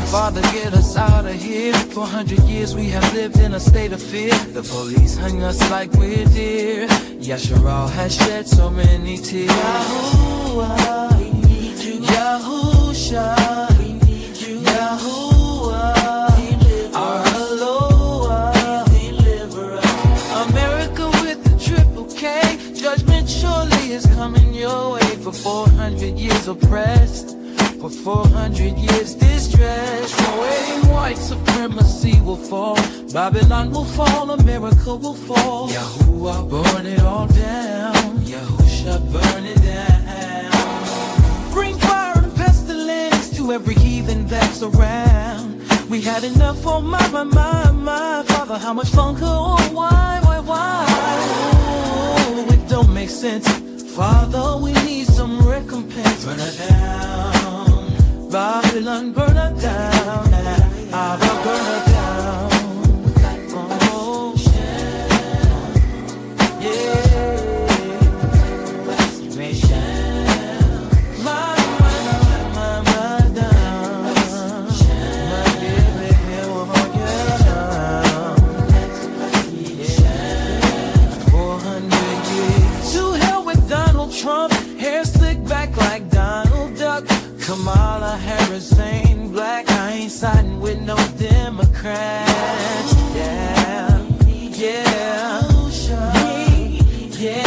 Father, get us out of here. 400 years we have lived in a state of fear. The police hung us like we're deer. Yasharal has shed so many tears. Yahuwah, we need you. Yahusha, we need you. Yahuwah, our Aloha, deliverer. America with the triple K. Judgment surely is coming your way. For 400 years oppressed, for 400 years distress. For white supremacy will fall, Babylon will fall, America will fall. Yahuwah, burn it all down. Yahusha, burn it down. Bring fire and pestilence to every heathen that's around. We had enough, oh my Father, how much longer, oh why? Oh, it don't make sense. Father, we need some recompense. Burn it down, Babylon, burn it down. Abba, burn it down. Oh, yeah. My down. My baby, yeah. 400 years. To hell with Donald Trump, hair slicked back like Donald Duck. Kamala Harris ain't black. I ain't siding with no Democrats. Yeah, yeah, yeah.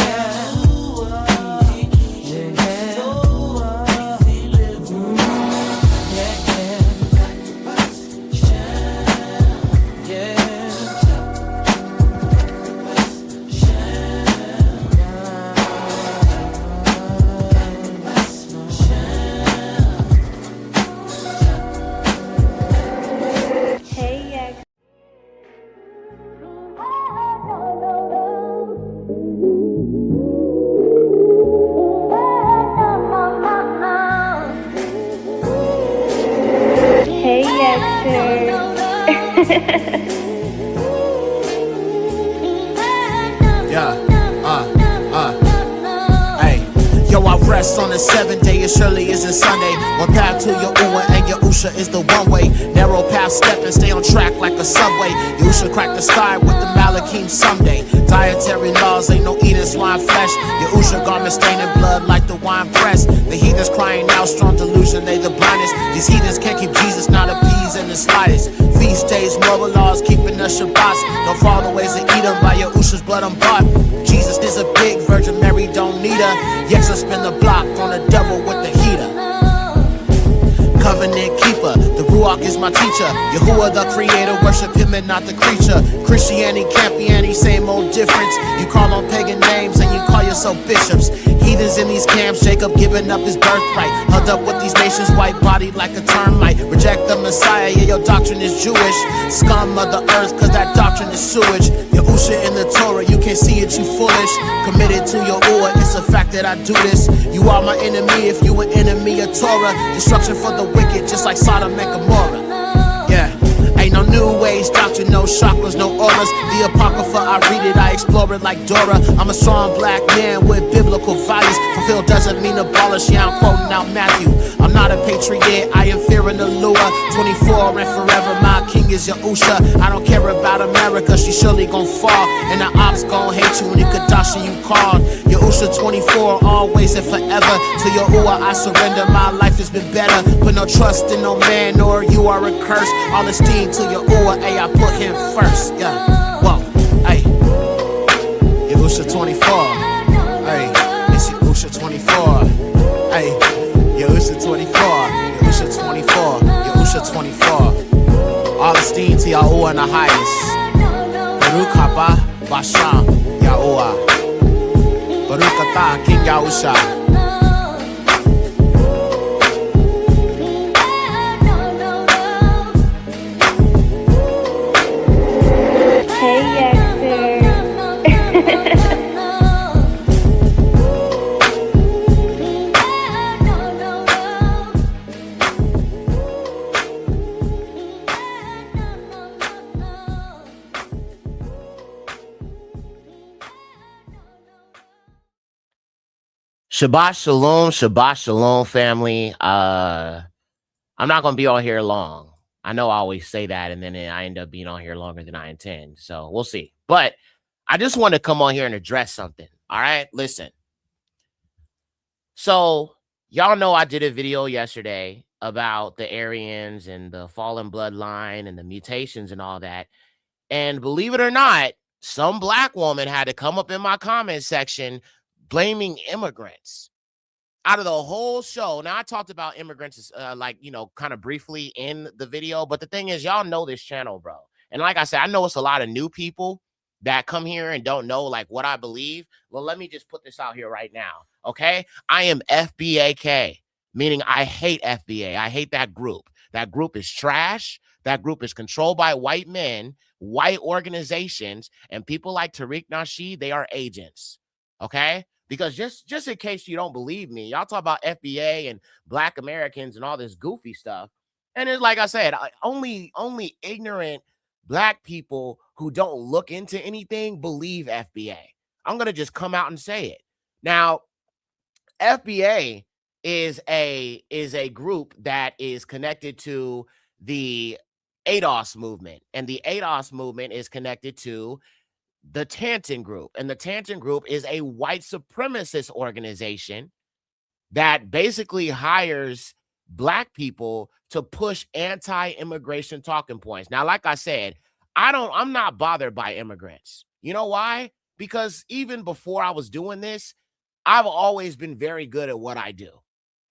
Yo, I rest on the seventh day, it surely isn't Sunday. One path to Yahuwah and Yahusha is the one way. Narrow path step and stay on track like a subway. Yahusha crack the sky with the Malachim someday. Dietary laws, ain't no eating swine flesh. Yahusha garment staining blood like the wine press. The heathens crying out, strong delusion, they the blindest. These heathens can't keep Jesus, not appease in the slightest. Feast days, moral laws, keeping the Shabbats. Don't follow the ways of Edom, by Yahusha's blood I'm bought. Jesus is a big Virgin Mary, don't need her. Yes, I spin the block on the devil with the heater. Covenant keeper, the Ruach is my teacher. Yahuwah the creator, worship him and not the creature. Christianity can't be any same old difference. You call on pagan names and you call yourself bishops. Heathens in these camps, Jacob giving up his birthright. Held up with these nations, white body like a termite. Reject the Messiah, yeah, your doctrine is Jewish. Scum of the earth, cause that doctrine is sewage. Yahusha in the Torah, you can't see it, you foolish. Committed to Yahuwah, it's a fact that I do this. You are my enemy if you an enemy of Torah. Destruction for the wicked, just like Sodom and Gomorrah. Yeah. Ain't no new ways, doctrine, no chakras, no auras. The Apocrypha, I read it, I explore it like Dora. I'm a strong black man with biblical values. Fulfill doesn't mean abolish, yeah, I'm quoting out Matthew. I'm not a patriot, I am fearing the lure. 24 and forever, my king is Yahusha. I don't care about America, she surely gon' fall. And the ops gon' hate you when the Kadashi you called. Yahusha 24, always and forever. To Yahuwah I surrender, my life has been better. Put no trust in no man, or you are a curse. All esteem to Yahuwah, ayy, I put him first, yeah. Whoa, ayy. Yahusha 24, ayy. It's Yahusha 24, ayy. Yahusha 24, Yahusha 24, Yahusha 24. All esteem to Yahuwah in the highest. Baruch haba Basham, Yahuwah. Baruch atah, King Yahusha. Hey, Yaxer. Shabbat shalom, family. I'm not gonna be on here long. I know I always say that, and then I end up being on here longer than I intend. So we'll see. But I just want to come on here and address something. All right, listen. So y'all know I did a video yesterday about the Aryans and the fallen bloodline and the mutations and all that. And believe it or not, some black woman had to come up in my comment section blaming immigrants out of the whole show. Now, I talked about immigrants, like, kind of briefly in the video, but the thing is, y'all know this channel, bro. And like I said, I know it's a lot of new people that come here and don't know like what I believe. Well, let me just put this out here right now. Okay. I am FBAK, meaning I hate FBA. I hate that group. That group is trash. That group is controlled by white men, white organizations, and people like Tariq Nasheed, they are agents. Okay. Because just in case you don't believe me, y'all talk about FBA and black Americans and all this goofy stuff. And it's like I said, only ignorant black people who don't look into anything believe FBA. I'm going to just come out and say it. Now, FBA is a group that is connected to the ADOS movement, and the ADOS movement is connected to the Tanton Group. And the Tanton Group is a white supremacist organization that basically hires black people to push anti-immigration talking points. Now, like I said, I'm not bothered by immigrants. You know why? Because even before I was doing this, I've always been very good at what I do.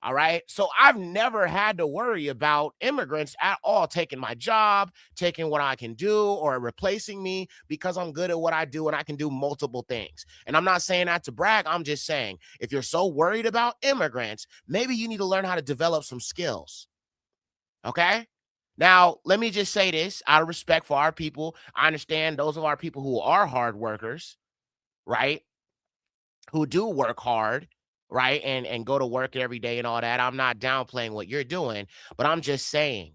All right. So I've never had to worry about immigrants at all taking my job, taking what I can do, or replacing me because I'm good at what I do and I can do multiple things. And I'm not saying that to brag. I'm just saying if you're so worried about immigrants, maybe you need to learn how to develop some skills. Okay. Now, let me just say this out of respect for our people. I understand those of our people who are hard workers, right? Who do work hard, right? And go to work every day and all that. I'm not downplaying what you're doing, but I'm just saying,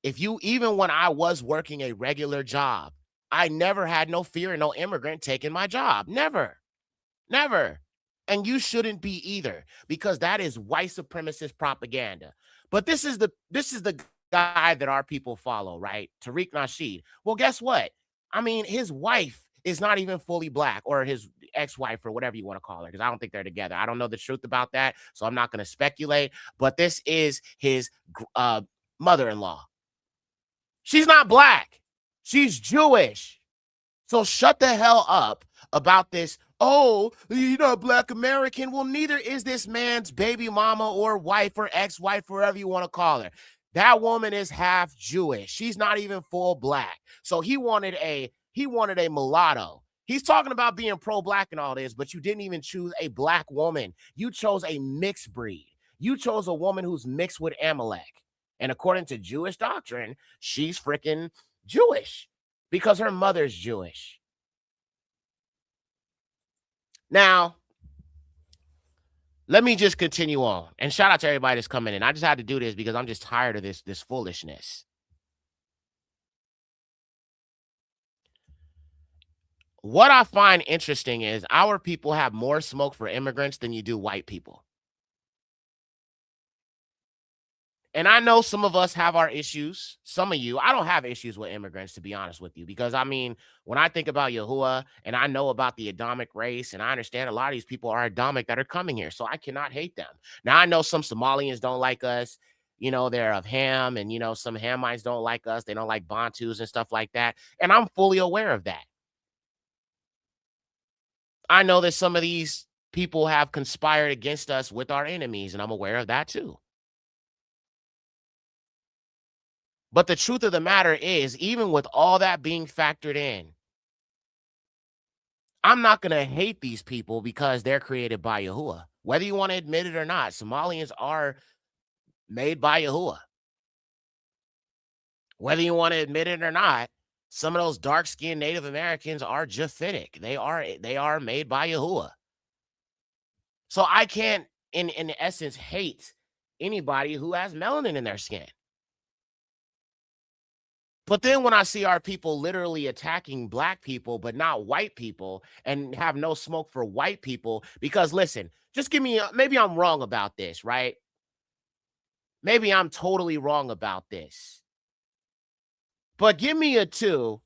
even when I was working a regular job, I never had no fear of no immigrant taking my job. Never. Never. And you shouldn't be either, because that is white supremacist propaganda. But this is the guy that our people follow, right? Tariq Nasheed. Well, guess what? I mean, his wife is not even fully black, or his ex-wife, or whatever you want to call her, because I don't think they're together. I don't know the truth about that, so I'm not going to speculate. But this is his mother-in-law. She's not black. She's Jewish. So shut the hell up about this. Oh, you're not black American. Well, neither is this man's baby mama or wife or ex-wife, whatever you want to call her. That woman is half Jewish. She's not even full black. So he wanted a mulatto. He's talking about being pro-black and all this, but you didn't even choose a black woman. You chose a mixed breed. You chose a woman who's mixed with Amalek. And according to Jewish doctrine, she's freaking Jewish because her mother's Jewish. Now, let me just continue on. And shout out to everybody that's coming in. I just had to do this because I'm just tired of this foolishness. What I find interesting is our people have more smoke for immigrants than you do white people. And I know some of us have our issues. Some of you, I don't have issues with immigrants, to be honest with you, because I mean, when I think about Yahuwah and I know about the Adamic race, and I understand a lot of these people are Adamic that are coming here, so I cannot hate them. Now, I know some Somalians don't like us. They're of Ham, and, some Hamites don't like us. They don't like Bantus and stuff like that. And I'm fully aware of that. I know that some of these people have conspired against us with our enemies, and I'm aware of that too. But the truth of the matter is, even with all that being factored in, I'm not going to hate these people because they're created by Yahuwah. Whether you want to admit it or not, Somalians are made by Yahuwah. Whether you want to admit it or not, some of those dark-skinned Native Americans are Japhetic. They are made by Yahuwah. So I can't, in essence, hate anybody who has melanin in their skin. But then when I see our people literally attacking black people, but not white people, and have no smoke for white people, because listen, just give me, maybe I'm wrong about this, right? Maybe I'm totally wrong about this, but give me a two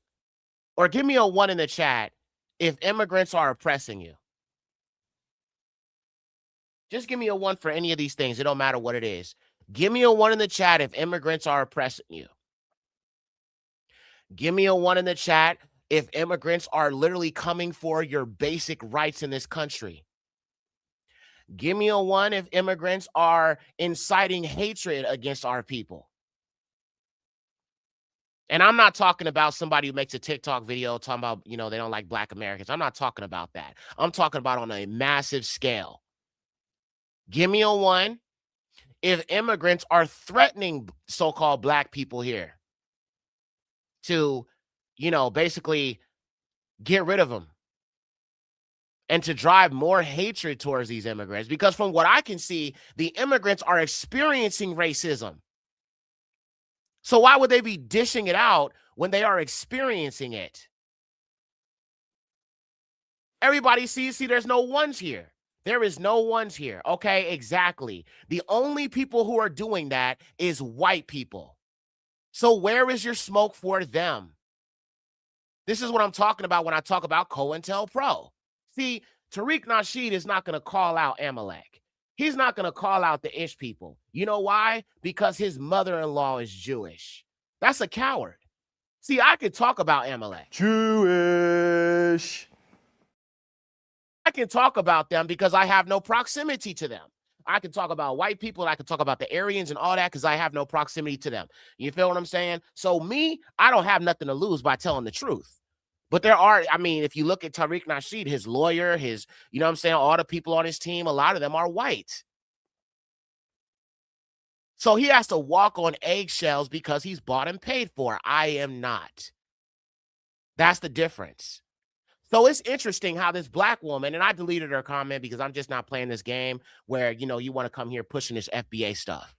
or give me a one in the chat if immigrants are oppressing you. Just give me a one for any of these things. It don't matter what it is. Give me a one in the chat if immigrants are oppressing you. Give me a one in the chat if immigrants are literally coming for your basic rights in this country. Give me a one if immigrants are inciting hatred against our people. And I'm not talking about somebody who makes a TikTok video talking about, they don't like black Americans. I'm not talking about that. I'm talking about on a massive scale. Give me a one if immigrants are threatening so-called black people here to, basically get rid of them and to drive more hatred towards these immigrants. Because from what I can see, the immigrants are experiencing racism. So why would they be dishing it out when they are experiencing it? Everybody sees, there's no ones here. There is no ones here. Okay, exactly. The only people who are doing that is white people. So where is your smoke for them? This is what I'm talking about when I talk about COINTELPRO. See, Tariq Nasheed is not going to call out Amalek. He's not going to call out the Ish people. You know why? Because his mother-in-law is Jewish. That's a coward. See, I could talk about Amalek. Jewish. I can talk about them because I have no proximity to them. I can talk about white people. I can talk about the Aryans and all that because I have no proximity to them. You feel what I'm saying? So me, I don't have nothing to lose by telling the truth. But there are, if you look at Tariq Nasheed, his lawyer, all the people on his team, a lot of them are white. So he has to walk on eggshells because he's bought and paid for. I am not. That's the difference. So it's interesting how this black woman, and I deleted her comment because I'm just not playing this game where, you want to come here pushing this FBA stuff.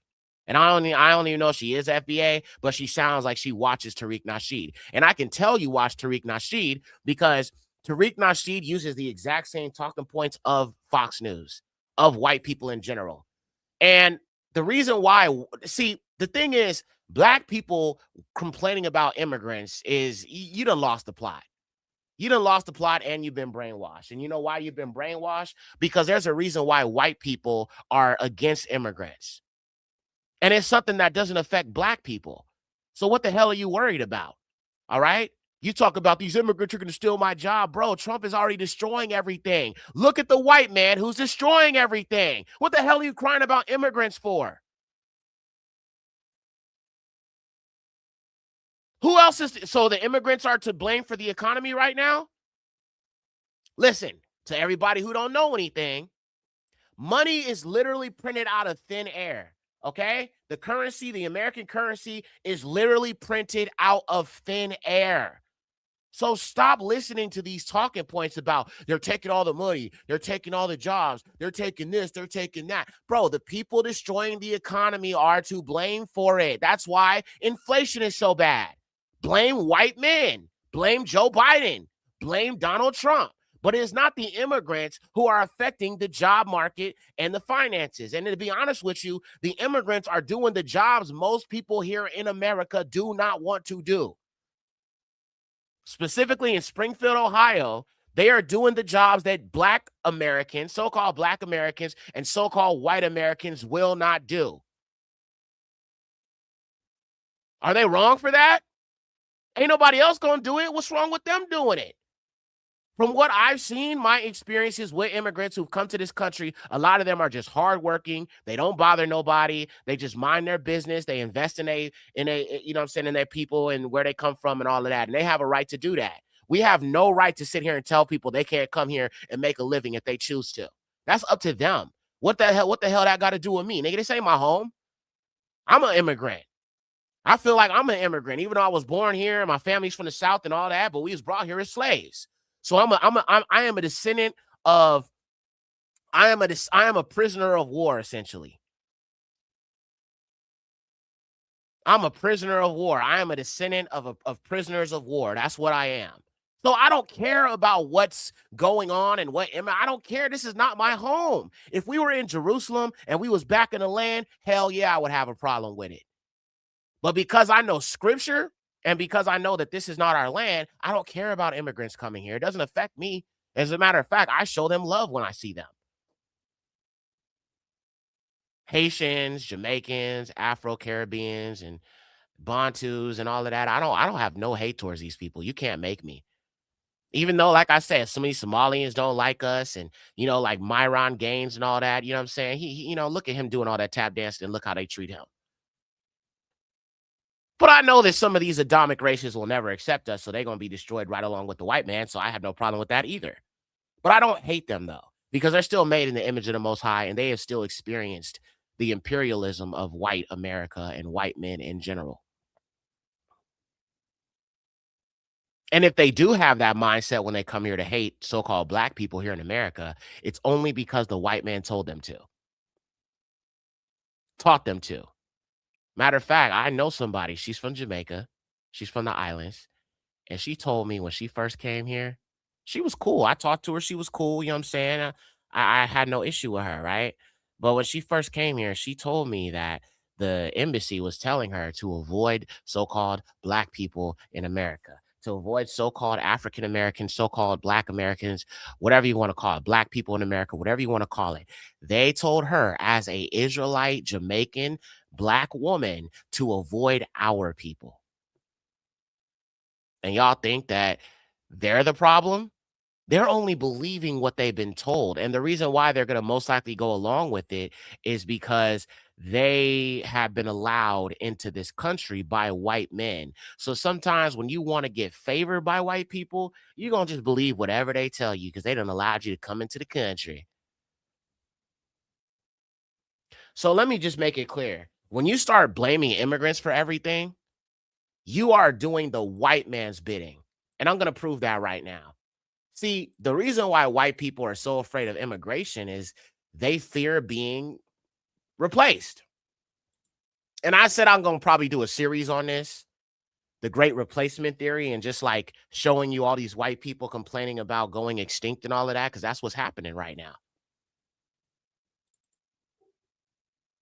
And I don't even know if she is FBA, but she sounds like she watches Tariq Nasheed. And I can tell you watch Tariq Nasheed because Tariq Nasheed uses the exact same talking points of Fox News, of white people in general. And the reason why, see, the thing is, black people complaining about immigrants is you done lost the plot. You done lost the plot and you've been brainwashed. And you know why you've been brainwashed? Because there's a reason why white people are against immigrants. And it's something that doesn't affect black people. So what the hell are you worried about? All right? You talk about these immigrants are going to steal my job. Bro, Trump is already destroying everything. Look at the white man who's destroying everything. What the hell are you crying about immigrants for? Who else is, so the immigrants are to blame for the economy right now? Listen, to everybody who don't know anything, money is literally printed out of thin air, okay? The currency, the American currency, is literally printed out of thin air. So stop listening to these talking points about they're taking all the money, they're taking all the jobs, they're taking this, they're taking that. Bro, the people destroying the economy are to blame for it. That's why inflation is so bad. Blame white men, blame Joe Biden, blame Donald Trump. But it's not the immigrants who are affecting the job market and the finances. And to be honest with you, the immigrants are doing the jobs most people here in America do not want to do. Specifically in Springfield, Ohio, they are doing the jobs that black Americans, so-called black Americans, and so-called white Americans will not do. Are they wrong for that? Ain't nobody else gonna do it. What's wrong with them doing it? From what I've seen, my experiences with immigrants who've come to this country, a lot of them are just hardworking. They don't bother nobody. They just mind their business. They invest in in their people and where they come from and all of that. And they have a right to do that. We have no right to sit here and tell people they can't come here and make a living if they choose to. That's up to them. What the hell that got to do with me? Nigga, this ain't my home. I'm an immigrant. I feel like I'm an immigrant, even though I was born here and my family's from the South and all that, but we was brought here as slaves. So I am a descendant of, I am a prisoner of war, essentially. I'm a prisoner of war. I am a descendant of prisoners of war. That's what I am. So I don't care about what's going on and I don't care. This is not my home. If we were in Jerusalem and we was back in the land, hell yeah, I would have a problem with it. But because I know scripture and because I know that this is not our land, I don't care about immigrants coming here. It doesn't affect me. As a matter of fact, I show them love when I see them. Haitians, Jamaicans, Afro-Caribbeans, and Bantus and all of that. I don't have no hate towards these people. You can't make me. Even though, like I said, so many Somalians don't like us, and like Myron Gaines and all that. You know what I'm saying? Look at him doing all that tap dancing and look how they treat him. But I know that some of these Adamic races will never accept us, so they're gonna be destroyed right along with the white man. So I have no problem with that either. But I don't hate them though, because they're still made in the image of the Most High, and they have still experienced the imperialism of white America and white men in general. And if they do have that mindset when they come here to hate so-called black people here in America, it's only because the white man told them to, taught them to. Matter of fact, I know somebody. She's from Jamaica. She's from the islands. And she told me when she first came here, she was cool. I talked to her. She was cool. You know what I'm saying? I had no issue with her, right? But when she first came here, she told me that the embassy was telling her to avoid so-called black people in America, to avoid so-called African Americans, so-called black Americans, whatever you want to call it, black people in America, whatever you want to call it. They told her as a Israelite, Jamaican, black woman to avoid our people. And y'all think that they're the problem? They're only believing what they've been told. And the reason why they're going to most likely go along with it is because they have been allowed into this country by white men. So sometimes when you want to get favored by white people, you're going to just believe whatever they tell you because they done allowed you to come into the country. So let me just make it clear. When you start blaming immigrants for everything, you are doing the white man's bidding. And I'm going to prove that right now. See, the reason why white people are so afraid of immigration is they fear being replaced. And I said I'm going to probably do a series on this, the great replacement theory, and just like showing you all these white people complaining about going extinct and all of that, because that's what's happening right now.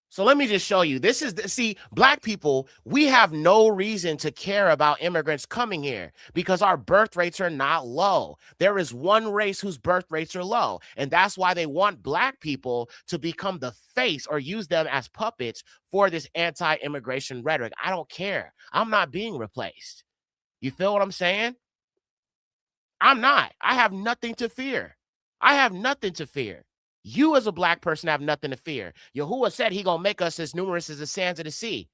So let me just show you. See, black people, we have no reason to care about immigrants coming here because our birth rates are not low. There is one race whose birth rates are low, and that's why they want black people to become the face or use them as puppets for this anti-immigration rhetoric. I don't care. I'm not being replaced. You feel what I'm saying? I'm not. I have nothing to fear. I have nothing to fear. You as a black person have nothing to fear. Yahuwah said he gonna make us as numerous as the sands of the sea.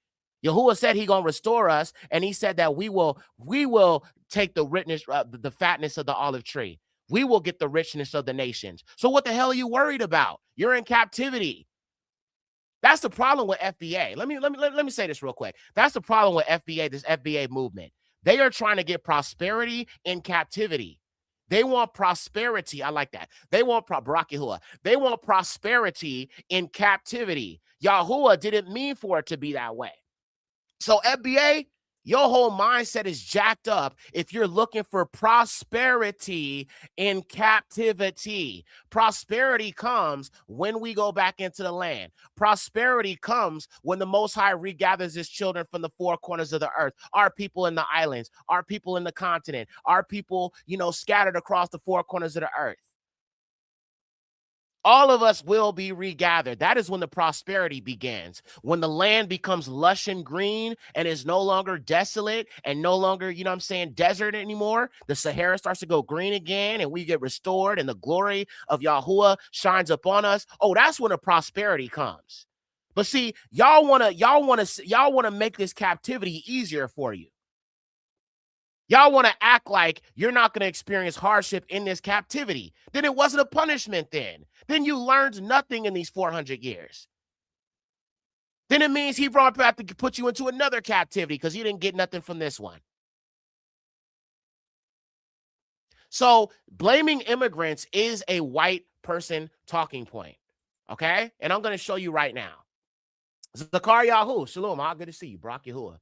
Yahuwah said he gonna restore us, and he said that we will take the richness, the fatness of the olive tree. We will get the richness of the nations. So what the hell are you worried about? You're in captivity. That's the problem with FBA. Let me say this real quick. That's the problem with FBA, this FBA movement. They are trying to get prosperity in captivity. They want prosperity. I like that. They want Barak Yahuwah. They want prosperity in captivity. Yahuwah didn't mean for it to be that way. So FBA, your whole mindset is jacked up if you're looking for prosperity in captivity. Prosperity comes when we go back into the land. Prosperity comes when the Most High regathers his children from the four corners of the earth. Our people in the islands, our people in the continent, our people, scattered across the four corners of the earth. All of us will be regathered. That is when the prosperity begins. When the land becomes lush and green and is no longer desolate and no longer, desert anymore. The Sahara starts to go green again and we get restored and the glory of Yahuwah shines upon us. Oh, that's when the prosperity comes. But see, y'all want to make this captivity easier for you. Y'all want to act like you're not going to experience hardship in this captivity. Then it wasn't a punishment then. Then you learned nothing in these 400 years. Then it means he brought back to put you into another captivity because you didn't get nothing from this one. So blaming immigrants is a white person talking point, okay? And I'm going to show you right now. Zakar Yahoo, shalom, good to see you, Brock Yahuwah.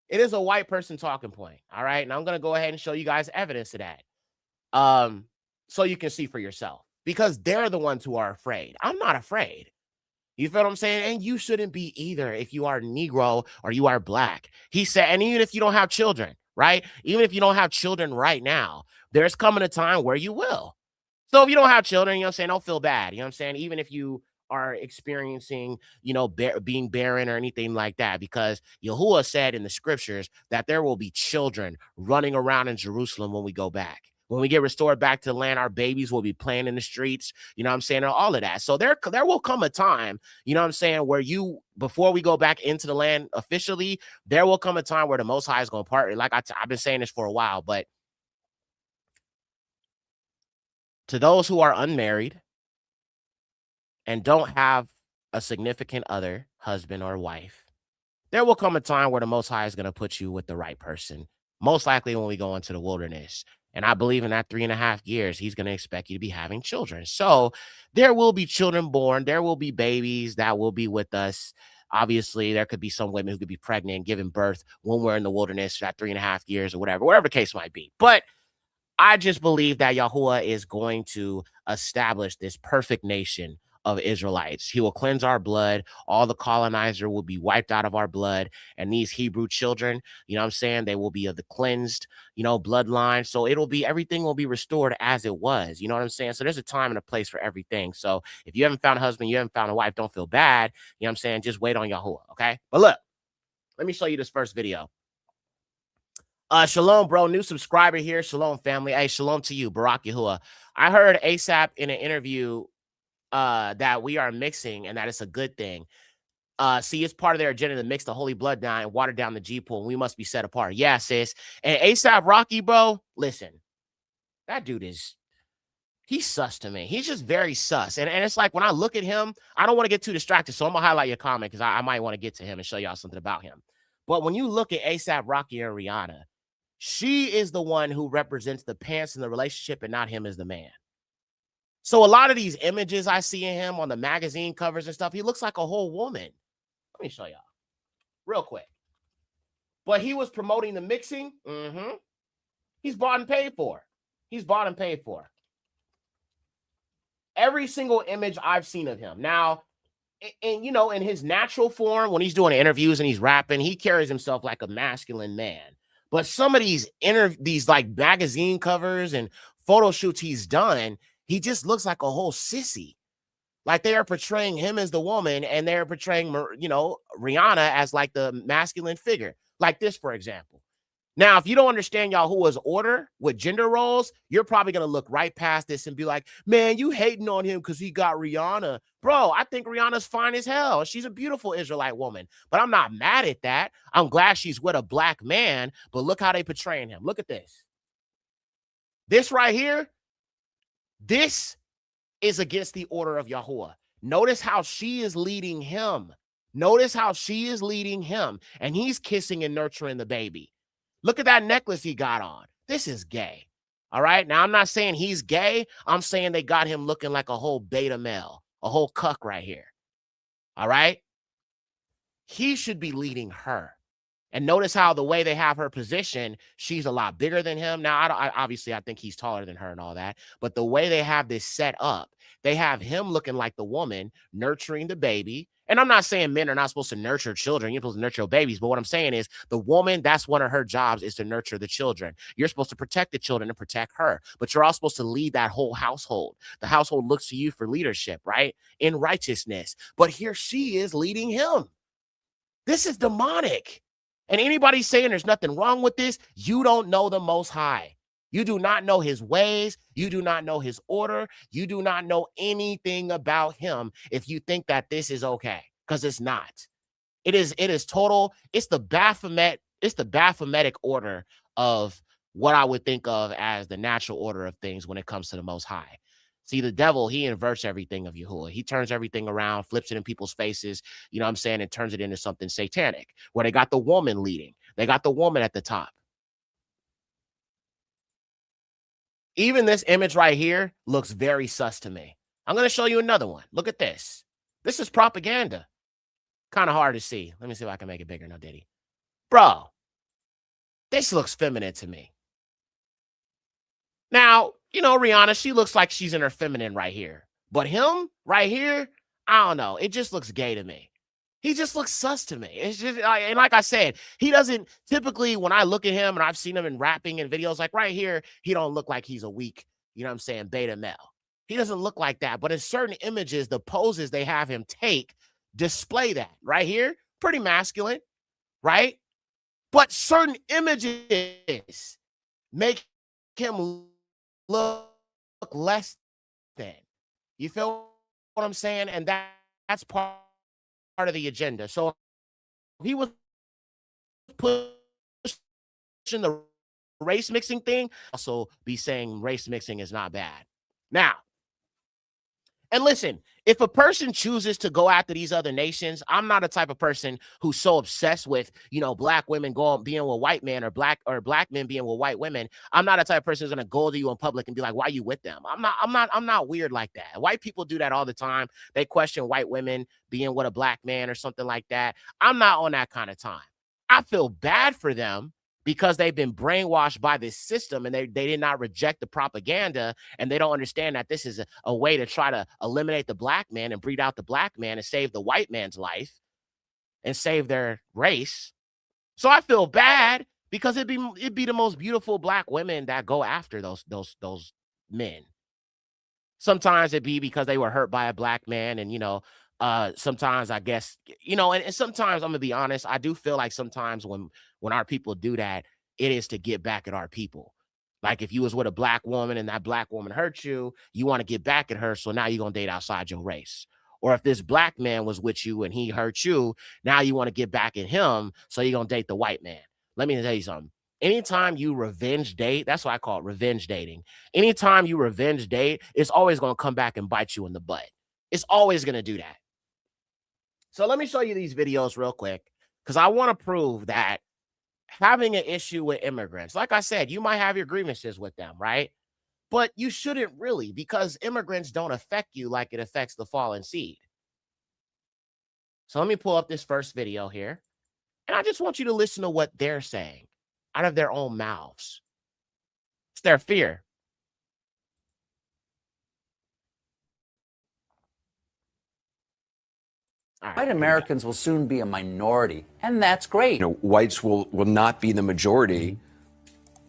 It is a white person talking point, all right? And I'm going to go ahead and show you guys evidence of that. So you can see for yourself, because they're the ones who are afraid. I'm not afraid. You feel what I'm saying? And you shouldn't be either if you are Negro or you are Black. He said, and even if you don't have children, right? Even if you don't have children right now, there's coming a time where you will. So if you don't have children, you know what I'm saying, don't feel bad. You know what I'm saying? Even if you are experiencing, being barren or anything like that, because Yahuwah said in the scriptures that there will be children running around in Jerusalem when we go back. When we get restored back to the land, our babies will be playing in the streets, you know what I'm saying, and all of that. So there will come a time, you know what I'm saying, where before we go back into the land officially, there will come a time where the Most High is going to part. Like I've been saying this for a while, but to those who are unmarried and don't have a significant other, husband or wife, there will come a time where the Most High is going to put you with the right person, most likely when we go into the wilderness. And I believe in that 3.5 years, he's going to expect you to be having children. So there will be children born. There will be babies that will be with us. Obviously, there could be some women who could be pregnant and giving birth when we're in the wilderness for that 3.5 years or whatever the case might be. But I just believe that Yahuwah is going to establish this perfect nation of Israelites. He will cleanse our blood. All the colonizer will be wiped out of our blood. And these Hebrew children, you know what I'm saying, they will be of the cleansed, bloodline. So everything will be restored as it was. You know what I'm saying? So there's a time and a place for everything. So if you haven't found a husband, you haven't found a wife, don't feel bad. You know what I'm saying? Just wait on Yahuwah, okay? But look, let me show you this first video. Shalom, bro. New subscriber here. Shalom, family. Hey, shalom to you, Barak Yahuwah. I heard ASAP in an interview that we are mixing and that it's a good thing. See, it's part of their agenda to mix the holy blood down and water down the G pool. And we must be set apart. Yeah, sis. And ASAP Rocky, bro, listen, that dude he's sus to me. He's just very sus. And it's like when I look at him, I don't want to get too distracted. So I'm going to highlight your comment because I might want to get to him and show y'all something about him. But when you look at ASAP Rocky and Rihanna, she is the one who represents the pants in the relationship and not him as the man. So a lot of these images I see in him on the magazine covers and stuff, he looks like a whole woman. Let me show y'all real quick. But he was promoting the mixing. He's bought and paid for. He's bought and paid for. Every single image I've seen of him. Now, and in his natural form, when he's doing interviews and he's rapping, he carries himself like a masculine man. But some of these like magazine covers and photo shoots he's done, he just looks like a whole sissy. Like they are portraying him as the woman and they're portraying, Rihanna as like the masculine figure. Like this, for example. Now, if you don't understand Yahuwah's order with gender roles, you're probably going to look right past this and be like, man, you hating on him because he got Rihanna. Bro, I think Rihanna's fine as hell. She's a beautiful Israelite woman, but I'm not mad at that. I'm glad she's with a black man, but look how they portraying him. Look at this. This right here, this is against the order of Yahuwah. Notice how she is leading him. Notice how she is leading him, and he's kissing and nurturing the baby. Look at that necklace he got on. This is gay. All right. Now, I'm not saying he's gay. I'm saying they got him looking like a whole beta male, a whole cuck right here. All right. He should be leading her. And notice how the way they have her positioned, she's a lot bigger than him. Now, obviously, I think he's taller than her and all that. But the way they have this set up, they have him looking like the woman nurturing the baby. And I'm not saying men are not supposed to nurture children. You're supposed to nurture babies. But what I'm saying is the woman, that's one of her jobs is to nurture the children. You're supposed to protect the children and protect her. But you're all supposed to lead that whole household. The household looks to you for leadership, right? In righteousness. But here she is leading him. This is demonic. And anybody saying there's nothing wrong with this, you don't know the Most High. You do not know his ways. You do not know his order. You do not know anything about him if you think that this is okay, because it's not. It is total. It's the Baphometic order of what I would think of as the natural order of things when it comes to the Most High. See, the devil, he inverts everything of Yahuwah. He turns everything around, flips it in people's faces, you know what I'm saying, and turns it into something satanic, where they got the woman leading. They got the woman at the top. Even this image right here looks very sus to me. I'm going to show you another one. Look at this. This is propaganda. Kind of hard to see. Let me see if I can make it bigger. No, Diddy. Bro, this looks feminine to me. Now, you know, Rihanna, she looks like she's in her feminine right here. But him right here, I don't know. It just looks gay to me. He just looks sus to me. It's just, and like I said, he doesn't typically, when I look at him and I've seen him in rapping and videos, like right here, he don't look like he's a weak, you know what I'm saying, beta male. He doesn't look like that. But in certain images, the poses they have him take display that. Right here, pretty masculine, right? But certain images make him look less than. You feel what I'm saying? And that's part of the agenda. So he was pushing the race mixing thing. Also be saying race mixing is not bad. Now, and listen, if a person chooses to go after these other nations, I'm not a type of person who's so obsessed with, you know, black women being with white men or black men being with white women. I'm not a type of person who's gonna go to you in public and be like, why are you with them? I'm not weird like that. White people do that all the time. They question white women being with a black man or something like that. I'm not on that kind of time. I feel bad for them because they've been brainwashed by this system and they did not reject the propaganda, and they don't understand that this is a way to try to eliminate the black man and breed out the black man and save the white man's life and save their race. So I feel bad because it'd be the most beautiful black women that go after those men. Sometimes it'd be because they were hurt by a black man, and you know, sometimes I guess, you know, and sometimes I'm gonna be honest, I do feel like sometimes when our people do that, it is to get back at our people. Like if you was with a black woman and that black woman hurt you, you want to get back at her, so now you're gonna date outside your race. Or if this black man was with you and he hurt you, now you want to get back at him, so you're gonna date the white man. Let me tell you something. Anytime you revenge date, that's what I call it, revenge dating. Anytime you revenge date, it's always going to come back and bite you in the butt. It's always going to do that. So let me show you these videos real quick, because I want to prove that having an issue with immigrants, like I said, you might have your grievances with them, right? But you shouldn't really, because immigrants don't affect you like it affects the fallen seed. So let me pull up this first video here, and I just want you to listen to what they're saying out of their own mouths. It's their fear. All right, White Americans will soon be a minority, and that's great. You know, whites will not be the majority.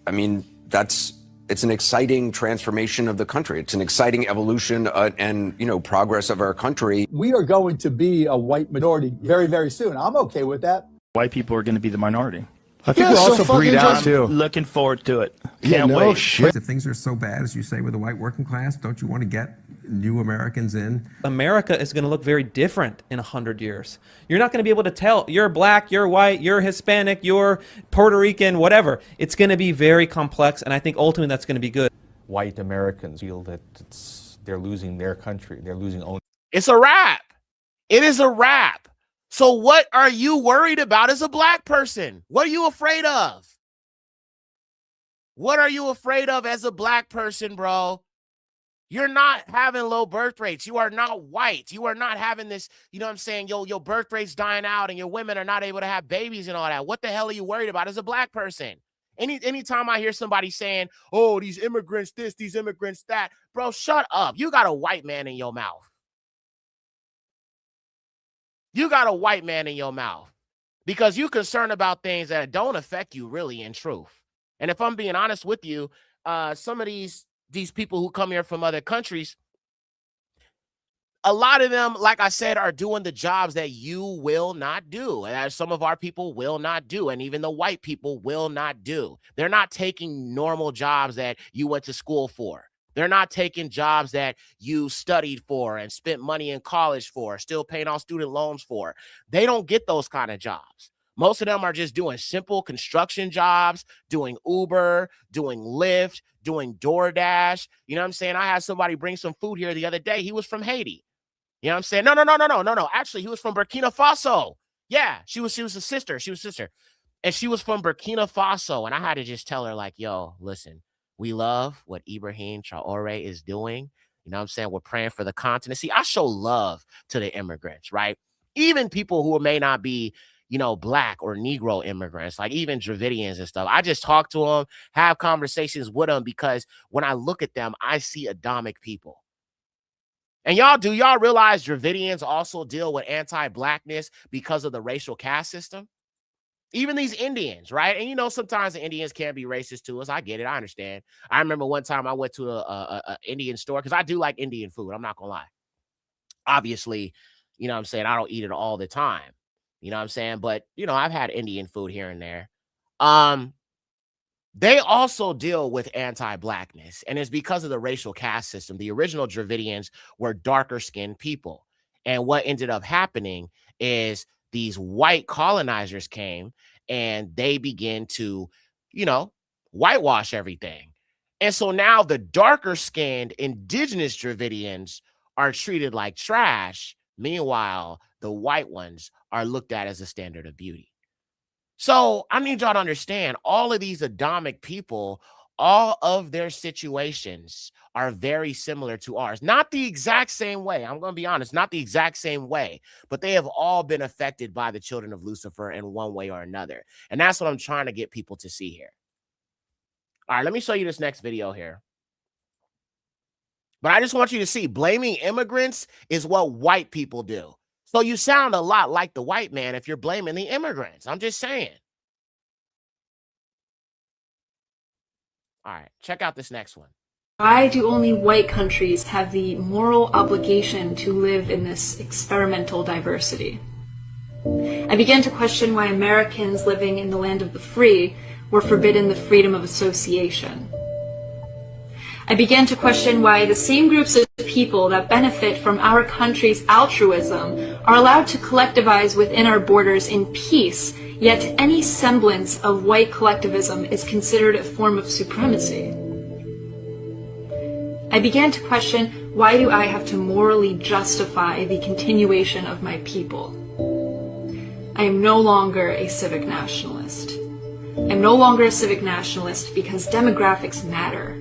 I mean, it's an exciting transformation of the country. It's an exciting evolution and, you know, progress of our country. We are going to be a white minority very, very soon. I'm okay with that. White people are going to be the minority. I think we'll also breed out too. Looking forward to it. Can't wait. Shit. If things are so bad, as you say, with the white working class, don't you want to get new Americans in? America is going to look very different in 100 years. You're not going to be able to tell you're black, you're white, you're Hispanic, you're Puerto Rican, whatever. It's going to be very complex, and I think ultimately that's going to be good. White Americans feel that they're losing their country. They're losing own. It's a wrap. It is a wrap. So what are you worried about as a black person? What are you afraid of? What are you afraid of as a black person, bro? You're not having low birth rates. You are not white. You are not having this, you know what I'm saying? Your birth rate's dying out and your women are not able to have babies and all that. What the hell are you worried about as a black person? Anytime I hear somebody saying, oh, these immigrants this, these immigrants that, bro, shut up. You got a white man in your mouth. You got a white man in your mouth because you're concerned about things that don't affect you really in truth. And if I'm being honest with you, some of these people who come here from other countries, a lot of them, like I said, are doing the jobs that you will not do, and as some of our people will not do, and even the white people will not do. They're not taking normal jobs that you went to school for. They're not taking jobs that you studied for and spent money in college for, still paying off student loans for. They don't get those kind of jobs. Most of them are just doing simple construction jobs, doing Uber, doing Lyft, doing DoorDash. You know what I'm saying? I had somebody bring some food here the other day. He was from Haiti. You know what I'm saying? No. Actually, he was from Burkina Faso. Yeah, she was a sister. She was a sister. And she was from Burkina Faso. And I had to just tell her, like, yo, listen, we love what Ibrahim Traore is doing. You know what I'm saying? We're praying for the continent. See, I show love to the immigrants, right? Even people who may not be, you know, black or Negro immigrants, like even Dravidians and stuff. I just talk to them, have conversations with them, because when I look at them, I see Adamic people. And do y'all realize Dravidians also deal with anti-blackness because of the racial caste system? Even these Indians, right? And you know, sometimes the Indians can be racist to us. I get it. I understand. I remember one time I went to a Indian store, because I do like Indian food. I'm not gonna lie. Obviously, you know what I'm saying, I don't eat it all the time. You know what I'm saying? But you know, I've had Indian food here and there. They also deal with anti-blackness, and it's because of the racial caste system. The original Dravidians were darker skinned people. And what ended up happening is these white colonizers came and they began to, you know, whitewash everything. And so now the darker skinned indigenous Dravidians are treated like trash. Meanwhile, the white ones are looked at as a standard of beauty. So I need y'all to understand, all of these Adamic people, all of their situations are very similar to ours. Not the exact same way. I'm going to be honest, not the exact same way, but they have all been affected by the children of Lucifer in one way or another. And that's what I'm trying to get people to see here. All right, let me show you this next video here. But I just want you to see, blaming immigrants is what white people do. So you sound a lot like the white man if you're blaming the immigrants. I'm just saying. All right, check out this next one. Why do only white countries have the moral obligation to live in this experimental diversity? I began to question why Americans living in the land of the free were forbidden the freedom of association. I began to question why the same groups of people that benefit from our country's altruism are allowed to collectivize within our borders in peace, yet any semblance of white collectivism is considered a form of supremacy. I began to question, why do I have to morally justify the continuation of my people? I am no longer a civic nationalist. I'm no longer a civic nationalist because demographics matter.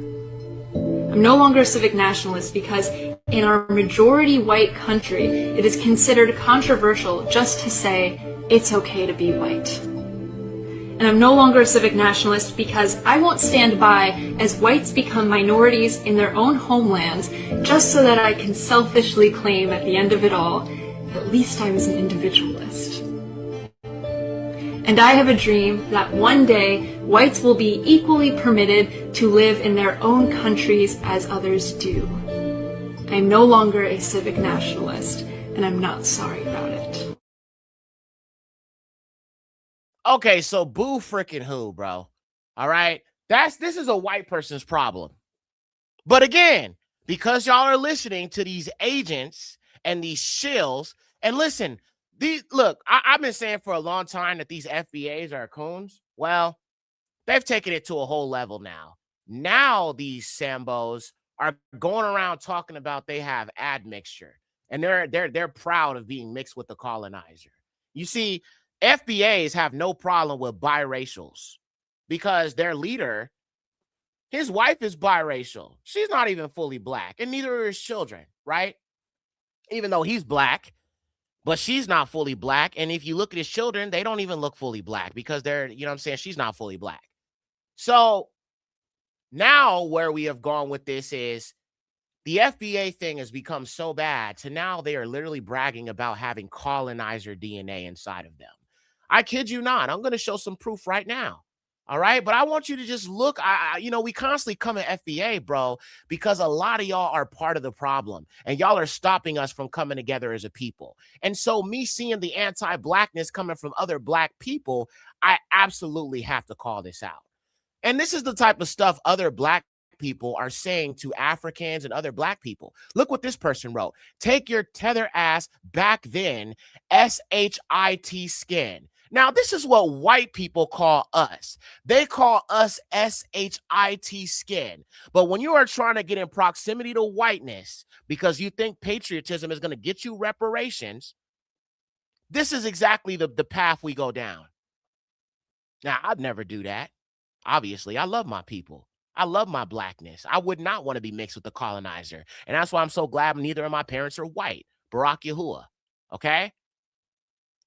I'm no longer a civic nationalist because in our majority white country, it is considered controversial just to say it's okay to be white. And I'm no longer a civic nationalist because I won't stand by as whites become minorities in their own homelands just so that I can selfishly claim at the end of it all, at least I was an individualist. And I have a dream that one day whites will be equally permitted to live in their own countries as others do. I am no longer a civic nationalist, and I'm not sorry about it. Okay, so boo freaking who, bro? All right? This is a white person's problem. But again, because y'all are listening to these agents and these shills, and listen, I've been saying for a long time that these FBAs are coons. Well, they've taken it to a whole level now. Now these Sambos are going around talking about they have admixture, and they're proud of being mixed with the colonizer. You see, FBAs have no problem with biracials because their leader, his wife is biracial. She's not even fully black, and neither are his children, right? Even though he's black, but she's not fully black. And if you look at his children, they don't even look fully black because they're, you know what I'm saying, she's not fully black. So now where we have gone with this is the FBA thing has become so bad to now they are literally bragging about having colonizer DNA inside of them. I kid you not. I'm going to show some proof right now. All right. But I want you to just look. We constantly come at FBA, bro, because a lot of y'all are part of the problem and y'all are stopping us from coming together as a people. And so me seeing the anti-blackness coming from other black people, I absolutely have to call this out. And this is the type of stuff other black people are saying to Africans and other black people. Look what this person wrote. Take your tether ass back then, SHIT skin. Now, this is what white people call us. They call us SHIT skin. But when you are trying to get in proximity to whiteness because you think patriotism is going to get you reparations, this is exactly the path we go down. Now, I'd never do that. Obviously, I love my people. I love my blackness. I would not want to be mixed with the colonizer. And that's why I'm so glad neither of my parents are white. Barack Yahuwah. Okay?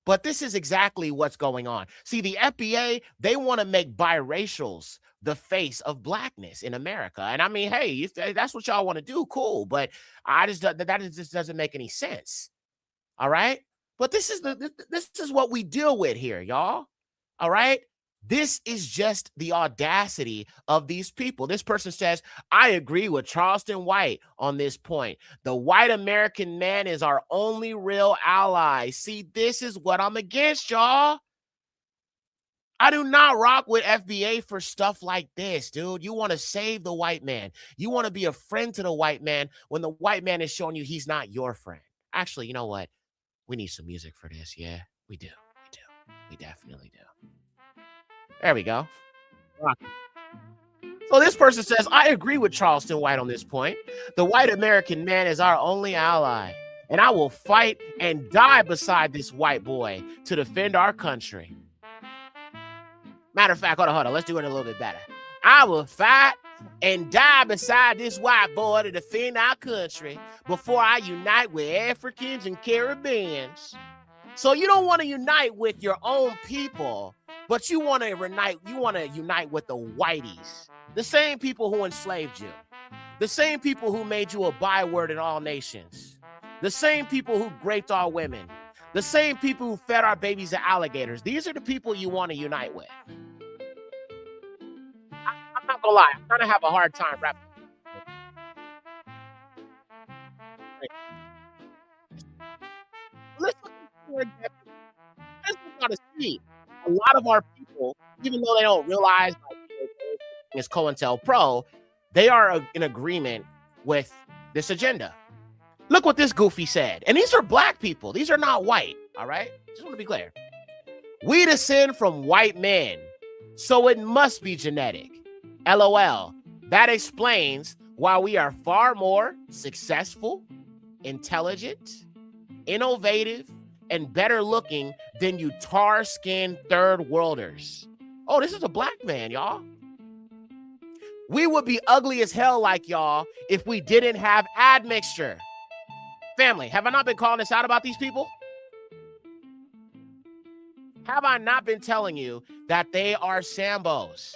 But this is exactly what's going on. See, the FBA, they want to make biracials the face of blackness in America. And I mean, hey, if that's what y'all want to do, cool. But just doesn't make any sense. All right. But this is what we deal with here, y'all. All right. This is just the audacity of these people. This person says, I agree with Charleston White on this point. The white American man is our only real ally. See, this is what I'm against, y'all. I do not rock with FBA for stuff like this, dude. You want to save the white man. You want to be a friend to the white man when the white man is showing you he's not your friend. Actually, you know what? We need some music for this. Yeah, we do. We do. We definitely do. There we go. So this person says, I agree with Charleston White on this point. The white American man is our only ally, and I will fight and die beside this white boy to defend our country. Matter of fact, hold on. Let's do it a little bit better. I will fight and die beside this white boy to defend our country before I unite with Africans and Caribbeans. So you don't want to unite with your own people, but you want to unite with the whiteys, the same people who enslaved you, the same people who made you a byword in all nations, the same people who raped our women, the same people who fed our babies to alligators. These are the people you want to unite with. I'm not gonna lie, I'm gonna have a hard time rapping. Let's gotta see. A lot of our people, even though they don't realize it's COINTELPRO, they are in agreement with this agenda. Look what this goofy said. And these are black people. These are not white. All right. Just want to be clear. We descend from white men, so it must be genetic. LOL. That explains why we are far more successful, intelligent, innovative, and better looking than you tar-skinned third worlders. Oh, this is a black man, y'all. We would be ugly as hell like y'all if we didn't have admixture. Family, have I not been calling this out about these people? Have I not been telling you that they are Sambos?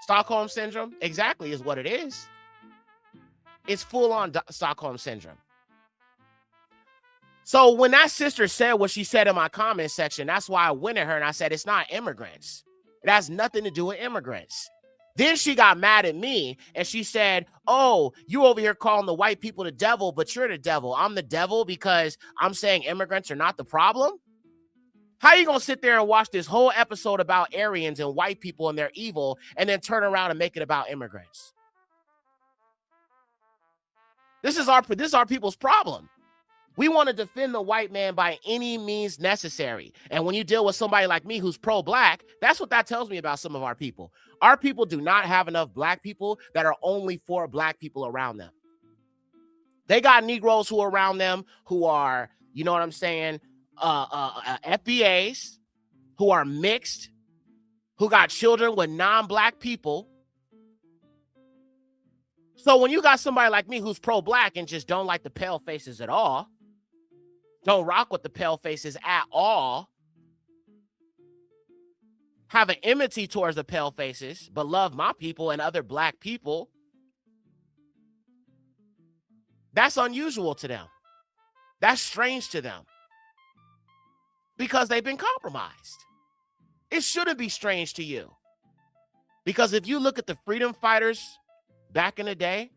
Stockholm Syndrome, exactly, is what it is. It's full-on Stockholm Syndrome. So when that sister said what she said in my comment section, that's why I went at her and I said, it's not immigrants. It has nothing to do with immigrants. Then she got mad at me and she said, oh, you over here calling the white people the devil, but you're the devil. I'm the devil because I'm saying immigrants are not the problem? How are you going to sit there and watch this whole episode about Aryans and white people and they're evil and then turn around and make it about immigrants? This is our people's problem. We want to defend the white man by any means necessary. And when you deal with somebody like me who's pro-black, that's what that tells me about some of our people. Our people do not have enough black people that are only for black people around them. They got Negroes who are around them who are, you know what I'm saying, FBAs, who are mixed, who got children with non-black people. So when you got somebody like me who's pro-black and just don't like the pale faces at all, don't rock with the pale faces at all, have an enmity towards the pale faces, but love my people and other black people, that's unusual to them. That's strange to them because they've been compromised. It shouldn't be strange to you because if you look at the freedom fighters back in the day,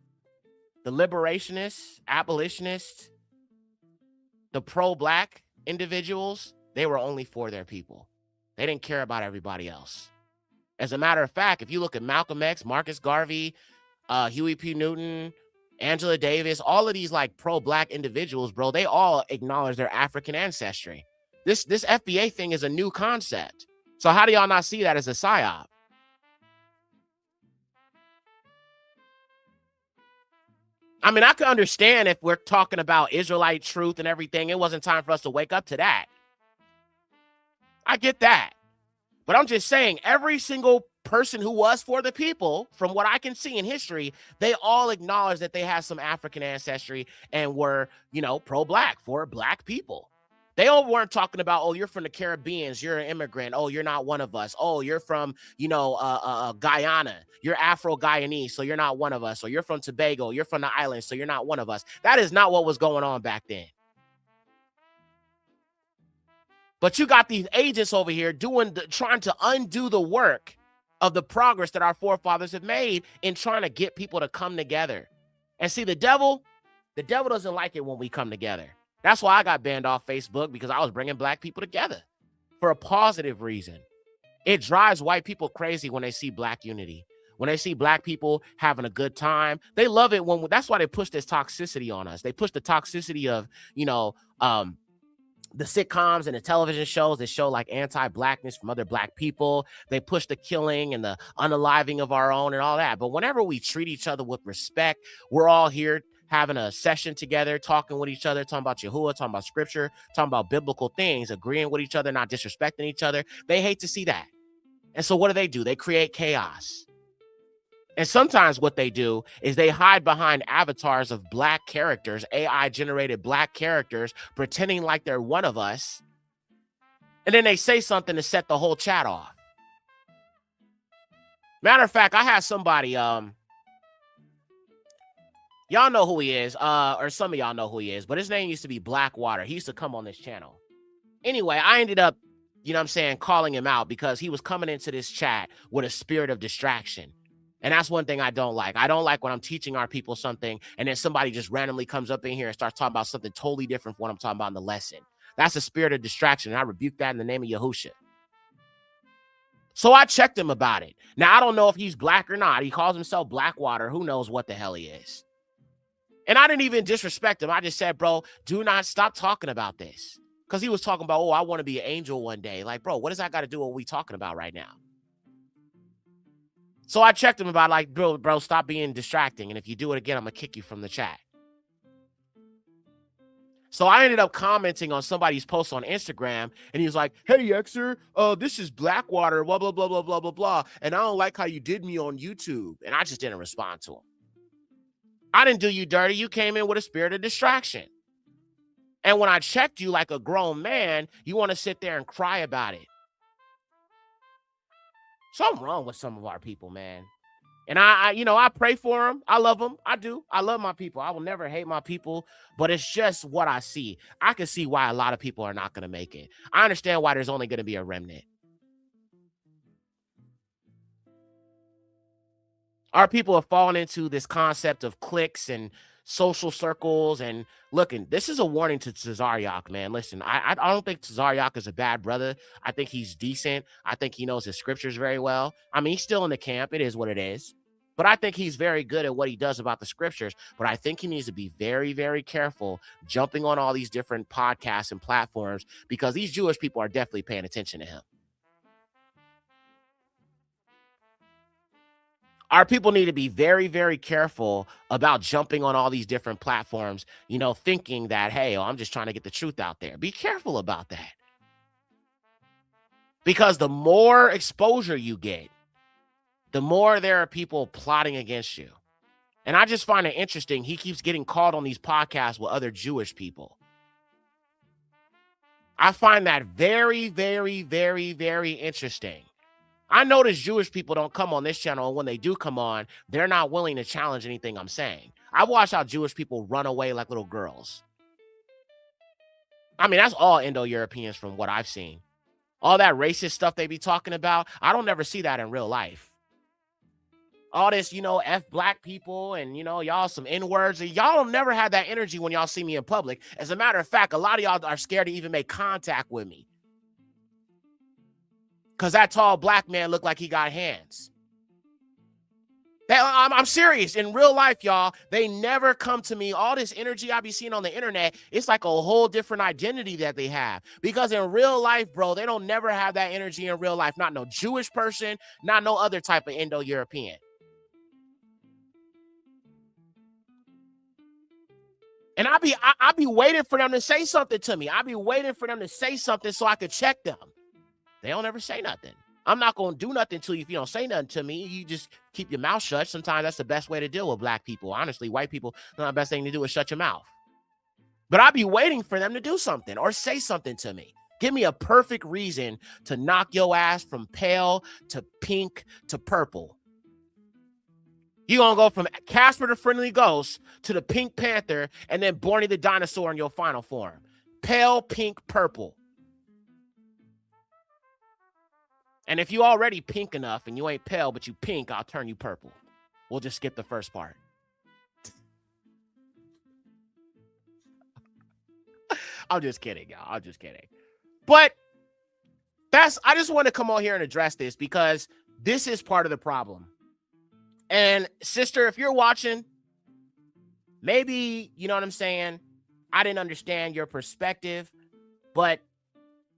the liberationists, abolitionists, the pro-black individuals, they were only for their people. They didn't care about everybody else. As a matter of fact, if you look at Malcolm X, Marcus Garvey, Huey P. Newton, Angela Davis, all of these like pro-black individuals, bro, they all acknowledge their African ancestry. This FBA thing is a new concept. So how do y'all not see that as a psyop? I mean, I could understand if we're talking about Israelite truth and everything. It wasn't time for us to wake up to that. I get that. But I'm just saying, every single person who was for the people, from what I can see in history, they all acknowledge that they have some African ancestry and were, you know, pro-black, for black people. They all weren't talking about, oh, you're from the Caribbeans, you're an immigrant, oh, you're not one of us, oh, you're from, you know, Guyana, you're Afro-Guyanese, so you're not one of us, or you're from Tobago, you're from the islands, so you're not one of us. That is not what was going on back then. But you got these agents over here trying to undo the work of the progress that our forefathers have made in trying to get people to come together. And see, the devil doesn't like it when we come together. That's why I got banned off Facebook, because I was bringing black people together for a positive reason. It drives white people crazy when they see black unity. When they see black people having a good time, they love it that's why they push this toxicity on us. They push the toxicity of, you know, the sitcoms and the television shows that show like anti-blackness from other black people. They push the killing and the unaliving of our own and all that. But whenever we treat each other with respect, we're all here having a session together, talking with each other, talking about Yahuwah, talking about scripture, talking about biblical things, agreeing with each other, not disrespecting each other. They hate to see that. And so what do? They create chaos. And sometimes what they do is they hide behind avatars of black characters, AI-generated black characters, pretending like they're one of us. And then they say something to set the whole chat off. Matter of fact, I had somebody, y'all know who he is, or some of y'all know who he is, but his name used to be Blackwater. He used to come on this channel. Anyway, I ended up, you know what I'm saying, calling him out because he was coming into this chat with a spirit of distraction. And that's one thing I don't like. I don't like when I'm teaching our people something and then somebody just randomly comes up in here and starts talking about something totally different from what I'm talking about in the lesson. That's a spirit of distraction, and I rebuke that in the name of Yahusha. So I checked him about it. Now, I don't know if he's black or not. He calls himself Blackwater. Who knows what the hell he is? And I didn't even disrespect him. I just said, bro, do not stop talking about this. Because he was talking about, oh, I want to be an angel one day. Like, bro, what does that got to do with what we talking about right now? So I checked him about, like, bro, stop being distracting. And if you do it again, I'm going to kick you from the chat. So I ended up commenting on somebody's post on Instagram, and he was like, hey, Xer, this is Blackwater, blah, blah, blah, blah, blah, blah, blah. And I don't like how you did me on YouTube. And I just didn't respond to him. I didn't do you dirty. You came in with a spirit of distraction. And when I checked you like a grown man, you want to sit there and cry about it. Something wrong with some of our people, man. And I pray for them. I love them. I do. I love my people. I will never hate my people, but it's just what I see. I can see why a lot of people are not going to make it. I understand why there's only going to be a remnant. Our people have fallen into this concept of cliques and social circles. And looking, this is a warning to Tazaryak, man. Listen, I don't think Tazaryak is a bad brother. I think he's decent. I think he knows his scriptures very well. I mean, he's still in the camp. It is what it is. But I think he's very good at what he does about the scriptures. But I think he needs to be very, very careful jumping on all these different podcasts and platforms, because these Jewish people are definitely paying attention to him. Our people need to be very, very careful about jumping on all these different platforms, thinking that, hey, I'm just trying to get the truth out there. Be careful about that. Because the more exposure you get, the more there are people plotting against you. And I just find it interesting. He keeps getting called on these podcasts with other Jewish people. I find that very, very, very, very interesting. I notice Jewish people don't come on this channel, and when they do come on, they're not willing to challenge anything I'm saying. I watch how Jewish people run away like little girls. I mean, that's all Indo-Europeans from what I've seen. All that racist stuff they be talking about, I don't ever see that in real life. All this, F black people and, y'all some N-words. Y'all don't never have that energy when y'all see me in public. As a matter of fact, a lot of y'all are scared to even make contact with me. Because that tall black man looked like he got hands. I'm serious. In real life, y'all, they never come to me. All this energy I be seeing on the internet, it's like a whole different identity that they have. Because in real life, bro, they don't never have that energy in real life. Not no Jewish person, not no other type of Indo-European. And I be waiting for them to say something to me. I be waiting for them to say something so I could check them. They don't ever say nothing. I'm not going to do nothing to you if you don't say nothing to me. You just keep your mouth shut. Sometimes that's the best way to deal with black people. Honestly, white people, the best thing to do is shut your mouth. But I'll be waiting for them to do something or say something to me. Give me a perfect reason to knock your ass from pale to pink to purple. You're going to go from Casper the Friendly Ghost to the Pink Panther and then Barney the Dinosaur in your final form. Pale, pink, purple. And if you already pink enough and you ain't pale, but you pink, I'll turn you purple. We'll just skip the first part. I'm just kidding, y'all. I'm just kidding. But I just want to come on here and address this because this is part of the problem. And sister, if you're watching, maybe, you know what I'm saying? I didn't understand your perspective, but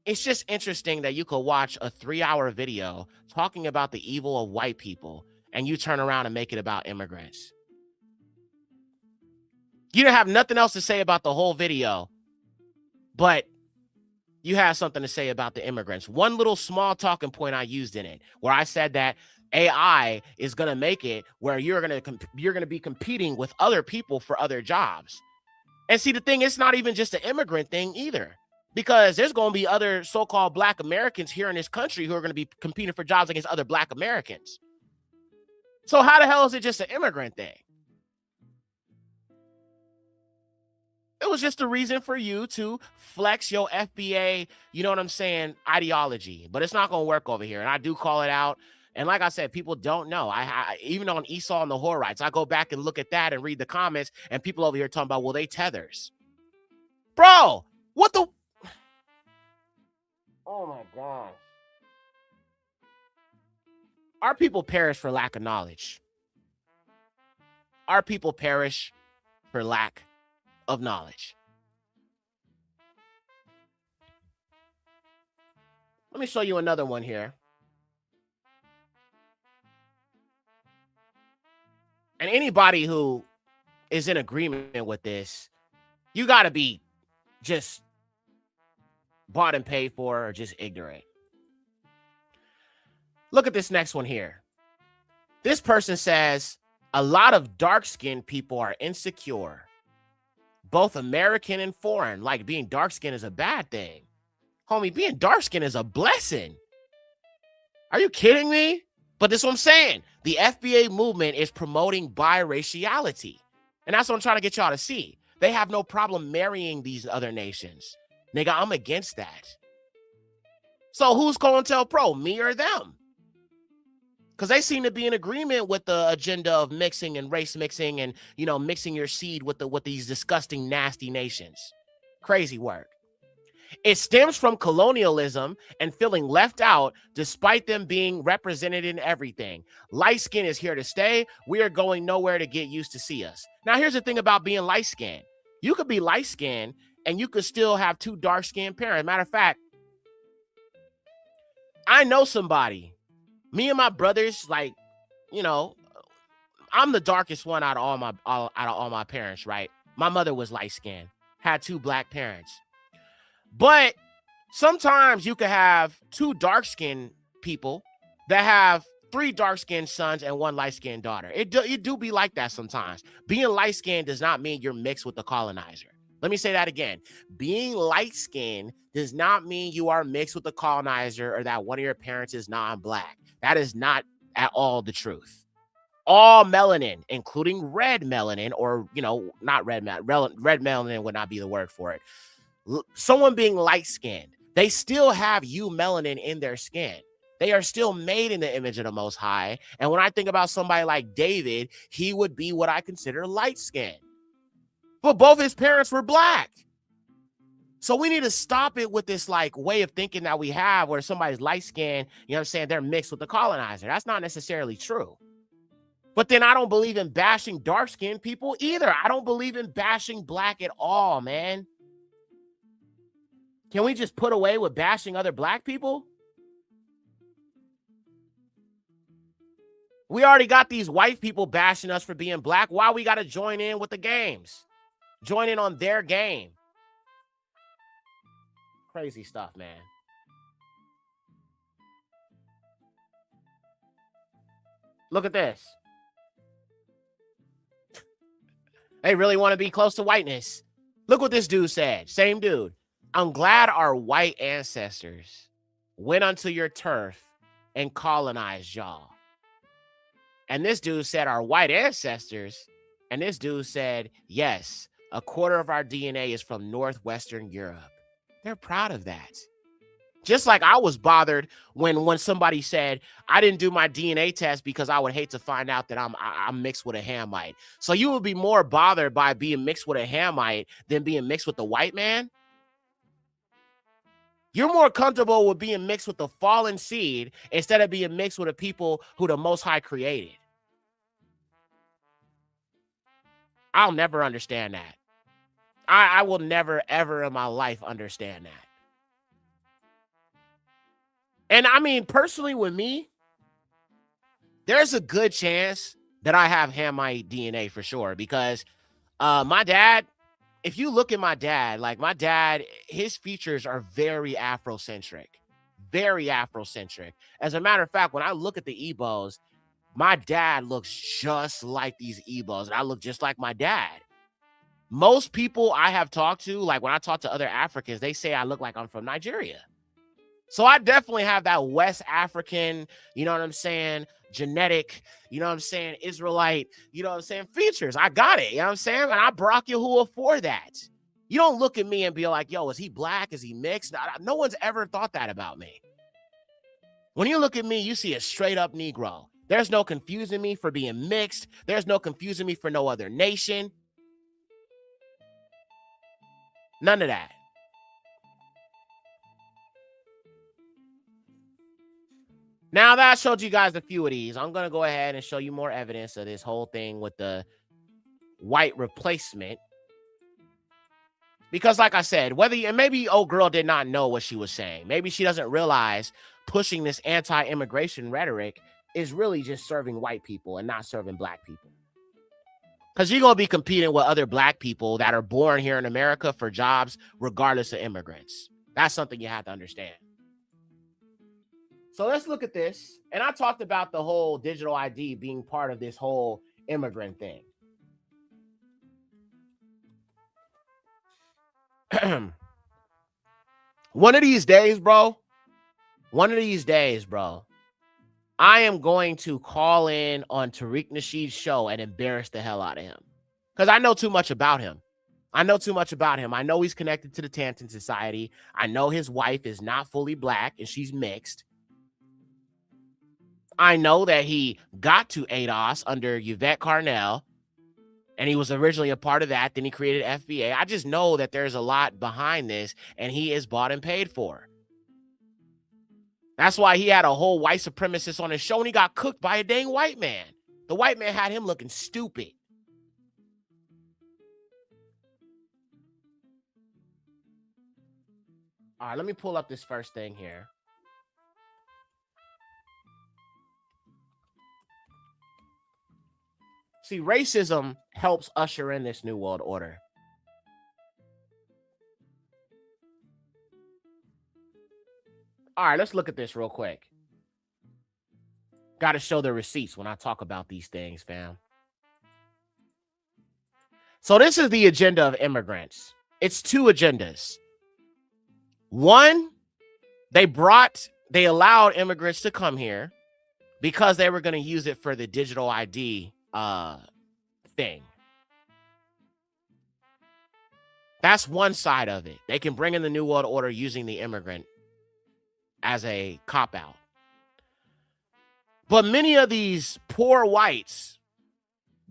it's just interesting that you could watch a 3-hour video talking about the evil of white people and you turn around and make it about immigrants. You didn't have nothing else to say about the whole video, but you have something to say about the immigrants. One little small talking point I used in it where I said that AI is going to make it where you're going to be competing with other people for other jobs. And see, the thing, it's not even just an immigrant thing either. Because there's going to be other so-called black Americans here in this country who are going to be competing for jobs against other black Americans. So how the hell is it just an immigrant thing? It was just a reason for you to flex your FBA, you know what I'm saying, ideology. But it's not going to work over here. And I do call it out. And like I said, people don't know. I even on Esau and the Horites, I go back and look at that and read the comments. And people over here talking about, well, they tethers. Bro, what the... Oh my gosh. Our people perish for lack of knowledge. Our people perish for lack of knowledge. Let me show you another one here. And anybody who is in agreement with this, you got to be just bought and paid for or just ignorant. Look at this next one here. This person says, a lot of dark-skinned people are insecure, both American and foreign. Like being dark-skinned is a bad thing. Homie, being dark-skinned is a blessing. Are you kidding me? But this is what I'm saying. The FBA movement is promoting biraciality. And that's what I'm trying to get y'all to see. They have no problem marrying these other nations. Nigga, I'm against that. So who's COINTELPRO, me or them? Because they seem to be in agreement with the agenda of mixing and race mixing and, you know, mixing your seed with these disgusting, nasty nations. Crazy work. It stems from colonialism and feeling left out despite them being represented in everything. Light skin is here to stay. We are going nowhere to get used to see us. Now, here's the thing about being light skinned. You could be light skinned and you could still have 2 dark skinned parents. Matter of fact, I know somebody. Me and my brothers, like, you know, I'm the darkest one out of all my parents, right? My mother was light skinned, had 2 black parents. But sometimes you could have 2 dark-skinned people that have 3 dark-skinned sons and 1 light-skinned daughter. It do be like that sometimes. Being light-skinned does not mean you're mixed with the colonizer. Let me say that again. Being light-skinned does not mean you are mixed with the colonizer or that one of your parents is non-black. That is not at all the truth. All melanin, including red melanin, or, you know, not red melanin. Red melanin would not be the word for it. Someone being light-skinned, they still have melanin in their skin. They are still made in the image of the Most High. And when I think about somebody like David, he would be what I consider light-skinned. But both his parents were black. So we need to stop it with this like way of thinking that we have where somebody's light-skinned, you know what I'm saying, they're mixed with the colonizer. That's not necessarily true. But then I don't believe in bashing dark-skinned people either. I don't believe in bashing black at all, man. Can we just put away with bashing other black people? We already got these white people bashing us for being black. Why we got to join in with the games? Join in on their game. Crazy stuff, man. Look at this. They really want to be close to whiteness. Look what this dude said. Same dude. I'm glad our white ancestors went onto your turf and colonized y'all. And this dude said our white ancestors. And this dude said, yes, a quarter of our DNA is from Northwestern Europe. They're proud of that. Just like I was bothered when somebody said I didn't do my DNA test because I would hate to find out that I'm mixed with a Hamite. So you would be more bothered by being mixed with a Hamite than being mixed with the white man? You're more comfortable with being mixed with the fallen seed instead of being mixed with the people who the Most High created. I'll never understand that. I will never, ever in my life understand that. And I mean, personally with me, there's a good chance that I have Hamite DNA for sure because my dad, if you look at my dad, like my dad, his features are very Afrocentric, very Afrocentric. As a matter of fact, when I look at the Igbos, my dad looks just like these Igbos, and I look just like my dad. Most people I have talked to, like when I talk to other Africans, they say I look like I'm from Nigeria. So I definitely have that West African, you know what I'm saying, genetic, you know what I'm saying, Israelite, you know what I'm saying, features. I got it, you know what I'm saying? And I Barack Yahuwah for that. You don't look at me and be like, yo, is he black? Is he mixed? No one's ever thought that about me. When you look at me, you see a straight up Negro. There's no confusing me for being mixed. There's no confusing me for no other nation. None of that. Now that I showed you guys a few of these, I'm going to go ahead and show you more evidence of this whole thing with the white replacement. Because like I said, and maybe old girl did not know what she was saying. Maybe she doesn't realize pushing this anti-immigration rhetoric is really just serving white people and not serving black people. Because you're going to be competing with other black people that are born here in America for jobs, regardless of immigrants. That's something you have to understand. So let's look at this. And I talked about the whole digital ID being part of this whole immigrant thing. One of these days, bro, I am going to call in on Tariq Nasheed's show and embarrass the hell out of him. Because I know too much about him. I know he's connected to the Tantan Society. I know his wife is not fully black and she's mixed. I know that he got to ADOS under Yvette Carnell, and he was originally a part of that. Then he created FBA. I just know that there's a lot behind this, and he is bought and paid for. That's why he had a whole white supremacist on his show, and he got cooked by a dang white man. The white man had him looking stupid. All right, let me pull up this first thing here. See, racism helps usher in this new world order. All right, let's look at this real quick. Got to show the receipts when I talk about these things, fam. So this is the agenda of immigrants. It's two agendas. One, they allowed immigrants to come here because they were going to use it for the digital ID thing. That's one side of it. They can bring in the New World Order using the immigrant as a cop-out. But many of these poor whites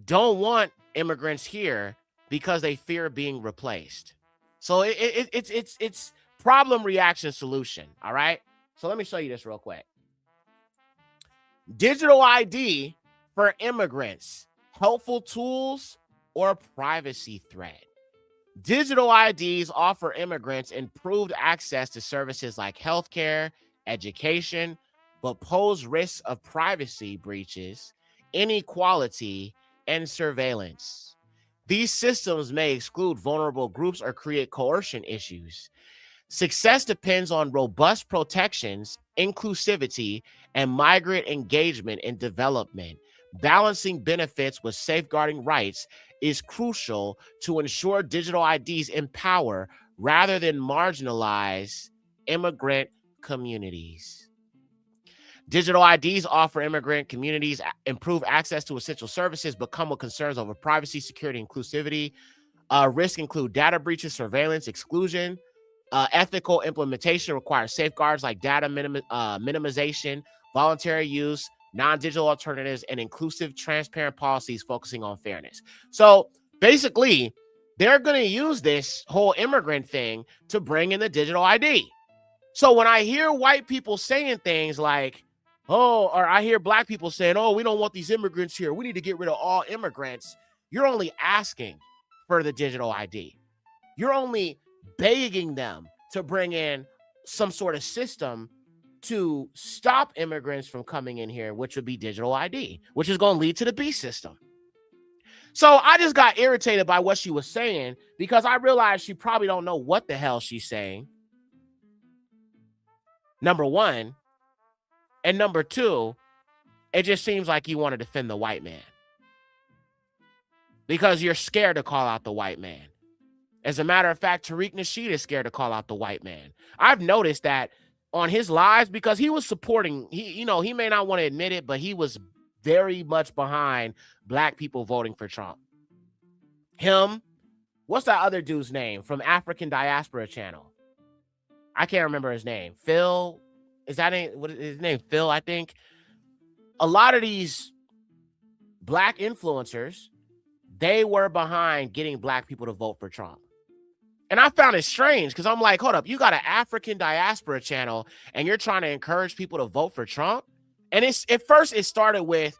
don't want immigrants here because they fear being replaced. So it's problem, reaction, solution. All right. So let me show you this real quick. Digital ID for immigrants, helpful tools or privacy threat. Digital IDs offer immigrants improved access to services like healthcare, education, but pose risks of privacy breaches, inequality, and surveillance. These systems may exclude vulnerable groups or create coercion issues. Success depends on robust protections, inclusivity, and migrant engagement in development. Balancing benefits with safeguarding rights is crucial to ensure digital IDs empower rather than marginalize immigrant communities. Digital IDs offer immigrant communities improved access to essential services, but come with concerns over privacy, security, inclusivity. Risks include data breaches, surveillance, exclusion. Ethical implementation requires safeguards like data minimization, voluntary use, non-digital alternatives, and inclusive, transparent policies focusing on fairness. So basically, they're going to use this whole immigrant thing to bring in the digital ID. So when I hear white people saying things like, oh, or I hear black people saying, oh, we don't want these immigrants here, we need to get rid of all immigrants, you're only asking for the digital ID. You're only begging them to bring in some sort of system to stop immigrants from coming in here, which would be digital ID, which is going to lead to the B system. So I just got irritated by what she was saying because I realized she probably don't know what the hell she's saying. Number one. And number two, it just seems like you want to defend the white man because you're scared to call out the white man. As a matter of fact, Tariq Nasheed is scared to call out the white man. I've noticed that on his lives because he was supporting, he may not want to admit it, but he was very much behind black people voting for Trump. Him, what's that other dude's name from African Diaspora Channel? I can't remember his name. Phil. Is that what is his name? Phil, I think. A lot of these black influencers, they were behind getting black people to vote for Trump. And I found it strange because I'm like, hold up, you got an African Diaspora Channel and you're trying to encourage people to vote for Trump? And at first it started with,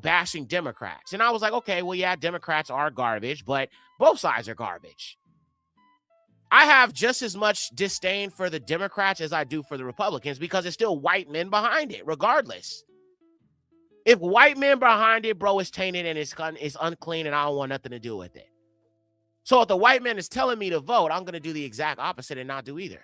bashing Democrats. And I was like, okay, well, yeah, Democrats are garbage, but both sides are garbage. I have just as much disdain for the Democrats as I do for the Republicans because it's still white men behind it, regardless. If white men behind it, bro, it's tainted and it's unclean and I don't want nothing to do with it. So if the white man is telling me to vote, I'm going to do the exact opposite and not do either.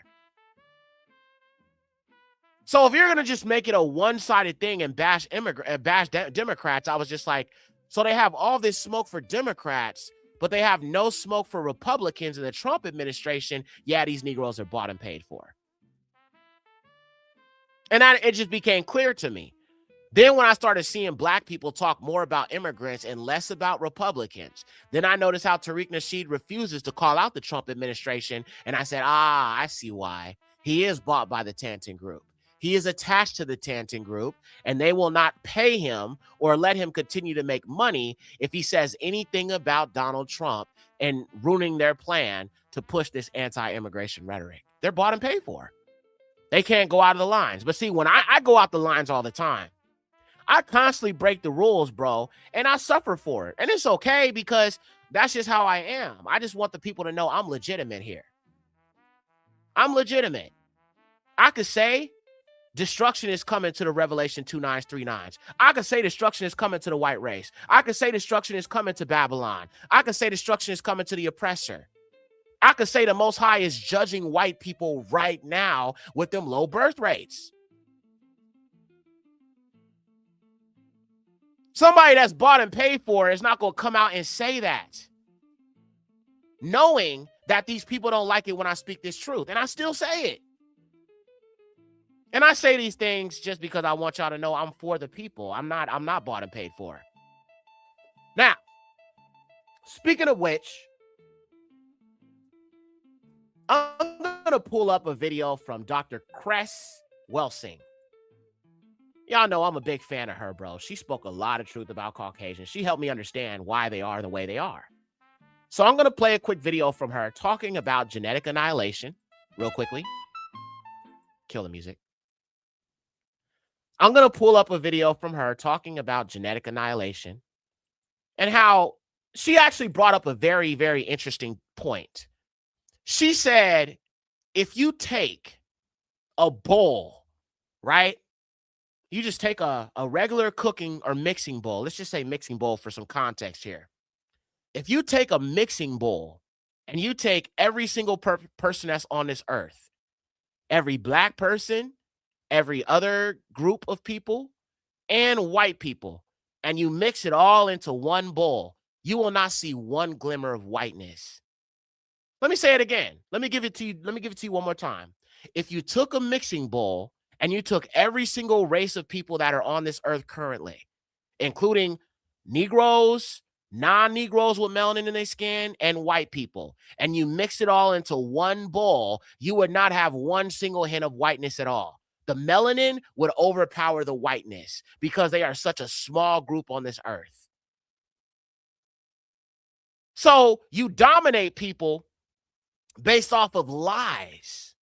So if you're going to just make it a one-sided thing and bash Democrats, I was just like, so they have all this smoke for Democrats, but they have no smoke for Republicans in the Trump administration. Yeah, these Negroes are bought and paid for. And it just became clear to me. Then when I started seeing black people talk more about immigrants and less about Republicans, then I noticed how Tariq Nasheed refuses to call out the Trump administration. And I said, I see why. He is bought by the Tanton Group. He is attached to the Tanton Group, and they will not pay him or let him continue to make money if he says anything about Donald Trump and ruining their plan to push this anti-immigration rhetoric. They're bought and paid for. They can't go out of the lines. But see, when I go out the lines all the time, I constantly break the rules, bro, and I suffer for it. And it's okay because that's just how I am. I just want the people to know I'm legitimate here. I'm legitimate. I could say destruction is coming to the Revelation 2939s. I could say destruction is coming to the white race. I could say destruction is coming to Babylon. I could say destruction is coming to the oppressor. I could say the Most High is judging white people right now with them low birth rates. Somebody that's bought and paid for is not going to come out and say that, knowing that these people don't like it when I speak this truth. And I still say it. And I say these things just because I want y'all to know I'm for the people. I'm not bought and paid for. Now, speaking of which, I'm going to pull up a video from Dr. Cress Welsing. Y'all know I'm a big fan of her, bro. She spoke a lot of truth about Caucasians. She helped me understand why they are the way they are. So I'm going to play a quick video from her talking about genetic annihilation real quickly. Kill the music. I'm going to pull up a video from her talking about genetic annihilation and how she actually brought up a very, very interesting point. She said, if you take a bowl, right? You just take a regular cooking or mixing bowl. Let's just say mixing bowl for some context here. If you take a mixing bowl and you take every single person that's on this earth, every black person, every other group of people, and white people, and you mix it all into one bowl, you will not see one glimmer of whiteness. Let me say it again. Let me give it to you one more time. If you took a mixing bowl and you took every single race of people that are on this earth currently, including Negroes, non-Negroes with melanin in their skin, and white people, and you mix it all into one bowl, you would not have one single hint of whiteness at all. The melanin would overpower the whiteness because they are such a small group on this earth. So you dominate people based off of lies.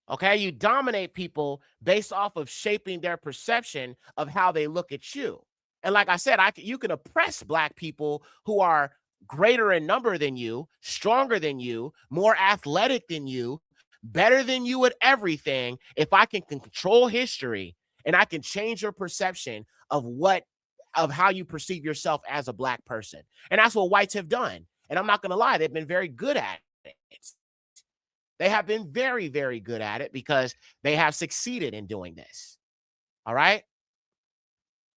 Okay, you dominate people based off of shaping their perception of how they look at you. And like I said, you can oppress Black people who are greater in number than you, stronger than you, more athletic than you, better than you at everything. If I can control history and I can change your perception of how you perceive yourself as a Black person. And that's what whites have done. And I'm not going to lie, they've been very good at it. They have been very, very good at it because they have succeeded in doing this. All right.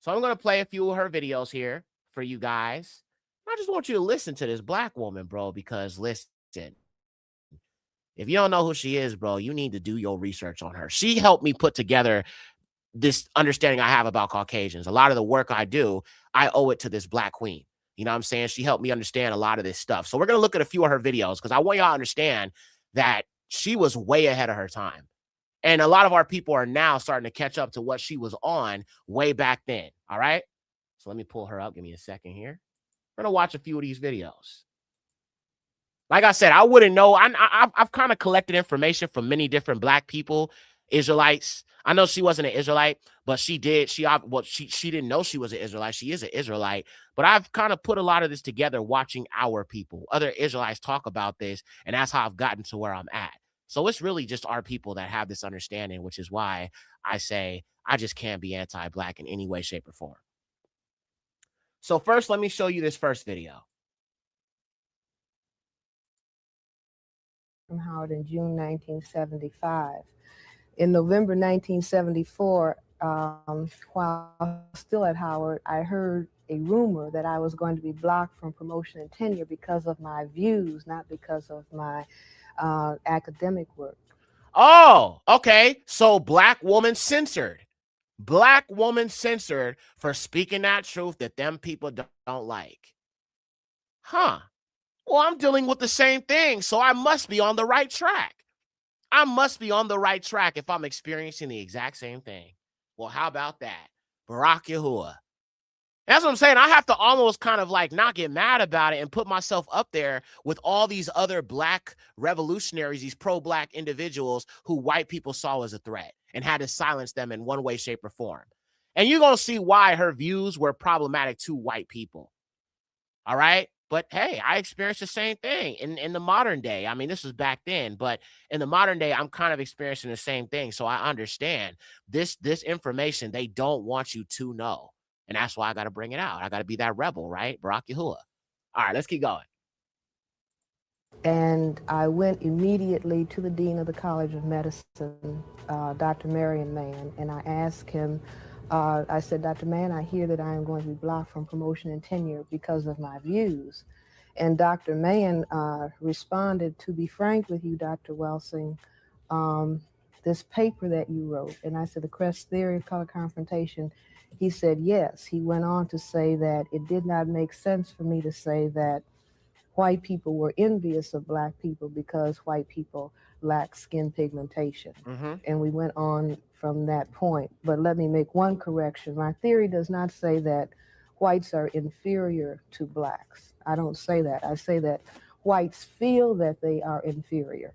So I'm going to play a few of her videos here for you guys. I just want you to listen to this Black woman, bro, because listen, if you don't know who she is, bro, you need to do your research on her. She helped me put together this understanding I have about Caucasians. A lot of the work I do, I owe it to this Black queen. You know what I'm saying? She helped me understand a lot of this stuff. So we're going to look at a few of her videos because I want y'all to understand that she was way ahead of her time. And a lot of our people are now starting to catch up to what she was on way back then. All right. So let me pull her up. Give me a second here. We're going to watch a few of these videos. Like I said, I wouldn't know. I've kind of collected information from many different Black people, Israelites. I know she wasn't an Israelite, but she did. She didn't know she was an Israelite. She is an Israelite. But I've kind of put a lot of this together watching our people. Other Israelites talk about this, and that's how I've gotten to where I'm at. So it's really just our people that have this understanding, which is why I say I just can't be anti-Black in any way, shape, or form. So first, let me show you this first video. From Howard in June 1975. In November 1974, while still at Howard, I heard a rumor that I was going to be blocked from promotion and tenure because of my views, not because of my academic work. Oh, okay. So Black woman censored. Black woman censored for speaking that truth that them people don't like. Huh. Well, I'm dealing with the same thing, so I must be on the right track. I must be on the right track if I'm experiencing the exact same thing. Well, how about that? Barack Yahuwah. That's what I'm saying. I have to almost kind of like not get mad about it and put myself up there with all these other Black revolutionaries, these pro-Black individuals who white people saw as a threat and had to silence them in one way, shape, or form. And you're going to see why her views were problematic to white people. All right. But hey, I experienced the same thing in the modern day. I mean, this was back then, but in the modern day, I'm kind of experiencing the same thing. So I understand this information they don't want you to know. And that's why I got to bring it out. I got to be that rebel, right? Barack Yahuwah. All right, let's keep going. And I went immediately to the Dean of the College of Medicine, Dr. Marion Mann, and I asked him, I said, Dr. Mann, I hear that I am going to be blocked from promotion and tenure because of my views. And Dr. Mann responded, to be frank with you, Dr. Welsing, this paper that you wrote, and I said, the Crest Theory of Color Confrontation, he said, yes. He went on to say that it did not make sense for me to say that white people were envious of Black people because white people lack skin pigmentation. And we went on from that point. But let me make one correction. My theory does not say that whites are inferior to Blacks. I don't say that. I say that whites feel that they are inferior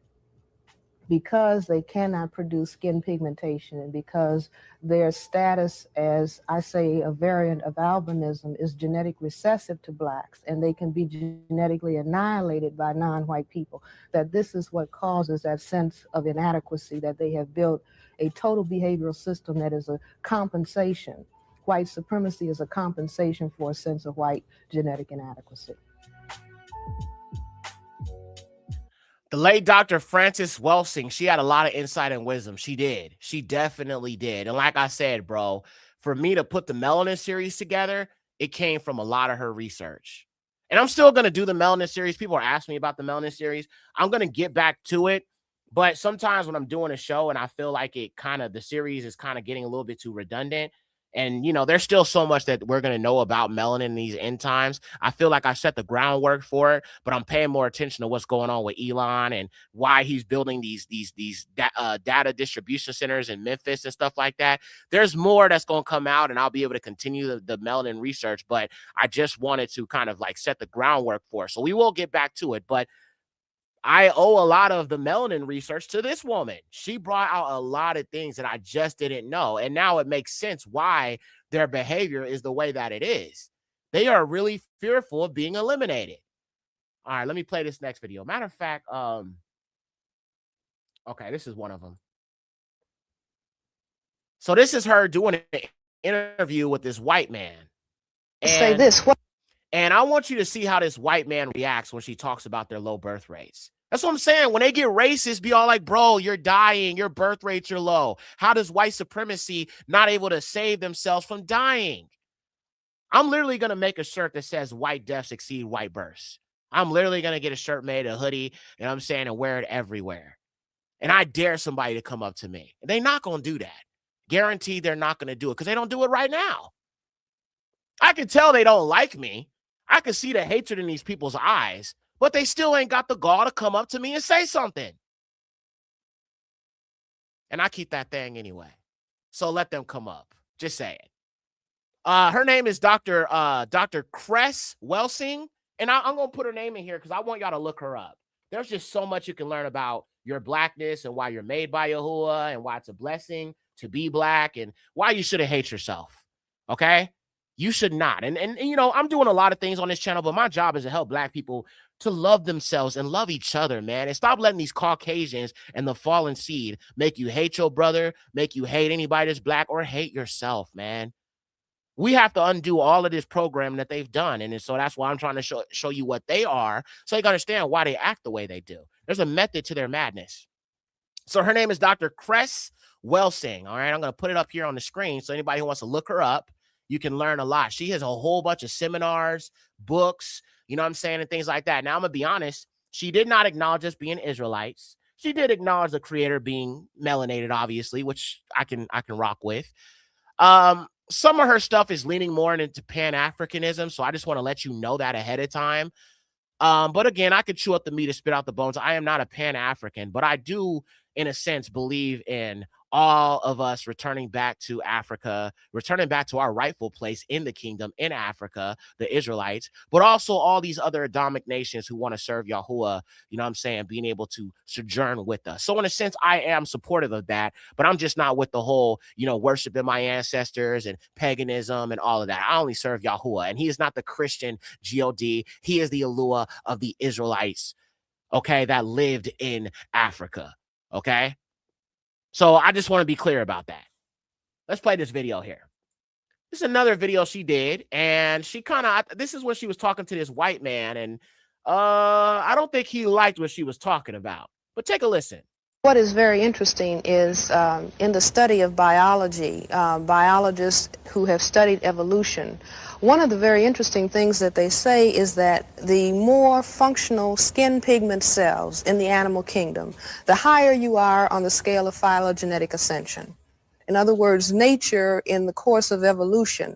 because they cannot produce skin pigmentation and because their status as, I say, a variant of albinism is genetic recessive to Blacks, and they can be genetically annihilated by non-white people, that this is what causes that sense of inadequacy, that they have built a total behavioral system that is a compensation. White supremacy is a compensation for a sense of white genetic inadequacy. The late Dr. Frances Welsing, she had a lot of insight and wisdom. She did. She definitely did. And like I said, bro, for me to put the melanin series together, it came from a lot of her research. And I'm still going to do the melanin series. People are asking me about the melanin series. I'm going to get back to it. But sometimes when I'm doing a show and I feel like the series is kind of getting a little bit too redundant, and, you know, there's still so much that we're going to know about melanin in these end times. I feel like I set the groundwork for it, but I'm paying more attention to what's going on with Elon and why he's building these data distribution centers in Memphis and stuff like that. There's more that's going to come out, and I'll be able to continue the melanin research, but I just wanted to kind of like set the groundwork for it. So we will get back to it, but I owe a lot of the melanin research to this woman. She brought out a lot of things that I just didn't know. And now it makes sense why their behavior is the way that it is. They are really fearful of being eliminated. All right, let me play this next video. Matter of fact, okay, this is one of them. So this is her doing an interview with this white man. And, say this. And I want you to see how this white man reacts when she talks about their low birth rates. That's what I'm saying. When they get racist, be all like, bro, you're dying. Your birth rates are low. How does white supremacy not able to save themselves from dying? I'm literally going to make a shirt that says white deaths exceed white births. I'm literally going to get a shirt made, a hoodie, you know what I'm saying, and wear it everywhere. And I dare somebody to come up to me. They're not going to do that. Guaranteed they're not going to do it because they don't do it right now. I can tell they don't like me. I can see the hatred in these people's eyes, but they still ain't got the gall to come up to me and say something. And I keep that thing anyway. So let them come up. Just say it. Her name is Dr. Cress Welsing. And I'm going to put her name in here because I want y'all to look her up. There's just so much you can learn about your blackness and why you're made by Yahuwah and why it's a blessing to be black and why you shouldn't hate yourself. Okay? You should not. And you know, I'm doing a lot of things on this channel, but my job is to help black people to love themselves and love each other, man. And stop letting these Caucasians and the fallen seed make you hate your brother, make you hate anybody that's black, or hate yourself, man. We have to undo all of this programming that they've done. And so that's why I'm trying to show you what they are so you can understand why they act the way they do. There's a method to their madness. So her name is Dr. Cress Welsing. All right, I'm going to put it up here on the screen so anybody who wants to look her up, you can learn a lot. She has a whole bunch of seminars, books, you know what I'm saying, and things like that. Now, I'm going to be honest. She did not acknowledge us being Israelites. She did acknowledge the creator being melanated, obviously, which I can rock with. Some of her stuff is leaning more into Pan-Africanism, so I just want to let you know that ahead of time. But again, I could chew up the meat and spit out the bones. I am not a Pan-African, but I do, in a sense, believe in all of us returning back to Africa, returning back to our rightful place in the kingdom in Africa, the Israelites, but also all these other Adamic nations who want to serve Yahuwah, you know what I'm saying, being able to sojourn with us. So in a sense, I am supportive of that, but I'm just not with the whole, you know, worshiping my ancestors and paganism and all of that. I only serve Yahuwah, and he is not the Christian God. He is the Eluah of the Israelites, okay, that lived in Africa, okay? So I just want to be clear about that. Let's play this video here. This is another video she did, and she this is when she was talking to this white man, and I don't think he liked what she was talking about. But take a listen. What is very interesting is in the study of biology, biologists who have studied evolution, one of the very interesting things that they say is that the more functional skin pigment cells in the animal kingdom, the higher you are on the scale of phylogenetic ascension. In other words, nature in the course of evolution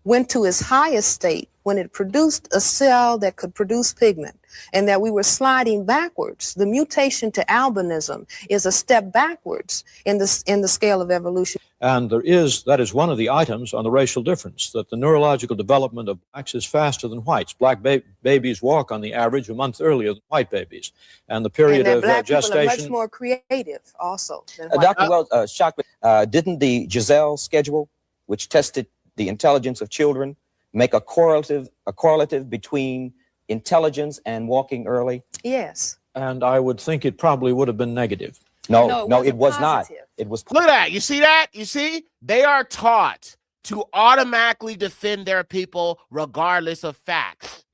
went to its highest state when it produced a cell that could produce pigment, and that we were sliding backwards. The mutation to albinism is a step backwards in the scale of evolution. And that is one of the items on the racial difference, that the neurological development of blacks is faster than whites. Black babies walk on the average a month earlier than white babies. And the period of black gestation... people are much more creative also than white. Dr. Wells, Shockley, didn't the Giselle schedule, which tested the intelligence of children, make a correlative between intelligence and walking early? Yes. And I would think it probably would have been negative. No, it was not. It was. Look at that. You see that? You see? They are taught to automatically defend their people regardless of facts,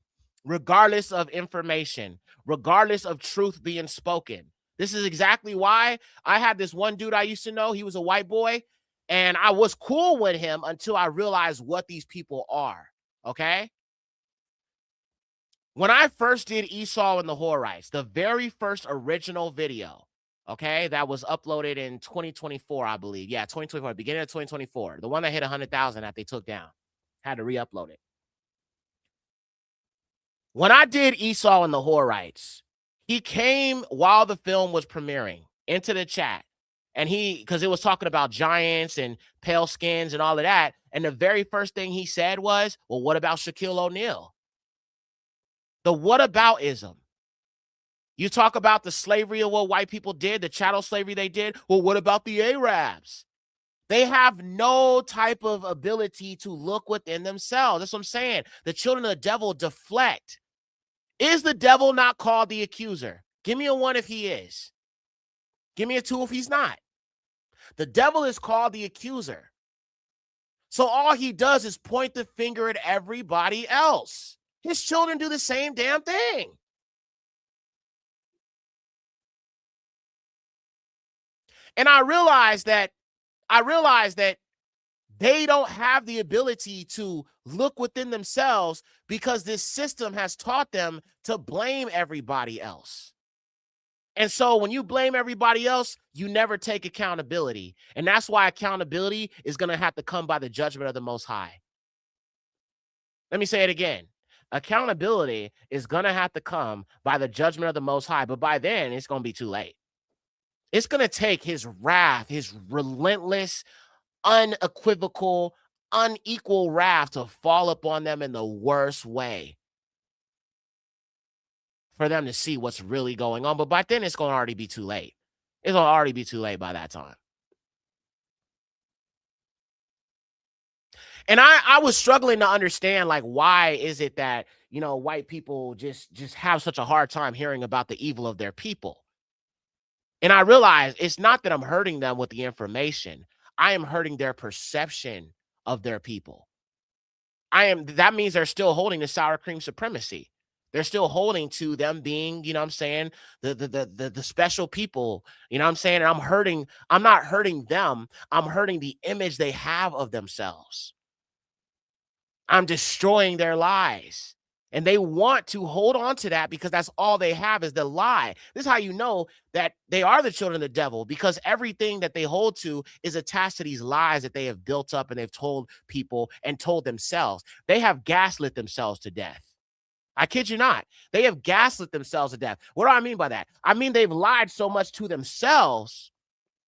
regardless of information, regardless of truth being spoken. This is exactly why I had this one dude I used to know. He was a white boy, And I was cool with him until I realized what these people are, okay? When I first did Esau and the Horites, the very first original video, okay, that was uploaded in 2024, I believe. Yeah, 2024, beginning of 2024. The one that hit 100,000 that they took down. Had to re-upload it. When I did Esau and the Horites, he came while the film was premiering into the chat. And because it was talking about giants and pale skins and all of that. And the very first thing he said was, well, what about Shaquille O'Neal? The whataboutism. You talk about the slavery of what white people did, the chattel slavery they did. Well, what about the Arabs? They have no type of ability to look within themselves. That's what I'm saying. The children of the devil deflect. Is the devil not called the accuser? Give me a 1 if he is. Give me a 2 if he's not. The devil is called the accuser. So all he does is point the finger at everybody else. His children do the same damn thing. And I realized that they don't have the ability to look within themselves because this system has taught them to blame everybody else. And so when you blame everybody else, you never take accountability. And that's why accountability is going to have to come by the judgment of the Most High. Let me say it again. Accountability is going to have to come by the judgment of the Most High. But by then, it's going to be too late. It's going to take his wrath, his relentless, unequivocal, unequal wrath to fall upon them in the worst way for them to see what's really going on. But by then, it's going to already be too late. It's going to already be too late by that time. And I was struggling to understand, like, why is it that, white people just have such a hard time hearing about the evil of their people? And I realized it's not that I'm hurting them with the information. I am hurting their perception of their people. That means they're still holding the sour cream supremacy. They're still holding to them being, the special people, And I'm not hurting them. I'm hurting the image they have of themselves. I'm destroying their lies. And they want to hold on to that because that's all they have is the lie. This is how you know that they are the children of the devil, because everything that they hold to is attached to these lies that they have built up and they've told people and told themselves. They have gaslit themselves to death. I kid you not. They have gaslit themselves to death. What do I mean by that? I mean they've lied so much to themselves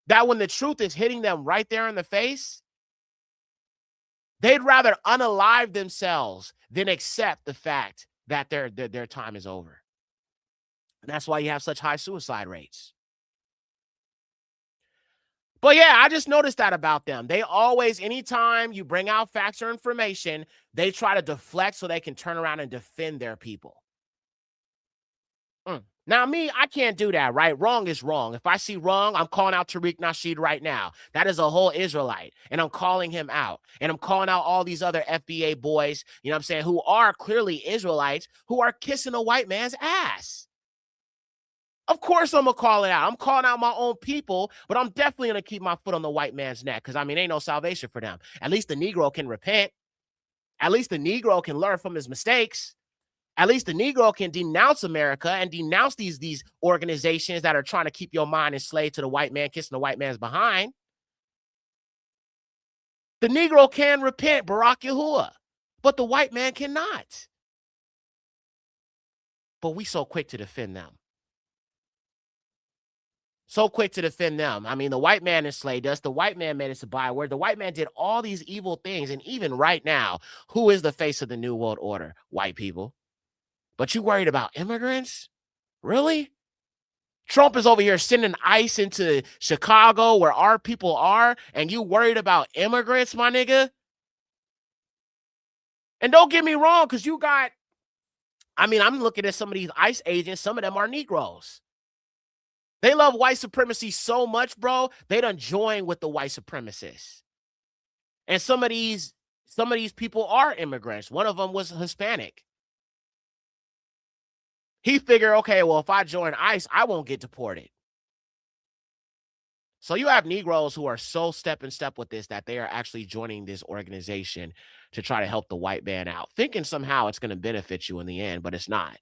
that when the truth is hitting them right there in the face, they'd rather unalive themselves than accept the fact that their time is over. And that's why you have such high suicide rates. But yeah, I just noticed that about them. They always, anytime you bring out facts or information, they try to deflect so they can turn around and defend their people. Now, me, I can't do that, right? Wrong is wrong. If I see wrong, I'm calling out Tariq Nasheed right now. That is a whole Israelite, and I'm calling him out. And I'm calling out all these other FBA boys, who are clearly Israelites, who are kissing a white man's ass. Of course I'm going to call it out. I'm calling out my own people, but I'm definitely going to keep my foot on the white man's neck because, ain't no salvation for them. At least the Negro can repent. At least the Negro can learn from his mistakes. At least the Negro can denounce America and denounce these organizations that are trying to keep your mind enslaved to the white man, kissing the white man's behind. The Negro can repent, Barack Yahuwah, but the white man cannot. But we so quick to defend them. So quick to defend them. The white man enslaved us. The white man made us a byword. The white man did all these evil things. And even right now, who is the face of the New World Order? White people. But you worried about immigrants? Really? Trump is over here sending ICE into Chicago where our people are, and you worried about immigrants, my nigga? And don't get me wrong, because you got, I'm looking at some of these ICE agents, some of them are Negroes. They love white supremacy so much, bro, they done join with the white supremacists. And some of these people are immigrants. One of them was Hispanic. He figured, okay, well, if I join ICE, I won't get deported. So you have Negroes who are so step in step with this that they are actually joining this organization to try to help the white man out, thinking somehow it's going to benefit you in the end, but it's not.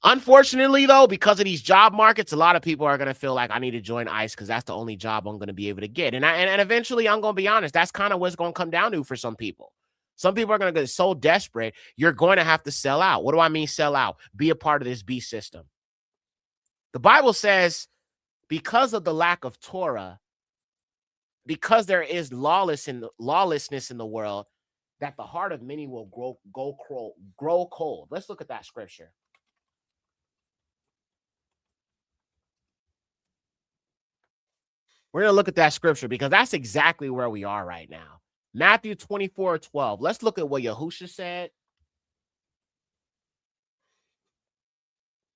Unfortunately, though, because of these job markets, a lot of people are going to feel like I need to join ICE because that's the only job I'm going to be able to get. And eventually, I'm going to be honest, that's kind of what it's going to come down to for some people. Some people are going to get so desperate, you're going to have to sell out. What do I mean sell out? Be a part of this beast system. The Bible says, because of the lack of Torah, because there is lawlessness in the world, that the heart of many will grow cold. Let's look at that scripture. We're going to look at that scripture because that's exactly where we are right now. Matthew 24:12. Let's look at what Yahusha said.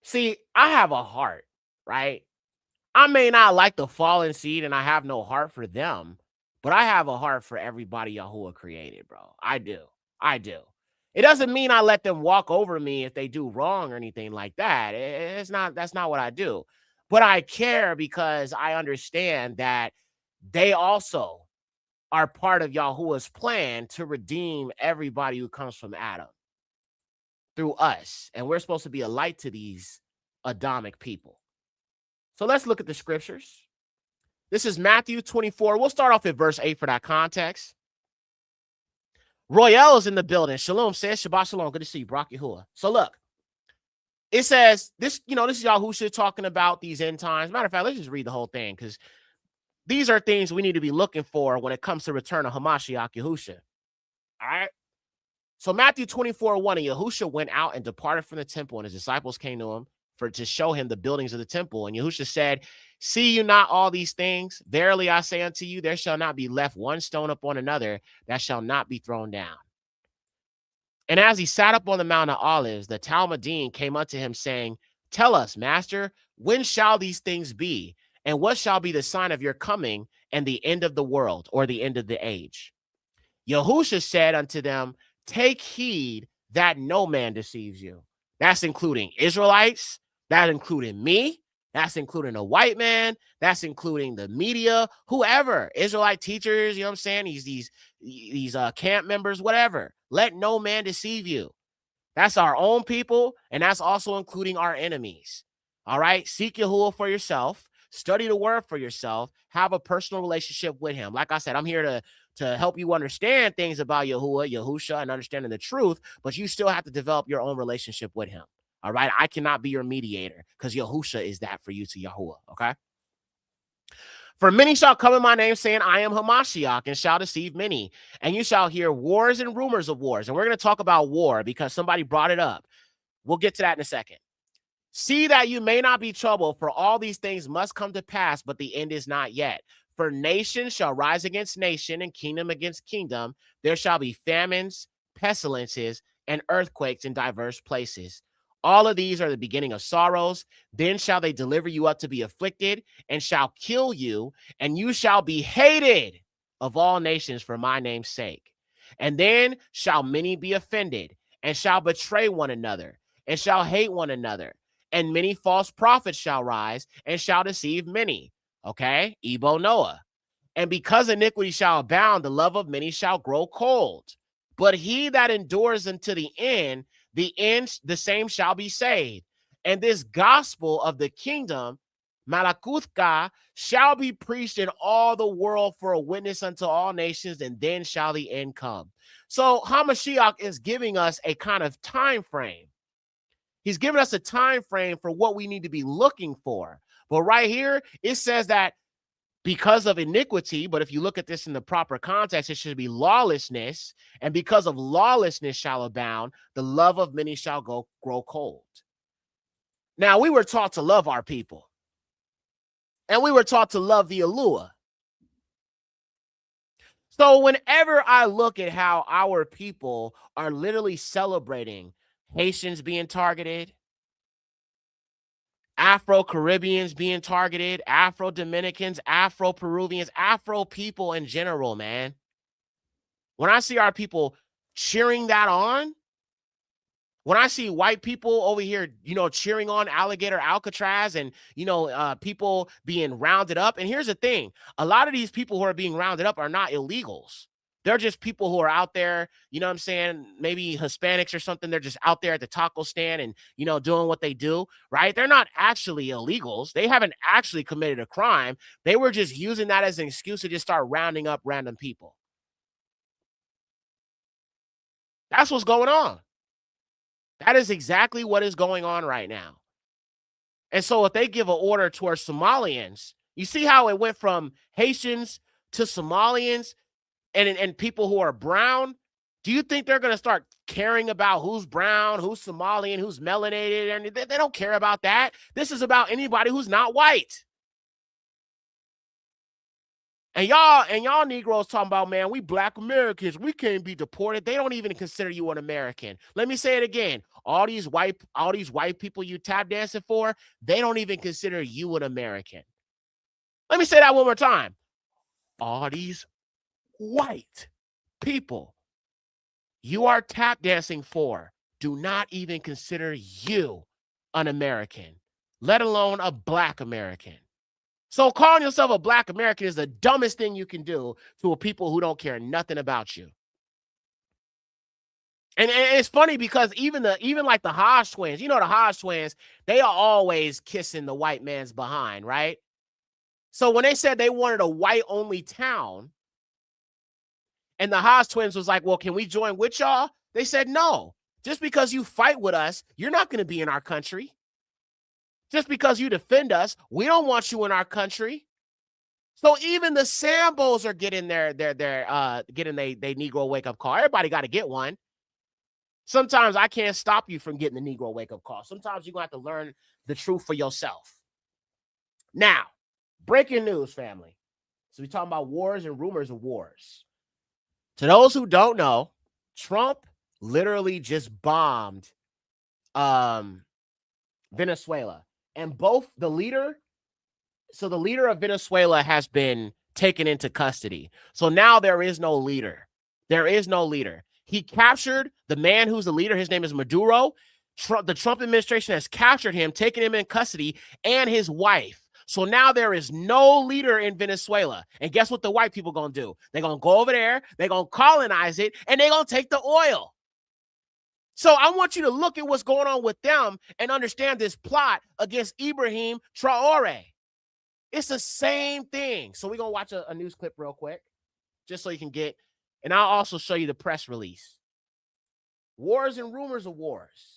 See, I have a heart, right? I may not like the fallen seed and I have no heart for them, but I have a heart for everybody Yahuwah created, bro. I do. I do. It doesn't mean I let them walk over me if they do wrong or anything like that. That's not what I do. But I care because I understand that they also are part of Yahuwah's plan to redeem everybody who comes from Adam through us. And we're supposed to be a light to these Adamic people. So let's look at the scriptures. This is Matthew 24. We'll start off at verse 8 for that context. Royale is in the building. Shalom says, Shabbat Shalom. Good to see you, Barak Yahuwah. So look, it says this, this is Yahushua talking about these end times. Matter of fact, let's just read the whole thing because these are things we need to be looking for when it comes to return of Hamashiach Yahushua. All right. So Matthew 24:1, and Yahushua went out and departed from the temple, and his disciples came to him to show him the buildings of the temple. And Yahushua said, see you not all these things? Verily I say unto you, there shall not be left one stone upon another that shall not be thrown down. And as he sat up on the Mount of Olives, the Talmudim came unto him, saying, tell us, Master, when shall these things be? And what shall be the sign of your coming and the end of the world, or the end of the age? Yahushua said unto them, take heed that no man deceives you. That's including Israelites. That's including me. That's including a white man. That's including the media, whoever, Israelite teachers, you know what I'm saying? These camp members, whatever. Let no man deceive you. That's our own people, and that's also including our enemies. All right? Seek Yahuwah for yourself. Study the word for yourself. Have a personal relationship with him. Like I said, I'm here to help you understand things about Yahuwah, Yahusha, and understanding the truth, but you still have to develop your own relationship with him. All right? I cannot be your mediator because Yahusha is that for you to Yahuwah, okay? For many shall come in my name, saying, I am Hamashiach, and shall deceive many. And you shall hear wars and rumors of wars. And we're going to talk about war because somebody brought it up. We'll get to that in a second. See that you may not be troubled, for all these things must come to pass, but the end is not yet. For nation shall rise against nation, and kingdom against kingdom. There shall be famines, pestilences, and earthquakes in diverse places. All of these are the beginning of sorrows. Then shall they deliver you up to be afflicted, and shall kill you, and you shall be hated of all nations for my name's sake. And then shall many be offended, and shall betray one another, and shall hate one another. And many false prophets shall rise, and shall deceive many. Okay, Ebo Noah. And because iniquity shall abound, the love of many shall grow cold. But he that endures unto the end, the same shall be saved. And this gospel of the kingdom, Malakuthka, shall be preached in all the world for a witness unto all nations, and then shall the end come. So Hamashiach is giving us a kind of time frame. He's giving us a time frame for what we need to be looking for. But right here, it says that because of iniquity, but if you look at this in the proper context, it should be lawlessness. And because of lawlessness shall abound, the love of many shall grow cold. Now, we were taught to love our people. And we were taught to love the Alua. So whenever I look at how our people are literally celebrating Haitians being targeted, Afro-Caribbeans being targeted, Afro-Dominicans, Afro-Peruvians, Afro people in general, man. When I see our people cheering that on, When I see white people over here, cheering on Alligator Alcatraz and, people being rounded up. And here's the thing. A lot of these people who are being rounded up are not illegals. They're just people who are out there, you know what I'm saying? Maybe Hispanics or something. They're just out there at the taco stand and, doing what they do, right? They're not actually illegals. They haven't actually committed a crime. They were just using that as an excuse to just start rounding up random people. That's what's going on. That is exactly what is going on right now. And so if they give an order towards Somalians, you see how it went from Haitians to Somalians and people who are brown? Do you think they're going to start caring about who's brown, who's Somalian, who's melanated? And they don't care about that. This is about anybody who's not white. And y'all Negroes talking about, man, we Black Americans, we can't be deported. They don't even consider you an American. Let me say it again. All these white people you tap dancing for, they don't even consider you an American. Let me say that one more time. All these white people you are tap dancing for do not even consider you an American, let alone a Black American. So calling yourself a Black American is the dumbest thing you can do to a people who don't care nothing about you. And it's funny because even like the Hodge twins, the Hodge twins, they are always kissing the white man's behind, right? So when they said they wanted a white-only town, and the Hodge twins was like, well, can we join with y'all? They said, no. Just because you fight with us, you're not going to be in our country. Just because you defend us, we don't want you in our country. So even the Sambos are getting their Negro wake-up call. Everybody got to get one. Sometimes I can't stop you from getting the Negro wake-up call. Sometimes you're going to have to learn the truth for yourself. Now, breaking news, family. So we're talking about wars and rumors of wars. To those who don't know, Trump literally just bombed Venezuela. And both the leader of Venezuela has been taken into custody. So now there is no leader. There is no leader. He captured the man who's the leader. His name is Maduro. The Trump administration has captured him, taken him in custody, and his wife. So now there is no leader in Venezuela. And guess what the white people going to do? They're going to go over there, they're going to colonize it, and they're going to take the oil. So I want you to look at what's going on with them and understand this plot against Ibrahim Traore. It's the same thing. So we're going to watch a news clip real quick, just so you can get, and I'll also show you the press release. Wars and rumors of wars.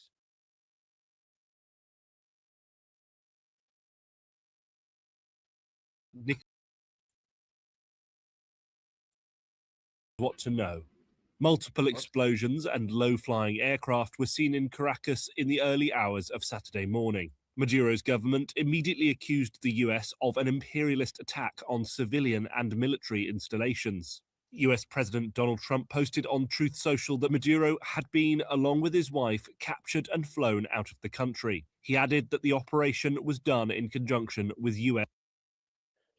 What to know. Multiple explosions and low-flying aircraft were seen in Caracas in the early hours of Saturday morning. Maduro's government immediately accused the US of an imperialist attack on civilian and military installations. US President Donald Trump posted on Truth Social that Maduro had been, along with his wife, captured and flown out of the country. He added that the operation was done in conjunction with US.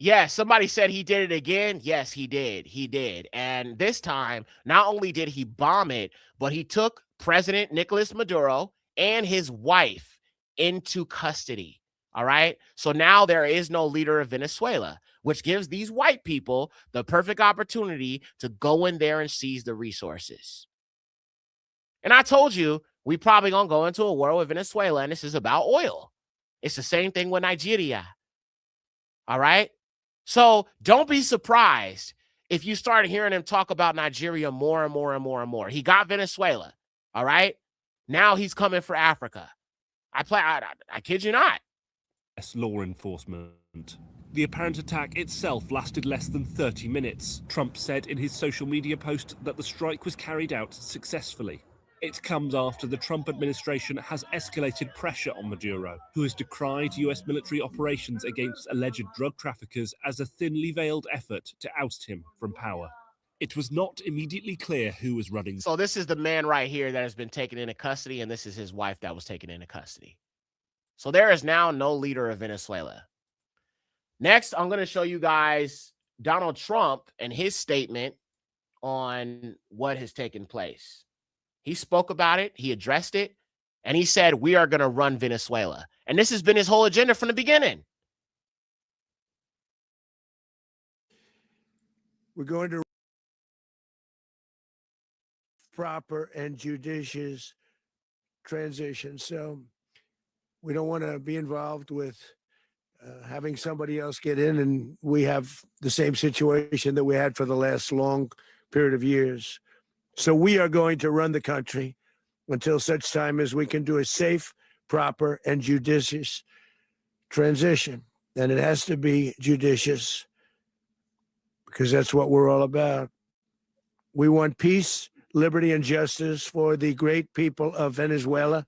Yes, somebody said he did it again. Yes, he did. He did. And this time, not only did he bomb it, but he took President Nicolas Maduro and his wife into custody. All right. So now there is no leader of Venezuela, which gives these white people the perfect opportunity to go in there and seize the resources. And I told you, we probably going to go into a war with Venezuela, and this is about oil. It's the same thing with Nigeria. All right. So don't be surprised if you start hearing him talk about Nigeria more and more and more and more. He got Venezuela. All right. Now he's coming for Africa. I kid you not. Law enforcement. The apparent attack itself lasted less than 30 minutes. Trump said in his social media post that the strike was carried out successfully. It comes after the Trump administration has escalated pressure on Maduro, who has decried US military operations against alleged drug traffickers as a thinly veiled effort to oust him from power. It was not immediately clear who was running. So this is the man right here that has been taken into custody, and this is his wife that was taken into custody. So there is now no leader of Venezuela. Next, I'm going to show you guys Donald Trump and his statement on what has taken place. He spoke about it. He addressed it. And he said, we are going to run Venezuela. And this has been his whole agenda from the beginning. We're going to proper and judicious transition. So we don't want to be involved with having somebody else get in, and we have the same situation that we had for the last long period of years. So we are going to run the country until such time as we can do a safe, proper, and judicious transition. And it has to be judicious because that's what we're all about. We want peace, liberty, and justice for the great people of Venezuela.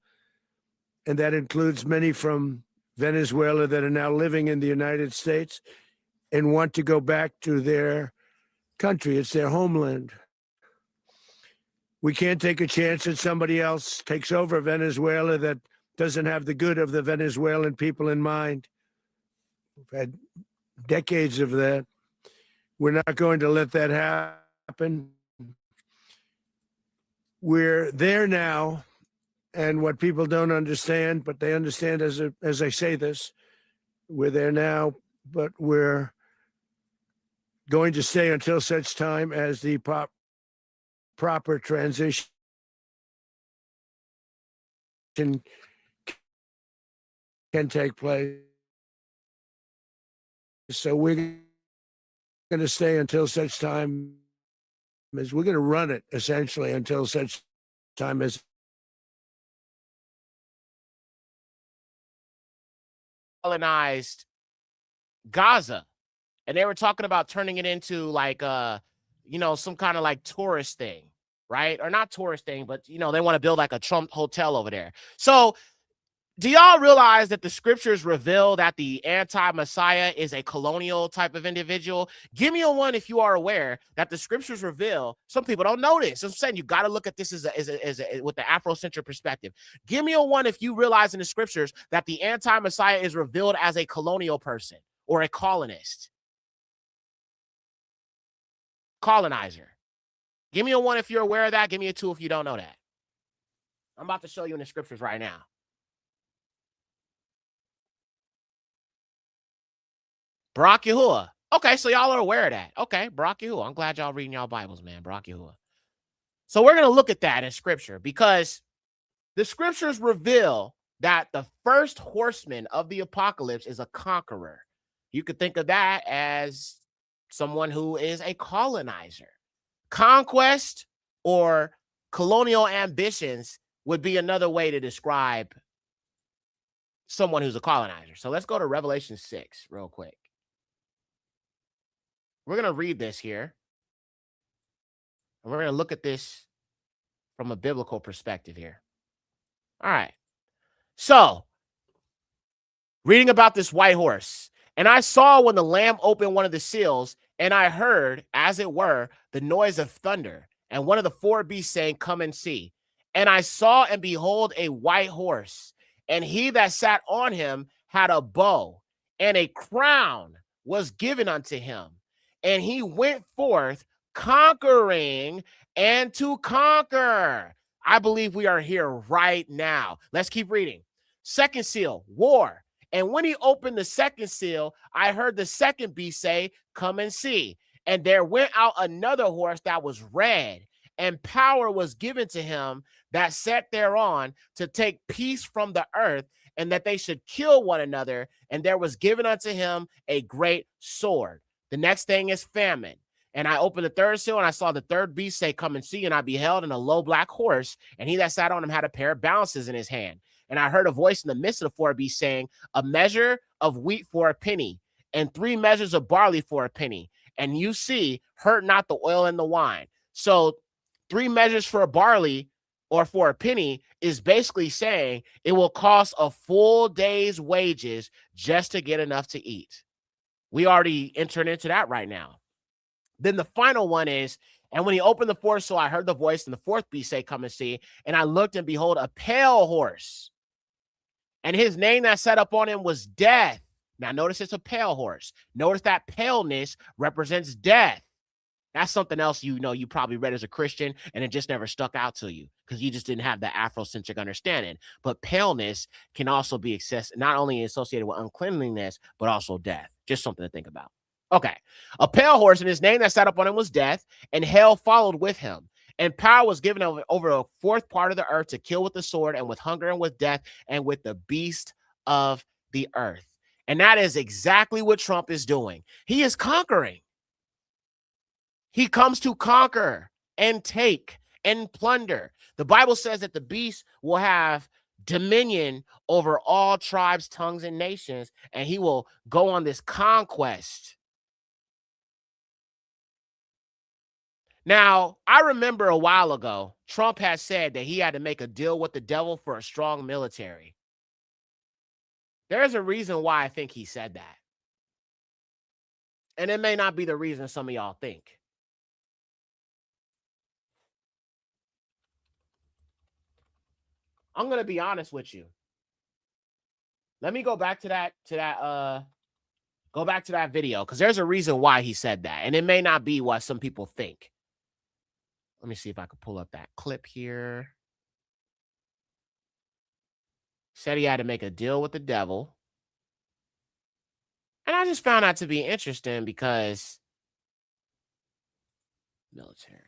And that includes many from Venezuela that are now living in the United States and want to go back to their country. It's their homeland. We can't take a chance that somebody else takes over Venezuela that doesn't have the good of the Venezuelan people in mind. We've had decades of that. We're not going to let that happen. We're there now, and what people don't understand, but they understand as I say this, we're there now, but we're going to stay until such time as the proper transition can take place. So we're going to stay until such time as we're going to run it essentially until such time as colonized Gaza. And they were talking about turning it into like some kind of like tourist thing, right? Or not tourist thing, but they want to build like a Trump hotel over there. So do y'all realize that the scriptures reveal that the anti-Messiah is a colonial type of individual? Give me a one if you are aware that the scriptures reveal. Some people don't know this. I'm saying you got to look at this as with the Afrocentric perspective. Give me a one if you realize in the scriptures that the anti-Messiah is revealed as a colonial person or a colonizer. Give me a one if you're aware of that. Give me a two if you don't know that. I'm about to show you in the scriptures right now. Barak Yahuwah. Okay, so y'all are aware of that. Okay, Barak Yahuwah. I'm glad y'all reading y'all Bibles, man. Barak Yahuwah. So we're going to look at that in scripture because the scriptures reveal that the first horseman of the apocalypse is a conqueror. You could think of that as someone who is a colonizer. Conquest or colonial ambitions would be another way to describe someone who's a colonizer. So let's go to Revelation 6 real quick. We're going to read this here. And we're going to look at this from a biblical perspective here. All right. So, reading about this white horse. And I saw when the Lamb opened one of the seals, and I heard, as it were, the noise of thunder, and one of the four beasts saying, come and see. And I saw, and behold, a white horse, and he that sat on him had a bow, and a crown was given unto him. And he went forth conquering and to conquer. I believe we are here right now. Let's keep reading. Second seal, war. And when he opened the second seal, I heard the second beast say, come and see. And there went out another horse that was red, and power was given to him that sat thereon to take peace from the earth, and that they should kill one another. And there was given unto him a great sword. The next thing is famine. And I opened the third seal, and I saw the third beast say, come and see. And I beheld, and a low black horse, and he that sat on him had a pair of balances in his hand. And I heard a voice in the midst of the four beasts saying, a measure of wheat for a penny, and 3 measures of barley for a penny. And you see, hurt not the oil and the wine. So 3 measures for a barley or for a penny is basically saying it will cost a full day's wages just to get enough to eat. We already entered into that right now. Then the final one is, and when he opened the fourth seal, I heard the voice in the fourth beast say, come and see. And I looked, and behold, a pale horse. And his name that sat up on him was Death. Now notice it's a pale horse. Notice that paleness represents death. That's something else you probably read as a Christian, and it just never stuck out to you because you just didn't have the Afrocentric understanding. But paleness can also be not only associated with uncleanliness, but also death. Just something to think about. Okay. A pale horse, and his name that sat up on him was Death, and hell followed with him. And power was given over a fourth part of the earth to kill with the sword, and with hunger, and with death, and with the beast of the earth. And that is exactly what Trump is doing. He is conquering. He comes to conquer and take and plunder. The Bible says that the beast will have dominion over all tribes, tongues, and nations, and he will go on this conquest. Now, I remember a while ago, Trump had said that he had to make a deal with the devil for a strong military. There's a reason why I think he said that. And it may not be the reason some of y'all think. I'm going to be honest with you. Let me go back to that video, because there's a reason why he said that. And it may not be what some people think. Let me see if I can pull up that clip here. Said he had to make a deal with the devil. And I just found that to be interesting because military.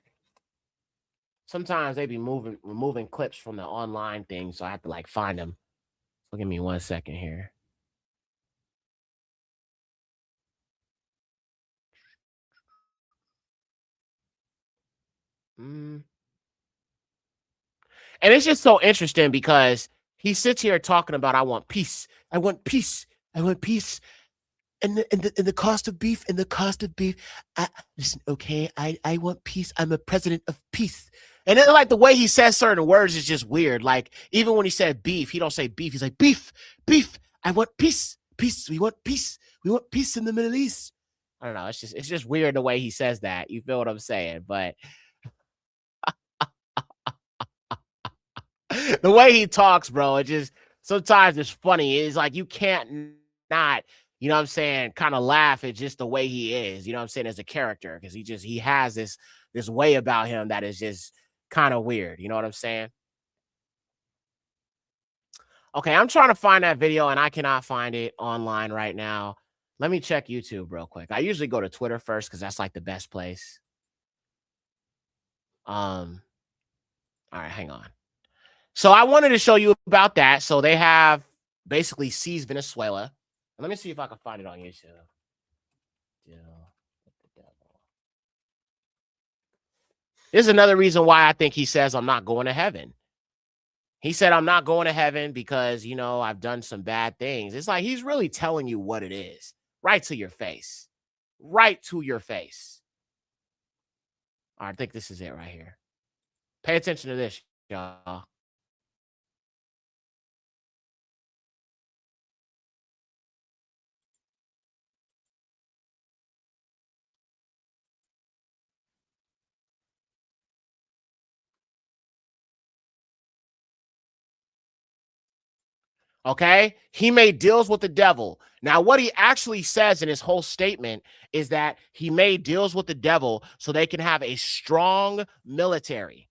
Sometimes they be removing clips from the online thing, so I have to find them. So give me 1 second here. And it's just so interesting because he sits here talking about, I want peace. I want peace. I want peace. And the cost of beef, listen, okay, I want peace. I'm a president of peace. And then the way he says certain words is just weird. Even when he said beef, he don't say beef. He's like, beef. I want peace. Peace. We want peace. We want peace in the Middle East. I don't know. It's just weird the way he says that. You feel what I'm saying? But the way he talks, bro, it just sometimes it's funny. It's like you can't not, you know what I'm saying, kind of laugh at just the way he is, you know what I'm saying, as a character, because he has this way about him that is just kind of weird, you know what I'm saying? Okay, I'm trying to find that video and I cannot find it online right now. Let me check YouTube real quick. I usually go to Twitter first because that's the best place. All right, hang on. So I wanted to show you about that. So they have basically seized Venezuela. Let me see if I can find it on YouTube. This is another reason why I think he says I'm not going to heaven. He said I'm not going to heaven because, I've done some bad things. It's like he's really telling you what it is. Right to your face. Right to your face. All right, I think this is it right here. Pay attention to this, y'all. Okay, he made deals with the devil. Now, what he actually says in his whole statement is that he made deals with the devil so they can have a strong military.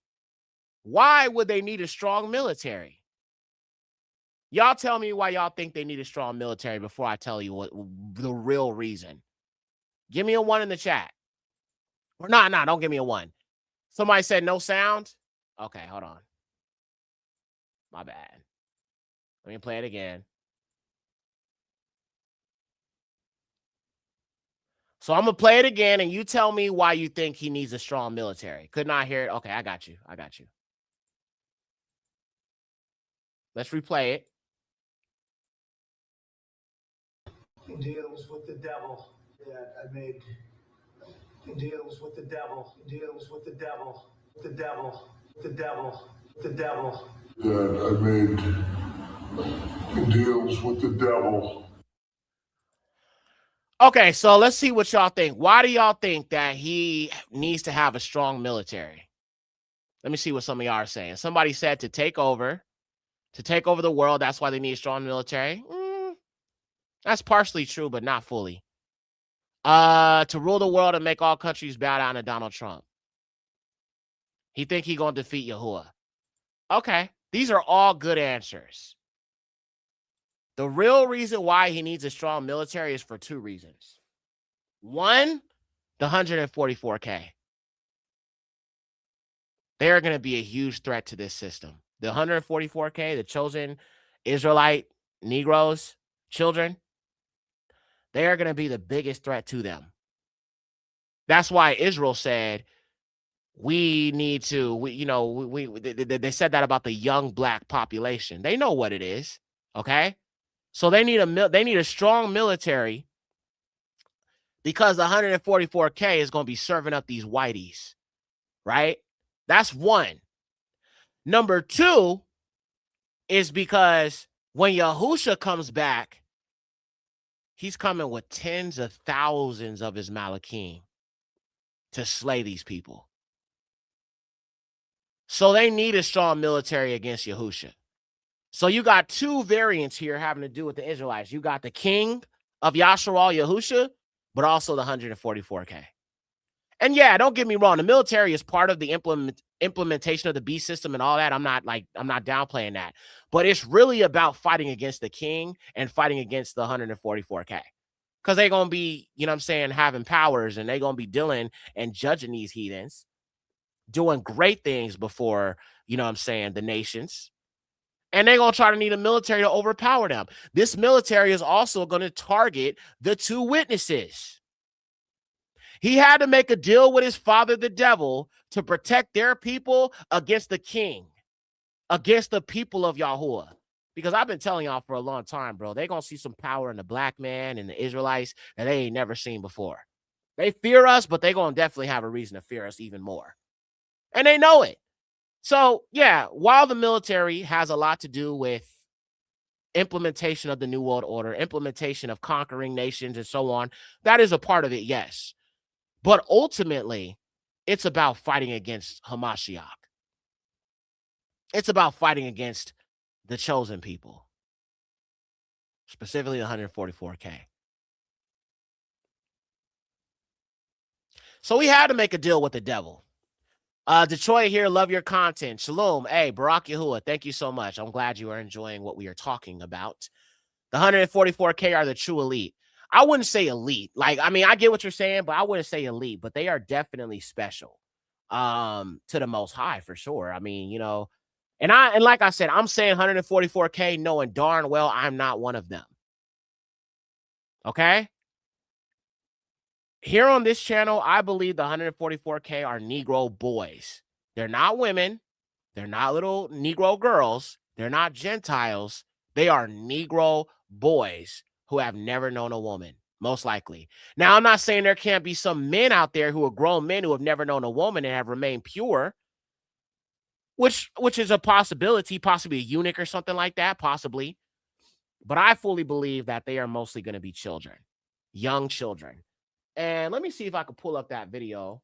Why would they need a strong military? Y'all tell me why y'all think they need a strong military before I tell you what the real reason. Give me a 1 in the chat. Or no, don't give me a 1. Somebody said no sound. Okay, hold on. My bad. Let me play it again. So I'm going to play it again, and you tell me why you think he needs a strong military. Could not hear it? Okay, I got you. Let's replay it. Deals with the devil. Yeah, I made deals with the devil. Deals with the devil. The devil. The devil. The devil. Yeah, I made deals with the devil. Okay, so let's see what y'all think. Why do y'all think that he needs to have a strong military? Let me see what some of y'all are saying. Somebody said to take over the world. That's why they need a strong military. That's partially true, but not fully. To rule the world and make all countries bow down to Donald Trump. He think he gonna defeat Yahuwah. Okay, these are all good answers. The real reason why he needs a strong military is for two reasons. One, the 144K. They're going to be a huge threat to this system. The 144K, the chosen Israelite Negroes, children, they are going to be the biggest threat to them. That's why Israel said, we need to, they said that about the young black population. They know what it is, okay? So they need a strong military because the 144K is going to be serving up these whiteys, right? That's one. Number two is because when Yahusha comes back, he's coming with tens of thousands of his Malachim to slay these people. So they need a strong military against Yahusha. So you got two variants here having to do with the Israelites. You got the king of Yasharal, Yahusha, but also the 144K. And yeah, don't get me wrong. The military is part of the implementation of the beast system and all that. I'm not downplaying that. But it's really about fighting against the king and fighting against the 144K. Because they're going to be, having powers, and they're going to be dealing and judging these heathens, doing great things before, the nations. And they're going to try to need a military to overpower them. This military is also going to target the two witnesses. He had to make a deal with his father, the devil, to protect their people against the king, against the people of Yahuwah. Because I've been telling y'all for a long time, bro, they're going to see some power in the black man and the Israelites that they ain't never seen before. They fear us, but they're going to definitely have a reason to fear us even more. And they know it. So, yeah, while the military has a lot to do with implementation of the New World Order, implementation of conquering nations and so on, that is a part of it, yes. But ultimately, it's about fighting against Hamashiach. It's about fighting against the chosen people, specifically the 144K. So we had to make a deal with the devil. Detroit here, love your content. Shalom. Hey, Barak Yahuwah, thank you so much. I'm glad you are enjoying what we are talking about. The 144K are the true elite. I wouldn't say elite. I get what you're saying, but I wouldn't say elite, but they are definitely special to the Most High for sure. And like I said, I'm saying 144K knowing darn well I'm not one of them. Okay? Here on this channel, I believe the 144K are Negro boys. They're not women. They're not little Negro girls. They're not Gentiles. They are Negro boys who have never known a woman, most likely. Now, I'm not saying there can't be some men out there who are grown men who have never known a woman and have remained pure, which is a possibility, possibly a eunuch or something like that, possibly. But I fully believe that they are mostly going to be children, young children. And let me see if I can pull up that video.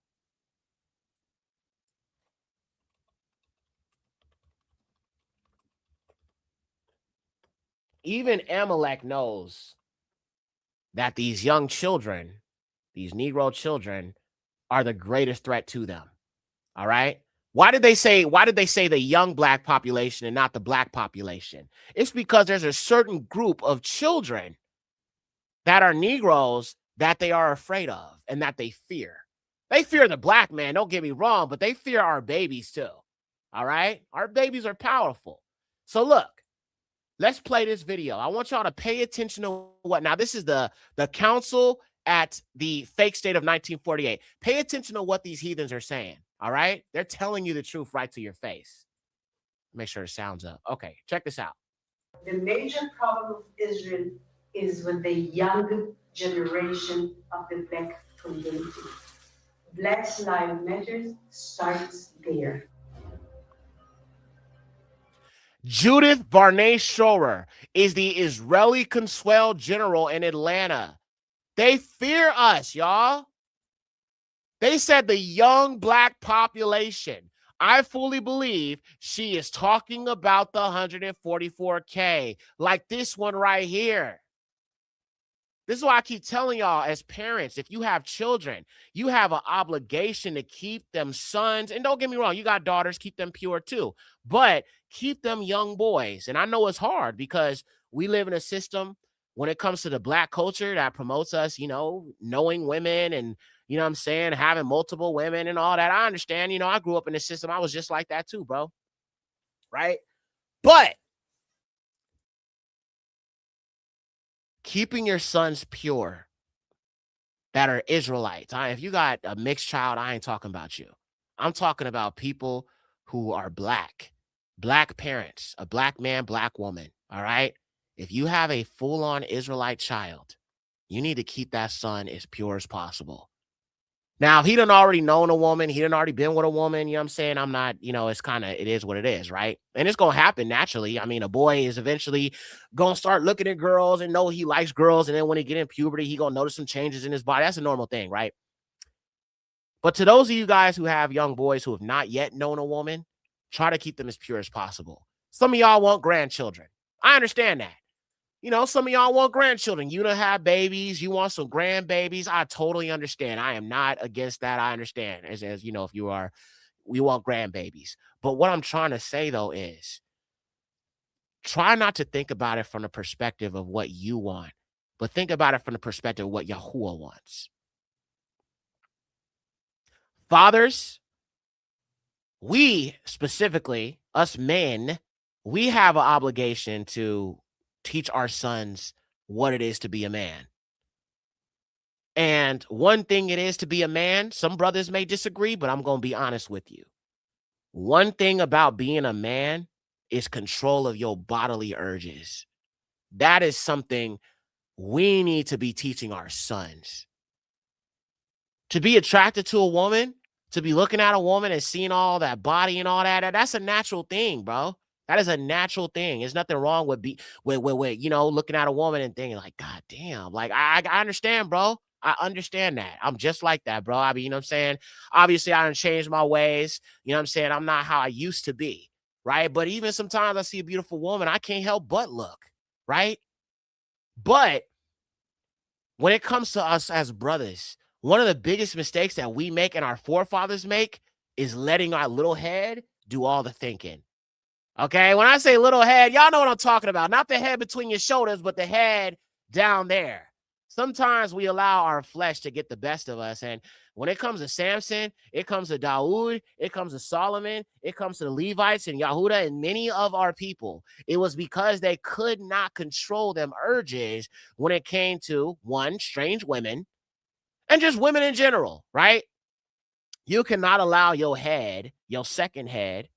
Even Amalek knows that these young children, these Negro children, are the greatest threat to them. All right. Why did they say the young black population and not the black population? It's because there's a certain group of children that are Negroes that they are afraid of and that they fear. They fear the black man, don't get me wrong, but they fear our babies too. All right? Our babies are powerful. So look, let's play this video. I want y'all to pay attention to what. Now, this is the council at the fake state of 1948. Pay attention to what these heathens are saying. All right? They're telling you the truth right to your face. Make sure the sound's up. Okay, check this out. The major problem of Israel is with the young generation of the black community. Black Lives Matter starts there. Judith Barney Schroer is the Israeli consul general in Atlanta. They fear us, y'all. They said the young black population. I fully believe she is talking about the 144K, like this one right here. This is why I keep telling y'all, as parents, if you have children, you have an obligation to keep them sons. And don't get me wrong, you got daughters, keep them pure too. But keep them young boys. And I know it's hard because we live in a system when it comes to the Black culture that promotes us, knowing women and, what I'm saying, having multiple women and all that. I understand, I grew up in the system. I was just like that too, bro. Right? But keeping your sons pure that are Israelites. If you got a mixed child, I ain't talking about you. I'm talking about people who are Black parents, a Black man, Black woman. All right. If you have a full on Israelite child, you need to keep that son as pure as possible. Now, if he done already known a woman, he done already been with a woman, you know what I'm saying? I'm not, it is what it is, right? And it's going to happen naturally. I mean, a boy is eventually going to start looking at girls and know he likes girls. And then when he get in puberty, he going to notice some changes in his body. That's a normal thing, right? But to those of you guys who have young boys who have not yet known a woman, try to keep them as pure as possible. Some of y'all want grandchildren. I understand that. Some of y'all want grandchildren. You don't have babies. You want some grandbabies. I totally understand. I am not against that. I understand. As if you are, we want grandbabies. But what I'm trying to say, though, is try not to think about it from the perspective of what you want, but think about it from the perspective of what Yahuwah wants. Fathers, we specifically, us men, we have an obligation to teach our sons what it is to be a man. And one thing it is to be a man, some brothers may disagree, but I'm going to be honest with you. One thing about being a man is control of your bodily urges. That is something we need to be teaching our sons. To be attracted to a woman, to be looking at a woman and seeing all that body and all that, that's a natural thing, bro. That is a natural thing. There's nothing wrong with looking at a woman and thinking like, God damn, like I understand, bro. I understand that. I'm just like that, bro. I mean, you know what I'm saying? Obviously, I done changed my ways. You know what I'm saying? I'm not how I used to be, right? But even sometimes I see a beautiful woman, I can't help but look, right? But when it comes to us as brothers, one of the biggest mistakes that we make and our forefathers make is letting our little head do all the thinking. Okay, when I say little head, y'all know what I'm talking about. Not the head between your shoulders, but the head down there. Sometimes we allow our flesh to get the best of us. And when it comes to Samson, it comes to Dawood, it comes to Solomon, it comes to the Levites and Yahuda and many of our people. It was because they could not control them urges when it came to, one, strange women and just women in general, right? You cannot allow your head, your second head,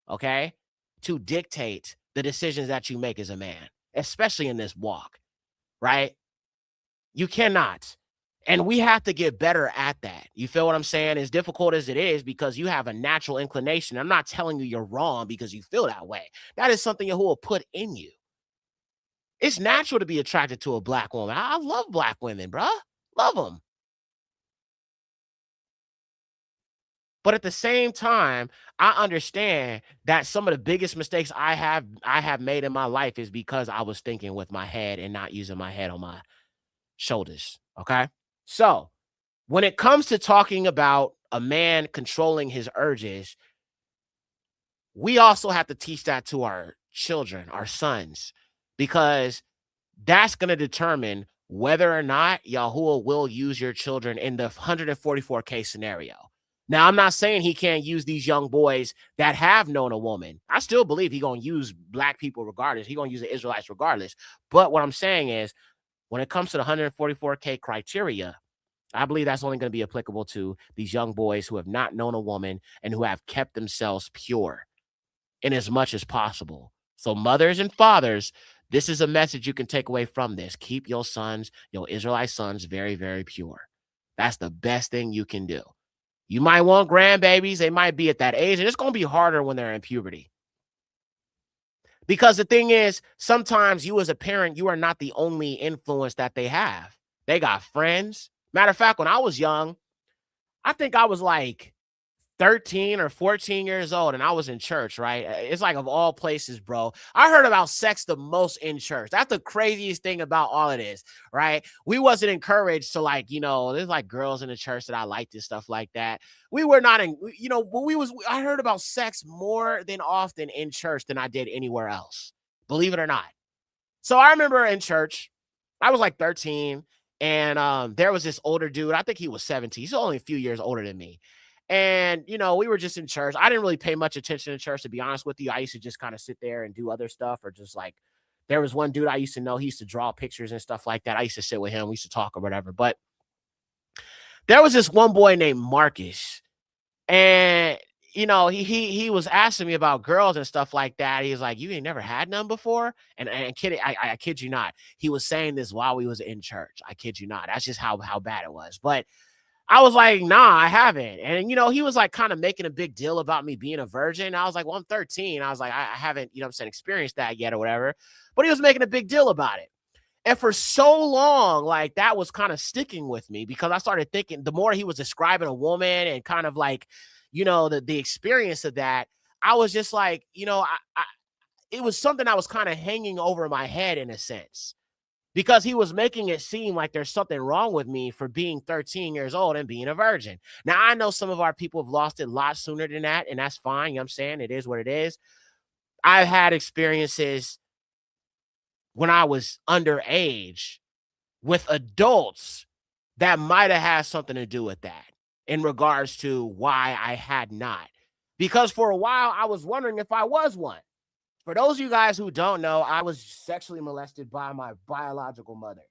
okay, to dictate the decisions that you make as a man, especially in this walk, right? You cannot. And we have to get better at that. You feel what I'm saying? As difficult as it is, because you have a natural inclination. I'm not telling you you're wrong because you feel that way. That is something Yahuwah put in you. It's natural to be attracted to a Black woman. I love Black women, bruh. Love them. But at the same time, I understand that some of the biggest mistakes I have made in my life is because I was thinking with my head and not using my head on my shoulders. Okay. So when it comes to talking about a man controlling his urges, we also have to teach that to our children, our sons, because that's going to determine whether or not Yahuwah will use your children in the 144K scenario. Now, I'm not saying he can't use these young boys that have known a woman. I still believe he's going to use Black people regardless. He's going to use the Israelites regardless. But what I'm saying is, when it comes to the 144K criteria, I believe that's only going to be applicable to these young boys who have not known a woman and who have kept themselves pure in as much as possible. So mothers and fathers, this is a message you can take away from this. Keep your sons, your Israelite sons, very, very pure. That's the best thing you can do. You might want grandbabies. They might be at that age, and it's going to be harder when they're in puberty. Because the thing is, sometimes you as a parent, you are not the only influence that they have. They got friends. Matter of fact, when I was young, I think I was like 13 or 14 years old, and I was in church, right? It's like, of all places, bro, I heard about sex the most in church. That's the craziest thing about all of this, right? We wasn't encouraged to, like, you know, there's like girls in the church that I liked and stuff like that. We were not in, you know, but I heard about sex more than often in church than I did anywhere else, believe it or not. So I remember in church, I was like 13, and there was this older dude. I think he was 17. He's only a few years older than me. And, you know, we were just in church. I didn't really pay much attention to church, to be honest with you. I used to just kind of sit there and do other stuff, or just like, there was one dude I used to know. He used to draw pictures and stuff like that. I used to sit with him. We used to talk or whatever. But there was this one boy named Marcus. And, you know, he was asking me about girls and stuff like that. He was like, "You ain't never had none before?" And kidding, I kid you not. He was saying this while we was in church. I kid you not. That's just how bad it was. But I was like, "Nah, I haven't." And, you know, he was like kind of making a big deal about me being a virgin. I was like, "Well, I'm 13." I was like, I haven't, you know what I'm saying, experienced that yet or whatever. But he was making a big deal about it. And for so long, like, that was kind of sticking with me, because I started thinking, the more he was describing a woman and kind of like, you know, the experience of that, I was just like, you know, it was something that was kind of hanging over my head in a sense, because he was making it seem like there's something wrong with me for being 13 years old and being a virgin. Now, I know some of our people have lost it a lot sooner than that, and that's fine. You know what I'm saying? It is what it is. I've had experiences when I was underage with adults that might have had something to do with that, in regards to why I had not. Because for a while, I was wondering if I was one. For those of you guys who don't know, I was sexually molested by my biological mother.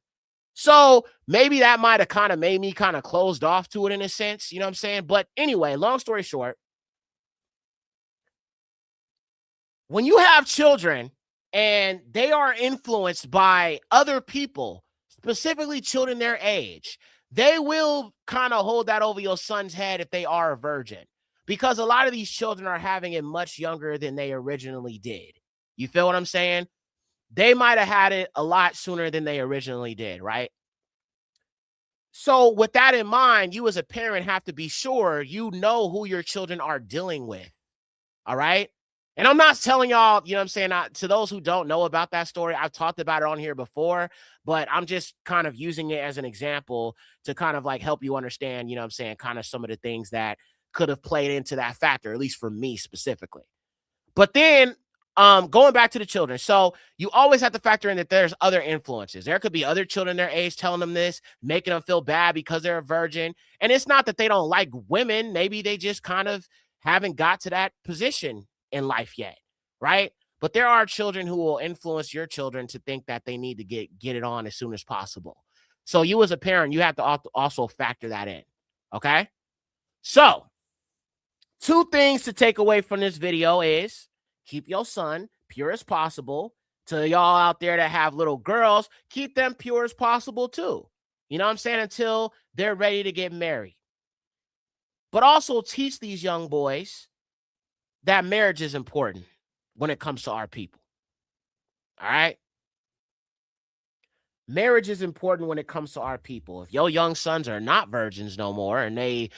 So maybe that might have kind of made me kind of closed off to it in a sense, you know what I'm saying? But anyway, long story short, when you have children and they are influenced by other people, specifically children their age, they will kind of hold that over your son's head if they are a virgin, because a lot of these children are having it much younger than they originally did. You feel what I'm saying? They might have had it a lot sooner than they originally did, right? So with that in mind, you as a parent have to be sure you know who your children are dealing with. All right. And I'm not telling y'all, you know what I'm saying? To those who don't know about that story, I've talked about it on here before, but I'm just kind of using it as an example to kind of like help you understand, you know what I'm saying, kind of some of the things that could have played into that factor, at least for me specifically. But then going back to the children. So you always have to factor in that there's other influences. There could be other children their age telling them this, making them feel bad because they're a virgin. And it's not that they don't like women. Maybe they just kind of haven't got to that position in life yet, right? But there are children who will influence your children to think that they need to get it on as soon as possible. So you as a parent, you have to also factor that in, okay? So 2 things to take away from this video is keep your son pure as possible. To y'all out there that have little girls, keep them pure as possible too. You know what I'm saying? Until they're ready to get married. But also teach these young boys that marriage is important when it comes to our people. All right? Marriage is important when it comes to our people. If your young sons are not virgins no more and they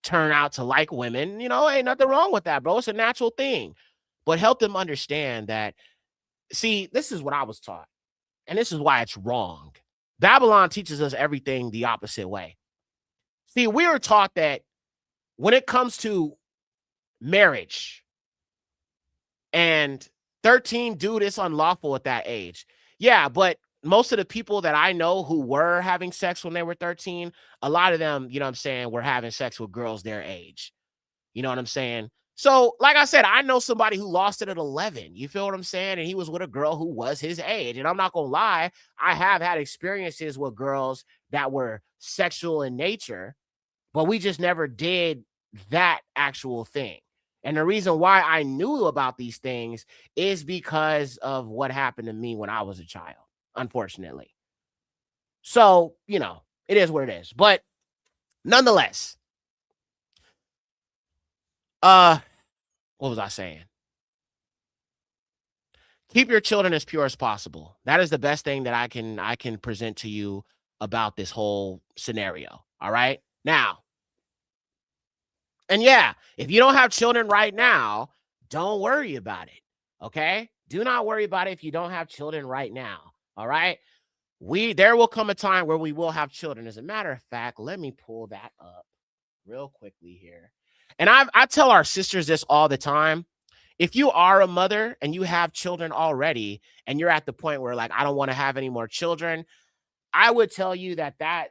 turn out to like women, you know, ain't nothing wrong with that, bro. It's a natural thing. But help them understand that, see, this is what I was taught, and this is why it's wrong. Babylon teaches us everything the opposite way. See, we were taught that when it comes to marriage and 13, dude, it's unlawful at that age. Yeah, but most of the people that I know who were having sex when they were 13, a lot of them, you know what I'm saying, were having sex with girls their age. You know what I'm saying? So, like I said, I know somebody who lost it at 11. You feel what I'm saying? And he was with a girl who was his age. And I'm not going to lie, I have had experiences with girls that were sexual in nature, but we just never did that actual thing. And the reason why I knew about these things is because of what happened to me when I was a child, unfortunately. So, you know, it is what it is. But nonetheless, what was I saying? Keep your children as pure as possible. That is the best thing that I can present to you about this whole scenario. All right. Now, And yeah, if you don't have children right now, don't worry about it. Okay? Do not worry about it if you don't have children right now. All right? There will come a time where we will have children. As a matter of fact, let me pull that up real quickly here. And I tell our sisters this all the time. If you are a mother and you have children already, and you're at the point where like, I don't want to have any more children, I would tell you that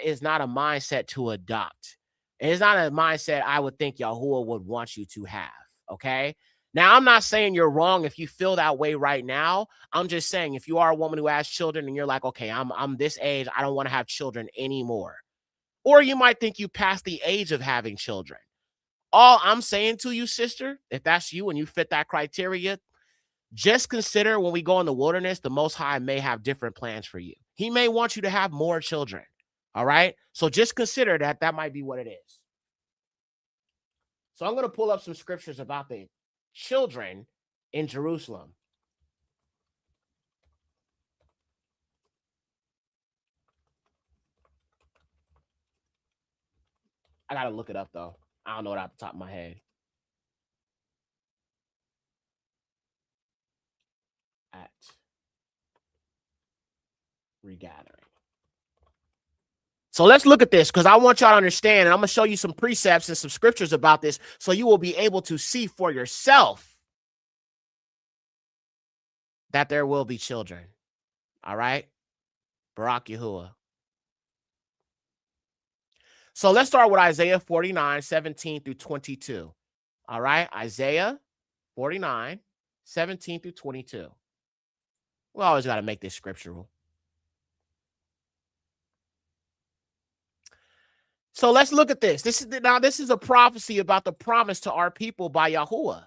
is not a mindset to adopt. It is not a mindset I would think Yahuwah would want you to have. Okay. Now, I'm not saying you're wrong if you feel that way right now. I'm just saying if you are a woman who has children and you're like, okay, I'm this age, I don't want to have children anymore. Or you might think you passed the age of having children. All I'm saying to you, sister, if that's you and you fit that criteria, just consider when we go in the wilderness, the Most High may have different plans for you. He may want you to have more children. All right. So just consider that might be what it is. So I'm going to pull up some scriptures about the children in Jerusalem. I got to look it up, though. I don't know it off the top of my head. At regathering. So let's look at this because I want y'all to understand, and I'm going to show you some precepts and some scriptures about this so you will be able to see for yourself that there will be children. All right? Barak Yahuwah. So let's start with Isaiah 49, 17 through 22. All right? Isaiah 49, 17 through 22. We always got to make this scriptural. So let's look at this. This is a prophecy about the promise to our people by Yahuwah.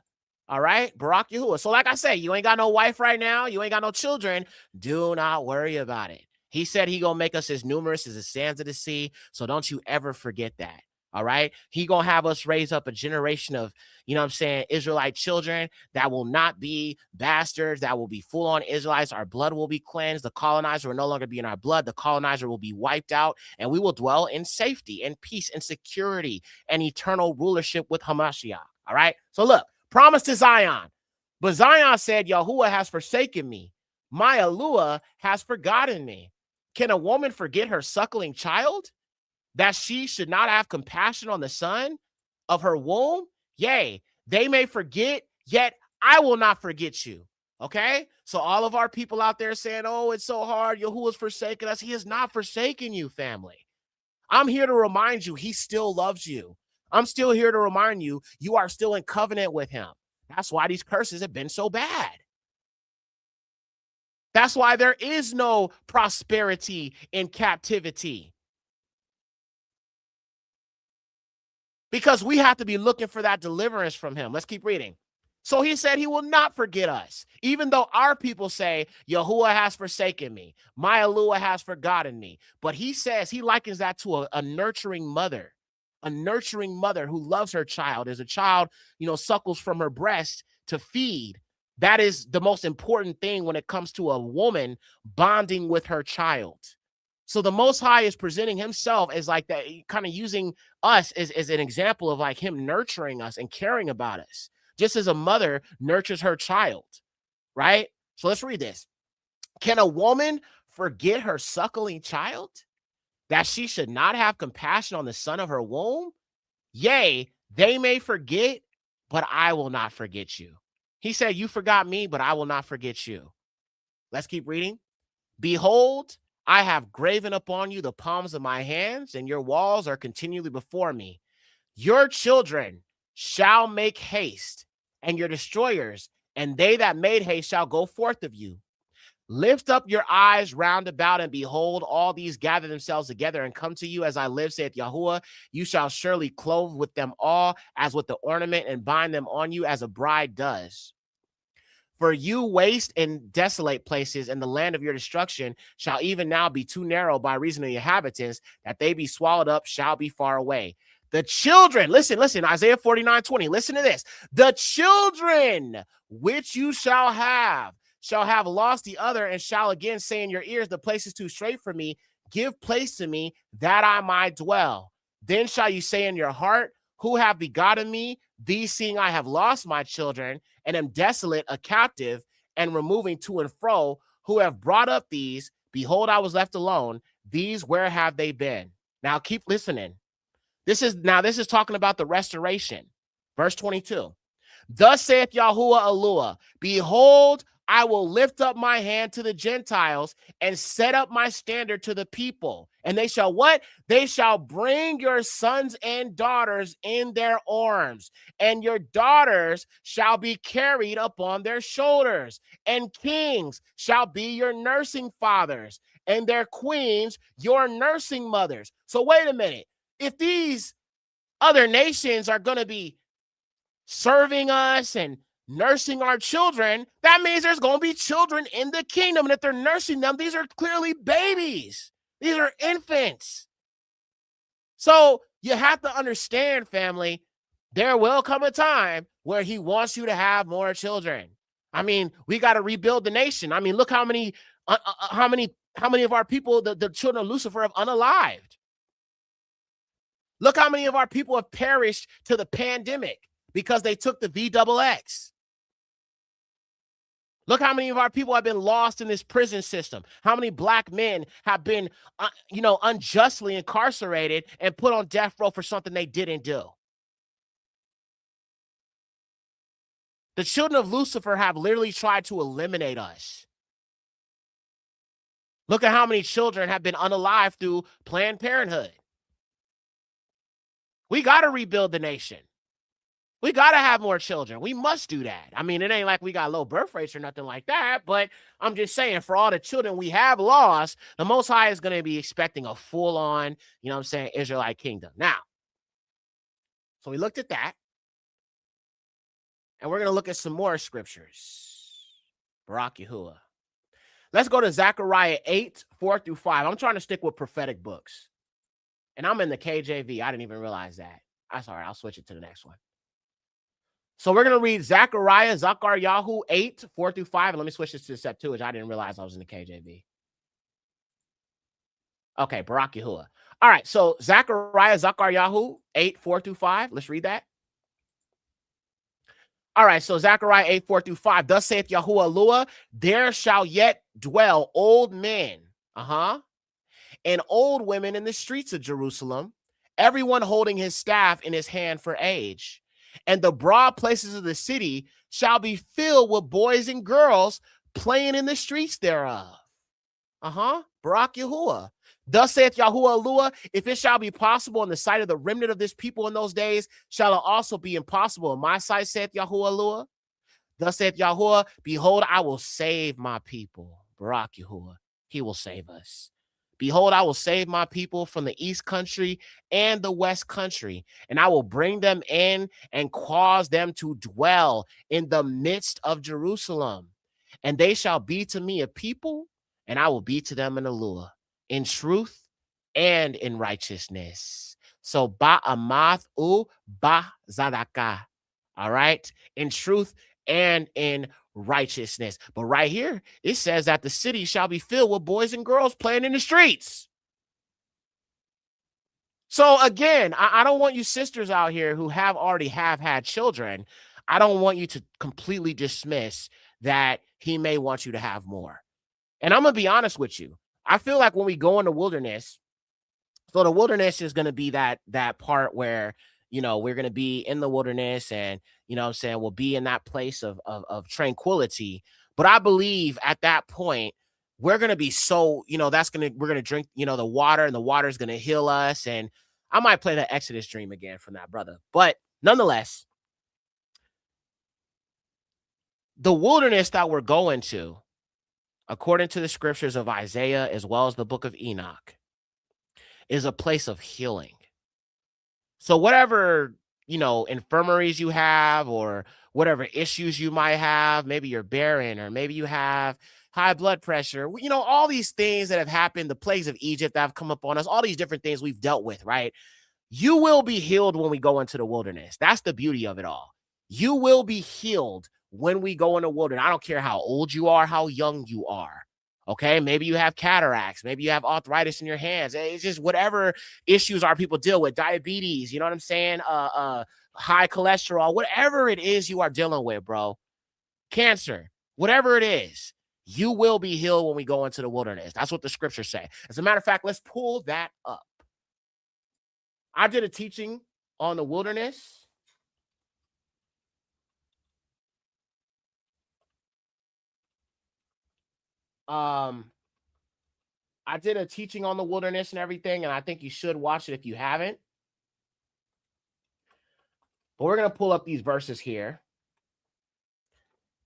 All right, Barak Yahuwah. So like I say, you ain't got no wife right now. You ain't got no children. Do not worry about it. He said he gonna make us as numerous as the sands of the sea. So don't you ever forget that. All right. He gonna have us raise up a generation of, Israelite children that will not be bastards, that will be full-on Israelites. Our blood will be cleansed. The colonizer will no longer be in our blood. The colonizer will be wiped out, and we will dwell in safety and peace and security and eternal rulership with Hamashiach. All right. So look, promise to Zion. But Zion said, Yahuwah has forsaken me. My Eluah has forgotten me. Can a woman forget her suckling child, that she should not have compassion on the son of her womb? Yea, they may forget, yet I will not forget you. Okay? So all of our people out there saying, oh, it's so hard, Yahuwah's forsaken us. He has not forsaken you, family. I'm here to remind you, he still loves you. I'm still here to remind you, you are still in covenant with him. That's why these curses have been so bad. That's why there is no prosperity in captivity. Because we have to be looking for that deliverance from him. Let's keep reading. So he said he will not forget us, even though our people say, Yahuwah has forsaken me. My Eluah has forgotten me. But he says, he likens that to a nurturing mother who loves her child. As a child, suckles from her breast to feed. That is the most important thing when it comes to a woman bonding with her child. So the Most High is presenting himself as like that, kind of using us as an example of like him nurturing us and caring about us, just as a mother nurtures her child, right? So let's read this. Can a woman forget her suckling child, that she should not have compassion on the son of her womb? Yea, they may forget, but I will not forget you. He said, you forgot me, but I will not forget you. Let's keep reading. Behold, I have graven upon you the palms of my hands, and your walls are continually before me. Your children shall make haste, and your destroyers, and they that made haste shall go forth of you. Lift up your eyes round about, and behold, all these gather themselves together and come to you. As I live, saith Yahuwah, you shall surely clothe with them all as with the ornament, and bind them on you as a bride does. For you waste and desolate places, and the land of your destruction shall even now be too narrow by reason of the inhabitants, that they be swallowed up shall be far away. The children, listen, Isaiah 49:20, listen to this. The children which you shall have lost the other, and shall again say in your ears, the place is too straight for me. Give place to me, that I might dwell. Then shall you say in your heart, who have begotten me, these seeing I have lost my children, and am desolate, a captive, and removing to and fro, who have brought up these, behold, I was left alone. These, where have they been? Now keep listening. This is talking about the restoration. Verse 22. Thus saith Yahuwah Eluah, behold, I will lift up my hand to the Gentiles and set up my standard to the people. And they shall what? They shall bring your sons and daughters in their arms, and your daughters shall be carried upon their shoulders, and kings shall be your nursing fathers, and their queens your nursing mothers. So wait a minute. If these other nations are going to be serving us and nursing our children, that means there's going to be children in the kingdom. And if they're nursing them, these are clearly babies. These are infants. So you have to understand, family, there will come a time where he wants you to have more children. I mean, we got to rebuild the nation. I mean, look how many of our people, the children of Lucifer, have unalived. Look how many of our people have perished to the pandemic because they took the VXX. Look how many of our people have been lost in this prison system. How many black men have been, unjustly incarcerated and put on death row for something they didn't do. The children of Lucifer have literally tried to eliminate us. Look at how many children have been unalived through Planned Parenthood. We got to rebuild the nation. We got to have more children. We must do that. I mean, it ain't like we got low birth rates or nothing like that, but I'm just saying, for all the children we have lost, the Most High is going to be expecting a full-on, Israelite kingdom. Now, so we looked at that, and we're going to look at some more scriptures. Barak Yahuwah. Let's go to Zechariah 8, 4-5. I'm trying to stick with prophetic books. And I'm in the KJV. I didn't even realize that. That's all right. I'll switch it to the next one. So we're going to read Zechariah 8, 4-5. And let me switch this to the Septuagint. I didn't realize I was in the KJV. Okay, Barak Yahuwah. All right, so Zechariah 8, 4-5. Let's read that. All right, so Zechariah 8, 4-5. Thus saith Yahuwah Eluah, there shall yet dwell old men, and old women in the streets of Jerusalem, everyone holding his staff in his hand for age. And the broad places of the city shall be filled with boys and girls playing in the streets thereof. Barak Yahuwah. Thus saith Yahuwah Eluah, if it shall be possible in the sight of the remnant of this people in those days, shall it also be impossible in my sight, saith Yahuwah Eluah. Thus saith Yahuwah, behold, I will save my people. Barak Yahuwah, he will save us. Behold, I will save my people from the east country and the west country, and I will bring them in and cause them to dwell in the midst of Jerusalem. And they shall be to me a people, and I will be to them an Eluah, in truth and in righteousness. So ba'amath u ba'zadaka. All right? In truth and in righteousness. But right here, it says that the city shall be filled with boys and girls playing in the streets. So again, I don't want you sisters out here who have already had children. I don't want you to completely dismiss that he may want you to have more. And I'm going to be honest with you. I feel like when we go in the wilderness, so the wilderness is going to be that part where, we're going to be in the wilderness and, we'll be in that place of tranquility. But I believe at that point, we're going to be so, we're going to drink, the water, and the water is going to heal us. And I might play the Exodus dream again from that brother. But nonetheless, the wilderness that we're going to, according to the scriptures of Isaiah, as well as the book of Enoch, is a place of healing. So whatever, infirmaries you have, or whatever issues you might have, maybe you're barren, or maybe you have high blood pressure, all these things that have happened, the plagues of Egypt that have come upon us, all these different things we've dealt with, right? You will be healed when we go into the wilderness. That's the beauty of it all. You will be healed when we go in the wilderness. I don't care how old you are, how young you are. Okay, maybe you have cataracts, maybe you have arthritis in your hands. It's just whatever issues our people deal with, diabetes, you know what I'm saying? High cholesterol, whatever it is you are dealing with, bro. Cancer, whatever it is, you will be healed when we go into the wilderness. That's what the scriptures say. As a matter of fact, let's pull that up. I did a teaching on the wilderness. I did a teaching on the wilderness and everything, and I think you should watch it if you haven't. But we're going to pull up these verses here.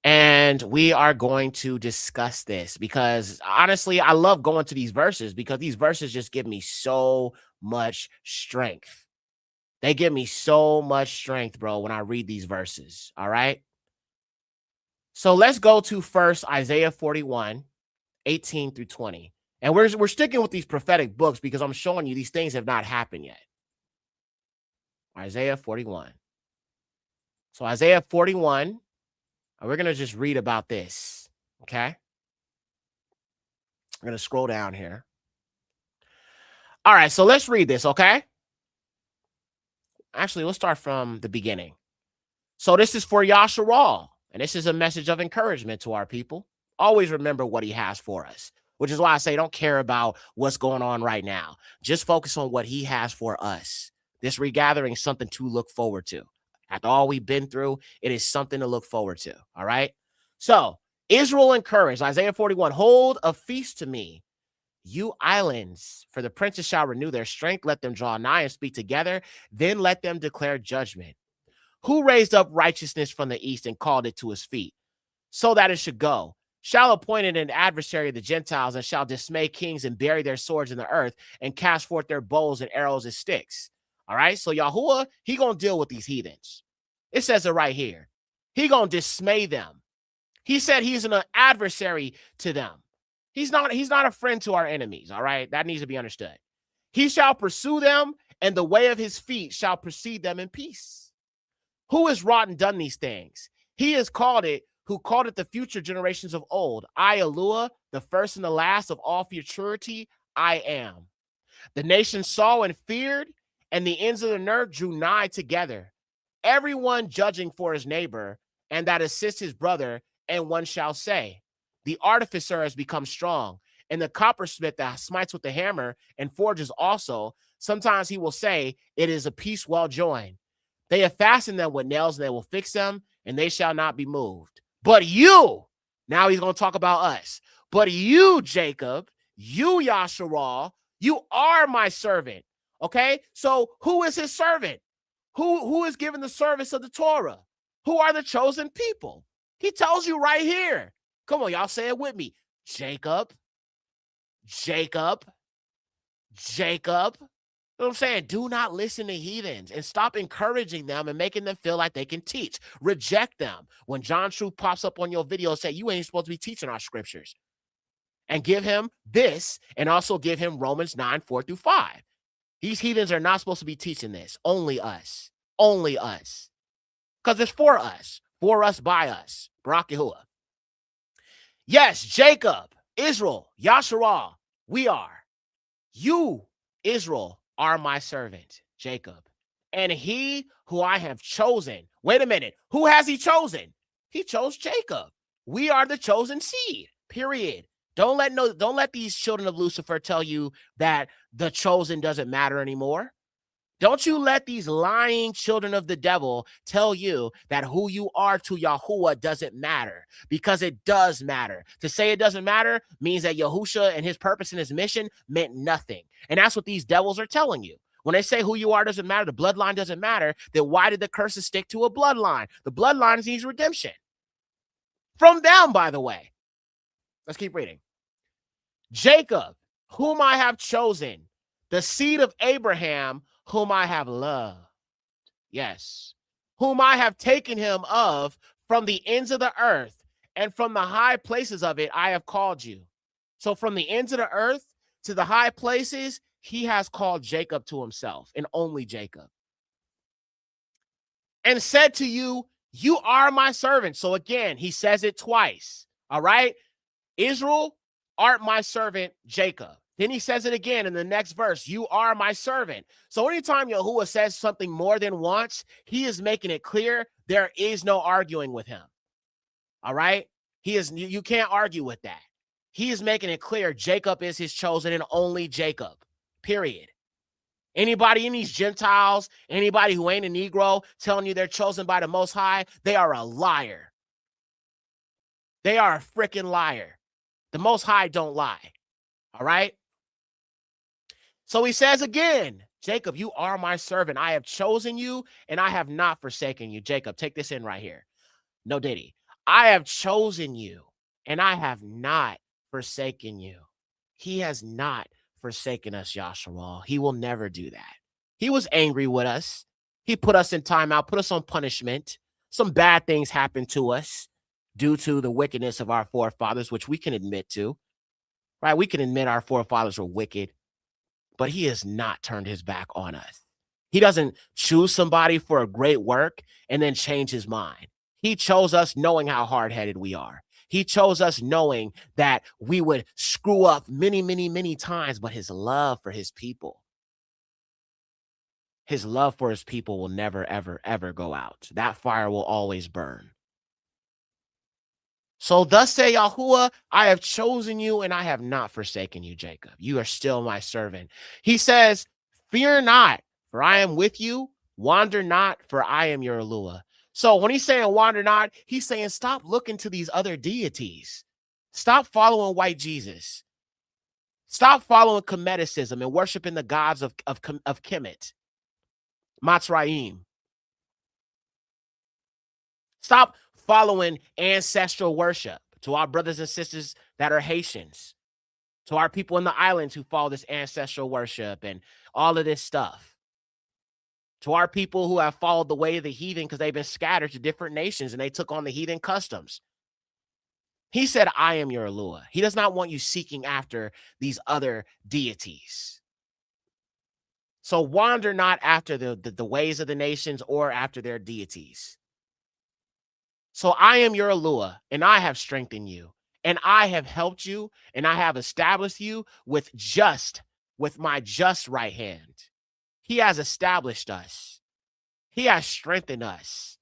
And we are going to discuss this because honestly, I love going to these verses because these verses just give me so much strength. They give me so much strength, bro, when I read these verses. All right. So let's go to first Isaiah 41, 18 through 20. And we're sticking with these prophetic books because I'm showing you these things have not happened yet. Isaiah 41. So Isaiah 41, we're going to just read about this, okay? I'm going to scroll down here. All right, so let's read this, okay? Actually, let's start from the beginning. So this is for Yasharal, and this is a message of encouragement to our people. Always remember what he has for us, which is why I say don't care about what's going on right now. Just focus on what he has for us. This regathering is something to look forward to. After all we've been through, it is something to look forward to, all right? So, Israel encouraged, Isaiah 41, hold a feast to me, you islands, for the princes shall renew their strength. Let them draw nigh and speak together. Then let them declare judgment. Who raised up righteousness from the east and called it to his feet, so that it should go? Shall appoint it an adversary of the Gentiles, and shall dismay kings and bury their swords in the earth and cast forth their bows and arrows as sticks. All right, so Yahuwah, he going to deal with these heathens. It says it right here. He going to dismay them. He said he's an adversary to them. He's not a friend to our enemies, all right? That needs to be understood. He shall pursue them, and the way of his feet shall precede them in peace. Who has wrought and done these things? He has called it, who called it the future generations of old. I, Elua, the first and the last of all futurity, I am. The nations saw and feared, and the ends of the earth drew nigh together. Everyone judging for his neighbor, and that assists his brother, and one shall say, the artificer has become strong, and the coppersmith that smites with the hammer and forges also. Sometimes he will say, it is a piece well joined. They have fastened them with nails, and they will fix them, and they shall not be moved. But you, now he's going to talk about us. But you, Jacob, you, Yasharal, you are my servant. Okay, so who is his servant? Who is given the service of the Torah? Who are the chosen people? He tells you right here. Come on, y'all, say it with me. Jacob, Jacob, Jacob. You know what I'm saying? Do not listen to heathens and stop encouraging them and making them feel like they can teach. Reject them. When John Truth pops up on your video, say, you ain't supposed to be teaching our scriptures. And give him this, and also give him Romans 9, 4 through 5. These heathens are not supposed to be teaching this. Only us. Only us. Because it's for us, by us. Barak Yahuwah. Yes, Jacob, Israel, Yasharal, we are. You, Israel, are my servant, Jacob. And he who I have chosen. Wait a minute. Who has he chosen? He chose Jacob. We are the chosen seed, period. Don't let these children of Lucifer tell you that the chosen doesn't matter anymore. Don't you let these lying children of the devil tell you that who you are to Yahuwah doesn't matter, because it does matter. To say it doesn't matter means that Yahusha and his purpose and his mission meant nothing. And that's what these devils are telling you. When they say who you are doesn't matter, the bloodline doesn't matter, then why did the curses stick to a bloodline? The bloodline needs redemption. From them, by the way. Let's keep reading. Jacob, whom I have chosen, the seed of Abraham, whom I have loved. Yes. Whom I have taken him of from the ends of the earth, and from the high places of it I have called you. So from the ends of the earth to the high places, he has called Jacob to himself, and only Jacob. And said to you, you are my servant. So again, he says it twice. All right. Israel, art my servant Jacob. Then he says it again in the next verse, you are my servant. So anytime Yahuwah says something more than once, he is making it clear there is no arguing with him. All right? You can't argue with that. He is making it clear Jacob is his chosen and only Jacob, period. Anybody in these Gentiles, anybody who ain't a Negro telling you they're chosen by the Most High, they are a liar. They are a freaking liar. The Most High don't lie. All right? So he says again, Jacob, you are my servant. I have chosen you and I have not forsaken you. Jacob, take this in right here. No diddy. I have chosen you and I have not forsaken you. He has not forsaken us, Yasharal. He will never do that. He was angry with us. He put us in timeout, put us on punishment. Some bad things happened to us due to the wickedness of our forefathers, which we can admit to, right? We can admit our forefathers were wicked, but he has not turned his back on us. He doesn't choose somebody for a great work and then change his mind. He chose us knowing how hard-headed we are. He chose us knowing that we would screw up many, many, many times, but his love for his people, will never, ever, ever go out. That fire will always burn. So thus say Yahuwah, I have chosen you and I have not forsaken you, Jacob. You are still my servant. He says, fear not, for I am with you. Wander not, for I am your Eluah. So when he's saying wander not, he's saying stop looking to these other deities. Stop following white Jesus. Stop following Kemeticism and worshiping the gods of Kemet, Matzraim. Stop following ancestral worship. To our brothers and sisters that are Haitians, to our people in the islands who follow this ancestral worship and all of this stuff, to our people who have followed the way of the heathen because they've been scattered to different nations and they took on the heathen customs. He said, I am your Eluah. He does not want you seeking after these other deities. So wander not after the ways of the nations or after their deities. So I am your Eluah, and I have strengthened you, and I have helped you, and I have established you with my just right hand. He has established us. He has strengthened us.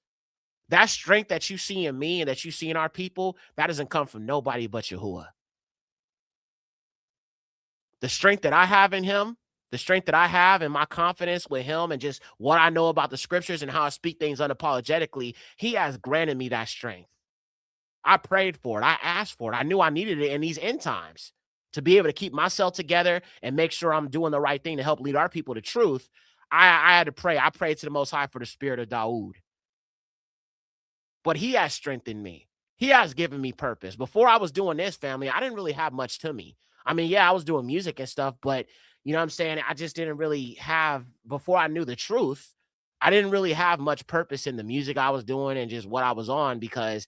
That strength that you see in me and that you see in our people, that doesn't come from nobody but Yahuwah. The strength that I have in him, the strength that I have and my confidence with him and just what I know about the scriptures and how I speak things unapologetically, he has granted me that strength. I prayed for it. I asked for it. I knew I needed it in these end times to be able to keep myself together and make sure I'm doing the right thing to help lead our people to truth. I had to pray. I prayed to the Most High for the spirit of Dawood. But he has strengthened me. He has given me purpose. Before I was doing this, family, I didn't really have much to me. I mean, yeah, I was doing music and stuff, but you know what I'm saying? I just didn't really have, before I knew the truth, I didn't really have much purpose in the music I was doing and just what I was on because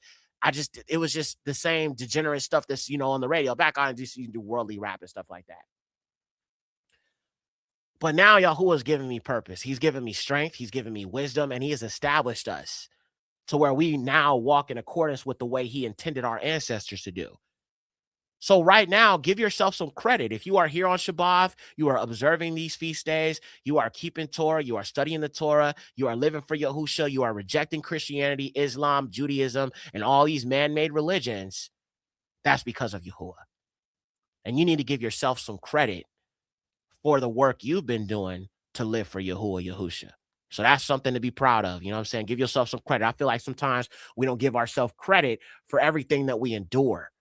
it was just the same degenerate stuff that's, on the radio. Back on, just you do worldly rap and stuff like that. But now Yahuwah is giving me purpose. He's given me strength. He's given me wisdom, and he has established us to where we now walk in accordance with the way he intended our ancestors to do. So right now, give yourself some credit. If you are here on Shabbat, you are observing these feast days, you are keeping Torah, you are studying the Torah, you are living for Yahusha, you are rejecting Christianity, Islam, Judaism, and all these man-made religions, that's because of Yahuwah. And you need to give yourself some credit for the work you've been doing to live for Yahuwah, Yahusha. So that's something to be proud of. You know what I'm saying? Give yourself some credit. I feel like sometimes we don't give ourselves credit for everything that we endure,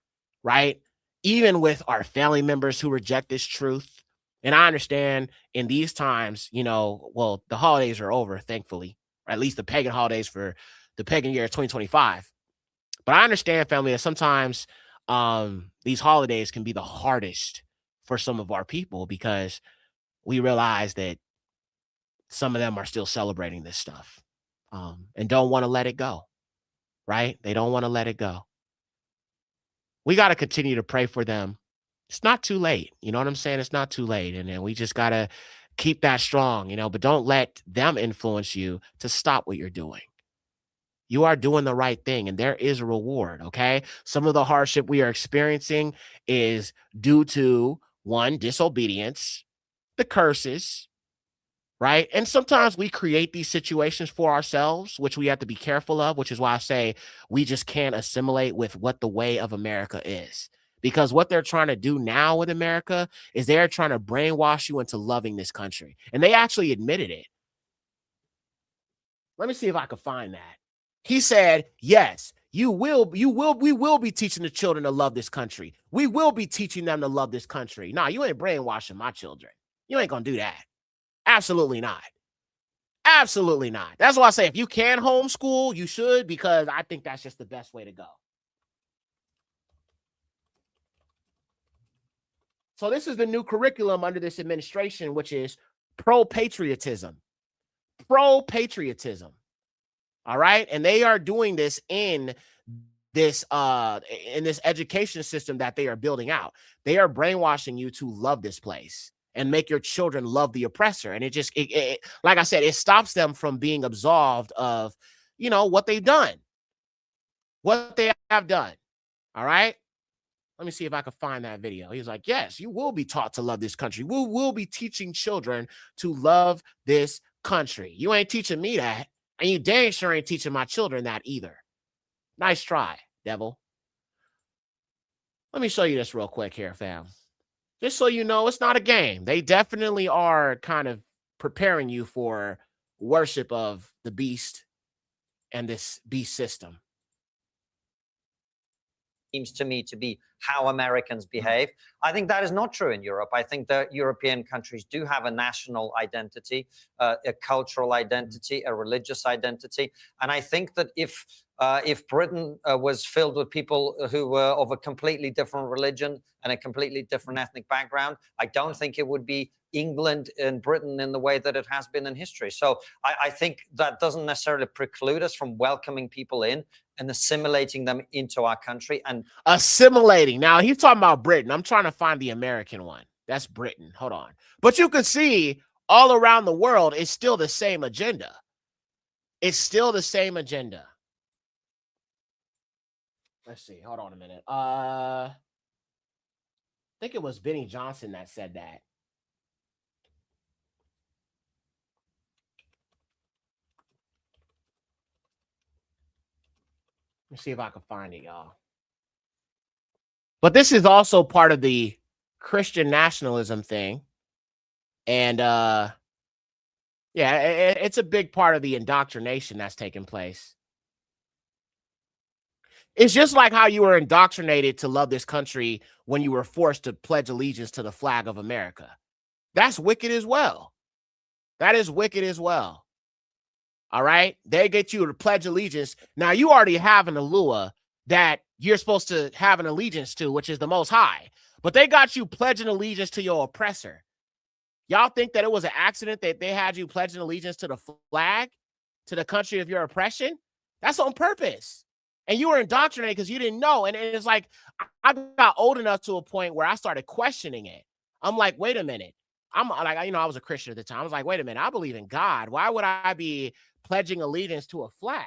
right? Even with our family members who reject this truth. And I understand in these times, the holidays are over, thankfully, or at least the pagan holidays for the pagan year of 2025. But I understand, family, that sometimes these holidays can be the hardest for some of our people because we realize that some of them are still celebrating this stuff and don't want to let it go, right? They don't want to let it go. We got to continue to pray for them. It's not too late. You know what I'm saying? It's not too late. And then we just got to keep that strong, but don't let them influence you to stop what you're doing. You are doing the right thing, and there is a reward, okay? Some of the hardship we are experiencing is due to, one, disobedience, the curses, right? And sometimes we create these situations for ourselves, which we have to be careful of, which is why I say we just can't assimilate with what the way of America is. Because what they're trying to do now with America is they're trying to brainwash you into loving this country. And they actually admitted it. Let me see if I can find that. He said, yes, we will be teaching the children to love this country. We will be teaching them to love this country. Nah, you ain't brainwashing my children. You ain't gonna do that. Absolutely not. Absolutely not. That's why I say if you can homeschool, you should, because I think that's just the best way to go. So this is the new curriculum under this administration, which is pro-patriotism. Pro-patriotism. All right. And they are doing this in this education system that they are building out. They are brainwashing you to love this place and make your children love the oppressor. And it like I said, it stops them from being absolved of, you know, what they've done. What they have done. All right. Let me see if I can find that video. He was like, yes, you will be taught to love this country. We will be teaching children to love this country. You ain't teaching me that. And you dang sure ain't teaching my children that either. Nice try, devil. Let me show you this real quick here, fam. Just so you know, it's not a game. They definitely are kind of preparing you for worship of the beast and this beast system. Seems to me to be how Americans behave. I think that is not true in Europe. I think that European countries do have a national identity, a cultural identity, a religious identity. And I think that if Britain was filled with people who were of a completely different religion and a completely different ethnic background, I don't think it would be England and Britain in the way that it has been in history. So I think that doesn't necessarily preclude us from welcoming people in and assimilating them into our country. And assimilating. Now, he's talking about Britain. I'm trying to find the American one. That's Britain. Hold on. But you can see all around the world, it's still the same agenda. It's still the same agenda. Let's see. Hold on a minute. I think it was Benny Johnson that said that. Let's see if I can find it, y'all. But this is also part of the Christian nationalism thing. And yeah, it's a big part of the indoctrination that's taking place. It's just like how you were indoctrinated to love this country when you were forced to pledge allegiance to the flag of America. That's wicked as well. That is wicked as well. All right. They get you to pledge allegiance. Now, you already have an Alua that you're supposed to have an allegiance to, which is the Most High. But they got you pledging allegiance to your oppressor. Y'all think that it was an accident that they had you pledging allegiance to the flag, to the country of your oppression? That's on purpose. And you were indoctrinated because you didn't know. And it's like, I got old enough to a point where I started questioning it. I'm like, wait a minute. I'm like, you know, I was a Christian at the time. I was like, wait a minute. I believe in God. Why would I be pledging allegiance to a flag?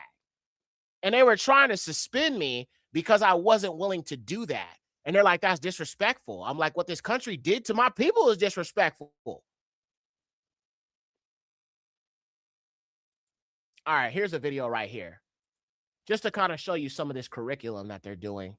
And they were trying to suspend me because I wasn't willing to do that. And they're like, that's disrespectful. I'm like, what this country did to my people is disrespectful. All right, here's a video right here. Just to kind of show you some of this curriculum that they're doing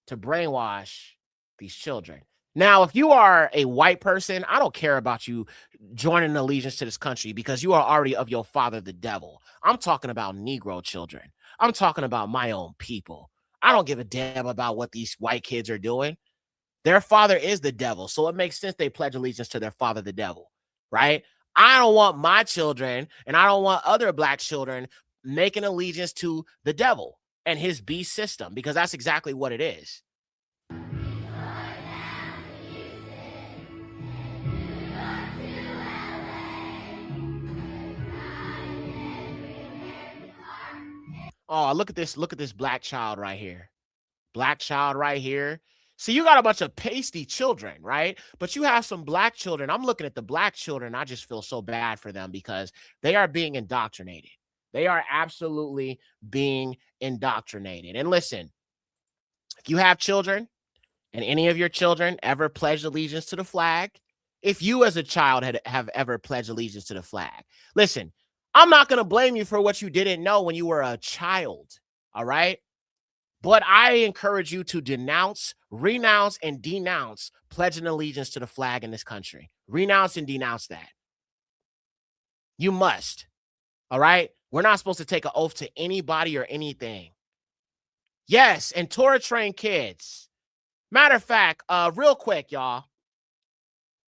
to brainwash these children. Now, if you are a white person, I don't care about you joining allegiance to this country because you are already of your father, the devil. I'm talking about Negro children. I'm talking about my own people. I don't give a damn about what these white kids are doing. Their father is the devil, so it makes sense they pledge allegiance to their father, the devil, right? I don't want my children, and I don't want other black children making allegiance to the devil and his beast system, because that's exactly what it is. Oh, look at this black child right here. Black child right here. See, you got a bunch of pasty children, right? But you have some black children. I'm looking at the black children. I just feel so bad for them because they are being indoctrinated. They are absolutely being indoctrinated. And listen, if you have children and any of your children ever pledged allegiance to the flag, if you as a child have ever pledged allegiance to the flag, listen, I'm not going to blame you for what you didn't know when you were a child, all right? But I encourage you to denounce, renounce, and denounce pledging allegiance to the flag in this country. Renounce and denounce that. You must, all right? We're not supposed to take an oath to anybody or anything. Yes, and Torah trained kids. Matter of fact, real quick, y'all.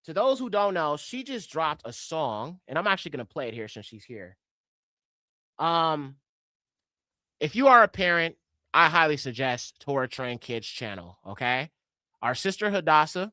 To those who don't know, she just dropped a song, and I'm actually going to play it here since she's here. If you are a parent, I highly suggest Torah Trained Kids channel, okay? Our sister Hadassah,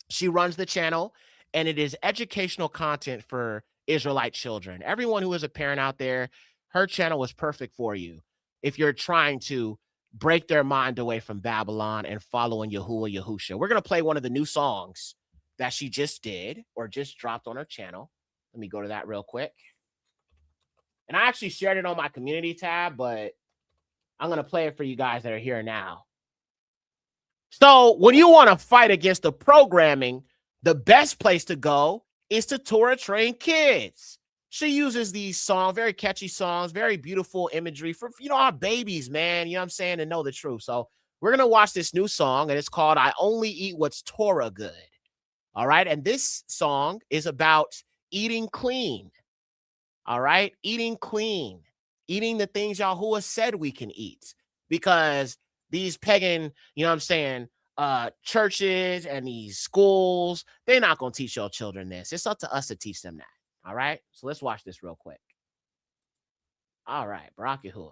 she runs the channel, and it is educational content for Israelite children. Everyone who is a parent out there, her channel is perfect for you if you're trying to break their mind away from Babylon and following Yahuwah Yahusha. We're going to play one of the new songs that she just did or just dropped on her channel. Let me go to that real quick. And I actually shared it on my community tab, but I'm going to play it for you guys that are here now. So when you want to fight against the programming, the best place to go is to Torah Trained Kids. She uses these songs, very catchy songs, very beautiful imagery for, our babies, man, you know what I'm saying, to know the truth. So we're going to watch this new song, and it's called I Only Eat What's Torah Good. All right. And this song is about eating clean. All right. Eating clean. Eating the things Yahuwah said we can eat. Because these pagan, churches and these schools, they're not going to teach your children this. It's up to us to teach them that. All right. So let's watch this real quick. All right. Barak Yahuwah.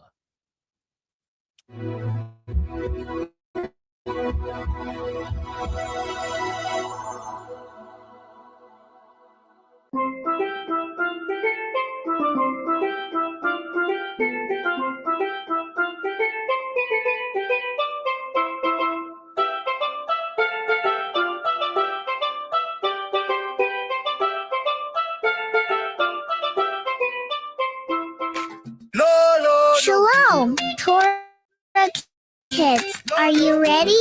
Shalom, Torah kids. Are you ready?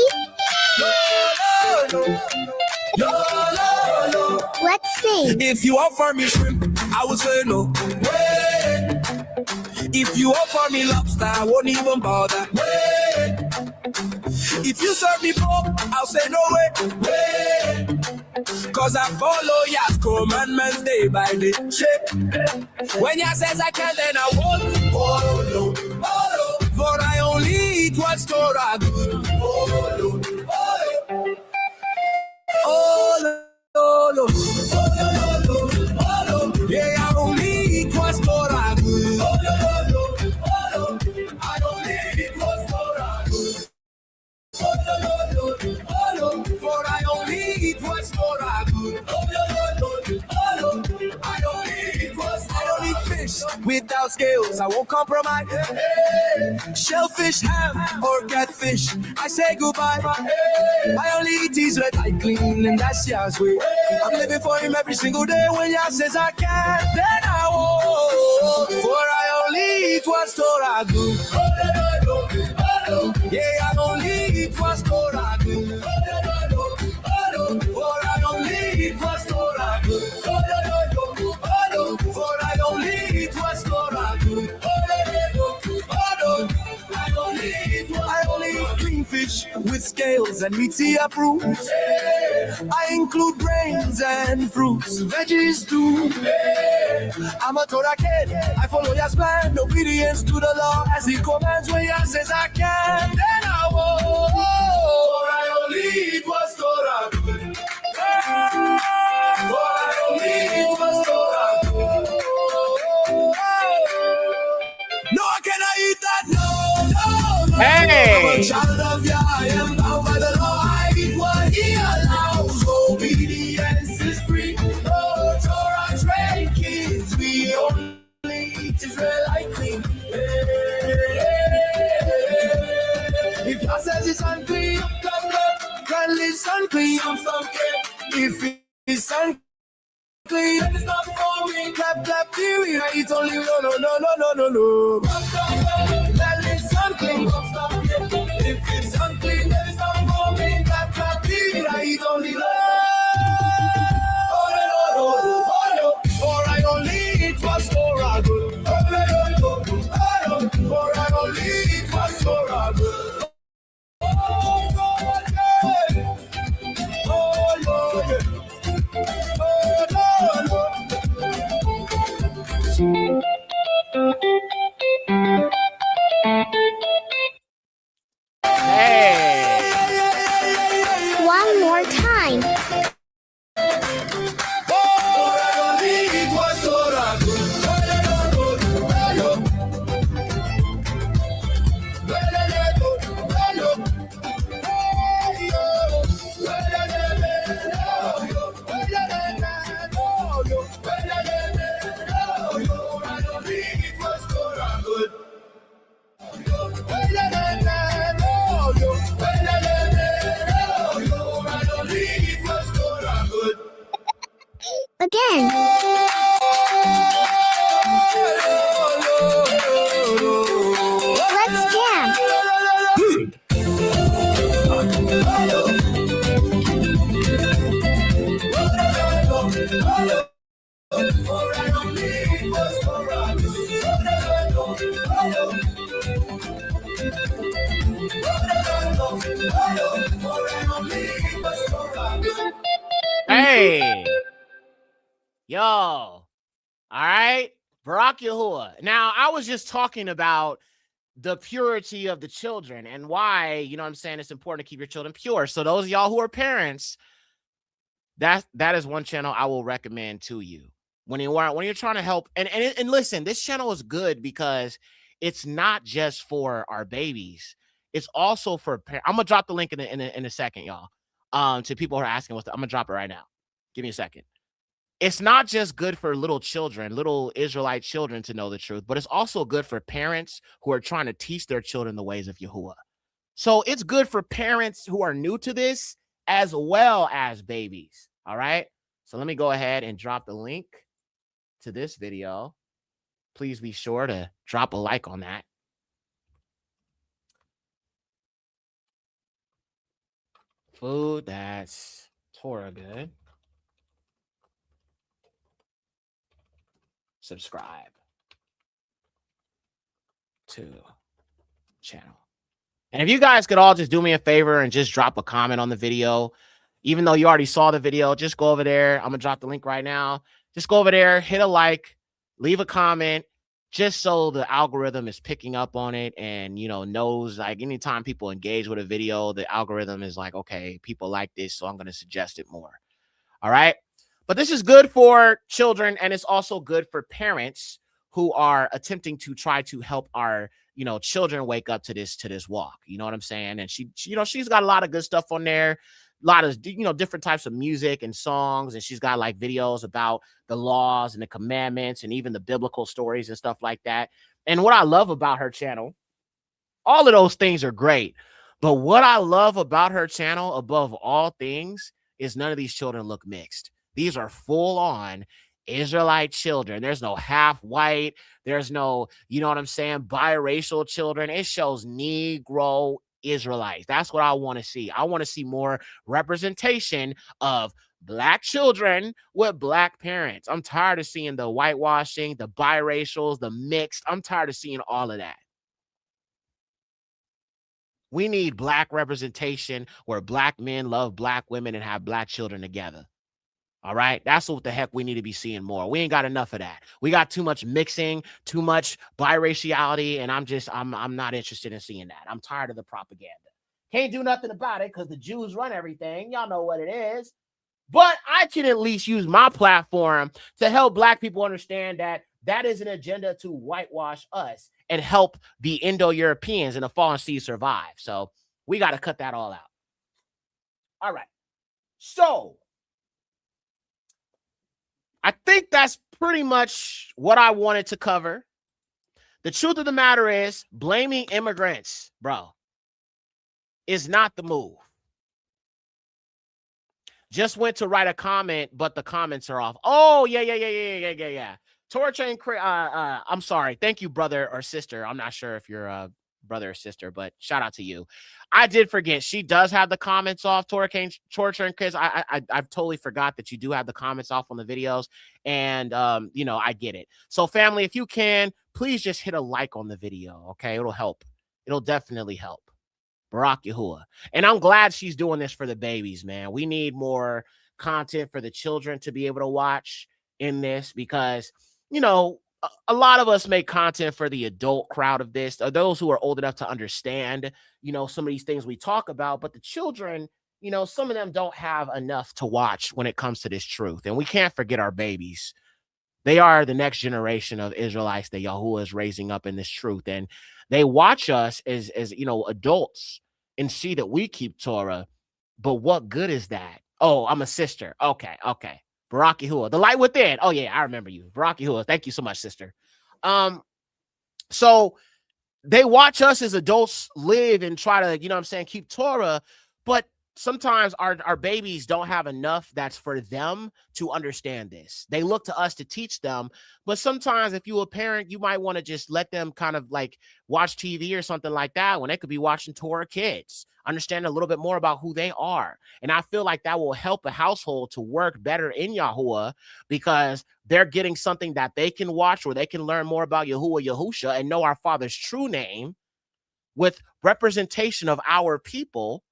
Let's sing. If you offer me shrimp, I will say no. Wait. If you offer me lobster, I won't even bother. Wait. If you serve me pork, I'll say no way. Wait. Cause I follow Yah's commandments day by day. When Yah says I can, then I won't follow. For I only eat what's Torah good. Yeah, I only eat what's Torah good. I only eat what's Torah good. For I only eat what's Torah good. I don't eat fish without scales. I won't compromise. Shellfish, ham, or catfish, I say goodbye. I only eat Israel I clean, and that's Yah's way. I'm living for him every single day. When Yah says I can, then I won't. For I only eat what's Torah good. Yeah, I only eat what's Torah good. For I only eat what's Torah good. For I only eat what's Torah good. I only eat clean fish with scales and meaty approved. I include grains and fruits, veggies too. I'm a Torah kid. I follow Yah's plan, obedience to the law as he commands. When Yah says I can, then I won't. For I only eat what's Torah good. For I only eat what's Torah good. No, can I eat that? No. Hey! I'm a child of Yah. I am bound by the law. I eat what he allows. Obedience is free. Oh, Torah trained kids. We only eat Israelite clean. If Yah says it's unclean, come. Well, it's unclean. If it's unclean, clean. It's not for me. Clap, clap, theory. It's only no. That is unclean. If it's unclean, then it's not for me. Clap, clap, theory. It's only for I only eat what's for a good. For I only eat what's for a good. Oh, God, yeah. Oh, Lord, yeah. One more time. Again. Let's jam. Hey, yo, all right, Barack Yahuwah. Now, I was just talking about the purity of the children and why, you know what I'm saying, it's important to keep your children pure. So those of y'all who are parents, that is one channel I will recommend to you when you're trying to help. And listen, this channel is good because it's not just for our babies. It's also for I'm gonna drop the link in a second, y'all. To people who are asking I'm gonna drop it right now. Give me a second. It's not just good for little children, little Israelite children to know the truth, but it's also good for parents who are trying to teach their children the ways of Yahuwah. So it's good for parents who are new to this as well as babies. All right. So let me go ahead and drop the link to this video. Please be sure to drop a like on that. Food that's Torah good. Subscribe to channel. And if you guys could all just do me a favor and just drop a comment on the video, even though you already saw the video, just go over there. I'm gonna drop the link right now. Just go over there, hit a like, leave a comment, just so the algorithm is picking up on it and, you know, knows, like, anytime people engage with a video, the algorithm is like, okay, people like this, so I'm going to suggest it more. All right. But this is good for children, and it's also good for parents who are attempting to try to help our, you know, children wake up to this walk. You know what I'm saying? And she you know, she's got a lot of good stuff on there. A lot of, you know, different types of music and songs, and she's got like videos about the laws and the commandments and even the biblical stories and stuff like that. And what I love about her channel, all of those things are great, but what I love about her channel above all things is none of these children look mixed. These are full on Israelite children. There's no half white. There's no, you know what I'm saying, biracial children. It shows Negro Israelites. That's what I want to see. I want to see more representation of Black children with Black parents. I'm tired of seeing the whitewashing, the biracials, the mixed. I'm tired of seeing all of that. We need Black representation where Black men love Black women and have Black children together. All right. That's what the heck we need to be seeing more. We ain't got enough of that. We got too much mixing, too much biraciality. And I'm not interested in seeing that. I'm tired of the propaganda. Can't do nothing about it because the Jews run everything. Y'all know what it is. But I can at least use my platform to help Black people understand that that is an agenda to whitewash us and help the Indo-Europeans and the fallen seed survive. So we got to cut that all out. All right. So I think that's pretty much what I wanted to cover. The truth of the matter is, blaming immigrants, bro, is not the move. Just went to write a comment, but the comments are off. Oh, yeah. Torch and I'm sorry. Thank you, brother or sister. I'm not sure if you're a brother or sister, but shout out to you. I did forget. She does have the comments off, Torch and Chris. I've totally forgot that you do have the comments off on the videos. And you know, I get it. So family, if you can, please just hit a like on the video. Okay, it'll help. It'll definitely help. Barack Yahuwah. And I'm glad she's doing this for the babies, man. We need more content for the children to be able to watch in this because, you know, a lot of us make content for the adult crowd of this, or those who are old enough to understand, you know, some of these things we talk about. But the children, you know, some of them don't have enough to watch when it comes to this truth. And we can't forget our babies. They are the next generation of Israelites that Yahuwah is raising up in this truth. And they watch us as you know, adults and see that we keep Torah. But what good is that? Oh, I'm a sister. Okay. Barak Yahuwah, the light within. Oh, yeah, I remember you. Barak Yahuwah. Thank you so much, sister. So they watch us as adults live and try to, you know what I'm saying, keep Torah, but sometimes our babies don't have enough that's for them to understand this. They look to us to teach them, but sometimes if you're a parent, you might want to just let them kind of like watch TV or something like that when they could be watching Torah Kids, understand a little bit more about who they are. And I feel like that will help a household to work better in Yahuwah because they're getting something that they can watch where they can learn more about Yahuwah Yahusha and know our Father's true name with representation of our people.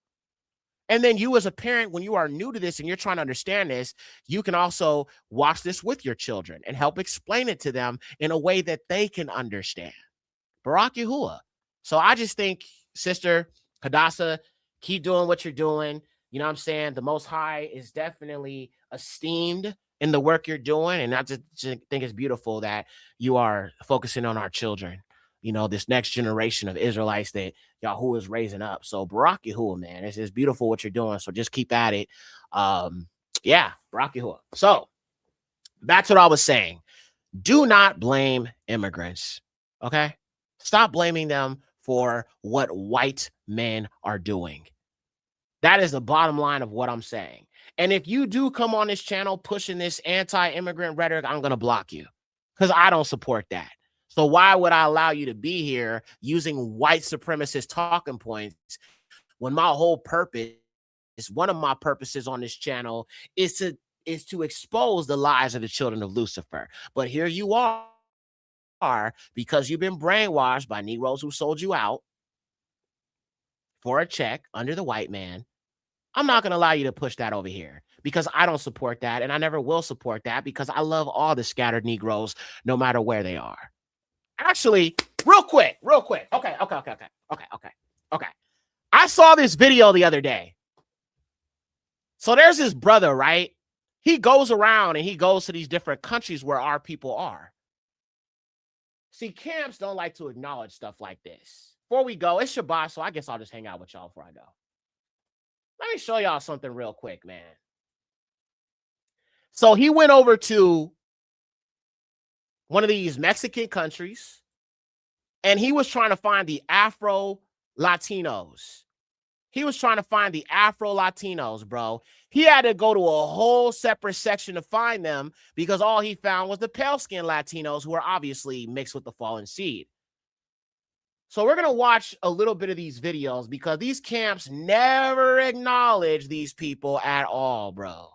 And then you as a parent, when you are new to this and you're trying to understand this, you can also watch this with your children and help explain it to them in a way that they can understand. Barak Yahuwah. So I just think, Sister Hadassah, keep doing what you're doing. You know what I'm saying? The Most High is definitely esteemed in the work you're doing. And I just think it's beautiful that you are focusing on our children. You know, this next generation of Israelites that Yahuwah is raising up. So Barak Yahuwah, man, it's beautiful what you're doing. So just keep at it. Yeah, Barak Yahuwah. So that's what I was saying. Do not blame immigrants. Okay? Stop blaming them for what white men are doing. That is the bottom line of what I'm saying. And if you do come on this channel pushing this anti-immigrant rhetoric, I'm going to block you because I don't support that. So why would I allow you to be here using white supremacist talking points when my whole purpose, one of my purposes on this channel is to expose the lies of the children of Lucifer. But here you are because you've been brainwashed by Negroes who sold you out for a check under the white man. I'm not going to allow you to push that over here because I don't support that. And I never will support that because I love all the scattered Negroes, no matter where they are. Actually, real quick. Okay. I saw this video the other day. So there's this brother, right? He goes around and he goes to these different countries where our people are. See, camps don't like to acknowledge stuff like this. Before we go, it's Shabbat, so I guess I'll just hang out with y'all before I go. Let me show y'all something real quick, man. So he went over to one of these Mexican countries, and he was trying to find the Afro-Latinos. Bro. He had to go to a whole separate section to find them because all he found was the pale-skinned Latinos who are obviously mixed with the fallen seed. So we're going to watch a little bit of these videos because these camps never acknowledge these people at all, bro.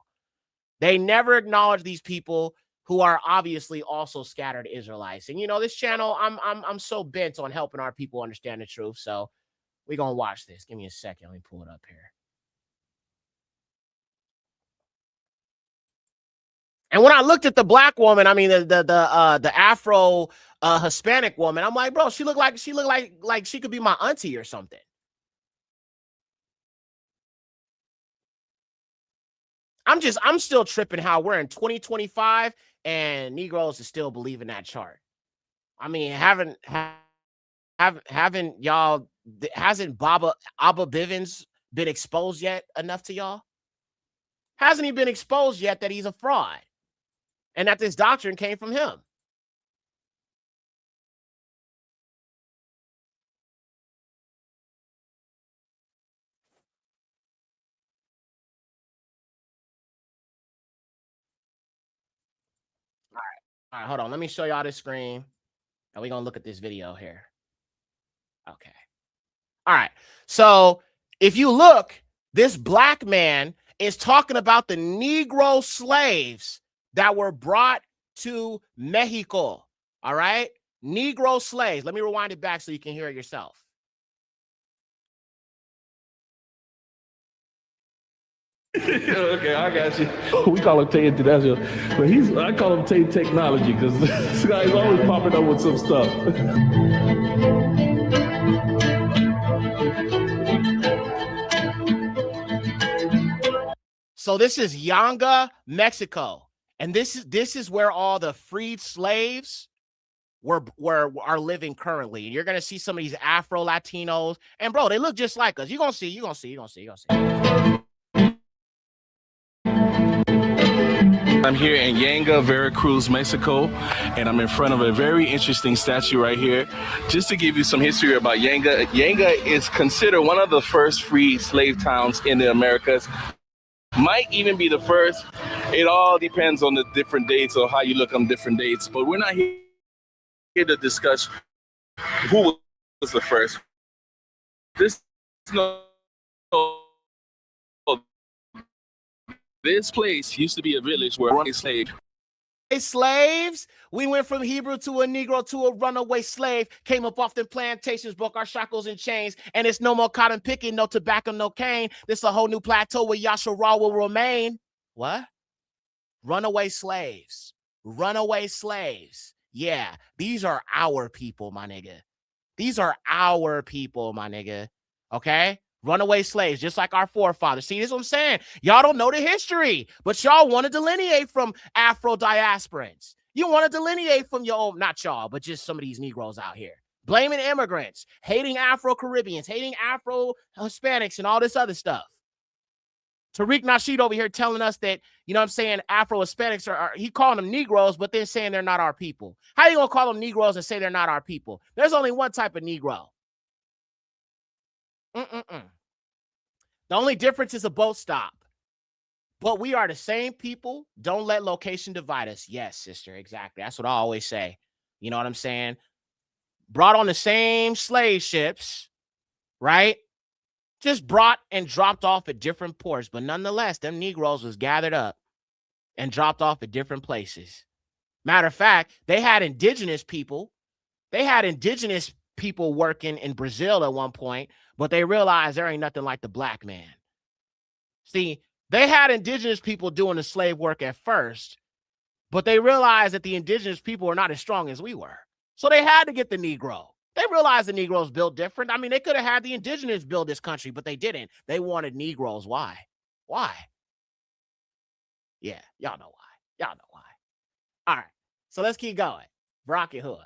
They never acknowledge these people who are obviously also scattered Israelites. And you know, this channel, I'm so bent on helping our people understand the truth. So we're going to watch this. Give me a second. Let me pull it up here. And when I looked at the black woman, I mean the Afro Hispanic woman, I'm like, bro, she looked like she could be my auntie or something. I'm still tripping how we're in 2025 and Negroes are still believing that chart. I mean, hasn't y'all, hasn't Abba Bivens been exposed yet enough to y'all? Hasn't he been exposed yet that he's a fraud and that this doctrine came from him? All right, hold on. Let me show y'all this screen. And we're going to look at this video here. Okay. All right. So if you look, this black man is talking about the Negro slaves that were brought to Mexico. All right. Negro slaves. Let me rewind it back so you can hear it yourself. Okay, I got you. We call him Tay International, but I call him Tay Technology because this guy's always popping up with some stuff. So this is Yanga, Mexico, and this is where all the freed slaves are living currently. And you're gonna see some of these Afro Latinos, and bro, they look just like us. You're gonna see. I'm here in Yanga, Veracruz, Mexico, and I'm in front of a very interesting statue right here. Just to give you some history about Yanga, Yanga is considered one of the first free slave towns in the Americas. Might even be the first. It all depends on the different dates or how you look on different dates, but we're not here to discuss who was the first. This place used to be a village where running slaves. We went from Hebrew to a Negro to a runaway slave, came up off the plantations, broke our shackles and chains, and it's no more cotton picking, no tobacco, no cane. This is a whole new plateau where Yasharal will remain. What? Runaway slaves. Runaway slaves. Yeah, these are our people, my nigga. These are our people, my nigga. Okay? Runaway slaves, just like our forefathers. See, this is what I'm saying. Y'all don't know the history, but y'all want to delineate from Afro diasporans. You want to delineate from your own, not y'all, but just some of these Negroes out here. Blaming immigrants, hating Afro-Caribbeans, hating Afro-Hispanics, and all this other stuff. Tariq Nasheed over here telling us that, you know what I'm saying, Afro-Hispanics he calling them Negroes, but then saying they're not our people. How you going to call them Negroes and say they're not our people? There's only one type of Negro. The only difference is a boat stop. But we are the same people. Don't let location divide us. Yes, sister, exactly. That's what I always say. You know what I'm saying? Brought on the same slave ships, right? Just brought and dropped off at different ports. But nonetheless, them Negroes was gathered up and dropped off at different places. Matter of fact, they had indigenous people. They had indigenous people working in Brazil at one point, but they realized there ain't nothing like the black man. See, they had indigenous people doing the slave work at first, but they realized that the indigenous people were not as strong as we were. So they had to get the Negro. They realized the Negroes built different. I mean, they could have had the indigenous build this country, but they didn't. They wanted Negroes. Why? Why? Yeah, y'all know why. Y'all know why. All right, so let's keep going. Brocky Hood.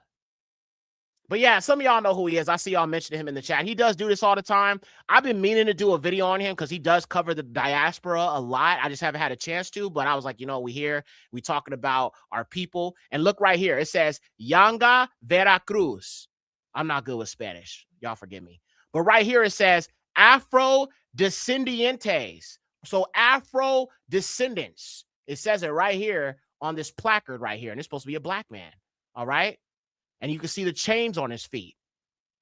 But yeah, some of y'all know who he is. I see y'all mentioning him in the chat. He does do this all the time. I've been meaning to do a video on him because he does cover the diaspora a lot. I just haven't had a chance to, but I was like, you know, we talking about our people. And look right here. It says Yanga, Veracruz. I'm not good with Spanish. Y'all forgive me. But right here it says Afro Descendientes. So Afro descendants. It says it right here on this placard right here. And it's supposed to be a black man. All right. And you can see the chains on his feet.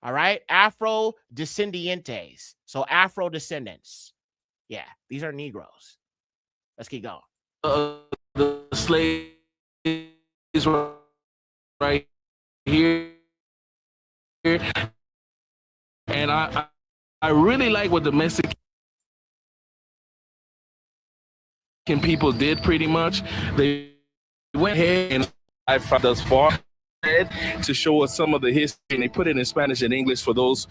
All right. Afro Descendientes. So Afro descendants. Yeah. These are Negroes. Let's keep going. The slaves right here. And I really like what the Mexican people did pretty much. They went ahead and I found thus far to show us some of the history, and they put it in Spanish and English for those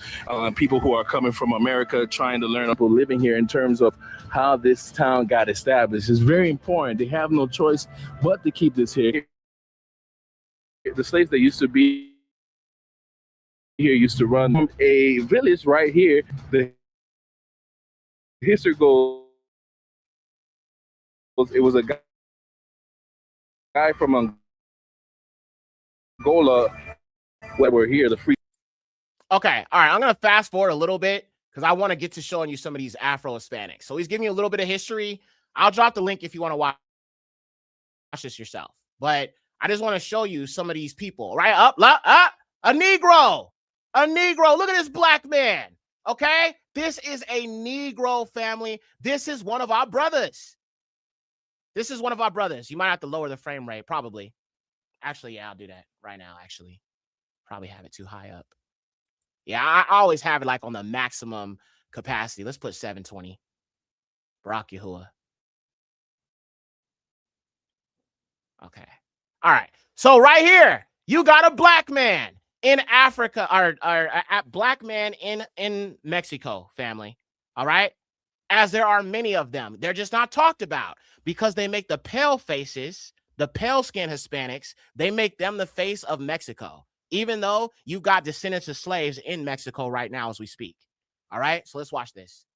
people who are coming from America trying to learn about living here in terms of how this town got established. It's very important. They have no choice but to keep this here. The slaves that used to be here used to run a village right here. The history goes, it was a guy from Angola where we're here, the free. Okay, all right, I'm gonna fast forward a little bit because I want to get to showing you some of these Afro-Hispanics. So he's giving you a little bit of history. I'll drop the link if you want to watch this yourself. But I just want to show you some of these people, right? Up, a Negro. Look at this black man. Okay? This is a Negro family. This is one of our brothers. You might have to lower the frame rate, probably. Actually, yeah, I'll do that right now, actually. Probably have it too high up. Yeah, I always have it like on the maximum capacity. Let's put 720. Barack Yahuwah. Okay. All right. So right here, you got a black man in Africa, or a black man in Mexico, family. All right. As there are many of them. They're just not talked about because they make the pale faces, the pale skin Hispanics, they make them the face of Mexico, even though you got descendants of slaves in Mexico right now as we speak. All right. So let's watch this.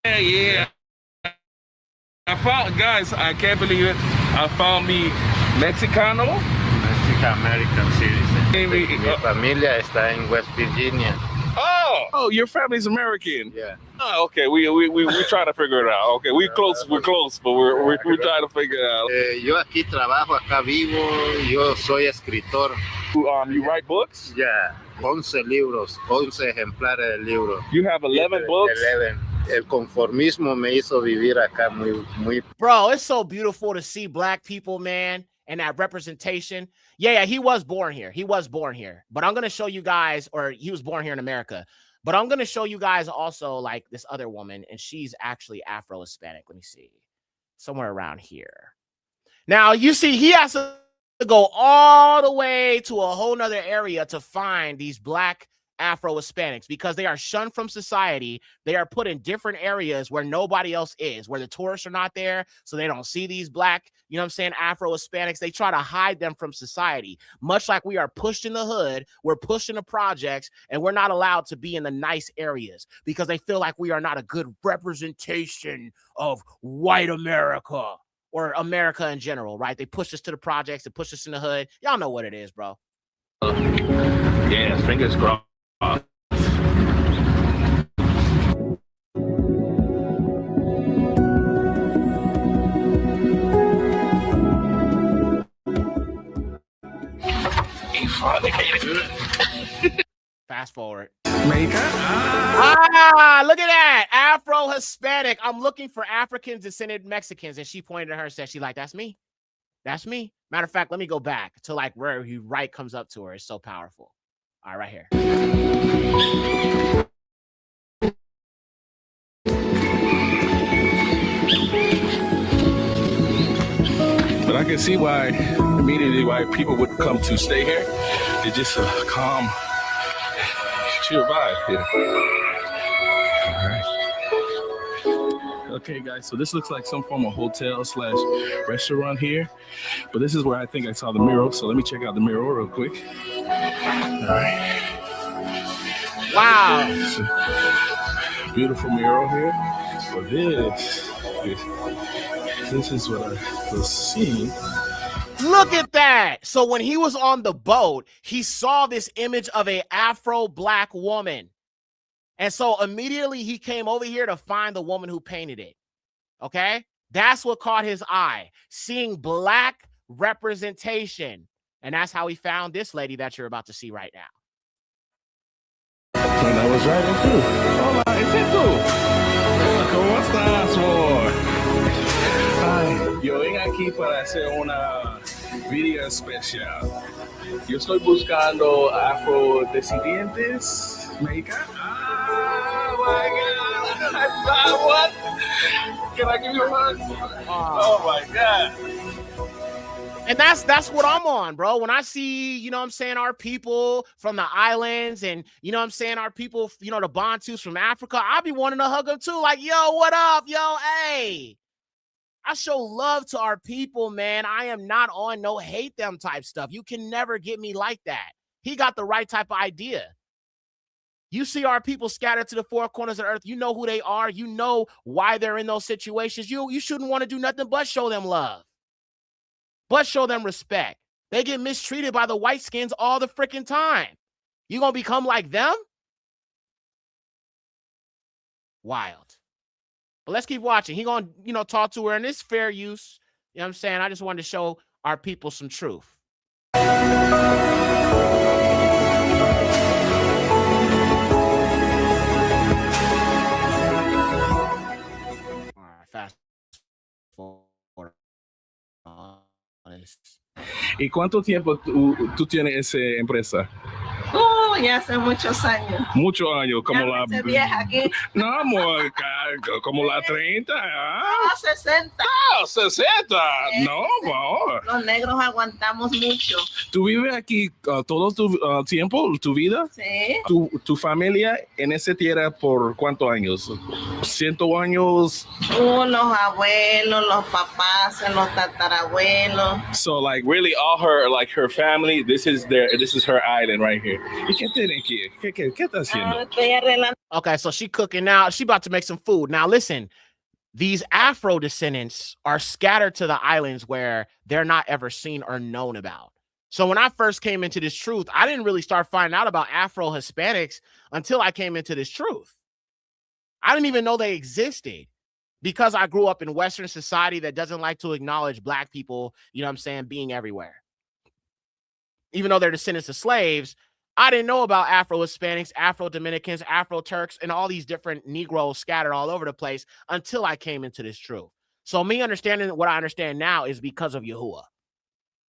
Yeah. I found, guys, I can't believe it. I found me Mexicano. Mexican-American citizen. Mi familia está en West Virginia. Oh, your family's American. Yeah. Oh, okay. We trying to figure it out. Okay, we're close, but we're trying to figure it out. Yo aquí trabajo, acá vivo. Yo soy escritor. You write books? Yeah. 11 libros, 11 ejemplares de libros. You have 11 books? 11. El conformismo me hizo vivir acá muy. Bro, it's so beautiful to see black people, man, and that representation. Yeah, he was born here. But I'm going to show you guys, or he was born here in America. But I'm going to show you guys also like this other woman, and she's actually Afro-Hispanic. Let me see. Somewhere around here. Now, you see, he has to go all the way to a whole nother area to find these black Afro-Hispanics because they are shunned from society. They are put in different areas where nobody else is, where the tourists are not there, so they don't see these black, you know what I'm saying, Afro-Hispanics. They try to hide them from society, much like we are pushed in the hood, we're pushed in the projects, and we're not allowed to be in the nice areas because they feel like we are not a good representation of white America or America in general, right? They push us to the projects, they push us in the hood. Y'all know what it is, bro. Yeah, fingers crossed. Fast forward. Jamaica? Look at that. Afro-Hispanic. I'm looking for African descended Mexicans. And she pointed at her and said, she like, that's me. That's me. Matter of fact, let me go back to like where he right comes up to her. It's so powerful. All right, right here. But I can see why immediately why people would come to stay here. It's just a calm, chill vibe here. All right. Okay, guys, so this looks like some form of hotel / restaurant here. But this is where I think I saw the mural. So let me check out the mural real quick. All right. Wow. Beautiful mural here. But this is what I was seeing. Look at that. So when he was on the boat, he saw this image of a Afro-black woman. And so immediately he came over here to find the woman who painted it. Okay? That's what caught his eye. Seeing black representation. And that's how he found this lady that you're about to see right now. And I was writing too. Hola, ese tú. ¿Cómo estás, amor? Ay, yo vengo aquí para hacer una video especial. Yo estoy buscando afrodescendientes mexicanos. Oh my God! What? Can I give you a hug? Oh my God! And that's what I'm on, bro. When I see, you know what I'm saying, our people from the islands and, you know what I'm saying, our people, you know, the Bantus from Africa, I'll be wanting to hug them too. Like, yo, what up? Yo, hey. I show love to our people, man. I am not on no hate them type stuff. You can never get me like that. He got the right type of idea. You see our people scattered to the four corners of the earth. You know who they are. You know why they're in those situations. You shouldn't want to do nothing but show them love. But show them respect. They get mistreated by the white skins all the freaking time. You gonna become like them? Wild. But let's keep watching. He gonna, you know, talk to her, and it's fair use. You know what I'm saying? I just wanted to show our people some truth. Fast forward. ¿Y cuánto tiempo tú tienes esa empresa? Ya hace muchos años. Muchos años, como ya la... vieja aquí. No, amor, como la 30. Ah, 60. Ah, 60. No, amor. Los negros aguantamos mucho. ¿Tú vives aquí todo tu tiempo, tu vida? Sí. ¿Tu familia en esa tierra por cuántos años? ¿100 años? Los abuelos, los papás, los tatarabuelos. So like really all her family, this is her island right here. ¿Y qué tiene aquí? ¿Qué está haciendo? Estoy arreglando. Okay, so she cooking now. She about to make some food. Now listen, these Afro descendants are scattered to the islands where they're not ever seen or known about. So when I first came into this truth, I didn't really start finding out about Afro Hispanics until I came into this truth. I didn't even know they existed because I grew up in Western society that doesn't like to acknowledge Black people, you know what I'm saying, being everywhere. Even though they're descendants of slaves, I didn't know about Afro-Hispanics, Afro-Dominicans, Afro-Turks, and all these different Negroes scattered all over the place until I came into this truth. So me understanding what I understand now is because of Yahuwah.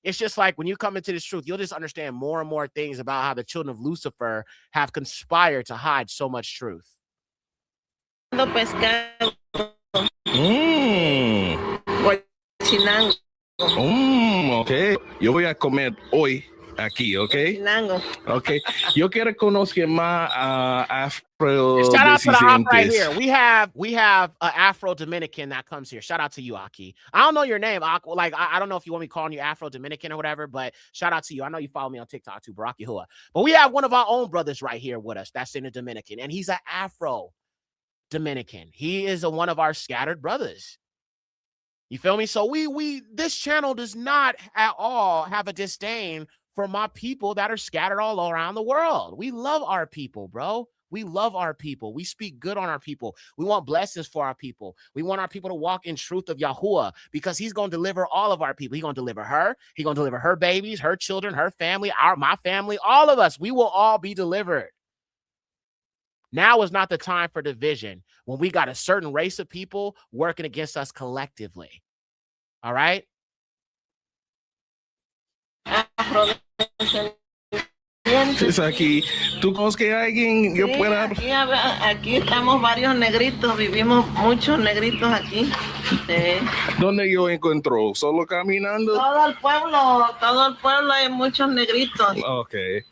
It's just like when you come into this truth, you'll just understand more and more things about how the children of Lucifer have conspired to hide so much truth. Okay. Yo voy a comer hoy aquí, okay? Okay. Yo quiero conocer más Afro. Shout out to the op right here. We have an Afro Dominican that comes here. Shout out to you, Aki. I don't know your name, Aki. Like I don't know if you want me calling you Afro Dominican or whatever, but shout out to you. I know you follow me on TikTok too, Barack Yahuwah. But we have one of our own brothers right here with us. That's in the Dominican, and he's an Afro Dominican. He is one of our scattered brothers. You feel me? So this channel does not at all have a disdain for my people that are scattered all around the world. We love our people, bro. We love our people. We speak good on our people. We want blessings for our people. We want our people to walk in truth of Yahuwah because he's going to deliver all of our people. He's going to deliver her. He's going to deliver her babies, her children, her family, my family, all of us. We will all be delivered. Now is not the time for division when we got a certain race of people working against us collectively. All right? Es aquí. ¿Tú conoces que alguien yo pueda? Aquí estamos varios negritos, vivimos muchos negritos aquí. ¿Dónde yo encuentro? ¿Solo caminando? Todo el pueblo hay muchos negritos. Okay.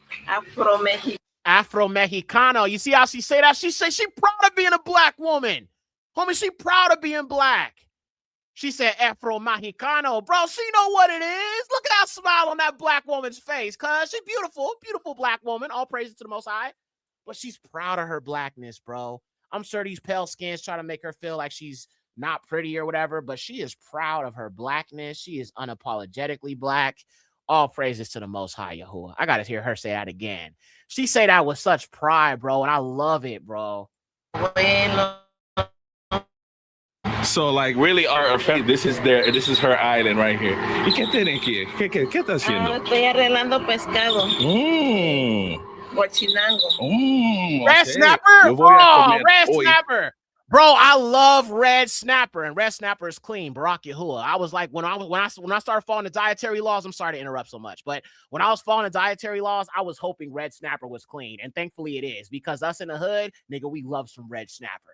Afro-Mexicano. You see how she say that? She say she proud of being a Black woman. Homie, she proud of being Black. She said Afro-Mexicano. Bro, she know what it is. Look at that smile on that Black woman's face, cuz she's beautiful, beautiful Black woman. All praises to the Most High. But she's proud of her Blackness, bro. I'm sure these pale skins try to make her feel like she's not pretty or whatever, but she is proud of her Blackness. She is unapologetically Black. All praises to the Most High, Yahuwah. I got to hear her say that again. She say that with such pride, bro, and I love it, bro. So like really our family, this is her island right here. ¿Y qué tiene aquí? ¿Qué está haciendo? Estoy arreglando pescado. Cochinango. Red snapper? Oh, red snapper. Bro, I love red snapper, and red snapper is clean. Barack Yahuwah. I was like, when I started following the dietary laws, I'm sorry to interrupt so much, but when I was following the dietary laws, I was hoping red snapper was clean, and thankfully it is, because us in the hood, nigga, we love some red snapper.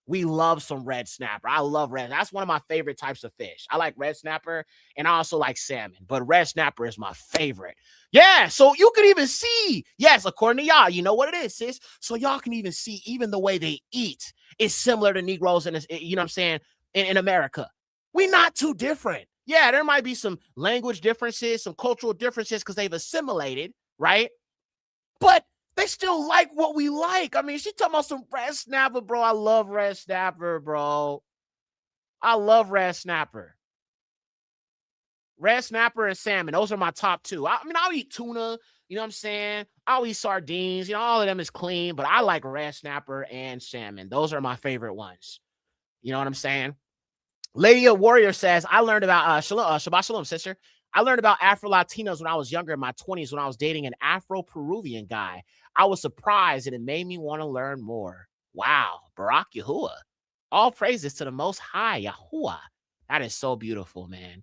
We love some red snapper. I love red. That's one of my favorite types of fish. I like red snapper, and I also like salmon, but red snapper is my favorite. Yeah, so you can even see, yes, according to y'all, you know what it is, sis. So y'all can even see even the way they eat is similar to Negroes in, you know what I'm saying, in America. We're not too different. Yeah, there might be some language differences, some cultural differences because they've assimilated, right? But they still like what we like. I mean, she talking about some red snapper, bro. I love red snapper, bro. I love red snapper. Red snapper and salmon. Those are my top two. I mean, I'll eat tuna. You know what I'm saying? I'll eat sardines. You know, all of them is clean, but I like red snapper and salmon. Those are my favorite ones. You know what I'm saying? Lady of Warrior says, I learned about Shabbat Shalom, sister. I learned about Afro-Latinos when I was younger in my 20s when I was dating an Afro-Peruvian guy. I was surprised and it made me want to learn more. Wow, Barak Yahuwah. All praises to the Most High, Yahuwah. That is so beautiful, man.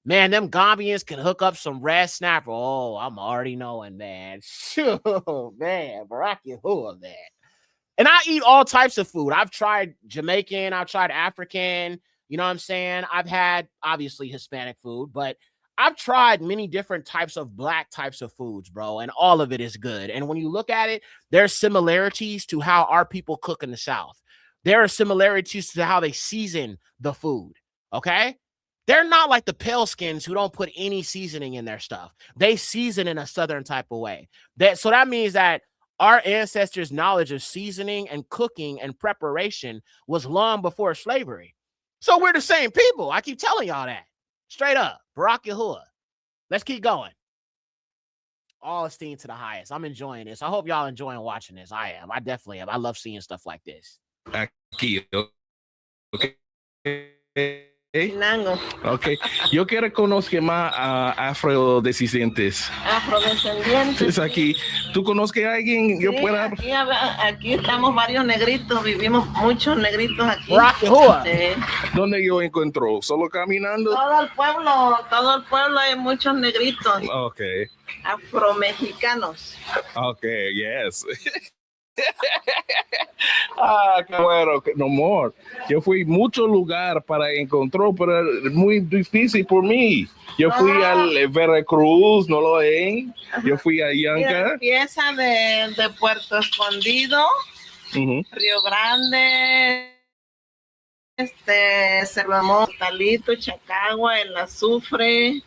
Man, them Gambians can hook up some red snapper. Oh, I'm already knowing, man. Shoot, man, Barak Yahuwah, man. And I eat all types of food. I've tried Jamaican, I've tried African, you know what I'm saying? I've had, obviously, Hispanic food, but I've tried many different types of black types of foods, bro, and all of it is good. And when you look at it, there's similarities to how our people cook in the South. There are similarities to how they season the food, okay? They're not like the pale skins who don't put any seasoning in their stuff. They season in a Southern type of way. So that means that our ancestors' knowledge of seasoning and cooking and preparation was long before slavery. So we're the same people. I keep telling y'all that. Straight up. Barak Yahuwah. Let's keep going. All esteem to the highest. I'm enjoying this. I hope y'all enjoying watching this. I am. I definitely am. I love seeing stuff like this. Aquí, okay. Ok, yo quiero conocer más a afrodescendientes. Afrodescendientes. Aquí, ¿tú conoces a alguien? Yo Sí, pueda. aquí estamos varios negritos, vivimos muchos negritos aquí. Sí. ¿Dónde yo encuentro? ¿Solo caminando? Todo el pueblo hay muchos negritos. Ok. Afromexicanos. Ok, yes. Qué bueno, no more. Yo fui a muchos lugares para encontrar, pero es muy difícil por mí. Yo fui al Veracruz, no lo ven. Yo fui a Yanca. Empieza de Puerto Escondido, Río Grande, Cerro Hermoso, Talito, Chacagua, El Azufre,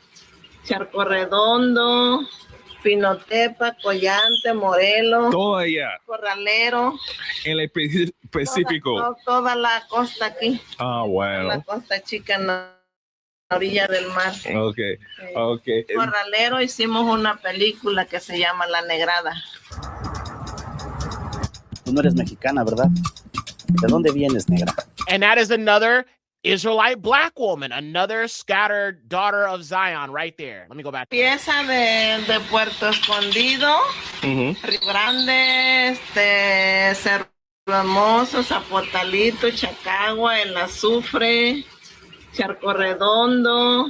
Charco Redondo, Pinotepa, Collante, Morelos, todo allá. Corralero. En el específico. Toda la costa aquí. Ah, bueno. La costa chica en la orilla del mar. Ok, ok. Corralero hicimos una película que se llama La Negrada. Tú no eres mexicana, ¿verdad? ¿De dónde vienes, negra? And that is another Israelite black woman, another scattered daughter of Zion right there. Let me go back. Empieza de Puerto Escondido, Río Grande, Cerro Hermoso, Zapotalito, Chacagua, El Azufre, Charco Redondo,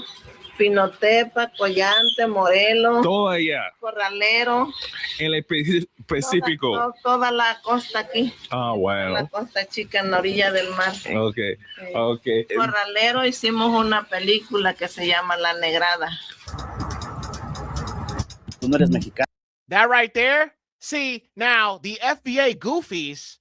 Pinotepa, Collante, Morelos, todo allá. Corralero. En el específico. Toda la costa aquí. Ah, bueno. La costa chica en la orilla del mar. Ok, ok. Corralero hicimos una película que se llama La Negrada. Tú no eres mexicano. That right there. See, now the FBA goofies,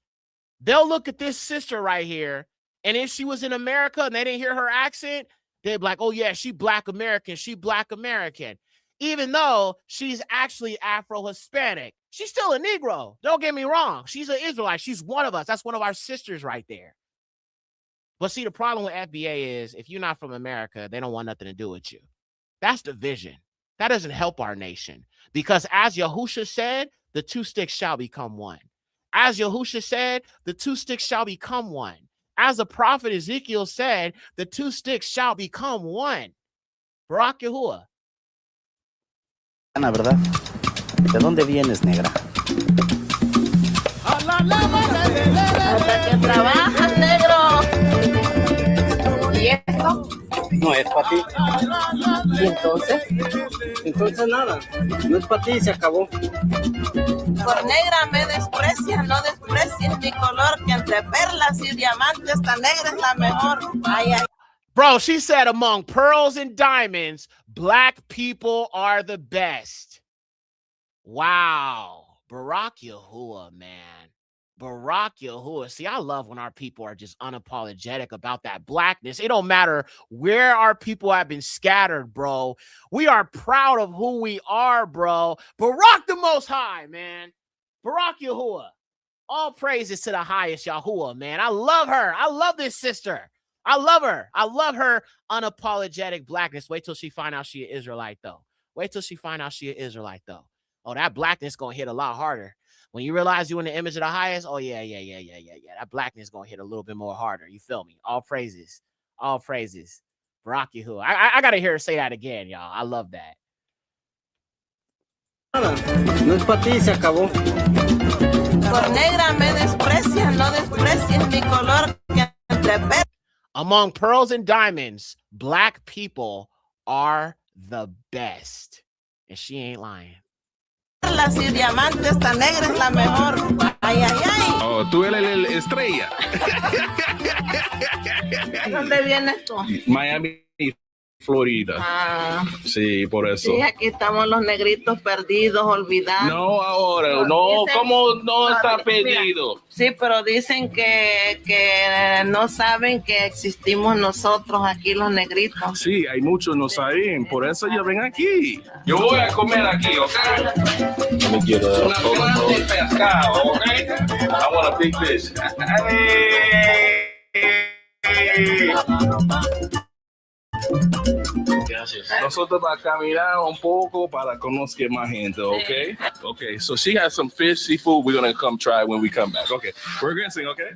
they'll look at this sister right here, and if she was in America and they didn't hear her accent, they'd be like, oh yeah, she black American, she black American. Even though she's actually Afro-Hispanic. She's still a Negro. Don't get me wrong. She's an Israelite. She's one of us. That's one of our sisters right there. But see, the problem with FBA is if you're not from America, they don't want nothing to do with you. That's division. That doesn't help our nation. Because as Yahusha said, the two sticks shall become one. As Yahusha said, the two sticks shall become one. As the prophet Ezekiel said, the two sticks shall become one. Barak Yahuwah. Ana, ¿verdad? ¿De dónde vienes, negra? Hasta que trabajas, negro. ¿Y esto? No es para ti. ¿Y entonces? Entonces nada. No es para ti, se acabó. Por negra me desprecias, no desprecies mi color, que entre perlas y diamantes esta negra es la mejor. Ay, ay. Bro, she said among pearls and diamonds, black people are the best. Wow. Barak Yahuwah, man. Barak Yahuwah. See, I love when our people are just unapologetic about that blackness. It don't matter where our people have been scattered, bro. We are proud of who we are, bro. Barak the Most High, man. Barak Yahuwah. All praises to the highest Yahuwah, man. I love her. I love this sister. I love her. I love her unapologetic blackness. Wait till she find out she an Israelite, though. Wait till she find out she an Israelite, though. Oh, that blackness going to hit a lot harder. When you realize you're in the image of the highest, oh, yeah. That blackness going to hit a little bit more harder. You feel me? All praises. All praises. Barack Yahuwah. I gotta hear her say that again, y'all. I love that. No es para ti, se acabó. Por negra me desprecias, no desprecies mi color que entre Among pearls and diamonds, black people are the best. And she ain't lying. perlas y diamantes, esta negra es la mejor. Ay, ay, ay. Oh, tú eres la estrella. ¿Dónde vienes tú? Miami, Florida. Ah, Sí, por eso. sí, aquí estamos los negritos perdidos, olvidados. No, ahora, no, Dicen- ¿cómo no está mira, perdido? sí, pero dicen que no saben que existimos nosotros aquí los negritos. Sí, hay muchos no saben, por eso yo ven aquí. Yo voy a comer aquí, ¿ok? Let me get una grande pescado, ¿ok? I want a big fish. Hey. Nosotros vamos a caminar un poco para conocer más gente, okay? Okay, so she has some fish, seafood. We're gonna come try when we come back. Okay, we're guessing, okay?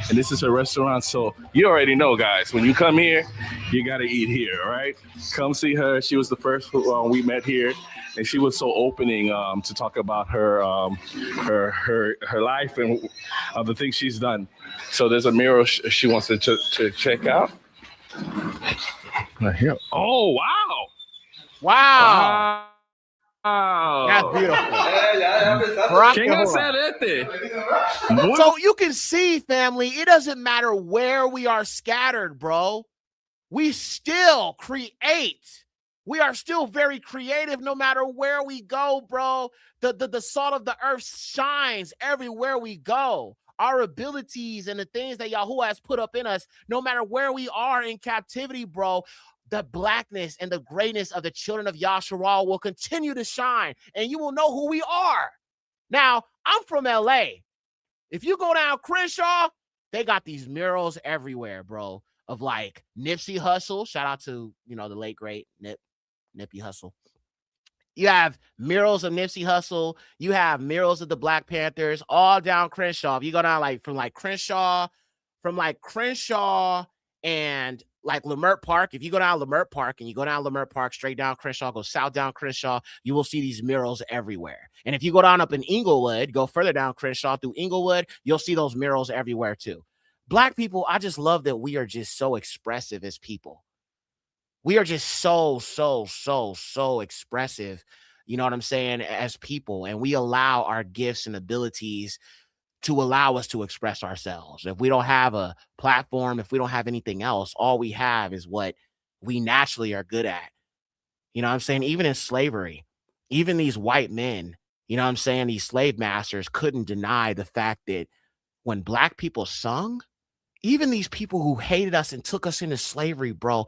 And this is her restaurant, so you already know, guys. When you come here, you gotta eat here, all right? Come see her. She was the first who we met here, and she was so opening to talk about her life and the things she's done. So there's a mural she wants to check out. Right here. Oh, wow. Wow. Wow. That's beautiful. ¿Quién hace este? So you can see, family, it doesn't matter where we are scattered, bro. We still create. We are still very creative no matter where we go, bro. The salt of the earth shines everywhere we go. Our abilities and the things that Yahuwah has put up in us, no matter where we are in captivity, bro, the blackness and the greatness of the children of Yasharal will continue to shine, and you will know who we are. Now, I'm from LA. If you go down Crenshaw, they got these murals everywhere, bro, of like Nipsey Hussle. Shout out to, the late, great Nippy Hussle. You have murals of Nipsey Hussle. You have murals of the Black Panthers all down Crenshaw. If you go down from Crenshaw and like Lamert Park, if you go down Lamert Park and you go down Lamert Park straight down Crenshaw, go south down Crenshaw, you will see these murals everywhere. And if you go down up in Inglewood, go further down Crenshaw through Inglewood, you'll see those murals everywhere too. Black people, I just love that we are just so expressive as people. We are just so expressive, you know what I'm saying, as people. And we allow our gifts and abilities to allow us to express ourselves. If we don't have a platform, if we don't have anything else, all we have is what we naturally are good at. You know what I'm saying? Even in slavery, even these white men, you know what I'm saying, these slave masters couldn't deny the fact that when Black people sung, even these people who hated us and took us into slavery, bro,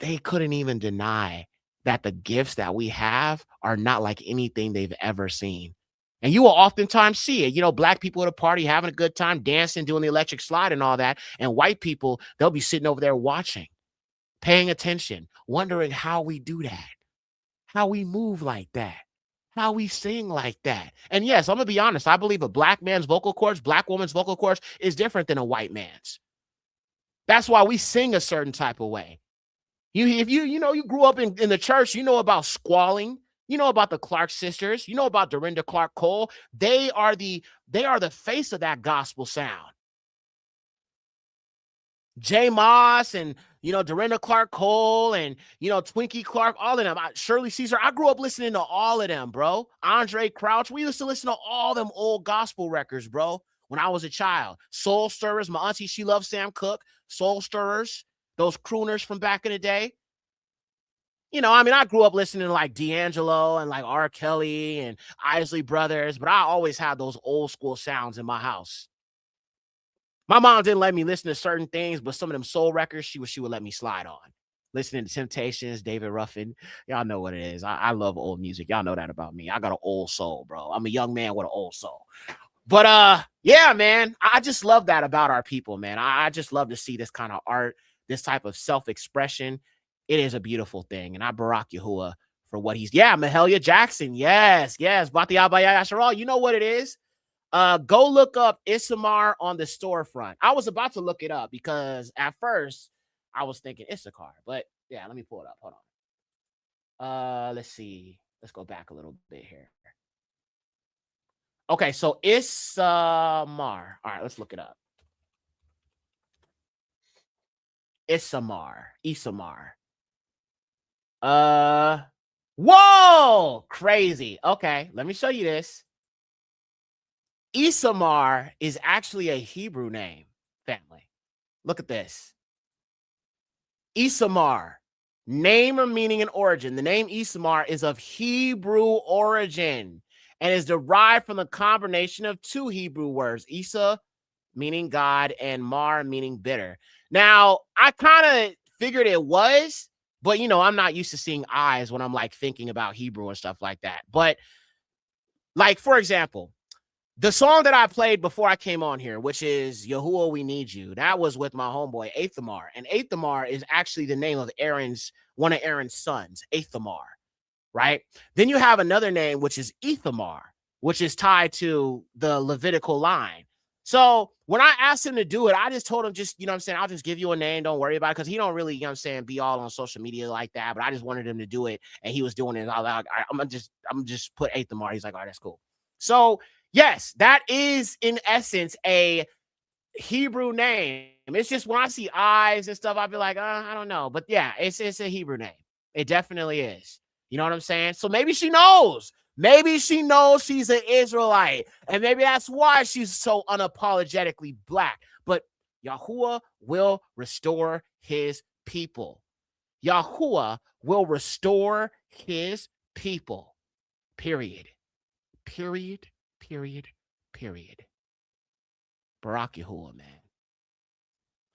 they couldn't even deny that the gifts that we have are not like anything they've ever seen. And you will oftentimes see it, Black people at a party having a good time, dancing, doing the electric slide and all that. And white people, they'll be sitting over there watching, paying attention, wondering how we do that, how we move like that, how we sing like that. And yes, I'm going to be honest. I believe a Black man's vocal cords, Black woman's vocal cords is different than a white man's. That's why we sing a certain type of way. If you grew up in the church, you know about squalling, you know about the Clark sisters, you know about Dorinda Clark Cole. They are the face of that gospel sound. Jay Moss and Dorinda Clark Cole and Twinkie Clark, all of them. Shirley Caesar. I grew up listening to all of them, bro. Andre Crouch. We used to listen to all them old gospel records, bro, when I was a child. Soul Stirrers. My auntie, she loved Sam Cooke. Soul Stirrers. Those crooners from back in the day. I grew up listening to like D'Angelo and like R. Kelly and Isley Brothers, but I always had those old school sounds in my house. My mom didn't let me listen to certain things, but some of them soul records, she would let me slide on. Listening to Temptations, David Ruffin. Y'all know what it is. I love old music. Y'all know that about me. I got an old soul, bro. I'm a young man with an old soul. But yeah, man, I just love that about our people, man. I just love to see this kind of art, this type of self-expression. It is a beautiful thing. And I Barack Yahuwah for what he's, Mahalia Jackson. Yes. Bati Abaya Yasharal. You know what it is? Go look up Isamar on the storefront. I was about to look it up because at first I was thinking Issachar, but Yeah, let me pull it up. Hold on. Let's see. Let's go back a little bit here. Okay, so Isamar. All right, let's look it up. Isamar. Whoa! Crazy. Okay, let me show you this. Isamar is actually a Hebrew name, family. Look at this. Isamar, name or meaning and origin. The name Isamar is of Hebrew origin and is derived from the combination of two Hebrew words, Isa, meaning God, and Mar, meaning bitter. Now, I kind of figured it was, but, you know, I'm not used to seeing eyes when I'm, like, thinking about Hebrew and stuff like that. But, like, for example, the song that I played before I came on here, which is Yahuwah, We Need You, that was with my homeboy, Athamar. And Athamar is actually the name of one of Aaron's sons, Athamar, right? Then you have another name, which is Ithamar, which is tied to the Levitical line. So when I asked him to do it, I just told him, just, you know what I'm saying, I'll just give you a name, don't worry about it, because he don't really, you know what I'm saying, be all on social media like that, but I just wanted him to do it, and he was doing it all out. I'm just put Athamar. He's like, all right, that's cool. So yes, that is in essence a Hebrew name. It's just when I see eyes and stuff, I'll be like, I don't know. But yeah, it's a Hebrew name. It definitely is. You know what I'm saying? So maybe she knows. Maybe she knows she's an Israelite. And maybe that's why she's so unapologetically black. But Yahuwah will restore his people. Yahuwah will restore his people. Period. Period. Period. Period. Barak Yahuwah, man.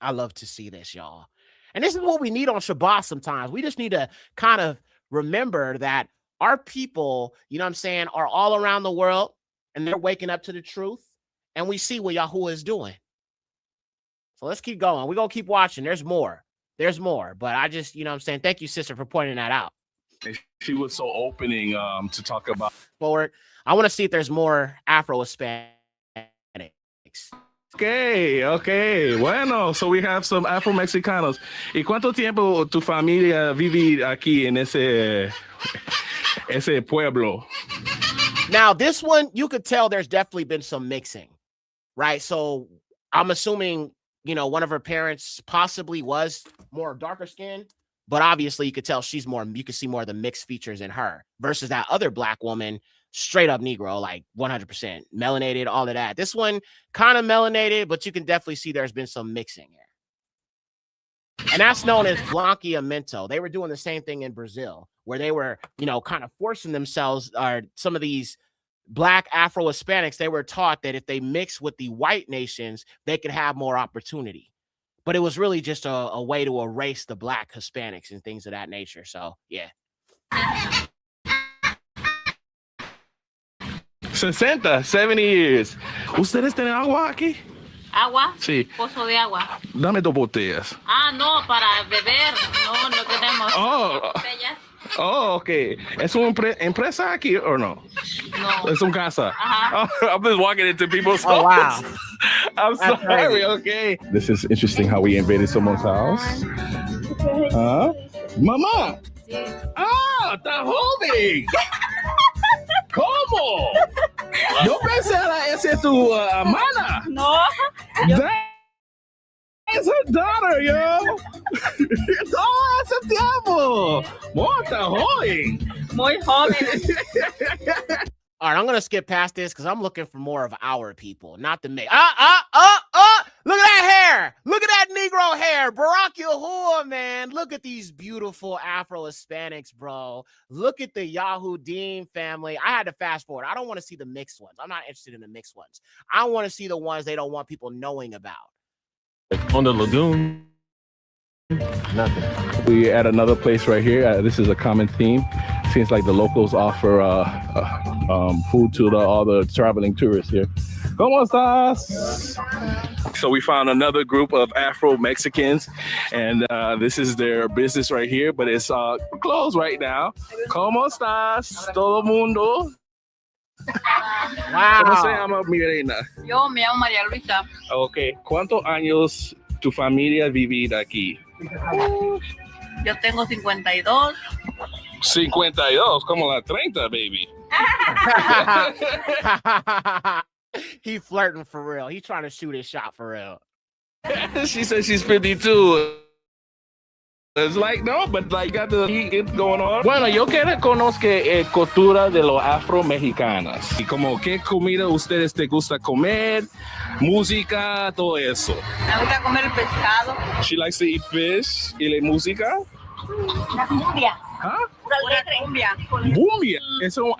I love to see this, y'all. And this is what we need on Shabbat sometimes. We just need to kind of remember that our people, you know what I'm saying, are all around the world, and they're waking up to the truth, and we see what Yahuwah is doing. So let's keep going. We're going to keep watching. There's more. But I just, you know what I'm saying, thank you, sister, for pointing that out. She was so opening to talk about forward. I want to see if there's more Afro-Hispanics. Okay. Bueno, so we have some Afro-Mexicanos. ¿Y cuánto tiempo tu familia vive aquí en ese pueblo? Now, this one, you could tell there's definitely been some mixing, right? So I'm assuming, you know, one of her parents possibly was more darker skin, but obviously you could tell you could see more of the mixed features in her versus that other black woman, straight up Negro, like 100% melanated, all of that. This one kind of melanated, but you can definitely see there's been some mixing here. And that's known as blanqueamento. They were doing the same thing in Brazil, where they were, you know, kind of forcing themselves, or some of these black Afro-Hispanics, they were taught that if they mix with the white nations, they could have more opportunity. But it was really just a way to erase the black Hispanics and things of that nature. So, yeah. 70 years. ¿Ustedes tienen agua aquí? ¿Agua? Sí. Pozo de agua. Dame 2 botellas. No, para beber. No tenemos botellas. Oh, okay. ¿Es una empresa aquí o no? No. Es una casa. Uh-huh. I'm just walking into people's homes. Wow. I'm That's sorry, crazy. okay. This is interesting how we invaded someone's house. Mamá. Sí. Está joven. ¿Cómo? Yo pensé esa es tu hermana. No. That's her daughter, yo. Todo ese tiempo. Está joven. Muy joven. All right, I'm going to skip past this because I'm looking for more of our people, not the mix. Look at that hair. Look at that Negro hair. Barak Yahuwah, man. Look at these beautiful Afro-Hispanics, bro. Look at the Yahudim family. I had to fast forward. I don't want to see the mixed ones. I'm not interested in the mixed ones. I want to see the ones they don't want people knowing about. On the lagoon. Nothing. We at another place right here. This is a common theme. Seems like the locals offer food to all the traveling tourists here. ¿Cómo estás? So we found another group of Afro-Mexicans, and this is their business right here, but it's closed right now. ¿Cómo estás? Todo mundo. Wow. ¿Cómo se llama mi reina? Yo me llamo María Luisa. Okay. ¿Cuántos años tu familia vive aquí? Yo tengo 52. 52, como la 30, baby. He flirting for real. He trying to shoot his shot for real. She said she's 52. It's like, no, but like got the it going on. Bueno, yo quiero conocer cultura de los afro-mexicanas. Y como qué comida ustedes te gusta comer, música, todo eso. Me gusta comer el pescado. She likes to eat fish. ¿Y la música? La cumbia. ¿Ah? Pura cumbia. Bumbia. ¿Es un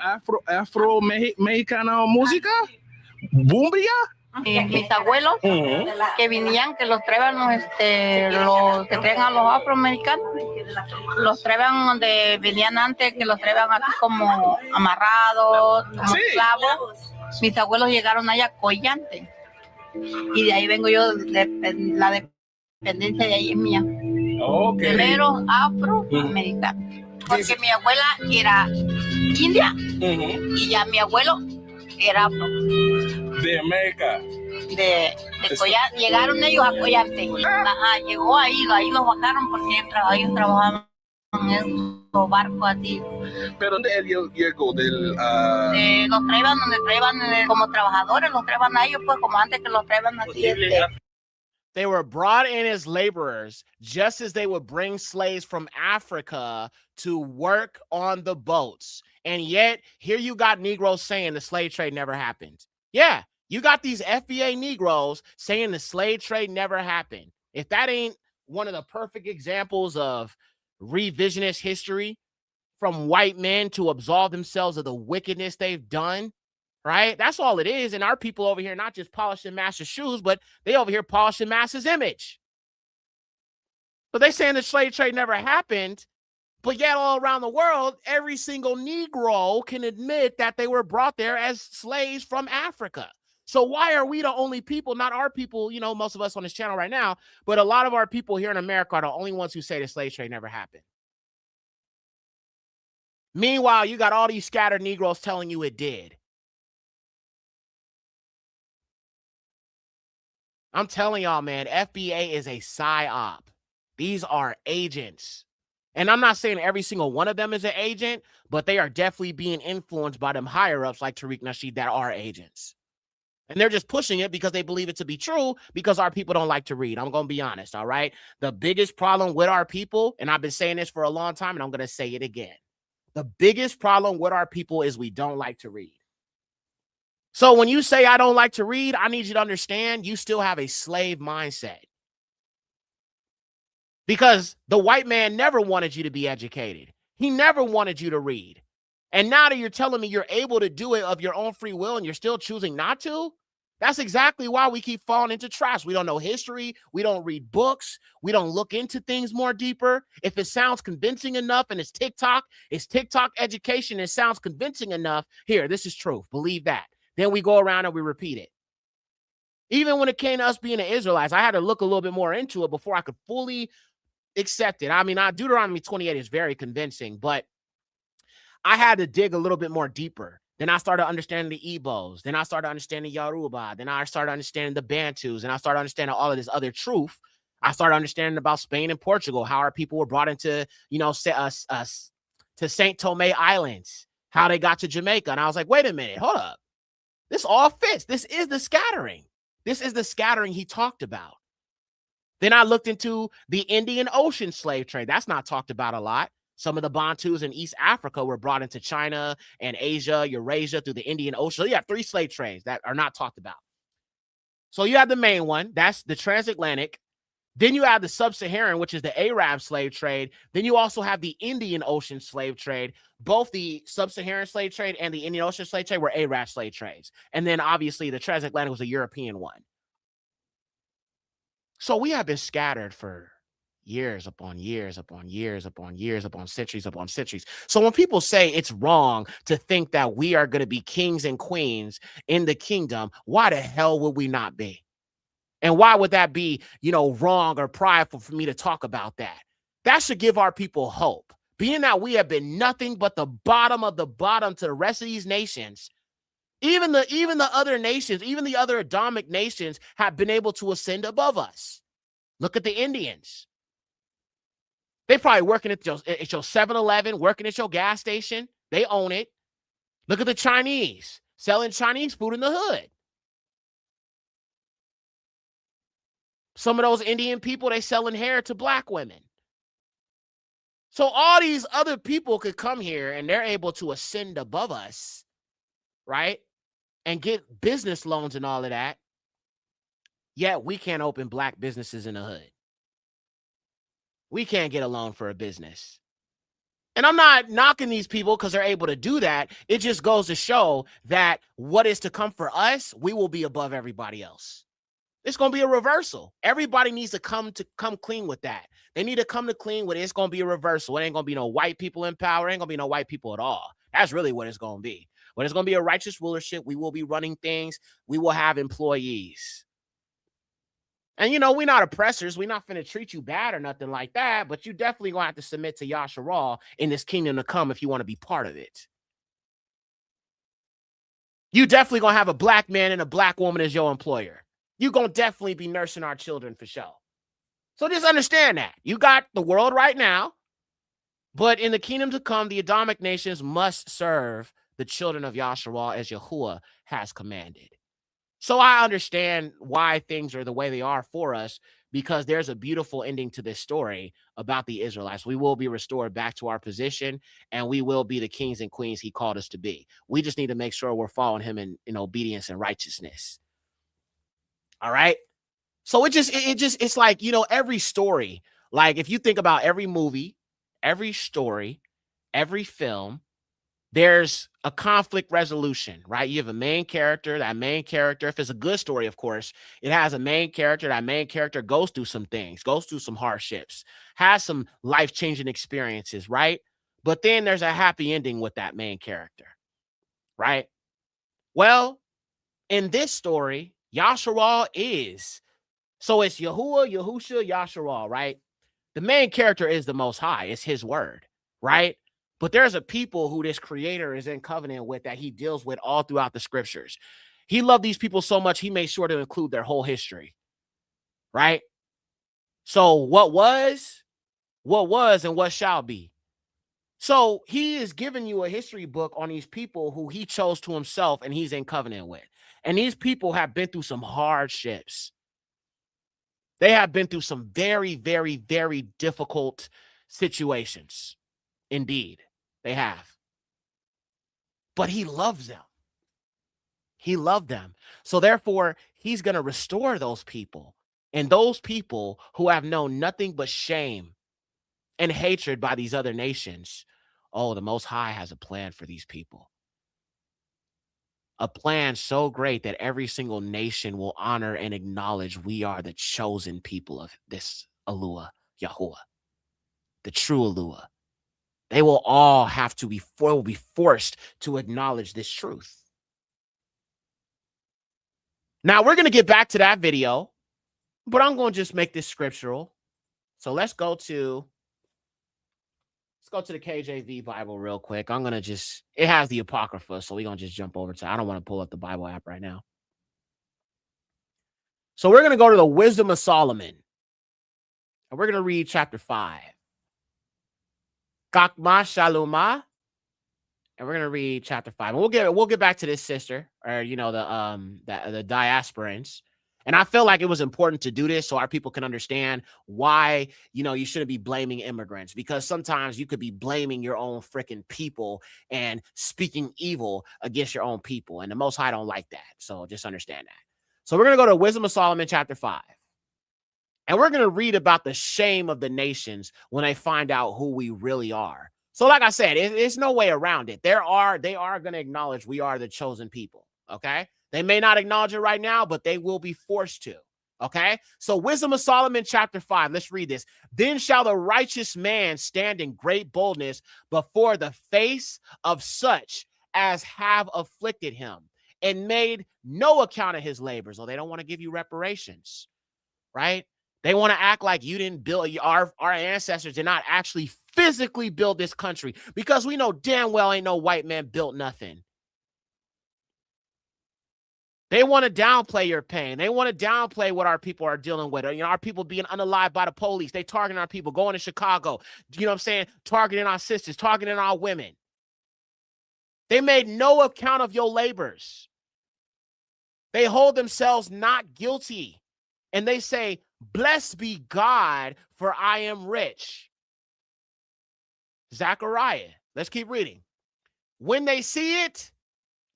afro-mexicana música? ¿Bumbia? Mis abuelos que vinían, que los traían, los que traían a los afroamericanos, los traían donde venían antes, que los traían aquí como amarrados, como esclavos. Mis abuelos llegaron allá collantes y de ahí vengo yo, la dependencia de ahí es mía. Okay. Primero afroamericano, porque mi abuela era india y ya mi abuelo era afro. De América. De Collante. Llegaron ellos a Collante. Llegó ahí los bajaron porque ellos trabajaban en los barcos así. ¿Pero dónde él llegó? Los traían donde traían como trabajadores, los traían a ellos, pues como antes que los traían así. They were brought in as laborers, just as they would bring slaves from Africa to work on the boats. And yet, here you got Negroes saying the slave trade never happened. Yeah, you got these FBA Negroes saying the slave trade never happened. If that ain't one of the perfect examples of revisionist history from white men to absolve themselves of the wickedness they've done, right? That's all it is. And our people over here, not just polishing master's shoes, but they over here polishing master's image. But they saying the slave trade never happened, but yet all around the world, every single Negro can admit that they were brought there as slaves from Africa. So why are we the only people, not our people, you know, most of us on this channel right now, but a lot of our people here in America are the only ones who say the slave trade never happened. Meanwhile, you got all these scattered Negroes telling you it did. I'm telling y'all, man, FBA is a PSYOP. These are agents. And I'm not saying every single one of them is an agent, but they are definitely being influenced by them higher-ups like Tariq Nasheed that are agents. And they're just pushing it because they believe it to be true because our people don't like to read. I'm going to be honest, all right? The biggest problem with our people, and I've been saying this for a long time, and I'm going to say it again. The biggest problem with our people is we don't like to read. So when you say I don't like to read, I need you to understand you still have a slave mindset. Because the white man never wanted you to be educated. He never wanted you to read. And now that you're telling me you're able to do it of your own free will and you're still choosing not to, that's exactly why we keep falling into traps. We don't know history. We don't read books. We don't look into things more deeper. If it sounds convincing enough and it's TikTok education, it sounds convincing enough. Here, this is truth. Believe that. Then we go around and we repeat it. Even when it came to us being the Israelites, I had to look a little bit more into it before I could fully accept it. I mean, Deuteronomy 28 is very convincing, but I had to dig a little bit more deeper. Then I started understanding the Igbos. Then I started understanding Yoruba. Then I started understanding the Bantus. And I started understanding all of this other truth. I started understanding about Spain and Portugal, how our people were brought into, to St. Tomé Islands, how they got to Jamaica. And I was like, wait a minute, hold up. This all fits. This is the scattering. This is the scattering he talked about. Then I looked into the Indian Ocean slave trade. That's not talked about a lot. Some of the Bantus in East Africa were brought into China and Asia, Eurasia through the Indian Ocean. So you have 3 slave trades that are not talked about. So you have the main one. That's the transatlantic. Then you have the sub-Saharan, which is the Arab slave trade. Then you also have the Indian Ocean slave trade. Both the sub-Saharan slave trade and the Indian Ocean slave trade were Arab slave trades. And then obviously the transatlantic was a European one. So we have been scattered for years upon years upon years upon years upon centuries upon centuries. So when people say it's wrong to think that we are going to be kings and queens in the kingdom, why the hell would we not be? And why would that be, wrong or prideful for me to talk about that? That should give our people hope. Being that we have been nothing but the bottom of the bottom to the rest of these nations, even the other nations, even the other Adamic nations have been able to ascend above us. Look at the Indians. They probably working at your 7-Eleven, working at your gas station. They own it. Look at the Chinese selling Chinese food in the hood. Some of those Indian people, they selling hair to black women. So all these other people could come here and they're able to ascend above us, right? And get business loans and all of that. Yet we can't open black businesses in the hood. We can't get a loan for a business. And I'm not knocking these people because they're able to do that. It just goes to show that what is to come for us, we will be above everybody else. It's going to be a reversal. Everybody needs to come clean with that. They need to come to clean with it. It's going to be a reversal. It ain't going to be no white people in power. It ain't going to be no white people at all. That's really what it's going to be. But it's going to be a righteous rulership. We will be running things. We will have employees. And, we're not oppressors. We're not finna treat you bad or nothing like that. But you definitely going to have to submit to Yasharal in this kingdom to come if you want to be part of it. You definitely going to have a black man and a black woman as your employer. You're going to definitely be nursing our children for sure. So just understand that. You got the world right now, but in the kingdom to come, the Adamic nations must serve the children of Yasharal as Yahuwah has commanded. So I understand why things are the way they are for us, because there's a beautiful ending to this story about the Israelites. We will be restored back to our position, and we will be the kings and queens he called us to be. We just need to make sure we're following him in obedience and righteousness. All right. So it's like, every story, like if you think about every movie, every story, every film, there's a conflict resolution, right? You have a main character. That main character, if it's a good story, of course, it has a main character. That main character goes through some things, goes through some hardships, has some life-changing experiences, right? But then there's a happy ending with that main character, right? Well, in this story, Yasharal is. So it's Yahuwah, Yahusha, Yasharal, right? The main character is the Most High. It's his word, right? But there's a people who this creator is in covenant with that he deals with all throughout the scriptures. He loved these people so much, he made sure to include their whole history, right? So what was, and what shall be. So he is giving you a history book on these people who he chose to himself and he's in covenant with. And these people have been through some hardships. They have been through some very, very, very difficult situations. Indeed, they have. But he loves them. He loved them. So therefore, he's going to restore those people. And those people who have known nothing but shame and hatred by these other nations. Oh, the Most High has a plan for these people. A plan so great that every single nation will honor and acknowledge we are the chosen people of this Alua, Yahuwah, the true Alua. They will all have to be forced to acknowledge this truth. Now, we're going to get back to that video, but I'm going to just make this scriptural. So let's go to the KJV Bible real quick. I'm going to it has the Apocrypha, so we're going to just jump over to, I don't want to pull up the Bible app right now. So we're going to go to the Wisdom of Solomon, and we're going to read chapter 5. Kakma Shaluma, and we're going to read chapter 5. And we'll get back to this sister, or the diasporans. And I feel like it was important to do this so our people can understand why, you shouldn't be blaming immigrants, because sometimes you could be blaming your own freaking people and speaking evil against your own people. And the Most High don't like that. So just understand that. So we're going to go to Wisdom of Solomon, chapter 5. And we're going to read about the shame of the nations when they find out who we really are. So like I said, there's no way around it. They are going to acknowledge we are the chosen people. Okay. They may not acknowledge it right now, but they will be forced to. Okay. So Wisdom of Solomon, chapter 5. Let's read this. Then shall the righteous man stand in great boldness before the face of such as have afflicted him and made no account of his labors. Or they don't want to give you reparations, right? They want to act like you didn't build, our ancestors did not actually physically build this country, because we know damn well ain't no white man built nothing. They want to downplay your pain. They want to downplay what our people are dealing with. You know, our people being unalived by the police. They targeting our people, going to Chicago. You know what I'm saying? Targeting our sisters, targeting our women. They made no account of your labors. They hold themselves not guilty. And they say, blessed be God, for I am rich. Zechariah. Let's keep reading. When they see it,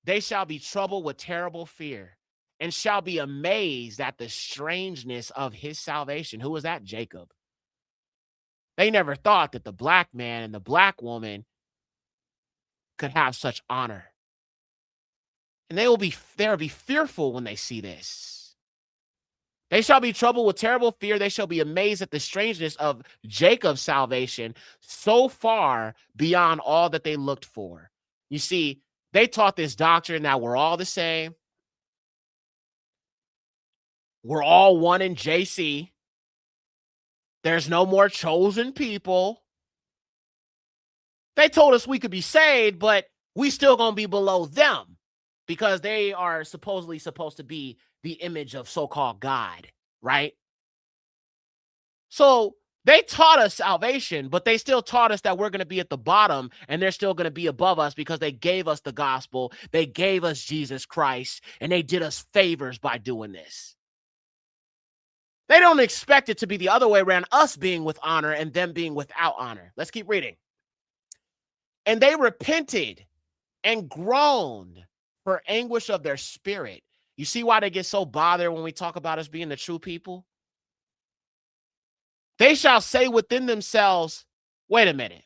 they shall be troubled with terrible fear and shall be amazed at the strangeness of his salvation. Who was that? Jacob. They never thought that the black man and the black woman could have such honor. And they'll be fearful when they see this. They shall be troubled with terrible fear. They shall be amazed at the strangeness of Jacob's salvation, so far beyond all that they looked for. You see, they taught this doctrine that we're all the same. We're all one in JC. There's no more chosen people. They told us we could be saved, but we still gonna be below them because they are supposedly supposed to be the image of so-called God, right? So they taught us salvation, but they still taught us that we're going to be at the bottom and they're still going to be above us because they gave us the gospel. They gave us Jesus Christ, and they did us favors by doing this. They don't expect it to be the other way around, us being with honor and them being without honor. Let's keep reading. And they repented and groaned for anguish of their spirit. You see why they get so bothered when we talk about us being the true people? They shall say within themselves, wait a minute.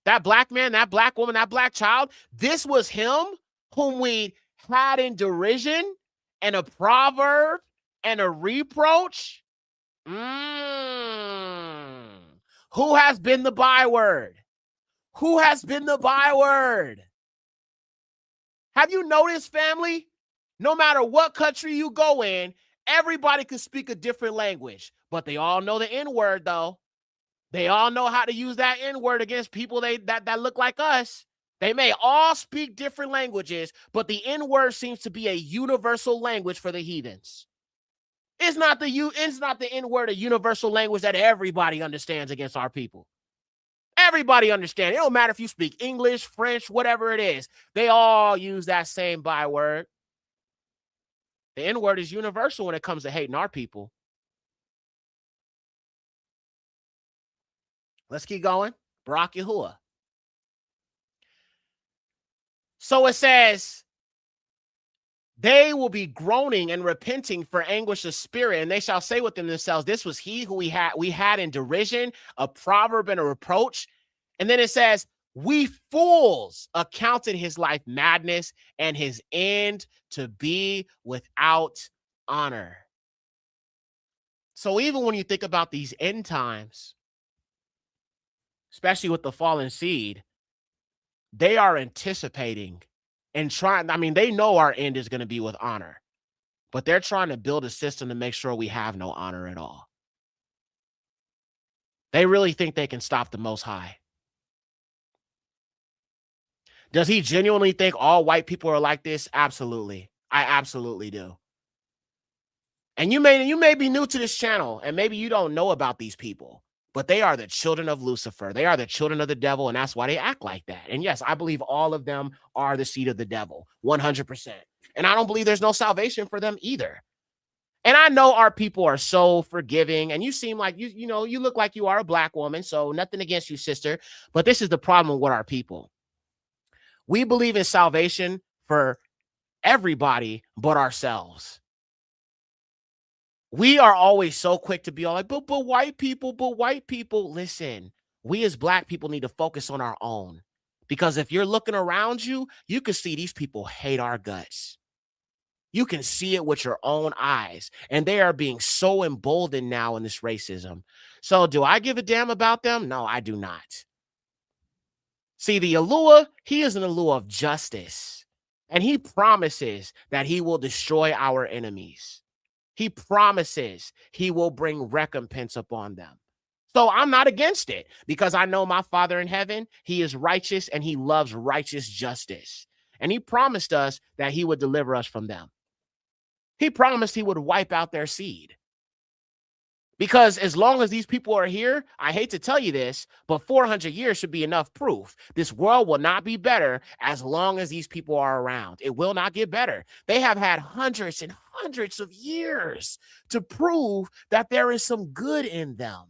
That black man, that black woman, that black child, this was him whom we had in derision and a proverb and a reproach. Who has been the byword? Who has been the byword? Have you noticed, family? No matter what country you go in, everybody can speak a different language, but they all know the N-word, though. They all know how to use that N-word against people that look like us. They may all speak different languages, but the N-word seems to be a universal language for the heathens. It's not the N-word a universal language that everybody understands against our people. Everybody understands. It don't matter if you speak English, French, whatever it is. They all use that same byword. The N-word is universal when it comes to hating our people. Let's keep going. Barak Yahuwah. So it says, they will be groaning and repenting for anguish of spirit, and they shall say within themselves, this was he who we had in derision, a proverb and a reproach. And then it says, we fools accounted his life madness and his end to be without honor. So even when you think about these end times, especially with the fallen seed, they are anticipating and trying. I mean, they know our end is going to be with honor, but they're trying to build a system to make sure we have no honor at all. They really think they can stop the Most High. Does he genuinely think all white people are like this? Absolutely. I absolutely do. And you may be new to this channel, and maybe you don't know about these people, but they are the children of Lucifer. They are the children of the devil, and that's why they act like that. And yes, I believe all of them are the seed of the devil, 100%. And I don't believe there's no salvation for them either. And I know our people are so forgiving, and you seem like you look like you are a black woman, so nothing against you, sister. But this is the problem with our people. We believe in salvation for everybody but ourselves. We are always so quick to be all like, but white people. Listen, we as black people need to focus on our own. Because if you're looking around you, you can see these people hate our guts. You can see it with your own eyes. And they are being so emboldened now in this racism. So do I give a damn about them? No, I do not. See, the Yahuwah, he is an Yahuwah of justice. And he promises that he will destroy our enemies. He promises he will bring recompense upon them. So I'm not against it because I know my Father in heaven, he is righteous and he loves righteous justice. And he promised us that he would deliver us from them. He promised he would wipe out their seed. Because as long as these people are here, I hate to tell you this, but 400 years should be enough proof. This world will not be better as long as these people are around. It will not get better. They have had hundreds and hundreds of years to prove that there is some good in them.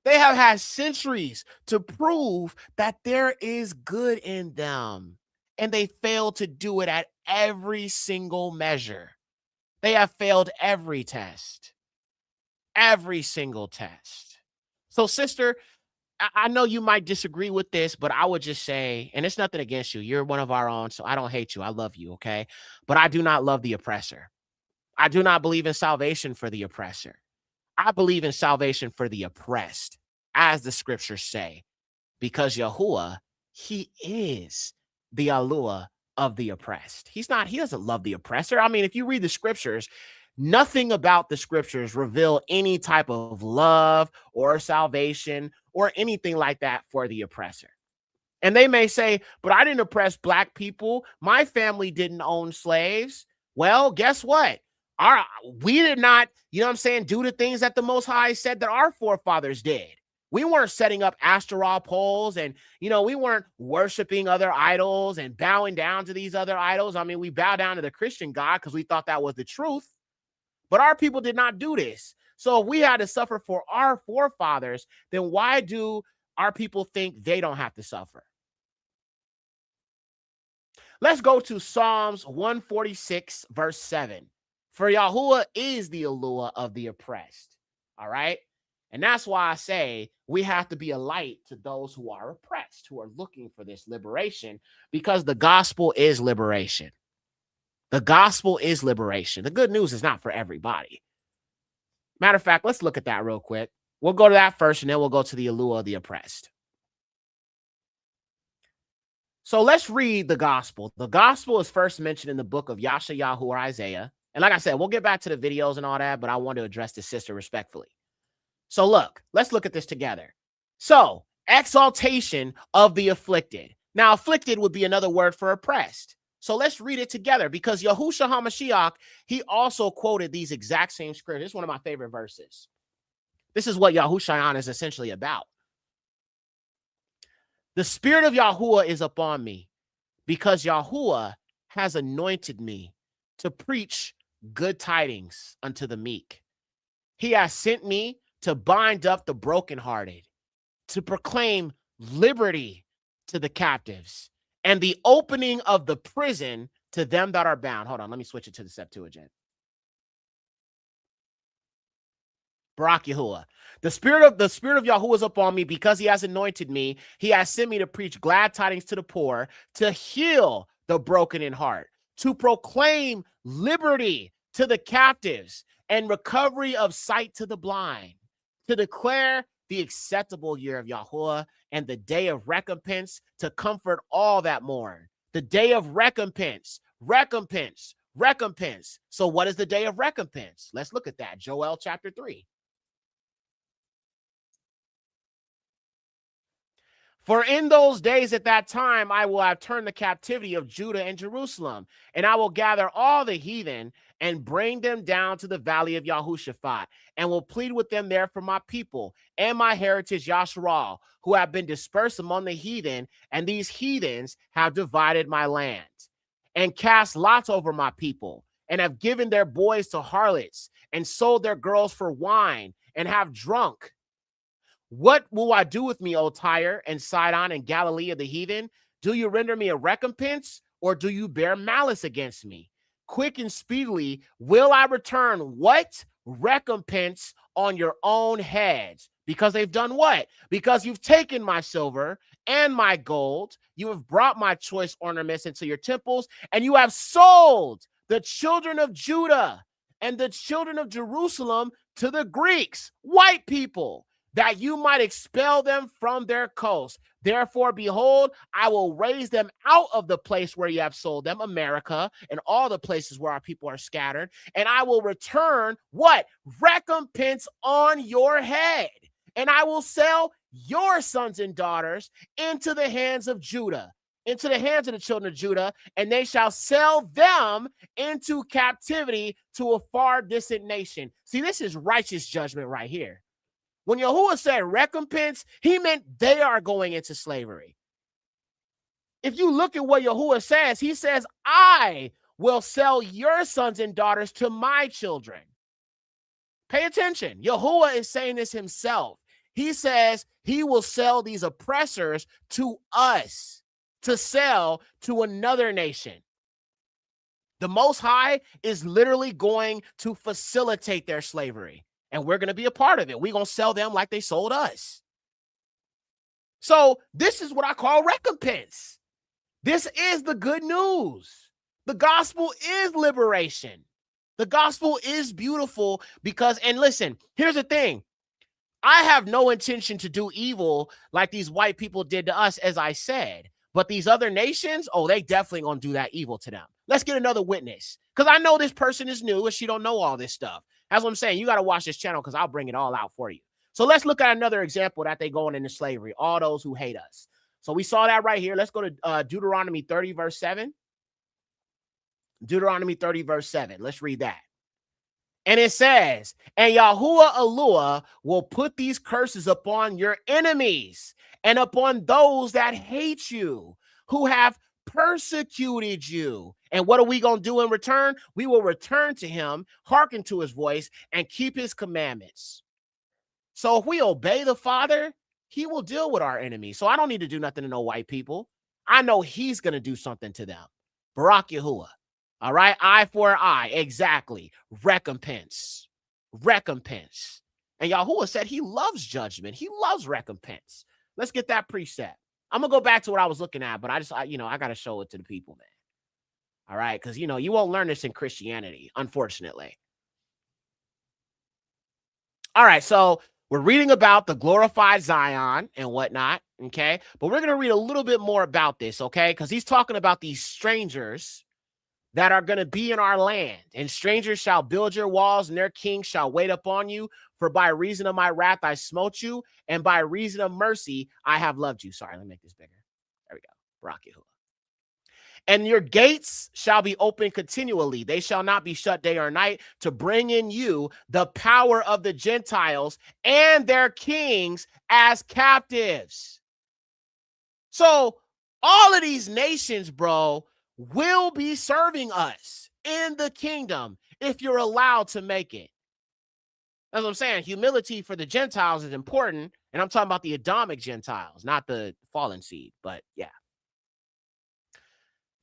They have had centuries to prove that there is good in them. And they failed to do it at every single measure. They have failed every test. Every single test. So, sister, I know you might disagree with this, but I would just say, and it's nothing against you. You're one of our own, so I don't hate you. I love you, okay? But I do not love the oppressor. I do not believe in salvation for the oppressor. I believe in salvation for the oppressed, as the scriptures say, because Yahuwah, he is the Alua of the oppressed. He doesn't love the oppressor. I mean, if you read the scriptures, nothing about the scriptures reveal any type of love or salvation or anything like that for the oppressor. And they may say, but I didn't oppress black people. My family didn't own slaves. Well, guess what? We did not, you know what I'm saying, do the things that the Most High said that our forefathers did. We weren't setting up Ashtoreth poles and, we weren't worshiping other idols and bowing down to these other idols. I mean, we bow down to the Christian God because we thought that was the truth. But our people did not do this. So if we had to suffer for our forefathers, then why do our people think they don't have to suffer? Let's go to Psalms 146, verse 7. For Yahuwah is the Alua of the oppressed. All right? And that's why I say we have to be a light to those who are oppressed, who are looking for this liberation, because the gospel is liberation. The gospel is liberation. The good news is not for everybody. Matter of fact, let's look at that real quick. We'll go to that first, and then we'll go to the Alua of the oppressed. So let's read the gospel. The gospel is first mentioned in the book of Yashayahu or Isaiah. And like I said, we'll get back to the videos and all that, but I want to address the sister respectfully. So look, let's look at this together. So, exaltation of the afflicted. Now, afflicted would be another word for oppressed. So let's read it together, because Yahushua HaMashiach, he also quoted these exact same scriptures. This is one of my favorite verses. This is what Yahushayan is essentially about. The Spirit of Yahuwah is upon me, because Yahuwah has anointed me to preach good tidings unto the meek. He has sent me to bind up the brokenhearted, to proclaim liberty to the captives, and the opening of the prison to them that are bound. Hold on, let me switch it to the Septuagint. Barak Yahuwah. The spirit of Yahuwah is upon me, because he has anointed me. He has sent me to preach glad tidings to the poor, to heal the broken in heart, to proclaim liberty to the captives and recovery of sight to the blind, to declare the acceptable year of Yahuwah and the day of recompense, to comfort all that mourn. The day of recompense, recompense, recompense. So what is the day of recompense? Let's look at that. Joel chapter 3. For in those days at that time, I will have turned the captivity of Judah and Jerusalem, and I will gather all the heathen and bring them down to the valley of Yahushaphat, and will plead with them there for my people and my heritage Yasharal, who have been dispersed among the heathen, and these heathens have divided my land, and cast lots over my people, and have given their boys to harlots, and sold their girls for wine, and have drunk. What will I do with me, O Tyre and Sidon and Galilee of the heathen? Do you render me a recompense, or do you bear malice against me? Quick and speedily will I return what? Recompense on your own heads. Because they've done what? Because you've taken my silver and my gold. You have brought my choice ornaments into your temples, and you have sold the children of Judah and the children of Jerusalem to the Greeks, white people, that you might expel them from their coast. Therefore, behold, I will raise them out of the place where you have sold them, America, and all the places where our people are scattered, and I will return what? Recompense on your head. And I will sell your sons and daughters into the hands of Judah, into the hands of the children of Judah, and they shall sell them into captivity to a far distant nation. See, this is righteous judgment right here. When Yahuwah said recompense, he meant they are going into slavery. If you look at what Yahuwah says, he says, I will sell your sons and daughters to my children. Pay attention. Yahuwah is saying this himself. He says he will sell these oppressors to us, to sell to another nation. The Most High is literally going to facilitate their slavery, and we're going to be a part of it. We're going to sell them like they sold us. So this is what I call recompense. This is the good news. The gospel is liberation. The gospel is beautiful because, and listen, here's the thing. I have no intention to do evil like these white people did to us, as I said. But these other nations, oh, they definitely gonna do that evil to them. Let's get another witness. Because I know this person is new and she don't know all this stuff. That's what I'm saying. You got to watch this channel because I'll bring it all out for you. So let's look at another example that they going into slavery. All those who hate us. So we saw that right here. Let's go to Deuteronomy 30, verse 7. Deuteronomy 30, verse 7. Let's read that. And it says, and Yahuwah Eluah will put these curses upon your enemies and upon those that hate you, who have persecuted you. And what are we going to do in return? We will return to him, hearken to his voice, and keep his commandments. So if we obey the Father, he will deal with our enemies. So I don't need to do nothing to no white people. I know he's going to do something to them. Barak Yahuwah. All right, eye for an eye, exactly. Recompense, recompense. And Yahuwah said he loves judgment. He loves recompense. Let's get that precept. I'm gonna go back to what I was looking at, but I got to show it to the people, man. All right, because you won't learn this in Christianity, unfortunately. All right, so we're reading about the glorified Zion and whatnot, okay? But we're gonna read a little bit more about this, okay? Because he's talking about these strangers that are going to be in our land, and strangers shall build your walls, and their kings shall wait upon you. For by reason of my wrath I smote you, and by reason of mercy I have loved you. Sorry, let me make this bigger. There we go. Barak Yahuwah. And your gates shall be open continually. They shall not be shut day or night, to bring in you the power of the Gentiles and their kings as captives. So all of these nations, bro, will be serving us in the kingdom if you're allowed to make it. That's what I'm saying. Humility for the Gentiles is important. And I'm talking about the Adamic Gentiles, not the fallen seed. But yeah.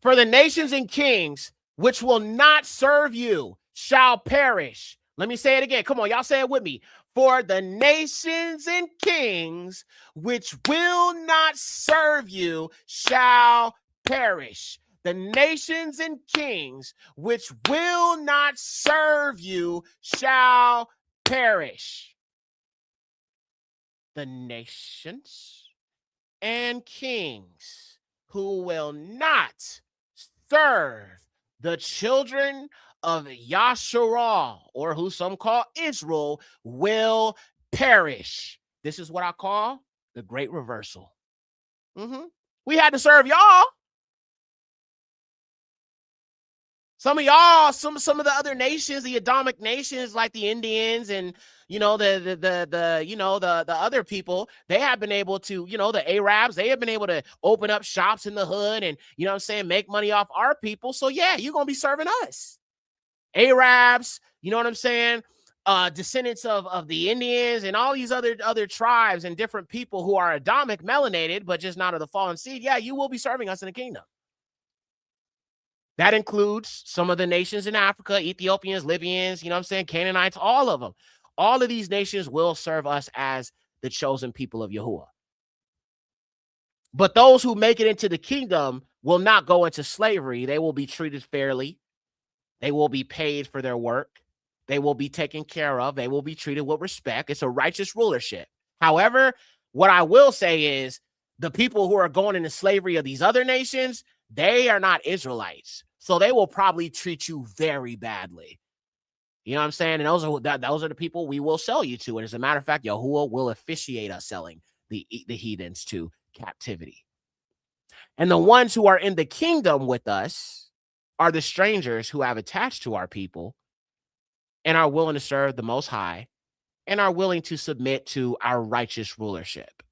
For the nations and kings which will not serve you shall perish. Let me say it again. Come on, y'all say it with me. For the nations and kings which will not serve you shall perish. The nations and kings which will not serve you shall perish. The nations and kings who will not serve the children of Yasharal, or who some call Israel, will perish. This is what I call the great reversal. We had to serve y'all. Some of y'all, some of the other nations, the Adamic nations, like the Indians and the other people, they have been able to, the Arabs, they have been able to open up shops in the hood and make money off our people. So yeah, you're gonna be serving us. Arabs, descendants of the Indians and all these other tribes and different people who are Adamic melanated, but just not of the fallen seed. Yeah, you will be serving us in the kingdom. That includes some of the nations in Africa, Ethiopians, Libyans, Canaanites, all of them. All of these nations will serve us as the chosen people of Yahuwah. But those who make it into the kingdom will not go into slavery. They will be treated fairly. They will be paid for their work. They will be taken care of. They will be treated with respect. It's a righteous rulership. However, what I will say is the people who are going into slavery of these other nations, they are not Israelites. So they will probably treat you very badly. You know what I'm saying? And those are the people we will sell you to. And as a matter of fact, Yahuwah will officiate us selling the heathens to captivity. And the ones who are in the kingdom with us are the strangers who have attached to our people and are willing to serve the Most High and are willing to submit to our righteous rulership.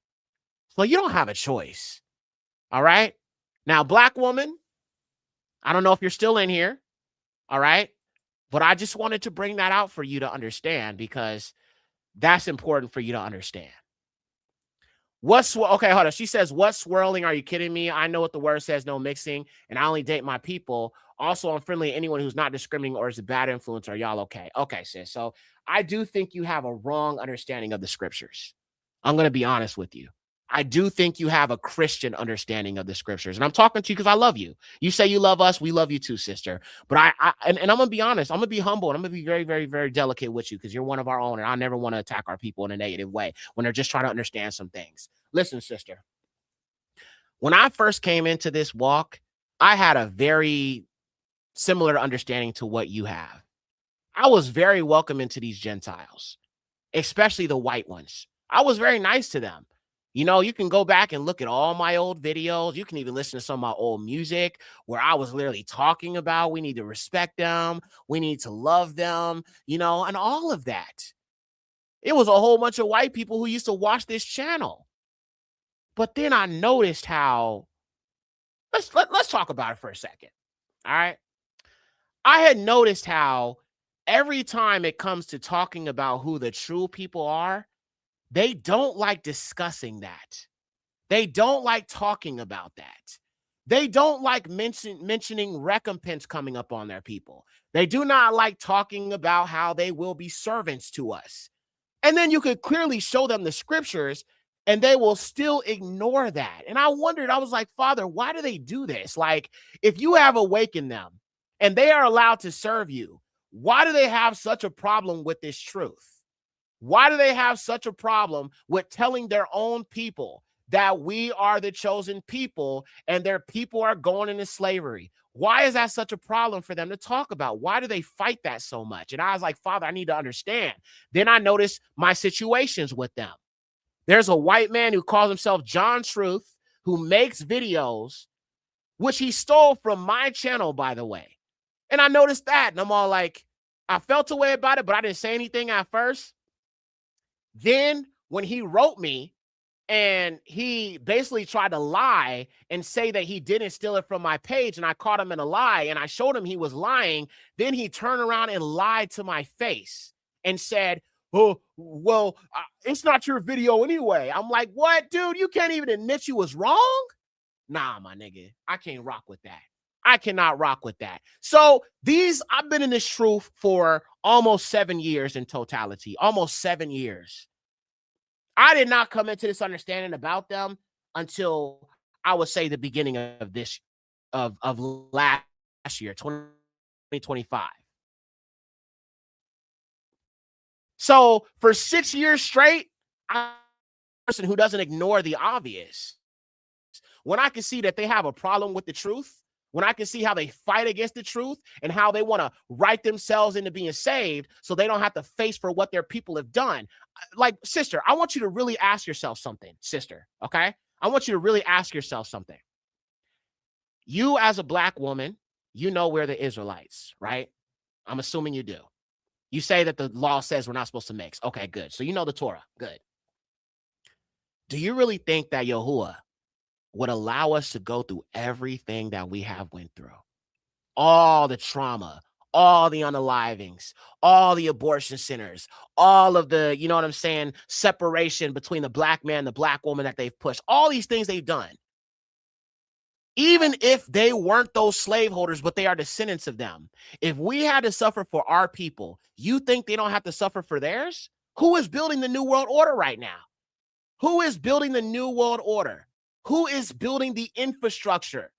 So you don't have a choice. All right. Now, black woman, I don't know if you're still in here. All right. But I just wanted to bring that out for you to understand, because that's important for you to understand. Okay, hold on. She says, what swirling? Are you kidding me? I know what the word says, no mixing, and I only date my people. Also, I'm friendly to anyone who's not discriminating or is a bad influence. Are y'all okay? Okay, sis. So I do think you have a wrong understanding of the scriptures. I'm going to be honest with you. I do think you have a Christian understanding of the scriptures. And I'm talking to you because I love you. You say you love us. We love you too, sister. But I'm going to be honest. I'm going to be humble. And I'm going to be very, very, very delicate with you because you're one of our own. And I never want to attack our people in a negative way when they're just trying to understand some things. Listen, sister. When I first came into this walk, I had a very similar understanding to what you have. I was very welcoming to these Gentiles, especially the white ones. I was very nice to them. You know, you can go back and look at all my old videos. You can even listen to some of my old music where I was literally talking about we need to respect them. We need to love them, you know, and all of that. It was a whole bunch of white people who used to watch this channel. But then I noticed how, let's talk about it for a second. All right. I had noticed how every time it comes to talking about who the true people are, they don't like discussing that. They don't like talking about that. They don't like mentioning recompense coming up on their people. They do not like talking about how they will be servants to us. And then you could clearly show them the scriptures and they will still ignore that. And I wondered, I was like, Father, why do they do this? Like, if you have awakened them and they are allowed to serve you, why do they have such a problem with this truth? Why do they have such a problem with telling their own people that we are the chosen people and their people are going into slavery? Why is that such a problem for them to talk about? Why do they fight that so much? And I was like, Father, I need to understand. Then I noticed my situations with them. There's a white man who calls himself John Truth, who makes videos, which he stole from my channel, by the way. And I noticed that, and I'm all like, I felt a way about it, but I didn't say anything at first. Then when he wrote me and he basically tried to lie and say that he didn't steal it from my page, and I caught him in a lie and I showed him he was lying, then he turned around and lied to my face and said, oh, well, it's not your video anyway. I'm like, what, dude? You can't even admit you was wrong? Nah, my nigga, I can't rock with that. I cannot rock with that. So I've been in this truth for almost 7 years in totality, almost 7 years. I did not come into this understanding about them until I would say the beginning of this, of last year, 2025. So for 6 years straight, I'm a person who doesn't ignore the obvious. When I can see that they have a problem with the truth, when I can see how they fight against the truth and how they want to write themselves into being saved so they don't have to face for what their people have done. Like, sister, I want you to really ask yourself something, sister, okay? I want you to really ask yourself something. You as a black woman, you know we're the Israelites, right? I'm assuming you do. You say that the law says we're not supposed to mix. Okay, good. So you know the Torah. Good. Do you really think that Yahuwah would allow us to go through everything that we have went through? All the trauma, all the unalivings, all the abortion centers, all of the, you know what I'm saying, separation between the black man and the black woman that they've pushed, all these things they've done. Even if they weren't those slaveholders, but they are descendants of them. If we had to suffer for our people, you think they don't have to suffer for theirs? Who is building the New World Order right now? Who is building the New World Order? Who is building the infrastructure?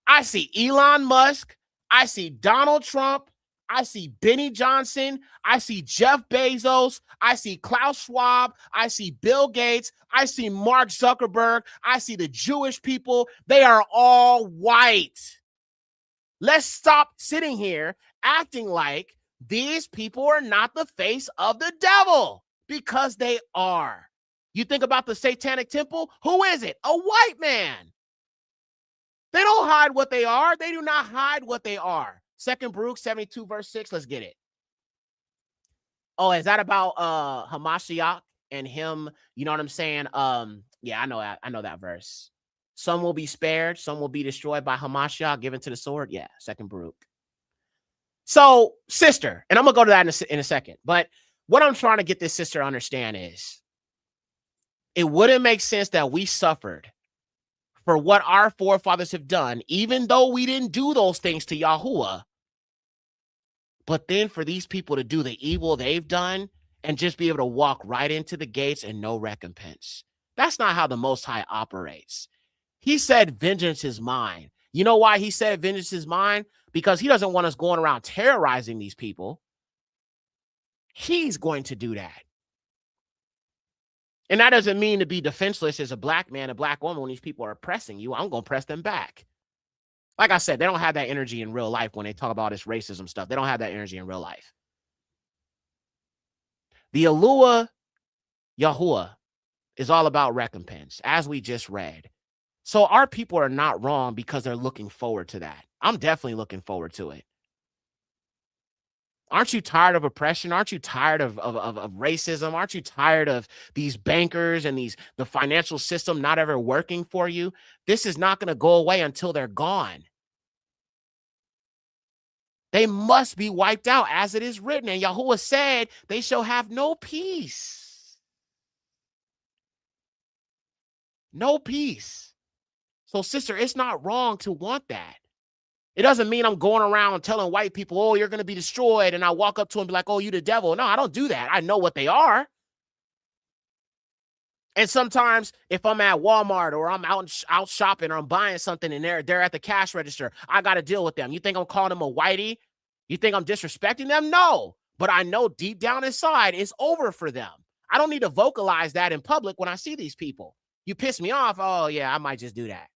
I see Elon Musk. I see Donald Trump. I see Benny Johnson. I see Jeff Bezos. I see Klaus Schwab. I see Bill Gates. I see Mark Zuckerberg. I see the Jewish people. They are all white. Let's stop sitting here acting like these people are not the face of the devil, because they are. You think about the Satanic Temple? Who is it? A white man. They don't hide what they are. They do not hide what they are. 2 Baruch 72 verse 6. Let's get it. Oh, is that about Hamashiach and him? You know what I'm saying? Yeah, I know that. I know that verse. Some will be spared, some will be destroyed by Hamashiach, given to the sword. Yeah, 2 Baruch. So, sister, and I'm gonna go to that in a second. But what I'm trying to get this sister to understand is it wouldn't make sense that we suffered for what our forefathers have done, even though we didn't do those things to Yahuwah. But then for these people to do the evil they've done and just be able to walk right into the gates and no recompense. That's not how the Most High operates. He said vengeance is mine. You know why he said vengeance is mine? Because he doesn't want us going around terrorizing these people. He's going to do that. And that doesn't mean to be defenseless as a black man, a black woman. When these people are oppressing you, I'm going to press them back. Like I said, they don't have that energy in real life when they talk about this racism stuff. They don't have that energy in real life. The Alua Yahuwah is all about recompense, as we just read. So our people are not wrong because they're looking forward to that. I'm definitely looking forward to it. Aren't you tired of oppression? Aren't you tired of racism? Aren't you tired of these bankers and the financial system not ever working for you? This is not going to go away until they're gone. They must be wiped out as it is written. And Yahuwah said they shall have no peace. No peace. So, sister, it's not wrong to want that. It doesn't mean I'm going around telling white people, oh, you're going to be destroyed. And I walk up to them and be like, oh, you the devil. No, I don't do that. I know what they are. And sometimes if I'm at Walmart or I'm out shopping or I'm buying something and they're at the cash register, I got to deal with them. You think I'm calling them a whitey? You think I'm disrespecting them? No. But I know deep down inside it's over for them. I don't need to vocalize that in public when I see these people. You piss me off. Oh, yeah, I might just do that.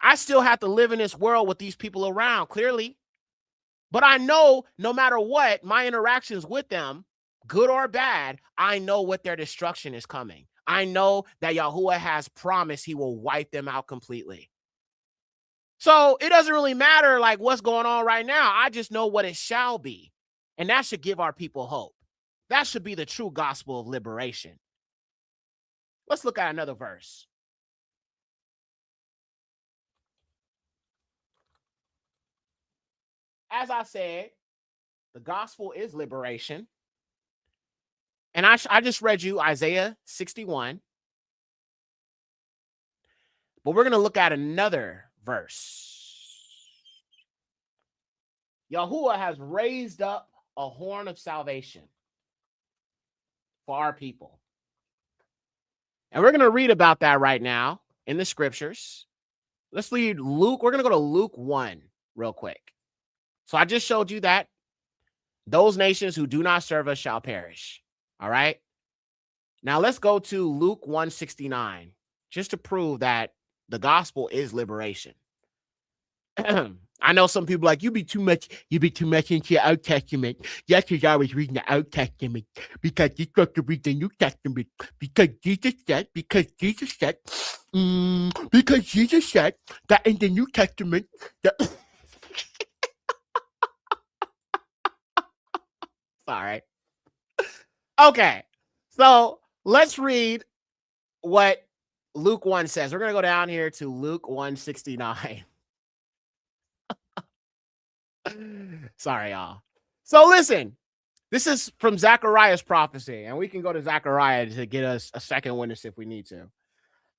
I still have to live in this world with these people around, clearly. But I know no matter what, my interactions with them, good or bad, I know what their destruction is coming. I know that Yahuwah has promised he will wipe them out completely. So it doesn't really matter like what's going on right now. I just know what it shall be. And that should give our people hope. That should be the true gospel of liberation. Let's look at another verse. As I said, the gospel is liberation. And I just read you Isaiah 61. But we're going to look at another verse. Yahuwah has raised up a horn of salvation for our people. And we're going to read about that right now in the scriptures. Let's read Luke. We're going to go to Luke 1 real quick. So I just showed you that those nations who do not serve us shall perish. All right. Now let's go to Luke 1:69 just to prove that the gospel is liberation. I know some people like you be too much into your Old Testament. Yesterday I was reading the Old Testament because you're supposed to read the New Testament because Jesus said that in the New Testament that sorry. Okay, so let's read what Luke 1 says. We're going to go down here to Luke 1:69. Sorry, y'all. So listen, this is from Zechariah's prophecy, and we can go to Zechariah to get us a second witness if we need to.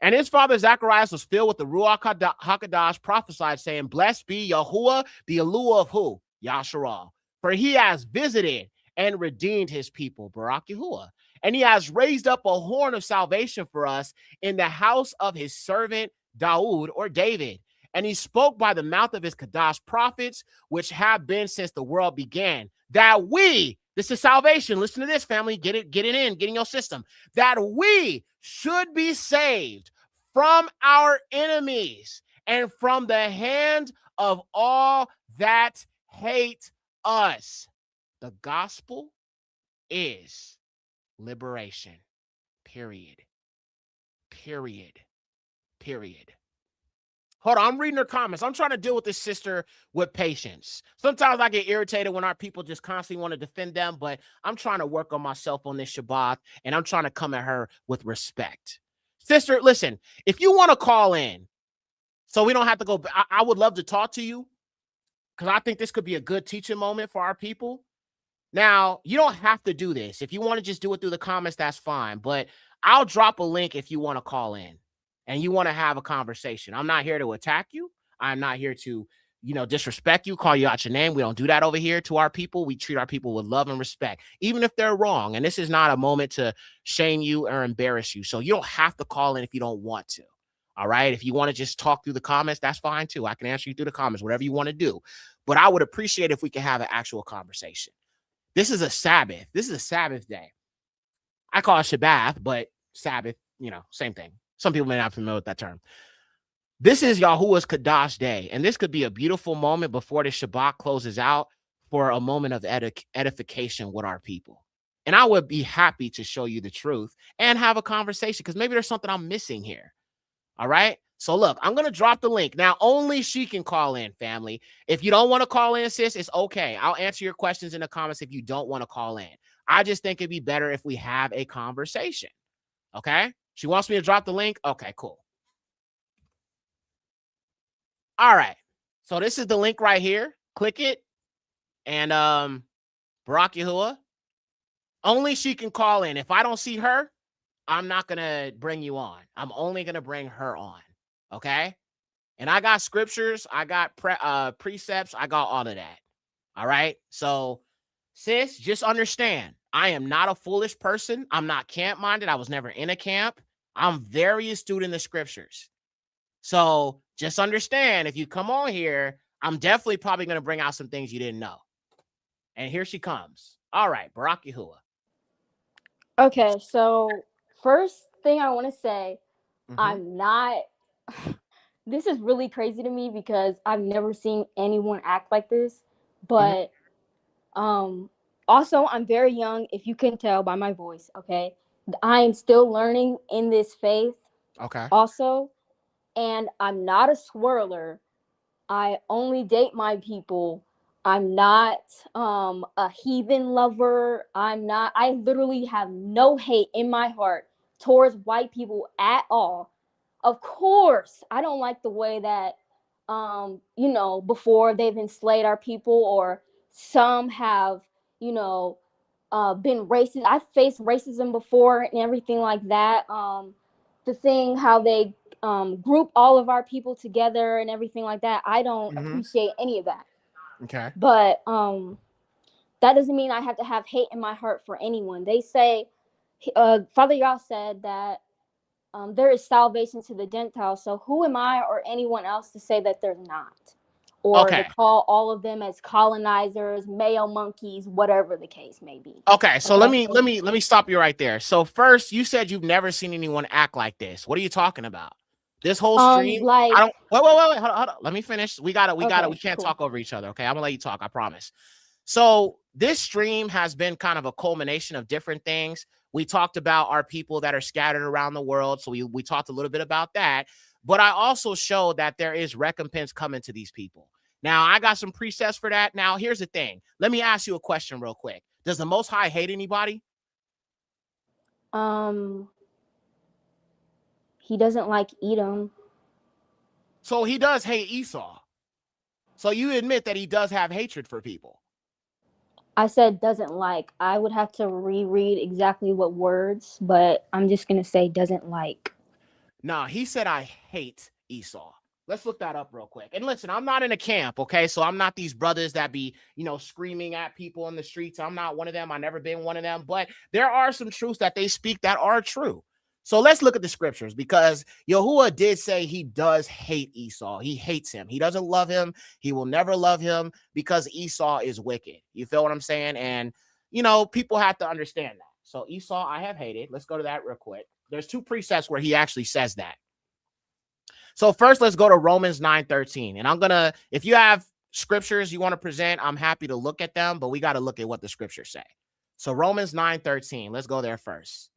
And his father Zacharias was filled with the Ruach HaKodesh, prophesied, saying, blessed be Yahuwah, the Alua of who? Yasharal. For he has visited and redeemed his people, Barak Yahuwah. And he has raised up a horn of salvation for us in the house of his servant Daud or David. And he spoke by the mouth of his Kadash prophets, which have been since the world began, that we, this is salvation. Listen to this, family. Get it in your system. That we should be saved from our enemies and from the hand of all that hate us. The gospel is liberation. Period. Period. Period. Hold on, I'm reading her comments. I'm trying to deal with this sister with patience. Sometimes I get irritated when our people just constantly want to defend them, but I'm trying to work on myself on this Shabbat, and I'm trying to come at her with respect. Sister, listen, if you want to call in, so we don't have to go, I would love to talk to you, because I think this could be a good teaching moment for our people. Now, you don't have to do this. If you want to just do it through the comments, that's fine. But I'll drop a link if you want to call in and you want to have a conversation. I'm not here to attack you. I'm not here to, disrespect you, call you out your name. We don't do that over here to our people. We treat our people with love and respect, even if they're wrong. And this is not a moment to shame you or embarrass you. So you don't have to call in if you don't want to. All right. If you want to just talk through the comments, that's fine too. I can answer you through the comments, whatever you want to do. But I would appreciate if we could have an actual conversation. This is a Sabbath. This is a Sabbath day. I call it Shabbat, but Sabbath, same thing. Some people may not be familiar with that term. This is Yahuwah's Kadash day, and this could be a beautiful moment before the Shabbat closes out for a moment of edification with our people. And I would be happy to show you the truth and have a conversation, because maybe there's something I'm missing here. All right? So look, I'm going to drop the link. Now, only she can call in, family. If you don't want to call in, sis, it's okay. I'll answer your questions in the comments if you don't want to call in. I just think it'd be better if we have a conversation. Okay? She wants me to drop the link? Okay, cool. All right. So this is the link right here. Click it. And Barak Yahuwah, only she can call in. If I don't see her, I'm not going to bring you on. I'm only going to bring her on. Okay? And I got scriptures, I got precepts, I got all of that. All right? So, sis, just understand, I am not a foolish person. I'm not camp-minded. I was never in a camp. I'm very astute in the scriptures. So, just understand, if you come on here, I'm definitely probably going to bring out some things you didn't know. And here she comes. All right, Barak Yahuwah. Okay, so first thing I want to say, I'm not... This is really crazy to me because I've never seen anyone act like this. But also, I'm very young, if you can tell by my voice, okay? I am still learning in this faith. Okay. Also, and I'm not a swirler. I only date my people. I'm not a heathen lover. I literally have no hate in my heart towards white people at all. Of course, I don't like the way that, before they've enslaved our people, or some have, been racist. I've faced racism before and everything like that. The thing how they group all of our people together and everything like that, I don't appreciate any of that. Okay. But that doesn't mean I have to have hate in my heart for anyone. They say, Father Yah said that there is salvation to the Gentiles. So who am I or anyone else to say that there's not? Or to call all of them as colonizers, male monkeys, whatever the case may be. Okay, so let me stop you right there. So first, you said you've never seen anyone act like this. What are you talking about? This whole stream, I don't. Wait, hold on. Let me finish. We can't talk over each other. Okay, I'm gonna let you talk. I promise. So this stream has been kind of a culmination of different things. We talked about our people that are scattered around the world. So we talked a little bit about that. But I also showed that there is recompense coming to these people. Now, I got some precepts for that. Now, here's the thing. Let me ask you a question real quick. Does the Most High hate anybody? He doesn't like Edom. So he does hate Esau. So you admit that he does have hatred for people. I said doesn't like. I would have to reread exactly what words, but I'm just going to say doesn't like. No, he said I hate Esau. Let's look that up real quick. And listen, I'm not in a camp, okay? So I'm not these brothers that be, screaming at people in the streets. I'm not one of them. I've never been one of them. But there are some truths that they speak that are true. So let's look at the scriptures, because Yahuwah did say he does hate Esau. He hates him. He doesn't love him. He will never love him because Esau is wicked. You feel what I'm saying? And, people have to understand that. So Esau, I have hated. Let's go to that real quick. There's 2 precepts where he actually says that. So first, let's go to Romans 9:13. And if you have scriptures you want to present, I'm happy to look at them, but we got to look at what the scriptures say. So Romans 9:13, let's go there first.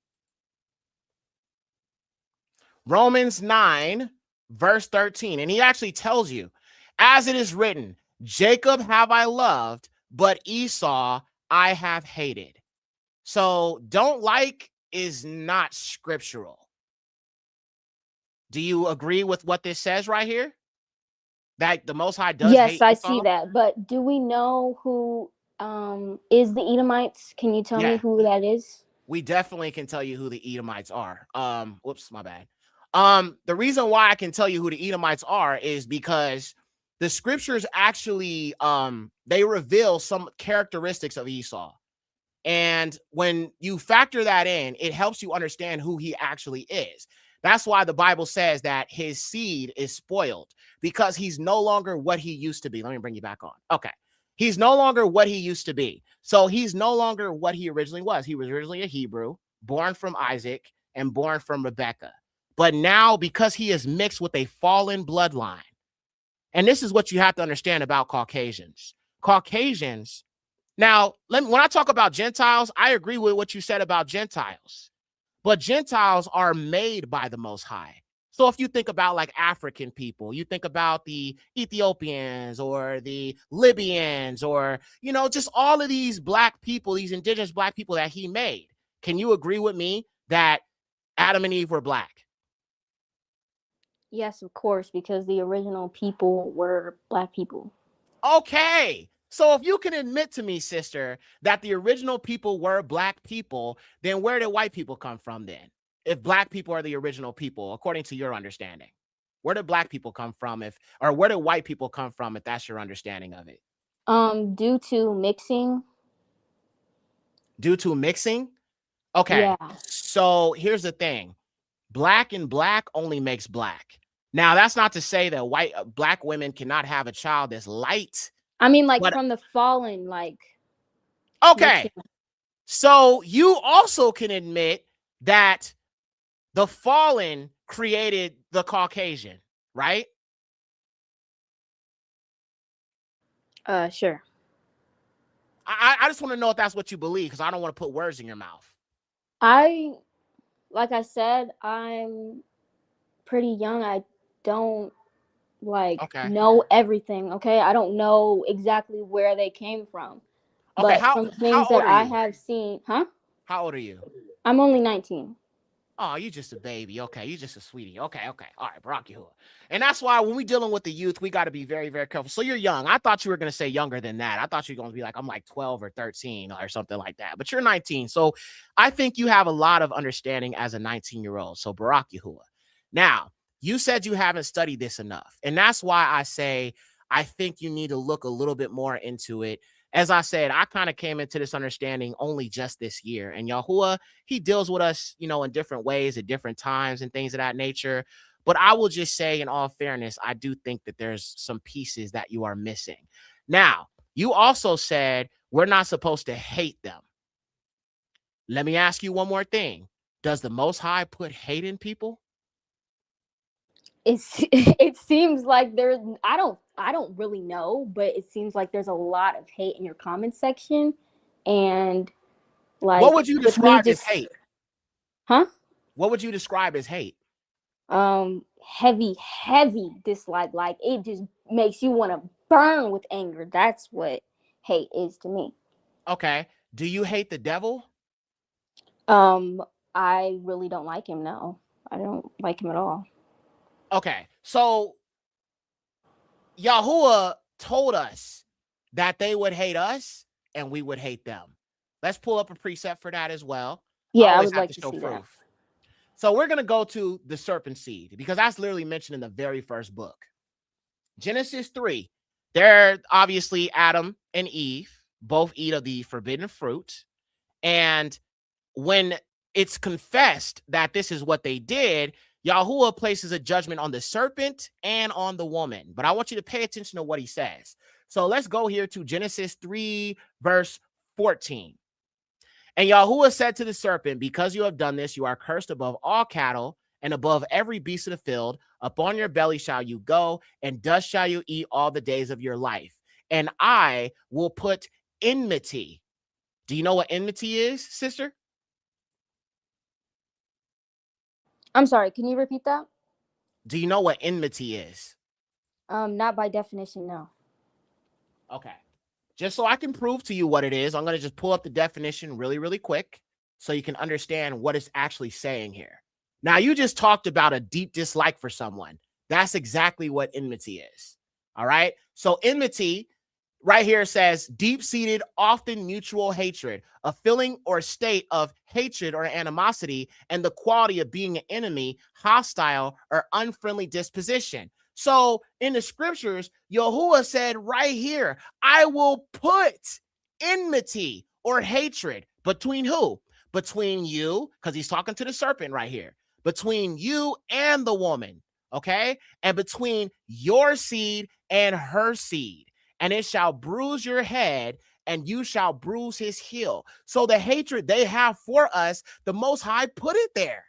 Romans 9, verse 13. And he actually tells you, as it is written, Jacob have I loved, but Esau I have hated. So don't like is not scriptural. Do you agree with what this says right here? That the Most High does Yes, hate I Esau? see that. But do we know who is the Edomites? Can you tell me Yeah. who that is? We definitely can tell you who the Edomites are. Whoops, my bad. The reason why I can tell you who the Edomites are is because the scriptures actually they reveal some characteristics of Esau. And when you factor that in, it helps you understand who he actually is. That's why the Bible says that his seed is spoiled, because he's no longer what he used to be. Let me bring you back on. Okay. He's no longer what he used to be. So he's no longer what he originally was. He was originally a Hebrew, born from Isaac and born from Rebekah. But now, because he is mixed with a fallen bloodline, and this is what you have to understand about Caucasians. Caucasians, now, when I talk about Gentiles, I agree with what you said about Gentiles. But Gentiles are made by the Most High. So if you think about like African people, you think about the Ethiopians or the Libyans or, you know, just all of these black people, these indigenous black people that he made. Can you agree with me that Adam and Eve were black? Yes, of course, because the original people were black people. Okay. So if you can admit to me, sister, that the original people were black people, then where did white people come from then? If black people are the original people, according to your understanding, where did black people come from or where did white people come from if that's your understanding of it? Due to mixing. Due to mixing? Okay. Yeah. So here's the thing. Black and black only makes black. Now, that's not to say that black women cannot have a child that's light. I mean, like from the fallen, like. Okay. Mixing. So you also can admit that the fallen created the Caucasian, right? Sure. I just want to know if that's what you believe, because I don't want to put words in your mouth. Like I said, I'm pretty young. I don't know everything. Okay, I don't know exactly where they came from. Okay, But from things that I have seen, huh? How old are you? I'm only 19. Oh, you just a baby. Okay, you just a sweetie. Okay. All right, Barack Yahuwah. And that's why when we're dealing with the youth, we got to be very, very careful. So you're young. I thought you were going to say younger than that. I thought you were going to be like, I'm like 12 or 13 or something like that. But you're 19. So I think you have a lot of understanding as a 19-year-old. So Barack Yahuwah. Now, you said you haven't studied this enough. And that's why I say I think you need to look a little bit more into it. As I said, I kind of came into this understanding only just this year. And Yahuwah, he deals with us, you know, in different ways at different times and things of that nature. But I will just say, in all fairness, I do think that there's some pieces that you are missing. Now, you also said we're not supposed to hate them. Let me ask you one more thing. Does the Most High put hate in people? It seems like there's I don't really know, but it seems like there's a lot of hate in your comment section. And like, what would you describe as hate? Huh? What would you describe as hate? Heavy dislike. Like, it just makes you want to burn with anger. That's what hate is to me. Okay. Do you hate the devil? I really don't like him. No, I don't like him at all. Okay, so Yahuwah told us that they would hate us and we would hate them. Let's pull up a precept for that as well. Yeah, I would like to see that. So we're going to go to the serpent seed, because that's literally mentioned in the very first book. Genesis 3. They're obviously Adam and Eve both eat of the forbidden fruit. And when it's confessed that this is what they did, Yahuwah places a judgment on the serpent and on the woman. But I want you to pay attention to what he says. So let's go here to Genesis 3, verse 14. And Yahuwah said to the serpent, because you have done this, you are cursed above all cattle and above every beast of the field. Upon your belly shall you go, and dust shall you eat all the days of your life. And I will put enmity. Do you know what enmity is, sister? I'm sorry, can you repeat that? Do you know what enmity is? Not by definition, no. Okay. Just so I can prove to you what it is, I'm going to just pull up the definition really, really quick so you can understand what it's actually saying here. Now, you just talked about a deep dislike for someone. That's exactly what enmity is. All right. So, enmity right here says deep-seated, often mutual hatred, a feeling or state of hatred or animosity, and the quality of being an enemy, hostile, or unfriendly disposition. So in the scriptures, Yahuwah said right here, I will put enmity or hatred between who? Between you, because he's talking to the serpent right here, between you and the woman, okay? And between your seed and her seed. And it shall bruise your head, and you shall bruise his heel. So the hatred they have for us, the Most High put it there.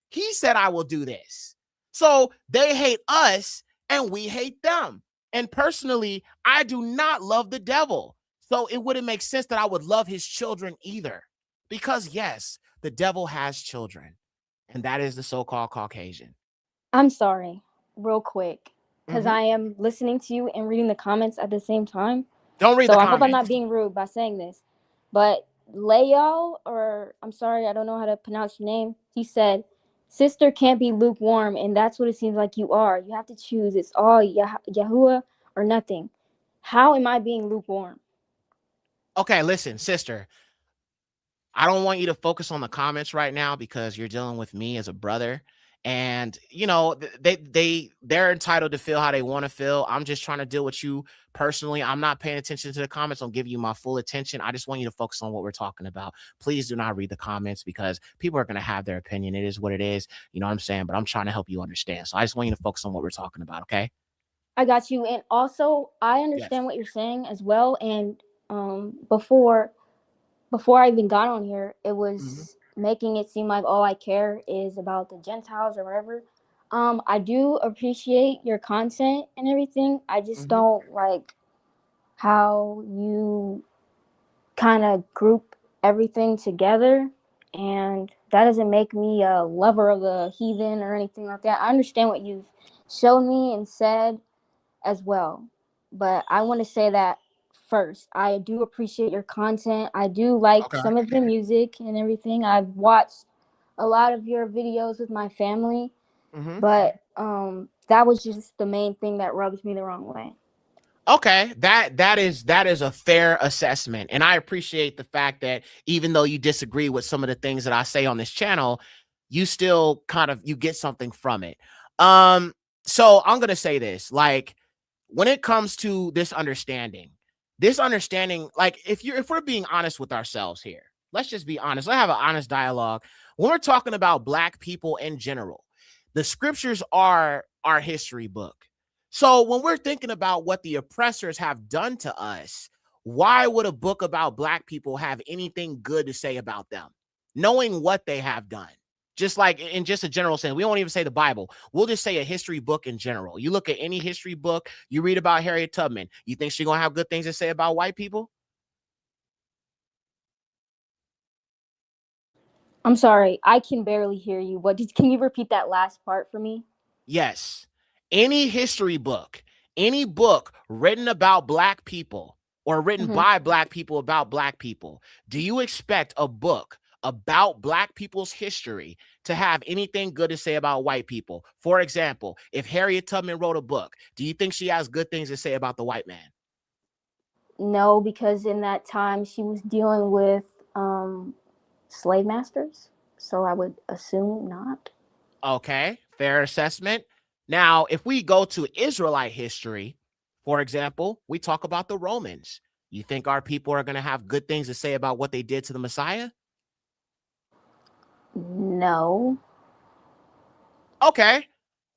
He said, I will do this. So they hate us, and we hate them. And personally, I do not love the devil. So it wouldn't make sense that I would love his children either. Because yes, the devil has children, and that is the so-called Caucasian. I'm sorry, real quick, because Mhm. I am listening to you and reading the comments at the same time. Don't read So the I hope I'm comments. not being rude by saying this. But Leo, or I'm sorry, I don't know how to pronounce your name. He said, "Sister can't be lukewarm, and that's what it seems like you are. You have to choose. It's all Yahuwah or nothing." How am I being lukewarm? Okay, listen, sister. I don't want you to focus on the comments right now because you're dealing with me as a brother. And you know, they're entitled to feel how they want to feel. I'm just trying to deal with you personally. I'm not paying attention to the comments. I'm giving you my full attention. I just want you to focus on what we're talking about. Please do not read the comments because people are going to have their opinion. It is what it is. You know what I'm saying? But I'm trying to help you understand. So I just want you to focus on what we're talking about. Okay. I got you. And also, I Yes. understand what you're saying as well. And before I even got on here, it was making it seem like all I care is about the Gentiles or whatever. I do appreciate your content and everything. I just don't like how you kind of group everything together, and that doesn't make me a lover of the heathen or anything like that. I understand what you've shown me and said as well, but I want to say that first. I do appreciate your content. I do like some of the music and everything. I've watched a lot of your videos with my family, but that was just the main thing that rubs me the wrong way. Okay, that is a fair assessment, and I appreciate the fact that even though you disagree with some of the things that I say on this channel, you still kind of you get something from it. So I'm gonna say this, like when it comes to this understanding, like if we're being honest with ourselves here, let's just be honest. Let's have an honest dialogue. When we're talking about Black people in general, the scriptures are our history book. So when we're thinking about what the oppressors have done to us, why would a book about Black people have anything good to say about them? Knowing what they have done. Just like in just a general sense, we won't even say the Bible. We'll just say a history book in general. You look at any history book, you read about Harriet Tubman. You think she's going to have good things to say about white people? I'm sorry, I can barely hear you. Can you repeat that last part for me? Yes. Any history book, any book written about Black people or written by Black people about Black people, do you expect a book about Black people's history to have anything good to say about white people? For example, if Harriet Tubman wrote a book, do you think she has good things to say about the white man? No, because in that time she was dealing with slave masters, so I would assume not. Okay, fair assessment. Now, if we go to Israelite history, for example, we talk about the Romans. You think our people are going to have good things to say about what they did to the Messiah? No. Okay.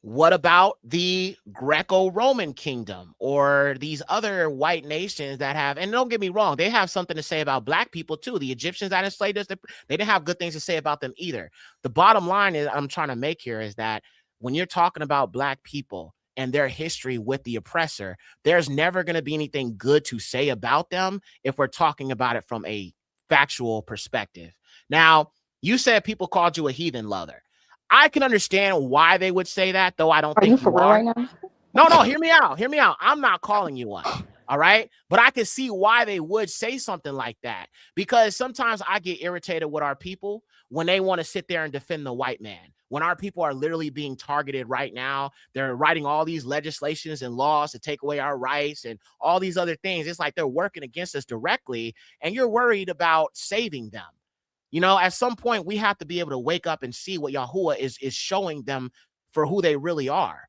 What about the Greco-Roman kingdom or these other white nations that have, and don't get me wrong, they have something to say about Black people too. The Egyptians that enslaved us, they didn't have good things to say about them either. The bottom line is I'm trying to make here is that when you're talking about Black people and their history with the oppressor, there's never going to be anything good to say about them if we're talking about it from a factual perspective. Now, you said people called you a heathen lover. I can understand why they would say that, though I don't Are think you for you real are. right now? No, hear me out. Hear me out. I'm not calling you one. All right. But I can see why they would say something like that, because sometimes I get irritated with our people when they want to sit there and defend the white man. When our people are literally being targeted right now, they're writing all these legislations and laws to take away our rights and all these other things. It's like they're working against us directly, and you're worried about saving them. You know, at some point, we have to be able to wake up and see what Yahuwah is showing them for who they really are.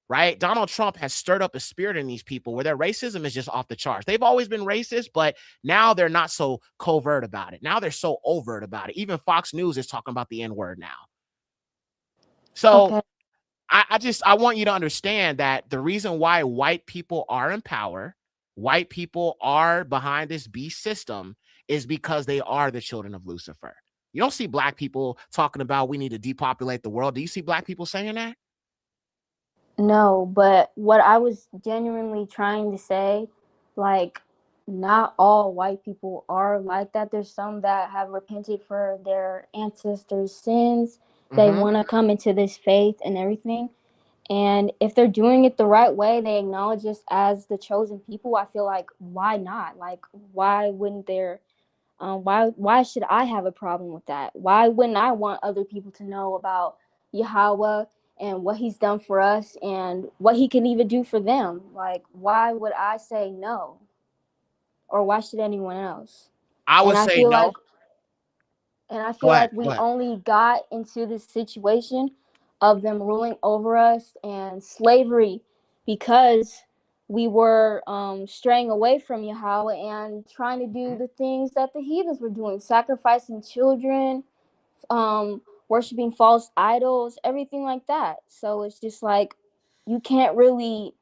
Right? Donald Trump has stirred up a spirit in these people where their racism is just off the charts. They've always been racist, but now they're not so covert about it. Now they're so overt about it. Even Fox News is talking about the N-word now. So Okay. I want you to understand that the reason why white people are in power, white people are behind this beast system, is because they are the children of Lucifer. You don't see black people talking about we need to depopulate the world. Do you see black people saying that? No, but what I was genuinely trying to say, like, not all white people are like that. There's some that have repented for their ancestors' sins. They Mm-hmm. want to come into this faith and everything. And if they're doing it the right way, they acknowledge us as the chosen people. I feel like, why not? Like, why wouldn't there? Why should I have a problem with that? Why wouldn't I want other people to know about Yahweh and what he's done for us and what he can even do for them? Like, why would I say no? Or why should anyone else? I would And I say feel like no. Go ahead. we Go ahead. only got into this situation of them ruling over us and slavery because we were straying away from Yahweh and trying to do the things that the heathens were doing, sacrificing children, worshiping false idols, everything like that. So it's just like, you can't really,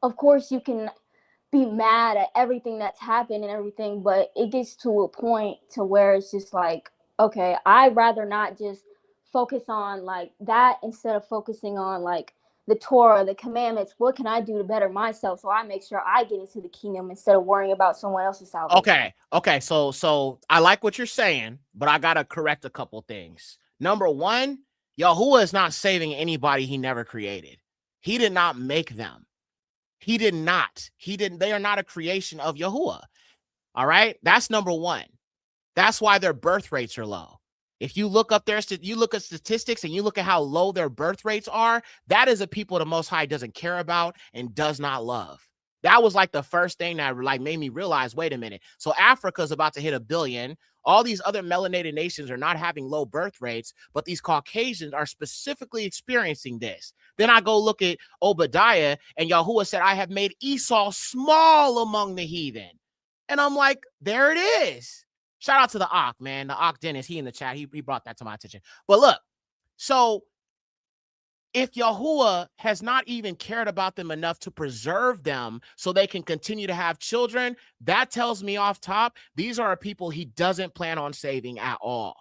of course you can be mad at everything that's happened and everything, but it gets to a point to where it's just like, okay, I'd rather not just focus on like that instead of focusing on like the Torah, the commandments. What can I do to better myself so I make sure I get into the kingdom instead of worrying about someone else's salvation? Okay. So I like what you're saying, but I gotta correct a couple things. Number one, Yahuwah is not saving anybody he never created. He did not make them. He did not. He didn't. They are not a creation of Yahuwah. All right. That's number one. That's why their birth rates are low. If you look up there, you look at statistics and you look at how low their birth rates are, that is a people the Most High doesn't care about and does not love. That was like the first thing that like made me realize, wait a minute. So Africa's about to hit 1 billion. All these other melanated nations are not having low birth rates, but these Caucasians are specifically experiencing this. Then I go look at Obadiah, and Yahuwah said, I have made Esau small among the heathen. And I'm like, there it is. Shout out to the Ak, man. The Ak Dennis, he in the chat. He brought that to my attention. But look, so if Yahuwah has not even cared about them enough to preserve them so they can continue to have children, that tells me off top, these are people he doesn't plan on saving at all.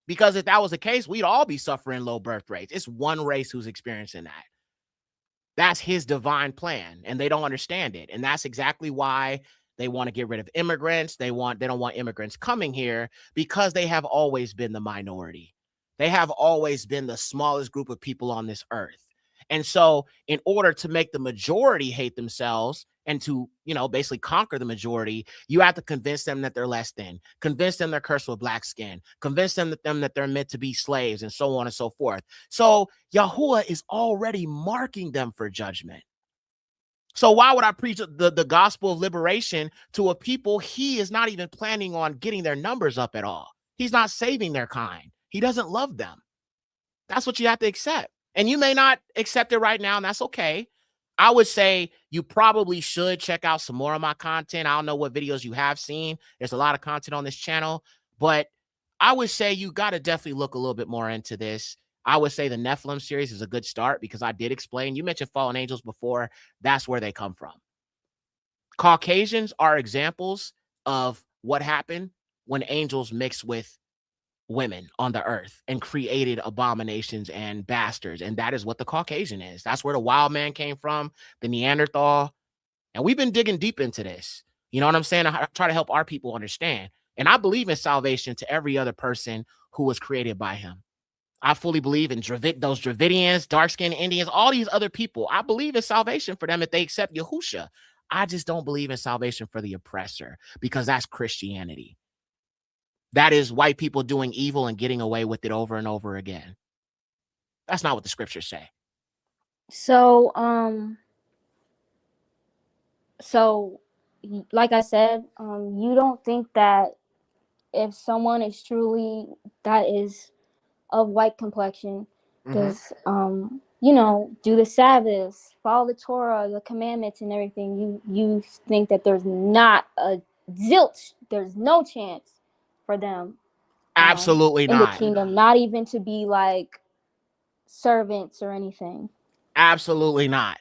Because if that was the case, we'd all be suffering low birth rates. It's one race who's experiencing that. That's his divine plan, and they don't understand it. And that's exactly why they want to get rid of immigrants. They don't want immigrants coming here because they have always been the minority. They have always been the smallest group of people on this earth. And so in order to make the majority hate themselves and to, basically conquer the majority, you have to convince them that they're less than, convince them they're cursed with black skin, convince them that they're meant to be slaves, and so on and so forth. So Yahuwah is already marking them for judgment. So why would I preach the gospel of liberation to a people he is not even planning on getting their numbers up at all? He's not saving their kind. He doesn't love them. That's what you have to accept. And you may not accept it right now, and that's okay. I would say you probably should check out some more of my content. I don't know what videos you have seen. There's a lot of content on this channel, but I would say you got to definitely look a little bit more into this. I would say the Nephilim series is a good start because I did explain. You mentioned fallen angels before. That's where they come from. Caucasians are examples of what happened when angels mixed with women on the earth and created abominations and bastards. And that is what the Caucasian is. That's where the wild man came from, the Neanderthal. And we've been digging deep into this. You know what I'm saying? I try to help our people understand. And I believe in salvation to every other person who was created by him. I fully believe in those Dravidians, dark-skinned Indians, all these other people. I believe in salvation for them if they accept Yahusha. I just don't believe in salvation for the oppressor because that's Christianity. That is white people doing evil and getting away with it over and over again. That's not what the scriptures say. So, like I said, you don't think that if someone is truly that is of white complexion, does do the Sabbath, follow the Torah, the commandments, and everything, you think that there's not a zilch, there's no chance for them, Absolutely in the not. kingdom, not even to be like servants or anything. Absolutely not.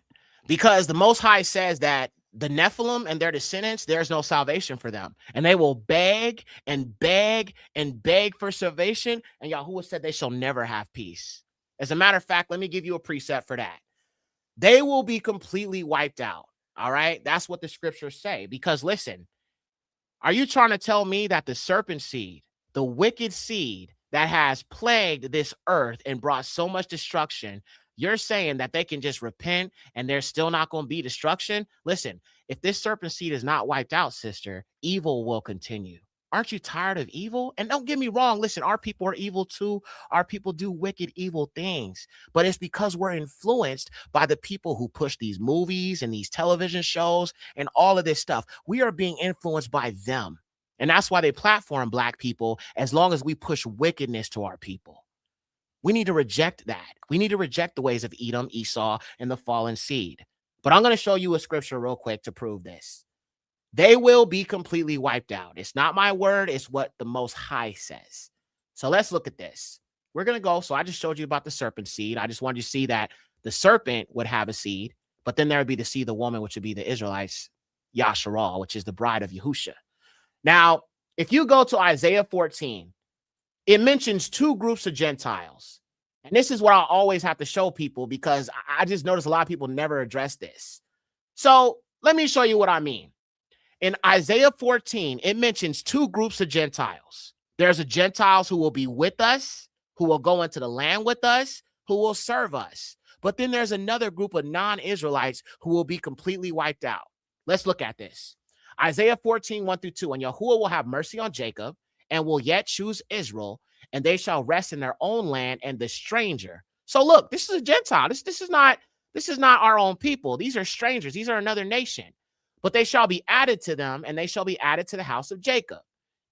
Because the Most High says that the Nephilim and their descendants, there's no salvation for them. And they will beg and beg and beg for salvation. And Yahuwah said they shall never have peace. As a matter of fact, let me give you a precept for that. They will be completely wiped out. All right. That's what the scriptures say. Because listen, are you trying to tell me that the serpent seed, the wicked seed that has plagued this earth and brought so much destruction, you're saying that they can just repent and there's still not going to be destruction? Listen, if this serpent seed is not wiped out, sister, evil will continue. Aren't you tired of evil? And don't get me wrong. Listen, our people are evil too. Our people do wicked, evil things. But it's because we're influenced by the people who push these movies and these television shows and all of this stuff. We are being influenced by them. And that's why they platform black people as long as we push wickedness to our people. We need to reject that. We need to reject the ways of Edom, Esau, and the fallen seed. But I'm going to show you a scripture real quick to prove this. They will be completely wiped out. It's not my word. It's what the Most High says. So let's look at this. We're going to go. So I just showed you about the serpent seed. I just wanted you to see that the serpent would have a seed, but then there would be the seed of the woman, which would be the Israelites, Yasharal, which is the bride of Yahusha. Now, if you go to Isaiah 14, it mentions two groups of Gentiles. And this is what I always have to show people because I just notice a lot of people never address this. So let me show you what I mean. In Isaiah 14, it mentions two groups of Gentiles. There's a Gentiles who will be with us, who will go into the land with us, who will serve us. But then there's another group of non-Israelites who will be completely wiped out. Let's look at this. Isaiah 14, 1-2. And Yahuwah will have mercy on Jacob and will yet choose Israel, and they shall rest in their own land and the stranger. So look, this is a Gentile. This is not our own people. These are strangers. These are another nation. But they shall be added to them, and they shall be added to the house of Jacob.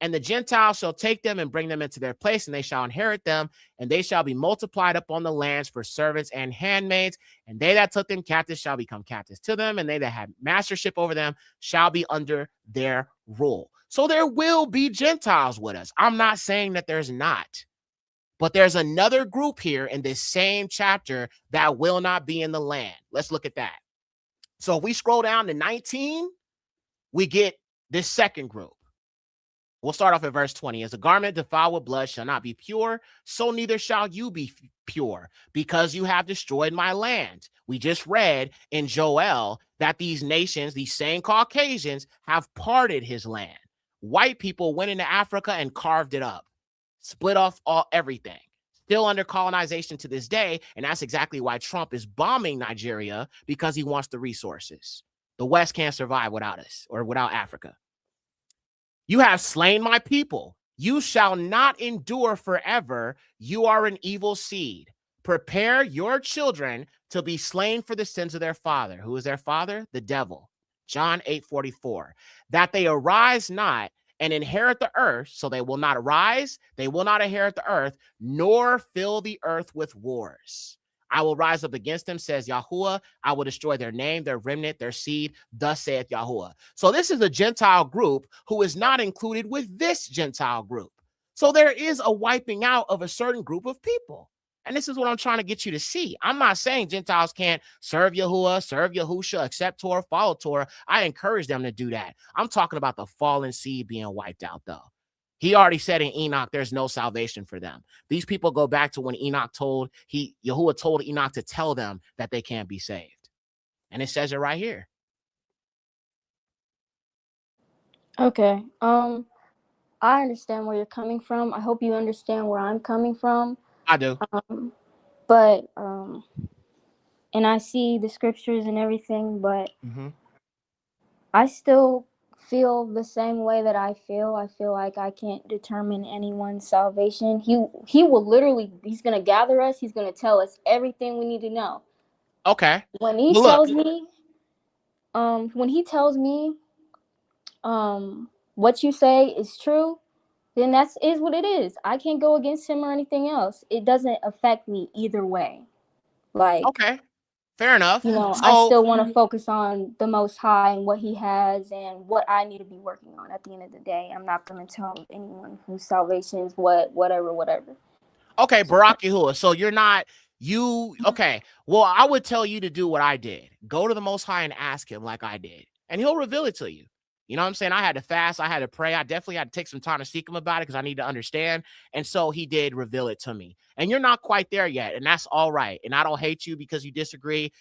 And the Gentiles shall take them and bring them into their place, and they shall inherit them, and they shall be multiplied up on the lands for servants and handmaids. And they that took them captives shall become captives to them, and they that had mastership over them shall be under their rule. So there will be Gentiles with us. I'm not saying that there's not. But there's another group here in this same chapter that will not be in the land. Let's look at that. So if we scroll down to 19, we get this second group. We'll start off at verse 20. As a garment defiled with blood shall not be pure, so neither shall you be pure, because you have destroyed my land. We just read in Joel that these nations, these same Caucasians, have parted his land. White people went into Africa and carved it up, split off everything. Still under colonization to this day, and that's exactly why Trump is bombing Nigeria, because he wants the resources. The West can't survive without us or without Africa. You have slain my people. You shall not endure forever. You are an evil seed. Prepare your children to be slain for the sins of their father. Who is their father? The devil. John 8:44. That they arise not and inherit the earth, so they will not arise, they will not inherit the earth, nor fill the earth with wars. I will rise up against them, says Yahuwah. I will destroy their name, their remnant, their seed, thus saith Yahuwah. So this is a Gentile group who is not included with this Gentile group. So there is a wiping out of a certain group of people. And this is what I'm trying to get you to see. I'm not saying Gentiles can't serve Yahuwah, serve Yahusha, accept Torah, follow Torah. I encourage them to do that. I'm talking about the fallen seed being wiped out, though. He already said in Enoch, there's no salvation for them. These people go back to when Yahuwah told Enoch to tell them that they can't be saved. And it says it right here. Okay. I understand where you're coming from. I hope you understand where I'm coming from. I do. But and I see the scriptures and everything, but I still feel the same way that I feel. I feel like I can't determine anyone's salvation. He will literally, he's gonna gather us. He's gonna tell us everything we need to know. Okay. When he Well, tells look. me, what you say is true, then that's is what it is. I can't go against him or anything else. It doesn't affect me either way. Like, Okay. Fair enough. I So still want to focus on the Most High and what He has and what I need to be working on. At the end of the day, I'm not going to tell anyone whose salvation is whatever. okay, Barack Yahuwah. So you're not okay. Well, I would tell you to do what I did. Go to the Most High and ask him like I did, and he'll reveal it to you. You know what I'm saying? I had to fast, I had to pray, I definitely had to take some time to seek him about it because I need to understand. And so he did reveal it to me. And you're not quite there yet, and that's all right. And I don't hate you because you disagree.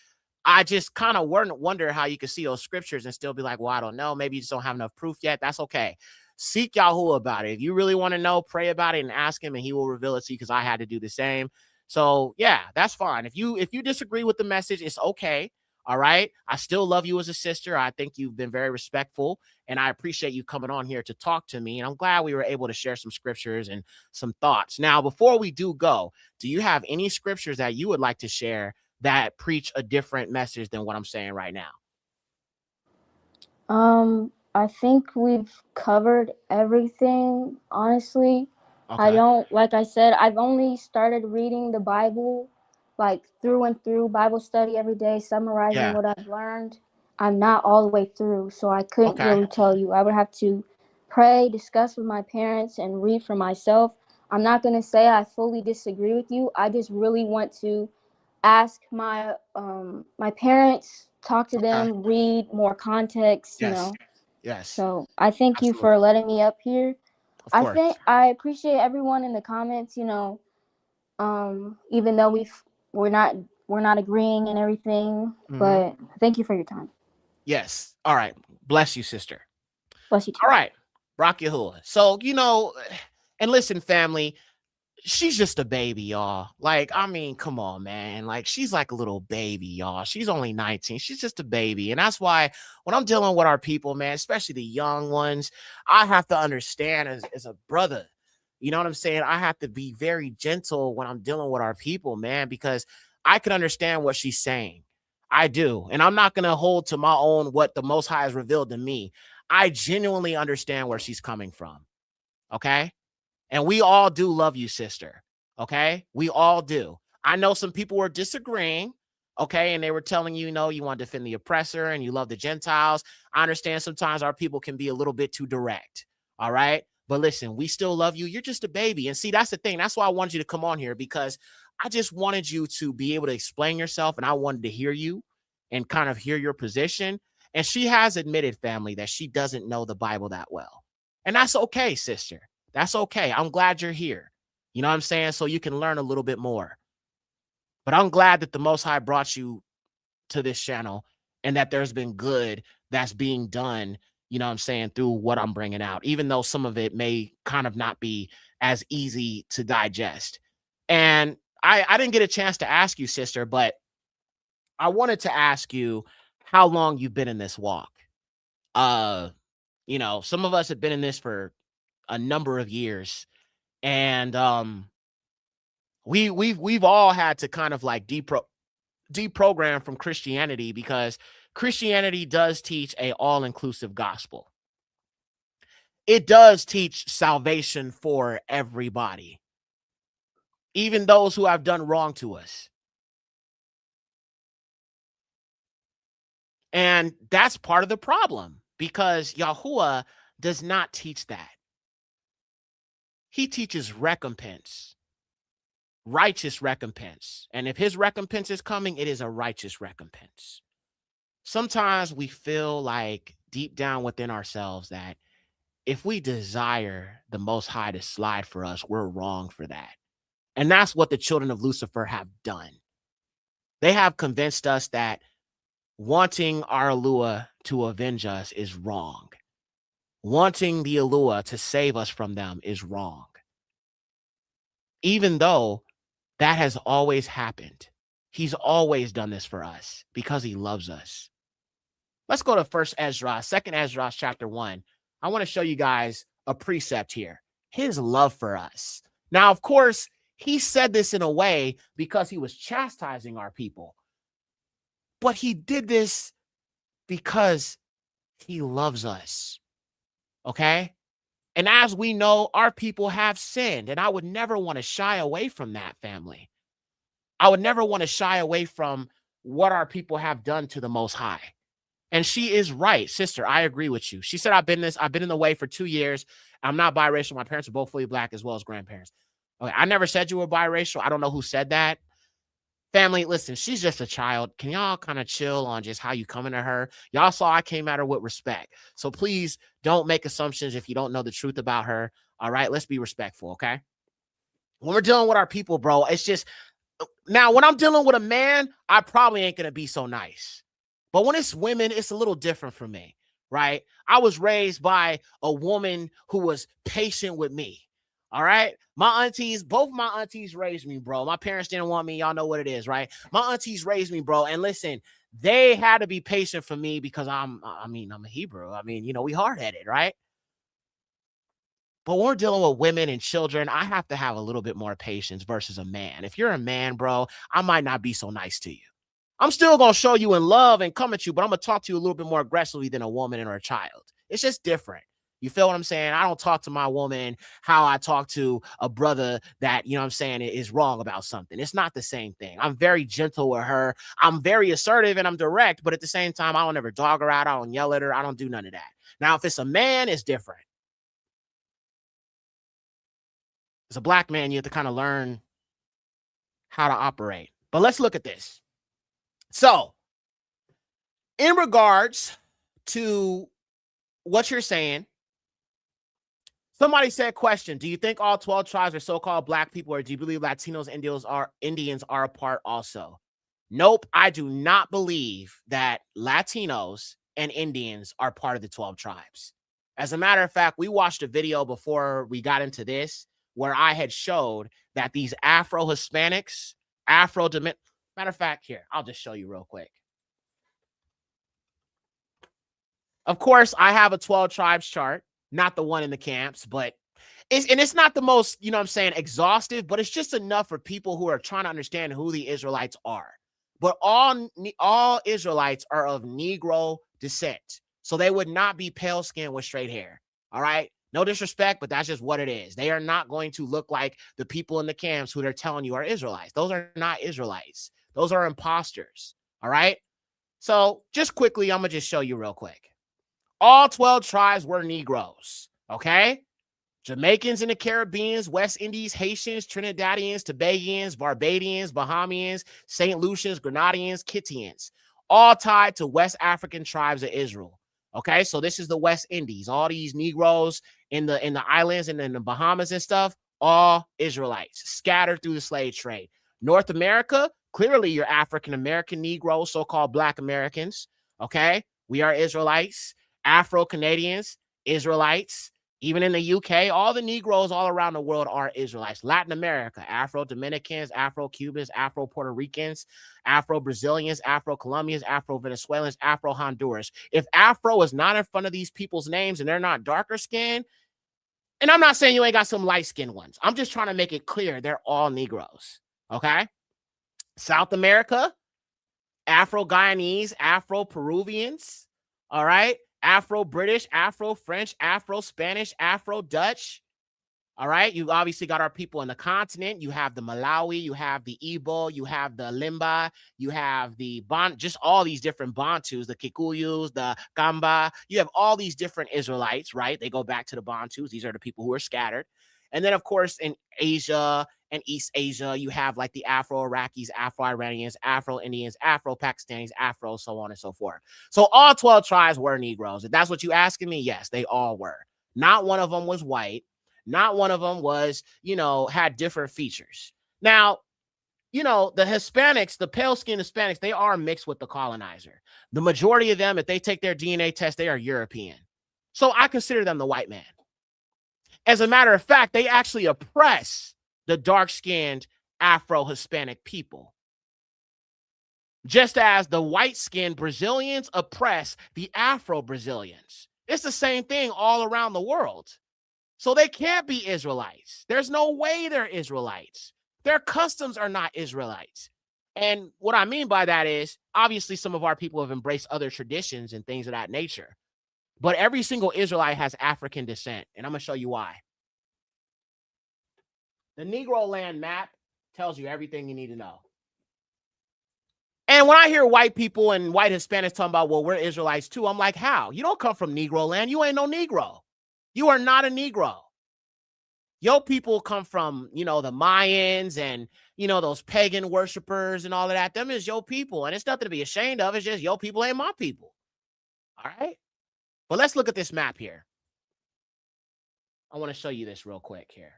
I just kind of wonder how you can see those scriptures and still be like, well, I don't know. Maybe you just don't have enough proof yet. That's okay. Seek Yahuwah about it. If you really want to know, pray about it and ask him, and he will reveal it to you because I had to do the same. So yeah, that's fine. If you disagree with the message, it's okay. All right. I still love you as a sister. I think you've been very respectful, and I appreciate you coming on here to talk to me. And I'm glad we were able to share some scriptures and some thoughts. Now, before we do go, do you have any scriptures that you would like to share that preach a different message than what I'm saying right now? I think we've covered everything, honestly. I Okay. don't, like I said, I've only started reading the Bible, like through and through, Bible study every day, summarizing Yeah. what I've learned. I'm not all the way through, so I couldn't Okay. really tell you. I would have to pray, discuss with my parents, and read for myself. I'm not going to say I fully disagree with you. I just really want to ask my parents, talk to Okay. them, read more context, Yes. Yes. So I thank you Absolutely. for letting me up here. Of I course. think I appreciate everyone in the comments, even though we're not agreeing and everything, but thank you for your time. Yes. All right. Bless you, sister. Bless you too. All right. Rock Yahuwah. So, and listen, family, she's just a baby, y'all. Like, I mean, come on, man. Like, she's like a little baby, y'all. She's only 19. She's just a baby. And that's why when I'm dealing with our people, man, especially the young ones, I have to understand as a brother. You know what I'm saying? I have to be very gentle when I'm dealing with our people, man, because I can understand what she's saying. I do. And I'm not going to hold to my own what the Most High has revealed to me. I genuinely understand where she's coming from. Okay. And we all do love you, sister. Okay. We all do. I know some people were disagreeing. Okay. And they were telling you, you want to defend the oppressor and you love the Gentiles. I understand sometimes our people can be a little bit too direct. All right. But listen, we still love you. You're just a baby. And see, that's the thing. That's why I wanted you to come on here, because I just wanted you to be able to explain yourself. And I wanted to hear you and kind of hear your position. And she has admitted, family, that she doesn't know the Bible that well. And that's okay, sister. That's okay. I'm glad you're here. You know what I'm saying? So you can learn a little bit more. But I'm glad that the Most High brought you to this channel and that there's been good that's being done, you know what I'm saying, through what I'm bringing out, even though some of it may kind of not be as easy to digest. And I didn't get a chance to ask you, sister, but I wanted to ask you how long you've been in this walk. Some of us have been in this for a number of years. And we've all had to kind of like deprogram from Christianity, because Christianity does teach a all-inclusive gospel. It does teach salvation for everybody, even those who have done wrong to us. And that's part of the problem, because Yahuwah does not teach that. He teaches recompense. Righteous recompense. And if his recompense is coming, it is a righteous recompense. Sometimes we feel like deep down within ourselves that if we desire the Most High to slide for us, we're wrong for that. And that's what the children of Lucifer have done. They have convinced us that wanting our Alua to avenge us is wrong. Wanting the Alua to save us from them is wrong. Even though That has always happened. He's always done this for us because he loves us. Let's go to 1 Ezra, 2 Ezra, chapter 1. I want to show you guys a precept here. His love for us. Now, of course, he said this in a way because he was chastising our people. But he did this because he loves us. Okay? And as we know, our people have sinned, and I would never want to shy away from that, family. I would never want to shy away from what our people have done to the Most High. And she is right, sister. I agree with you. She said, I've been in the way for 2 years. I'm not biracial. My parents are both fully black as well as grandparents. Okay, I never said you were biracial. I don't know who said that. Family, listen, she's just a child. Can y'all kind of chill on just how you coming to her? Y'all saw I came at her with respect. So please don't make assumptions if you don't know the truth about her. All right, let's be respectful, okay? When we're dealing with our people, bro, it's just, now when I'm dealing with a man, I probably ain't going to be so nice. But when it's women, it's a little different for me, right? I was raised by a woman who was patient with me. All right. My aunties, both my aunties raised me, bro. My parents didn't want me. Y'all know what it is, right? My aunties raised me, bro. And listen, they had to be patient for me because I'm a Hebrew. We hard-headed, right? But when we're dealing with women and children, I have to have a little bit more patience versus a man. If you're a man, bro, I might not be so nice to you. I'm still going to show you in love and come at you, but I'm going to talk to you a little bit more aggressively than a woman or a child. It's just different. You feel what I'm saying? I don't talk to my woman how I talk to a brother that, is wrong about something. It's not the same thing. I'm very gentle with her. I'm very assertive and I'm direct, but at the same time, I don't ever dog her out. I don't yell at her. I don't do none of that. Now, if it's a man, it's different. As a black man, you have to kind of learn how to operate. But let's look at this. So, in regards to what you're saying, somebody said, question, do you think all 12 tribes are so-called black people, or do you believe Latinos and Indians are a part also? Nope, I do not believe that Latinos and Indians are part of the 12 tribes. As a matter of fact, we watched a video before we got into this where I had showed that these Afro-Hispanics, matter of fact, here, I'll just show you real quick. Of course, I have a 12 tribes chart, not the one in the camps, but it's not the most, exhaustive, but it's just enough for people who are trying to understand who the Israelites are. But all Israelites are of Negro descent. So they would not be pale skinned with straight hair. All right. No disrespect, but that's just what it is. They are not going to look like the people in the camps who they're telling you are Israelites. Those are not Israelites. Those are imposters. All right. So just quickly, I'm going to just show you real quick. All 12 tribes were Negroes. Okay. Jamaicans and the Caribbean, West Indies, Haitians, Trinidadians, Tobagans, Barbadians, Bahamians, St. Lucians, Grenadians, Kittians, all tied to West African tribes of Israel. Okay, so this is the West Indies. All these Negroes in the islands and in the Bahamas and stuff, all Israelites scattered through the slave trade. North America, clearly you're African American Negroes, so-called Black Americans. Okay, we are Israelites. Afro-Canadians, Israelites. Even in the UK, all the Negroes all around the world are Israelites. Latin America, Afro-Dominicans, Afro-Cubans, Afro-Puerto Ricans, Afro-Brazilians, Afro-Colombians, Afro-Venezuelans, Afro-Honduras. If Afro is not in front of these people's names and they're not darker skinned, and I'm not saying you ain't got some light-skinned ones. I'm just trying to make it clear they're all Negroes, okay? South America, Afro-Guyanese, Afro-Peruvians, all right? Afro-British, Afro-French, Afro-Spanish, Afro-Dutch. All right. You obviously got our people in the continent. You have the Malawi, you have the Igbo, you have the Limba, you have the just all these different Bantus, the Kikuyus, the Kamba. You have all these different Israelites, right? They go back to the Bantus. These are the people who are scattered. And then, of course, in Asia and East Asia, you have like the Afro-Iraqis, Afro-Iranians, Afro-Indians, Afro-Pakistanis, Afro, so on and so forth. So all 12 tribes were Negroes. If that's what you're asking me, yes, they all were. Not one of them was white. Not one of them was, had different features. Now, the Hispanics, the pale-skinned Hispanics, they are mixed with the colonizer. The majority of them, if they take their DNA test, they are European. So I consider them the white man. As a matter of fact, they actually oppress the dark-skinned Afro-Hispanic people. Just as the white-skinned Brazilians oppress the Afro-Brazilians. It's the same thing all around the world. So they can't be Israelites. There's no way they're Israelites. Their customs are not Israelites. And what I mean by that is, obviously, some of our people have embraced other traditions and things of that nature. But every single Israelite has African descent, and I'm going to show you why. The Negro land map tells you everything you need to know. And when I hear white people and white Hispanics talking about, well, we're Israelites too, I'm like, how? You don't come from Negro land. You ain't no Negro. You are not a Negro. Your people come from, the Mayans and, those pagan worshipers and all of that. Them is your people. And it's nothing to be ashamed of. It's just your people ain't my people. All right. But let's look at this map here. I want to show you this real quick here.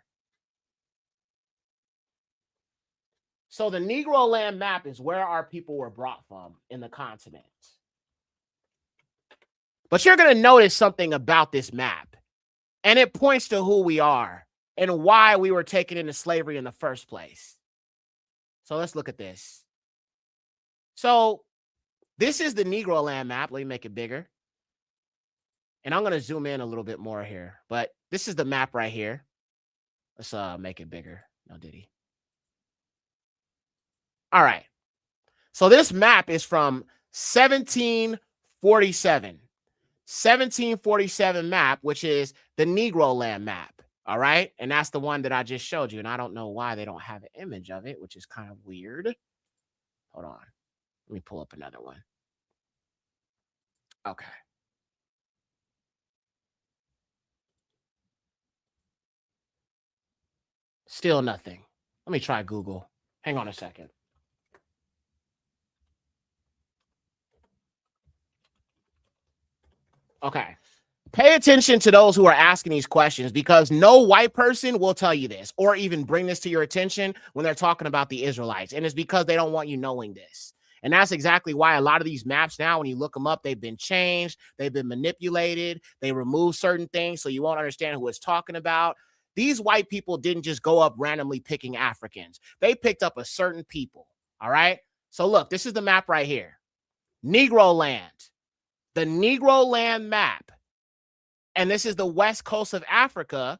So the Negro land map is where our people were brought from in the continent. But you're going to notice something about this map. And it points to who we are and why we were taken into slavery in the first place. So let's look at this. So this is the Negro land map. Let me make it bigger. And I'm going to zoom in a little bit more here. But this is the map right here. Let's make it bigger. No diddy. All right. So this map is from 1747. 1747 map, which is the Negro land map. All right. And that's the one that I just showed you. And I don't know why they don't have an image of it, which is kind of weird. Hold on. Let me pull up another one. Okay. Still nothing. Let me try Google. Hang on a second. Okay. Pay attention to those who are asking these questions, because no white person will tell you this or even bring this to your attention when they're talking about the Israelites. And it's because they don't want you knowing this. And that's exactly why a lot of these maps now, when you look them up, they've been changed. They've been manipulated. They remove certain things so you won't understand who it's talking about. These white people didn't just go up randomly picking Africans. They picked up a certain people. All right. So look, this is the map right here. Negro land. The Negro land map. And this is the west coast of Africa,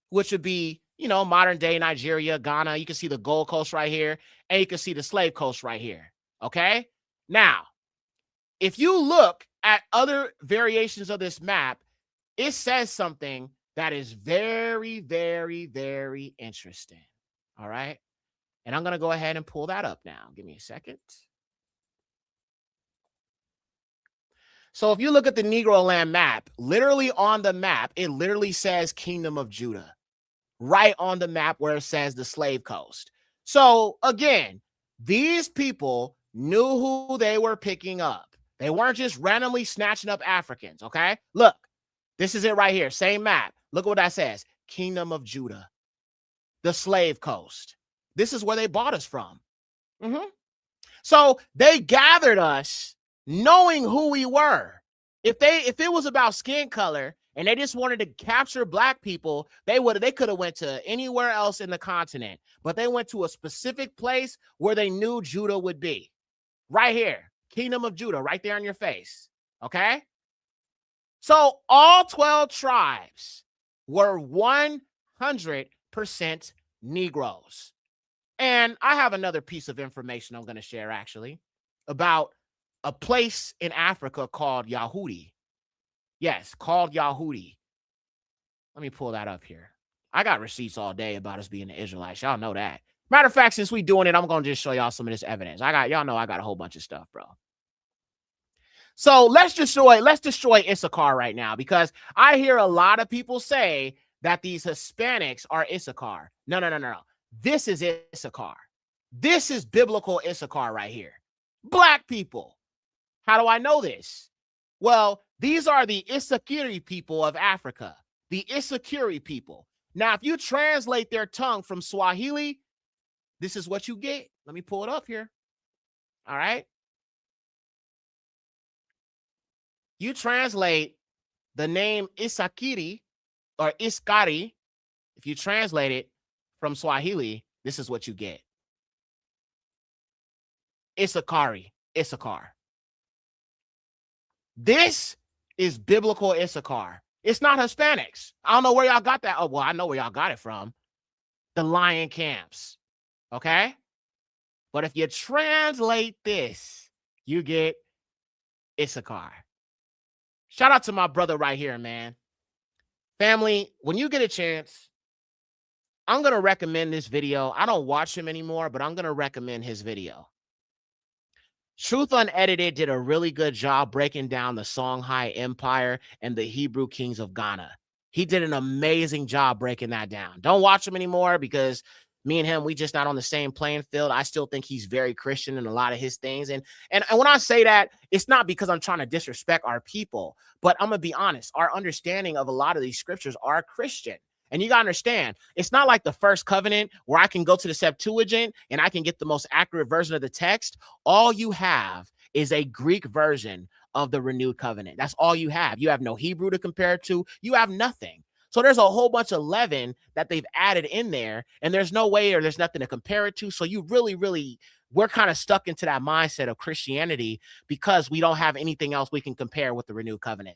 which would be, modern day Nigeria, Ghana. You can see the Gold Coast right here, and you can see the Slave Coast right here. Okay. Now, if you look at other variations of this map, it says something that is very, very, very interesting. All right. And I'm going to go ahead and pull that up now. Give me a second. So if you look at the Negro land map, literally on the map, it literally says Kingdom of Judah right on the map where it says the Slave Coast. So again, these people knew who they were picking up. They weren't just randomly snatching up Africans. Okay. Look, this is it right here. Same map. Look at what that says. Kingdom of Judah, the Slave Coast. This is where they bought us from. So they gathered us knowing who we were. If it was about skin color and they just wanted to capture black people, they could have went to anywhere else in the continent, but they went to a specific place where they knew Judah would be. Right here, Kingdom of Judah, right there in your face. Okay? So all 12 tribes were 100% Negroes. And I have another piece of information I'm going to share actually about a place in Africa called Yahudi. Yes, called Yahudi. Let me pull that up here. I got receipts all day about us being the Israelites. Y'all know that. Matter of fact, since we doing it, I'm going to just show y'all some of this evidence. Y'all know I got a whole bunch of stuff, bro. So let's destroy Issachar right now, because I hear a lot of people say that these Hispanics are Issachar. No. This is Issachar. This is biblical Issachar right here. Black people. How do I know this? Well, these are the Issachiri people of Africa. The Issachiri people. Now, if you translate their tongue from Swahili, this is what you get. Let me pull it up here. All right. You translate the name Isakiri or Iskari. If you translate it from Swahili, this is what you get. Issachar. This is biblical Issachar. It's not Hispanics. I don't know where y'all got that. Oh, well, I know where y'all got it from. The lion camps. Okay? But if you translate this, you get Issachar. Shout out to my brother right here, man. Family, when you get a chance, I'm going to recommend this video. I don't watch him anymore, but I'm going to recommend his video. Truth Unedited did a really good job breaking down the Songhai Empire and the Hebrew kings of Ghana. He did an amazing job breaking that down. Don't watch him anymore because me and him, we just not on the same playing field. I still think he's very Christian in a lot of his things. And when I say that, it's not because I'm trying to disrespect our people, but I'm going to be honest. Our understanding of a lot of these scriptures are Christian. And you got to understand, it's not like the first covenant where I can go to the Septuagint and I can get the most accurate version of the text. All you have is a Greek version of the renewed covenant. That's all you have. You have no Hebrew to compare it to. You have nothing. So there's a whole bunch of leaven that they've added in there, and there's no way or there's nothing to compare it to. So you really, we're kind of stuck into that mindset of Christianity because we don't have anything else we can compare with the renewed covenant.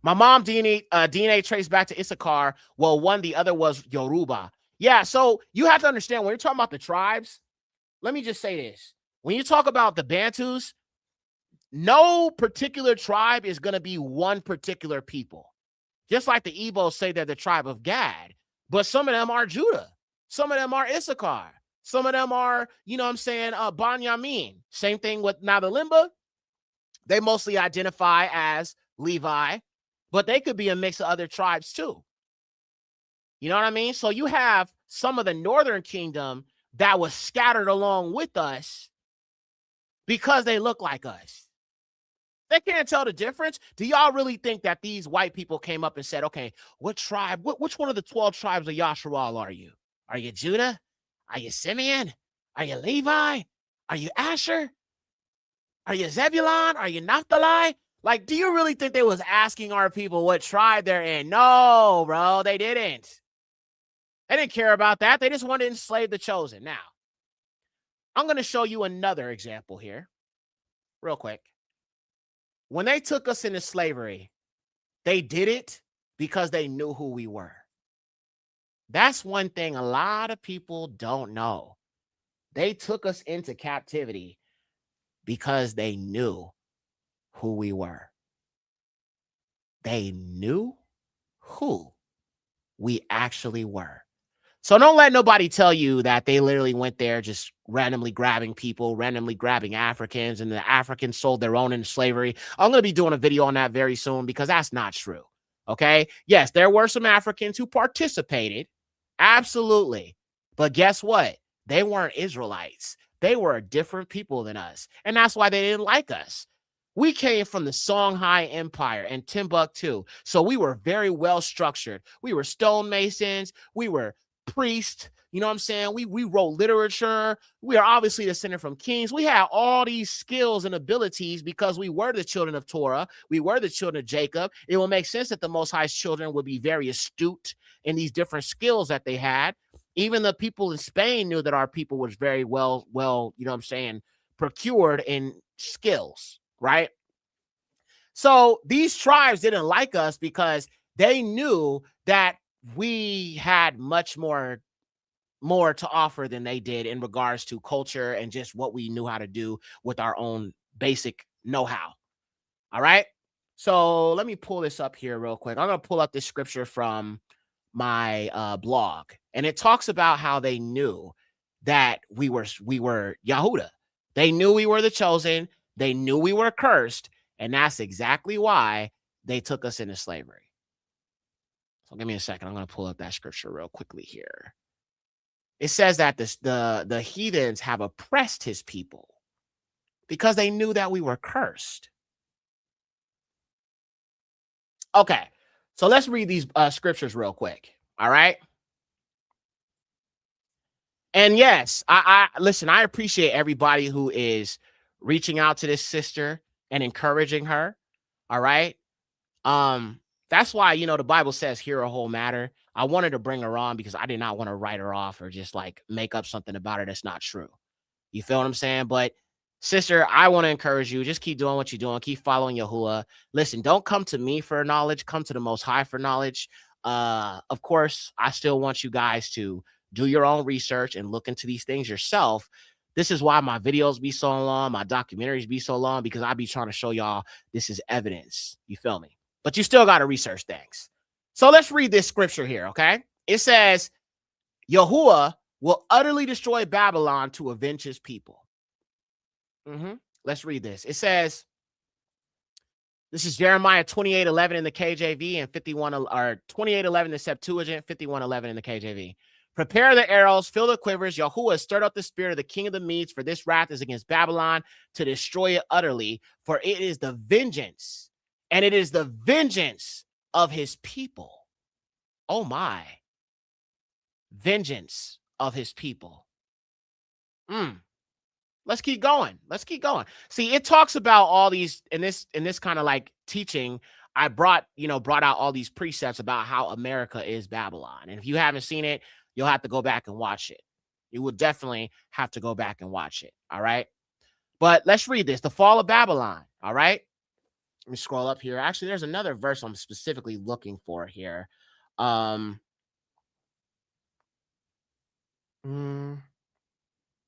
My mom DNA traced back to Issachar. Well, one, the other was Yoruba. Yeah, so you have to understand when you're talking about the tribes, let me just say this. When you talk about the Bantus, no particular tribe is going to be one particular people. Just like the Igbos say they're the tribe of Gad, but some of them are Judah. Some of them are Issachar. Some of them are, you know what I'm saying, Banyamin. Same thing with Nadalimba. They mostly identify as Levi, but they could be a mix of other tribes too. You know what I mean? So you have some of the northern kingdom that was scattered along with us because they look like us. They can't tell the difference. Do y'all really think that these white people came up and said, okay, what tribe, which one of the 12 tribes of Yasharal are you? Are you Judah? Are you Simeon? Are you Levi? Are you Asher? Are you Zebulon? Are you Naphtali? Like, do you really think they was asking our people what tribe they're in? No, bro, they didn't. They didn't care about that. They just wanted to enslave the chosen. Now, I'm going to show you another example here real quick. When they took us into slavery, they did it because they knew who we were. That's one thing a lot of people don't know. They took us into captivity because they knew who we were. They knew who we actually were. So don't let nobody tell you that they literally went there just randomly grabbing people, randomly grabbing Africans, and the Africans sold their own into slavery. I'm going to be doing a video on that very soon because that's not true. Okay? Yes, there were some Africans who participated. Absolutely. But guess what? They weren't Israelites. They were different people than us. And that's why they didn't like us. We came from the Songhai Empire and Timbuktu. So we were very well structured. We were stonemasons. We were priests. You know what I'm saying? We wrote literature. We are obviously descended from kings. We had all these skills and abilities because we were the children of Torah. We were the children of Jacob. It will make sense that the Most High's children would be very astute in these different skills that they had. Even the people in Spain knew that our people was very well, you know what I'm saying, procured in skills, right? So these tribes didn't like us because they knew that we had much more to offer than they did in regards to culture and just what we knew how to do with our own basic know-how. All right. So let me pull this up here real quick. I'm going to pull up this scripture from my blog, and it talks about how they knew that we were Yahudah. They knew we were the chosen. They knew we were cursed. And that's exactly why they took us into slavery. So give me a second. I'm going to pull up that scripture real quickly here. It says that the heathens have oppressed his people because they knew that we were cursed. Okay, so let's read these scriptures real quick. All right. And yes, I listen, I appreciate everybody who is reaching out to this sister and encouraging her. All right. That's why, you know, the Bible says hear a whole matter. I wanted to bring her on because I did not want to write her off or just like make up something about her that's not true. You feel what I'm saying? But sister, I want to encourage you. Just keep doing what you're doing. Keep following Yahuwah. Listen, don't come to me for knowledge. Come to the Most High for knowledge. Of course, I still want you guys to do your own research and look into these things yourself. This is why my videos be so long, my documentaries be so long, because I be trying to show y'all this is evidence. You feel me? But you still got to research things. So let's read this scripture here, okay? It says, Yahuwah will utterly destroy Babylon to avenge his people. Let's read this. It says, this is Jeremiah 28:11 in the KJV and 28:11 in the Septuagint, 51:11 in the KJV. Prepare the arrows, fill the quivers. Yahuwah has stirred up the spirit of the king of the Medes, for this wrath is against Babylon to destroy it utterly, for it is the vengeance, and it is the vengeance of his people. Oh my. Vengeance of his people. Let's keep going. Let's keep going. See, it talks about all these in this kind of like teaching. I brought out all these precepts about how America is Babylon. And if you haven't seen it, you'll have to go back and watch it. You would definitely have to go back and watch it. All right. But let's read this. The fall of Babylon. All right. Let me scroll up here. Actually, there's another verse I'm specifically looking for here.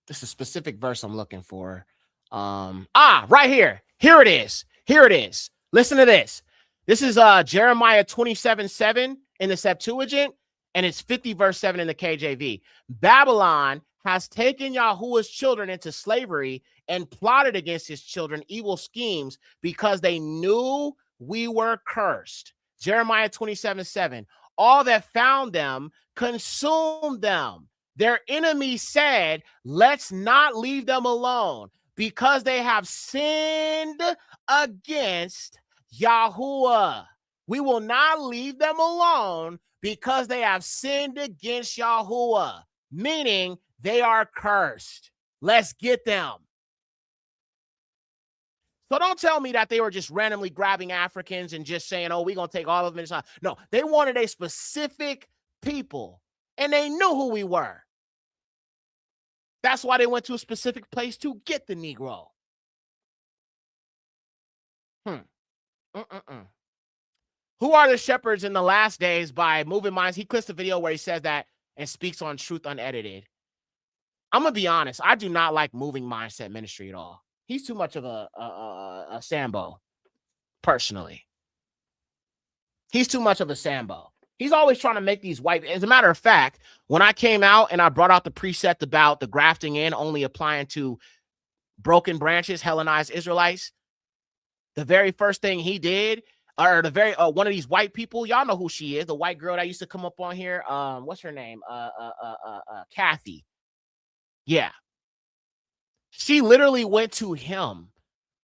This is a specific verse I'm looking for. Right here. Here it is. Here it is. Listen to this. This is Jeremiah 27:7 in the Septuagint, and it's 50 verse 7 in the KJV. Babylon has taken Yahuwah's children into slavery and plotted against his children evil schemes because they knew we were cursed. Jeremiah 27:7. All that found them consumed them. Their enemies said, let's not leave them alone because they have sinned against Yahuwah. We will not leave them alone because they have sinned against Yahuwah, meaning they are cursed. Let's get them. So don't tell me that they were just randomly grabbing Africans and just saying, oh, we're going to take all of them. No, they wanted a specific people, and they knew who we were. That's why they went to a specific place to get the Negro. Who are the shepherds in the last days by Moving Minds? He clips the video where he says that and speaks on truth unedited. I'm going to be honest. I do not like Moving Mindset Ministry at all. He's too much of a Sambo, personally. He's too much of a Sambo. He's always trying to make these white. As a matter of fact, when I came out and I brought out the precept about the grafting in only applying to broken branches, Hellenized Israelites, the very first thing he did, or the very one of these white people, y'all know who she is, the white girl that used to come up on here. What's her name? Kathy. Yeah. She literally went to him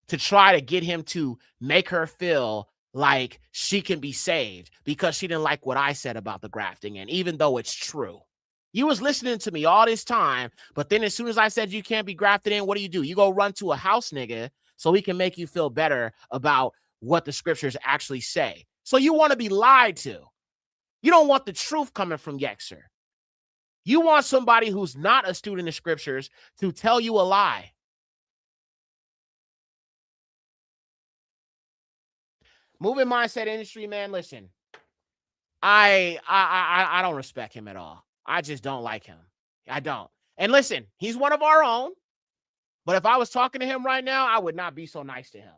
to try to get him to make her feel like she can be saved because she didn't like what I said about the grafting. And even though it's true, you was listening to me all this time, but then as soon as I said you can't be grafted in, what do? You go run to a house nigga so he can make you feel better about what the scriptures actually say. So you want to be lied to. You don't want the truth coming from Yexer. You want somebody who's not a student of scriptures to tell you a lie. Moving Mindset Industry, man, listen. I don't respect him at all. I just don't like him. I don't. And listen, he's one of our own. But if I was talking to him right now, I would not be so nice to him.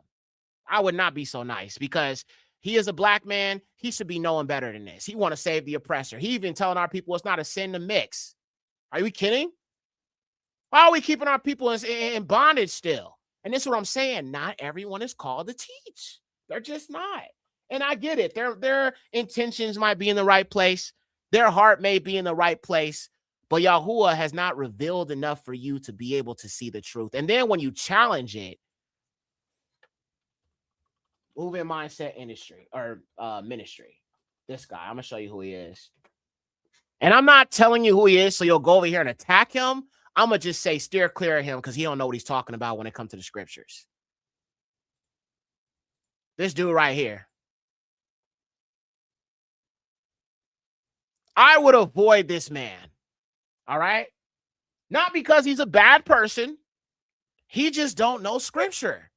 I would not be so nice because he is a black man. He should be knowing better than this. He want to save the oppressor. He even telling our people it's not a sin to mix. Are we kidding? Why are we keeping our people in bondage still? And this is what I'm saying. Not everyone is called to teach. They're just not. And I get it. Their intentions might be in the right place. Their heart may be in the right place. But Yahuwah has not revealed enough for you to be able to see the truth. And then when you challenge it, Moving Mindset Industry or Ministry. This guy, I'm going to show you who he is. And I'm not telling you who he is so you'll go over here and attack him. I'm going to just say steer clear of him because he don't know what he's talking about when it comes to the scriptures. This dude right here. I would avoid this man. All right? Not because he's a bad person. He just don't know scripture.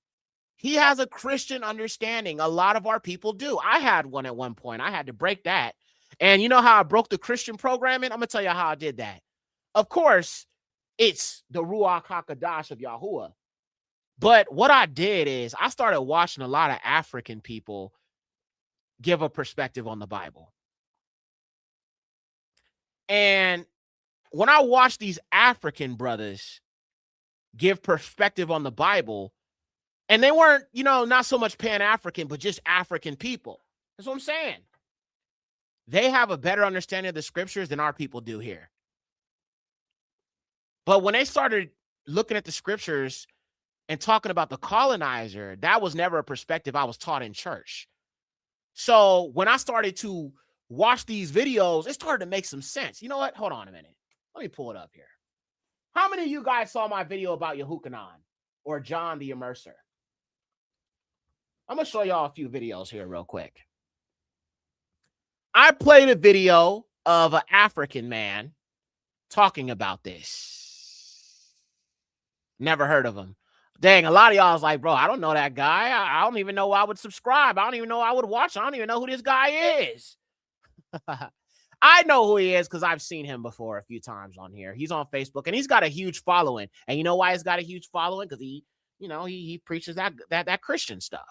He has a Christian understanding. A lot of our people do. I had one at one point. I had to break that. And you know how I broke the Christian programming? I'm going to tell you how I did that. Of course, it's the Ruach HaKodesh of Yahuwah. But what I did is I started watching a lot of African people give a perspective on the Bible. And when I watched these African brothers give perspective on the Bible, and they weren't, not so much Pan-African, but just African people. That's what I'm saying. They have a better understanding of the scriptures than our people do here. But when they started looking at the scriptures and talking about the colonizer, that was never a perspective I was taught in church. So when I started to watch these videos, it started to make some sense. You know what? Hold on a minute. Let me pull it up here. How many of you guys saw my video about Yehukanan or John the Immerser? I'm going to show y'all a few videos here real quick. I played a video of an African man talking about this. Never heard of him. Dang, a lot of y'all was like, bro, I don't know that guy. I don't even know I would subscribe. I don't even know I would watch. I don't even know who this guy is. I know who he is because I've seen him before a few times on here. He's on Facebook and he's got a huge following. And you know why he's got a huge following? Because he preaches that Christian stuff.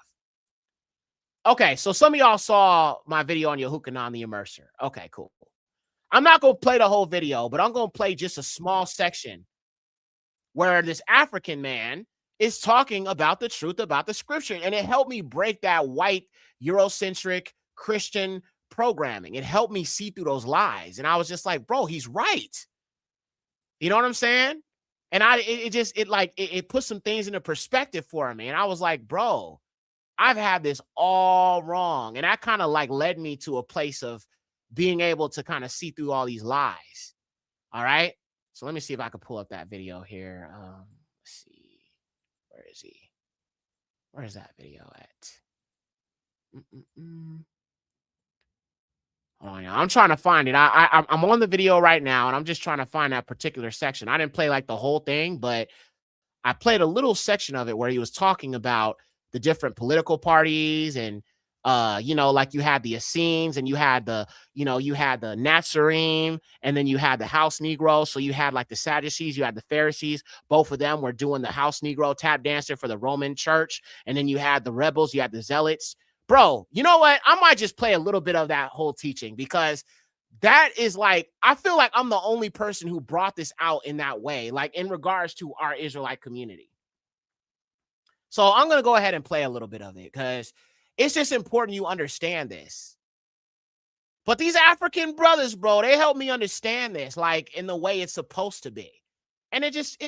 Okay, so some of y'all saw my video on Yehukanan the Immerser. Okay, cool. I'm not going to play the whole video, but I'm going to play just a small section where this African man is talking about the truth about the scripture. And it helped me break that white Eurocentric Christian programming. It helped me see through those lies. And I was just like, bro, he's right. You know what I'm saying? And it put some things into perspective for me. And I was like, bro, I've had this all wrong. And that kind of led me to a place of being able to kind of see through all these lies. All right. So let me see if I can pull up that video here. Let's see. Where is he? Where is that video at? Hold on, I'm trying to find it. I'm on the video right now, and I'm just trying to find that particular section. I didn't play the whole thing, but I played a little section of it where he was talking about the different political parties and you had the Essenes and you had the Nazarene, and then you had the house Negro. So you had the Sadducees, you had the Pharisees. Both of them were doing the house Negro tap dancing for the Roman church. And then you had the rebels, you had the zealots. Bro, you know what? I might just play a little bit of that whole teaching because that is I feel like I'm the only person who brought this out in that way, in regards to our Israelite community. So I'm going to go ahead and play a little bit of it because it's just important you understand this. But these African brothers, bro, they help me understand this, in the way it's supposed to be. And it just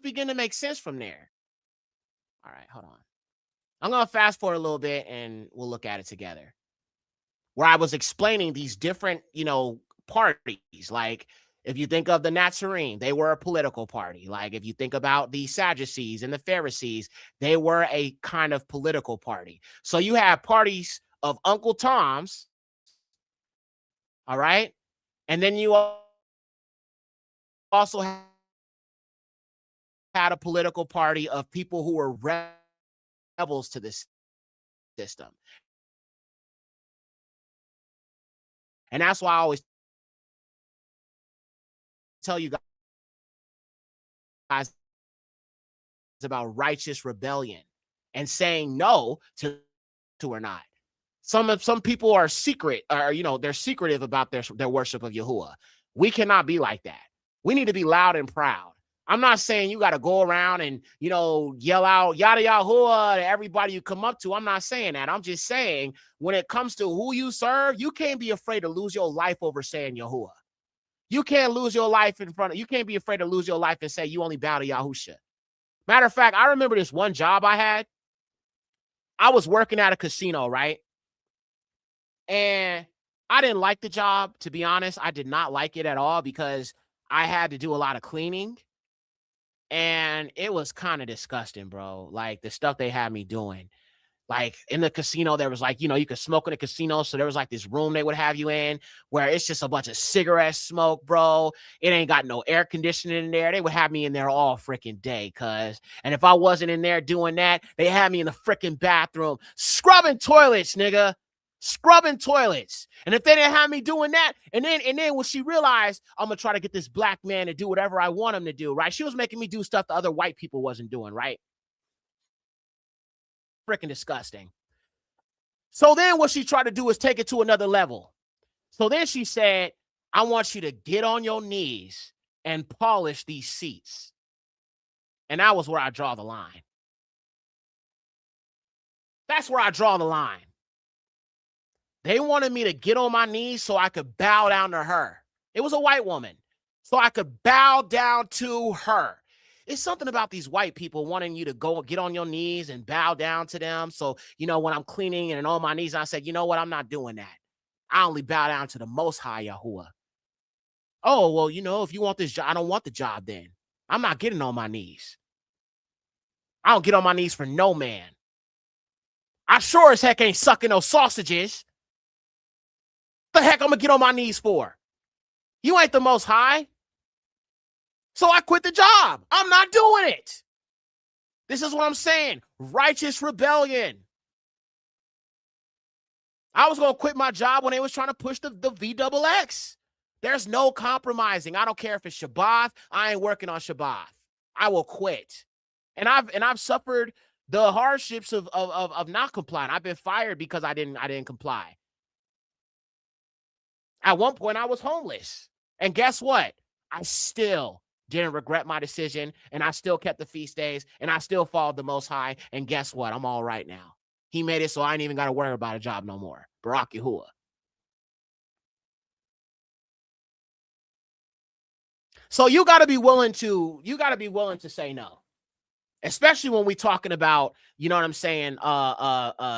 began to make sense from there. All right, hold on. I'm going to fast forward a little bit and we'll look at it together. Where I was explaining these different, parties. If you think of the Nazarene, they were a political party. If you think about the Sadducees and the Pharisees, they were a kind of political party. So you have parties of Uncle Toms, all right? And then you also had a political party of people who were rebels to this system. And that's why I always tell you guys about righteous rebellion and saying no to or not. Some people are secret, or they're secretive about their worship of Yahuwah. We cannot be like that. We need to be loud and proud. I'm not saying you got to go around and yell out yada Yahuwah to everybody you come up to. I'm not saying that. I'm just saying when it comes to who you serve, you can't be afraid to lose your life over saying Yahuwah. You can't lose your life you can't be afraid to lose your life and say you only bow to Yahusha. Matter of fact, I remember this one job I had. I was working at a casino, right? And I didn't like the job, to be honest. I did not like it at all because I had to do a lot of cleaning. And it was kind of disgusting, bro. The stuff they had me doing. Like in the casino, there was like, you could smoke in the casino. So there was like this room they would have you in where it's just a bunch of cigarette smoke, bro. It ain't got no air conditioning in there. They would have me in there all freaking day, cuz. And if I wasn't in there doing that, they had me in the freaking bathroom scrubbing toilets, nigga. Scrubbing toilets. And if they didn't have me doing that, and then when she realized I'm gonna try to get this black man to do whatever I want him to do, right? She was making me do stuff the other white people wasn't doing, right? Freaking disgusting. So then what she tried to do is take it to another level. So then she said, I want you to get on your knees and polish these seats. And that was where I draw the line. That's where I draw the line. They wanted me to get on my knees so I could bow down to her. It was a white woman. So I could bow down to her. It's something about these white people wanting you to go get on your knees and bow down to them. So, when I'm cleaning and on my knees, I said, you know what? I'm not doing that. I only bow down to the Most High Yahuwah. Oh, well, if you want this job, I don't want the job then. I'm not getting on my knees. I don't get on my knees for no man. I sure as heck ain't sucking no sausages. The heck I'm going to get on my knees for? You ain't the Most High. So I quit the job. I'm not doing it. This is what I'm saying. Righteous rebellion. I was going to quit my job when they was trying to push the VXX. There's no compromising. I don't care if it's Shabbat. I ain't working on Shabbat. I will quit. And I've suffered the hardships of not complying. I've been fired because I didn't comply. At one point, I was homeless. And guess what? I still didn't regret my decision, and I still kept the feast days, and I still followed the Most High, and guess what? I'm all right now. He made it so I ain't even got to worry about a job no more. Barak Yahuwah. So you got to be willing to say no. Especially when we talking about, you know what I'm saying,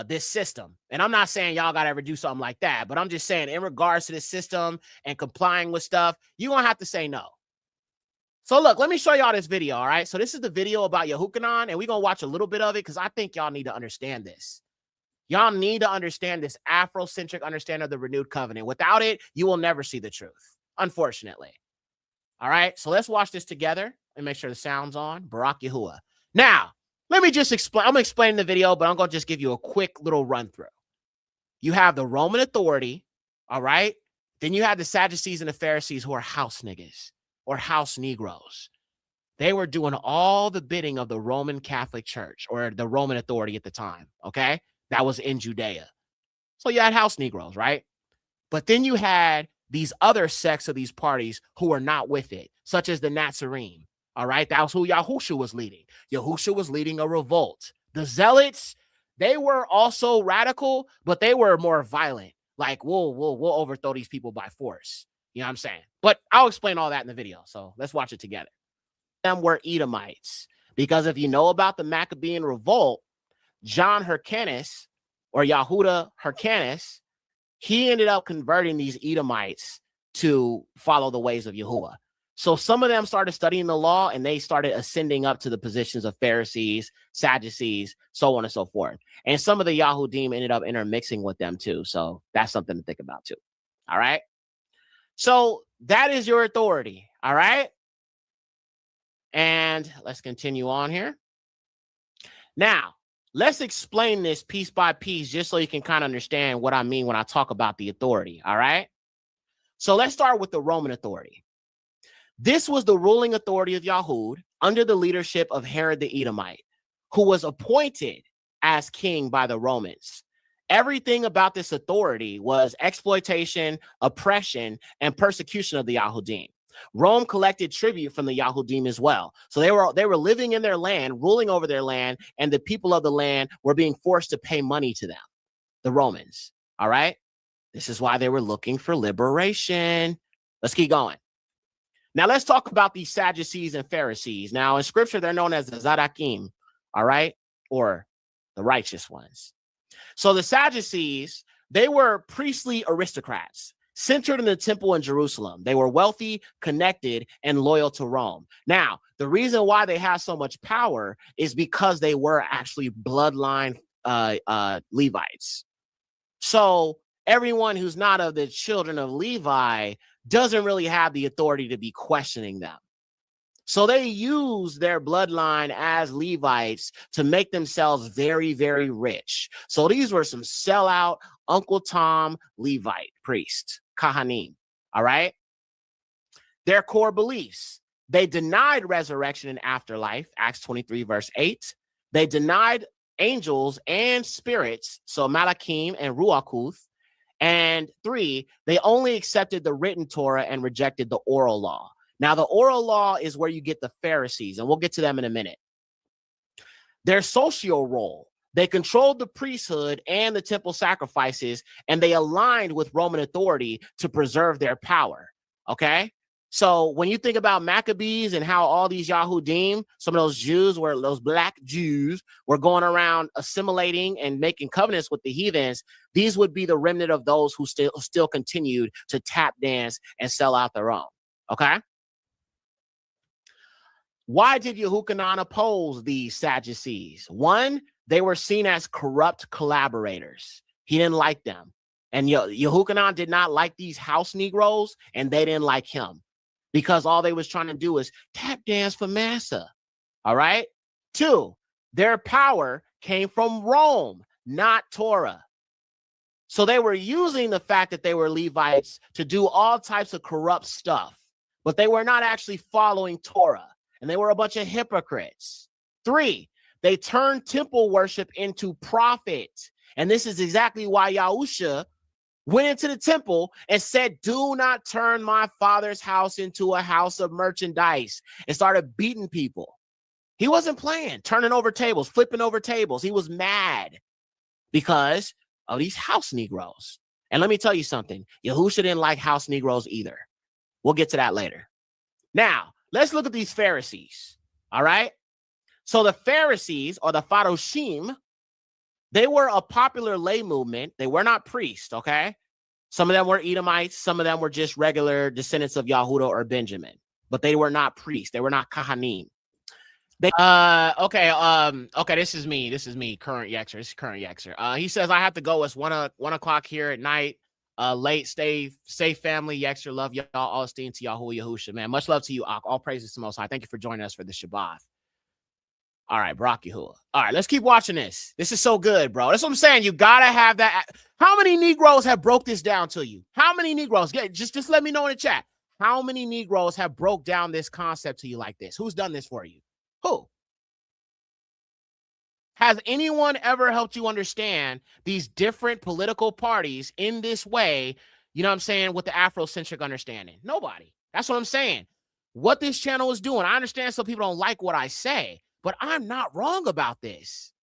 this system. And I'm not saying y'all got to ever do something like that, but I'm just saying in regards to this system and complying with stuff, you're going to have to say no. So look, let me show y'all this video, all right? So this is the video about Yehukanan, and we're going to watch a little bit of it because I think y'all need to understand this. Y'all need to understand this Afrocentric understanding of the renewed covenant. Without it, you will never see the truth, unfortunately. All right, so let's watch this together and make sure the sound's on. Barak Yahuwah. Now, let me just explain. I'm going to explain the video, but I'm going to just give you a quick little run through. You have the Roman authority, all right? Then you have the Sadducees and the Pharisees who are house niggas or house Negroes. They were doing all the bidding of the Roman Catholic Church or the Roman authority at the time, okay? That was in Judea. So you had house Negroes, right? But then you had these other sects of these parties who were not with it, such as the Nazarene. All right, that was who Yahusha was leading. Yahusha was leading a revolt. The Zealots, they were also radical, but they were more violent. Like, we'll overthrow these people by force. You know what I'm saying? But I'll explain all that in the video. So let's watch it together. Them were Edomites, because if you know about the Maccabean revolt, John Hyrcanus or Yehuda Hyrcanus, he ended up converting these Edomites to follow the ways of Yahuwah. So some of them started studying the law and they started ascending up to the positions of Pharisees, Sadducees, so on and so forth. And some of the Yahudim ended up intermixing with them too. So that's something to think about too. All right. So that is your authority. All right. And let's continue on here. Now, let's explain this piece by piece just so you can kind of understand what I mean when I talk about the authority. All right. So let's start with the Roman authority. This was the ruling authority of Yahud under the leadership of Herod the Edomite, who was appointed as king by the Romans. Everything about this authority was exploitation, oppression, and persecution of the Yahudim. Rome collected tribute from the Yahudim as well. So they were living in their land, ruling over their land, and the people of the land were being forced to pay money to them, the Romans. All right? This is why they were looking for liberation. Let's keep going. Now, let's talk about these Sadducees and Pharisees. Now, in scripture, they're known as the Zadakim, all right, or the righteous ones. So the Sadducees, they were priestly aristocrats centered in the temple in Jerusalem. They were wealthy, connected, and loyal to Rome. Now, the reason why they have so much power is because they were actually bloodline Levites. So everyone who's not of the children of Levi doesn't really have the authority to be questioning them. So they use their bloodline as Levites to make themselves very, very rich. So these were some sellout Uncle Tom Levite priests, Kahanim. All right. Their core beliefs: they denied resurrection and afterlife, Acts 23, verse 8. They denied angels and spirits, so Malachim and Ruakuth. And 3, they only accepted the written Torah and rejected the oral law. Now, the oral law is where you get the Pharisees, and we'll get to them in a minute. Their social role: they controlled the priesthood and the temple sacrifices, and they aligned with Roman authority to preserve their power. Okay? So when you think about Maccabees and how all these Yahudim, some of those Jews, were those black Jews, were going around assimilating and making covenants with the heathens, these would be the remnant of those who still continued to tap dance and sell out their own. Okay? Why did Yehukanan oppose these Sadducees? 1, they were seen as corrupt collaborators. He didn't like them. And Yehukanan did not like these house Negroes, and they didn't like him, because all they was trying to do is tap dance for massa. All right? 2, their power came from Rome, not Torah. So they were using the fact that they were Levites to do all types of corrupt stuff, but they were not actually following Torah, and they were a bunch of hypocrites. 3, they turned temple worship into profit. And this is exactly why Yahusha went into the temple and said, "Do not turn my father's house into a house of merchandise," and started beating people. He wasn't playing, turning over tables, flipping over tables. He was mad because of these house Negroes. And let me tell you something. Yahusha didn't like house Negroes either. We'll get to that later. Now, let's look at these Pharisees. All right? So the Pharisees, or the Faroshim, they were a popular lay movement. They were not priests, okay? Some of them were Edomites. Some of them were just regular descendants of Yahuda or Benjamin. But they were not priests. They were not Kahanim. Okay, this is me, Current Yexer. This is Current Yexer. He says, I have to go. It's 1 o'clock here at night. Late, stay safe, family. Yexer, love y'all. All esteem to Yahuwah Yahusha, man. Much love to you, Ak. All praises to Most High. Thank you for joining us for the Shabbat. All right, Barak Yahuwah. All right, let's keep watching this. This is so good, bro. That's what I'm saying. You gotta have that. How many Negroes have broke this down to you? How many Negroes? Just let me know in the chat. How many Negroes have broke down this concept to you like this? Who's done this for you? Who? Has anyone ever helped you understand these different political parties in this way, you know what I'm saying, with the Afrocentric understanding? Nobody. That's what I'm saying. What this channel is doing, I understand some people don't like what I say, but I'm not wrong about this.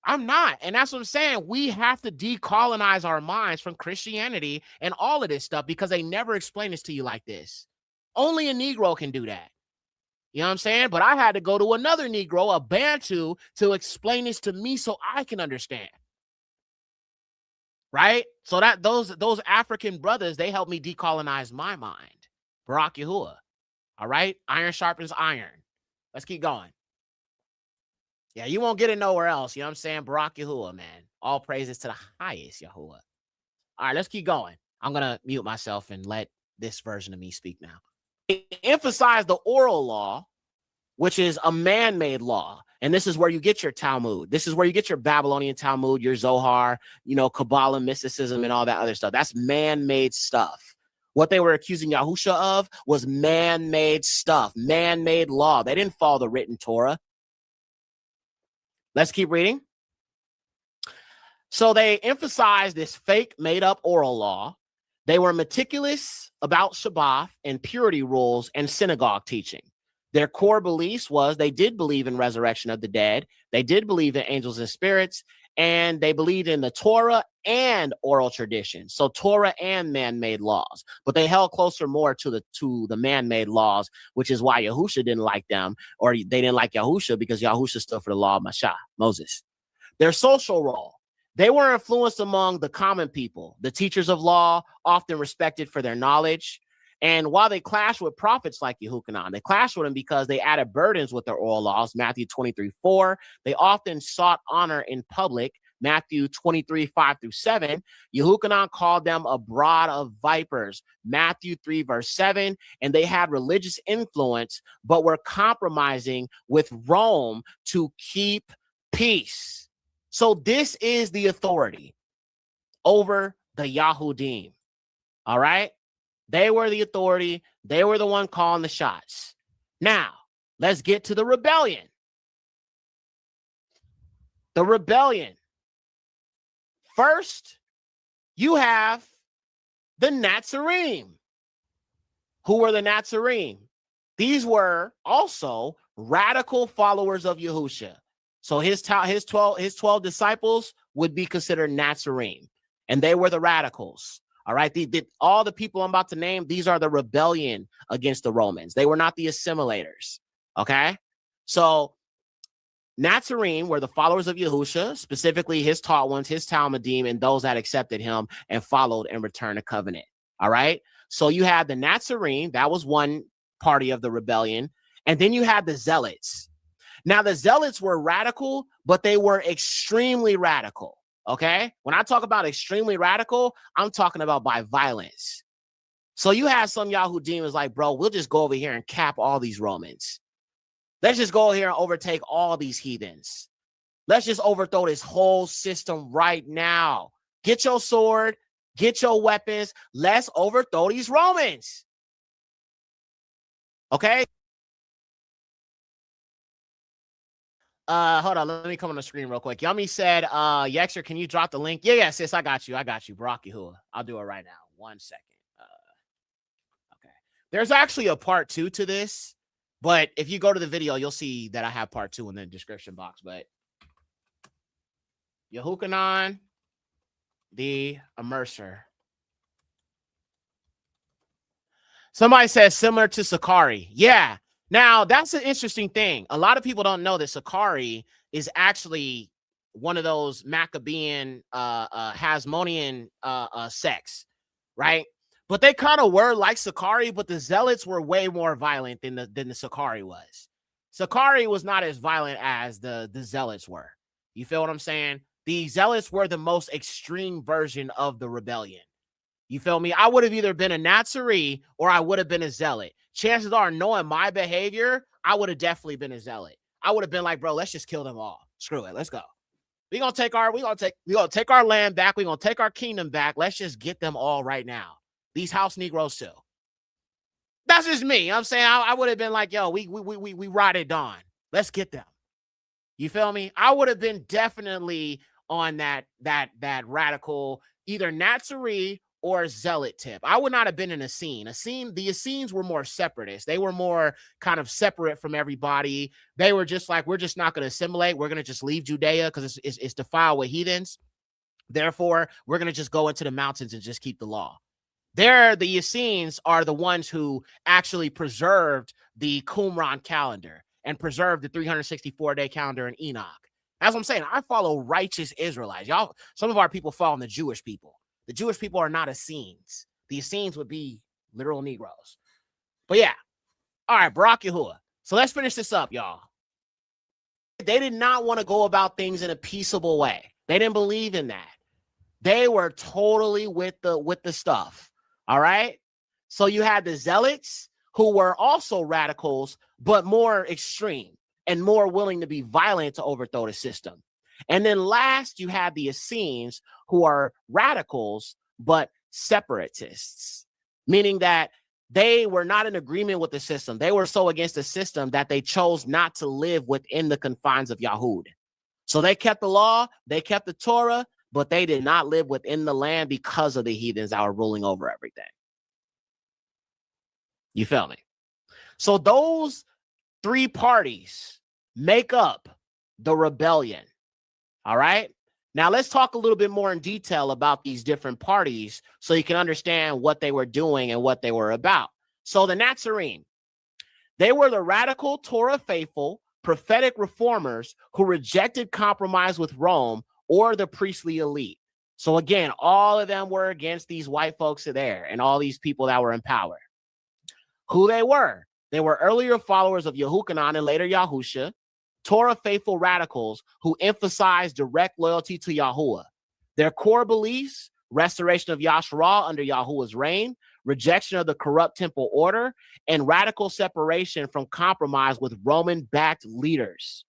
I'm not. And that's what I'm saying. We have to decolonize our minds from Christianity and all of this stuff, because they never explain this to you like this. Only a Negro can do that. You know what I'm saying? But I had to go to another Negro, a Bantu, to explain this to me so I can understand. Right? So that those African brothers, they helped me decolonize my mind. Barak Yahuwah. All right? Iron sharpens iron. Let's keep going. Yeah, you won't get it nowhere else. You know what I'm saying? Barak Yahuwah, man. All praises to the highest Yahuwah. All right, let's keep going. I'm going to mute myself and let this version of me speak now. Emphasize the oral law, which is a man-made law. And this is where you get your Talmud. This is where you get your Babylonian Talmud, your Zohar, you know, Kabbalah, mysticism, and all that other stuff. That's man-made stuff. What they were accusing Yahusha of was man-made stuff, man-made law. They didn't follow the written Torah. Let's keep reading. So they emphasized this fake made-up oral law. They were meticulous about Shabbat and purity rules and synagogue teaching. Their core beliefs was they did believe in resurrection of the dead. They did believe in angels and spirits, and they believed in the Torah and oral tradition. So Torah and man-made laws, but they held closer more to the man-made laws, which is why Yahusha didn't like them, or they didn't like Yahusha because Yahusha stood for the law of Mashah, Moses. Their social role. They were influenced among the common people, the teachers of law, often respected for their knowledge. And while they clashed with prophets like Yehukanan, they clashed with them because they added burdens with their oral laws, Matthew 23:4. They often sought honor in public, Matthew 23:5-7. Yehukanan called them a brood of vipers, Matthew 3:7. And they had religious influence, but were compromising with Rome to keep peace. So this is the authority over the Yahudim. All right? They were the authority. They were the one calling the shots. Now, let's get to the rebellion. The rebellion. First, you have the Nazarene. Who were the Nazarene? These were also radical followers of Yahusha. So his 12 disciples would be considered Nazarene, and they were the radicals. All right, all the people I'm about to name, these are the rebellion against the Romans. They were not the assimilators. Okay, so Nazarene were the followers of Yahusha, specifically his taught ones, his Talmudim, and those that accepted him and followed and returned the covenant. All right, so you had the Nazarene, that was one party of the rebellion, and then you had the Zealots. Now, the Zealots were radical, but they were extremely radical. Okay, when I talk about extremely radical, I'm talking about by violence. So you have some Yahudim is like, bro, we'll just go over here and cap all these Romans. Let's just go here and overtake all these heathens. Let's just overthrow this whole system right now. Get your sword, get your weapons. Let's overthrow these Romans. Okay. Hold on, let me come on the screen real quick. Yummy said, Yexer, can you drop the link? Yeah, sis, I got you. Barak Yahuwah. I'll do it right now. 1 second. Okay. There's actually a part 2 to this, but if you go to the video, you'll see that I have part 2 in the description box. But Yehukanan, the immerser. Somebody says similar to Sakari. Yeah. Now, that's an interesting thing. A lot of people don't know that Sakari is actually one of those Maccabean, Hasmonean sects, right? But they kind of were like Sakari, but the Zealots were way more violent than the Sakari was. Sakari was not as violent as the Zealots were. You feel what I'm saying? The Zealots were the most extreme version of the rebellion. You feel me? I would have either been a Nazarene or I would have been a Zealot. Chances are, knowing my behavior, I would have definitely been a Zealot. I would have been like, bro, let's just kill them all. Screw it. Let's go. We're gonna take our land back. We're gonna take our kingdom back. Let's just get them all right now. These house Negroes too. That's just me. You know what I'm saying? I would have been like, yo, we ride it on. Let's get them. You feel me? I would have been definitely on that radical, either Nazarene or Zealot tip. I would not have been in a scene. The Essenes were more separatist. They were more kind of separate from everybody. They were just like, we're just not going to assimilate. We're going to just leave Judea because it's defiled with heathens. Therefore, we're going to just go into the mountains and just keep the law. The Essenes are the ones who actually preserved the Qumran calendar and preserved the 364-day calendar in Enoch. That's what I'm saying. I follow righteous Israelites. Y'all, some of our people follow the Jewish people. The Jewish people are not Essenes. The Essenes would be literal Negroes. But yeah. All right, Barak Yahuwah. So let's finish this up, y'all. They did not want to go about things in a peaceable way. They didn't believe in that. They were totally with the stuff. All right. So you had the Zealots, who were also radicals, but more extreme and more willing to be violent to overthrow the system. And then last, you have the Essenes, who are radicals, but separatists, meaning that they were not in agreement with the system. They were so against the system that they chose not to live within the confines of Yahud. So they kept the law, they kept the Torah, but they did not live within the land because of the heathens that were ruling over everything. You feel me? So those three parties make up the rebellion. All right. Now let's talk a little bit more in detail about these different parties so you can understand what they were doing and what they were about. So the Nazarene, they were the radical Torah faithful prophetic reformers who rejected compromise with Rome or the priestly elite. So again, all of them were against these white folks there and all these people that were in power. Who they were. They were earlier followers of Yehukanan and later Yahusha, Torah faithful radicals who emphasized direct loyalty to Yahuwah. Their core beliefs: restoration of Yasharah under Yahuwah's reign, rejection of the corrupt temple order, and radical separation from compromise with Roman-backed leaders.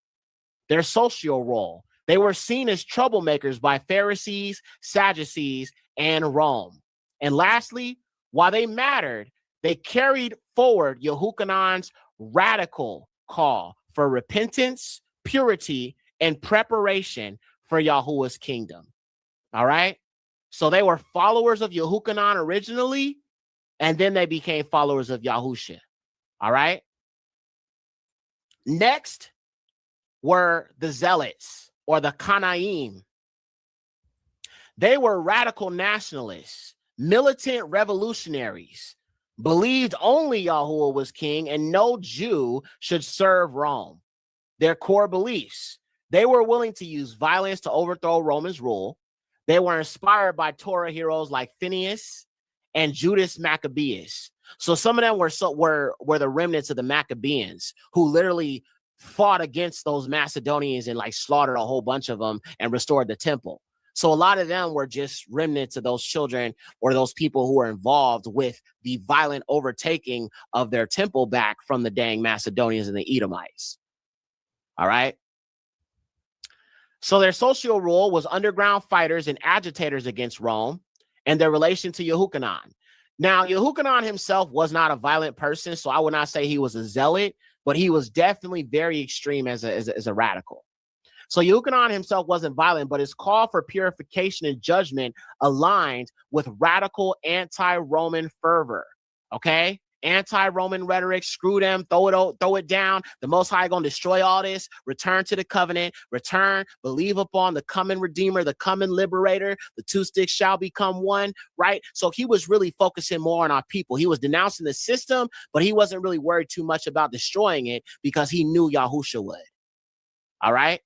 Their social role: they were seen as troublemakers by Pharisees, Sadducees, and Rome. And lastly, while they mattered, they carried forward Yehukanan's radical call for repentance, purity, and preparation for Yahuwah's kingdom. All right? So they were followers of Yehukanan originally, and then they became followers of Yahusha. All right? Next were the Zealots, or the Kanaim. They were radical nationalists, militant revolutionaries, believed only Yahuwah was king and no Jew should serve Rome. Their core beliefs: they were willing to use violence to overthrow Rome's rule. They were inspired by Torah heroes like Phineas and Judas Maccabeus. So some of them were the remnants of the Maccabeans, who literally fought against those Macedonians and like slaughtered a whole bunch of them and restored the temple. So a lot of them were just remnants of those children or those people who were involved with the violent overtaking of their temple back from the dang Macedonians and the Edomites. All right. So their social role was underground fighters and agitators against Rome, and their relation to Yehukanan. Now, Yehukanan himself was not a violent person, so I would not say he was a zealot, but he was definitely very extreme as a radical. So Yehukanan himself wasn't violent, but his call for purification and judgment aligned with radical anti-Roman fervor. Okay? Anti-Roman rhetoric: screw them, throw it down. The Most High gonna destroy all this. Return to the covenant. Return, believe upon the coming Redeemer, the coming Liberator. The two sticks shall become one, right? So he was really focusing more on our people. He was denouncing the system, but he wasn't really worried too much about destroying it because he knew Yahusha would. All right?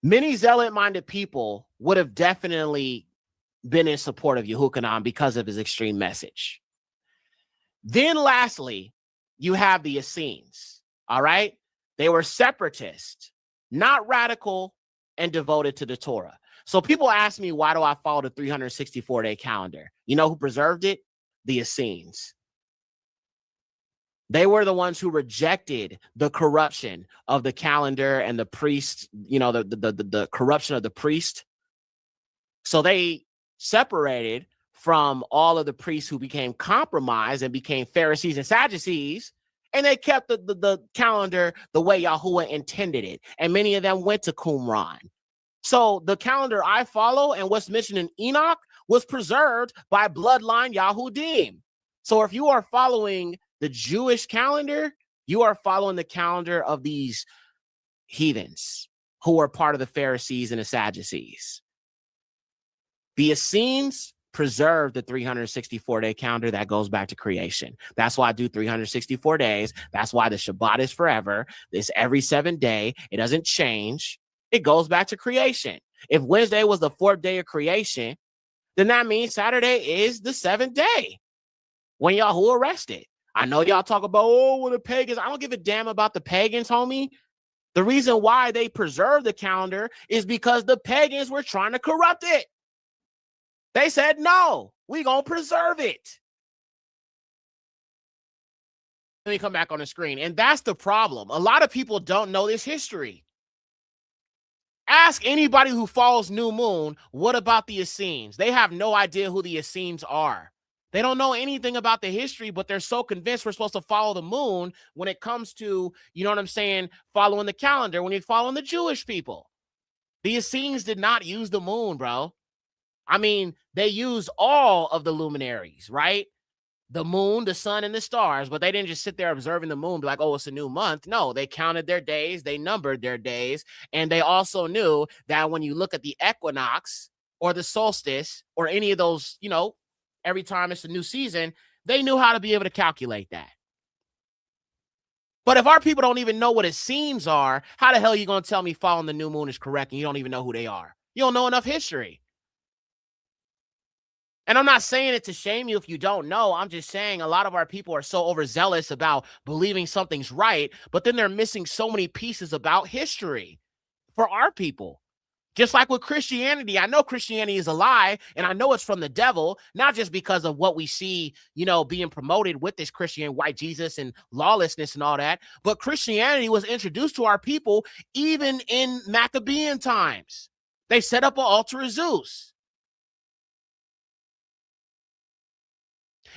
Many zealot-minded people would have definitely been in support of Yehukanan because of his extreme message. Then lastly, you have the Essenes. All right? They were separatists, not radical, and devoted to the Torah. So people ask me, why do I follow the 364-day calendar? You know who preserved it? The Essenes. They were the ones who rejected the corruption of the calendar and the priest, you know, the corruption of the priest. So they separated from all of the priests who became compromised and became Pharisees and Sadducees, and they kept the calendar the way Yahuwah intended it. And many of them went to Qumran. So the calendar I follow and what's mentioned in Enoch was preserved by bloodline Yahudim. So if you are following the Jewish calendar, you are following the calendar of these heathens who are part of the Pharisees and the Sadducees. The Essenes preserved the 364-day calendar that goes back to creation. That's why I do 364 days. That's why the Shabbat is forever. It's every 7th day. It doesn't change. It goes back to creation. If Wednesday was the 4th day of creation, then that means Saturday is the 7th day when Yahuwah rested. I know y'all talk about, oh, well, the pagans. I don't give a damn about the pagans, homie. The reason why they preserved the calendar is because the pagans were trying to corrupt it. They said, no, we gonna preserve it. Let me come back on the screen. And that's the problem. A lot of people don't know this history. Ask anybody who follows New Moon, what about the Essenes? They have no idea who the Essenes are. They don't know anything about the history, but they're so convinced we're supposed to follow the moon when it comes to, you know what I'm saying, following the calendar, when you're following the Jewish people. The Essenes did not use the moon, bro. I mean, they used all of the luminaries, right? The moon, the sun, and the stars, but they didn't just sit there observing the moon, be like, oh, it's a new month. No, they counted their days, they numbered their days, and they also knew that when you look at the equinox or the solstice or any of those, you know, every time it's a new season, they knew how to be able to calculate that. But if our people don't even know what Essenes are, how the hell are you going to tell me following the new moon is correct and you don't even know who they are? You don't know enough history. And I'm not saying it to shame you if you don't know. I'm just saying a lot of our people are so overzealous about believing something's right, but then they're missing so many pieces about history for our people. Just like with Christianity, I know Christianity is a lie, and I know it's from the devil, not just because of what we see, being promoted with this Christian white Jesus and lawlessness and all that, but Christianity was introduced to our people even in Maccabean times. They set up an altar of Zeus.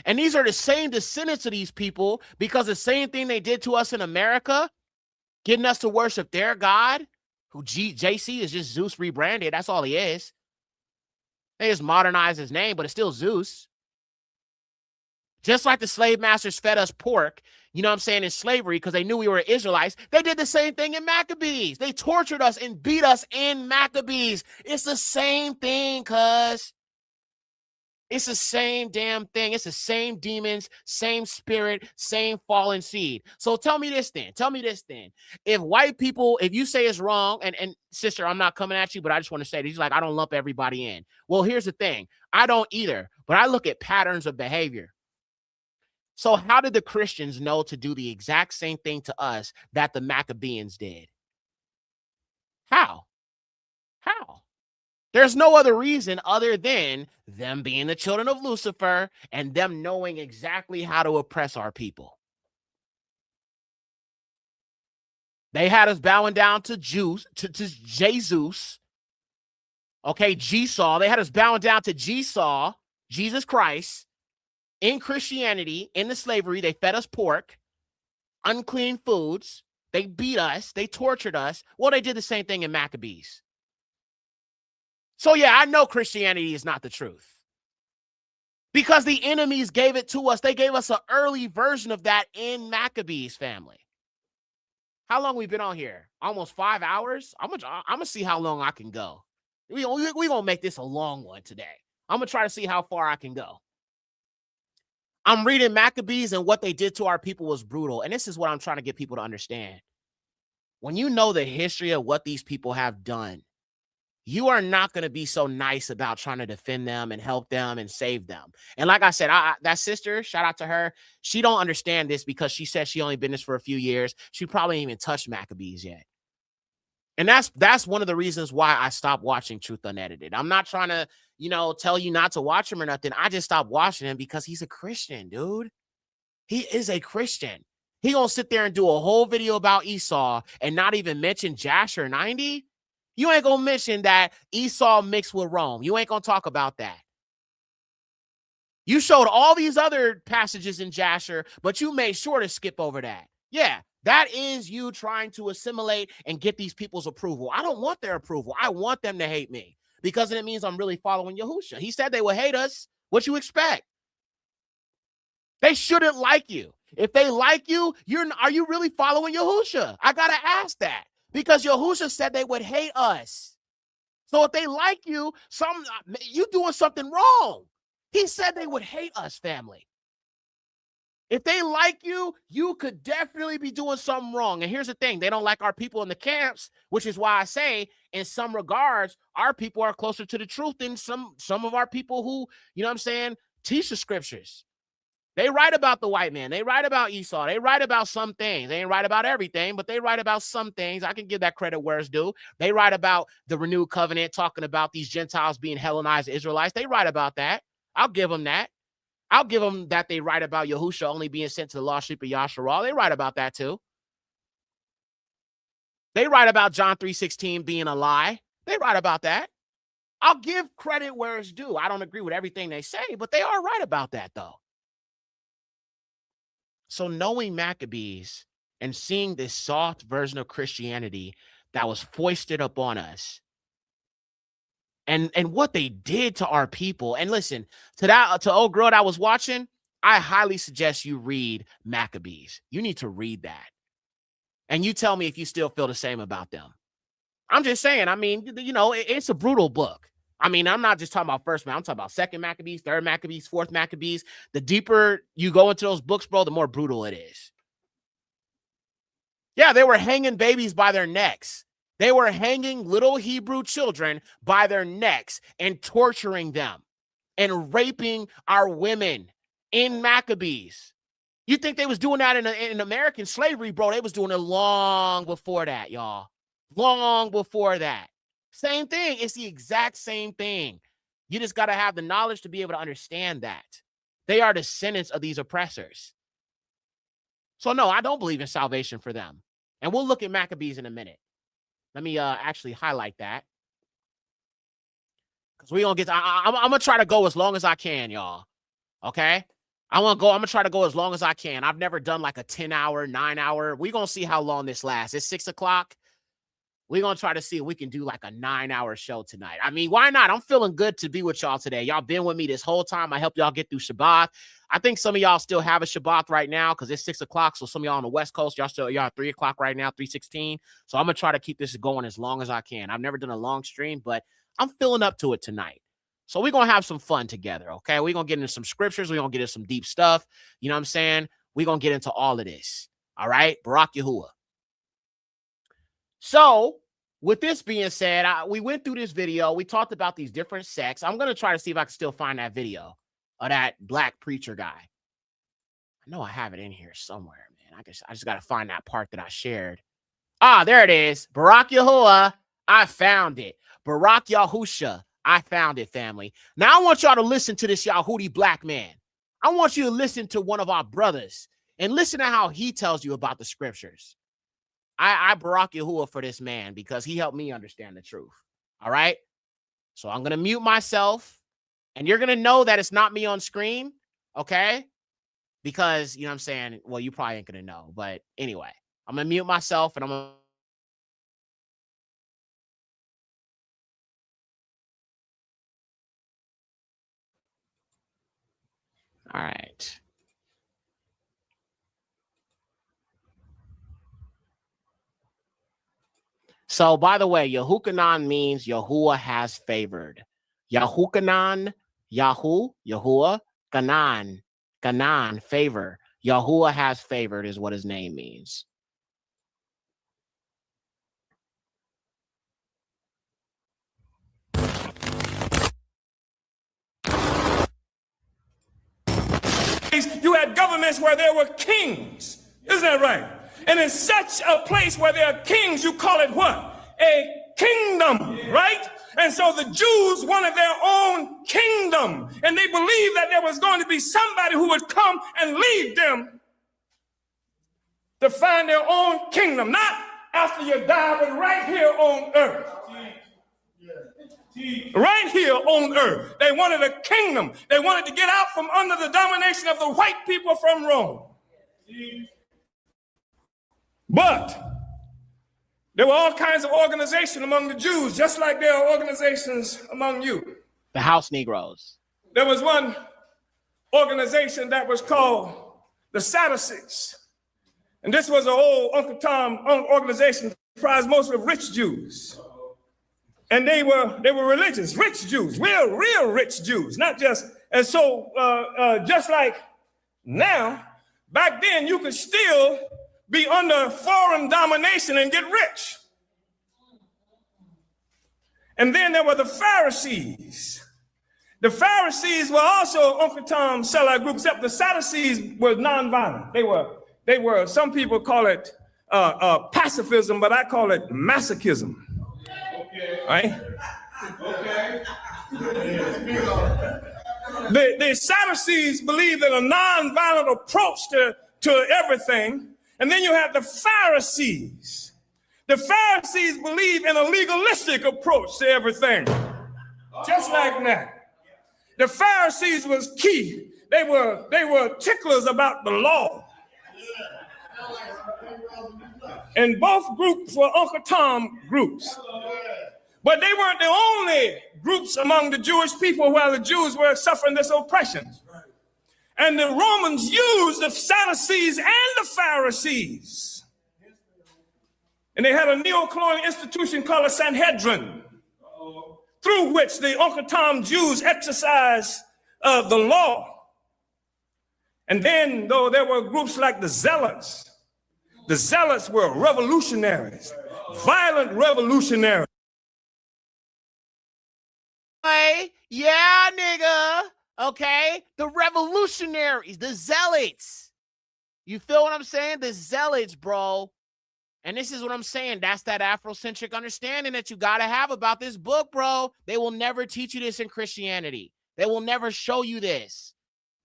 And these are the same descendants of these people, because the same thing they did to us in America, getting us to worship their God, who JC is just Zeus rebranded. That's all he is. They just modernized his name, but it's still Zeus. Just like the slave masters fed us pork, in slavery, because they knew we were Israelites, they did the same thing in Maccabees. They tortured us and beat us in Maccabees. It's the same thing, cuz. It's the same damn thing. It's the same demons, same spirit, same fallen seed. So tell me this then. If white people, if you say it's wrong, and sister, I'm not coming at you, but I just want to say this. Like, I don't lump everybody in. Well, here's the thing. I don't either, but I look at patterns of behavior. So how did the Christians know to do the exact same thing to us that the Maccabees did? How? There's no other reason other than them being the children of Lucifer and them knowing exactly how to oppress our people. They had us bowing down to Jesus. Okay, Jigsaw. They had us bowing down to Jigsaw, Jesus Christ, in Christianity, in the slavery. They fed us pork, unclean foods. They beat us. They tortured us. Well, they did the same thing in Maccabees. So, yeah, I know Christianity is not the truth, because the enemies gave it to us. They gave us an early version of that in Maccabees, family. How long we been on here? Almost 5 hours? I'm gonna see how long I can go. We gonna make this a long one today. I'm gonna try to see how far I can go. I'm reading Maccabees, and what they did to our people was brutal. And this is what I'm trying to get people to understand. When you know the history of what these people have done, you are not going to be so nice about trying to defend them and help them and save them. And like I said, that sister, shout out to her, she don't understand this because she said she only been this for a few years. She probably ain't even touched Maccabees yet. And that's one of the reasons why I stopped watching Truth Unedited. I'm not trying to, tell you not to watch him or nothing. I just stopped watching him because he's a Christian, dude. He is a Christian. He gonna sit there and do a whole video about Esau and not even mention Jasher 90? You ain't gonna mention that Esau mixed with Rome. You ain't gonna talk about that. You showed all these other passages in Jasher, but you made sure to skip over that. Yeah, that is you trying to assimilate and get these people's approval. I don't want their approval. I want them to hate me, because then it means I'm really following Yahusha. He said they would hate us. What you expect? They shouldn't like you. If they like you, are you really following Yahusha? I gotta ask that. Because Yahusha said they would hate us. So if they like you, you doing something wrong. He said they would hate us, family. If they like you, you could definitely be doing something wrong. And here's the thing. They don't like our people in the camps, which is why I say, in some regards, our people are closer to the truth than some of our people who, teach the scriptures. They write about the white man. They write about Esau. They write about some things. They ain't write about everything, but they write about some things. I can give that credit where it's due. They write about the renewed covenant, talking about these Gentiles being Hellenized Israelites. They write about that. I'll give them that. I'll give them that. They write about Yahusha only being sent to the lost sheep of Yasharal. They write about that too. They write about John 3:16 being a lie. They write about that. I'll give credit where it's due. I don't agree with everything they say, but they are right about that though. So knowing Maccabees and seeing this soft version of Christianity that was foisted upon us, and what they did to our people. And listen, to old girl that I was watching, I highly suggest you read Maccabees. You need to read that. And you tell me if you still feel the same about them. I'm just saying, it's a brutal book. I'm not just talking about first Maccabees. I'm talking about second Maccabees, third Maccabees, fourth Maccabees. The deeper you go into those books, bro, the more brutal it is. Yeah, they were hanging babies by their necks. They were hanging little Hebrew children by their necks and torturing them and raping our women in Maccabees. You think they was doing that in American slavery, bro? They was doing it long before that, y'all. Long before that. Same thing. It's the exact same thing. You just got to have the knowledge to be able to understand that. They are descendants of these oppressors. So no, I don't believe in salvation for them. And we'll look at Maccabees in a minute. Let me actually highlight that. Because we're going to get, I'm going to try to go as long as I can, y'all. Okay? I'm going to try to go as long as I can. I've never done like a 10-hour, 9-hour. We're going to see how long this lasts. It's 6 o'clock. We're going to try to see if we can do like a 9-hour show tonight. I mean, why not? I'm feeling good to be with y'all today. Y'all been with me this whole time. I helped y'all get through Shabbat. I think some of y'all still have a Shabbat right now because it's 6 o'clock. So some of y'all on the West Coast, y'all at 3 o'clock right now, 3:16. So I'm going to try to keep this going as long as I can. I've never done a long stream, but I'm feeling up to it tonight. So we're going to have some fun together, okay? We're going to get into some scriptures. We're going to get into some deep stuff. You know what I'm saying? We're going to get into all of this, all right? Barak Yahuwah. So with this being said, we went through this video. We talked about these different sects. I'm going to try to see if I can still find that video of that black preacher guy. I know I have it in here somewhere, man. I just got to find that part that I shared. Ah, there it is. Barak Yahuwah. I found it. Barak Yahusha. I found it, family. Now I want y'all to listen to this Yahudi black man. I want you to listen to one of our brothers and listen to how he tells you about the scriptures. I Barak Yahuwah for this man because he helped me understand the truth. All right? So I'm going to mute myself, and you're going to know that it's not me on screen, okay? Because, you know what I'm saying? Well, you probably ain't going to know. But anyway, I'm going to mute myself, and I'm going to... All right. So, by the way, Yahukanan means Yahuwah has favored. Yahukanan, Yahuwah, Kanan, favor. Yahuwah has favored is what his name means. You had governments where there were kings. Isn't that right? And in such a place where there are kings, you call it what? A kingdom, right? And so the Jews wanted their own kingdom. And they believed that there was going to be somebody who would come and lead them to find their own kingdom. Not after you die, but right here on earth. Right here on earth. They wanted a kingdom. They wanted to get out from under the domination of the white people from Rome. But there were all kinds of organizations among the Jews, just like there are organizations among you. The House Negroes. There was one organization that was called the Sadducees. And this was an old Uncle Tom organization that comprised mostly of rich Jews. And they were religious, rich Jews, real rich Jews, not just, and so just like now, back then you could still be under foreign domination and get rich. And then there were the Pharisees. The Pharisees were also Uncle Tom Sellout group, except the Sadducees were nonviolent. They were, some people call it pacifism, but I call it masochism. Right? Okay. The Sadducees believe in a nonviolent approach to everything. And then you have the Pharisees. The Pharisees believe in a legalistic approach to everything. Just like that. The Pharisees was key. They were ticklers about the law. And both groups were Uncle Tom groups. But they weren't the only groups among the Jewish people while the Jews were suffering this oppression. And the Romans used the Sadducees and the Pharisees. And they had a neo-colonial institution called a Sanhedrin, through which the Uncle Tom Jews exercised the law. And then, though, there were groups like the Zealots. The Zealots were revolutionaries, violent revolutionaries. Yeah, nigga. Okay. The revolutionaries, the zealots. You feel what I'm saying? The zealots, bro. And this is what I'm saying. That's that Afrocentric understanding that you got to have about this book, bro. They will never teach you this in Christianity. They will never show you this.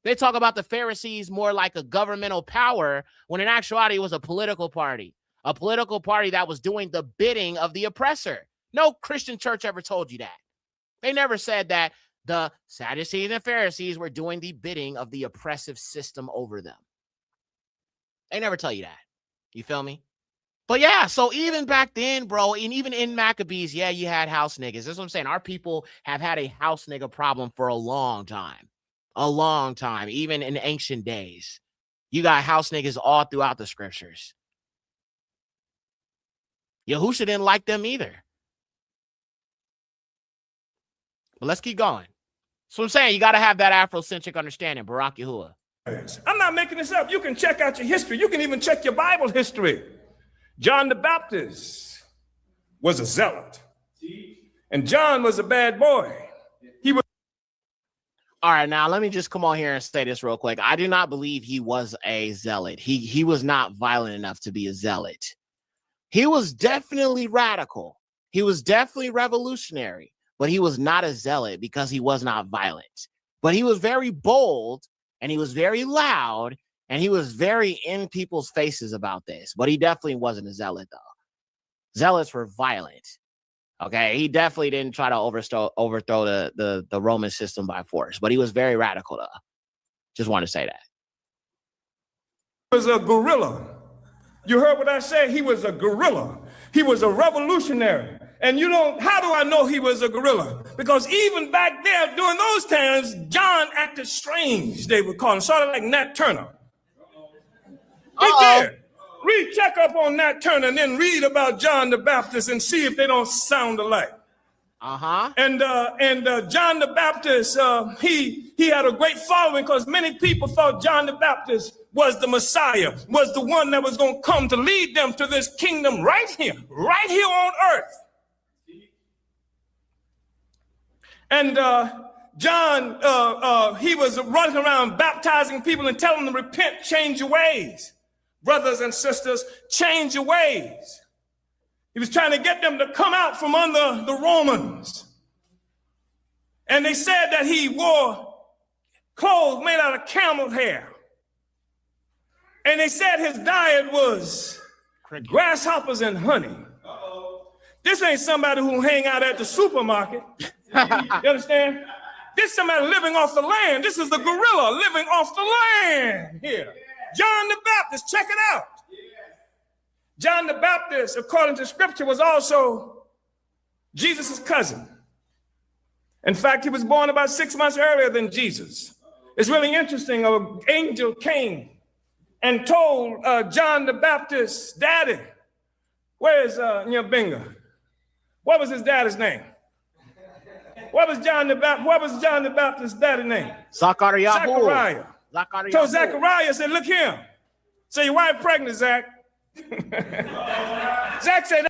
They talk about the Pharisees more like a governmental power when in actuality it was a political party that was doing the bidding of the oppressor. No Christian church ever told you that. They never said that the Sadducees and Pharisees were doing the bidding of the oppressive system over them. They never tell you that. You feel me? But yeah, so even back then, bro, and even in Maccabees, yeah, you had house niggas. That's what I'm saying. Our people have had a house nigga problem for a long time. A long time, even in ancient days. You got house niggas all throughout the scriptures. Yahusha didn't like them either. But let's keep going. So I'm saying you got to have that Afrocentric understanding, Barak Yahuwah. I'm not making this up. You can check out your history. You can even check your Bible history. John the Baptist was a zealot. And John was a bad boy. He was. All right, now let me just come on here and say this real quick. I do not believe he was a zealot. He was not violent enough to be a zealot. He was definitely radical. He was definitely revolutionary, but he was not a zealot because he was not violent. But he was very bold and he was very loud and he was very in people's faces about this. But he definitely wasn't a zealot, though. Zealots were violent. Okay, he definitely didn't try to overthrow the Roman system by force, but he was very radical, though. Just want to say that. He was a guerrilla. You heard what I said? He was a guerrilla. He was a revolutionary. And how do I know he was a guerrilla? Because even back there during those times, John acted strange, they would call him, sort of like Nat Turner. Right there. Check up on Nat Turner and then read about John the Baptist and see if they don't sound alike. And John the Baptist, he had a great following because many people thought John the Baptist was the Messiah, was the one that was going to come to lead them to this kingdom right here on earth. And John, he was running around baptizing people and telling them to repent, change your ways. Brothers and sisters, change your ways. He was trying to get them to come out from under the Romans. And they said that he wore clothes made out of camel hair. And they said his diet was grasshoppers and honey. This ain't somebody who hang out at the supermarket. You understand? This is somebody living off the land. This is the gorilla living off the land here. John the Baptist, check it out. John the Baptist, according to scripture, was also Jesus' cousin. In fact, he was born about 6 months earlier than Jesus. It's really interesting. An angel came and told John the Baptist's daddy, where's Nyabinga? What was his daddy's name? What was John the Baptist's daddy's name? Zachariah. So Zachariah said, look here. So your wife pregnant, Zach. Zach said,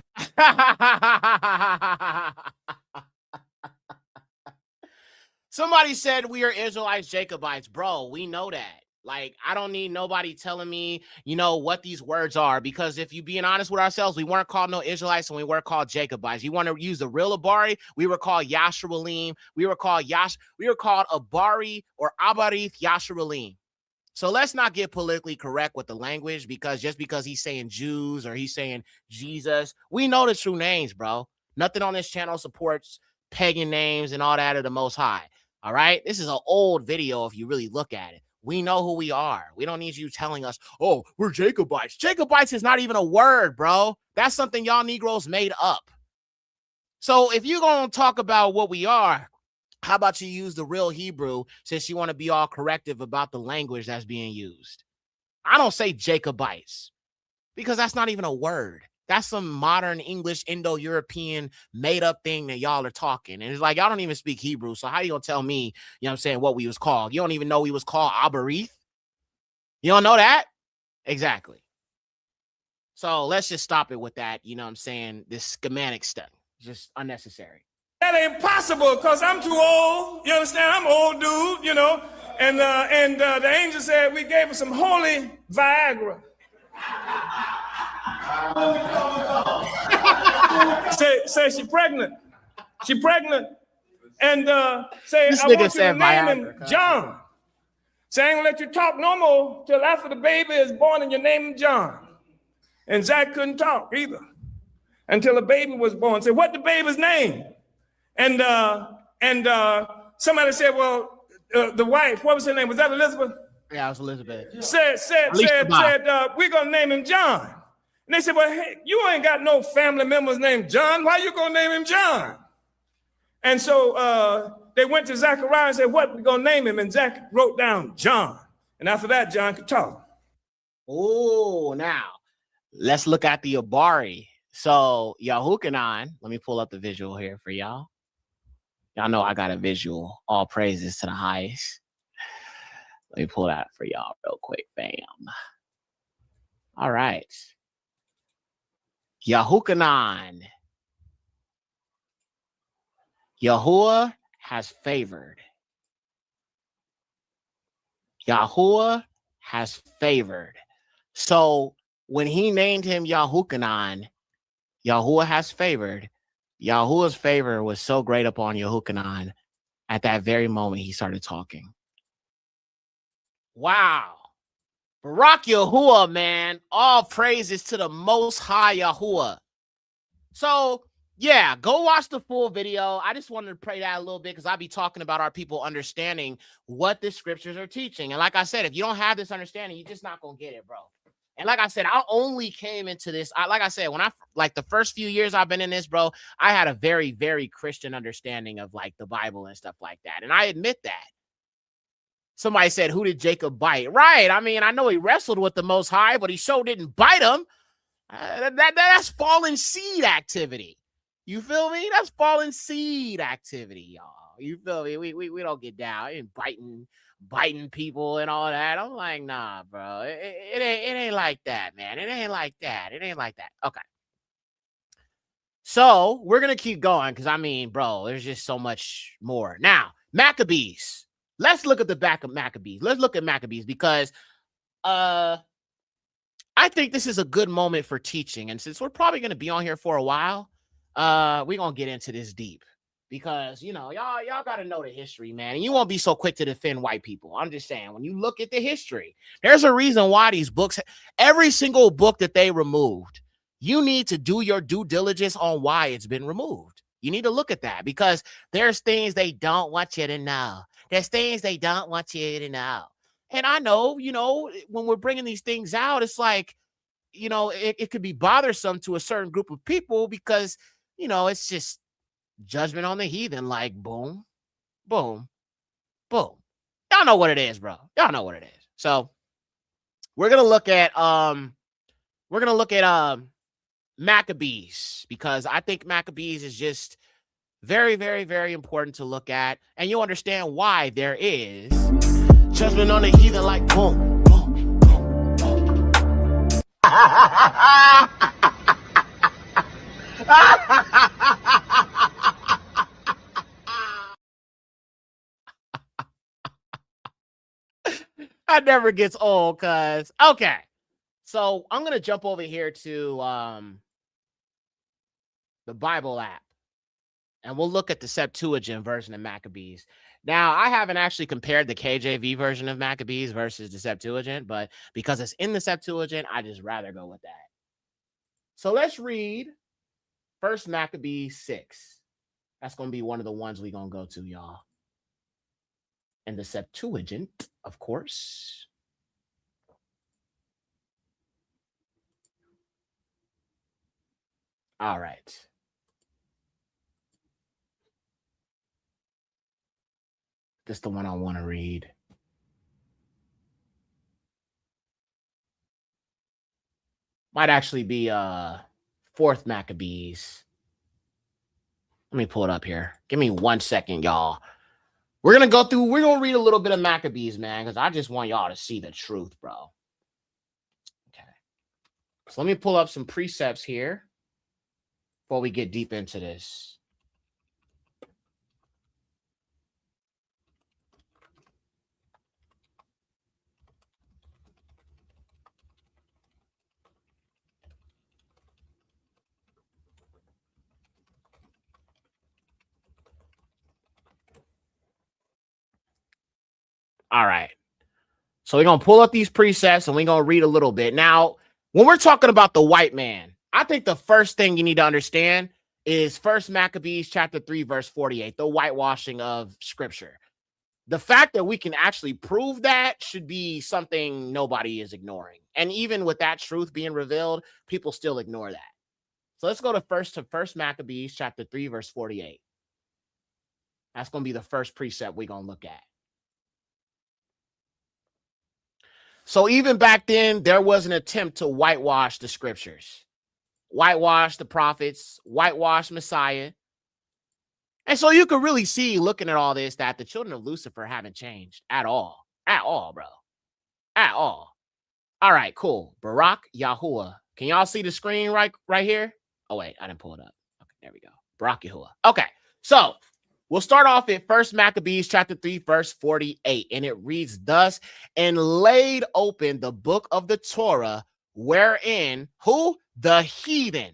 somebody said we are Israelites, Jacobites. Bro, we know that. Like, I don't need nobody telling me, what these words are, because if you being honest with ourselves, we weren't called no Israelites and we weren't called Jacobites. You want to use the real Abari? We were called Yasharelim. We were called Abari or Abarith Yasharelim. So let's not get politically correct with the language because he's saying Jews or he's saying Jesus, we know the true names, bro. Nothing on this channel supports pagan names and all that of the Most High. All right. This is an old video if you really look at it. We know who we are. We don't need you telling us, oh, we're Jacobites. Jacobites is not even a word, bro. That's something y'all Negroes made up. So if you're going to talk about what we are, how about you use the real Hebrew since you want to be all corrective about the language that's being used? I don't say Jacobites because that's not even a word. That's some modern English, Indo-European made-up thing that y'all are talking. And it's like, y'all don't even speak Hebrew. So how you going to tell me, what we was called? You don't even know we was called Abarith? You don't know that? Exactly. So let's just stop it with that. This schematic stuff. Just unnecessary. That ain't possible because I'm too old. You understand? I'm an old dude, you know. And the angel said we gave her some holy Viagra. say she pregnant. She pregnant. And say, This I nigga want you to said name him Viagra. John. Say, I ain't gonna let you talk no more till after the baby is born and you name him John. And Zach couldn't talk either until the baby was born. Say, what the baby's name? And somebody said, well, the wife, what was her name? Was that Elizabeth? Yeah, it was Elizabeth. Said, we're gonna name him John. And they said, well, hey, you ain't got no family members named John. Why you gonna name him John? And so they went to Zachariah and said, what we gonna name him? And Zach wrote down John. And after that, John could talk. Oh, now let's look at the Abari. So Yahukanan, let me pull up the visual here for y'all. Y'all know I got a visual. All praises to the highest. Let me pull that for y'all real quick, fam. All right. Yahukanan. Yahuwah has favored. Yahuwah has favored. So when he named him Yahukanan, Yahuwah has favored. Yahuwah's favor was so great upon Yahukanan. At that very moment, he started talking. Wow. Barak Yahuwah, man. All praises to the Most High Yahuwah. So, yeah, go watch the full video. I just wanted to pray that a little bit because I'll be talking about our people understanding what the scriptures are teaching. And like I said, if you don't have this understanding, you're just not going to get it, bro. And like I said, I only came into this. Like I said, when the first few years I've been in this, bro, I had a very, very Christian understanding of like the Bible and stuff like that. And I admit that. Somebody said, who did Jacob bite? Right. I mean, I know he wrestled with the Most High, but he sure didn't bite him. That's fallen seed activity. You feel me? That's fallen seed activity, y'all. You feel me? We don't get down and biting people and all that. I'm like, nah, bro. It ain't like that, man. It ain't like that. It ain't like that. Okay. So we're gonna keep going because I mean, bro, there's just so much more. Now, Maccabees. Let's look at the back of Maccabees. Let's look at Maccabees because I think this is a good moment for teaching. And since we're probably going to be on here for a while, we're going to get into this deep because, you know, y'all got to know the history, man. And you won't be so quick to defend white people. I'm just saying, when you look at the history, there's a reason why these books, every single book that they removed, you need to do your due diligence on why it's been removed. You need to look at that because there's things they don't want you to know. There's things they don't want you to know. And I know, you know, when we're bringing these things out, it's like, you know, it could be bothersome to a certain group of people because, you know, it's just judgment on the heathen, like boom, boom, boom. Y'all know what it is, bro. Y'all know what it is. So we're going to look at Maccabees because I think Maccabees is just very, very, very important to look at. And you'll understand why there is judgment on the heathen, like boom, boom, boom, boom. That never gets old, cuz. Okay. So I'm gonna jump over here to the Bible app. And we'll look at the Septuagint version of Maccabees. Now, I haven't actually compared the KJV version of Maccabees versus the Septuagint, but because it's in the Septuagint, I just rather go with that. So let's read 1 Maccabees 6. That's going to be one of the ones we're going to go to, y'all. And the Septuagint, of course. All right. This is the one I want to read. Might actually be 4th Maccabees. Let me pull it up here. Give me 1 second, y'all. We're going to read a little bit of Maccabees, man, because I just want y'all to see the truth, bro. Okay. So let me pull up some precepts here before we get deep into this. All right. So we're going to pull up these precepts and we're going to read a little bit. Now, when we're talking about the white man, I think the first thing you need to understand is 1 Maccabees chapter 3, verse 48, the whitewashing of scripture. The fact that we can actually prove that should be something nobody is ignoring. And even with that truth being revealed, people still ignore that. So let's go to first Maccabees chapter 3, verse 48. That's going to be the first precept we're going to look at. So even back then, there was an attempt to whitewash the scriptures, whitewash the prophets, whitewash Messiah. And so you could really see, looking at all this, that the children of Lucifer haven't changed at all. At all, bro. At all. All right, cool. Barak Yahuwah. Can y'all see the screen right here? Oh, wait, I didn't pull it up. Okay, there we go. Barak Yahuwah. Okay, so we'll start off at 1 Maccabees chapter 3, verse 48. And it reads thus, and laid open the book of the Torah, wherein, who? The heathen.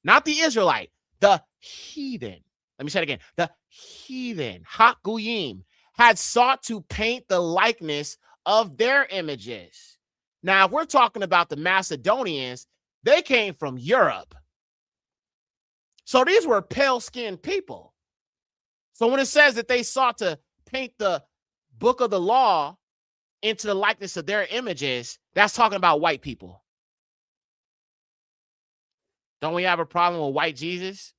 Not the Israelite. The heathen. Let me say it again. The heathen, Hakuyim, had sought to paint the likeness of their images. Now, if we're talking about the Macedonians, they came from Europe. So these were pale-skinned people. So when it says that they sought to paint the book of the law into the likeness of their images, that's talking about white people. Don't we have a problem with white Jesus?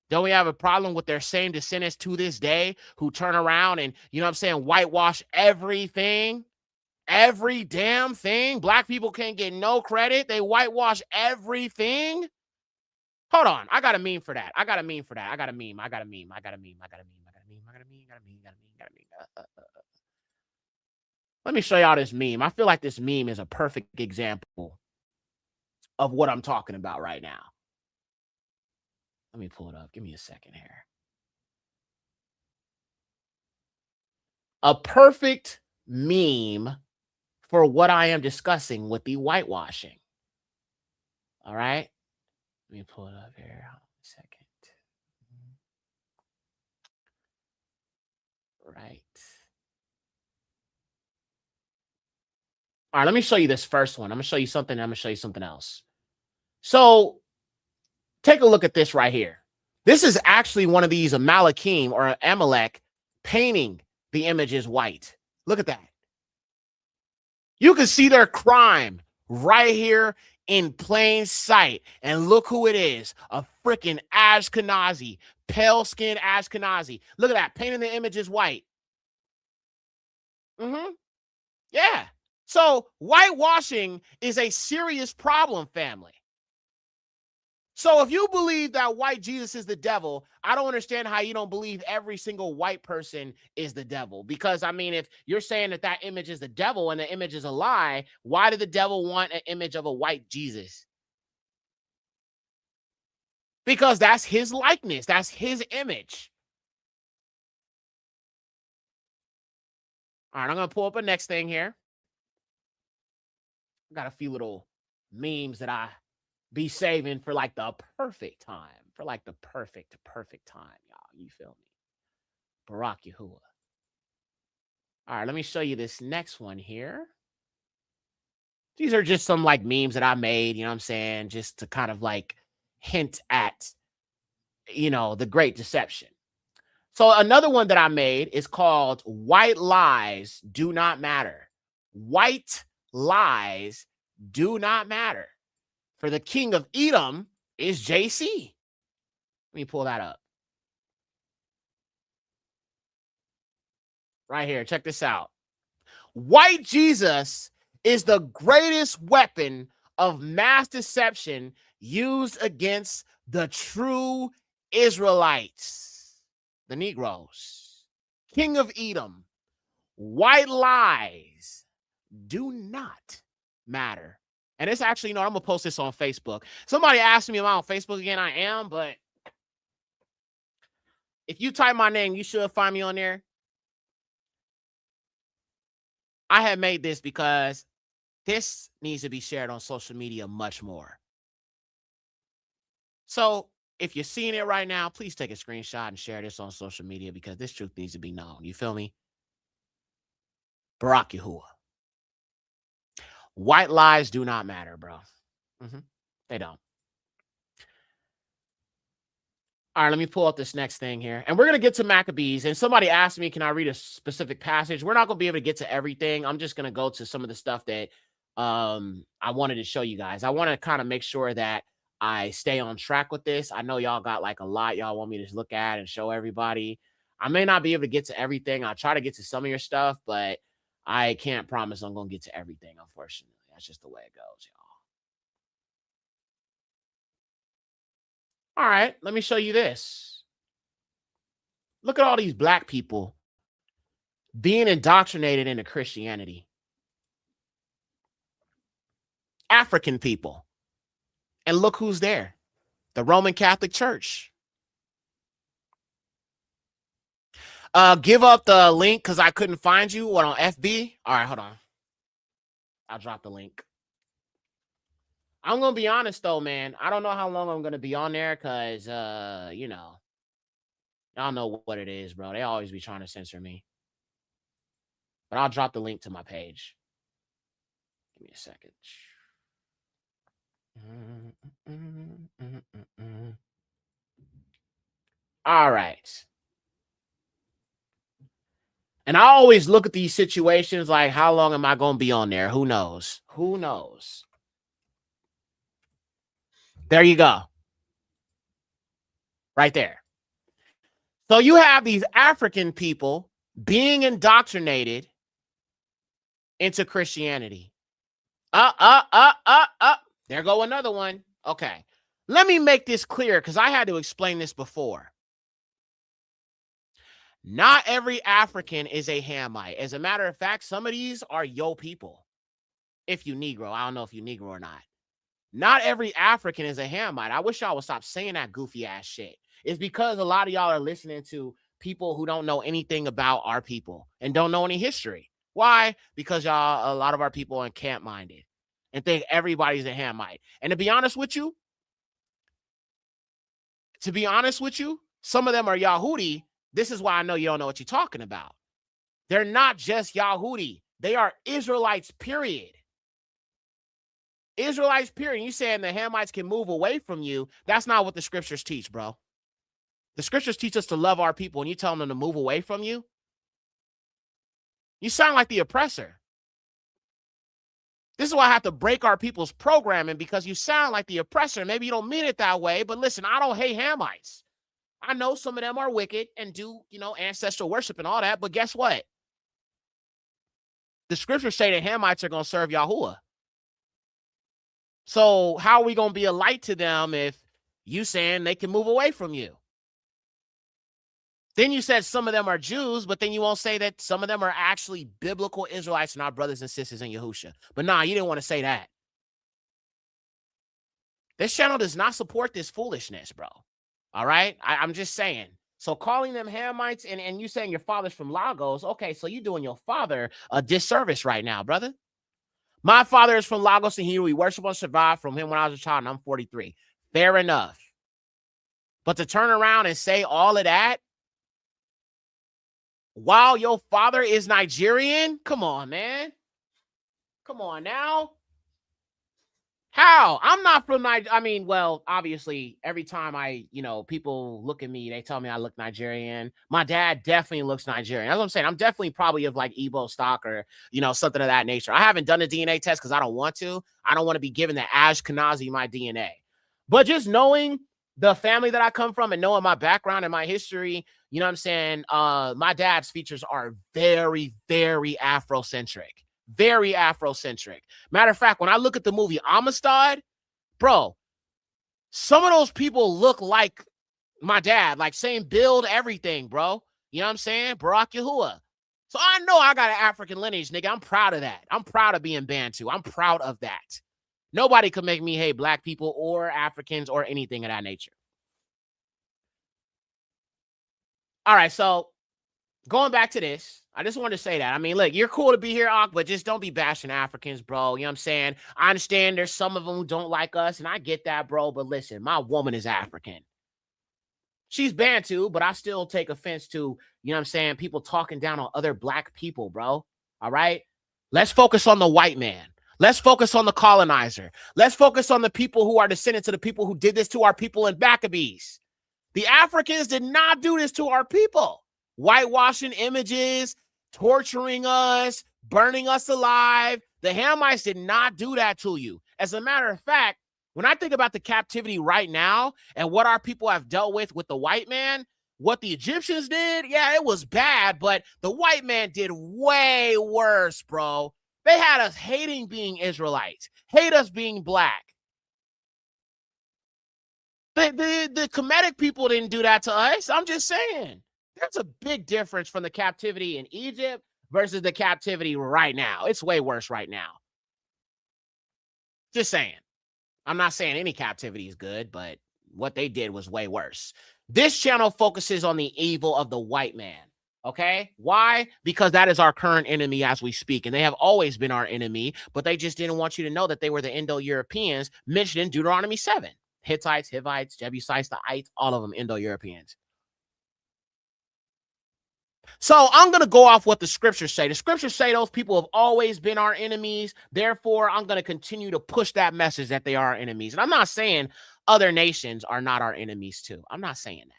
Don't we have a problem with their same descendants to this day who turn around and, you know what I'm saying, whitewash everything? Every damn thing. Black people can't get no credit. They whitewash everything. Hold on. I got a meme for that. I got a meme. Let me show y'all this meme. I feel like this meme is a perfect example of what I'm talking about right now. Let me pull it up. Give me a second here. A perfect meme for what I am discussing with the whitewashing. All right. Let me pull it up here. Hold on a second. Right. All right. Let me show you this first one. I'm going to show you something. I'm going to show you something else. So take a look at this right here. This is actually one of these Amalekim or Amalek painting the images white. Look at that. You can see their crime right here in plain sight. And look who it is. A freaking Ashkenazi, pale-skinned Ashkenazi. Look at that, painting the images white. Yeah. So whitewashing is a serious problem, family. So if you believe that white Jesus is the devil, I don't understand how you don't believe every single white person is the devil. Because, I mean, if you're saying that that image is the devil and the image is a lie, why did the devil want an image of a white Jesus? Because that's his likeness. That's his image. All right, I'm going to pull up a next thing here. I got a few little memes that I be saving for like the perfect time. For like the perfect time, y'all. You feel me? Barak Yahuwah. All right, let me show you this next one here. These are just some like memes that I made, you know what I'm saying? Just to kind of like hint at, you know, the great deception. So another one that I made is called White Lies Do Not Matter. White lies do not matter. For the king of Edom is JC. Let me pull that up. Right here. Check this out. White Jesus is the greatest weapon of mass deception used against the true Israelites, the Negroes. King of Edom. White lies do not matter. And it's actually, you know, I'm going to post this on Facebook. Somebody asked me am I on Facebook again. I am, but if you type my name, you should find me on there. I have made this because this needs to be shared on social media much more. So if you're seeing it right now, please take a screenshot and share this on social media because this truth needs to be known. You feel me? Barak Yahuwah. White lies do not matter, bro. They don't. All right, let me pull up this next thing here. And we're going to get to Maccabees. And somebody asked me, can I read a specific passage? We're not going to be able to get to everything. I'm just going to go to some of the stuff that I wanted to show you guys. I want to kind of make sure that I stay on track with this. I know y'all got like a lot y'all want me to look at and show everybody. I may not be able to get to everything. I'll try to get to some of your stuff, but I can't promise I'm going to get to everything, unfortunately. That's just the way it goes, y'all. All right, let me show you this. Look at all these black people being indoctrinated into Christianity. African people. And look who's there. The Roman Catholic Church. Give up the link because I couldn't find you. What, on FB? All right, hold on. I'll drop the link. I'm going to be honest, though, man. I don't know how long I'm going to be on there because, you know, y'all know what it is, bro. They always be trying to censor me. But I'll drop the link to my page. Give me a second. All right. And I always look at these situations like, how long am I going to be on there? Who knows? Who knows? There you go. Right there. So you have these African people being indoctrinated into Christianity. There go another one. Okay. Let me make this clear because I had to explain this before. Not every African is a Hamite. As a matter of fact, some of these are yo people. If you Negro. I don't know if you Negro or not. Not every African is a Hamite. I wish y'all would stop saying that goofy ass shit. It's because a lot of y'all are listening to people who don't know anything about our people and don't know any history. Why? Because y'all, a lot of our people are camp minded and think everybody's a Hamite. And to be honest with you, some of them are Yahudi. This is why I know you don't know what you're talking about. They're not just Yahudi. They are Israelites, period. Israelites, period. You saying the Hamites can move away from you. That's not what the scriptures teach, bro. The scriptures teach us to love our people, and you telling them to move away from you? You sound like the oppressor. This is why I have to break our people's programming, because you sound like the oppressor. Maybe you don't mean it that way, but listen, I don't hate Hamites. I know some of them are wicked and do, you know, ancestral worship and all that, but guess what? The scriptures say that Hamites are going to serve Yahuwah. So how are we going to be a light to them if you saying they can move away from you? Then you said some of them are Jews, but then you won't say that some of them are actually biblical Israelites and our brothers and sisters in Yahusha. But nah, you didn't want to say that. This channel does not support this foolishness, bro. All right? I'm just saying. So calling them Hamites and you saying your father's from Lagos, okay, so you doing your father a disservice right now, brother. My father is from Lagos and we worship and survive from him when I was a child, and I'm 43. Fair enough. But to turn around and say all of that while your father is Nigerian? Come on, man. Come on now. How? I'm not from Nigeria. I mean, well, obviously, every time people look at me, they tell me I look Nigerian. My dad definitely looks Nigerian. That's what I'm saying. I'm definitely probably of like Igbo stock or, something of that nature. I haven't done a DNA test because I don't want to. I don't want to be given the Ashkenazi my DNA. But just knowing the family that I come from and knowing my background and my history, you know what I'm saying? My dad's features are very, very Afrocentric. Very Afrocentric. Matter of fact, when I look at the movie Amistad, bro, some of those people look like my dad, like same build, everything, bro. You know what I'm saying? Barak Yahuwah. So I know I got an African lineage, nigga. I'm proud of that. I'm proud of being Bantu. I'm proud of that. Nobody could make me hate black people or Africans or anything of that nature. All right, so going back to this, I just wanted to say that. I mean, look, you're cool to be here, Ak, but just don't be bashing Africans, bro. You know what I'm saying? I understand there's some of them who don't like us, and I get that, bro. But listen, my woman is African. She's Bantu, but I still take offense to, you know what I'm saying, people talking down on other black people, bro. All right. Let's focus on the white man. Let's focus on the colonizer. Let's focus on the people who are descendants of the people who did this to our people in Maccabees. The Africans did not do this to our people. Whitewashing images, torturing us, burning us alive. The Hamites did not do that to you. As a matter of fact, when I think about the captivity right now and what our people have dealt with the white man, what the Egyptians did, yeah, it was bad, but the white man did way worse, bro. They had us hating being Israelites, hate us being black. The Kemetic people didn't do that to us. I'm just saying. There's a big difference from the captivity in Egypt versus the captivity right now. It's way worse right now. Just saying. I'm not saying any captivity is good, but what they did was way worse. This channel focuses on the evil of the white man. Okay? Why? Because that is our current enemy as we speak, and they have always been our enemy, but they just didn't want you to know that they were the Indo-Europeans mentioned in Deuteronomy 7. Hittites, Hivites, Jebusites, the Ites, all of them Indo-Europeans. So I'm going to go off what the scriptures say. The scriptures say those people have always been our enemies. Therefore, I'm going to continue to push that message that they are our enemies. And I'm not saying other nations are not our enemies too. I'm not saying that.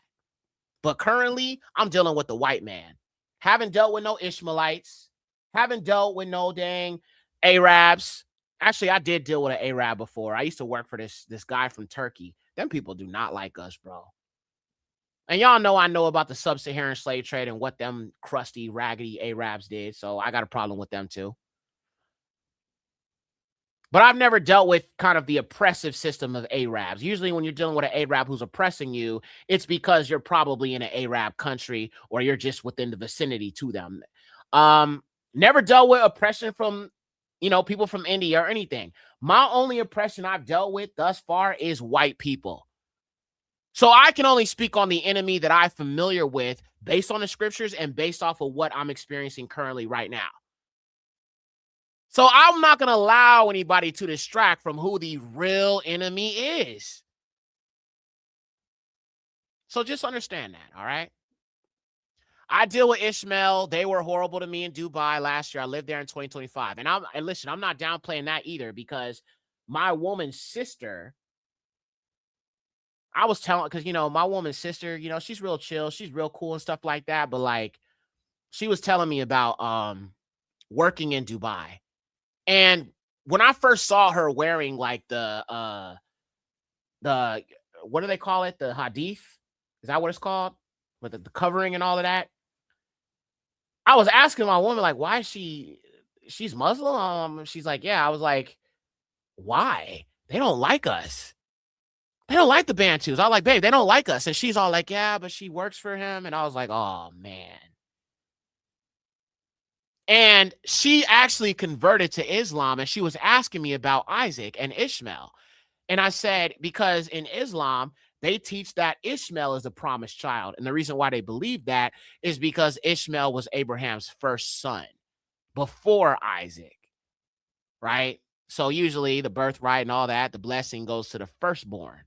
But currently, I'm dealing with the white man. Haven't dealt with no Ishmaelites. Haven't dealt with no dang Arabs. Actually, I did deal with an Arab before. I used to work for this guy from Turkey. Them people do not like us, bro. And y'all know I know about the sub-Saharan slave trade and what them crusty, raggedy Arabs did. So I got a problem with them too. But I've never dealt with kind of the oppressive system of Arabs. Usually when you're dealing with an Arab who's oppressing you, it's because you're probably in an Arab country or you're just within the vicinity to them. Never dealt with oppression from, people from India or anything. My only oppression I've dealt with thus far is white people. So I can only speak on the enemy that I'm familiar with based on the scriptures and based off of what I'm experiencing currently right now. So I'm not going to allow anybody to distract from who the real enemy is. So just understand that, all right? I deal with Ishmael. They were horrible to me in Dubai last year. I lived there in 2025. And listen, I'm not downplaying that either because my woman's sister, I was telling, because, my woman's sister, she's real chill. She's real cool and stuff like that. But like, she was telling me about working in Dubai. And when I first saw her wearing like the what do they call it? The hadith? Is that what it's called? With the covering and all of that. I was asking my woman, like, why is she's Muslim? She's like, yeah. I was like, why? They don't like us. They don't like the Bantus. I was like, babe, they don't like us. And she's all like, yeah, but she works for him. And I was like, oh, man. And she actually converted to Islam, and she was asking me about Isaac and Ishmael. And I said, because in Islam, they teach that Ishmael is the promised child. And the reason why they believe that is because Ishmael was Abraham's first son before Isaac, right? So usually the birthright and all that, the blessing goes to the firstborn,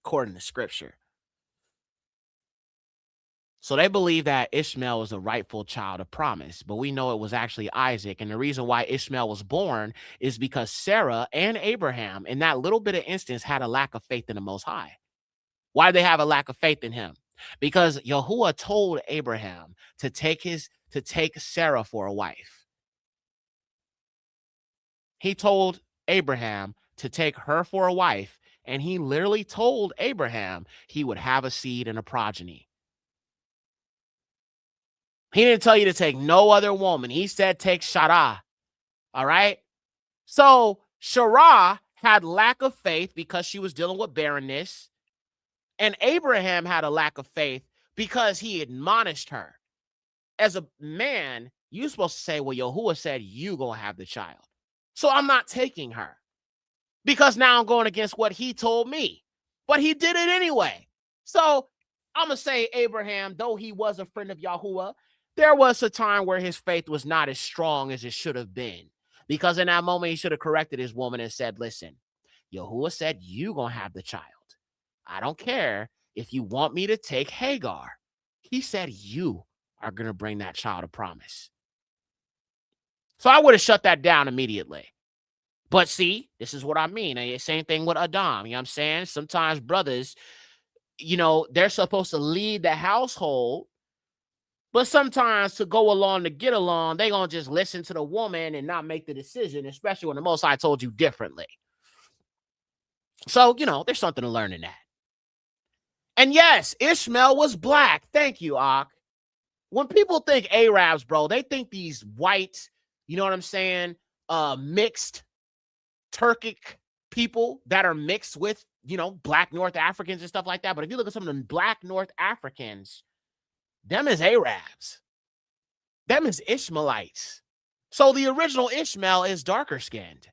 according to scripture. So they believe that Ishmael is the rightful child of promise, but we know it was actually Isaac. And the reason why Ishmael was born is because Sarah and Abraham, in that little bit of instance, had a lack of faith in the Most High. Why did they have a lack of faith in him? Because Yahuwah told Abraham to take Sarah for a wife. He told Abraham to take her for a wife, and he literally told Abraham he would have a seed and a progeny. He didn't tell you to take no other woman. He said take Sarah. All right? So Sarah had lack of faith because she was dealing with barrenness. And Abraham had a lack of faith because he admonished her. As a man, you're supposed to say, well, Yahuwah said you gonna have the child. So I'm not taking her. Because now I'm going against what he told me. But he did it anyway. So I'm going to say Abraham, though he was a friend of Yahuwah, there was a time where his faith was not as strong as it should have been. Because in that moment, he should have corrected his woman and said, listen, Yahuwah said you going to have the child. I don't care if you want me to take Hagar. He said you are going to bring that child of promise. So I would have shut that down immediately. But see, this is what I mean. Same thing with Adam. You know what I'm saying? Sometimes brothers, you know, they're supposed to lead the household, but sometimes to go along to get along, they gonna just listen to the woman and not make the decision, especially when the Most High told you differently. So, you know, there's something to learn in that. And yes, Ishmael was black. Thank you, Ak. When people think Arabs, bro, they think these white, you know what I'm saying, mixed Turkic people that are mixed with, you know, black North Africans and stuff like that. But if you look at some of the black North Africans, them is Arabs. Them is Ishmaelites. So the original Ishmael is darker skinned.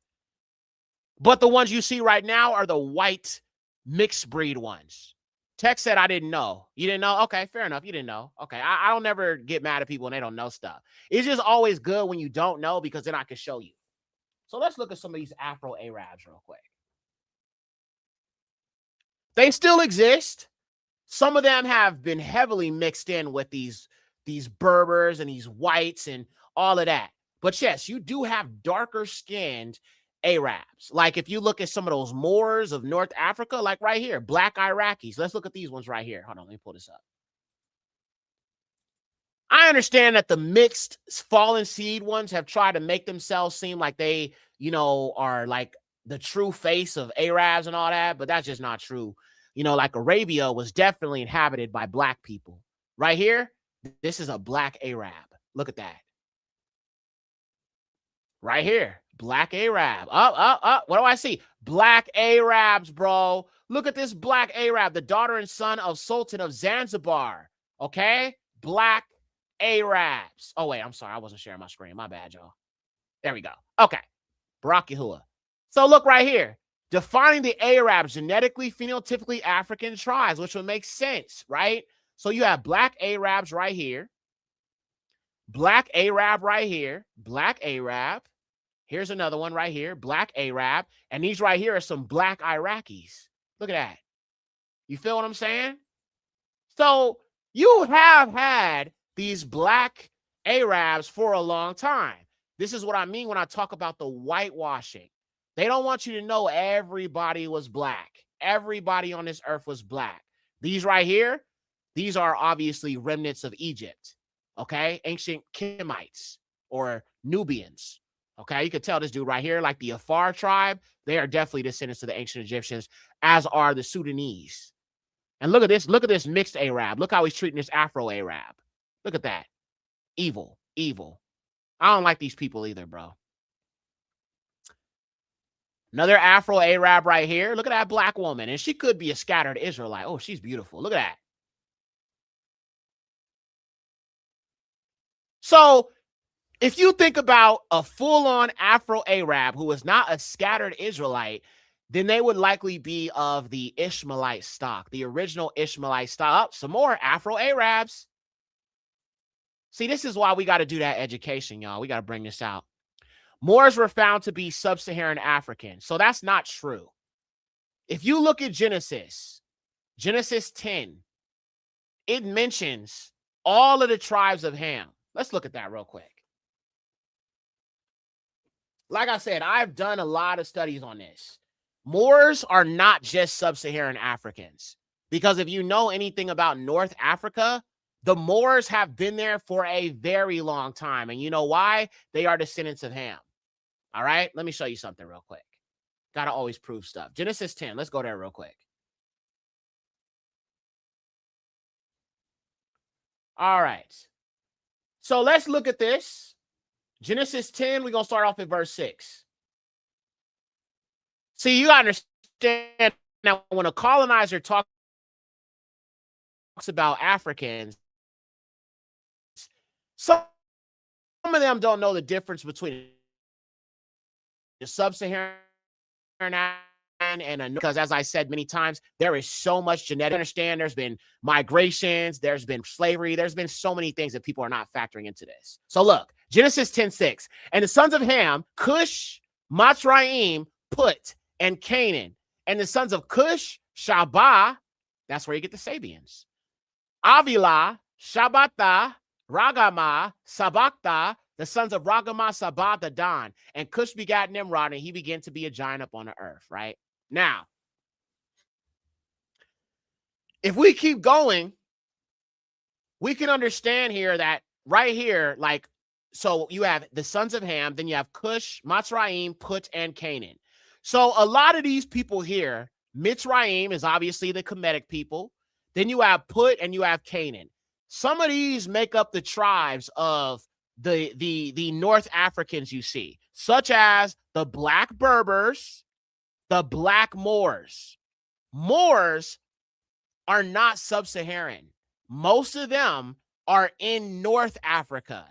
But the ones you see right now are the white mixed breed ones. Tech said, I didn't know. You didn't know? Okay, fair enough. You didn't know. Okay, I don't never get mad at people when they don't know stuff. It's just always good when you don't know because then I can show you. So let's look at some of these Afro-Arabs real quick. They still exist. Some of them have been heavily mixed in with these Berbers and these whites and all of that. But yes, you do have darker skinned Arabs. Like if you look at some of those Moors of North Africa, like right here, black Iraqis. Let's look at these ones right here. Hold on, let me pull this up. I understand that the mixed fallen seed ones have tried to make themselves seem like they, you know, are like the true face of Arabs and all that, but that's just not true. You know, like Arabia was definitely inhabited by black people. Right here, this is a black Arab. Look at that. Right here, black Arab. Up. What do I see? Black Arabs, bro. Look at this black Arab, the daughter and son of Sultan of Zanzibar. Okay? Black Arabs. Oh, wait, I'm sorry. I wasn't sharing my screen. My bad, y'all. There we go. Okay. Barak Yahuwah. So look right here. Defining the Arabs, genetically, phenotypically African tribes, which would make sense, right? So you have black Arabs right here. Black Arab right here. Black Arab. Here's another one right here. Black Arab. And these right here are some black Iraqis. Look at that. You feel what I'm saying? So you have had these black Arabs for a long time. This is what I mean when I talk about the whitewashing. They don't want you to know everybody was black. Everybody on this earth was black. These right here, these are obviously remnants of Egypt, okay? Ancient Kemites or Nubians, okay? You could tell this dude right here, like the Afar tribe, they are definitely descendants of the ancient Egyptians, as are the Sudanese. And look at this mixed Arab. Look how he's treating this Afro-Arab. Look at that. Evil. I don't like these people either, bro. Another Afro-Arab right here. Look at that black woman. And she could be a scattered Israelite. Oh, she's beautiful. Look at that. So if you think about a full-on Afro-Arab who is not a scattered Israelite, then they would likely be of the Ishmaelite stock, the original Ishmaelite stock. Some more Afro-Arabs. See, this is why we got to do that education, y'all. We got to bring this out. Moors were found to be sub-Saharan African. So that's not true. If you look at Genesis 10, it mentions all of the tribes of Ham. Let's look at that real quick. Like I said, I've done a lot of studies on this. Moors are not just sub-Saharan Africans. Because if you know anything about North Africa, the Moors have been there for a very long time. And you know why? They are descendants of Ham. All right, let me show you something real quick. Got to always prove stuff. Genesis 10, let's go there real quick. All right. So let's look at this. Genesis 10, we're going to start off at verse 6. See, you understand now when a colonizer talks about Africans, some of them don't know the difference between the sub-Saharan and because, as I said many times, there is so much genetic. Understand there's been migrations, there's been slavery, there's been so many things that people are not factoring into this. So look, Genesis 10:6, and the sons of Ham, Cush, Mitzrayim, Put, and Canaan, and the sons of Cush, Shabah, that's where you get the Sabians, Avila, Shabbatha, Ragama, Sabakta, the sons of Ragama, Sabah, Dadan, and Cush begat Nimrod, and he began to be a giant upon the earth, right? Now, if we keep going, we can understand here that right here, like, so you have the sons of Ham, then you have Cush, Mitzrayim, Put, and Canaan. So a lot of these people here, Mitzrayim is obviously the Kemetic people. Then you have Put and you have Canaan. Some of these make up the tribes of the North Africans you see, such as the Black Berbers, the Black Moors. Moors are not sub-Saharan. Most of them are in North Africa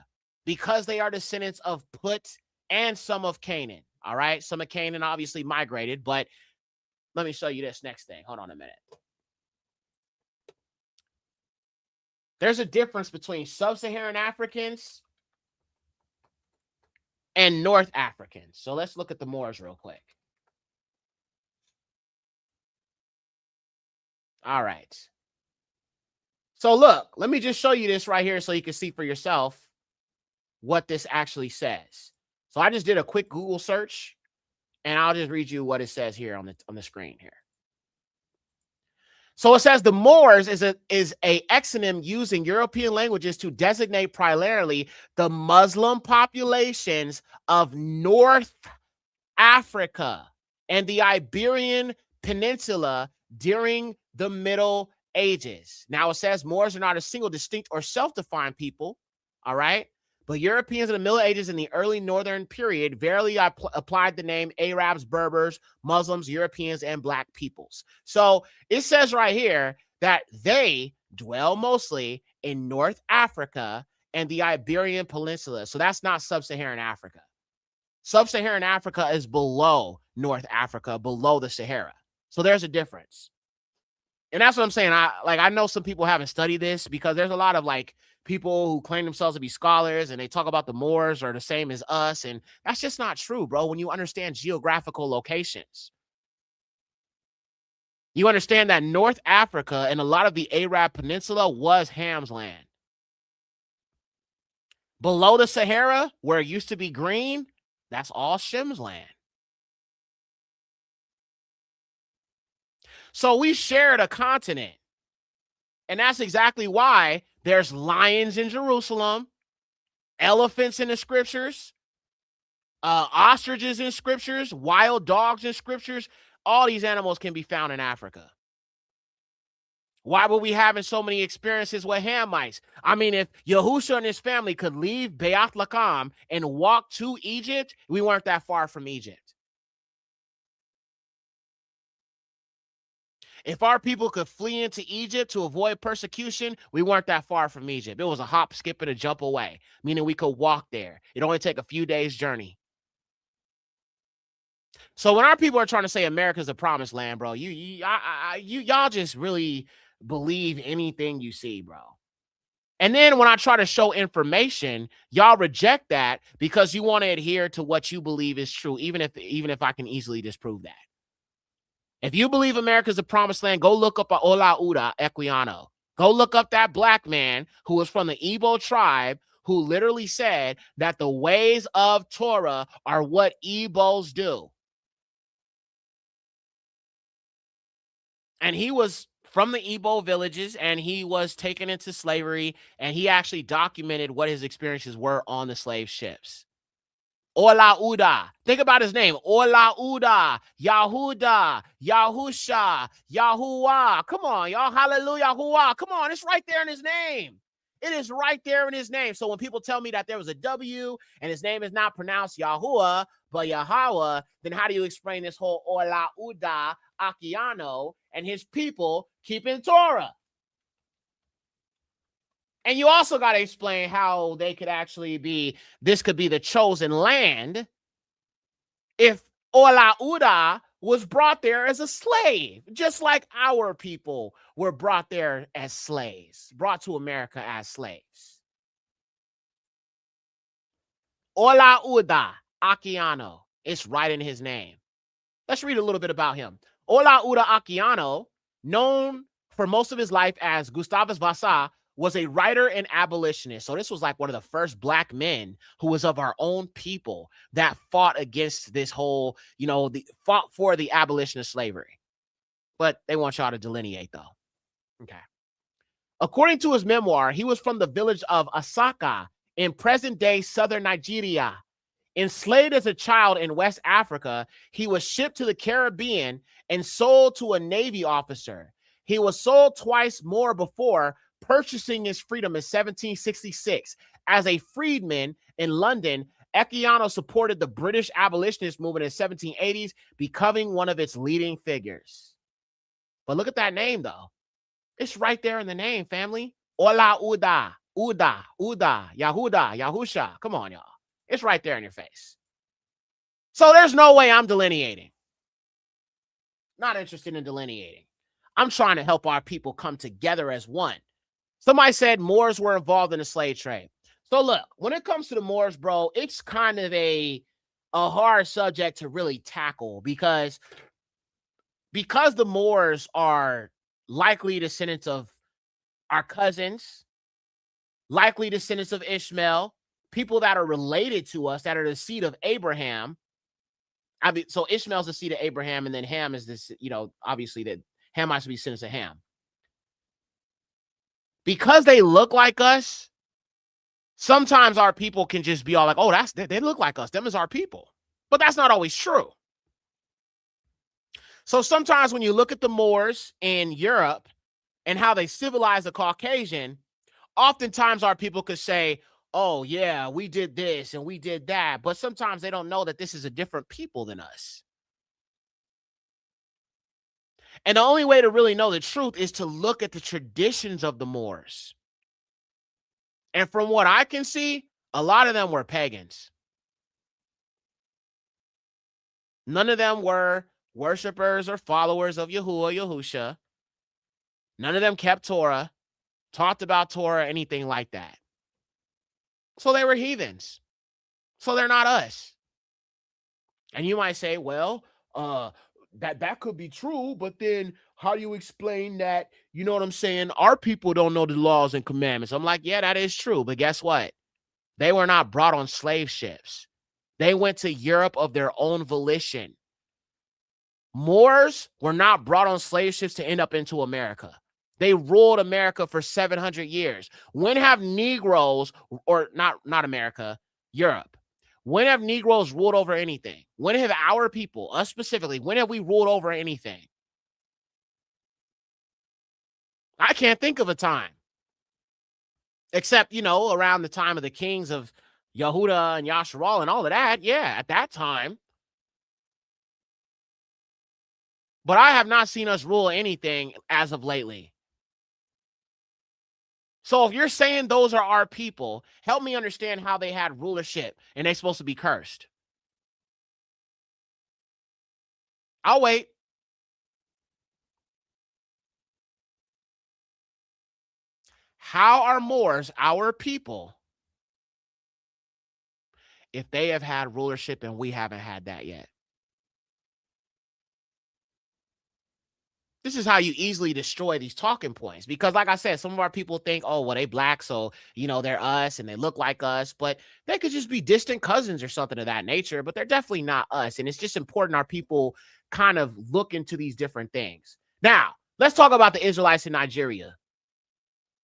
because they are descendants of Put and some of Canaan. All right. Some of Canaan obviously migrated, but let me show you this next thing. Hold on a minute. There's a difference between sub-Saharan Africans and North Africans. So let's look at the Moors real quick. All right. So look, let me just show you this right here so you can see for yourself what this actually says. So I just did a quick Google search, and I'll just read you what it says here on the screen here. So it says the Moors is a exonym used in European languages to designate primarily the Muslim populations of North Africa and the Iberian Peninsula during the Middle Ages. Now it says Moors are not a single distinct or self-defined people, all right? But Europeans in the Middle Ages and the early Northern period verily applied the name Arabs, Berbers, Muslims, Europeans, and Black peoples. So it says right here that they dwell mostly in North Africa and the Iberian Peninsula. So that's not sub-Saharan Africa. Sub-Saharan Africa is below North Africa, below the Sahara. So there's a difference. And that's what I'm saying. I know some people haven't studied this because there's a lot of like people who claim themselves to be scholars and they talk about the Moors are the same as us. And that's just not true, bro. When you understand geographical locations, you understand that North Africa and a lot of the Arab Peninsula was Ham's land. Below the Sahara, where it used to be green, that's all Shem's land. So we shared a continent. And that's exactly why there's lions in Jerusalem, elephants in the scriptures, ostriches in scriptures, wild dogs in scriptures. All these animals can be found in Africa. Why were we having so many experiences with Hamites? I mean, if Yahusha and his family could leave Beit Lakam and walk to Egypt, we weren't that far from Egypt. If our people could flee into Egypt to avoid persecution, we weren't that far from Egypt. It was a hop, skip, and a jump away, meaning we could walk there. It only take a few days' journey. So when our people are trying to say America's a promised land, bro, y'all just really believe anything you see, bro. And then when I try to show information, y'all reject that because you want to adhere to what you believe is true, even if I can easily disprove that. If you believe America's a promised land, go look up Ola Uda Equiano. Go look up that black man who was from the Igbo tribe who literally said that the ways of Torah are what Igbos do. And he was from the Igbo villages, and he was taken into slavery, and he actually documented what his experiences were on the slave ships. Ola Uda. Think about his name. Ola Uda, Yahuda, Yahusha, Yahuwah. Come on, y'all. Hallelujah, Yahuwah. Come on. It's right there in his name. It is right there in his name. So when people tell me that there was a W and his name is not pronounced Yahuwah, but Yahweh, then how do you explain this whole Ola Uda Akiano and his people keeping Torah? And you also got to explain how they could actually be, this could be the chosen land if Ola Uda was brought there as a slave, just like our people were brought there as slaves, brought to America as slaves. Ola Uda Akiano, it's right in his name. Let's read a little bit about him. Ola Uda Akiano, known for most of his life as Gustavus Vasa, was a writer and abolitionist. So this was like one of the first black men who was of our own people that fought against this whole, fought for the abolition of slavery. But they want y'all to delineate though. Okay. According to his memoir, he was from the village of Asaka in present-day southern Nigeria. Enslaved as a child in West Africa, he was shipped to the Caribbean and sold to a Navy officer. He was sold twice more before purchasing his freedom in 1766. As a freedman in London, Equiano supported the British abolitionist movement in the 1780s, becoming one of its leading figures. But look at that name, though. It's right there in the name, family. Ola Uda, Uda, Yahuda, Yahusha. Come on, y'all. It's right there in your face. So there's no way I'm delineating. Not interested in delineating. I'm trying to help our people come together as one. Somebody said Moors were involved in the slave trade. So look, when it comes to the Moors, bro, it's kind of a hard subject to really tackle because the Moors are likely descendants of our cousins, likely descendants of Ishmael, people that are related to us, that are the seed of Abraham. I mean, so Ishmael's the seed of Abraham, and then Ham is this, obviously that Ham has to be descendants of Ham. Because they look like us, sometimes our people can just be all like, oh, they look like us. Them is our people. But that's not always true. So sometimes when you look at the Moors in Europe and how they civilize the Caucasian, oftentimes our people could say, oh, yeah, we did this and we did that. But sometimes they don't know that this is a different people than us. And the only way to really know the truth is to look at the traditions of the Moors. And from what I can see, a lot of them were pagans. None of them were worshipers or followers of Yahuwah, Yahusha. None of them kept Torah, talked about Torah, anything like that. So they were heathens. So they're not us. And you might say, well, that could be true, but then how do you explain that, you know what I'm saying, our people don't know the laws and commandments? I'm like, yeah, that is true, but guess what? They were not brought on slave ships. They went to Europe of their own volition. Moors were not brought on slave ships to end up into America. They ruled America for 700 years. When have Negroes, or not America, Europe, when have Negroes ruled over anything? When have our people, us specifically, when have we ruled over anything? I can't think of a time. Except, around the time of the kings of Yehuda and Yasharal and all of that. Yeah, at that time. But I have not seen us rule anything as of lately. So if you're saying those are our people, help me understand how they had rulership and they're supposed to be cursed. I'll wait. How are Moors our people if they have had rulership and we haven't had that yet? This is how you easily destroy these talking points. Because like I said, some of our people think, oh, well, they black, so, they're us and they look like us. But they could just be distant cousins or something of that nature. But they're definitely not us. And it's just important our people kind of look into these different things. Now, let's talk about the Israelites in Nigeria.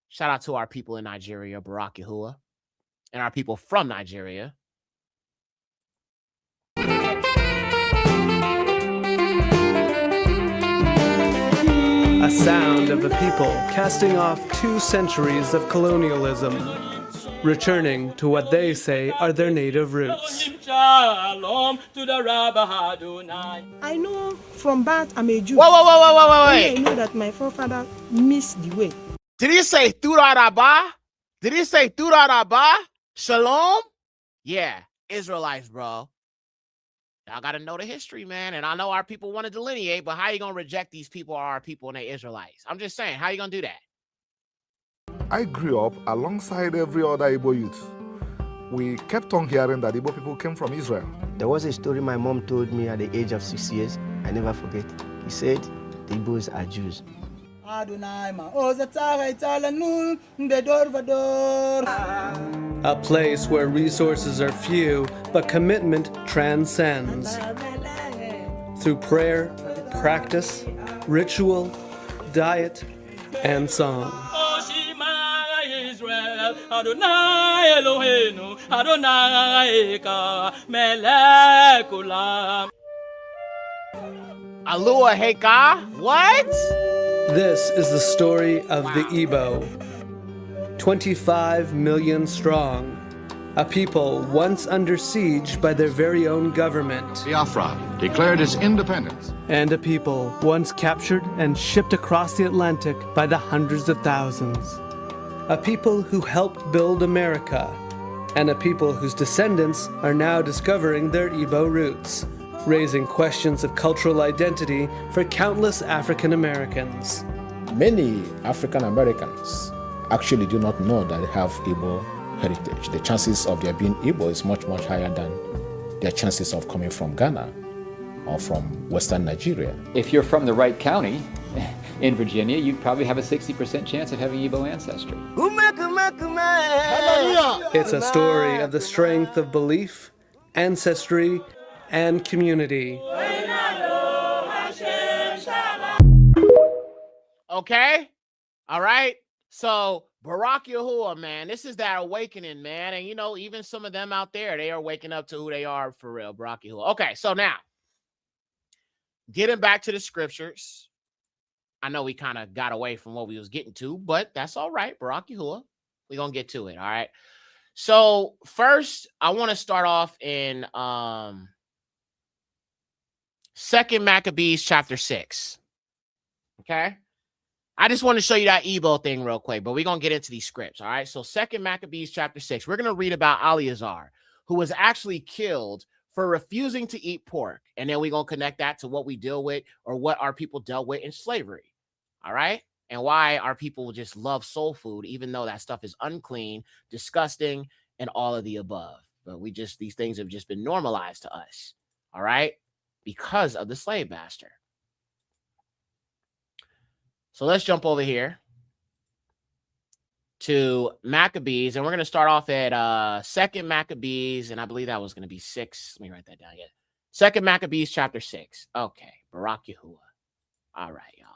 Shout out to our people in Nigeria, Barak Yahuwah, and our people from Nigeria. A sound of the people casting off 2 centuries of colonialism, returning to what they say are their native roots. I know from birth I'm a Jew. Whoa. I know that my forefather missed the way. Did he say Thura Rabba? Did he say Thura Rabba? Shalom? Yeah, Israelites, bro. Y'all got to know the history, man. And I know our people want to delineate, but how you going to reject these people or our people and they Israelites? I'm just saying, how you going to do that? I grew up alongside every other Igbo youth. We kept on hearing that Igbo people came from Israel. There was a story my mom told me at the age of 6 years. I never forget. He said, the Igbos are Jews. A place where resources are few, but commitment transcends. Through prayer, practice, ritual, diet, and song. Alua Heka? What? This is the story of the Igbo. 25 million strong. A people once under siege by their very own government. Biafra declared its independence. And a people once captured and shipped across the Atlantic by the hundreds of thousands. A people who helped build America. And a people whose descendants are now discovering their Igbo roots, raising questions of cultural identity for countless African Americans. Many African Americans actually do not know that they have Igbo heritage. The chances of their being Igbo is much, much higher than their chances of coming from Ghana or from Western Nigeria. If you're from the right county in Virginia, you probably have a 60% chance of having Igbo ancestry. It's a story of the strength of belief, ancestry, and community. Okay? All right? So, Barack Yahuwah, man, this is that awakening, man. And, you know, even some of them out there, they are waking up to who they are for real, Barack Yahuwah. Okay, so now, getting back to the scriptures. I know we kind of got away from what we was getting to, but that's all right, Barack Yahuwah. We're going to get to it, all right? So, first, I want to start off in 2 Maccabees chapter 6. Okay? I just want to show you that Igbo thing real quick, but we're going to get into these scripts, all right? So 2 Maccabees chapter 6, we're going to read about Eleazar, who was actually killed for refusing to eat pork. And then we're going to connect that to what we deal with or what our people dealt with in slavery, all right? And why our people just love soul food, even though that stuff is unclean, disgusting, and all of the above. But these things have just been normalized to us, all right? Because of the slave master. So let's jump over here to Maccabees, and we're going to start off at 2 Maccabees, and I believe that was going to be 6. Let me write that down. Yeah, 2 Maccabees chapter 6. Okay, Barack Yahuwah. All right, y'all.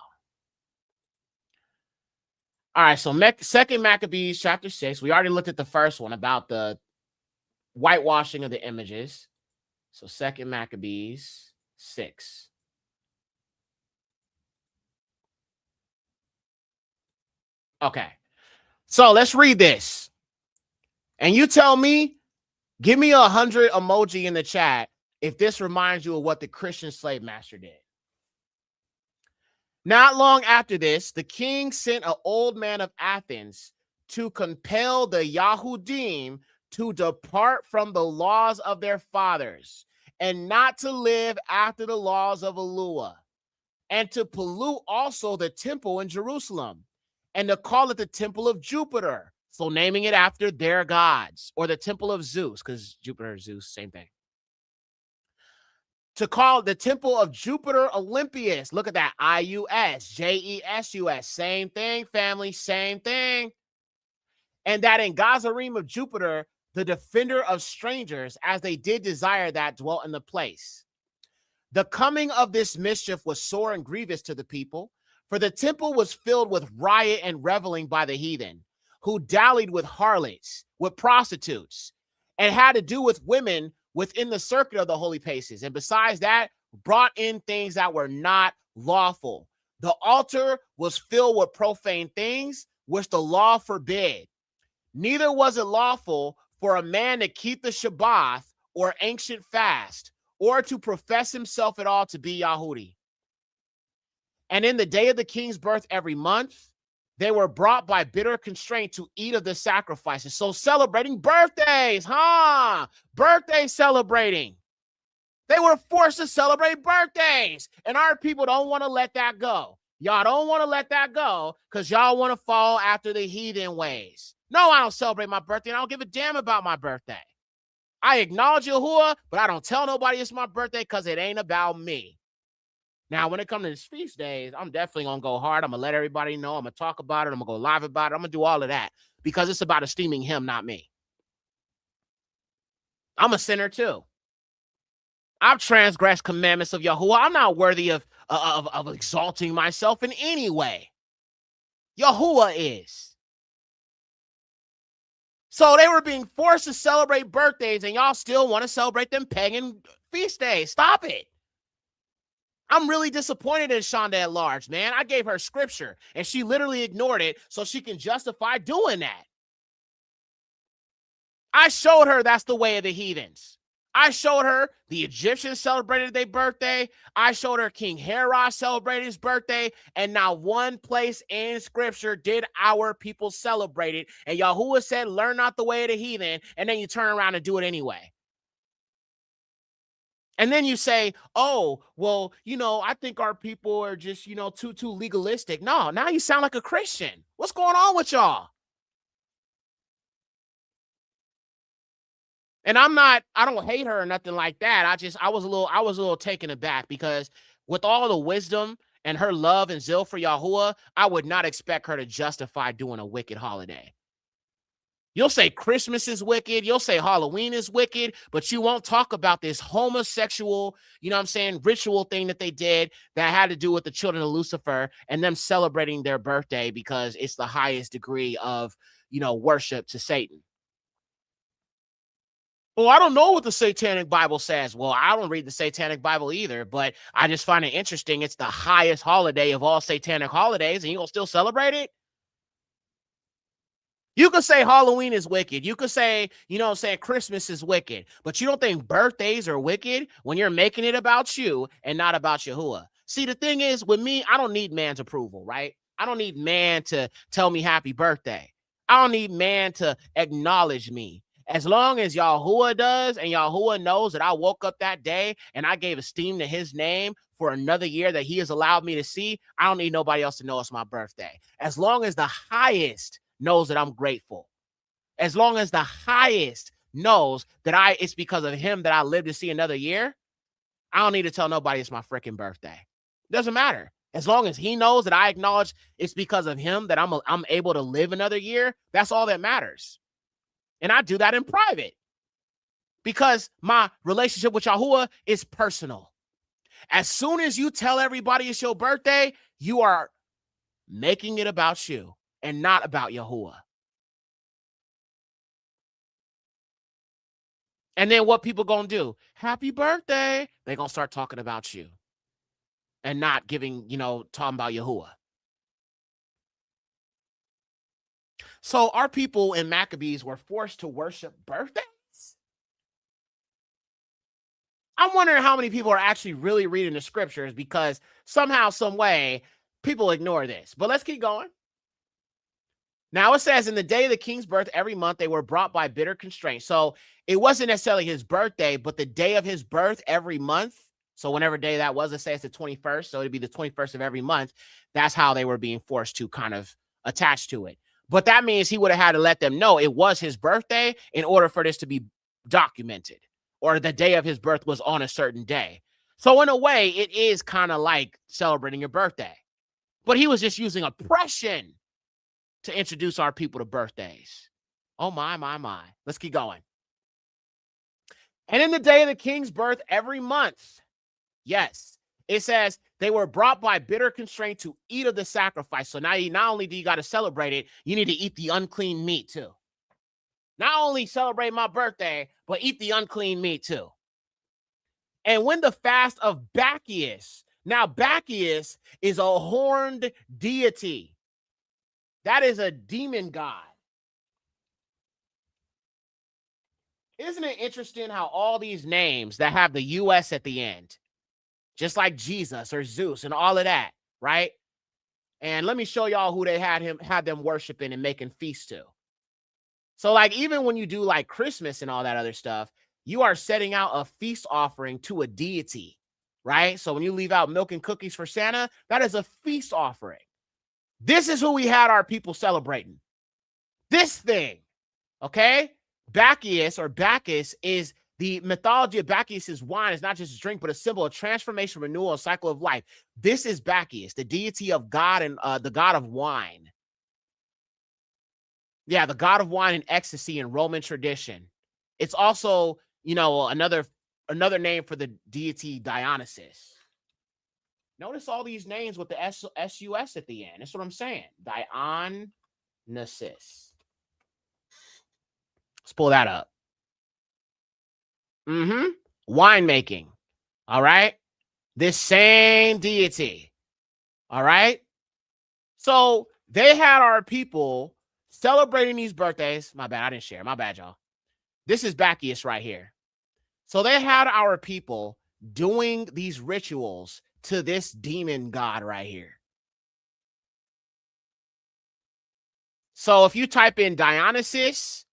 All right, so 2 Maccabees chapter 6. We already looked at the first one about the whitewashing of the images. So 2 Maccabees 6. Okay, so let's read this. And you tell me, give me 100 emoji in the chat if this reminds you of what the Christian slave master did. Not long after this, the king sent an old man of Athens to compel the Yahudim to depart from the laws of their fathers and not to live after the laws of Elua, and to pollute also the temple in Jerusalem, and to call it the temple of Jupiter, so naming it after their gods, or the temple of Zeus, because Jupiter and Zeus, same thing. To call it the temple of Jupiter Olympius. Look at that, I-U-S, J-E-S-U-S, same thing, family, same thing. And that in Gazarim of Jupiter, the defender of strangers, as they did desire that dwelt in the place. The coming of this mischief was sore and grievous to the people, for the temple was filled with riot and reveling by the heathen, who dallied with harlots, with prostitutes, and had to do with women within the circuit of the holy places. And besides that, brought in things that were not lawful. The altar was filled with profane things, which the law forbid. Neither was it lawful for a man to keep the Shabbat or ancient fast, or to profess himself at all to be Yahudi. And in the day of the king's birth every month, they were brought by bitter constraint to eat of the sacrifices. So celebrating birthdays, Birthday celebrating. They were forced to celebrate birthdays. And our people don't want to let that go. Y'all don't want to let that go because y'all want to fall after the heathen ways. No, I don't celebrate my birthday. And I don't give a damn about my birthday. I acknowledge Yahuwah, but I don't tell nobody it's my birthday because it ain't about me. Now, when it comes to these feast days, I'm definitely going to go hard. I'm going to let everybody know. I'm going to talk about it. I'm going to go live about it. I'm going to do all of that because it's about esteeming him, not me. I'm a sinner too. I've transgressed commandments of Yahuwah. I'm not worthy of exalting myself in any way. Yahuwah is. So they were being forced to celebrate birthdays, and y'all still want to celebrate them pagan feast days. Stop it. I'm really disappointed in Shonda at large, man. I gave her scripture, and she literally ignored it so she can justify doing that. I showed her that's the way of the heathens. I showed her the Egyptians celebrated their birthday. I showed her King Herod celebrated his birthday. And not one place in scripture did our people celebrate it. And Yahuwah said, learn not the way of the heathen. And then you turn around and do it anyway. And then you say, oh, well, I think our people are just, too legalistic. No, now you sound like a Christian. What's going on with y'all? And I don't hate her or nothing like that. I was a little taken aback because with all the wisdom and her love and zeal for Yahuwah, I would not expect her to justify doing a wicked holiday. You'll say Christmas is wicked. You'll say Halloween is wicked, but you won't talk about this homosexual, ritual thing that they did that had to do with the children of Lucifer and them celebrating their birthday because it's the highest degree of, worship to Satan. Well, I don't know what the Satanic Bible says. Well, I don't read the Satanic Bible either, but I just find it interesting. It's the highest holiday of all satanic holidays, and you're going to still celebrate it? You could say Halloween is wicked. You could say, Christmas is wicked. But you don't think birthdays are wicked when you're making it about you and not about Yahuwah. See, the thing is, with me, I don't need man's approval, right? I don't need man to tell me happy birthday. I don't need man to acknowledge me. As long as Yahuwah does and Yahuwah knows that I woke up that day and I gave esteem to his name for another year that he has allowed me to see, I don't need nobody else to know it's my birthday. As long as the highest knows that I'm grateful. As long as the highest knows that it's because of him that I live to see another year, I don't need to tell nobody it's my freaking birthday. Doesn't matter. As long as he knows that I acknowledge it's because of him that I'm able to live another year, that's all that matters. And I do that in private because my relationship with Yahuwah is personal. As soon as you tell everybody it's your birthday, you are making it about you and not about Yahuwah. And then what people gonna do? Happy birthday. They're gonna start talking about you and not talking about Yahuwah. So our people in Maccabees were forced to worship birthdays? I'm wondering how many people are actually really reading the scriptures because somehow, some way, people ignore this. But let's keep going. Now it says, in the day of the king's birth every month, they were brought by bitter constraint. So it wasn't necessarily his birthday, but the day of his birth every month. So whenever day that was, let's say it's the 21st. So it'd be the 21st of every month. That's how they were being forced to kind of attach to it. But that means he would have had to let them know it was his birthday in order for this to be documented, or the day of his birth was on a certain day. So in a way, it is kind of like celebrating your birthday. But he was just using oppression to introduce our people to birthdays. Oh, my. Let's keep going. And in the day of the king's birth every month, yes, it says they were brought by bitter constraint to eat of the sacrifice. So now not only do you got to celebrate it, you need to eat the unclean meat too. Not only celebrate my birthday, but eat the unclean meat too. And when the fast of Bacchius, now Bacchius is a horned deity. That is a demon god. Isn't it interesting how all these names that have the US at the end, just like Jesus or Zeus and all of that, right? And let me show y'all who they had them worshiping and making feasts to. So like even when you do like Christmas and all that other stuff, you are setting out a feast offering to a deity, right? So when you leave out milk and cookies for Santa, that is a feast offering. This is who we had our people celebrating. This thing, okay? Bacchius or Bacchus is The mythology of Bacchus' wine is not just a drink, but a symbol of transformation, renewal, a cycle of life. This is Bacchus, the deity of God and the god of wine. Yeah, the god of wine and ecstasy in Roman tradition. It's also, you know, another name for the deity Dionysus. Notice all these names with the S-U-S at the end. That's what I'm saying. Dionysus. Let's pull that up. Winemaking. All right. This same deity. All right. So they had our people celebrating these birthdays. My bad. I didn't share. My bad, y'all. This is Bacchus right here. So they had our people doing these rituals to this demon god right here. So if you type in Dionysus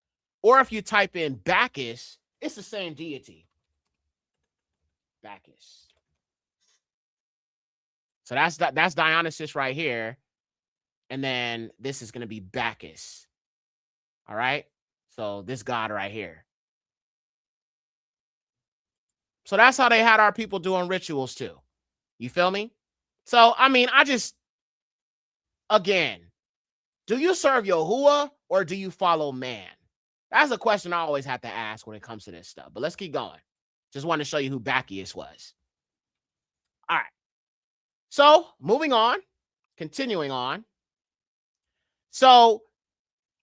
or if you type in Bacchus, it's the same deity. Bacchus. So that's Dionysus right here. And then this is going to be Bacchus. All right. So this god right here. So that's how they had our people doing rituals too. You feel me? So, I mean, again, do you serve Yahuwah or do you follow man? That's a question I always have to ask when it comes to this stuff. But let's keep going. Just want to show you who Bacchus was. All right. So, moving on, continuing on. So,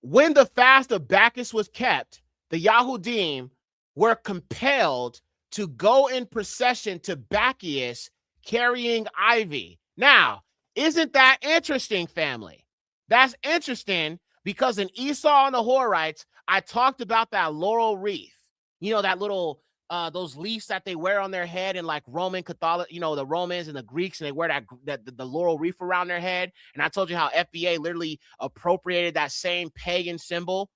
when the fast of Bacchus was kept, the Yahudim were compelled to go in procession to Bacchus carrying ivy. Now, isn't that interesting, family? That's interesting because in Esau and the Horites, I talked about that laurel wreath. You know, that little, those leaves that they wear on their head in like Roman Catholic, you know, the Romans and the Greeks, and they wear the laurel wreath around their head. And I told you how FBA literally appropriated that same pagan symbol.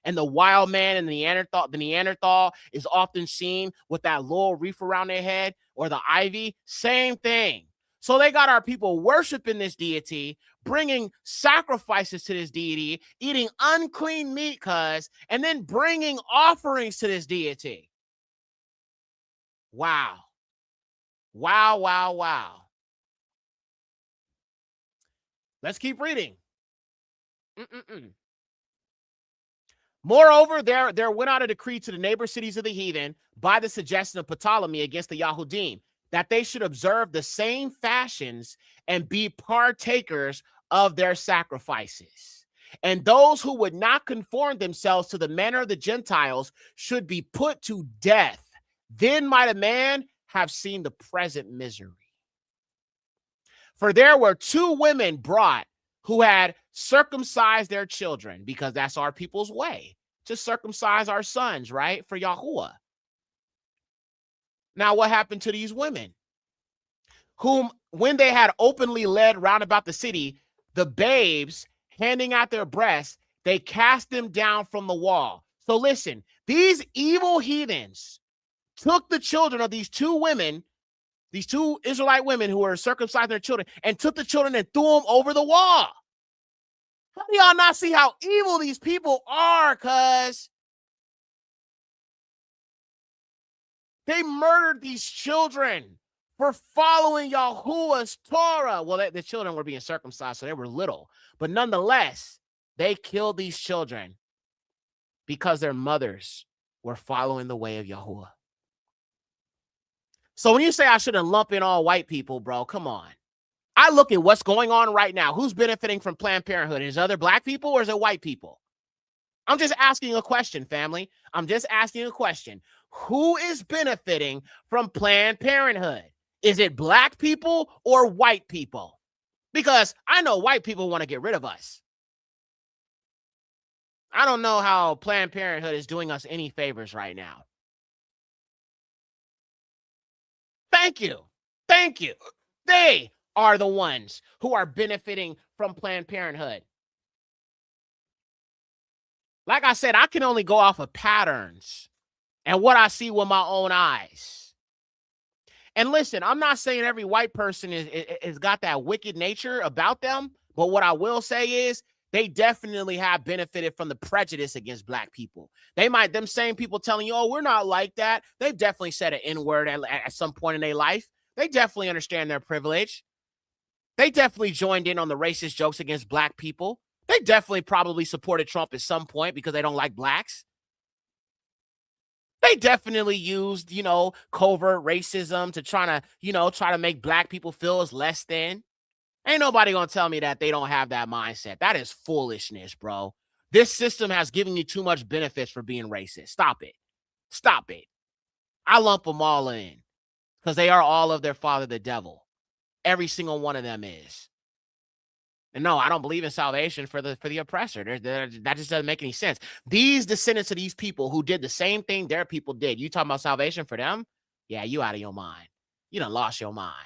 And the wild man and the Neanderthal is often seen with that laurel wreath around their head or the ivy. Same thing. So they got our people worshiping this deity, bringing sacrifices to this deity, eating unclean meat, and then bringing offerings to this deity. Wow. Wow, wow, wow. Let's keep reading. Moreover, there went out a decree to the neighbor cities of the heathen by the suggestion of Ptolemy against the Yahudim, that they should observe the same fashions and be partakers of their sacrifices. And those who would not conform themselves to the manner of the Gentiles should be put to death. Then might a man have seen the present misery. For there were 2 women brought who had circumcised their children, because that's our people's way, to circumcise our sons, right, for Yahuwah. Now, what happened to these women? Whom, when they had openly led round about the city, the babes, handing out their breasts, they cast them down from the wall. So listen, these evil heathens took the children of these 2 women, these 2 Israelite women who were circumcising their children, and took the children and threw them over the wall. How do y'all not see how evil these people are, cuz? They murdered these children for following Yahuwah's Torah. Well, the children were being circumcised, so they were little. But nonetheless, they killed these children because their mothers were following the way of Yahuwah. So when you say I shouldn't lump in all white people, bro, come on. I look at what's going on right now. Who's benefiting from Planned Parenthood? Is it other black people or is it white people? I'm just asking a question, family. I'm just asking a question. Who is benefiting from Planned Parenthood? Is it black people or white people? Because I know white people want to get rid of us. I don't know how Planned Parenthood is doing us any favors right now. Thank you. Thank you. They are the ones who are benefiting from Planned Parenthood. Like I said, I can only go off of patterns and what I see with my own eyes. And listen, I'm not saying every white person is got that wicked nature about them, but what I will say is they definitely have benefited from the prejudice against black people. Them same people telling you, oh, we're not like that. They've definitely said an N-word at some point in their life. They definitely understand their privilege. They definitely joined in on the racist jokes against black people. They definitely probably supported Trump at some point because they don't like blacks. They definitely used, covert racism to try to make black people feel as less than. Ain't nobody gonna tell me that they don't have that mindset. That is foolishness, bro. This system has given you too much benefits for being racist. Stop it. Stop it. I lump them all in because they are all of their father, the devil. Every single one of them is. And no, I don't believe in salvation for the oppressor. That just doesn't make any sense. These descendants of these people who did the same thing their people did. You talking about salvation for them? Yeah, you out of your mind. You done lost your mind.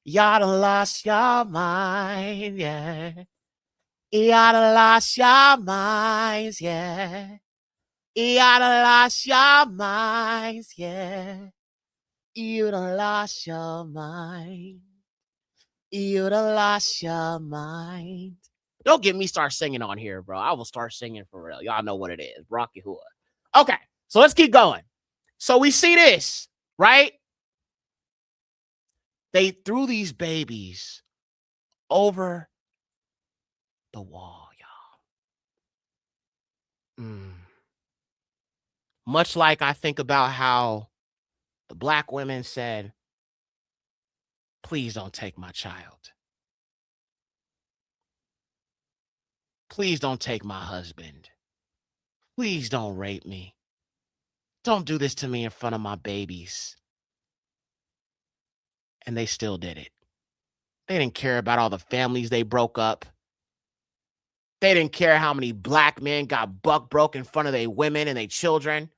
Y'all done lost your mind, yeah. Y'all done lost your minds, yeah. Y'all done lost your minds, yeah. You done lost your mind. You done lost your mind. Don't get me start singing on here, bro. I will start singing for real. Y'all know what it is. Rocky Hua. Okay, so let's keep going. So we see this, right? They threw these babies over the wall, y'all. Much like I think about how the black women said, please don't take my child. Please don't take my husband. Please don't rape me. Don't do this to me in front of my babies. And they still did it. They didn't care about all the families they broke up. They didn't care how many black men got buck broke in front of their women and their children.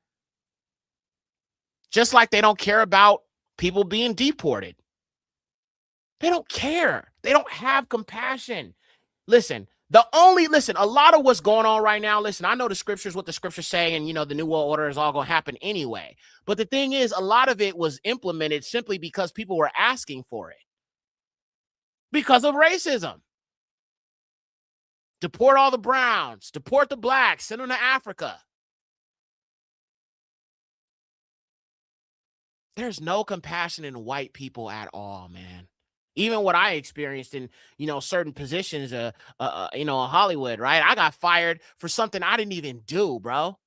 Just like they don't care about people being deported. They don't care. They don't have compassion. Listen, a lot of what's going on right now, I know the scriptures, what the scriptures say, and, the New World Order is all going to happen anyway. But the thing is, a lot of it was implemented simply because people were asking for it. Because of racism. Deport all the browns, deport the blacks, send them to Africa. There's no compassion in white people at all, man. Even what I experienced in, certain positions, in Hollywood, right? I got fired for something I didn't even do, bro.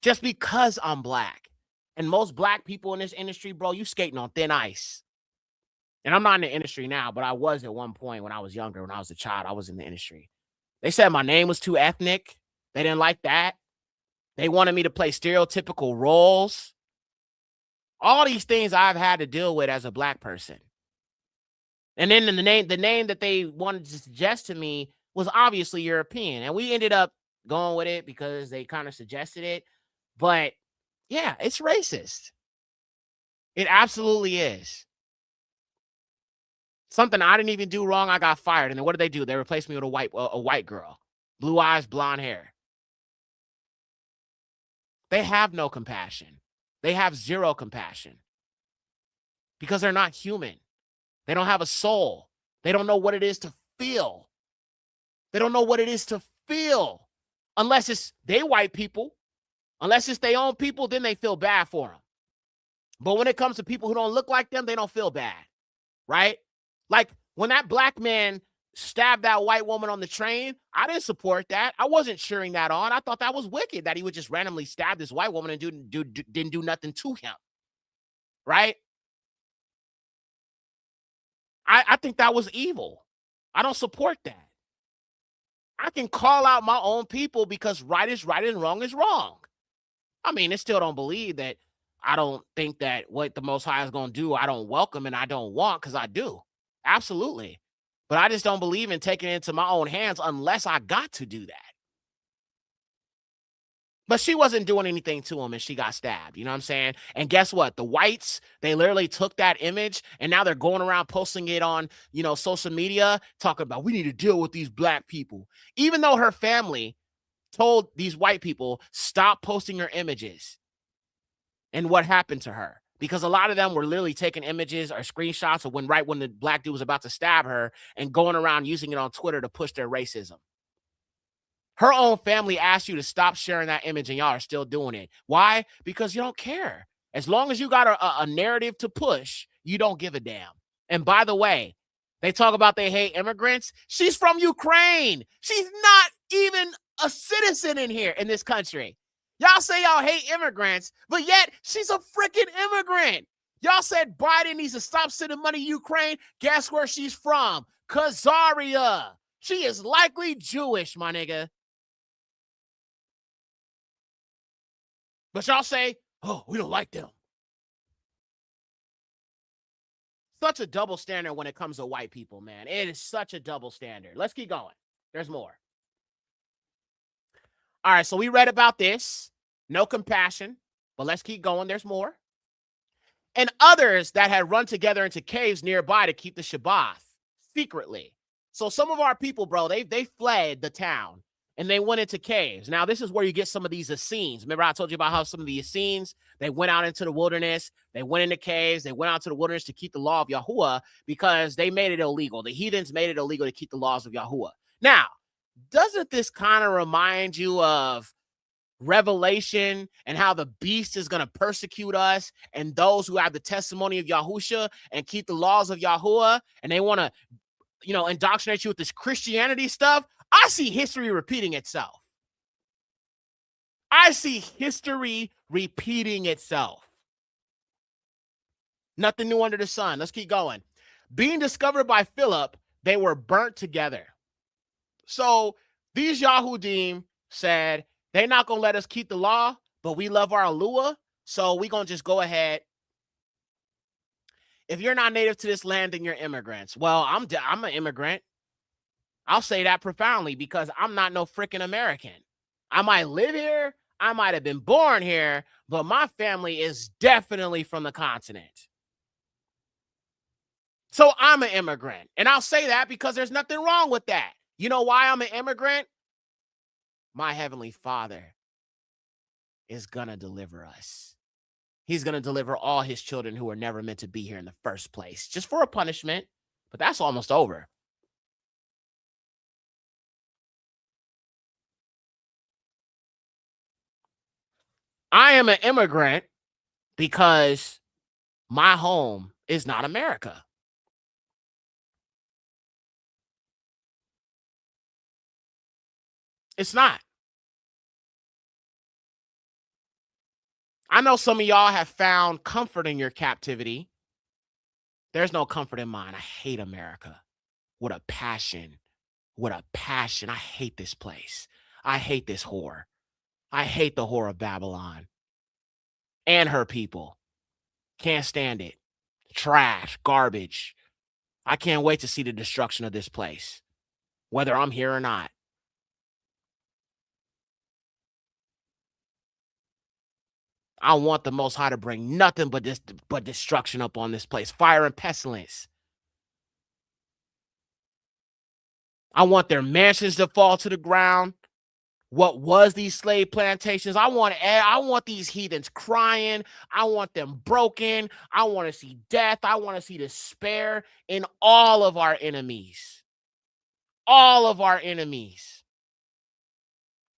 Just because I'm black. And most black people in this industry, bro, you skating on thin ice. And I'm not in the industry now, but I was at one point when I was younger, when I was a child, I was in the industry. They said my name was too ethnic. They didn't like that. They wanted me to play stereotypical roles. All these things I've had to deal with as a black person. And then the name that they wanted to suggest to me was obviously European. And we ended up going with it because they kind of suggested it. But yeah, it's racist. It absolutely is. Something I didn't even do wrong, I got fired. And then what did they do? They replaced me with a white girl. Blue eyes, blonde hair. They have no compassion. They have zero compassion. Because they're not human. They don't have a soul. They don't know what it is to feel. They don't know what it is to feel. Unless it's they white people. Unless it's their own people, then they feel bad for them. But when it comes to people who don't look like them, they don't feel bad. Right? Like when that black man stabbed that white woman on the train, I didn't support that. I wasn't cheering that on. I thought that was wicked that he would just randomly stab this white woman and didn't do nothing to him. Right? I think that was evil. I don't support that. I can call out my own people because right is right and wrong is wrong. I mean, I still don't believe that. I don't think that what the Most High is going to do, I don't welcome and I don't want, because I do. Absolutely. But I just don't believe in taking it into my own hands unless I got to do that. But she wasn't doing anything to him and she got stabbed. You know what I'm saying? And guess what? The whites, they literally took that image and now they're going around posting it on, social media, talking about we need to deal with these black people. Even though her family told these white people, stop posting your images. And what happened to her? Because a lot of them were literally taking images or screenshots of when the black dude was about to stab her and going around using it on Twitter to push their racism. Her own family asked you to stop sharing that image, and y'all are still doing it. Why? Because you don't care. As long as you got a narrative to push, you don't give a damn. And by the way, they talk about they hate immigrants. She's from Ukraine. She's not even a citizen in here in this country. Y'all say y'all hate immigrants, but yet she's a freaking immigrant. Y'all said Biden needs to stop sending money to Ukraine. Guess where she's from? Khazaria. She is likely Jewish, my nigga. But y'all say, oh, we don't like them. Such a double standard when it comes to white people, man. It is such a double standard. Let's keep going. There's more. All right, so we read about this. No compassion, but let's keep going. There's more. And others that had run together into caves nearby to keep the Shabbat secretly. So some of our people, bro, they fled the town and they went into caves. Now, this is where you get some of these Essenes. Remember I told you about how some of the Essenes, they went out into the wilderness, they went into caves, they went out to the wilderness to keep the law of Yahuwah because they made it illegal. The heathens made it illegal to keep the laws of Yahuwah. Now, doesn't this kind of remind you of Revelation and how the beast is going to persecute us and those who have the testimony of Yahusha and keep the laws of Yahuwah, and they want to, indoctrinate you with this Christianity stuff? I see history repeating itself. I see history repeating itself. Nothing new under the sun. Let's keep going. Being discovered by Philip, they were burnt together. So these Yahudim said, they're not going to let us keep the law, but we love our Alua, so we're going to just go ahead. If you're not native to this land, then you're immigrants. Well, I'm an immigrant. I'll say that profoundly because I'm not no freaking American. I might live here. I might have been born here, but my family is definitely from the continent. So I'm an immigrant. And I'll say that because there's nothing wrong with that. You know why I'm an immigrant? My Heavenly Father is going to deliver us. He's going to deliver all his children who were never meant to be here in the first place, just for a punishment. But that's almost over. I am an immigrant because my home is not America. It's not. I know some of y'all have found comfort in your captivity. There's no comfort in mine. I hate America. What a passion. What a passion. I hate this place. I hate this whore. I hate the whore of Babylon and her people. Can't stand it. Trash, garbage. I can't wait to see the destruction of this place, whether I'm here or not. I want the Most High to bring nothing but destruction up on this place. Fire and pestilence. I want their mansions to fall to the ground. What was these slave plantations? I want these heathens crying. I want them broken. I want to see death. I want to see despair in all of our enemies. All of our enemies.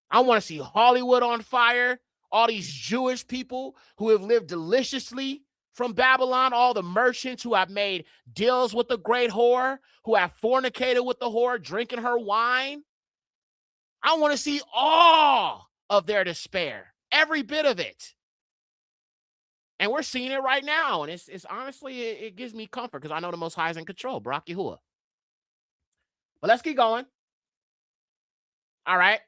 I want to see Hollywood on fire. All these Jewish people who have lived deliciously from Babylon, all the merchants who have made deals with the great whore, who have fornicated with the whore, drinking her wine. I want to see all of their despair, every bit of it. And we're seeing it right now. And it's honestly, it gives me comfort because I know the Most High is in control. Barak Yahuwah. But let's keep going. All right.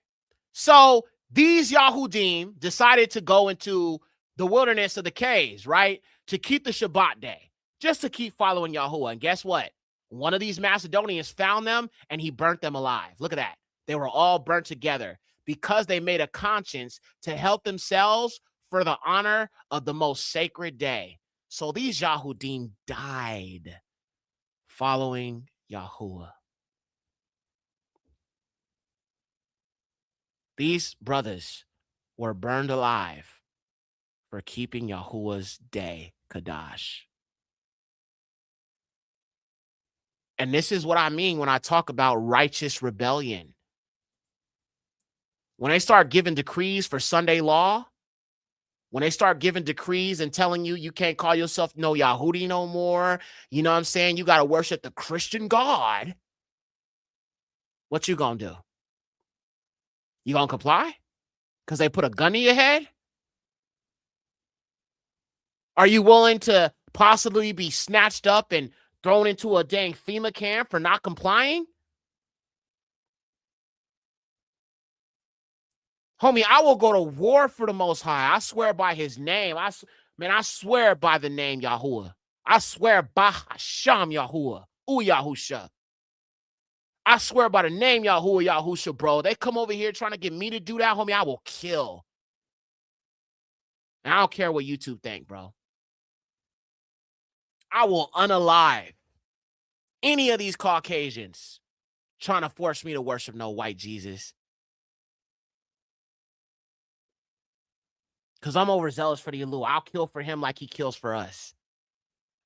So these Yahudim decided to go into the wilderness of the caves, right? To keep the Shabbat day, just to keep following Yahuwah. And guess what? One of these Macedonians found them and he burnt them alive. Look at that. They were all burnt together because they made a conscience to help themselves for the honor of the most sacred day. So these Yahudim died following Yahuwah. These brothers were burned alive for keeping Yahuwah's day, Kadash. And this is what I mean when I talk about righteous rebellion. When they start giving decrees for Sunday law, when they start giving decrees and telling you can't call yourself no Yahudi no more, you know what I'm saying? You got to worship the Christian God. What you gonna do? You gonna comply? Because they put a gun in your head? Are you willing to possibly be snatched up and thrown into a dang FEMA camp for not complying? Homie, I will go to war for the Most High. I swear by his name. I swear by the name Yahuwah. I swear by Hashem Yahuwah. Yahusha. I swear by the name Yahuwah Yahusha, bro. They come over here trying to get me to do that, homie. I will kill. And I don't care what YouTube think, bro. I will unalive any of these Caucasians trying to force me to worship no white Jesus. Because I'm overzealous for the Elu. I'll kill for him like he kills for us.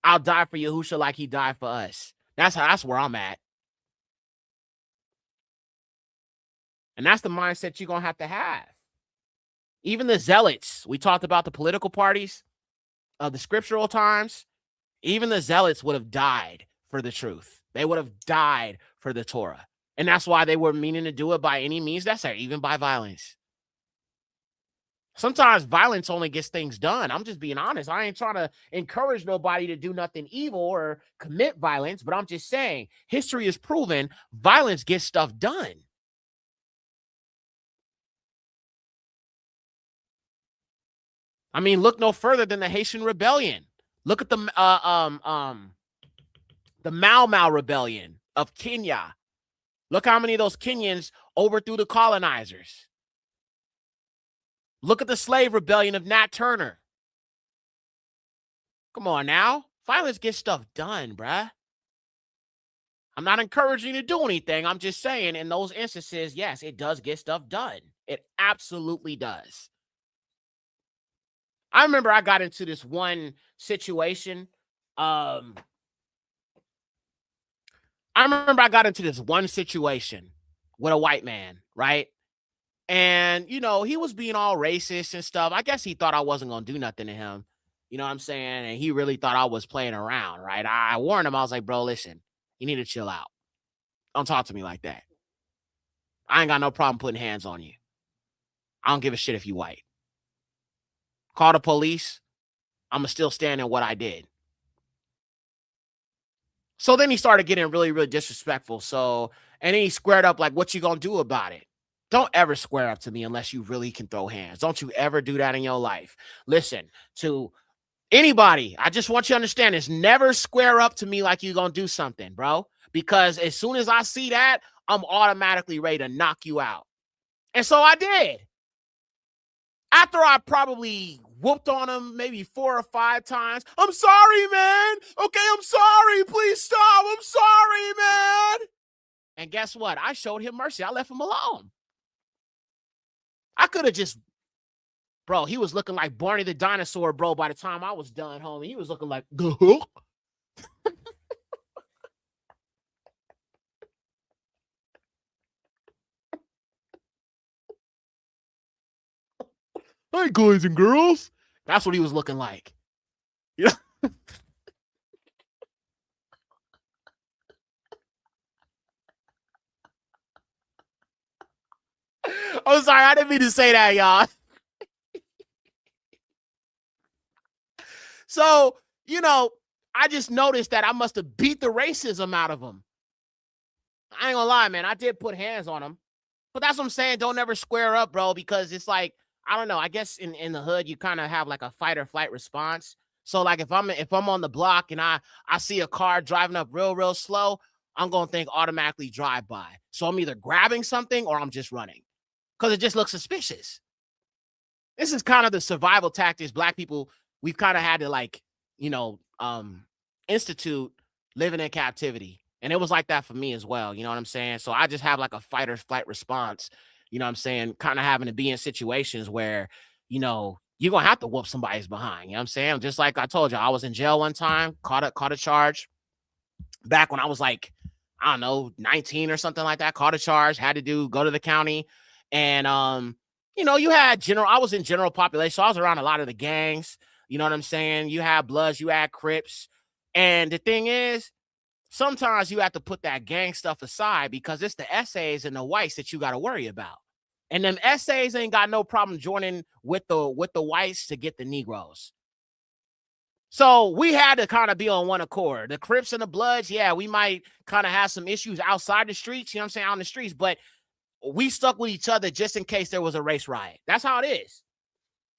I'll die for Yahusha like he died for us. That's where I'm at. And that's the mindset you're going to have. Even the zealots, we talked about the political parties of the scriptural times. Even the zealots would have died for the truth. They would have died for the Torah. And that's why they were meaning to do it by any means necessary, even by violence. Sometimes violence only gets things done. I'm just being honest. I ain't trying to encourage nobody to do nothing evil or commit violence, but I'm just saying history has proven violence gets stuff done. I mean, look no further than the Haitian Rebellion. Look at the Mau Mau Rebellion of Kenya. Look how many of those Kenyans overthrew the colonizers. Look at the slave rebellion of Nat Turner. Come on now. Violence gets stuff done, bruh. I'm not encouraging you to do anything. I'm just saying in those instances, yes, it does get stuff done. It absolutely does. I remember I got into this one situation. I remember I got into this one situation with a white man, right? And, you know, he was being all racist and stuff. I guess he thought I wasn't going to do nothing to him. You know what I'm saying? And he really thought I was playing around, right? I warned him. I was like, bro, listen, you need to chill out. Don't talk to me like that. I ain't got no problem putting hands on you. I don't give a shit if you white. Call the police. I'm going to still stand in what I did. So then he started getting really, really disrespectful. And then he squared up like, what you going to do about it? Don't ever square up to me unless you really can throw hands. Don't you ever do that in your life. Listen, to anybody, I just want you to understand this. Never square up to me like you're going to do something, bro. Because as soon as I see that, I'm automatically ready to knock you out. And so I did. After I probably whooped on him maybe 4 or 5 times. I'm sorry, man. Okay, I'm sorry. Please stop. I'm sorry, man. And guess what? I showed him mercy. I left him alone. I could have just, bro, he was looking like Barney the dinosaur, bro, by the time I was done, homie. He was looking like, hi, guys and girls. That's what he was looking like. Yeah. I'm sorry, I didn't mean to say that, y'all. So, you know, I just noticed that I must have beat the racism out of him. I ain't gonna lie, man. I did put hands on him. But that's what I'm saying. Don't ever square up, bro, because it's like, I don't know. I guess in the hood, you kind of have like a fight or flight response. So like if I'm on the block and I see a car driving up real slow, I'm gonna think automatically drive by. So I'm either grabbing something or I'm just running. Because it just looks suspicious. This is kind of the survival tactics Black people, we've kind of had to like, you know, institute living in captivity. And it was like that for me as well. You know what I'm saying? So I just have like a fight or flight response, you know what I'm saying? Kind of having to be in situations where, you know, you're going to have to whoop somebody's behind. You know what I'm saying? Just like I told you, I was in jail one time, caught a charge back when I was like, I don't know, 19 or something like that, caught a charge, had to go to the county. And you know, you had I was in general population, so I was around a lot of the gangs. You know what I'm saying? You had Bloods, you had Crips. And the thing is, sometimes you have to put that gang stuff aside because it's the essays and the whites that you got to worry about. And them essays ain't got no problem joining with the whites to get the Negroes. So we had to kind of be on one accord. The Crips and the Bloods, yeah, we might kind of have some issues outside the streets, you know what I'm saying, out in the streets, but we stuck with each other just in case there was a race riot. That's how it is.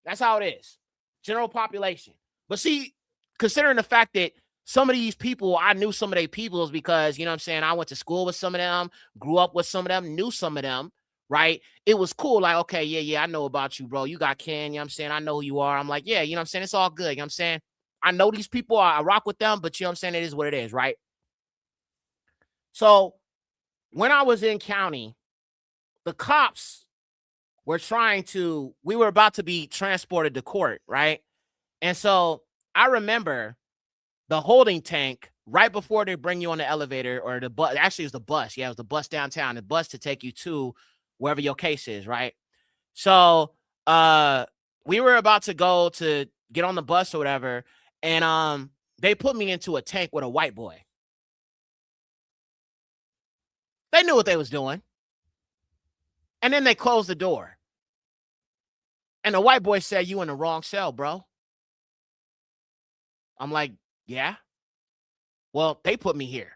That's how it is. General population. But see, considering the fact that some of these people, I knew some of their peoples because, you know what I'm saying, I went to school with some of them, grew up with some of them, knew some of them, right? It was cool. Like, okay, yeah, I know about you, bro. You got Ken, you know what I'm saying? I know who you are. I'm like, yeah, you know what I'm saying? It's all good. You know what I'm saying? I know these people, I rock with them, but you know what I'm saying? It is what it is, right? So when I was in county, the cops were we were about to be transported to court, right? And so I remember the holding tank right before they bring you on the elevator or the bus. Actually, it was the bus. Yeah, it was the bus downtown, the bus to take you to wherever your case is, right? So we were about to go to get on the bus or whatever, and they put me into a tank with a white boy. They knew what they was doing. And then they closed the door. And the white boy said, "You in the wrong cell, bro." I'm like, yeah. Well, they put me here.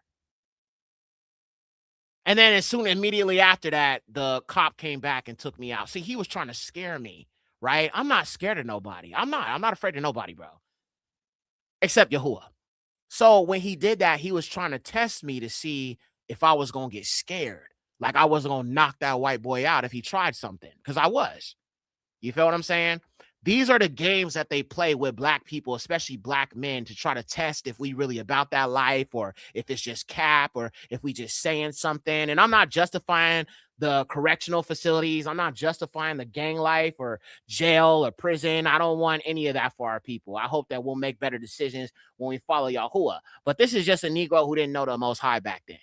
And then immediately after that, the cop came back and took me out. See, he was trying to scare me, right? I'm not scared of nobody. I'm not afraid of nobody, bro. Except Yahuwah. So when he did that, he was trying to test me to see if I was going to get scared. Like I wasn't going to knock that white boy out if he tried something. Because I was. You feel what I'm saying? These are the games that they play with black people, especially black men, to try to test if we really about that life or if it's just cap or if we just saying something. And I'm not justifying the correctional facilities. I'm not justifying the gang life or jail or prison. I don't want any of that for our people. I hope that we'll make better decisions when we follow Yahuwah. But this is just a Negro who didn't know the Most High back then.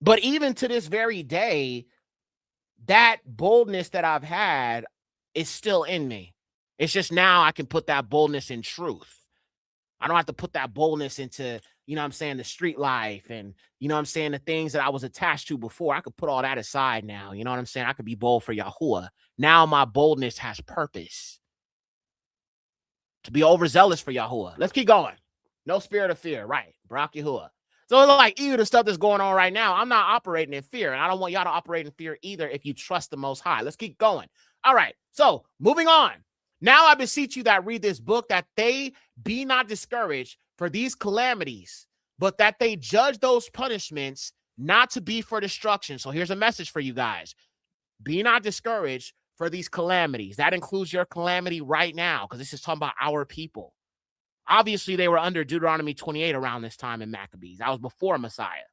But even to this very day, that boldness that I've had is still in me. It's just now I can put that boldness in truth. I don't have to put that boldness into, you know what I'm saying, the street life and, you know what I'm saying, the things that I was attached to before. I could put all that aside now. You know what I'm saying? I could be bold for Yahuwah. Now my boldness has purpose. To be overzealous for Yahuwah. Let's keep going. No spirit of fear. Right. Barak Yahuwah. So like even the stuff that's going on right now, I'm not operating in fear. And I don't want y'all to operate in fear either if you trust the Most High. Let's keep going. All right. So moving on. Now I beseech you that read this book, that they be not discouraged for these calamities, but that they judge those punishments not to be for destruction. So here's a message for you guys. Be not discouraged for these calamities. That includes your calamity right now, because this is talking about our people. Obviously, they were under Deuteronomy 28 around this time in Maccabees. That was before Messiah.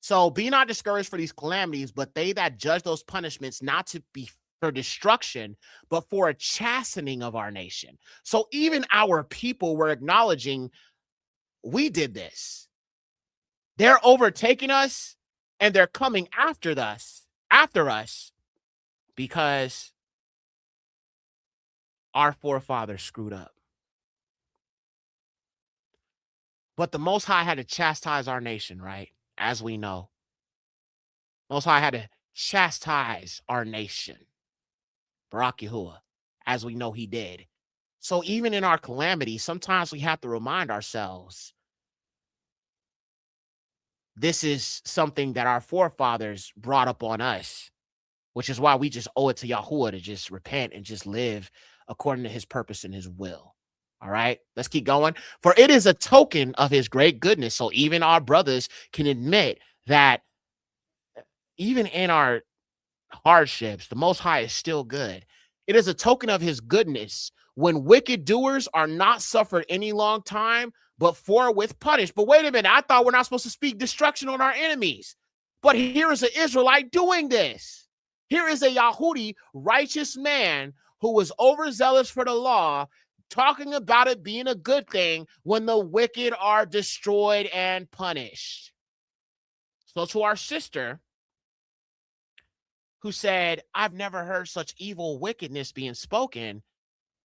So be not discouraged for these calamities, but they that judge those punishments not to be for destruction, but for a chastening of our nation. So even our people were acknowledging we did this. They're overtaking us and they're coming after us because our forefathers screwed up. But the Most High had to chastise our nation, right? As we know. Most High had to chastise our nation. Barak Yahuwah, as we know he did. So even in our calamity, sometimes we have to remind ourselves this is something that our forefathers brought up on us, which is why we just owe it to Yahuwah to just repent and just live according to his purpose and his will. All right, let's keep going. For it is a token of his great goodness. So even our brothers can admit that even in our hardships, the Most High is still good. It is a token of his goodness when wicked doers are not suffered any long time, but forthwith punished. But wait a minute, I thought we're not supposed to speak destruction on our enemies. But here is an Israelite doing this. Here is a Yahudi righteous man who was overzealous for the law, talking about it being a good thing when the wicked are destroyed and punished. So to our sister who said, I've never heard such evil wickedness being spoken,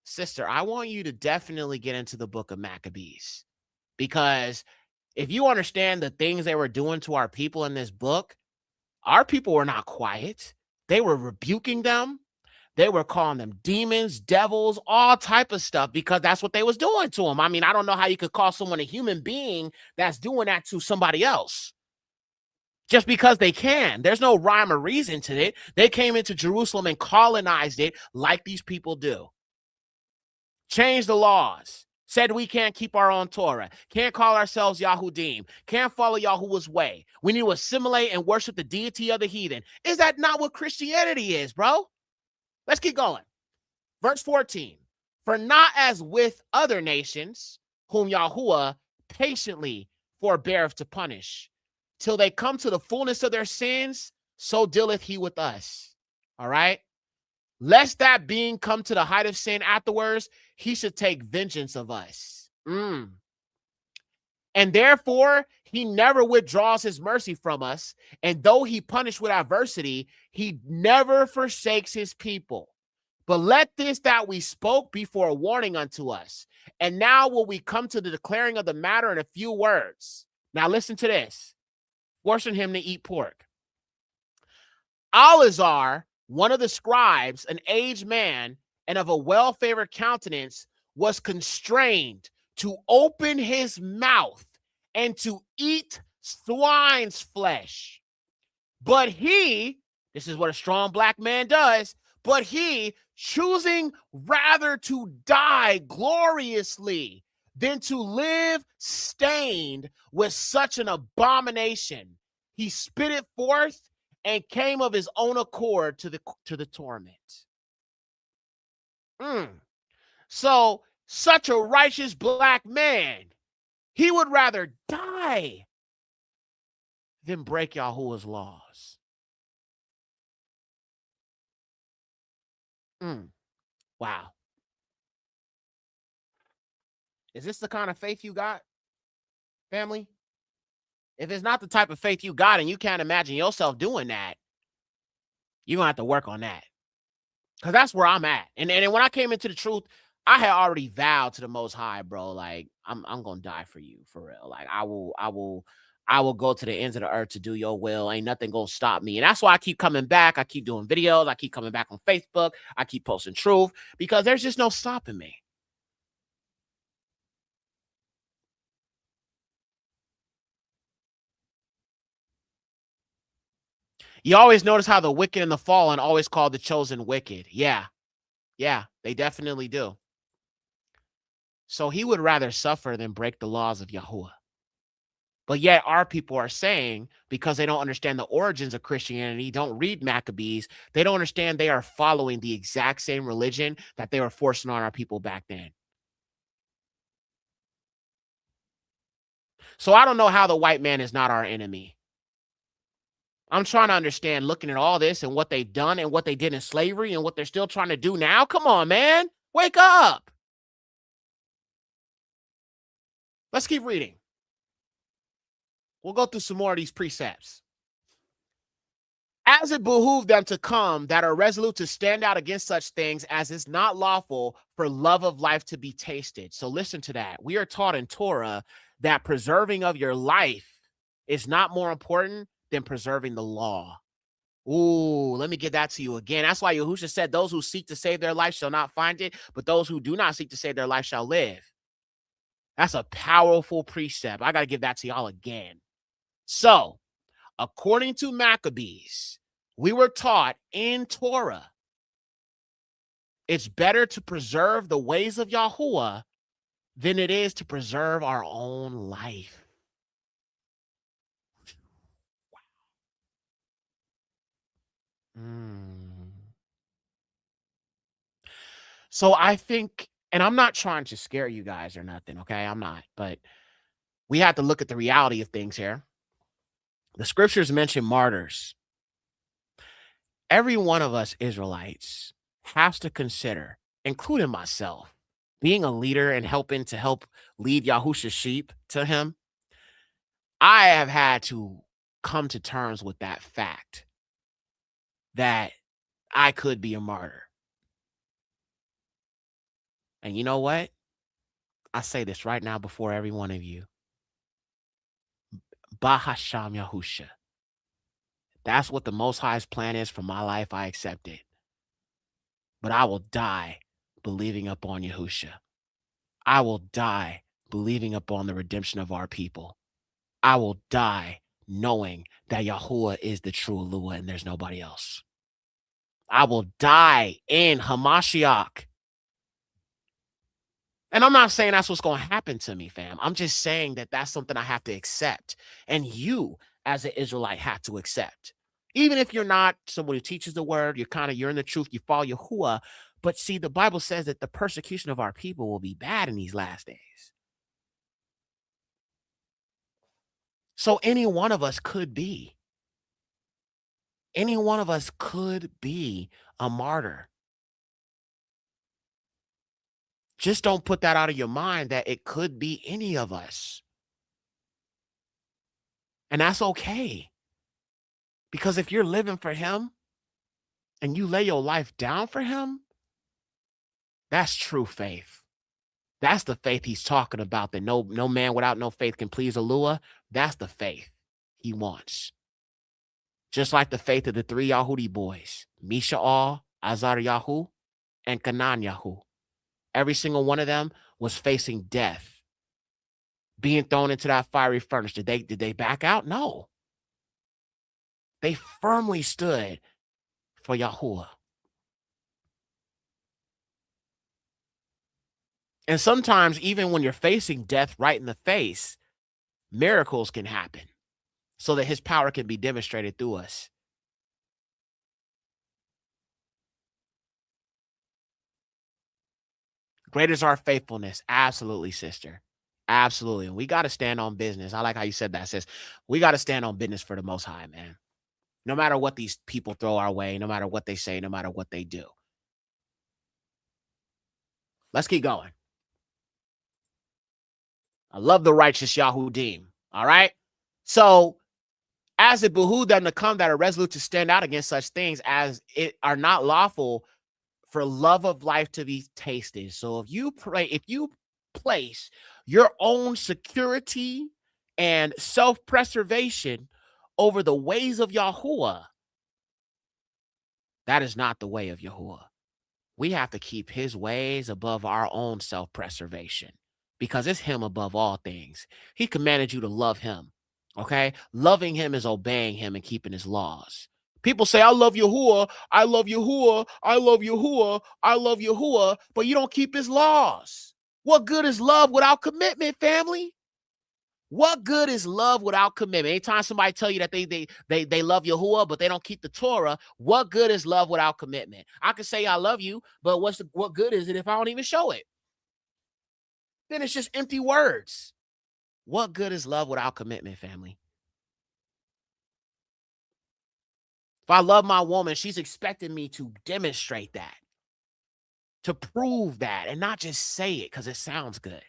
sister, I want you to definitely get into the book of Maccabees. Because if you understand the things they were doing to our people in this book, our people were not quiet. They were rebuking them. They were calling them demons, devils, all type of stuff, because that's what they was doing to them. I mean, I don't know how you could call someone a human being that's doing that to somebody else just because they can. There's no rhyme or reason to it. They came into Jerusalem and colonized it like these people do. Changed the laws. Said we can't keep our own Torah. Can't call ourselves Yahudim. Can't follow Yahuwah's way. We need to assimilate and worship the deity of the heathen. Is that not what Christianity is, bro? Let's keep going. Verse 14. For not as with other nations, whom Yahuwah patiently forbeareth to punish, till they come to the fullness of their sins, so dealeth he with us. All right? Lest that being come to the height of sin afterwards, he should take vengeance of us. And therefore, he never withdraws his mercy from us. And though he punish with adversity, he never forsakes his people. But let this that we spoke be for a warning unto us. And now will we come to the declaring of the matter in a few words. Now listen to this. Forcing him to eat pork. Alazar, one of the scribes, an aged man and of a well-favored countenance, was constrained to open his mouth and to eat swine's flesh. But he, this is what a strong black man does, but he, choosing rather to die gloriously than to live stained with such an abomination, he spit it forth and came of his own accord to the torment. So such a righteous black man, he would rather die than break Yahuwah's laws. Wow. Is this the kind of faith you got, family? If it's not the type of faith you got and you can't imagine yourself doing that, you're going to have to work on that. Because that's where I'm at. And when I came into the truth, I had already vowed to the Most High, bro. Like, I'm going to die for you, for real. Like, I will go to the ends of the earth to do your will. Ain't nothing going to stop me. And that's why I keep coming back. I keep doing videos. I keep coming back on Facebook. I keep posting truth because there's just no stopping me. You always notice how the wicked and the fallen always call the chosen wicked. Yeah, they definitely do. So he would rather suffer than break the laws of Yahuwah. But yet our people are saying, because they don't understand the origins of Christianity, don't read Maccabees, they don't understand they are following the exact same religion that they were forcing on our people back then. So I don't know how the white man is not our enemy. I'm trying to understand, looking at all this and what they've done and what they did in slavery and what they're still trying to do now. Come on, man. Wake up. Let's keep reading. We'll go through some more of these precepts. As it behooved them to come that are resolute to stand out against such things as is not lawful for love of life to be tasted. So listen to that. We are taught in Torah that preserving of your life is not more important than preserving the law. Ooh, let me get that to you again. That's why Yahusha said, those who seek to save their life shall not find it, but those who do not seek to save their life shall live. That's a powerful precept. I got to give that to y'all again. So, according to Maccabees, we were taught in Torah, it's better to preserve the ways of Yahuwah than it is to preserve our own life. So I think, and I'm not trying to scare you guys or nothing, okay? I'm not, but we have to look at the reality of things here. The scriptures mention martyrs. Every one of us Israelites has to consider, including myself, being a leader and helping to help lead Yahusha's sheep to him. I have had to come to terms with that fact that I could be a martyr. And you know what? I say this right now before every one of you. Bahasham Yahusha. That's what the Most High's plan is for my life. I accept it. But I will die believing upon Yahusha. I will die believing upon the redemption of our people. I will die knowing that Yahuwah is the true Eluah and there's nobody else. I will die in Hamashiach. And I'm not saying that's what's going to happen to me, fam. I'm just saying that that's something I have to accept. And you, as an Israelite, have to accept. Even if you're not somebody who teaches the word, you're in the truth, you follow Yahuwah. But see, the Bible says that the persecution of our people will be bad in these last days. So any one of us could be. Any one of us could be a martyr. Just don't put that out of your mind that it could be any of us. And that's okay. Because if you're living for him and you lay your life down for him, that's true faith. That's the faith he's talking about, that no man without no faith can please Eluah. That's the faith he wants. Just like the faith of the three Yahudi boys, Misha'al, Azaryahu, and Kananyahu. Every single one of them was facing death, being thrown into that fiery furnace. Did they back out? No. They firmly stood for Yahuwah. And sometimes, even when you're facing death right in the face, miracles can happen so that his power can be demonstrated through us. Great is our faithfulness. Absolutely, sister. Absolutely. And we got to stand on business. I like how you said that, sis. We got to stand on business for the Most High, man. No matter what these people throw our way, no matter what they say, no matter what they do. Let's keep going. I love the righteous Yahudim. All right. So, as it behooves them to come that are resolute to stand out against such things as it are not lawful for love of life to be tasted. So if you place your own security and self-preservation over the ways of Yahuwah, that is not the way of Yahuwah. We have to keep his ways above our own self-preservation because it's him above all things. He commanded you to love him. Okay? Loving him is obeying him and keeping his laws. People say, I love Yahuwah, I love Yahuwah, I love Yahuwah, I love Yahuwah, but you don't keep his laws. What good is love without commitment, family? What good is love without commitment? Anytime somebody tell you that they love Yahuwah, but they don't keep the Torah, what good is love without commitment? I can say I love you, but what good is it if I don't even show it? Then it's just empty words. What good is love without commitment, family? If I love my woman, she's expecting me to demonstrate that, to prove that, and not just say it because it sounds good.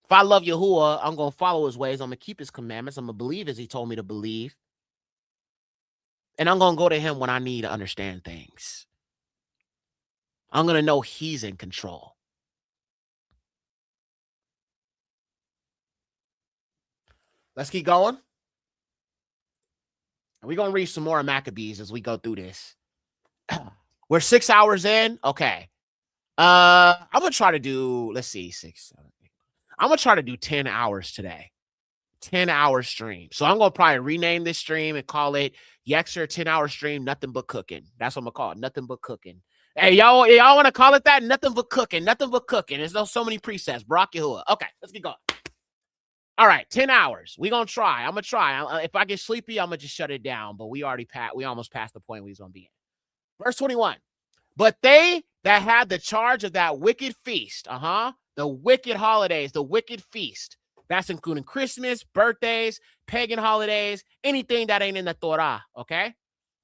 If I love Yahuwah, I'm going to follow his ways. I'm going to keep his commandments. I'm going to believe as he told me to believe. And I'm going to go to him when I need to understand things. I'm going to know he's in control. Let's keep going. And we're going to read some more Maccabees as we go through this. We're 6 hours in. Okay. I'm going to try to do, let's see, 6, 7, 8. I'm going to try to do 10 hours today. 10-hour stream. So I'm going to probably rename this stream and call it Yexer 10-hour stream, nothing but cooking. That's what I'm going to call it, nothing but cooking. Hey, y'all want to call it that? Nothing but cooking, nothing but cooking. There's so many presets. Barak Yahuwah. Okay, let's get going. All right, 10 hours. We're going to try. I'm going to try. If I get sleepy, I'm going to just shut it down. But we almost passed the point we was going to be in. Verse 21. But they that had the charge of that wicked feast, the wicked holidays, the wicked feast, that's including Christmas, birthdays, pagan holidays, anything that ain't in the Torah, okay?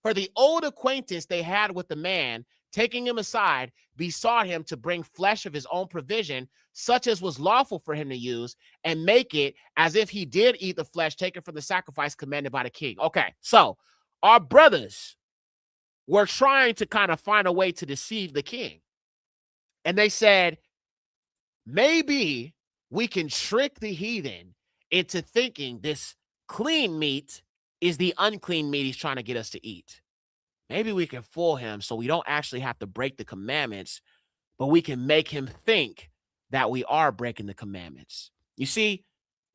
For the old acquaintance they had with the man taking him aside, besought him to bring flesh of his own provision, such as was lawful for him to use, and make it as if he did eat the flesh taken from the sacrifice commanded by the king. Okay, so our brothers were trying to kind of find a way to deceive the king. And they said, maybe we can trick the heathen into thinking this clean meat is the unclean meat he's trying to get us to eat. Maybe we can fool him so we don't actually have to break the commandments, but we can make him think that we are breaking the commandments. You see,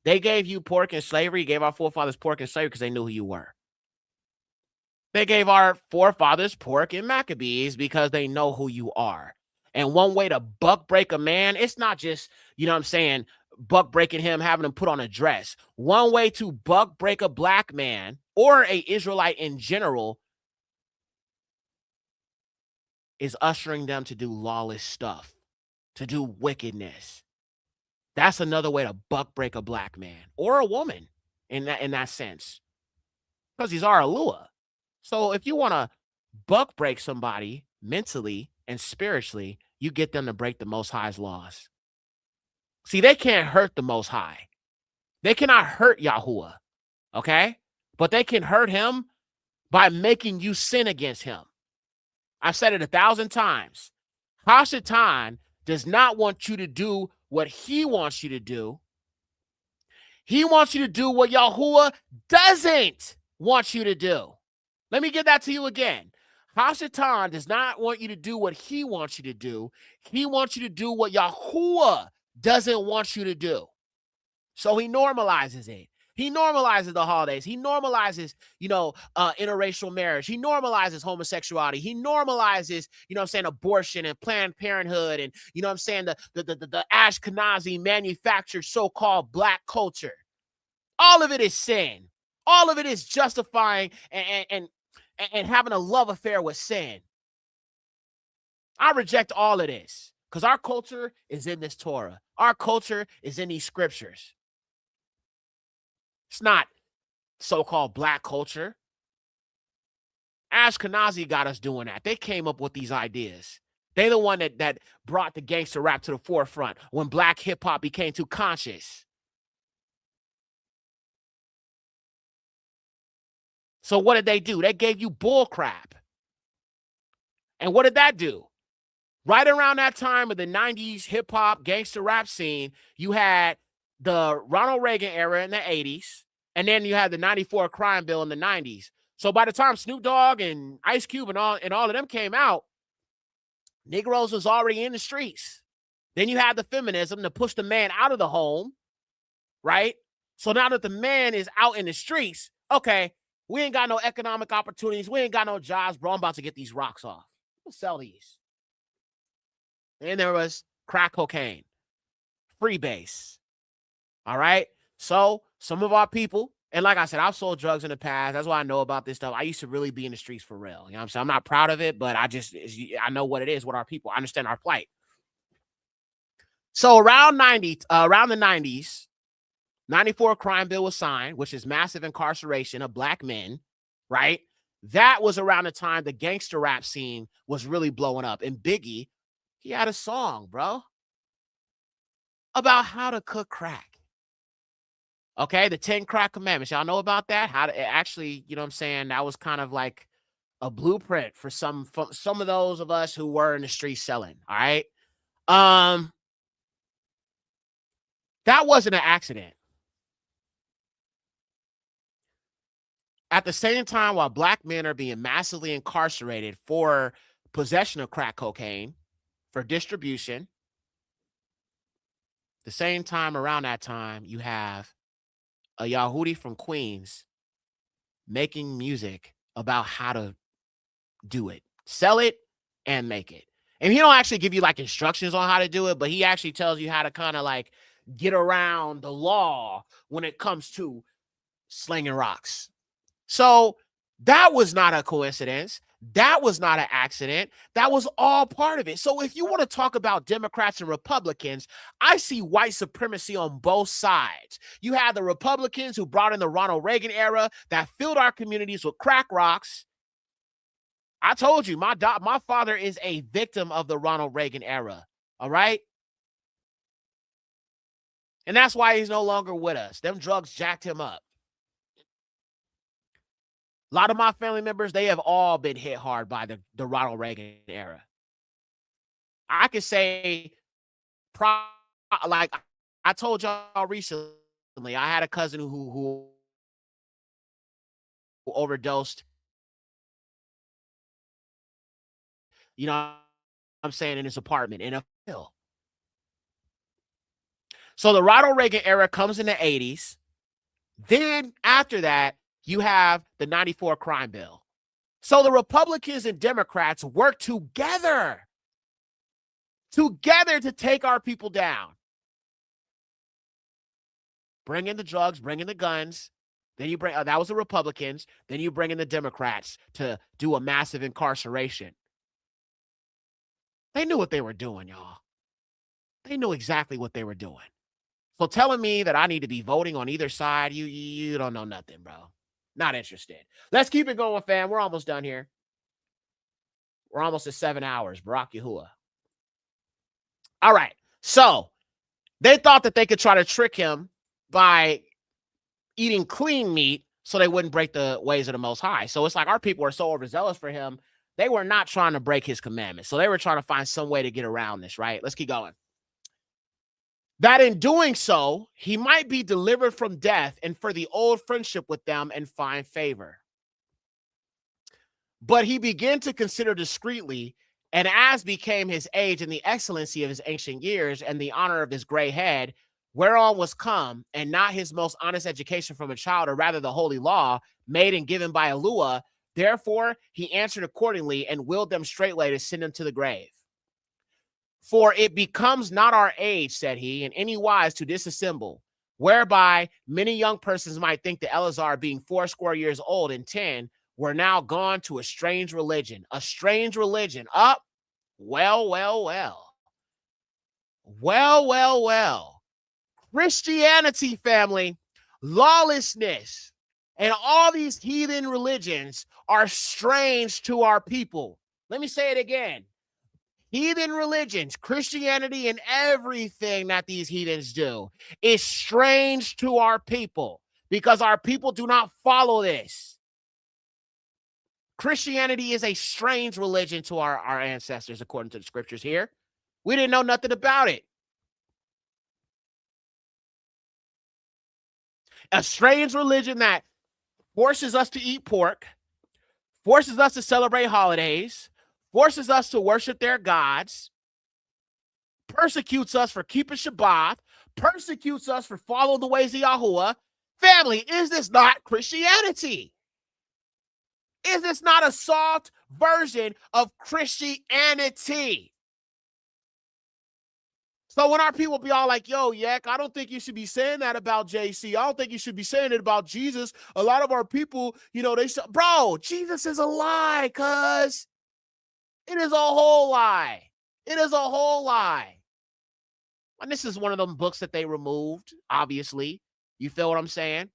they gave you pork and slavery, gave our forefathers pork and slavery because they knew who you were. They gave our forefathers pork and Maccabees because they know who you are. And one way to buck break a man, it's not just, you know what I'm saying, buck breaking him, having him put on a dress. One way to buck break a black man or a Israelite in general is ushering them to do lawless stuff, to do wickedness. That's another way to buck break a black man or a woman in that sense, because these are Alua. So if you want to buck break somebody mentally and spiritually, you get them to break the Most High's laws. See, they can't hurt the Most High. They cannot hurt Yahuwah, okay? But they can hurt him by making you sin against him. I've said it 1,000 times. Hashatan does not want you to do what he wants you to do. He wants you to do what Yahuwah doesn't want you to do. Let me get that to you again. Hashatan does not want you to do what he wants you to do. He wants you to do what Yahuwah doesn't want you to do. So he normalizes it. He normalizes the holidays. He normalizes, interracial marriage. He normalizes homosexuality. He normalizes, abortion and Planned Parenthood and, the Ashkenazi manufactured so-called black culture. All of it is sin. All of it is justifying and having a love affair with sin. I reject all of this because our culture is in this Torah. Our culture is in these scriptures. It's not so-called black culture. Ashkenazi got us doing that. They came up with these ideas. They're the one that brought the gangster rap to the forefront when black hip-hop became too conscious. So what did they do? They gave you bull crap. And what did that do? Right around that time of the 90s hip-hop gangster rap scene, you had the Ronald Reagan era in the 80s, and then you had the 94 crime bill in the 90s. So by the time Snoop Dogg and Ice Cube and all of them came out, Negroes was already in the streets. Then you had the feminism to push the man out of the home, right? So now that the man is out in the streets, okay, we ain't got no economic opportunities. We ain't got no jobs, bro. I'm about to get these rocks off. We'll sell these. And there was crack cocaine, freebase. All right. So some of our people, and like I said, I've sold drugs in the past. That's why I know about this stuff. I used to really be in the streets for real. You know what I'm saying? I'm not proud of it, but I know what it is with our people. I understand our plight. So around the 90s, 94 crime bill was signed, which is massive incarceration of black men, right? That was around the time the gangster rap scene was really blowing up. And Biggie, he had a song, bro, about how to cook crack. Okay, the 10 crack commandments. Y'all know about that? How to actually, you know what I'm saying? That was kind of like a blueprint for some of those of us who were in the street selling. All right. That wasn't an accident. At the same time, while black men are being massively incarcerated for possession of crack cocaine, for distribution, the same time around that time, you have a Yahudi from Queens making music about how to do it, sell it, and make it. And he don't actually give you like instructions on how to do it, but he actually tells you how to kind of like get around the law when it comes to slinging rocks. So that was not a coincidence. That was not an accident. That was all part of it. So if you want to talk about Democrats and Republicans, I see white supremacy on both sides. You had the Republicans who brought in the Ronald Reagan era that filled our communities with crack rocks. I told you, my father is a victim of the Ronald Reagan era. All right. And that's why he's no longer with us. Them drugs jacked him up. A lot of my family members, they have all been hit hard by the Ronald Reagan era. I could say, like I told y'all recently, I had a cousin who overdosed, you know what I'm saying, in his apartment in a pill. So the Ronald Reagan era comes in the 80s. Then after that, you have the 94 crime bill. So the Republicans and Democrats work together to take our people down. Bring in the drugs, bring in the guns. Then you bring, that was the Republicans. Then you bring in the Democrats to do a massive incarceration. They knew what they were doing, y'all. They knew exactly what they were doing. So telling me that I need to be voting on either side, you don't know nothing, bro. Not interested. Let's keep it going, fam. We're almost done here. We're almost at 7 hours. Barak Yahuwah. All right. So they thought that they could try to trick him by eating clean meat so they wouldn't break the ways of the Most High. So it's like our people are so overzealous for him. They were not trying to break his commandments. So they were trying to find some way to get around this, right? Let's keep going. That in doing so, he might be delivered from death and for the old friendship with them and find favor. But he began to consider discreetly, and as became his age and the excellency of his ancient years and the honor of his gray head, whereon was come, and not his most honest education from a child, or rather the holy law, made and given by Elua, therefore he answered accordingly and willed them straightway to send him to the grave. For it becomes not our age, said he, in any wise to disassemble, whereby many young persons might think that Eleazar, being 80 years old and 10, were now gone to a strange religion. A strange religion. Up. Well. Christianity, family, lawlessness, and all these heathen religions are strange to our people. Let me say it again. Heathen religions, Christianity, and everything that these heathens do is strange to our people because our people do not follow this. Christianity is a strange religion to our ancestors, according to the scriptures here. We didn't know nothing about it. A strange religion that forces us to eat pork, forces us to celebrate holidays, forces us to worship their gods, persecutes us for keeping Shabbat, persecutes us for following the ways of Yahuwah. Family, is this not Christianity? Is this not a soft version of Christianity? So when our people be all like, yo, Yak, I don't think you should be saying that about JC. I don't think you should be saying it about Jesus. A lot of our people, they say, bro, Jesus is a lie, cuz. It is a whole lie. It is a whole lie. And this is one of them books that they removed, obviously. You feel what I'm saying?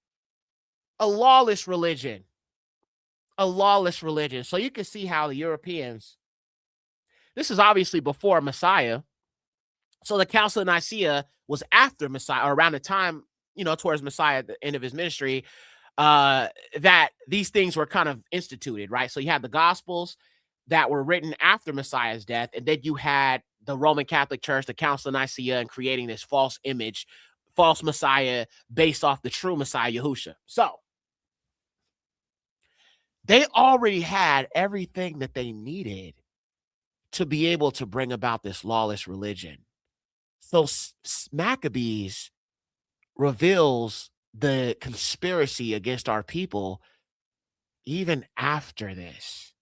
A lawless religion. A lawless religion. So you can see how the Europeans, this is obviously before Messiah. So the Council of Nicaea was after Messiah, or around the time, towards Messiah at the end of his ministry, that these things were kind of instituted, right? So you had the Gospels that were written after Messiah's death, and then you had the Roman Catholic Church, the Council of Nicaea, and creating this false image, false Messiah based off the true Messiah, Yahusha. So they already had everything that they needed to be able to bring about this lawless religion. So Maccabees reveals the conspiracy against our people even after this,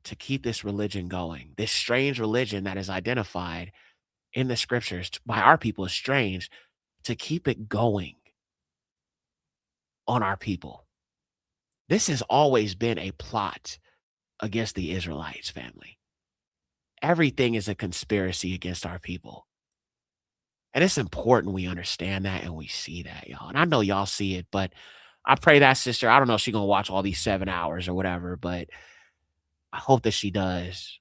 to keep this religion going. This strange religion that is identified in the scriptures by our people is strange, to keep it going on our people. This has always been a plot against the Israelites, family. Everything is a conspiracy against our people. And it's important we understand that and we see that, y'all. And I know y'all see it, but I pray that sister, I don't know if she's going to watch all these 7 hours or whatever, but I hope that she does.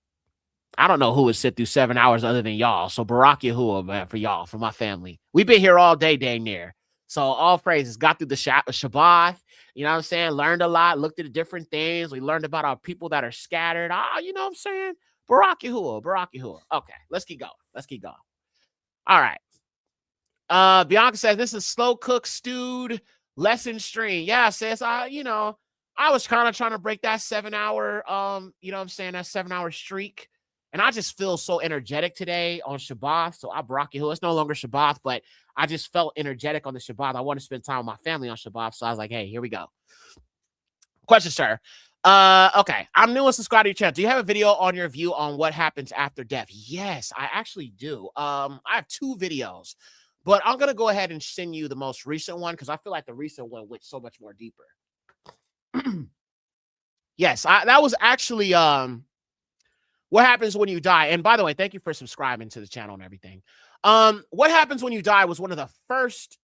I don't know who would sit through 7 hours other than y'all. So Barack Yahuwah, man, for y'all, for my family. We've been here all day, dang near. So all praises. Got through the Shabbat. You know what I'm saying? Learned a lot. Looked at the different things. We learned about our people that are scattered. You know what I'm saying? Barack Yahuwah, Barack Yahuwah. Okay, let's keep going. Let's keep going. All right. Bianca says this is slow cooked stewed lesson stream. Yeah, sis. I was kind of trying to break that 7 hour, you know what I'm saying, that 7 hour streak. And I just feel so energetic today on Shabbat. So I Barack Yahuwah. It's no longer Shabbat, but I just felt energetic on the Shabbat. I want to spend time with my family on Shabbat. So I was like, hey, here we go. Question, sir. Okay. I'm new and subscribed to your channel. Do you have a video on your view on what happens after death? Yes, I actually do. I have 2 videos, but I'm gonna go ahead and send you the most recent one because I feel like the recent one went so much more deeper. Yes, that was actually what happens when you die. And by the way, thank you for subscribing to the channel and everything. What happens when you die was one of the first,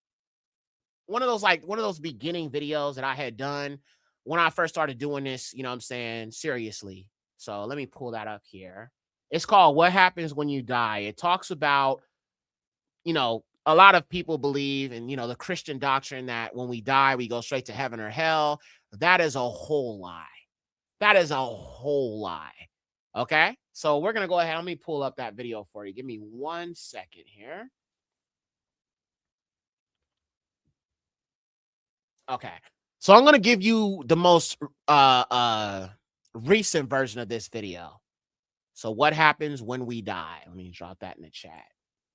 one of those beginning videos that I had done when I first started doing this, you know what I'm saying, seriously. So let me pull that up here. It's called What Happens When You Die. It talks about, you know, a lot of people believe in, you know, the Christian doctrine that when we die, we go straight to heaven or hell. That is a whole lie. That is a whole lie. Okay, so we're going to go ahead. Let me pull up that video for you. Give me 1 second here. Okay, so I'm going to give you the most recent version of this video. So what happens when we die? Let me drop that in the chat.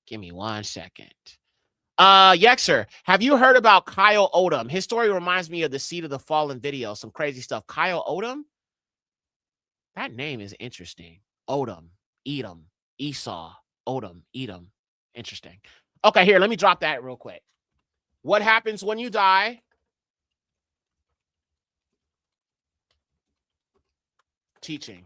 Give me 1 second. Yexer, have you heard about Kyle Odom? His story reminds me of the Seed of the Fallen video. Some crazy stuff. Kyle Odom? That name is interesting. Odom, Edom, Esau, Odom, Edom. Interesting. Okay, here, let me drop that real quick. What happens when you die? Teaching.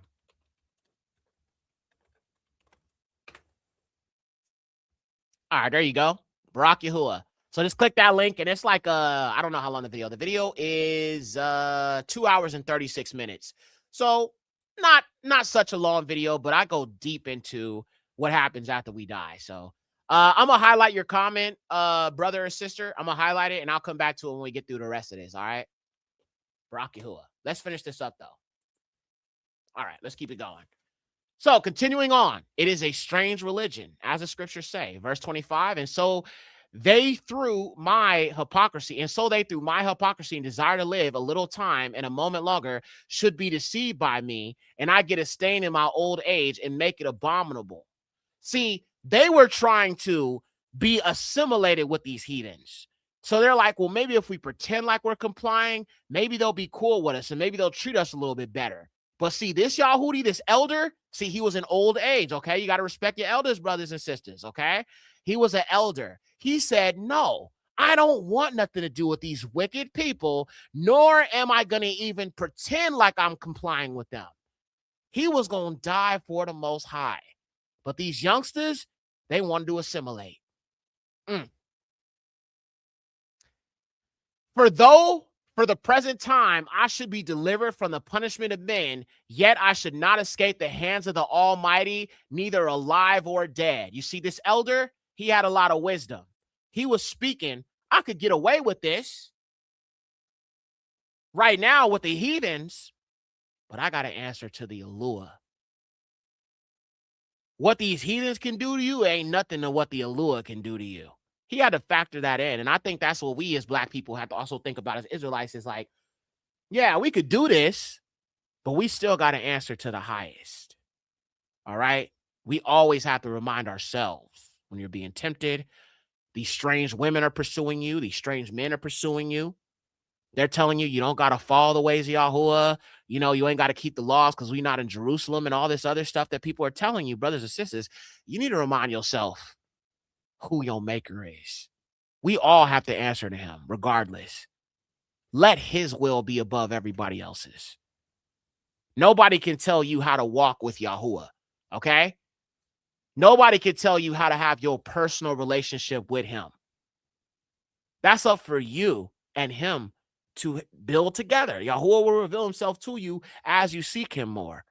All right, there you go. Barack Yahuwah. So just click that link, and it's like, I don't know how long the video. The video is 2 hours and 36 minutes. So not such a long video, but I go deep into what happens after we die. So I'm going to highlight your comment, brother or sister. I'm going to highlight it, and I'll come back to it when we get through the rest of this, all right? Barack Yahuwah. Let's finish this up, though. All right, let's keep it going. So continuing on, it is a strange religion, as the scriptures say, verse 25. And so they through my hypocrisy, and desire to live a little time and a moment longer, should be deceived by me, and I get a stain in my old age and make it abominable. See, they were trying to be assimilated with these heathens. So they're like, well, maybe if we pretend like we're complying, maybe they'll be cool with us and maybe they'll treat us a little bit better. But see, this Yahudi, this elder, see, he was in old age, okay? You got to respect your elders, brothers and sisters, okay? He was an elder. He said, no, I don't want nothing to do with these wicked people, nor am I going to even pretend like I'm complying with them. He was going to die for the Most High. But these youngsters, they wanted to assimilate. For the present time, I should be delivered from the punishment of men, yet I should not escape the hands of the Almighty, neither alive or dead. You see, this elder, he had a lot of wisdom. He was speaking, I could get away with this right now with the heathens, but I got to answer to the Alua. What these heathens can do to you ain't nothing to what the Alua can do to you. He had to factor that in. And I think that's what we as Black people have to also think about as Israelites is like, yeah, we could do this, but we still got to answer to the highest. All right. We always have to remind ourselves when you're being tempted, these strange women are pursuing you. These strange men are pursuing you. They're telling you don't got to follow the ways of Yahuwah. You know, you ain't got to keep the laws because we're not in Jerusalem and all this other stuff that people are telling you, brothers and sisters. You need to remind yourself who your maker is. We all have to answer to him regardless. Let his will be above everybody else's. Nobody can tell you how to walk with Yahuwah, okay? Nobody can tell you how to have your personal relationship with him. That's up for you and him to build together. Yahuwah will reveal himself to you as you seek him more.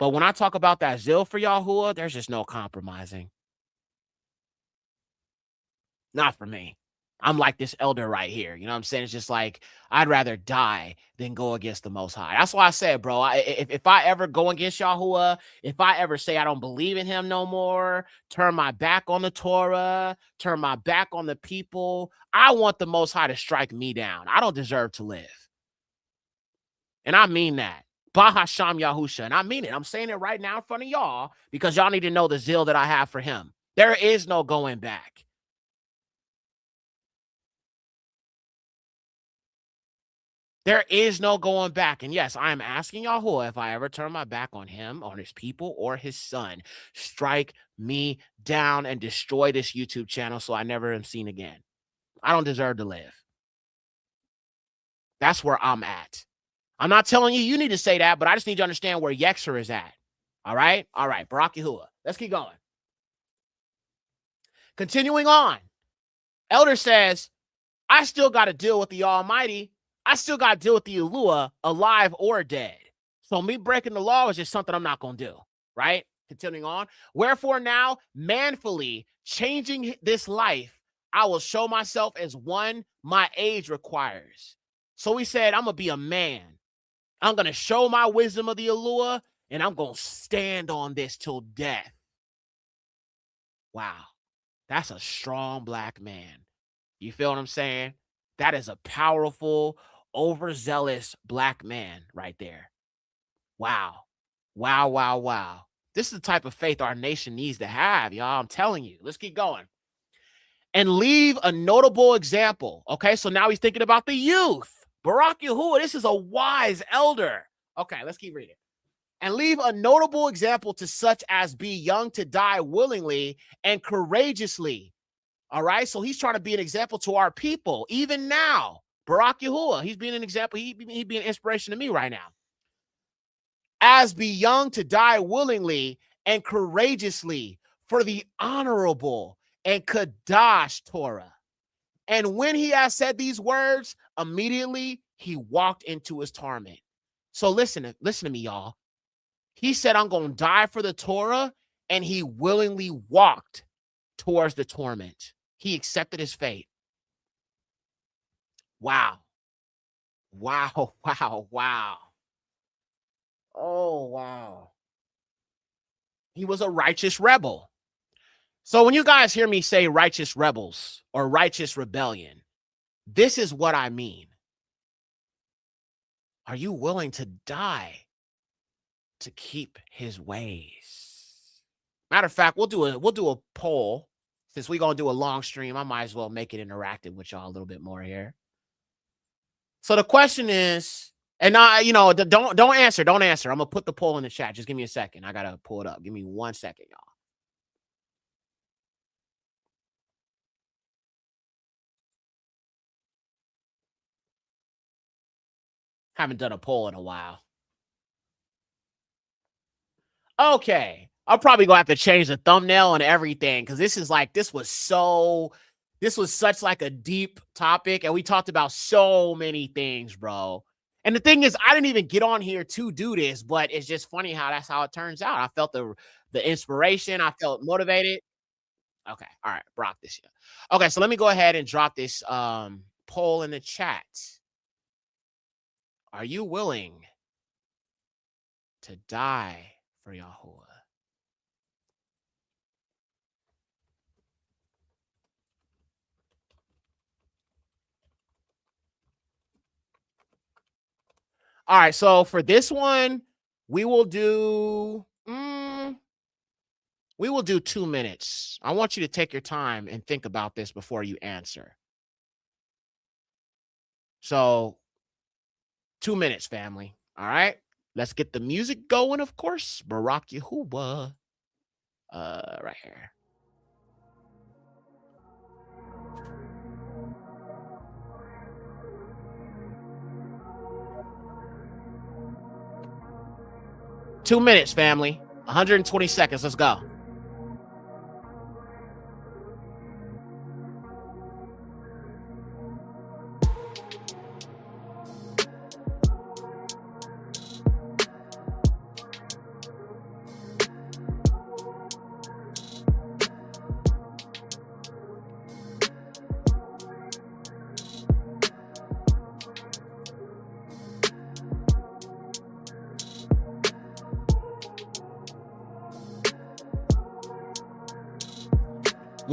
But when I talk about that zeal for Yahuwah, there's just no compromising. Not for me. I'm like this elder right here. You know what I'm saying? It's just like, I'd rather die than go against the Most High. That's why I said, bro, if I ever go against Yahuwah, if I ever say I don't believe in him no more, turn my back on the Torah, turn my back on the people, I want the Most High to strike me down. I don't deserve to live. And I mean that. Bahasham Yahusha. And I mean it. I'm saying it right now in front of y'all because y'all need to know the zeal that I have for him. There is no going back. There is no going back. And yes, I am asking Yahuwah, if I ever turn my back on him, on his people, or his son, strike me down and destroy this YouTube channel so I never am seen again. I don't deserve to live. That's where I'm at. I'm not telling you need to say that, but I just need you to understand where Yexer is at. All right? All right, Barak Yahuwah. Let's keep going. Continuing on. Elder says, I still got to deal with the Almighty. I still got to deal with the Elua, alive or dead. So me breaking the law is just something I'm not going to do, right? Continuing on. Wherefore now, manfully changing this life, I will show myself as one my age requires. So he said, I'm going to be a man. I'm going to show my wisdom of the Elua, and I'm going to stand on this till death. Wow. That's a strong black man. You feel what I'm saying? That is a powerful, overzealous black man right there. Wow. Wow, wow, wow. This is the type of faith our nation needs to have, y'all. I'm telling you. Let's keep going. And leave a notable example. Okay, so now he's thinking about the youth. Barak Yahuwah, this is a wise elder. Okay, let's keep reading. And leave a notable example to such as be young to die willingly and courageously. All right, so he's trying to be an example to our people, even now. Barak Yahuwah, he's being an example. He'd be an inspiration to me right now. As be young to die willingly and courageously for the honorable and Kadash Torah. And when he has said these words, immediately he walked into his torment. So listen to me, y'all. He said, I'm going to die for the Torah, and he willingly walked towards the torment. He accepted his fate. Wow. Wow, wow, wow. Oh, wow. He was a righteous rebel. So when you guys hear me say righteous rebels or righteous rebellion, this is what I mean. Are you willing to die to keep his ways? Matter of fact, we'll do a poll. Since we're gonna do a long stream, I might as well make it interactive with y'all a little bit more here. So the question is, and don't answer. I'm gonna put the poll in the chat. Just give me a second. I gotta pull it up. Give me 1 second, y'all. Haven't done a poll in a while. Okay. I'll probably gonna have to change the thumbnail and everything because this was such like a deep topic, and we talked about so many things, bro. And the thing is, I didn't even get on here to do this, but it's just funny how that's how it turns out. I felt the inspiration. I felt motivated. Okay. All right. Brock this year. Okay. So let me go ahead and drop this poll in the chat. Are you willing to die for Yahuwah? All right, so for this one, we will do 2 minutes. I want you to take your time and think about this before you answer. So 2 minutes, family. All right, let's get the music going, of course. Barak Yahuwah. Right here. Two minutes, family. 120 seconds. Let's go.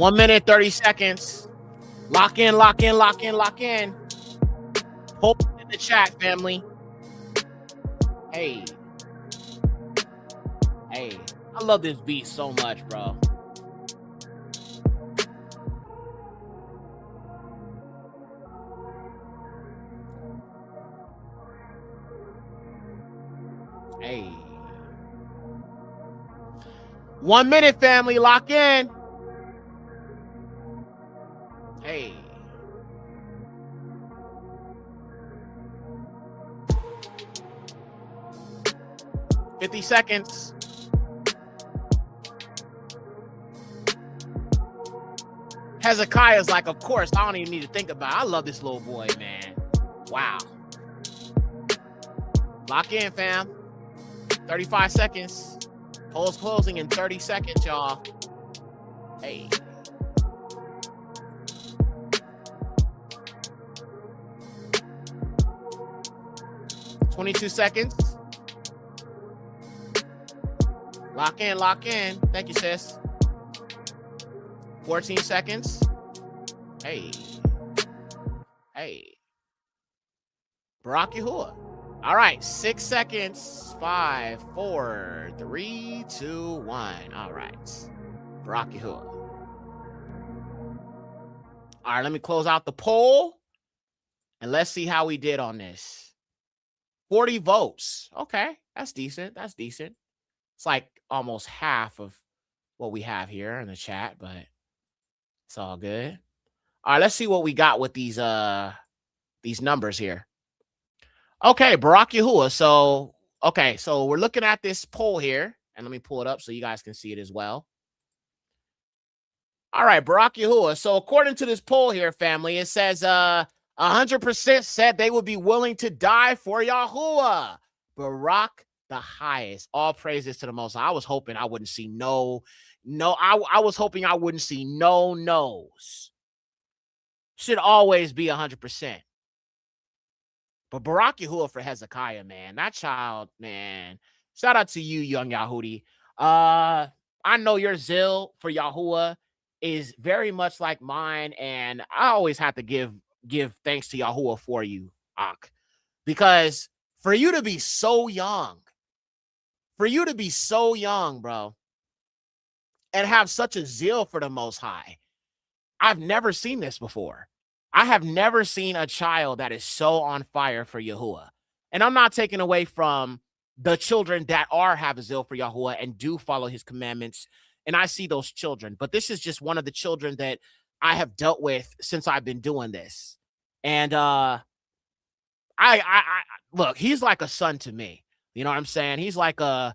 1 minute, 30 seconds. Lock in, lock in, lock in, lock in. Poll in the chat, family. Hey. Hey. I love this beat so much, bro. Hey. 1 minute, family. Lock in. Hey. $50 seconds. Hezekiah's like, of course, I don't even need to think about it. I love this little boy, man. Wow. Lock in, fam. 35 seconds. Polls closing in 30 seconds, y'all. Hey. $22 seconds. Lock in, lock in. Thank you, sis. 14 seconds. Hey. Hey. Barack Yahuwah. All right, 6 seconds. 5, 4, 3, 2, 1. All right. Barack Yahuwah. All right, let me close out the poll. And let's see how we did on this. 40 votes. Okay, that's decent. That's decent. It's like almost half of what we have here in the chat, but it's all good. All right, let's see what we got with these numbers here. Okay, Barack Yahuwah. So, okay, so we're looking at this poll here, and let me pull it up so you guys can see it as well. All right, Barack Yahuwah. So according to this poll here, family, it says 100% said they would be willing to die for Yahuwah. Barack the highest. All praises to the Most High. I was hoping I wouldn't see I was hoping I wouldn't see no no's. Should always be 100%. But Barack Yahuwah for Hezekiah, man. That child, man. Shout out to you, young Yahudi. I know your zeal for Yahuwah is very much like mine, and I always have to give thanks to Yahuwah for you, Ak. Because for you to be so young, bro, and have such a zeal for the Most High, I've never seen this before. I have never seen a child that is so on fire for Yahuwah. And I'm not taking away from the children that have a zeal for Yahuwah and do follow his commandments. And I see those children. But this is just one of the children that I have dealt with since I've been doing this. And I look, he's like a son to me. You know what I'm saying? He's like I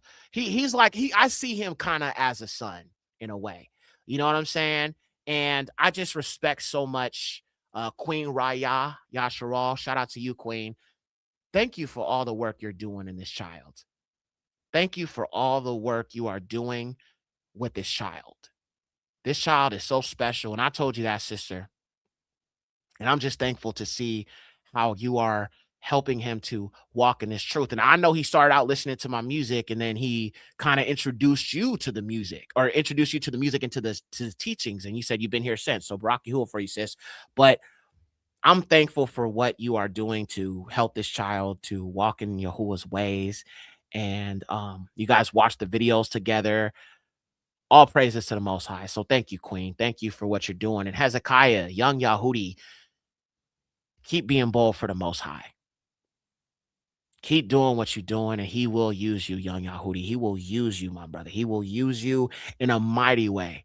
see him kind of as a son in a way. You know what I'm saying? And I just respect so much Queen Raya Yasharal. Shout out to you, Queen. Thank you for all the work you're doing in this child. Thank you for all the work you are doing with this child. This child is so special. And I told you that, sister. And I'm just thankful to see how you are helping him to walk in this truth. And I know he started out listening to my music, and then he kind of introduced you to the music, or introduced you to the music and to the teachings. And you said you've been here since. So Barack Yahuwah for you, sis. But I'm thankful for what you are doing to help this child to walk in Yahuwah's ways. And you guys watch the videos together. All praises to the Most High. So thank you, Queen. Thank you for what you're doing. And Hezekiah, young Yahudi, keep being bold for the Most High. Keep doing what you're doing, and he will use you, young Yahudi. He will use you, my brother. He will use you in a mighty way.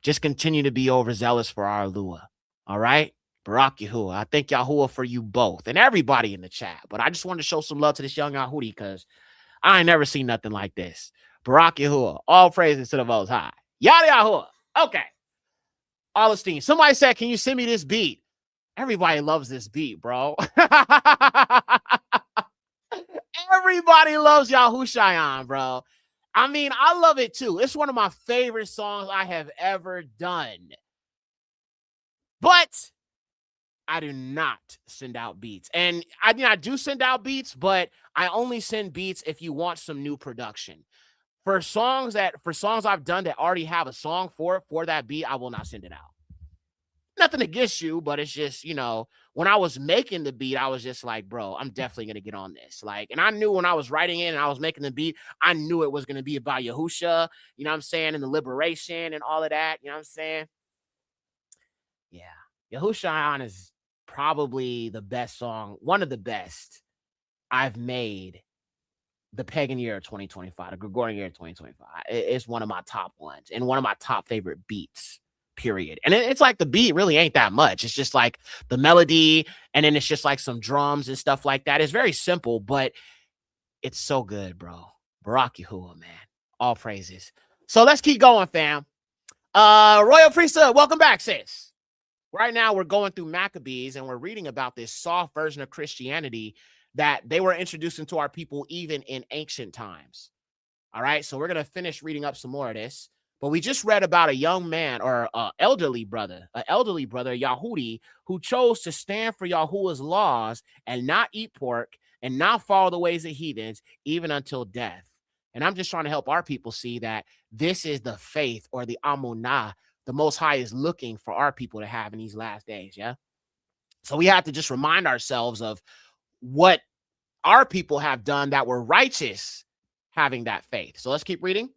Just continue to be overzealous for our Lua. All right? Barack Yahuwah. I thank Yahuwah for you both and everybody in the chat. But I just wanted to show some love to this young Yahudi because I ain't never seen nothing like this. Barack Yahuwah. All praises to the Most High. Yada Yahuwah. Okay. All esteem. Somebody said, can you send me this beat? Everybody loves this beat, bro. Everybody loves Yahushayan, bro. I mean, I love it too. It's one of my favorite songs I have ever done. But I do not send out beats. And I do send out beats, but I only send beats if you want some new production. For songs I've done that already have a song for that beat, I will not send it out. Nothing against you, but it's just, you know, when I was making the beat, I was just like, bro, I'm definitely gonna get on this. Like, and I knew when I was writing it and I was making the beat, I knew it was gonna be about Yahusha, you know what I'm saying, and the liberation and all of that, you know what I'm saying? Yeah. Yahusha is probably the best song, one of the best I've made the pagan year of 2025, the Gregorian year of 2025. It's one of my top ones and one of my top favorite beats, period. And it's like the beat really ain't that much. It's just like the melody, and then it's just like some drums and stuff like that. It's very simple, but it's so good, bro. Barak Yahuwah, man. All praises. So let's keep going, fam. Royal Priesthood, welcome back, sis. Right now, we're going through Maccabees, and we're reading about this soft version of Christianity that they were introducing to our people even in ancient times. All right, so we're going to finish reading up some more of this. But we just read about a young man or an elderly brother, Yahudi, who chose to stand for Yahuwah's laws and not eat pork and not follow the ways of heathens, even until death. And I'm just trying to help our people see that this is the faith or the amunah the Most High is looking for our people to have in these last days, yeah? So we have to just remind ourselves of what our people have done that were righteous having that faith. So let's keep reading.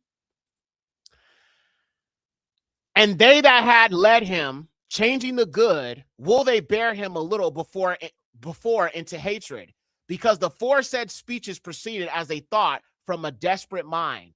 And they that had led him, changing the good, will they bear him a little before into hatred, because the foresaid speeches proceeded as they thought from a desperate mind.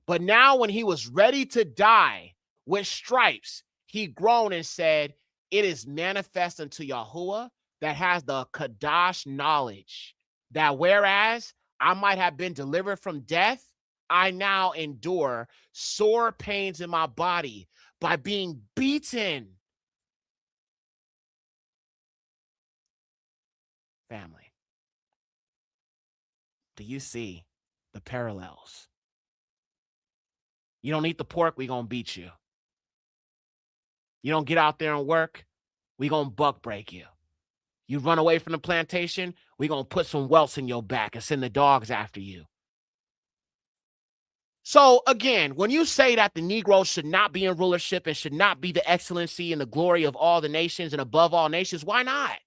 But now when he was ready to die with stripes, he groaned and said, it is manifest unto Yahuwah that has the Kadash knowledge, that whereas I might have been delivered from death, I now endure sore pains in my body by being beaten. Family, do you see the parallels? You don't eat the pork, we gonna beat you. You don't get out there and work, we gonna buck break you. You run away from the plantation, we gonna put some welts in your back and send the dogs after you. So again, when you say that the Negroes should not be in rulership and should not be the excellency and the glory of all the nations and above all nations, why not?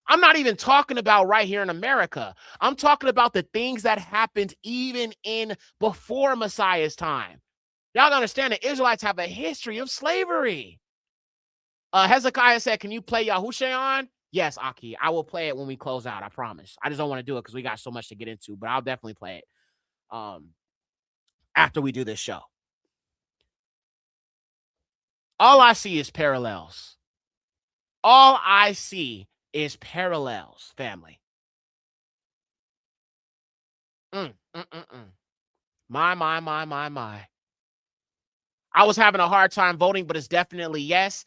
I'm not even talking about right here in America. I'm talking about the things that happened even in before Messiah's time. Y'all understand the Israelites have a history of slavery. Hezekiah said, can you play Yahusha on? Yes, Aki, I will play it when we close out. I promise. I just don't want to do it because we got so much to get into, but I'll definitely play it after we do this show. All I see is parallels. All I see is parallels, family. My. I was having a hard time voting, but it's definitely yes.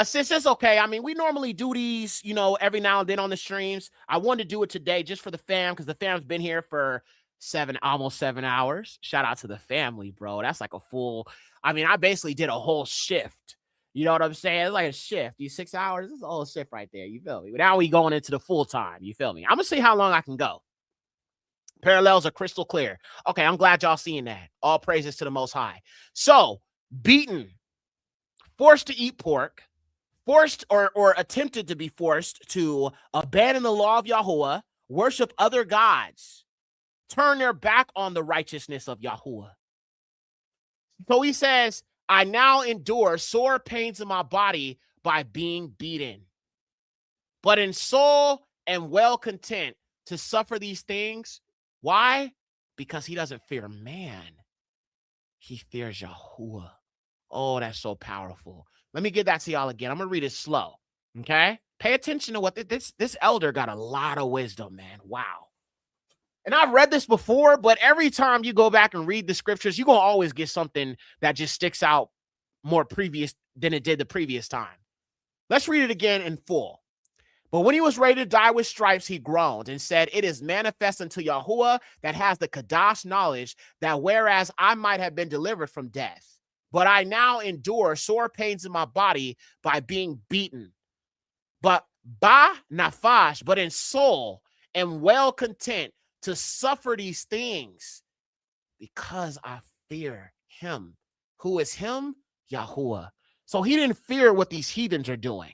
Since it's okay. I mean, we normally do these, you know, every now and then on the streams. I wanted to do it today just for the fam, because the fam's been here for almost 7 hours. Shout out to the family, bro. That's like a full, I mean, I basically did a whole shift. You know what I'm saying? It's like a shift. You 6 hours, this is a whole shift right there. You feel me? Now we going into the full time. You feel me? I'm gonna see how long I can go. Parallels are crystal clear. Okay, I'm glad y'all seeing that. All praises to the Most High. So, beaten, forced to eat pork, forced or attempted to be forced to abandon the law of Yahuwah, worship other gods, turn their back on the righteousness of Yahuwah. So he says, I now endure sore pains in my body by being beaten, but in soul am well content to suffer these things. Why? Because he doesn't fear man. He fears Yahuwah. Oh, that's so powerful. Let me get that to y'all again. I'm going to read it slow, okay? Pay attention to what this elder got a lot of wisdom, man. Wow. And I've read this before, but every time you go back and read the scriptures, you're going to always get something that just sticks out more previous than it did the previous time. Let's read it again in full. But when he was ready to die with stripes, he groaned and said, it is manifest unto Yahuwah that has the Kadash knowledge, that whereas I might have been delivered from death, but I now endure sore pains in my body by being beaten. But nafash, but in soul, am well content to suffer these things. Because I fear him. Who is him? Yahuwah. So he didn't fear what these heathens are doing.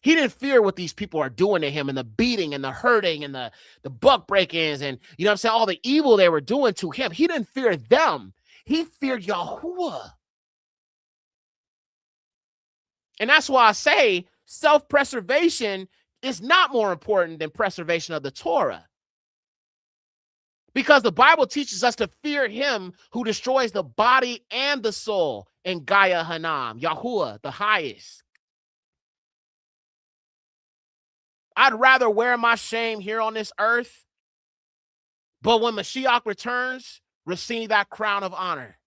He didn't fear what these people are doing to him and the beating and the hurting and the buck break-ins and, you know what I'm saying, all the evil they were doing to him. He didn't fear them. He feared Yahuwah. And that's why I say self-preservation is not more important than preservation of the Torah. Because the Bible teaches us to fear him who destroys the body and the soul in Gaia Hanam, Yahuwah, the highest. I'd rather wear my shame here on this earth, but when Mashiach returns, receive that crown of honor.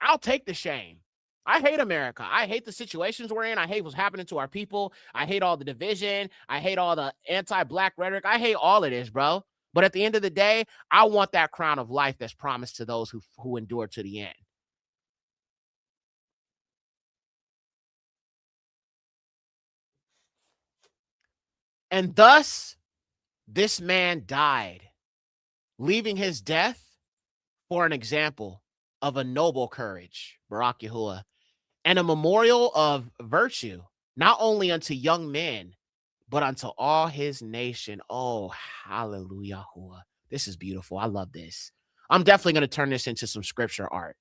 I'll take the shame. I hate America. I hate the situations we're in. I hate what's happening to our people. I hate all the division. I hate all the anti-black rhetoric. I hate all of this, bro. But at the end of the day, I want that crown of life that's promised to those who endure to the end. And thus, this man died, leaving his death for an example of a noble courage, Barak Yahuwah, and a memorial of virtue, not only unto young men, but unto all his nation. Oh, hallelujah. This is beautiful. I love this. I'm definitely going to turn this into some scripture art.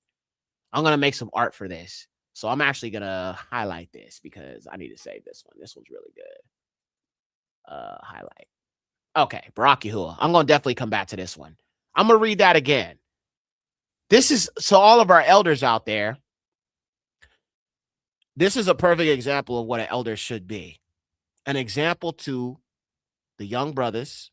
I'm going to make some art for this. So I'm actually going to highlight this because I need to save this one. This one's really good. Highlight. Okay, Barak Yahuwah. I'm going to definitely come back to this one. I'm going to read that again. This is, so all of our elders out there, this is a perfect example of what an elder should be. An example to the young brothers,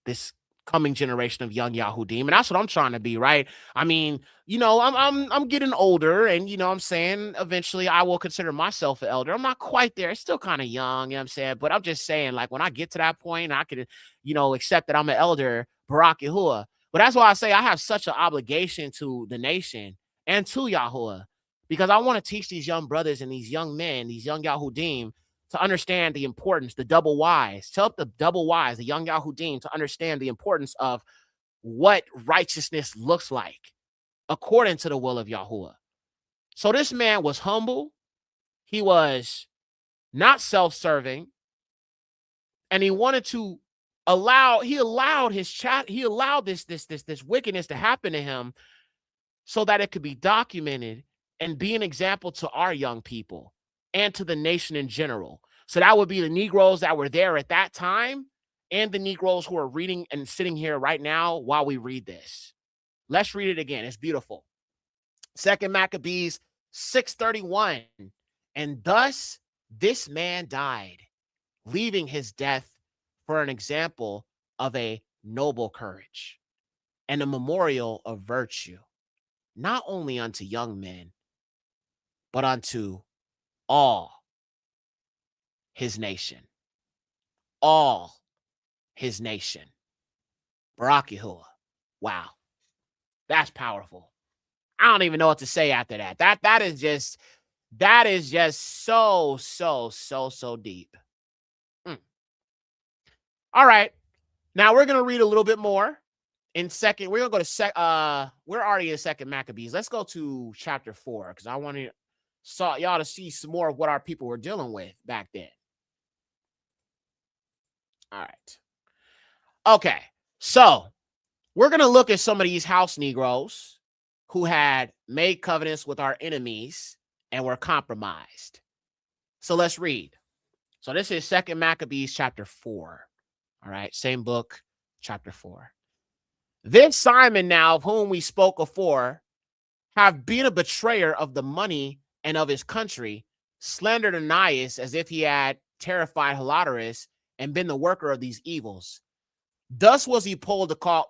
this coming generation of young Yahudim, and that's what I'm trying to be, right? I mean, you know, I'm getting older, and you know, I'm saying eventually I will consider myself an elder. I'm not quite there; it's still kind of young, you know what I'm saying. But I'm just saying, like when I get to that point, I could, you know, accept that I'm an elder, Barak Yahuwah. But that's why I say I have such an obligation to the nation and to Yahuwah, because I want to teach these young brothers and these young men, these young Yahudim, to understand the importance, the double wise, to help the double wise, the young Yahudim, to understand the importance of what righteousness looks like according to the will of Yahuwah. So this man was humble. He was not self-serving. And he wanted to allowed this wickedness to happen to him so that it could be documented and be an example to our young people and to the nation in general. So that would be the Negroes that were there at that time and the Negroes who are reading and sitting here right now while we read this. Let's read it again. It's beautiful. 2 Maccabees 6:31. And thus this man died, leaving his death for an example of a noble courage and a memorial of virtue, not only unto young men, but unto all his nation. All his nation. Barak Yahuwah. Wow. That's powerful. I don't even know what to say after that. That is just so deep. All right. Now we're going to read a little bit more in second. We're going to go to we're already in 2 Maccabees. Let's go to chapter 4 because I want y'all to see some more of what our people were dealing with back then. All right. Okay. So we're going to look at some of these house Negroes who had made covenants with our enemies and were compromised. So let's read. So this is 2 Maccabees chapter 4. All right. Same book, chapter 4. This Simon now, of whom we spoke afore, have been a betrayer of the money and of his country, slandered Ananias as if he had terrified Helaterus and been the worker of these evils. Thus was he bold to call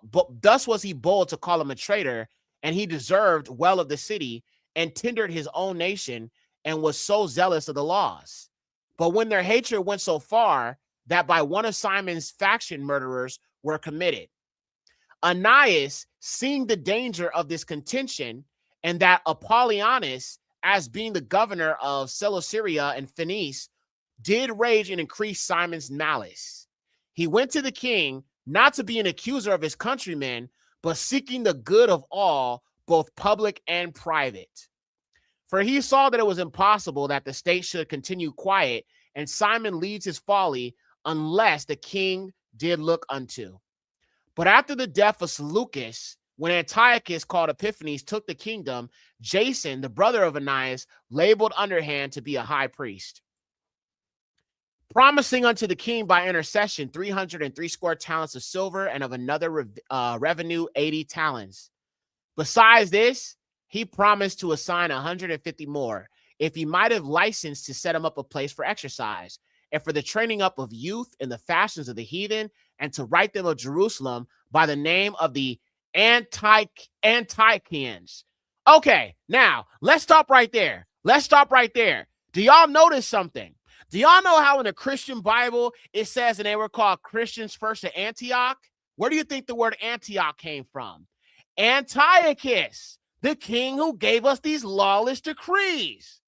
him a traitor, and he deserved well of the city and tendered his own nation and was so zealous of the laws. But when their hatred went so far that by one of Simon's faction murderers were committed, Ananias, seeing the danger of this contention and that Apollonius, as being the governor of Celesyria and Phoenice, did rage and increase Simon's malice. He went to the king, not to be an accuser of his countrymen, but seeking the good of all, both public and private. For he saw that it was impossible that the state should continue quiet, and Simon leads his folly unless the king did look unto. But after the death of Seleucus, when Antiochus called Epiphanes took the kingdom, Jason, the brother of Ananias, labeled underhand to be a high priest, promising unto the king by intercession 303 square talents of silver, and of another revenue 80 talents. Besides this, he promised to assign 150 more, if he might have licensed to set him up a place for exercise, and for the training up of youth in the fashions of the heathen, and to write them of Jerusalem by the name of the Antiochians. Okay, now let's stop right there. Do y'all notice something? Do y'all know how in the Christian Bible it says that they were called Christians first at Antioch? Where do you think the word Antioch came from? Antiochus, the king who gave us these lawless decrees.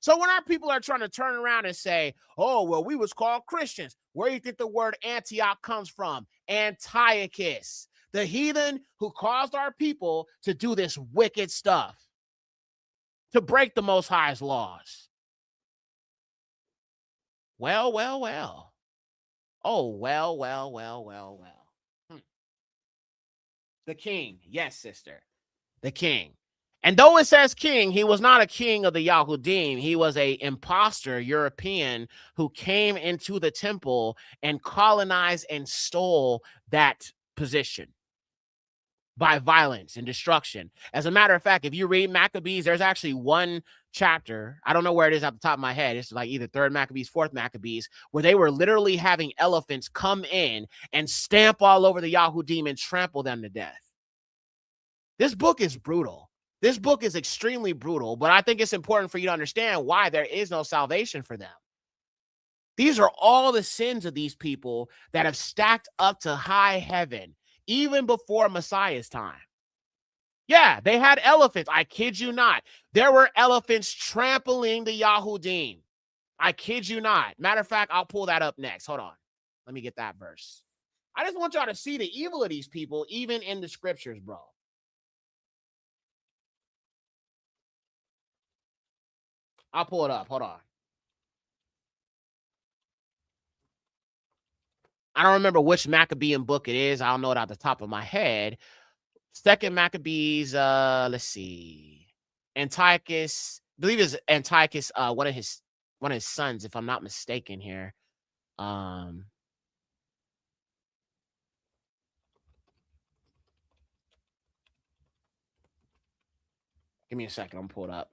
So when our people are trying to turn around and say, oh, well, we was called Christians, where do you think the word Antioch comes from? Antiochus, the heathen who caused our people to do this wicked stuff, to break the Most High's laws. Well. Oh, well. The king. Yes, sister. The king. And though it says king, he was not a king of the Yahudim. He was an imposter European who came into the temple and colonized and stole that position by violence and destruction. As a matter of fact, if you read Maccabees, there's actually one chapter, I don't know where it is at the top of my head, it's like either 3rd Maccabees, 4th Maccabees, where they were literally having elephants come in and stamp all over the Yahudim and trample them to death. This book is brutal. This book is extremely brutal, but I think it's important for you to understand why there is no salvation for them. These are all the sins of these people that have stacked up to high heaven, even before Messiah's time. Yeah, they had elephants. I kid you not. There were elephants trampling the Yahudim. I kid you not. Matter of fact, I'll pull that up next. Hold on. Let me get that verse. I just want y'all to see the evil of these people, even in the scriptures, bro. I'll pull it up. Hold on. I don't remember which Maccabean book it is. I don't know it off the top of my head. 2nd Maccabees, let's see. Antiochus, I believe it's Antiochus, one of his sons, if I'm not mistaken here. Give me a second. I'm pulled up.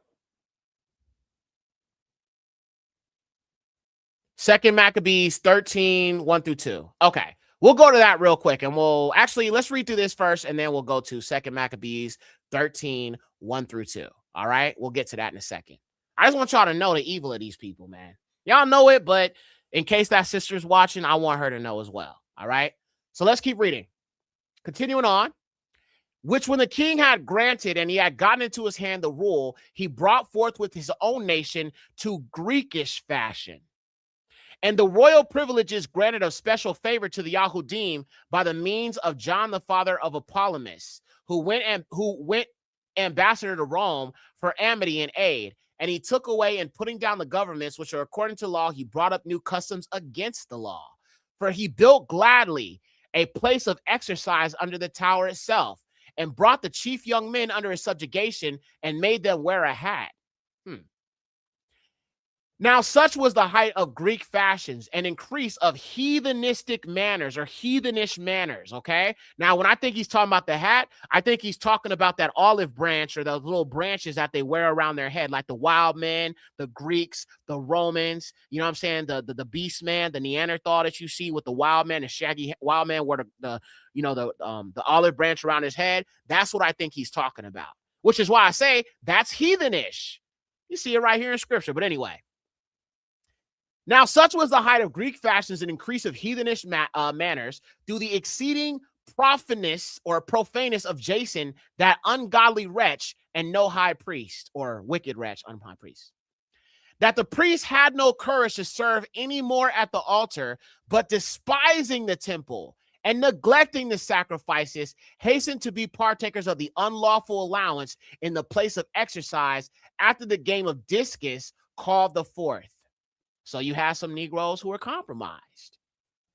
2nd Maccabees 13, 1-2. Okay. We'll go to that real quick, and let's read through this first, and then we'll go to 2nd Maccabees 13, 1-2. All right? We'll get to that in a second. I just want y'all to know the evil of these people, man. Y'all know it, but in case that sister's watching, I want her to know as well. All right? So let's keep reading. Continuing on. Which when the king had granted and he had gotten into his hand the rule, he brought forth with his own nation to Greekish fashion. And the royal privileges granted of special favor to the Yahudim by the means of John the father of Apollomus, who went ambassador to Rome for amity and aid. And he took away and putting down the governments, which are according to law, he brought up new customs against the law. For he built gladly a place of exercise under the tower itself, and brought the chief young men under his subjugation, and made them wear a hat. Now, such was the height of Greek fashions and increase of heathenistic manners or heathenish manners, okay? Now, when I think he's talking about the hat, I think he's talking about that olive branch or those little branches that they wear around their head, like the wild men, the Greeks, the Romans, you know what I'm saying? The beast man, the Neanderthal that you see with the wild man, the shaggy wild man where the olive branch around his head. That's what I think he's talking about, which is why I say that's heathenish. You see it right here in scripture, but anyway. Now, such was the height of Greek fashions and increase of heathenish manners through the exceeding profaneness of Jason, that ungodly wretch, and no high priest, or wicked wretch, unhigh priest, that the priest had no courage to serve any more at the altar, but despising the temple and neglecting the sacrifices, hasten to be partakers of the unlawful allowance in the place of exercise after the game of discus called the fourth. So you have some Negroes who are compromised,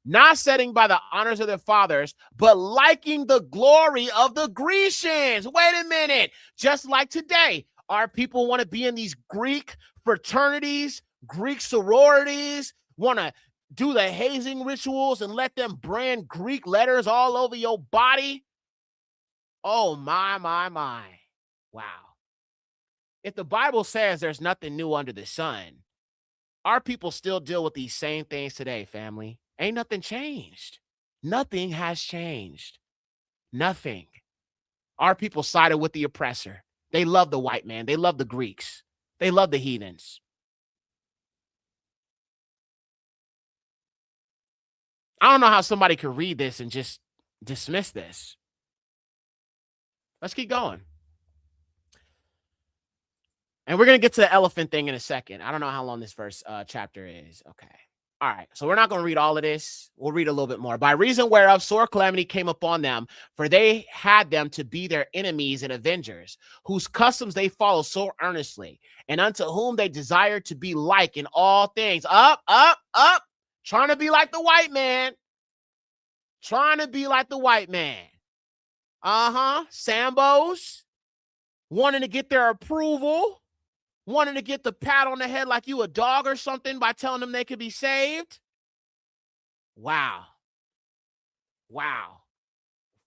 not setting by the honors of their fathers, but liking the glory of the Grecians. Wait a minute. Just like today, our people want to be in these Greek fraternities, Greek sororities, want to do the hazing rituals and let them brand Greek letters all over your body. Oh, my. Wow. If the Bible says there's nothing new under the sun, our people still deal with these same things today, family. Ain't nothing changed. Nothing has changed. Nothing. Our people sided with the oppressor. They love the white man. They love the Greeks. They love the heathens. I don't know how somebody could read this and just dismiss this. Let's keep going. And we're going to get to the elephant thing in a second. I don't know how long this verse chapter is. Okay. All right. So we're not going to read all of this. We'll read a little bit more. By reason whereof sore calamity came upon them, for they had them to be their enemies and avengers, whose customs they follow so earnestly, and unto whom they desired to be like in all things. Up. Trying to be like the white man. Trying to be like the white man. Sambos. Wanting to get their approval. Wanting to get the pat on the head like you a dog or something by telling them they could be saved. Wow.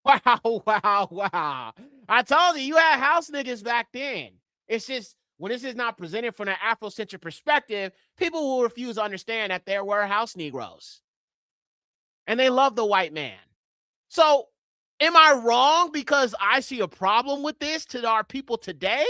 I told you had house niggas back then. It's just when this is not presented from an Afrocentric perspective, people will refuse to understand that there were house Negroes. And they love the white man. So am I wrong because I see a problem with this to our people today?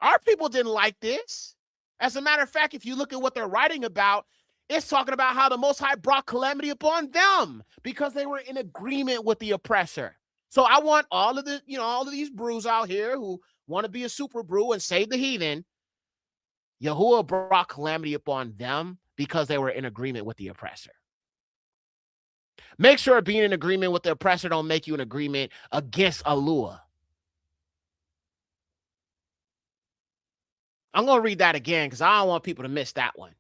Our people didn't like this. As a matter of fact, if you look at what they're writing about, it's talking about how the Most High brought calamity upon them because they were in agreement with the oppressor. So I want all of these brews out here who want to be a super brew and save the heathen. Yahuwah brought calamity upon them because they were in agreement with the oppressor. Make sure being in agreement with the oppressor don't make you in agreement against Alua. I'm going to read that again because I don't want people to miss that one.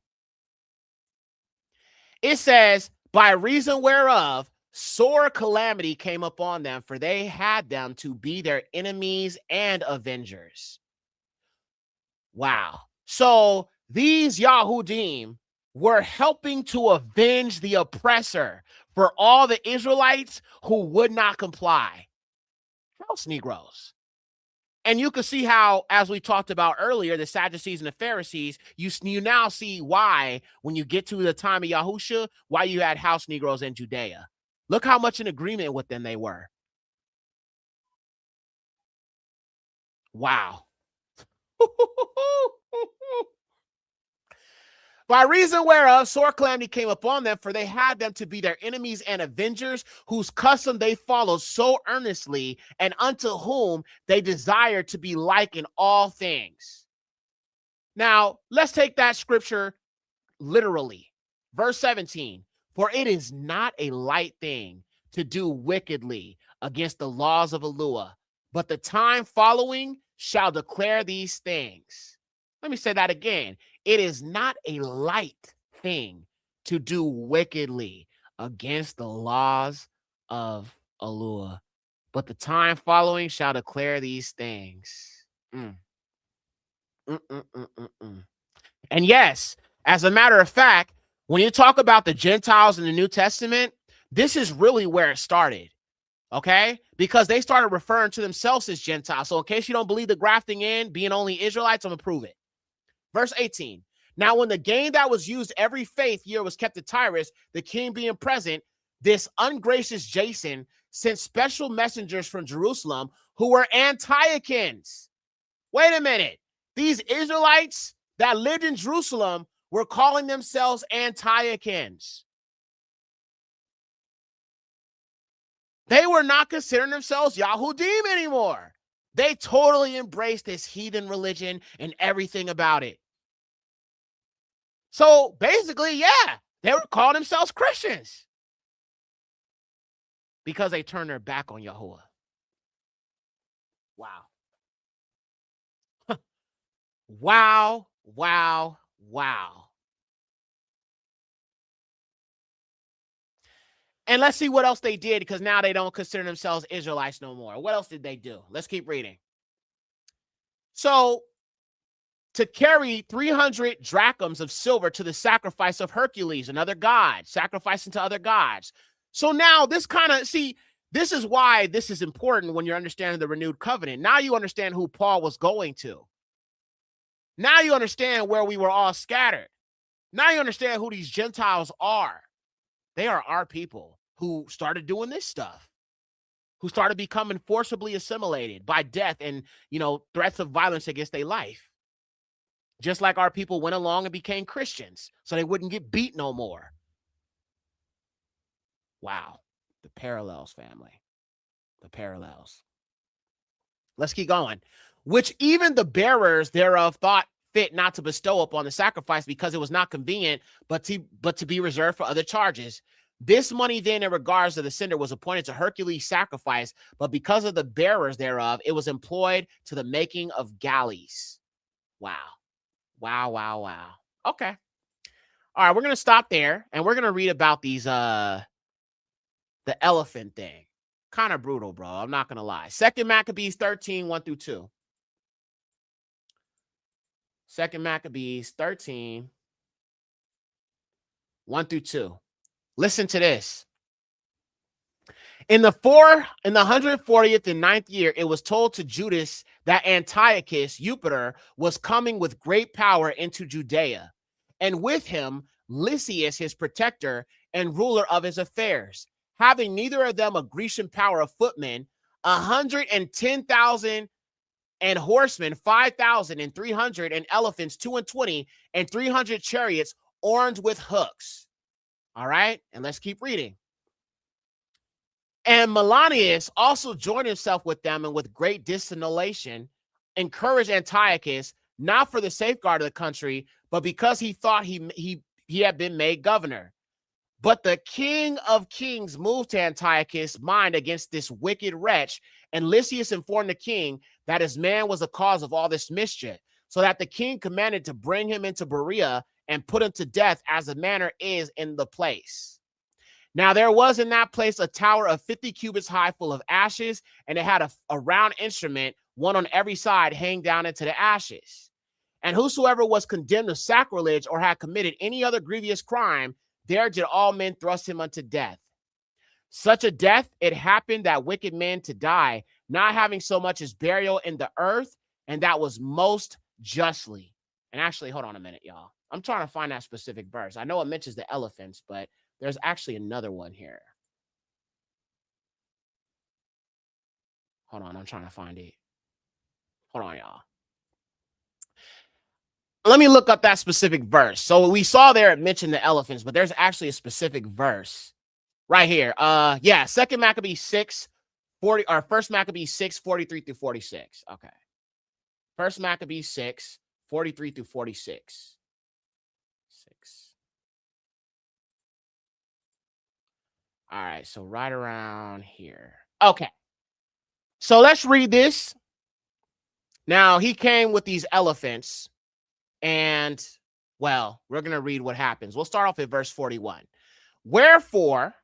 It says, by reason whereof sore calamity came upon them, for they had them to be their enemies and avengers. Wow. So these Yahudim were helping to avenge the oppressor for all the Israelites who would not comply. House Negroes. And you can see how, as we talked about earlier, the Sadducees and the Pharisees, you now see why, when you get to the time of Yahusha, why you had house Negroes in Judea. Look how much in agreement with them they were. Wow. By reason whereof sore calamity came upon them, for they had them to be their enemies and avengers, whose custom they followed so earnestly, and unto whom they desired to be like in all things. Now, let's take that scripture literally. Verse 17, for it is not a light thing to do wickedly against the laws of Alua, but the time following shall declare these things. Let me say that again. It is not a light thing to do wickedly against the laws of Alua, but the time following shall declare these things. And yes, as a matter of fact, when you talk about the Gentiles in the New Testament, this is really where it started. Okay? Because they started referring to themselves as Gentiles. So in case you don't believe the grafting in, being only Israelites, I'm going to prove it. Verse 18. Now, when the gain that was used every faith year was kept at Tyrus, the king being present, this ungracious Jason sent special messengers from Jerusalem who were Antiochians. Wait a minute. These Israelites that lived in Jerusalem were calling themselves Antiochians. They were not considering themselves Yahudim anymore. They totally embraced this heathen religion and everything about it. So basically, yeah, They were calling themselves Christians because they turned their back on Yahuwah. Wow. Wow, wow, wow. And let's see what else they did, because now they don't consider themselves Israelites no more. What else did they do? Let's keep reading. So, to carry 300 drachms of silver to the sacrifice of Hercules, another god, sacrificing to other gods. So now this kind of, see, this is why this is important when you're understanding the renewed covenant. Now you understand who Paul was going to. Now you understand where we were all scattered. Now you understand who these Gentiles are. They are our people who started doing this stuff, who started becoming forcibly assimilated by death and, threats of violence against their life. Just like our people went along and became Christians so they wouldn't get beat no more. Wow. The parallels, family. The parallels. Let's keep going. Which even the bearers thereof thought fit not to bestow upon the sacrifice, because it was not convenient, but to be reserved for other charges. This money then, in regards to the sender, was appointed to Hercules' sacrifice, but because of the bearers thereof, it was employed to the making of galleys. Wow. Wow, wow, wow. Okay. All right, we're going to stop there, and we're going to read about these, the elephant thing. Kind of brutal, bro. I'm not going to lie. 2 Maccabees 13, 1 through 2. 2 Maccabees 13, 1 through 2. Listen to this. In the 140th and 9th year, it was told to Judas that Antiochus, Jupiter, was coming with great power into Judea, and with him Lysias, his protector and ruler of his affairs, having neither of them a Grecian power of footmen, 110,000 and horsemen, 5,300, and elephants, 22, and 300 chariots armed with hooks. All right, and let's keep reading. And Melanius also joined himself with them, and with great dissimulation encouraged Antiochus, not for the safeguard of the country, but because he thought he had been made governor. But the King of Kings moved to Antiochus' mind against this wicked wretch, and Lysias informed the king that his man was the cause of all this mischief, so that the king commanded to bring him into Berea and put him to death, as the manner is in the place. Now there was in that place a tower of 50 cubits high, full of ashes, and it had a round instrument, one on every side, hang down into the ashes. And whosoever was condemned of sacrilege or had committed any other grievous crime, there did all men thrust him unto death. Such a death it happened that wicked men to die, not having so much as burial in the earth, and that was most justly. And actually, hold on a minute, y'all. I'm trying to find that specific verse. I know it mentions the elephants, but there's actually another one here. Hold on, I'm trying to find it. Hold on, y'all. Let me look up that specific verse. So we saw there it mentioned the elephants, but there's actually a specific verse right here. 2 Maccabees 6, 40, or 1 Maccabees 6, 43 through 46. Okay. 1 Maccabees 6, 43 through 46. 6. All right, so right around here. Okay. So let's read this. Now, he came with these elephants, and, well, we're going to read what happens. We'll start off at verse 41. Wherefore,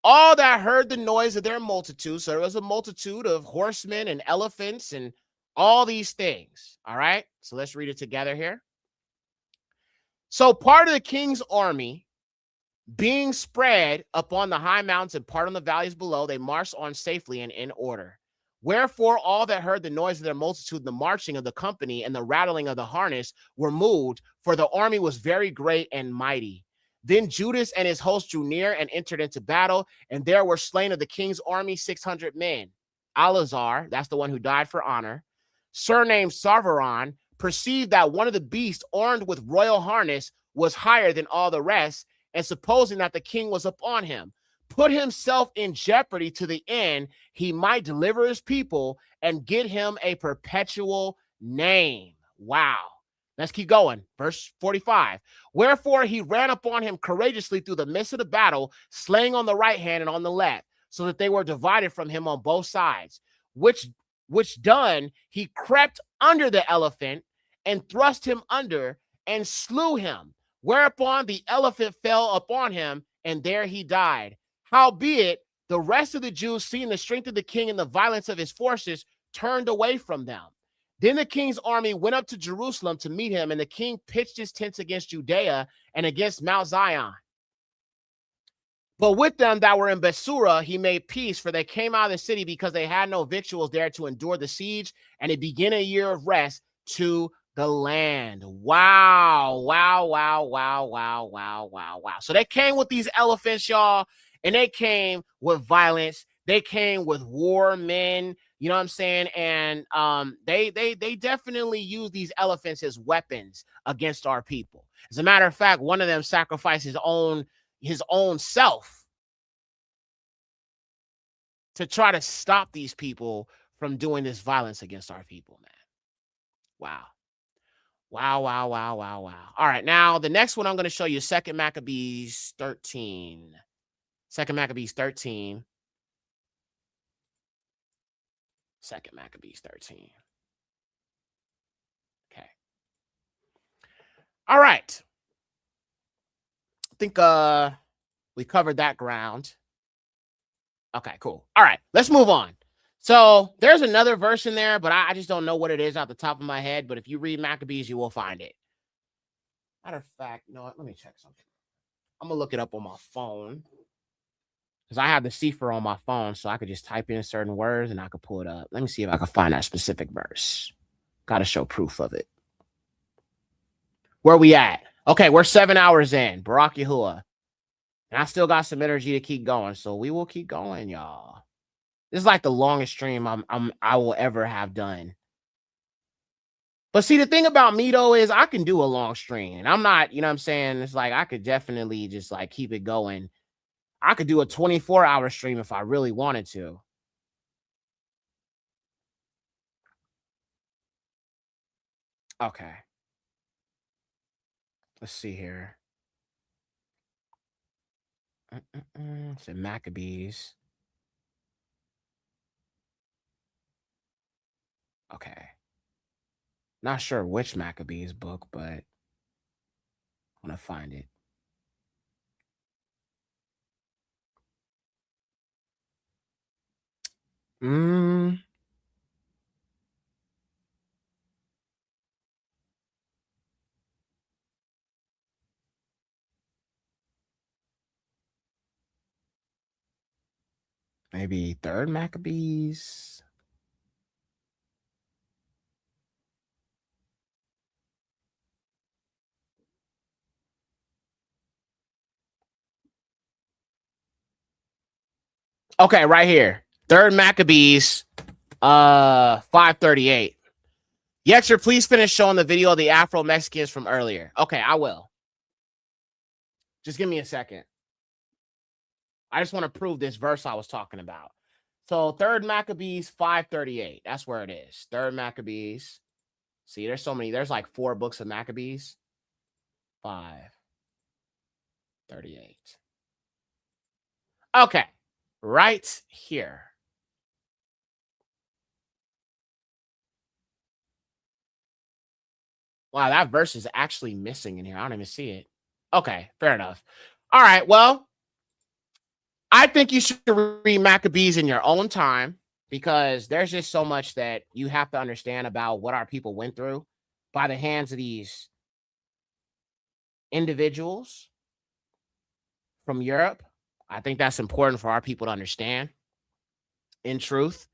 all that heard the noise of their multitude, so there was a multitude of horsemen and elephants and all these things. All right, so let's read it together here. So part of the king's army, being spread upon the high mountains and part on the valleys below, they marched on safely and in order. Wherefore all that heard the noise of their multitude, the marching of the company, and the rattling of the harness were moved, for the army was very great and mighty. Then Judas and his host drew near and entered into battle, and there were slain of the king's army 600 men. Alazar, that's the one who died for honor, surnamed Sarveron, perceived that one of the beasts armed with royal harness was higher than all the rest, and supposing that the king was upon him, put himself in jeopardy to the end he might deliver his people and get him a perpetual name. Wow. Let's keep going. Verse 45. Wherefore he ran upon him courageously through the midst of the battle, slaying on the right hand and on the left, so that they were divided from him on both sides. Which done, he crept under the elephant and thrust him under and slew him. Whereupon the elephant fell upon him, and there he died. Howbeit, the rest of the Jews, seeing the strength of the king and the violence of his forces, turned away from them. Then the king's army went up to Jerusalem to meet him, and the king pitched his tents against Judea and against Mount Zion. But with them that were in Bethsura, he made peace, for they came out of the city because they had no victuals there to endure the siege, and it began a year of rest to the land. Wow, wow, wow, wow, wow, wow, wow, wow. So they came with these elephants, y'all, and they came with violence. They came with war men, you know what I'm saying? And they definitely use these elephants as weapons against our people. As a matter of fact, one of them sacrificed his own self to try to stop these people from doing this violence against our people, man. Wow. Wow, wow, wow, wow, wow. All right, now the next one I'm going to show you, 2 Maccabees 13. 2 Maccabees 13. 2 Maccabees 13. Okay. All right. I think we covered that ground. Okay, cool. All right, let's move on. So there's another verse in there, but I just don't know what it is off the top of my head. But if you read Maccabees, you will find it. Matter of fact, you know what? Let me check something. I'm going to look it up on my phone because I have the Sefer on my phone, so I could just type in certain words and I could pull it up. Let me see if I can find that specific verse. Got to show proof of it. Where we at? Okay, we're 7 hours in. Barak Yahuwah. And I still got some energy to keep going, so we will keep going, y'all. This is like the longest stream I will ever have done. But see, the thing about me, though, is I can do a long stream. And I'm not, you know what I'm saying? It's like I could definitely just like keep it going. I could do a 24-hour stream if I really wanted to. Okay. Let's see here. It's in Maccabees. Okay. Not sure which Maccabees book, but I'm going to find it. Maybe 3rd Maccabees. Okay, right here. 3rd Maccabees, 538. Yexer, please finish showing the video of the Afro-Mexicans from earlier. Okay, I will. Just give me a second. I just want to prove this verse I was talking about. So 3rd Maccabees 538. That's where it is. 3rd Maccabees. See, there's so many. There's like 4 books of Maccabees. 538. Okay. Right here. Wow, that verse is actually missing in here. I don't even see it. Okay, fair enough. All right, well, I think you should read Maccabees in your own time because there's just so much that you have to understand about what our people went through by the hands of these individuals from Europe. I think that's important for our people to understand, in truth.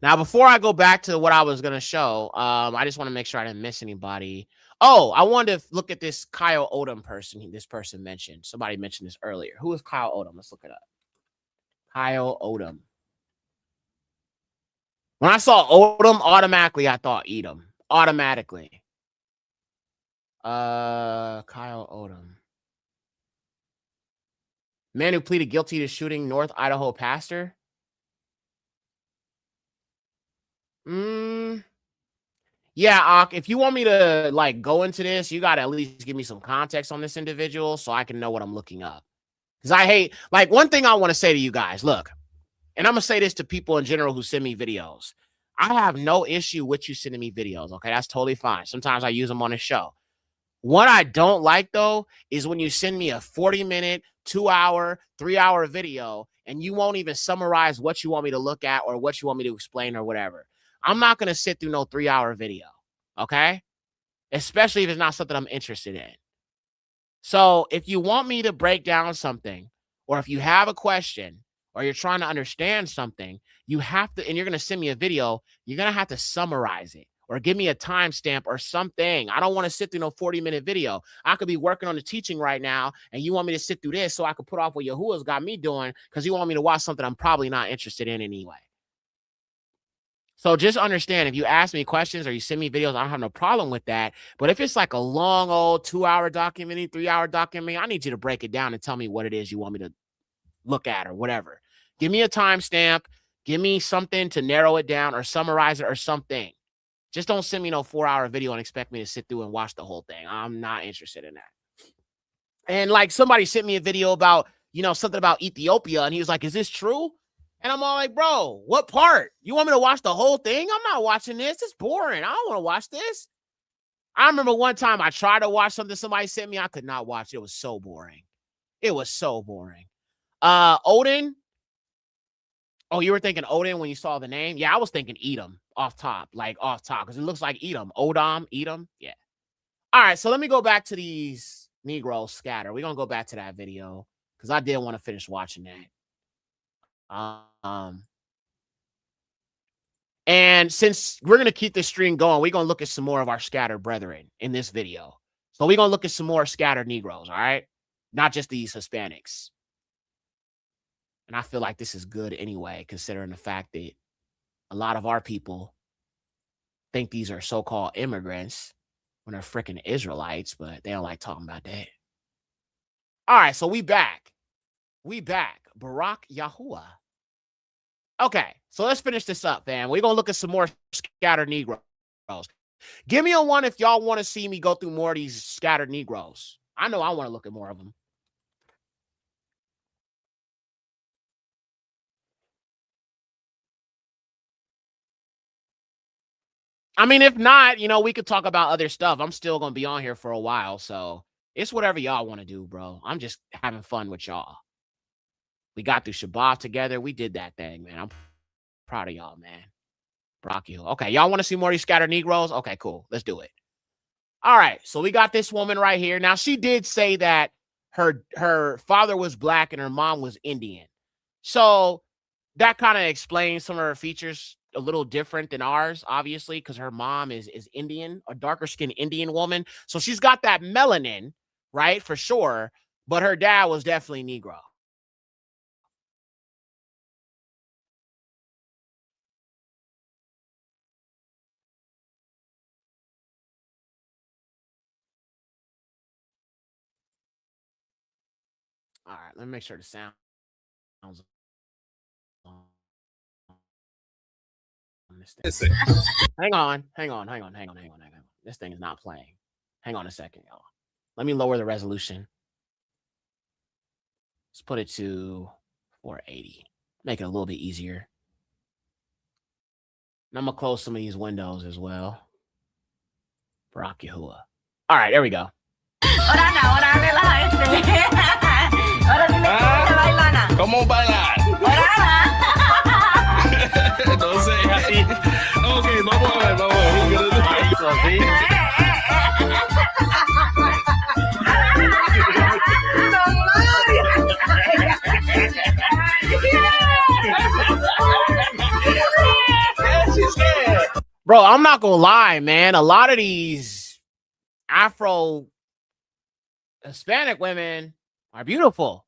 Now, before I go back to what I was going to show, I just want to make sure I didn't miss anybody. Oh, I wanted to look at this Kyle Odom person. This person mentioned. Somebody mentioned this earlier. Who is Kyle Odom? Let's look it up. Kyle Odom. When I saw Odom, automatically I thought Edom. Automatically. Kyle Odom. Man who pleaded guilty to shooting North Idaho pastor. Yeah, if you want me to like go into this, you gotta at least give me some context on this individual so I can know what I'm looking up. Because I hate, like, one thing I want to say to you guys, look, and I'm gonna say this to people in general who send me videos. I have no issue with you sending me videos. Okay, that's totally fine. Sometimes I use them on the show. What I don't like though is when you send me a 40-minute, 2-hour, 3-hour video and you won't even summarize what you want me to look at or what you want me to explain or whatever. I'm not gonna sit through no 3-hour video, okay? Especially if it's not something I'm interested in. So if you want me to break down something, or if you have a question, or you're trying to understand something, you have to, and you're going to send me a video, you're going to have to summarize it or give me a timestamp or something. I don't want to sit through no 40-minute video. I could be working on the teaching right now, and you want me to sit through this so I could put off what Yahuwah's got me doing because you want me to watch something I'm probably not interested in anyway. So just understand, if you ask me questions or you send me videos, I don't have no problem with that. But if it's like a long old 2-hour documentary, 3-hour documentary, I need you to break it down and tell me what it is you want me to look at or whatever. Give me a timestamp. Give me something to narrow it down or summarize it or something. Just don't send me no 4-hour video and expect me to sit through and watch the whole thing. I'm not interested in that. And like somebody sent me a video about, something about Ethiopia, and he was like, is this true? And I'm all like, bro, what part? You want me to watch the whole thing? I'm not watching this. It's boring. I don't want to watch this. I remember one time I tried to watch something somebody sent me. I could not watch it. It was so boring. It was so boring. Odin. Oh, you were thinking Odin when you saw the name? Yeah, I was thinking Edom off top, because it looks like Edom. Edom. Yeah. All right, so let me go back to these Negroes scatter. We're going to go back to that video because I did want to finish watching that. And since we're going to keep this stream going, we're going to look at some more of our scattered brethren in this video. So we're going to look at some more scattered Negroes, all right? Not just these Hispanics. And I feel like this is good anyway, considering the fact that a lot of our people think these are so-called immigrants when they're freaking Israelites, but they don't like talking about that. All right, so we back. Barak Yahuwah. Okay, so let's finish this up, fam. We're going to look at some more scattered Negroes. Give me a one if y'all want to see me go through more of these scattered Negroes. I know I want to look at more of them. I mean, if not, we could talk about other stuff. I'm still going to be on here for a while, so it's whatever y'all want to do, bro. I'm just having fun with y'all. We got through Shabbat together. We did that thing, man. I'm proud of y'all, man. Brock you. Okay, y'all want to see more of these scattered Negroes? Okay, cool. Let's do it. All right, so we got this woman right here. Now, she did say that her father was black and her mom was Indian. So that kind of explains some of her features a little different than ours, obviously, because her mom is Indian, a darker skinned Indian woman. So she's got that melanin, right? For sure. But her dad was definitely Negro. All right, let me make sure the sound sounds on this thing. Hang on. This thing is not playing. Hang on a second, y'all. Let me lower the resolution. Let's put it to 480. Make it a little bit easier. And I'm going to close some of these windows as well. Barak Yahuwah. All right, there we go. ¿Cómo bailar? No sé, así. Ok, vamos a ver. Así. Bro, I'm not gonna lie, man. A lot of these Afro Hispanic women are beautiful.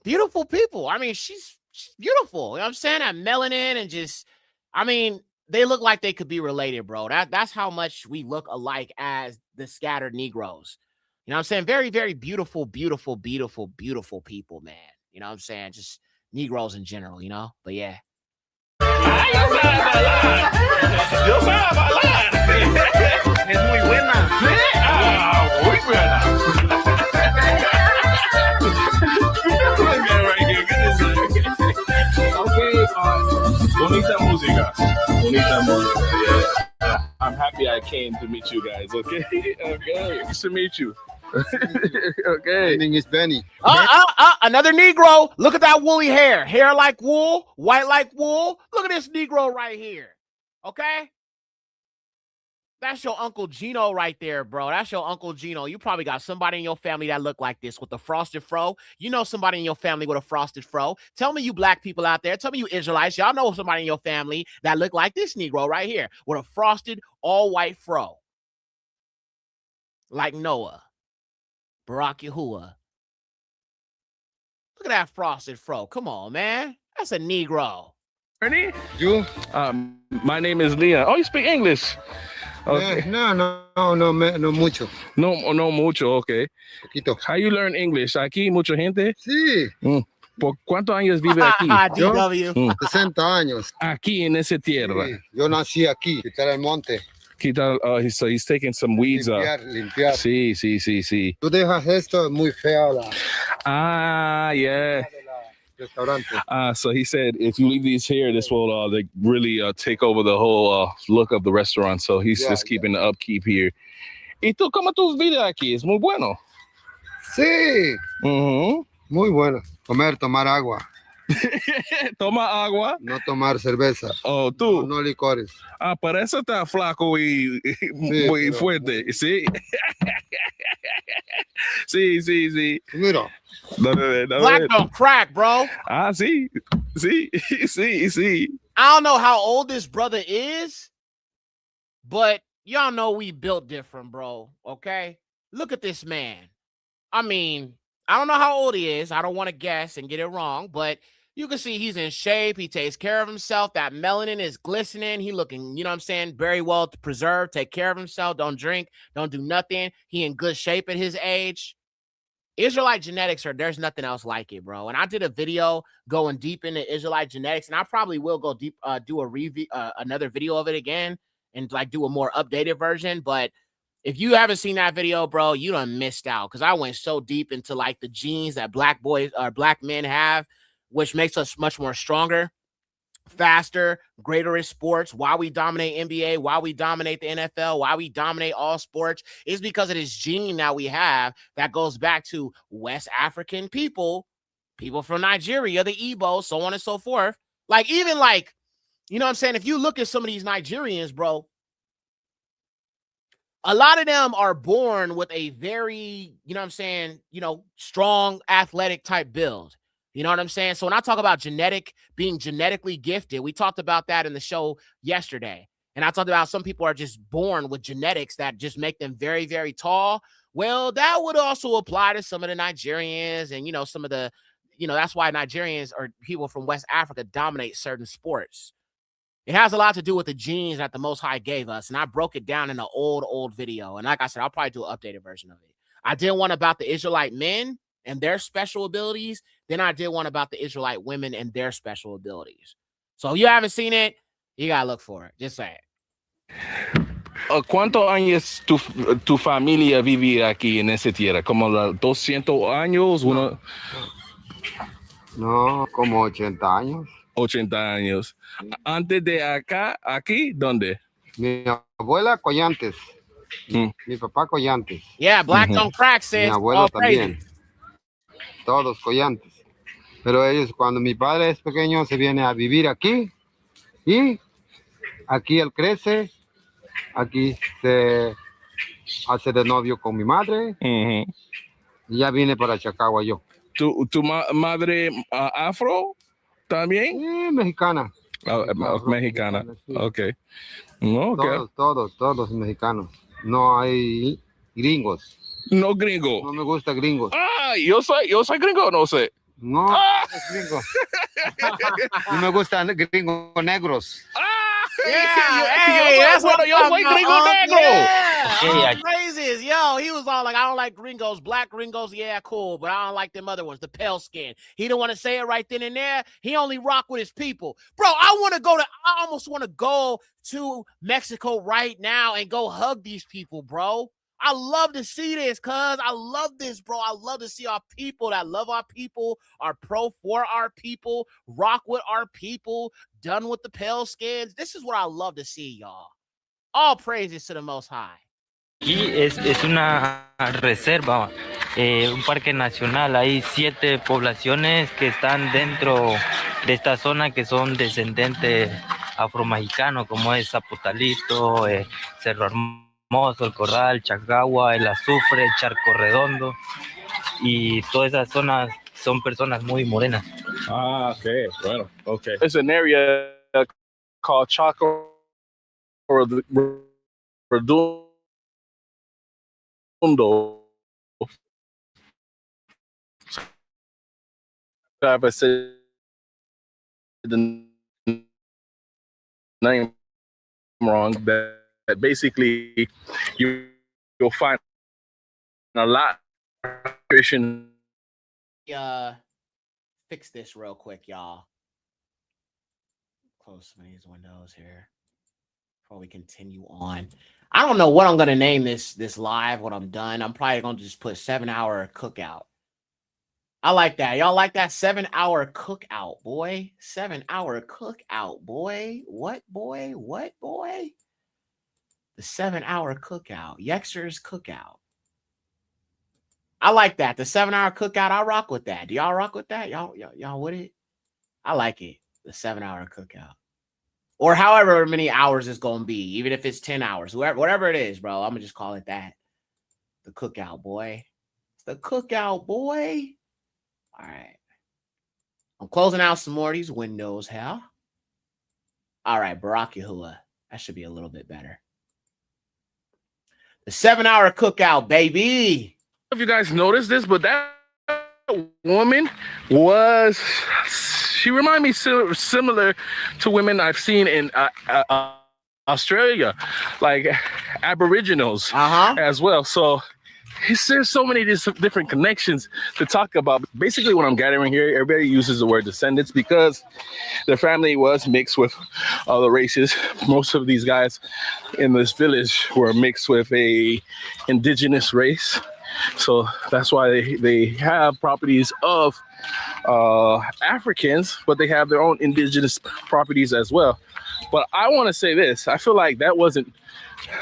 Beautiful people. I mean, she's beautiful. You know what I'm saying? That melanin and just, I mean, they look like they could be related, bro. That's how much we look alike as the scattered Negroes. You know what I'm saying? Very, very beautiful, beautiful, beautiful, beautiful people, man. You know what I'm saying? Just Negroes in general, But yeah. Yo sabía bailar. Yo sabía bailar. Es muy buena. Sí. Ah, muy buena. Right here. Okay. Bonita música. Bonita música. Yeah. I'm happy I came to meet you guys. Okay. Okay. Nice to meet you. Okay. My name is Benny. Another Negro. Look at that woolly hair. Hair like wool, white like wool. Look at this Negro right here. Okay? That's your Uncle Gino right there, bro. That's your Uncle Gino. You probably got somebody in your family that look like this with a frosted fro. You know somebody in your family with a frosted fro. Tell me, you black people out there. Tell me, you Israelites. Y'all know somebody in your family that look like this Negro right here with a frosted all-white fro. Like Noah. Barak Yahuwah. Look at that frosted fro. Come on, man. That's a Negro. Ernie? You? My name is Leon. Oh, you speak English? Okay. No mucho. No mucho, okay. Poquito. How you learn English? ¿Aquí mucha gente? Sí. ¿Por cuántos años vive aquí? Yo, DW. 60 años. Aquí en esa tierra. Sí. Yo nací aquí, quitar el monte. So he's taking some weeds Limpiar. Sí. Tú dejas esto muy feo. Yeah. Restaurante. So he said, if you leave these here, this will really take over the whole look of the restaurant. So he's just keeping the upkeep here. ¿Y tú cómo tú vives aquí? Es muy bueno. Sí. Muy bueno. Tomar agua. Toma agua. No tomar cerveza. Oh, tú. No licores. Para eso está flaco y muy fuerte. Sí. Sí. Mira. Black don't crack, bro. Sí. I don't know how old this brother is, but y'all know we built different, bro. Okay? Look at this man. I mean, I don't know how old he is. I don't want to guess and get it wrong, but you can see he's in shape. He takes care of himself. That melanin is glistening. He looking, you know what I'm saying, very well preserved. Take care of himself. Don't drink. Don't do nothing. He in good shape at his age. Israelite genetics there's nothing else like it, bro. And I did a video going deep into Israelite genetics, and I probably will go deep, do a review, another video of it again, and like do a more updated version. But if you haven't seen that video, bro, you done missed out, because I went so deep into like the genes that black boys or black men have, which makes us much more stronger, faster, greater in sports, why we dominate NBA, why we dominate the NFL, why we dominate all sports, is because of this gene that we have that goes back to West African people from Nigeria, the Igbo, so on and so forth. Like, even like, you know what I'm saying? If you look at some of these Nigerians, bro, a lot of them are born with a very, you know what I'm saying, strong athletic type build. You know what I'm saying? So when I talk about being genetically gifted, we talked about that in the show yesterday. And I talked about some people are just born with genetics that just make them very, very tall. Well, that would also apply to some of the Nigerians and, some of the, that's why Nigerians or people from West Africa dominate certain sports. It has a lot to do with the genes that the Most High gave us. And I broke it down in an old video. And like I said, I'll probably do an updated version of it. I did one about the Israelite men and their special abilities. Then I did one about the Israelite women and their special abilities. So if you haven't seen it, you got to look for it. Just say it. ¿Cuántos años tu familia vive aquí en esa tierra? ¿Como 200 años? No, como 80 años. 80 años. Antes de aquí, ¿dónde? Mi abuela Collantes. Mi papá Collantes. Yeah, black don't crack, sis. Mi abuelo también. Todos Collantes. Pero ellos, cuando mi padre es pequeño, se viene a vivir aquí. Y aquí él crece. Aquí se hace de novio con mi madre. Y ya viene para Chacagua yo. ¿Tu madre afro también? Mexicana. Mexicana. Okay. Todos mexicanos. No hay gringos. No gringo. No me gusta gringos. Yo soy gringo, no sé. No, es gringo. No me gustan gringos negros. Hey, that's what yo soy gringo negro. Yeah, crazy. this. Yo, he was all like, I don't like gringos. Black gringos, yeah, cool. But I don't like them other ones, the pale skin. He didn't want to say it right then and there. He only rock with his people. Bro, I almost want to go to Mexico right now and go hug these people, bro. I love to see this, cuz. I love this, bro. I love to see our people that love our people, are pro for our people, rock with our people, done with the pale skins. This is what I love to see, y'all. All praises to the Most High. Aquí es una reserva, un parque nacional. Hay 7 poblaciones que están dentro de esta zona que son descendentes afromexicanos, como es Zapotalito, Cerro Hermoso, El Corral, Chacagua, El Azufre, Charco Redondo, y todas esas zonas son personas muy morenas. Ah, okay. Bueno, okay. There's an area called Chaco Redondo. If I said the name wrong, that basically you'll find a lot of Christian. Fix this real quick, y'all. Close some of these windows here before we continue on. I don't know what I'm gonna name this live when I'm done. I'm probably gonna just put 7-hour cookout. I like that. Y'all like that 7-hour cookout, boy? 7-hour cookout, boy. What, boy? What, boy? The 7-hour cookout. Yexer's cookout. I like that. The 7-hour cookout. I rock with that. Do y'all rock with that? Y'all with it? I like it. The 7-hour cookout. Or however many hours it's gonna be, even if it's 10 hours, whatever it is, bro. I'm gonna just call it that. The cookout, boy. It's the cookout, boy. All right. I'm closing out some more of these windows, hell. All right, Barak Yahuwah. That should be a little bit better. The 7-hour cookout, baby. I don't know if you guys noticed this, but that woman she reminded me similar to women I've seen in Australia, like Aboriginals as well. So there's so many different connections to talk about. Basically, what I'm gathering here, everybody uses the word descendants because their family was mixed with other races. Most of these guys in this village were mixed with a indigenous race. So that's why they have properties of Africans, but they have their own indigenous properties as well. But I want to say this. I feel like that wasn't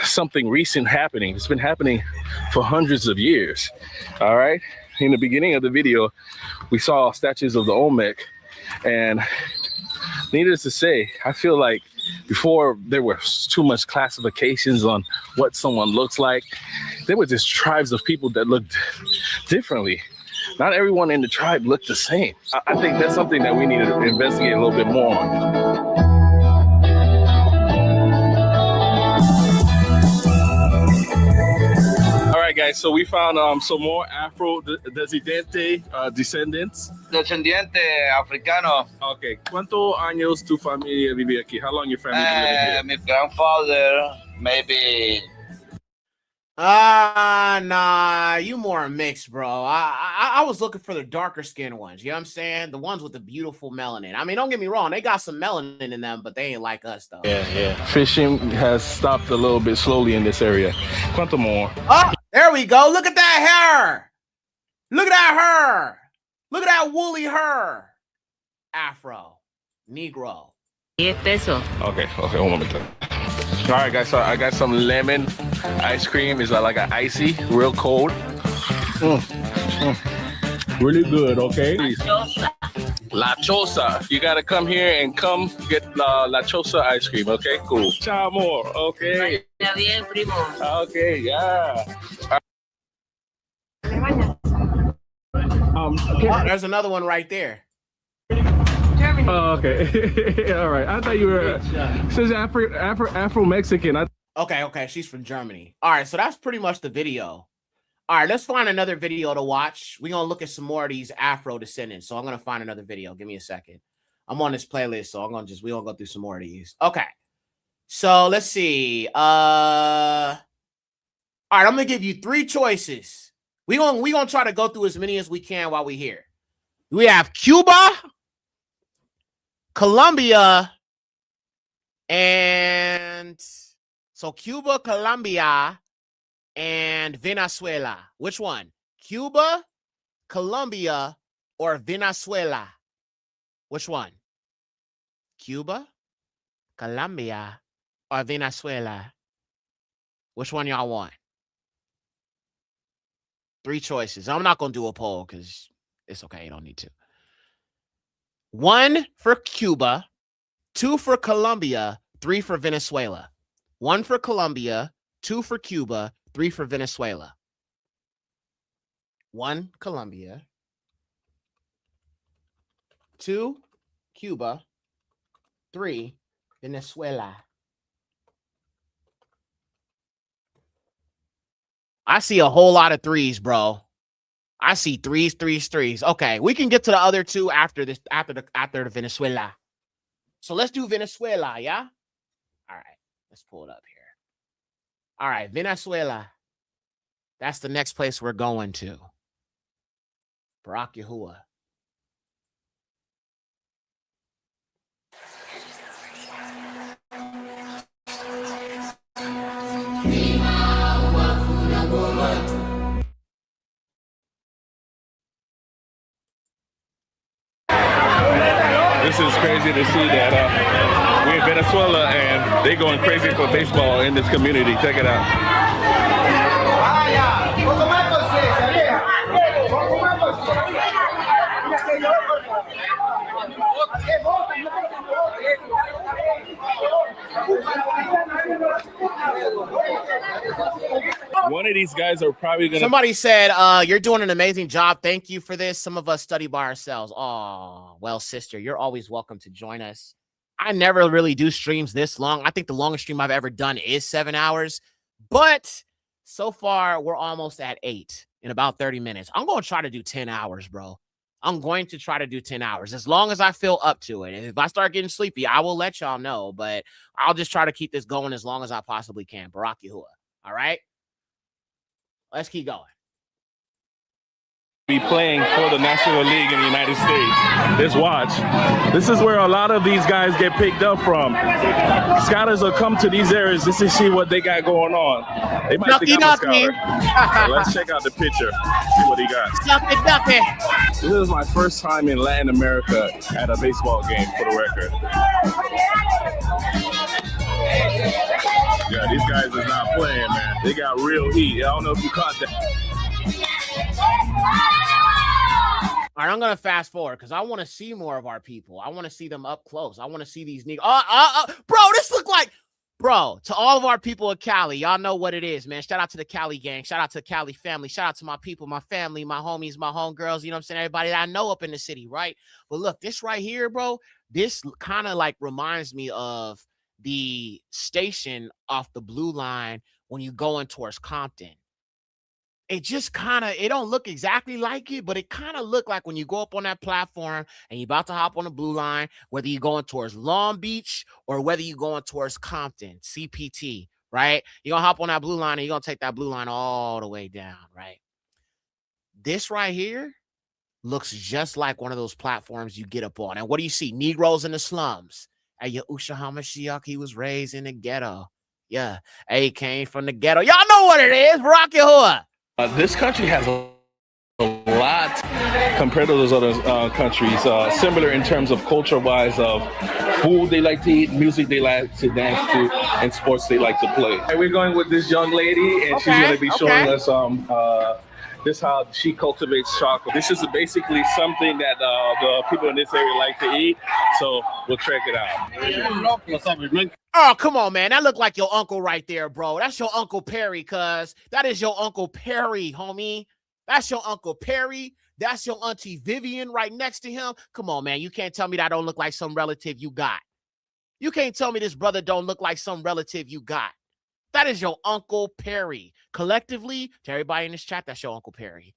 something recent happening. It's been happening for hundreds of years. All right. In the beginning of the video, we saw statues of the Olmec, and needless to say, I feel like before there were too much classifications on what someone looks like, there were just tribes of people that looked differently. Not everyone in the tribe looked the same. I think that's something that we need to investigate a little bit more on. All right, guys, so we found some more Afro-descendente descendants. Descendiente africano. Okay, ¿cuántos años tu familia vive aquí? How long your family been living here? My grandfather, maybe. Nah, you more mixed, bro. I was looking for the darker skinned ones. You know what I'm saying? The ones with the beautiful melanin. I mean, don't get me wrong, they got some melanin in them, but they ain't like us though. Yeah. Fishing has stopped a little bit slowly in this area. ¿Cuánto more? Oh, there we go. Look at that hair. Look at that hair. Look at that woolly hair. Afro, Negro. $10 pesos. Okay, one moment. All right, guys, so I got some lemon ice cream. It's like an icy, real cold. Really good, okay? La Chosa. You gotta come here and come get La Chosa ice cream, okay? Cool. Ciao, amor, okay? Bien, primo. Okay, yeah. There's another one right there. Oh, okay. All right. I thought you were says Afro-Mexican. Okay. She's from Germany. All right, so that's pretty much the video. All right, let's find another video to watch. We're gonna look at some more of these Afro descendants. So I'm gonna find another video. Give me a second. I'm on this playlist, so we're gonna go through some more of these. Okay. So let's see. All right, I'm gonna give you 3 choices. We gonna try to go through as many as we can while we're here. We have Cuba, Colombia, and so Cuba, Colombia, and Venezuela. Which one? Cuba, Colombia, or Venezuela? Which one? Cuba, Colombia, or Venezuela? Which one y'all want? 3 choices. I'm not going to do a poll because it's okay. You don't need to. 1 for Cuba, 2 for Colombia, 3 for Venezuela. 1 for Colombia, 2 for Cuba, 3 for Venezuela. 1 Colombia, 2 Cuba, 3 Venezuela. I see a whole lot of 3s, bro. I see 3s, 3s, 3s. Okay, we can get to the other 2 after this, after the Venezuela. So let's do Venezuela, yeah? All right, let's pull it up here. All right, Venezuela. That's the next place we're going to. Barack Yahuwah. This is crazy to see that we're in Venezuela and they're going crazy for baseball in this community. Check it out. One of these guys are probably going to... Somebody said, you're doing an amazing job. Thank you for this. Some of us study by ourselves. Oh, well, sister, you're always welcome to join us. I never really do streams this long. I think the longest stream I've ever done is 7 hours. But so far, we're almost at 8 in about 30 minutes. I'm going to try to do 10 hours, bro. I'm going to try to do 10 hours as long as I feel up to it. And if I start getting sleepy, I will let y'all know. But I'll just try to keep this going as long as I possibly can. Barack Yahuwah. All right? Let's keep going. Be playing for the National League in the United States. Let's watch. This is where a lot of these guys get picked up from. Scouters will come to these areas just to see what they got going on. They might think I'm a scouter. Let's check out the picture, see what he got. This is my first time in Latin America at a baseball game, for the record. Yeah, these guys is not playing, man. They got real heat. I don't know if you caught that. All right, I'm going to fast forward because I want to see more of our people. I want to see them up close. I want to see these niggas. Bro, this look like... Bro, to all of our people in Cali, y'all know what it is, man. Shout out to the Cali gang. Shout out to the Cali family. Shout out to my people, my family, my homies, my homegirls. You know what I'm saying? Everybody that I know up in the city, right? But look, this right here, bro, this kind of like reminds me of the station off the Blue Line when you going towards Compton. It just kind of, it don't look exactly like it, but it kind of look like when you go up on that platform and you're about to hop on the Blue Line, whether you're going towards Long Beach or whether you're going towards Compton, CPT, right? You're going to hop on that Blue Line and you're going to take that Blue Line all the way down, right? This right here looks just like one of those platforms you get up on. And what do you see? Negroes in the slums. Hey, Yahushua HaMashiach, he was raised in the ghetto. Yeah. Hey, he came from the ghetto. Y'all know what it is. Barack Yahuwah. This country has a lot compared to those other countries, similar in terms of culture-wise of food they like to eat, music they like to dance to, and sports they like to play. And we're going with this young lady, and she's going to be showing us this how she cultivates chocolate. This is basically something that the people in this area like to eat, so we'll check it out. Oh, come on, man. That look like your uncle right there, bro. That's your Uncle Perry, cuz. That is your Uncle Perry, homie. That's your Uncle Perry. That's your Auntie Vivian right next to him. Come on, man. You can't tell me that don't look like some relative you got. You can't tell me this brother don't look like some relative you got. That is your Uncle Perry. Collectively, to everybody in this chat, that's your Uncle Perry.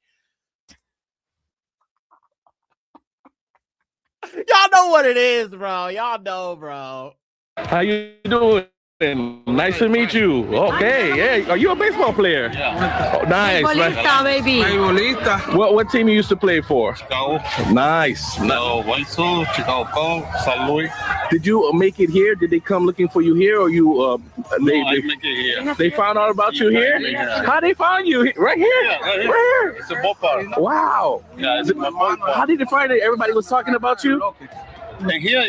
Y'all know what it is, bro. Y'all know, bro. How you doing? Nice to meet you. Okay, yeah. Are you a baseball player? Yeah. Oh, nice. Beisbolista, baby. Beisbolista. What team you used to play for? Chicago. Nice. Chicago White Sox, Chicago Cubs, St. Louis. Did you make it here? Did they come looking for you here, or you? I make it here. They found out about you here. How they found you? Right here. Yeah, right here. Right here. It's a ballpark. Wow. Yeah, it's my ballpark. How did they find it? Everybody was talking about you. And here,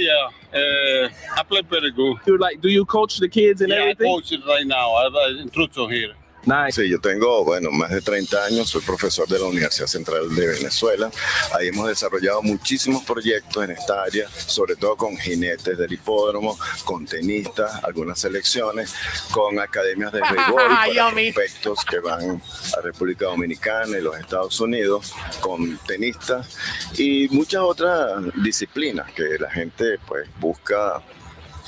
I play pretty good. Do you coach the kids and everything? I coach it right now. I have an instructor here. Nice. Sí, yo tengo, más de 30 años, soy profesor de la Universidad Central de Venezuela. Ahí hemos desarrollado muchísimos proyectos en esta área, sobre todo con jinetes del hipódromo, con tenistas, algunas selecciones, con academias de béisbol para prospectos que van a República Dominicana y los Estados Unidos, con tenistas y muchas otras disciplinas que la gente pues busca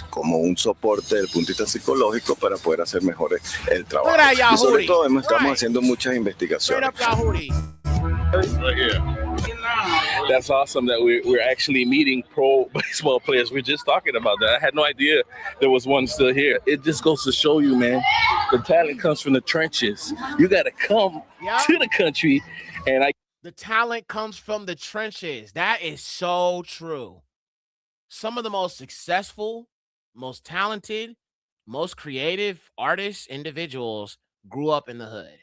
como un soporte desde el punto de vista psicológico para poder hacer mejor el trabajo. Y sobre todo estamos haciendo muchas investigaciones. Right here. That's awesome that we're actually meeting pro baseball players. We're just talking about that. I had no idea there was one still here. It just goes to show you, man, the talent comes from the trenches. You got to come to the country. The talent comes from the trenches. That is so true. Some of the most successful, most talented, most creative artists, individuals grew up in the hood.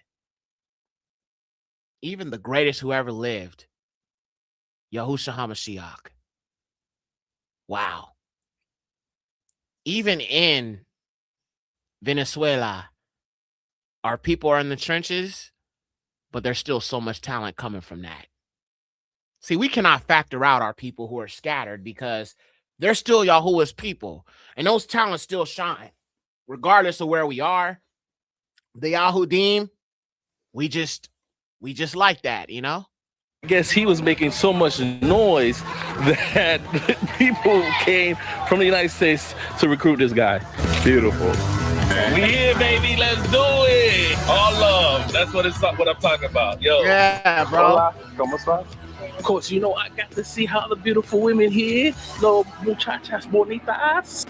Even the greatest who ever lived, Yahushua HaMashiach. Wow. Even in Venezuela, our people are in the trenches, but there's still so much talent coming from that. See, we cannot factor out our people who are scattered because they're still Yahuwah's people. And those talents still shine. Regardless of where we are. The Yahudim, we just like that, you know? I guess he was making so much noise that people came from the United States to recruit this guy. Beautiful. We here, baby. Let's do it. All love. That's what I'm talking about. Yo. Yeah, bro. Hola. ¿Cómo estás? Of course, you know, I got to see how the beautiful women here, los muchachas bonitas.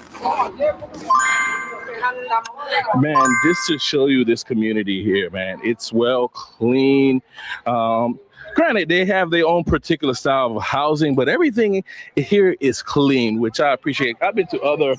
Man, just to show you this community here, man, it's well clean. Granted, they have their own particular style of housing, but everything here is clean, which I appreciate. I've been to other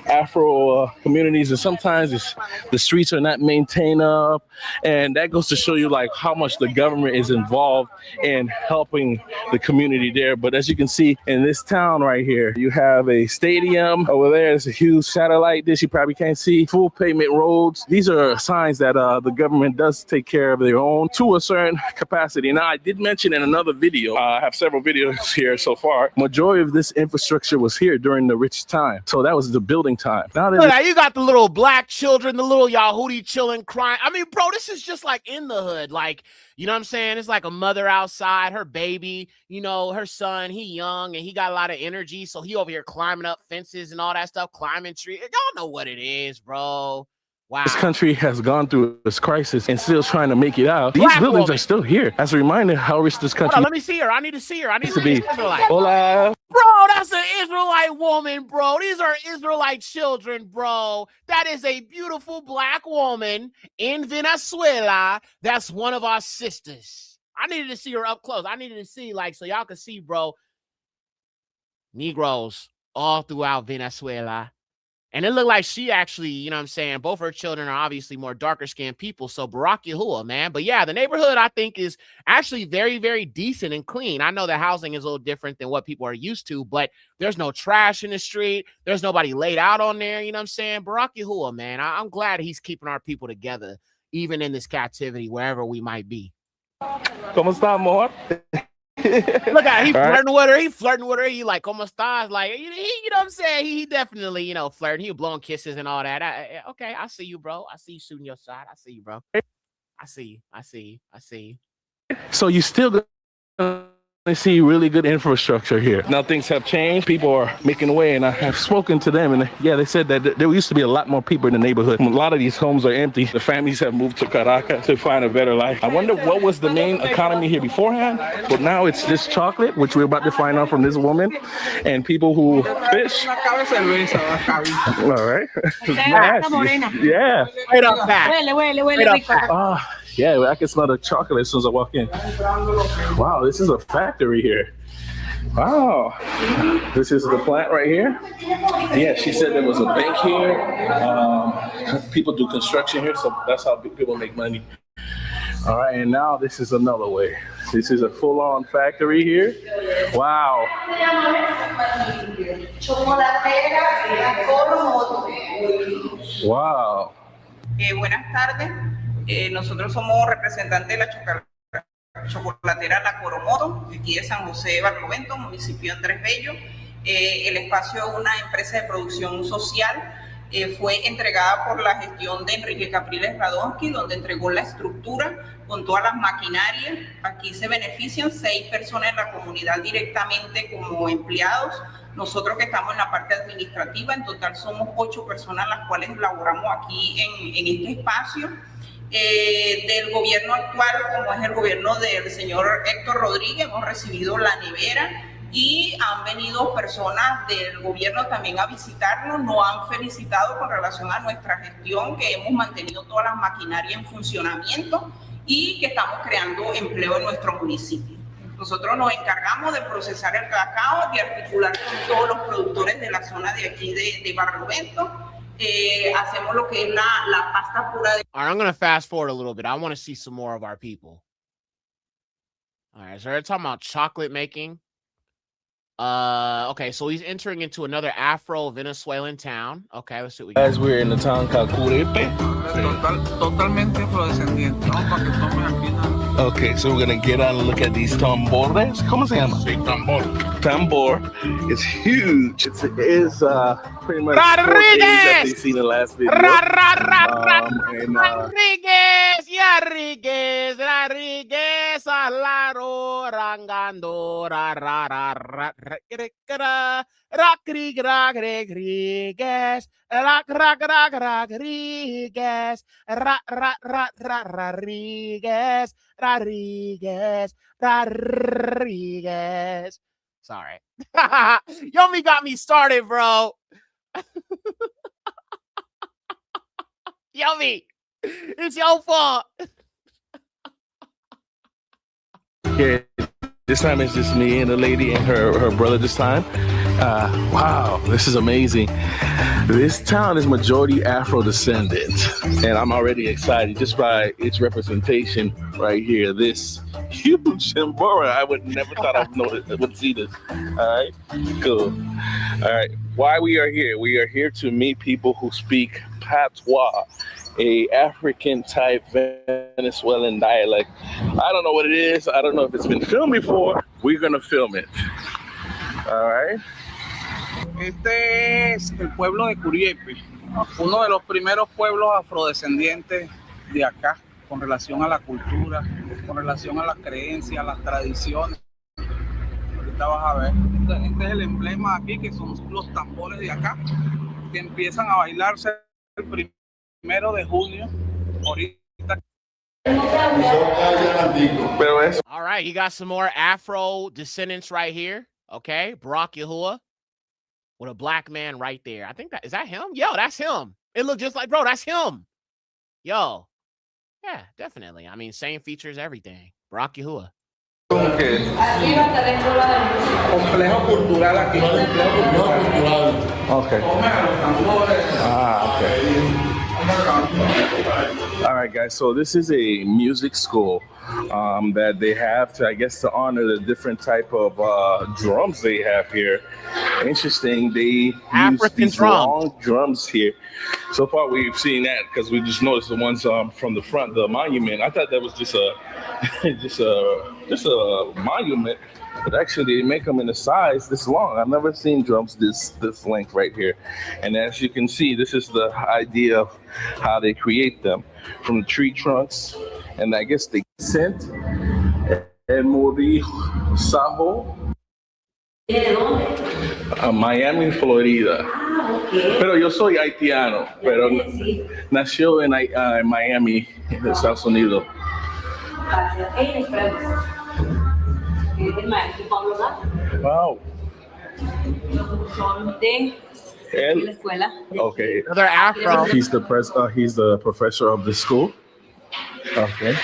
Afro communities, and sometimes the streets are not maintained up, and that goes to show you like how much the government is involved in helping the community there. But as you can see in this town right here, you have a stadium over there. There's a huge satellite dish you probably can't see. Full pavement roads. These are signs that the government does take care of their own to a certain capacity. Now, I did mention in another video, I have several videos here so far, majority of this infrastructure was here during the rich time. So that was the building time. Now you got the little black children, the little Yahudi chilling, crying. I mean, bro, this is just like in the hood. Like, you know what I'm saying? It's like a mother outside, her baby, you know, her son, he young and he got a lot of energy. So he over here climbing up fences and all that stuff, climbing trees. Y'all know what it is, bro. Wow. This country has gone through this crisis and still trying to make it out. These buildings are still here. As a reminder how rich this country is. Let me see her. I need to see her. I need to see her. Hola. Bro, that's an Israelite woman, bro. These are Israelite children, bro. That is a beautiful black woman in Venezuela. That's one of our sisters. I needed to see her up close. I needed to see, like, so y'all can see, bro, Negroes all throughout Venezuela. And it looked like she actually, you know what I'm saying, both her children are obviously more darker skinned people. So Barak Yahuwah, man. But yeah, the neighborhood, I think, is actually very, very decent and clean. I know the housing is a little different than what people are used to, but there's no trash in the street. There's nobody laid out on there. You know what I'm saying? Barak Yahuwah, man. I'm glad he's keeping our people together, even in this captivity, wherever we might be. ¿Cómo está, amor? Look at he flirting with her. He flirting with her. He like, ¿cómo estás? Like, you know what I'm saying? He definitely, you know, flirting. He blowing kisses and all that. Okay, I see you, bro. I see you shooting your shot. I see you, bro. I see you. So you still gonna I see really good infrastructure here. Now things have changed. People are making way, and I have spoken to them, and yeah, they said that there used to be a lot more people in the neighborhood. A lot of these homes are empty. The families have moved to Caracas to find a better life. I wonder what was the main economy here beforehand, but now it's just chocolate, which we're about to find out from this woman, and people who fish. All right. Yeah. Right up back. Right up back. Yeah, I can smell the chocolate as soon as I walk in. Wow, this is a factory here. Wow, this is the plant right here. Yeah, she said there was a bank here. People do construction here, so that's how people make money. All right, and now this is another way. This is a full-on factory here. Wow. Wow. Buenas tardes. Nosotros somos representantes de la chocolatera La Coromodo, aquí de San José de Barlovento, municipio Andrés Bello. El espacio es una empresa de producción social. Fue entregada por la gestión de Enrique Capriles Radonsky, donde entregó la estructura con todas las maquinarias. Aquí se benefician 6 personas en la comunidad directamente como empleados. Nosotros que estamos en la parte administrativa, en total somos 8 personas las cuales laboramos aquí en este espacio. Del gobierno actual, como es el gobierno del señor Héctor Rodríguez, hemos recibido la nevera y han venido personas del gobierno también a visitarnos, nos han felicitado con relación a nuestra gestión, que hemos mantenido todas las maquinarias en funcionamiento y que estamos creando empleo en nuestro municipio. Nosotros nos encargamos de procesar el cacao, de articular con todos los productores de la zona de aquí de Barlovento. Hacemos lo que es la pasta pura de... All right, I'm going to fast forward a little bit. I want to see some more of our people. All right, so they're talking about chocolate making. Okay, so he's entering into another Afro-Venezuelan town. Okay, let's see what we got. As we're in the town called Curepe. Totalmente afrodescendiente. Vamos para que tomen aquí. Okay, so we're gonna get on and look at these tambores. ¿Cómo se llama? Sí, tambor. Tambor is huge. It is pretty much Rodriguez! that they seen in the last video. Rodriguez, alaro, rangando, Rodriguez. Sorry. Yomi got me started, bro. Yomi, it's your fault. Yeah, this time it's just me and the lady and her brother this time. Wow, this is amazing. This town is majority Afro-descendant, and I'm already excited just by its representation right here. This huge tambora, I would never thought I would see this. All right, cool. All right, why we are here? We are here to meet people who speak Patois, a African type Venezuelan dialect. I don't know what it is. I don't know if it's been filmed before. We're gonna film it. All right. Este es el pueblo de Curiepe, uno de los primeros pueblos afrodescendientes de acá, con relación a la cultura, con relación a las creencias, a las tradiciones. Ahorita vas a ver. Este es el emblema aquí, que son los tambores de acá, que empiezan a bailarse el 1 de junio. Ahorita. All right, you got some more Afro descendants right here. Okay, Barack Yahuwah with a black man right there. I think is that him? Yo, that's him. It looked just like, bro, that's him. Yo, yeah, definitely. I mean, same features, everything. Barack Yahuwah. Okay. Complejo cultural aquí. Okay. Okay. All right, guys. So this is a music school that they have to, I guess, to honor the different type of drums they have here. Interesting. They use these long drums here. So far, we've seen that because we just noticed the ones from the front, the monument. I thought that was just a monument. But actually, they make them in a size this long. I've never seen drums this length right here. And as you can see, this is the idea of how they create them from the tree trunks. And I guess they scent. El Moody Sajo. ¿De dónde? Miami, Florida. Pero yo soy haitiano, pero nació en Miami, en Estados Unidos. Wow. De la escuela. Okay. Another Afro. He's the professor of the school. Okay.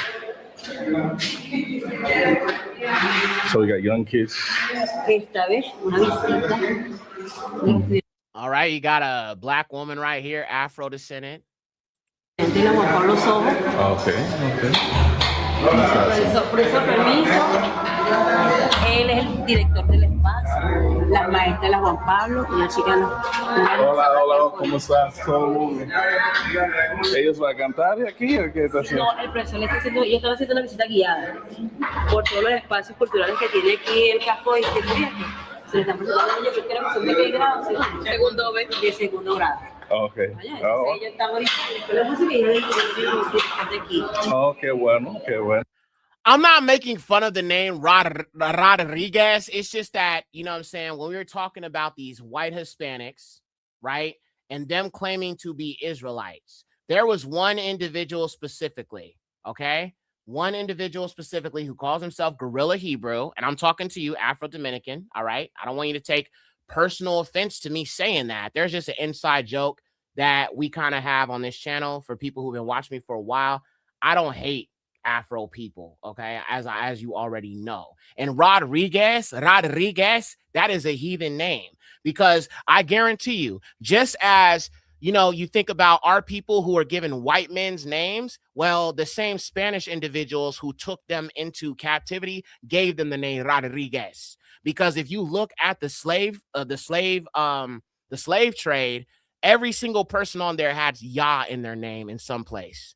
So we got young kids. Esta vez, una visita. All right, you got a black woman right here, Afro descendant. De la Juan Pablo Sojo. Okay. Por eso, permiso. Él es el director del espacio. La maestra la Juan Pablo y la chica no. Hola, ¿cómo estás? ¿Ellos van a cantar aquí o qué está haciendo? No, el profesor le está haciendo, ellos están haciendo una visita guiada por todos los espacios culturales que tiene aquí el casco de Viaje. Se le están presentando a ellos, creo que son de qué grado, de segundo grado. Okay. Ellos están ahorita en la música y ellos de aquí. Oh, qué bueno. I'm not making fun of the name Rodriguez. It's just that, you know what I'm saying, when we were talking about these white Hispanics, right, and them claiming to be Israelites, there was one individual specifically, okay? One individual specifically who calls himself Guerrilla Hebrew, and I'm talking to you, Afro-Dominican, all right? I don't want you to take personal offense to me saying that. There's just an inside joke that we kind of have on this channel for people who've been watching me for a while. I don't hate Afro people, okay, as you already know. And Rodriguez, that is a heathen name, because I guarantee you, just as you know, you think about our people who are given white men's names, well, the same Spanish individuals who took them into captivity gave them the name Rodriguez. Because if you look at the slave trade, every single person on there has Yah in their name in some place.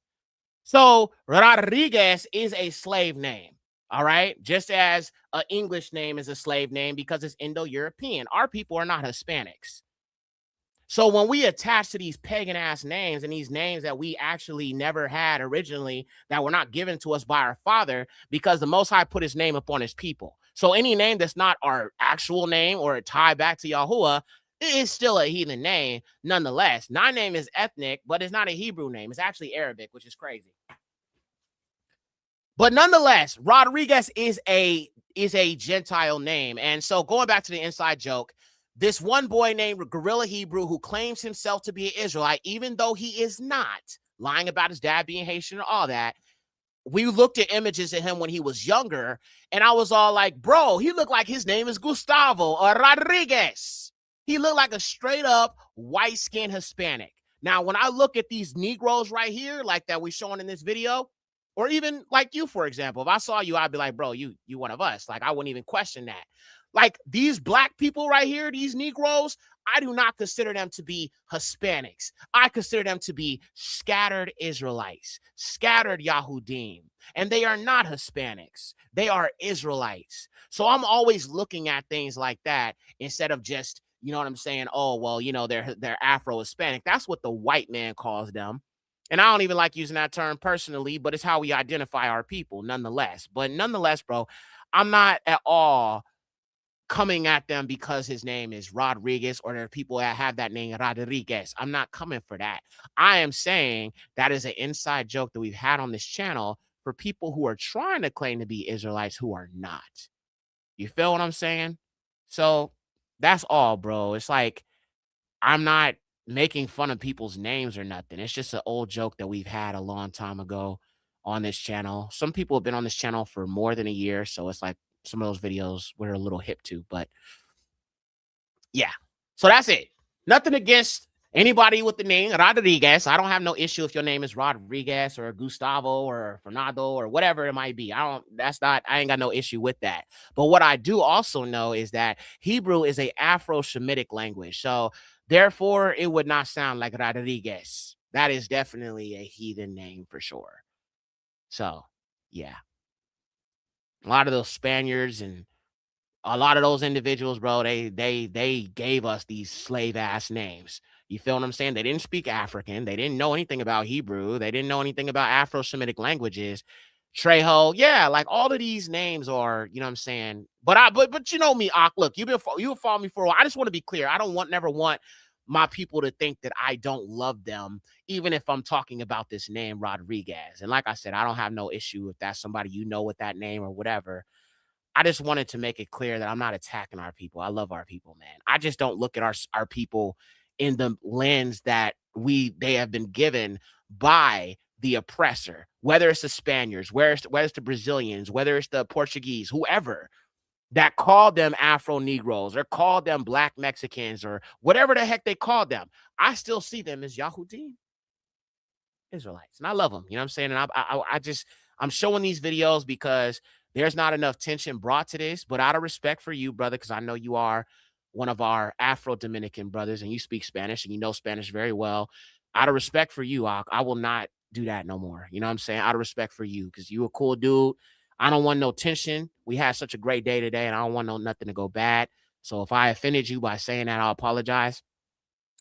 So Rodriguez is a slave name, all right? Just as an English name is a slave name because it's Indo-European. Our people are not Hispanics. So when we attach to these pagan-ass names and these names that we actually never had originally, that were not given to us by our Father, because the Most High put his name upon his people. So any name that's not our actual name or tie back to Yahuwah, it is still a heathen name nonetheless. My name is ethnic, but it's not a Hebrew name. It's actually Arabic, which is crazy. But nonetheless, Rodriguez is a Gentile name. And so going back to the inside joke, this one boy named Guerrilla Hebrew who claims himself to be an Israelite, even though he is not, lying about his dad being Haitian and all that, we looked at images of him when he was younger, and I was all like, bro, he looked like his name is Gustavo or Rodriguez. He looked like a straight up white-skinned Hispanic. Now, when I look at these Negroes right here, like that we're showing in this video, or even like you, for example, if I saw you, I'd be like, bro, you one of us. Like, I wouldn't even question that. Like these black people right here, these Negroes, I do not consider them to be Hispanics. I consider them to be scattered Israelites, scattered Yahudim. And they are not Hispanics. They are Israelites. So I'm always looking at things like that instead of just, you know what I'm saying? Oh, well, you know, they're Afro-Hispanic. That's what the white man calls them. And I don't even like using that term personally, but it's how we identify our people nonetheless. But nonetheless, bro, I'm not at all coming at them because his name is Rodriguez or there are people that have that name Rodriguez. I'm not coming for that. I am saying that is an inside joke that we've had on this channel for people who are trying to claim to be Israelites who are not. You feel what I'm saying? So that's all, bro. It's like, I'm not making fun of people's names or nothing. It's just an old joke that we've had a long time ago on this channel. Some people have been on this channel for more than a year, so it's like some of those videos we're a little hip to, but yeah. So that's it. Nothing against anybody with the name Rodriguez. I don't have no issue if your name is Rodriguez or Gustavo or Fernando or whatever it might be. I ain't got no issue with that. But what I do also know is that Hebrew is a Afro-Shemitic language. So therefore, it would not sound like Rodriguez. That is definitely a heathen name for sure. So, yeah. A lot of those Spaniards and a lot of those individuals, bro, they gave us these slave-ass names. You feel what I'm saying? They didn't speak African. They didn't know anything about Hebrew. They didn't know anything about Afro-Semitic languages. Trejo. Yeah, like all of these names are, you know what I'm saying? But you know me, look, you follow me for a while. I just want to be clear. I don't never want my people to think that I don't love them, even if I'm talking about this name Rodriguez. And like I said, I don't have no issue if that's somebody you know with that name or whatever. I just wanted to make it clear that I'm not attacking our people. I love our people, man. I just don't look at our people in the lens that they have been given by the oppressor, whether it's the Spaniards, whether it's the Brazilians, whether it's the Portuguese, whoever that called them Afro Negroes or called them Black Mexicans or whatever the heck they called them. I still see them as Yahudim, Israelites, and I love them. You know what I'm saying? And I'm showing these videos because there's not enough tension brought to this, but out of respect for you, brother, because I know you are one of our Afro-Dominican brothers and you speak Spanish and you know Spanish very well. Out of respect for you, I will not do that no more. You know what I'm saying? Out of respect for you, because you a cool dude. I don't want no tension. We had such a great day today and I don't want nothing to go bad. So if I offended you by saying that, I'll apologize.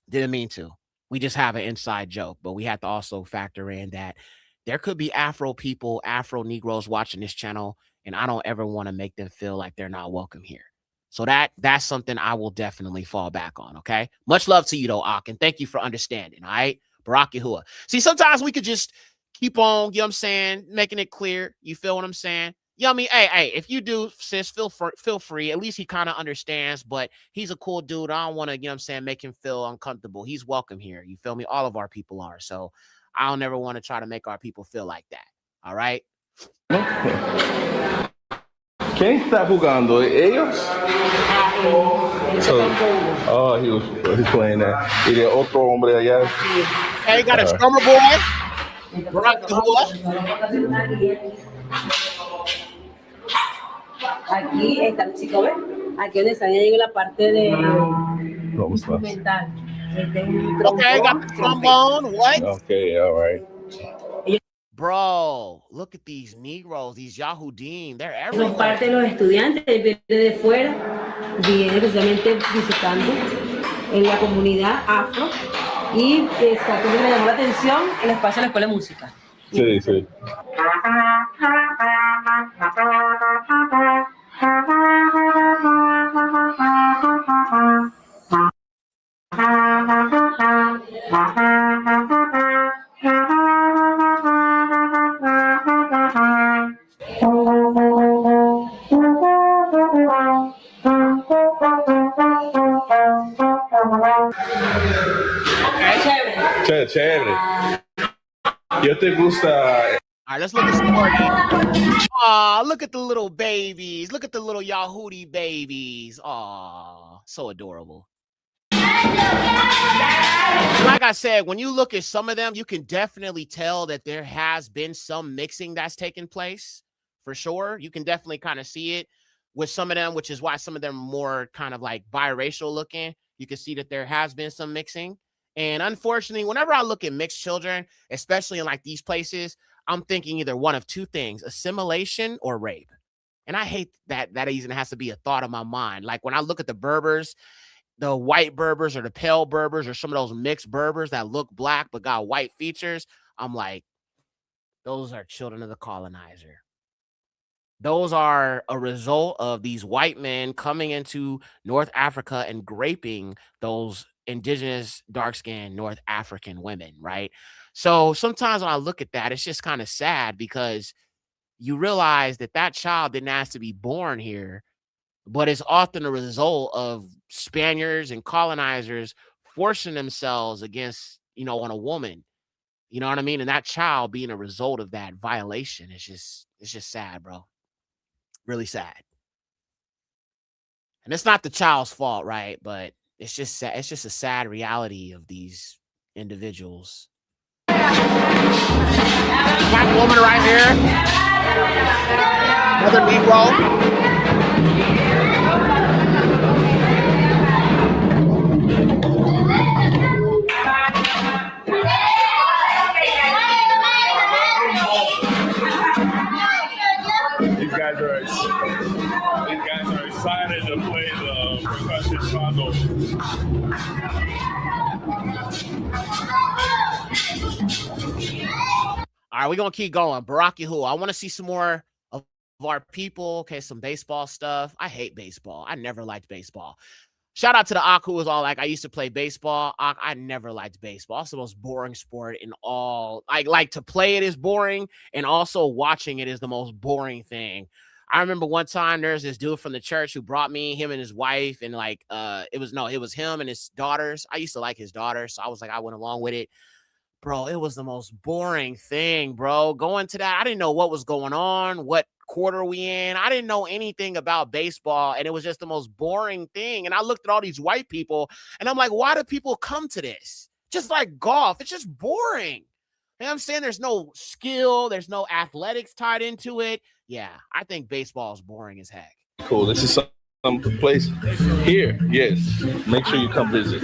Didn't mean to. We just have an inside joke, but we have to also factor in that there could be Afro people, Afro Negroes watching this channel, and I don't ever want to make them feel like they're not welcome here. So that's something I will definitely fall back on, okay? Much love to you, though, Ak, and thank you for understanding, all right? Barak Yahuwah. See, sometimes we could just keep on, you know what I'm saying, making it clear. You feel what I'm saying? You know what I mean? Hey, if you do, sis, feel free. At least he kind of understands, but he's a cool dude. I don't want to, you know what I'm saying, make him feel uncomfortable. He's welcome here. You feel me? All of our people are. So I don't ever want to try to make our people feel like that. All right? ¿Quién está jugando? ¿Ellos? So, he's playing that. Y de otro hombre allá. Hey, got a drummer boy. Barak Yahuwah. Aquí está el chico, ¿ves? Aquí donde sale en la parte de instrumental. Okay, got the trombone. What? Okay, all right. Bro, look at these Negroes, these Yahudim. They're everywhere. Son parte de los estudiantes, viene de fuera, viene precisamente visitando en la comunidad afro y está como me llamó la atención el espacio de la escuela de música. Sí, sí. Chévere. ¿Qué te gusta? All right, let's look at some more. Aw, look at the little babies. Look at the little Yahudi babies. Aw, so adorable. Like I said, when you look at some of them, you can definitely tell that there has been some mixing that's taken place, for sure. You can definitely kind of see it with some of them, which is why some of them are more kind of like biracial looking. You can see that there has been some mixing. And unfortunately, whenever I look at mixed children, especially in like these places, I'm thinking either one of two things: assimilation or rape. And I hate that even has to be a thought in my mind. Like when I look at the Berbers, the white Berbers or the pale Berbers or some of those mixed Berbers that look black but got white features, I'm like, those are children of the colonizer. Those are a result of these white men coming into North Africa and raping those indigenous dark-skinned North African women, right? So sometimes when I look at that, it's just kind of sad because you realize that child didn't ask to be born here, but it's often a result of Spaniards and colonizers forcing themselves against, on a woman, you know what I mean? And that child being a result of that violation is just sad, bro. Really sad. And it's not the child's fault, right? But it's just sad. It's just a sad reality of these individuals. Black woman right here. Another Negro. These guys are excited to play the percussion congo. All All right, we're going to keep going. Barack Yahuwah. I want to see some more of our people. Okay, some baseball stuff. I hate baseball. I never liked baseball. Shout out to the Ak who was all like, I used to play baseball. I never liked baseball. It's the most boring sport in all. I like to play it is boring, and also watching it is the most boring thing. I remember one time there's this dude from the church who brought me, him and his wife, and like it was him and his daughters. I used to like his daughters, so I was like, I went along with it. Bro, it was the most boring thing, bro. Going to that, I didn't know what was going on, what quarter we in. I didn't know anything about baseball, and it was just the most boring thing. And I looked at all these white people, and I'm like, why do people come to this? Just like golf, it's just boring. You know what I'm saying? There's no skill, there's no athletics tied into it. Yeah, I think baseball is boring as heck. Cool. This is some place here. Yes. Make sure you come visit.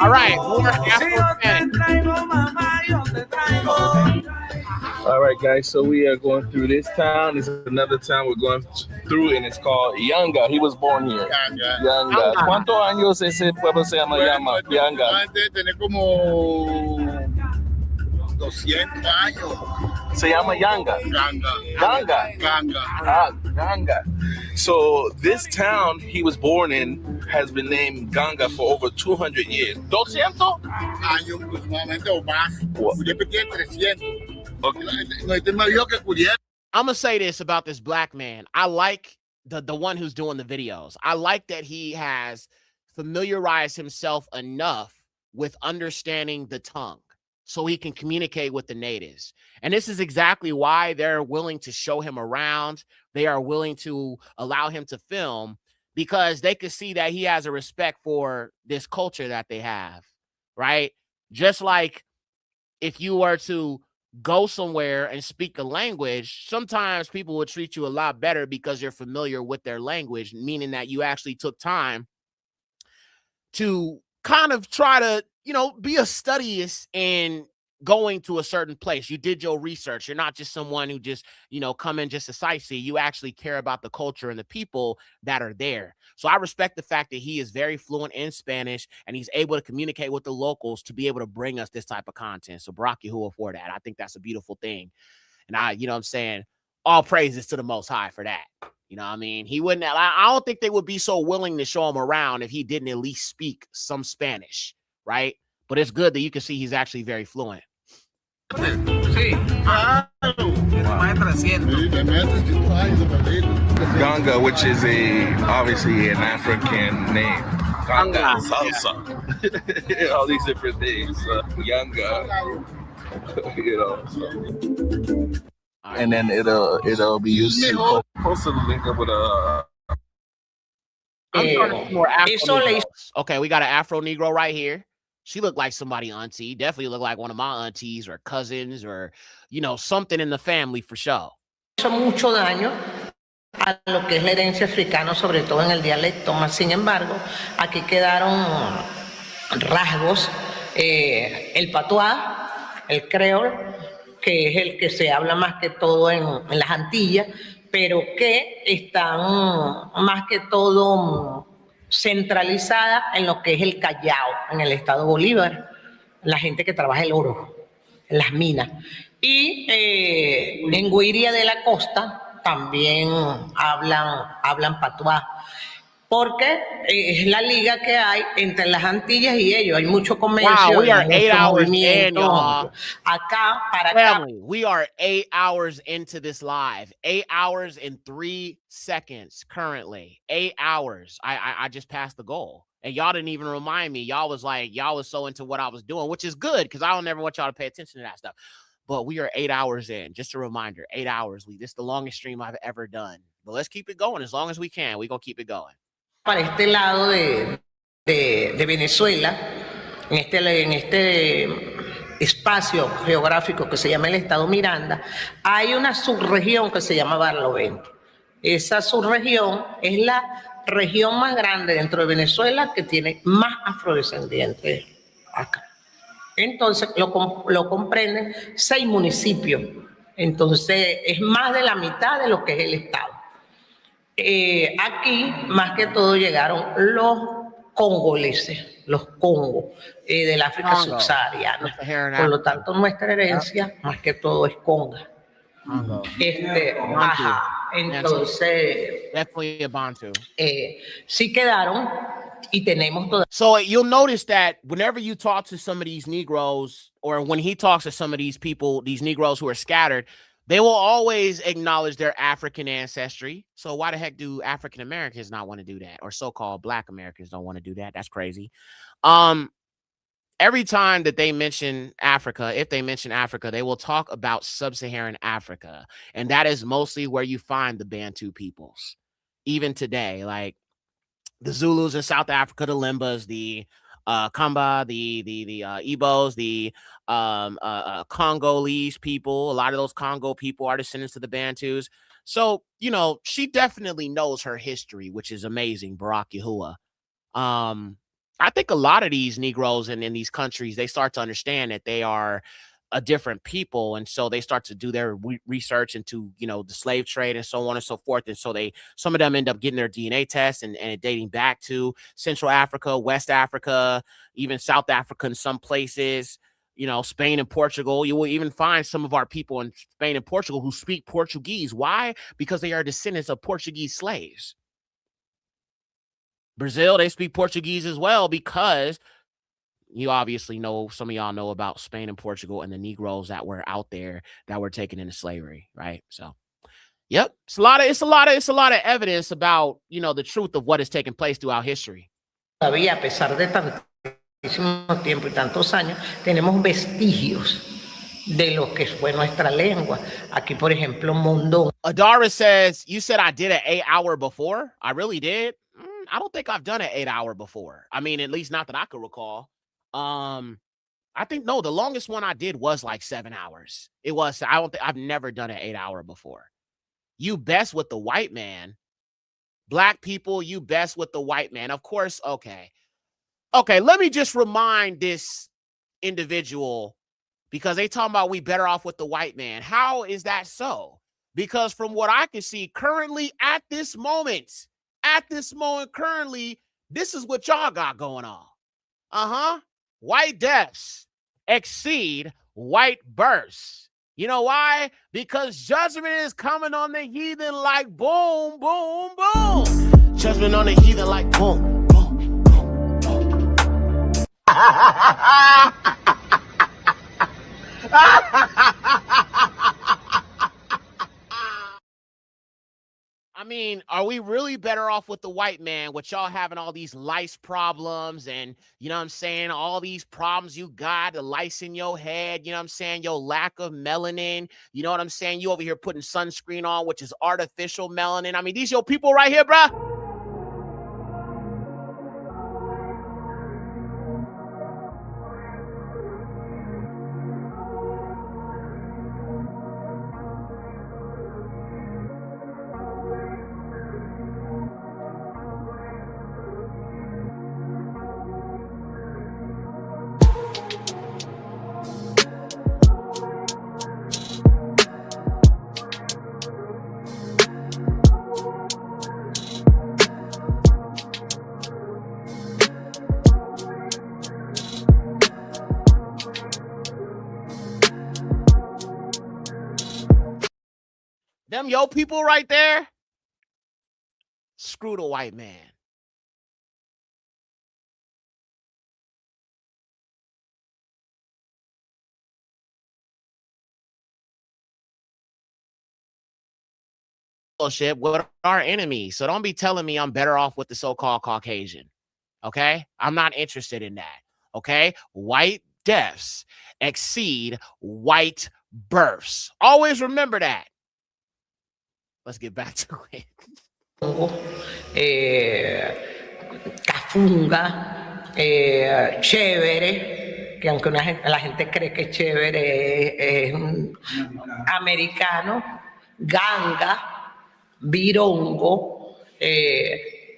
All right, more Afro-Spanish. All right, guys. So we are going through this town. This is another town we're going through, and it's called Yanga. He was born here. Yanga. ¿Cuántos años ese pueblo se llama Yanga? Tiene como 200 años. Se llama Yanga. Ganga. So this town he was born in has been named Ganga for over 200 years. 200? Años aproximadamente o más. Curipe tiene 300. I'm gonna say this about this black man. I like the one who's doing the videos. I like that he has familiarized himself enough with understanding the tongue so he can communicate with the natives. And this is exactly why they're willing to show him around. They are willing to allow him to film because they could see that he has a respect for this culture that they have, right? Just like if you were to go somewhere and speak a language, sometimes people will treat you a lot better because you're familiar with their language, meaning that you actually took time to kind of try to, be a studious in going to a certain place. You did your research. You're not just someone who just, come in just to sightsee. You actually care about the culture and the people that are there. So I respect the fact that he is very fluent in Spanish and he's able to communicate with the locals to be able to bring us this type of content. So Barack Yahuwah for that. I think that's a beautiful thing. And I'm saying, all praises to the Most High for that. You know what I mean? He wouldn't, I don't think they would be so willing to show him around if he didn't at least speak some Spanish, right? But it's good that you can see he's actually very fluent. Ganga, which is obviously an African name. Ganga, salsa. All these different things. Yanga. And then it'll be used to post a link up with a. I'm starting more Afro Negros. Okay, we got an Afro Negro right here. She looked like somebody auntie. Definitely looked like one of my aunties or cousins or, something in the family for sure. Hizo mucho daño a lo que es la herencia africana, sobre todo en el dialecto. Más sin embargo, aquí quedaron rasgos, el patuá, el creol, que es el que se habla más que todo en las Antillas, pero que están más que todo centralizada en lo que es el Callao, en el estado Bolívar, la gente que trabaja el oro, en las minas. Y en Guiria de la Costa también hablan patuá, porque es la liga que hay entre las Antillas y ellos. Hay mucho comercio, we are 8 mucho hours movimiento. in, y'all. Acá, para Family, we are 8 hours into this live. 8 hours and 3 seconds currently. 8 hours. I just passed the goal. And y'all didn't even remind me. Y'all was so into what I was doing, which is good because I don't ever want y'all to pay attention to that stuff. But we are 8 hours in. Just a reminder, 8 hours. This is the longest stream I've ever done. But let's keep it going as long as we can. We're going to keep it going. Para este lado de Venezuela, en este espacio geográfico que se llama el estado Miranda, hay una subregión que se llama Barlovento. Esa subregión es la región más grande dentro de Venezuela que tiene más afrodescendientes acá. Entonces lo comprenden 6 municipios. Entonces es más de la mitad de lo que es el estado. Aquí más que todo llegaron los congoleses, los Congo, del África subsahariana. Por lo tanto, nuestra herencia, más que todo, es conga. Entonces, definitely a Bantu. Sí quedaron y tenemos toda. So you'll notice that whenever you talk to some of these Negroes, or when he talks to some of these people, these Negroes who are scattered, they will always acknowledge their African ancestry. So why the heck do African Americans not want to do that? Or so-called Black Americans don't want to do that? That's crazy. Every time that they mention Africa, if they mention Africa, they will talk about sub-Saharan Africa. And that is mostly where you find the Bantu peoples. Even today, like the Zulus in South Africa, the Limbas, the Kamba, the Igbos, the Congolese people. A lot of those Congo people are descendants of the Bantus. So, you know, she definitely knows her history, which is amazing, Barack Yahuwah. I think a lot of these Negroes in these countries, they start to understand that they are a different people. And so they start to do their research into, you know, the slave trade and so on and so forth. And so some of them end up getting their DNA tests and dating back to Central Africa, West Africa, even South Africa in some places, you know, Spain and Portugal. You will even find some of our people in Spain and Portugal who speak Portuguese. Why? Because they are descendants of Portuguese slaves. Brazil, they speak Portuguese as well, because you obviously know, some of y'all know about Spain and Portugal and the Negroes that were out there that were taken into slavery, right? So, yep, it's a lot of evidence about, you know, the truth of what has taken place throughout history. Todavía, a pesar de tantísimo tiempo y tantos años, tenemos vestigios de lo que fue nuestra lengua. Aquí, por ejemplo, Mondón. Adara says, you said I did an 8-hour before? I really did? I don't think I've done an 8-hour before. I mean, at least not that I could recall. I think, no, the longest one I did was like 7 hours. It was, I've never done an 8-hour before. You best with the white man. Black people, you best with the white man. Of course, okay. Okay, let me just remind this individual, because they talking about we better off with the white man. How is that so? Because from what I can see currently at this moment, currently, this is what y'all got going on. White deaths exceed white births. You know why? Because judgment is coming on the heathen like boom, boom, boom. Judgment on the heathen like boom, boom, boom, boom. I mean, are we really better off with the white man, with y'all having all these lice problems and, you know what I'm saying, all these problems you got, the lice in your head, you know what I'm saying, your lack of melanin, you know what I'm saying, you over here putting sunscreen on, which is artificial melanin. I mean, these your people right here, bruh. Them yo people right there, screw the white man. With our enemies. So don't be telling me I'm better off with the so-called Caucasian. Okay? I'm not interested in that. Okay? White deaths exceed white births. Always remember that. Let's get back to it. Cafunga, chévere, que aunque la gente cree que chévere es americano, ganga, virongo,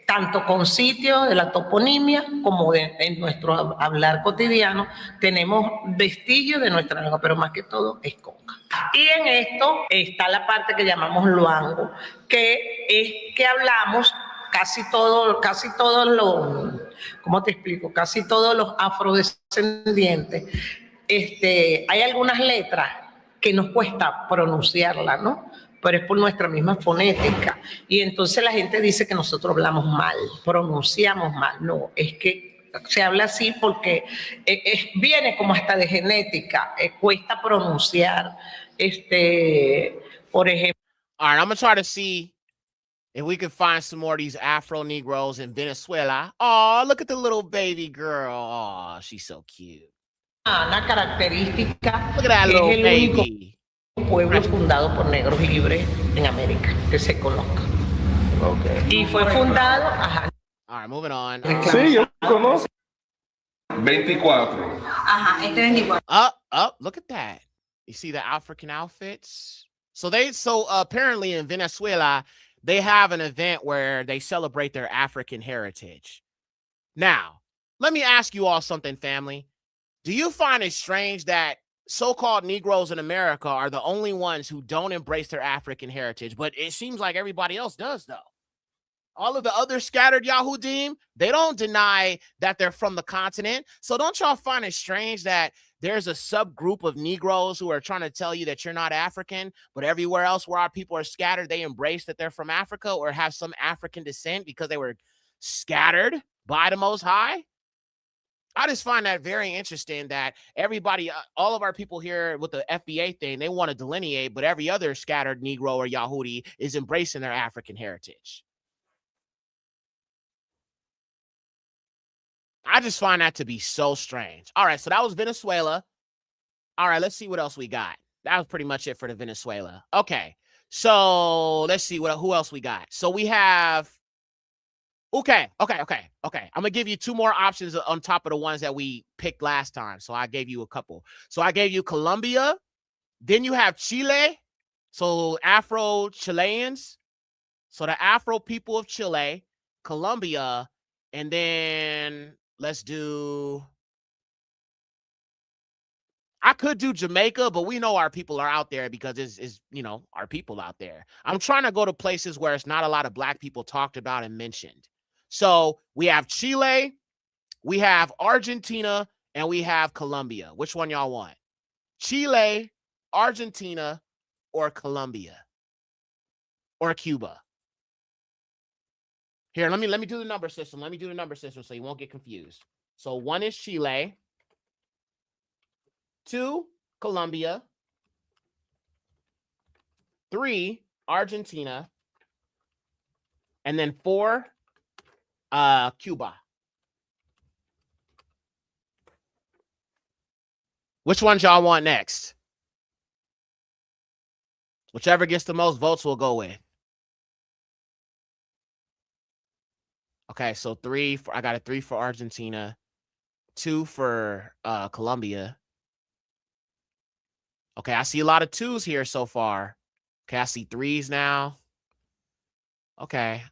tanto con sitio de la toponimia como en nuestro hablar cotidiano, tenemos vestigios de nuestra lengua, pero más que todo es conga. Y en esto está la parte que llamamos luango, que es que hablamos casi todos los, ¿cómo te explico? Casi todos los afrodescendientes, hay algunas letras que nos cuesta pronunciarlas, ¿no? Pero es por nuestra misma fonética. Y entonces la gente dice que nosotros hablamos mal, pronunciamos mal. No, es que se habla así porque viene como hasta de genética, cuesta pronunciar, por ejemplo. All right, I'm going to try to see if we can find some more of these Afro Negroes in Venezuela. Oh, look at the little baby girl. Oh, she's so cute. Una característica Look at that que little es el baby. único pueblo fundado por negros libres en América, que se conozca. Okay. Y fue fundado, ajá. All right, moving on. Sí, yo conozco. 24. Ajá, 24. Look at that. You see the African outfits? So apparently in Venezuela, they have an event where they celebrate their African heritage. Now, let me ask you all something, family. Do you find it strange that so-called Negroes in America are the only ones who don't embrace their African heritage, but it seems like everybody else does, though? All of the other scattered Yahudim, they don't deny that they're from the continent. So don't y'all find it strange that there's a subgroup of Negroes who are trying to tell you that you're not African, but everywhere else where our people are scattered, they embrace that they're from Africa or have some African descent because they were scattered by the Most High? I just find that very interesting that everybody, all of our people here with the FBA thing, they want to delineate, but every other scattered Negro or Yahudi is embracing their African heritage. I just find that to be so strange. All right, so that was Venezuela. All right, let's see what else we got. That was pretty much it for the Venezuela. Okay, so let's see who else we got. So we have, okay. I'm going to give you two more options on top of the ones that we picked last time. So I gave you a couple. So I gave you Colombia. Then you have Chile. So Afro-Chileans. So the Afro people of Chile, Colombia, and then let's do, I could do Jamaica, but we know our people are out there because it's our people out there. I'm trying to go to places where it's not a lot of Black people talked about and mentioned. So we have Chile, we have Argentina, and we have Colombia. Which one y'all want? Chile, Argentina, or Colombia? Or Cuba? Here, let me do the number system. Let me do the number system so you won't get confused. So 1 is Chile, 2, Colombia, 3, Argentina, and then 4, Cuba. Which ones y'all want next? Whichever gets the most votes, we'll go with. Okay, so 3 for, I got a 3 for Argentina, 2 for Colombia. Okay, I see a lot of 2s here so far. Okay, I see 3s now. Okay.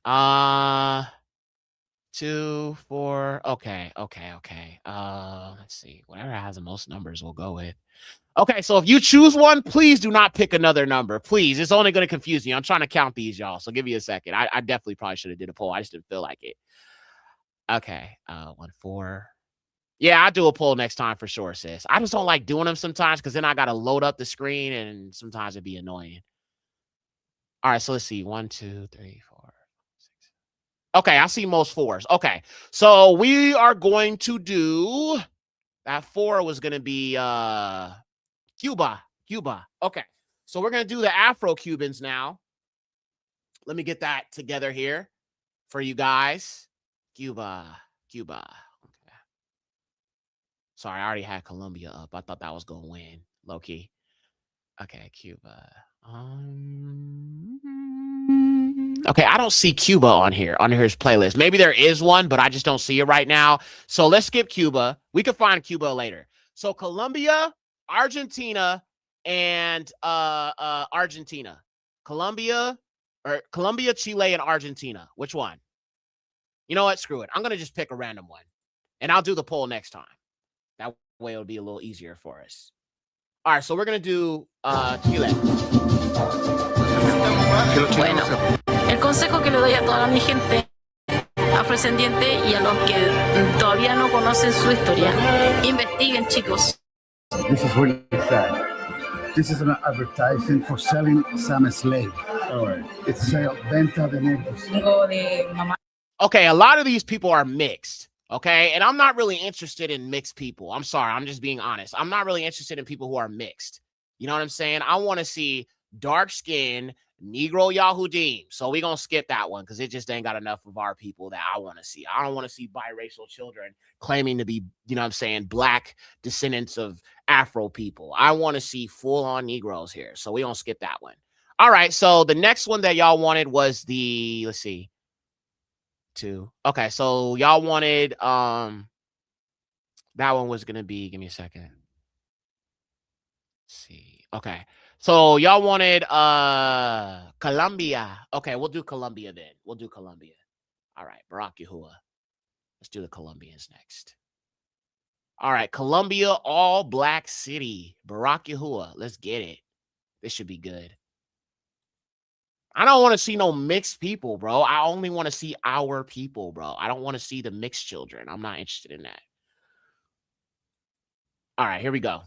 2, 4. Okay. Let's see. Whatever has the most numbers, we'll go with. Okay, so if you choose one, please do not pick another number. Please. It's only going to confuse you. I'm trying to count these, y'all. So give me a second. I definitely probably should have did a poll. I just didn't feel like it. Okay. 1, 4. Yeah, I'll do a poll next time for sure, sis. I just don't like doing them sometimes because then I got to load up the screen and sometimes it'd be annoying. All right, so let's see. 1, 2, 3, 4, 6. Okay, I see most 4s. Okay, so we are going to do, that 4 was going to be Cuba. Okay, so we're going to do the Afro-Cubans now. Let me get that together here for you guys. Cuba. Okay. Sorry, I already had Colombia up. I thought that was going to win, low-key. Okay, Cuba. Okay, I don't see Cuba on here's playlist. Maybe there is one, but I just don't see it right now. So let's skip Cuba. We can find Cuba later. So Colombia, Argentina, and Argentina. Colombia, Chile, and Argentina. Which one? You know what? Screw it. I'm going to just pick a random one. And I'll do the poll next time. That way it'll be a little easier for us. All right, so we're going to do Chile. Bueno, el consejo que le doy a toda mi gente afrodescendientes y a los que todavía no conocen su historia. Investiguen, chicos. This is really sad. This is an advertisement for selling some slave. All right. It's venta de negros. Okay, a lot of these people are mixed. Okay, and I'm not really interested in mixed people. I'm sorry, I'm just being honest. I'm not really interested in people who are mixed. You know what I'm saying? I want to see dark skin Negro Yahudim. So we're going to skip that one because it just ain't got enough of our people that I want to see. I don't want to see biracial children claiming to be, you know what I'm saying, black descendants of Afro people. I want to see full-on Negroes here. So we don't skip that one. All right, so the next one that y'all wanted was the, let's see, two. Okay, so y'all wanted, that one was going to be, give me a second. Let's see. Okay. So y'all wanted Colombia. Okay, we'll do Colombia then. We'll do Colombia. All right, Barack Yahuwah. Let's do the Colombians next. All right, Colombia, all black city. Barack Yahuwah. Let's get it. This should be good. I don't want to see no mixed people, bro. I only want to see our people, bro. I don't want to see the mixed children. I'm not interested in that. All right, here we go.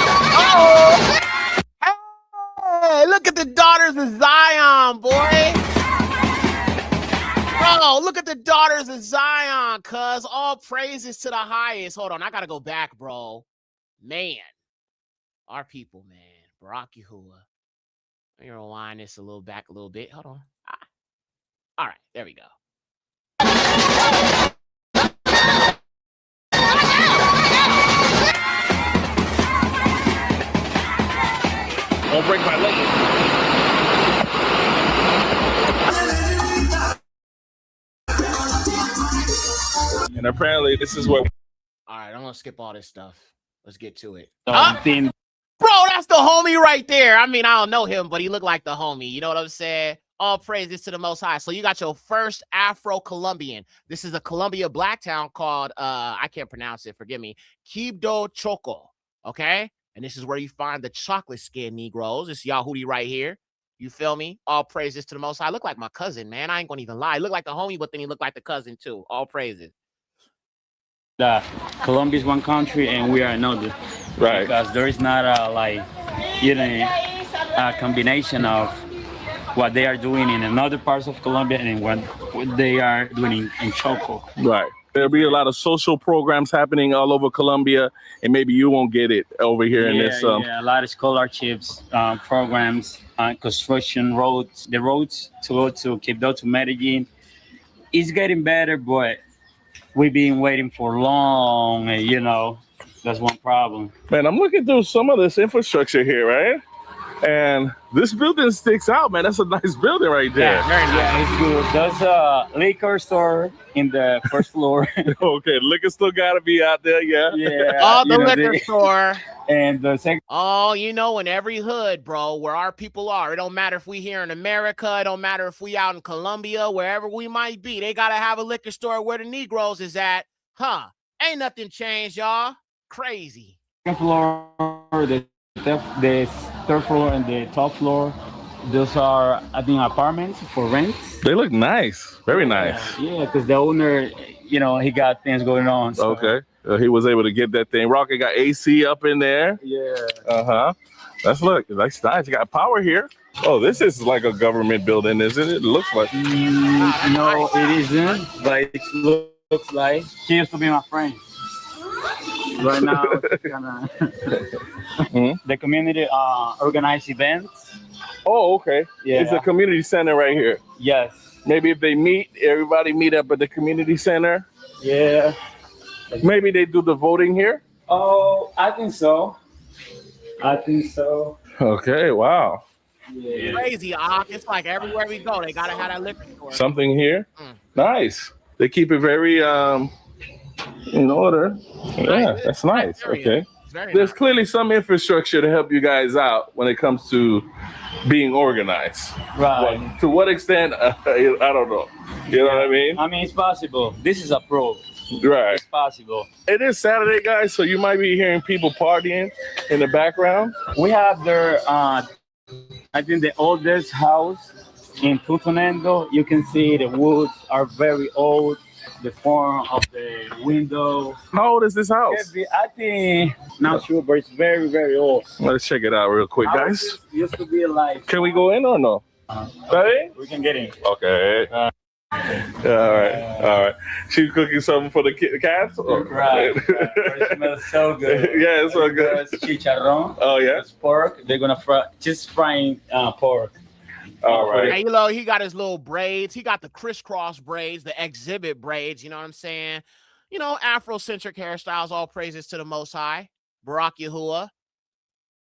Oh! Hey, look at the daughters of Zion, boy. Bro, look at the daughters of Zion, cuz. All praises to the highest. Hold on, I gotta go back, bro. Man. Our people, man. Barack Yahuwah. Let me rewind this a little back a little bit. Hold on. All right, there we go. Don't break my leg. And apparently this is what. All right, I'm gonna skip all this stuff. Let's get to it. Bro, that's the homie right there. I mean, I don't know him, but he looked like the homie. You know what I'm saying? All praises to the Most High. So you got your first Afro-Colombian. This is a Colombia black town called, I can't pronounce it, forgive me, Quibdó Choco, okay? And this is where you find the chocolate skin Negroes. It's Yahudi right here. You feel me? All praises to the Most High. Look like my cousin, man. I ain't gonna even lie. Look like the homie, but then he looked like the cousin too. All praises. Colombia is one country and we are another. Right. Because there is not a a combination of what they are doing in another parts of Colombia and what they are doing in Choco. Right. There'll be a lot of social programs happening all over Colombia, and maybe you won't get it over here in this. Yeah, a lot of scholarships, programs, construction roads. The roads to go to Quibdó to Medellin is getting better, but we've been waiting for long, that's one problem. Man, I'm looking through some of this infrastructure here, right? And this building sticks out, man. That's a nice building right there. Yeah, very nice. Yeah, it's good. There's a liquor store in the first floor. Okay, liquor store gotta be out there, yeah. Yeah. Oh, the liquor store. And the second. Oh, in every hood, bro, where our people are. It don't matter if we here in America. It don't matter if we out in Colombia, wherever we might be. They gotta have a liquor store where the Negroes is at. Huh? Ain't nothing changed, y'all. Crazy. Second floor, the third floor and the top floor, those are, I think, apartments for rent. They look nice. Very nice. Yeah, because the owner, he got things going on. So. Okay. He was able to get that thing. Rocket got AC up in there. Yeah. Uh-huh. That's nice. You got power here. Oh, this is like a government building, isn't it? It looks like. No, it isn't, but it looks like. She used to be my friend. Right now, the community organize events. Oh, okay. Yeah. It's a community center right here. Yes. Maybe if they everybody meet up at the community center. Yeah. Maybe they do the voting here. Oh, I think so. Okay, wow. Yeah. Crazy, it's like everywhere we go, they gotta have that liquor store. Something here. Nice. They keep it very in order. Yeah, that's nice. Okay. There's clearly some infrastructure to help you guys out when it comes to being organized. Right. But to what extent, I don't know. You know what I mean? I mean, it's possible. This is approved. Right. It's possible. It is Saturday, guys, so you might be hearing people partying in the background. We have their I think the oldest house in Tutunendo, you can see the woods are very old. The form of the window. How old is this house? I think, not sure, but it's very, very old. Let's check it out real quick, guys. Used to be like. Can we go in or no? Ready? We can get in. Okay. All right. She's cooking something for the cats? Right. It smells so good. Yeah, it's so good. It's chicharrón. Oh, yeah? It's pork. They're going to frying pork. All right. Hey, you know, he got his little braids. He got the crisscross braids, the exhibit braids. You know what I'm saying? You know, Afrocentric hairstyles. All praises to the Most High. Barak Yahuwah.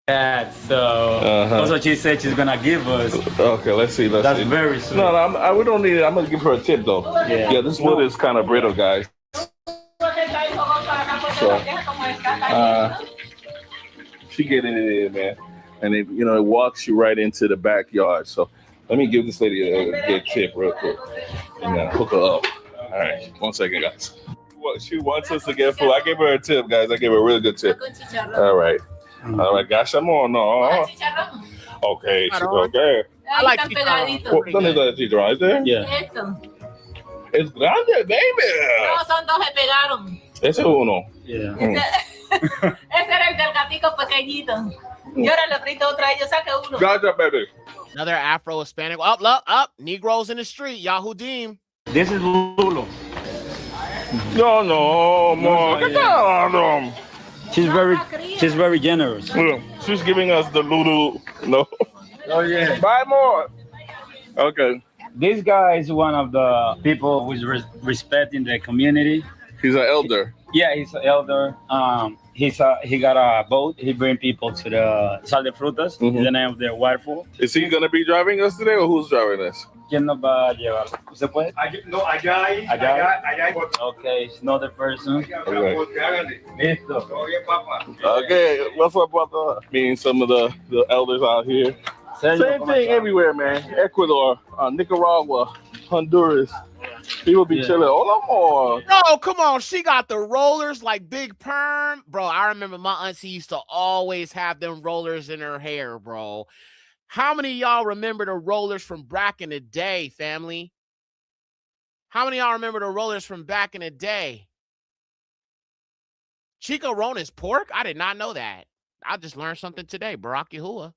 Yeah, so that's what she said she's gonna give us. Okay, let's see. That's very sweet. No, we don't need it. I'm gonna give her a tip though. Yeah, this wood is kind of brittle, guys. So, she getting it in, man, and it walks you right into the backyard. So, let me give this lady a good tip real quick, and then hook her up. All right, 1 second, guys. She wants us to get food. I gave her a tip, guys. I gave her a really good tip. All right. All right, gosh, I'm on. No. Okay, okay. I like chicharrón. ¿Dónde está el chicharrón? ¿Right there? Yeah. It's grande, baby. No, son dos, se pegaron. Ese es uno. Yeah. Ese era el del gatico pequeñito. Y ahora le aprieto otra y yo saque uno. Gotcha, baby. Another Afro-Hispanic. Up. Negroes in the street. Yahudim. This is Lulu. No, more. She's very generous. She's giving us the Lulu. No. Oh yeah. Buy more. Okay. This guy is one of the people who's respecting the community. He's an elder. Yeah, he's an elder. He got a boat. He bring people to the Sal de Frutas. The name of their waterfall. Is he gonna be driving us today, or who's driving us? ¿Quién nos va a llevar? ¿Usted puede? No, allá hay. Okay, it's another person. Okay. Listo. Okay, what's up, brother? Meeting some of the elders out here. Same thing everywhere, man. Ecuador, Nicaragua, Honduras. People be chilling. Hola, more. No, come on. She got the rollers like Big Perm. Bro, I remember my auntie used to always have them rollers in her hair, bro. How many of y'all remember the rollers from back in the day, family? How many of y'all remember the rollers from back in the day? Chicharrón is pork? I did not know that. I just learned something today. Barak Yahuwah.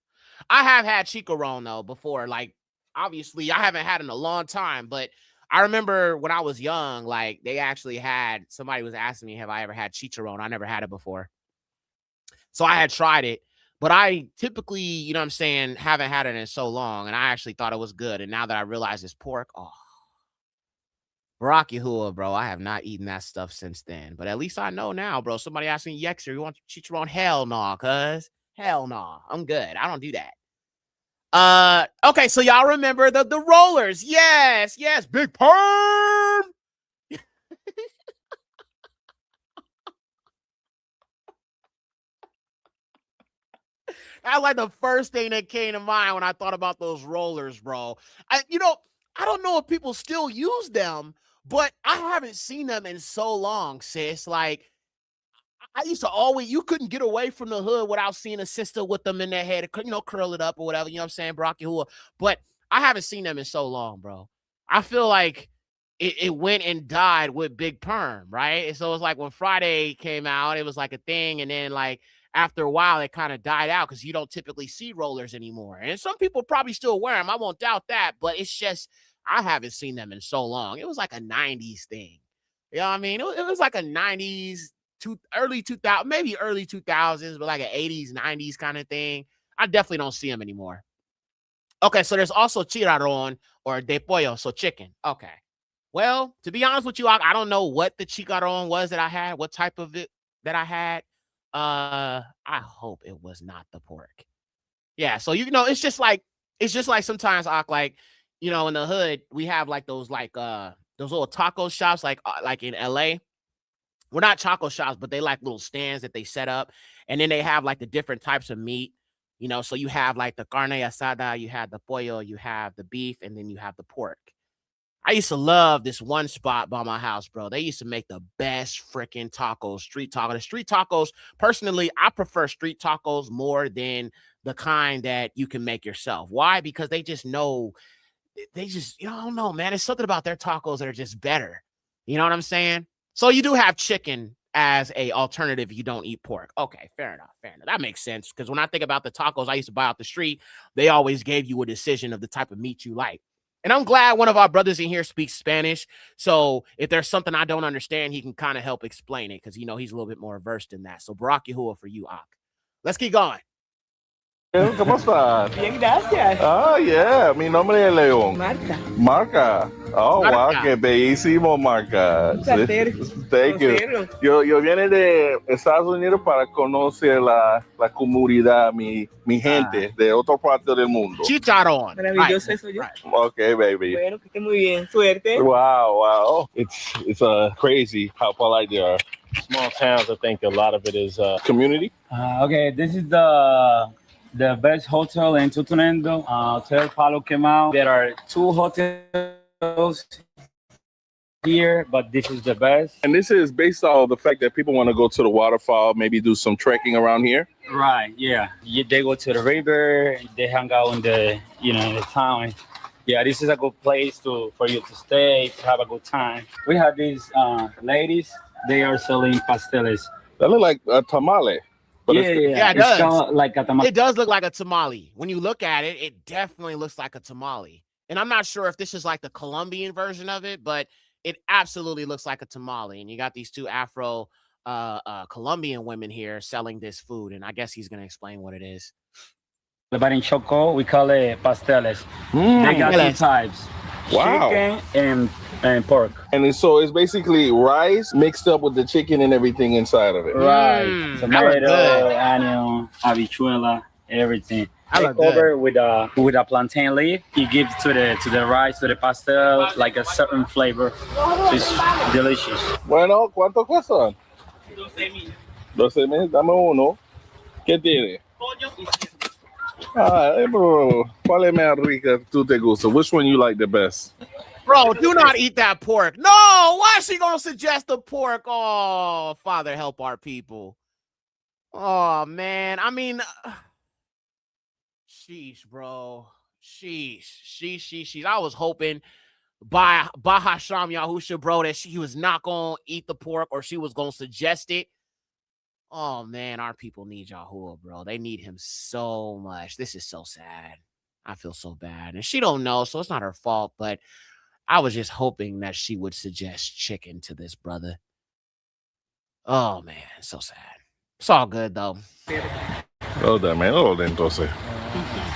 I have had chicharrón, though, before. Like, obviously, I haven't had it in a long time, but I remember when I was young, like, they actually had, somebody was asking me, have I ever had chicharrón? I never had it before. So I had tried it. But I typically, you know what I'm saying, haven't had it in so long, and I actually thought it was good. And now that I realize it's pork, Barak Yahuwah, bro, I have not eaten that stuff since then. But at least I know now, bro. Somebody asked me, Yexer, you want chicharrón? Hell no, cuz. Hell no. I'm good. I don't do that. Okay, so y'all remember the rollers. Yes, Big Perm. That's like the first thing that came to mind when I thought about those rollers, bro. I don't know if people still use them, but I haven't seen them in so long, sis. Like, I used to always, you couldn't get away from the hood without seeing a sister with them in their head, curl it up or whatever, you know what I'm saying, Barak Yahuwah. But I haven't seen them in so long, bro. I feel like it went and died with Big Perm, right? And so it's like when Friday came out, it was like a thing, and then like, after a while, it kind of died out because you don't typically see rollers anymore. And some people probably still wear them. I won't doubt that. But it's just, I haven't seen them in so long. It was like a 90s thing. You know what I mean? It was like a 90s, early 2000, maybe early 2000s, but like an 80s, 90s kind of thing. I definitely don't see them anymore. Okay, so there's also chicharrón or de pollo, so chicken. Okay. Well, to be honest with you, I don't know what the chicharrón was that I had, what type of it that I had. I hope it was not the pork. Yeah, so it's just like sometimes like, in the hood we have like those little taco shops like in LA. We're not taco shops, but they like little stands that they set up, and then they have like the different types of meat. So you have like the carne asada, you have the pollo, you have the beef, and then you have the pork. I used to love this one spot by my house, bro. They used to make the best freaking tacos, street tacos. The street tacos, personally, I prefer street tacos more than the kind that you can make yourself. Why? Because they just know, they just, I don't know, man. It's something about their tacos that are just better. You know what I'm saying? So you do have chicken as a alternative if you don't eat pork. Okay, fair enough. That makes sense. Because when I think about the tacos I used to buy out the street, they always gave you a decision of the type of meat you like. And I'm glad one of our brothers in here speaks Spanish. So if there's something I don't understand, he can kind of help explain it because, he's a little bit more versed in that. So Barack Yahuwah for you, Ak. Let's keep going. ¿Cómo estás? Bien, gracias. Ah, yeah. Mi nombre es León. Marca. Marca. Oh, Marca. wow, qué bellísimo, Marca. Un placer. Thank you. Yo vine de Estados Unidos para conocer la comunidad, mi gente de otra parte del mundo. Chicharrón. Maravilloso eso yo. Okay, baby. Bueno, que esté muy bien. Suerte. Wow. It's crazy how polite they are. Small towns, I think a lot of it is community. Okay, this is the best hotel in Tutunendo, Hotel Palo Quemao. There are 2 hotels here, but this is the best. And this is based on the fact that people want to go to the waterfall, maybe do some trekking around here. Right, yeah. They go to the river, they hang out in the, the town. Yeah, this is a good place for you to stay, to have a good time. We have these ladies, they are selling pasteles. That look like a tamale. Yeah, it does. Like a tamale. It does look like a tamale. When you look at it, it definitely looks like a tamale. And I'm not sure if this is like the Colombian version of it, but it absolutely looks like a tamale. And you got these 2 Afro Colombian women here selling this food. And I guess he's going to explain what it is. But in Choco, we call it pasteles. They got 2 types. Wow. Chicken and pork. And so it's basically rice mixed up with the chicken and everything inside of it. Right. Tomato, onion, habichuela, everything. I cover with a plantain leaf. It gives to the rice, to the pastel, like a certain flavor. So it's delicious. Bueno, ¿cuánto cuestan? 12,000. Dame uno. ¿Qué tiene? Pollo y bro. ¿Cuál es más rica tú te gusta? Which one you like the best? Bro, do not eat that pork. No, why is she gonna suggest the pork? Oh, Father, help our people. Oh man, I mean, sheesh, bro. Sheesh. I was hoping by Bahasham Yahusha, bro, that she was not gonna eat the pork or she was gonna suggest it. Oh man, our people need Yahuwah, bro. They need him so much. This is so sad. I feel so bad. And she don't know, so it's not her fault, but I was just hoping that she would suggest chicken to this brother. Oh man, so sad. It's all good though. Oh, damn, man. Oh, entonces.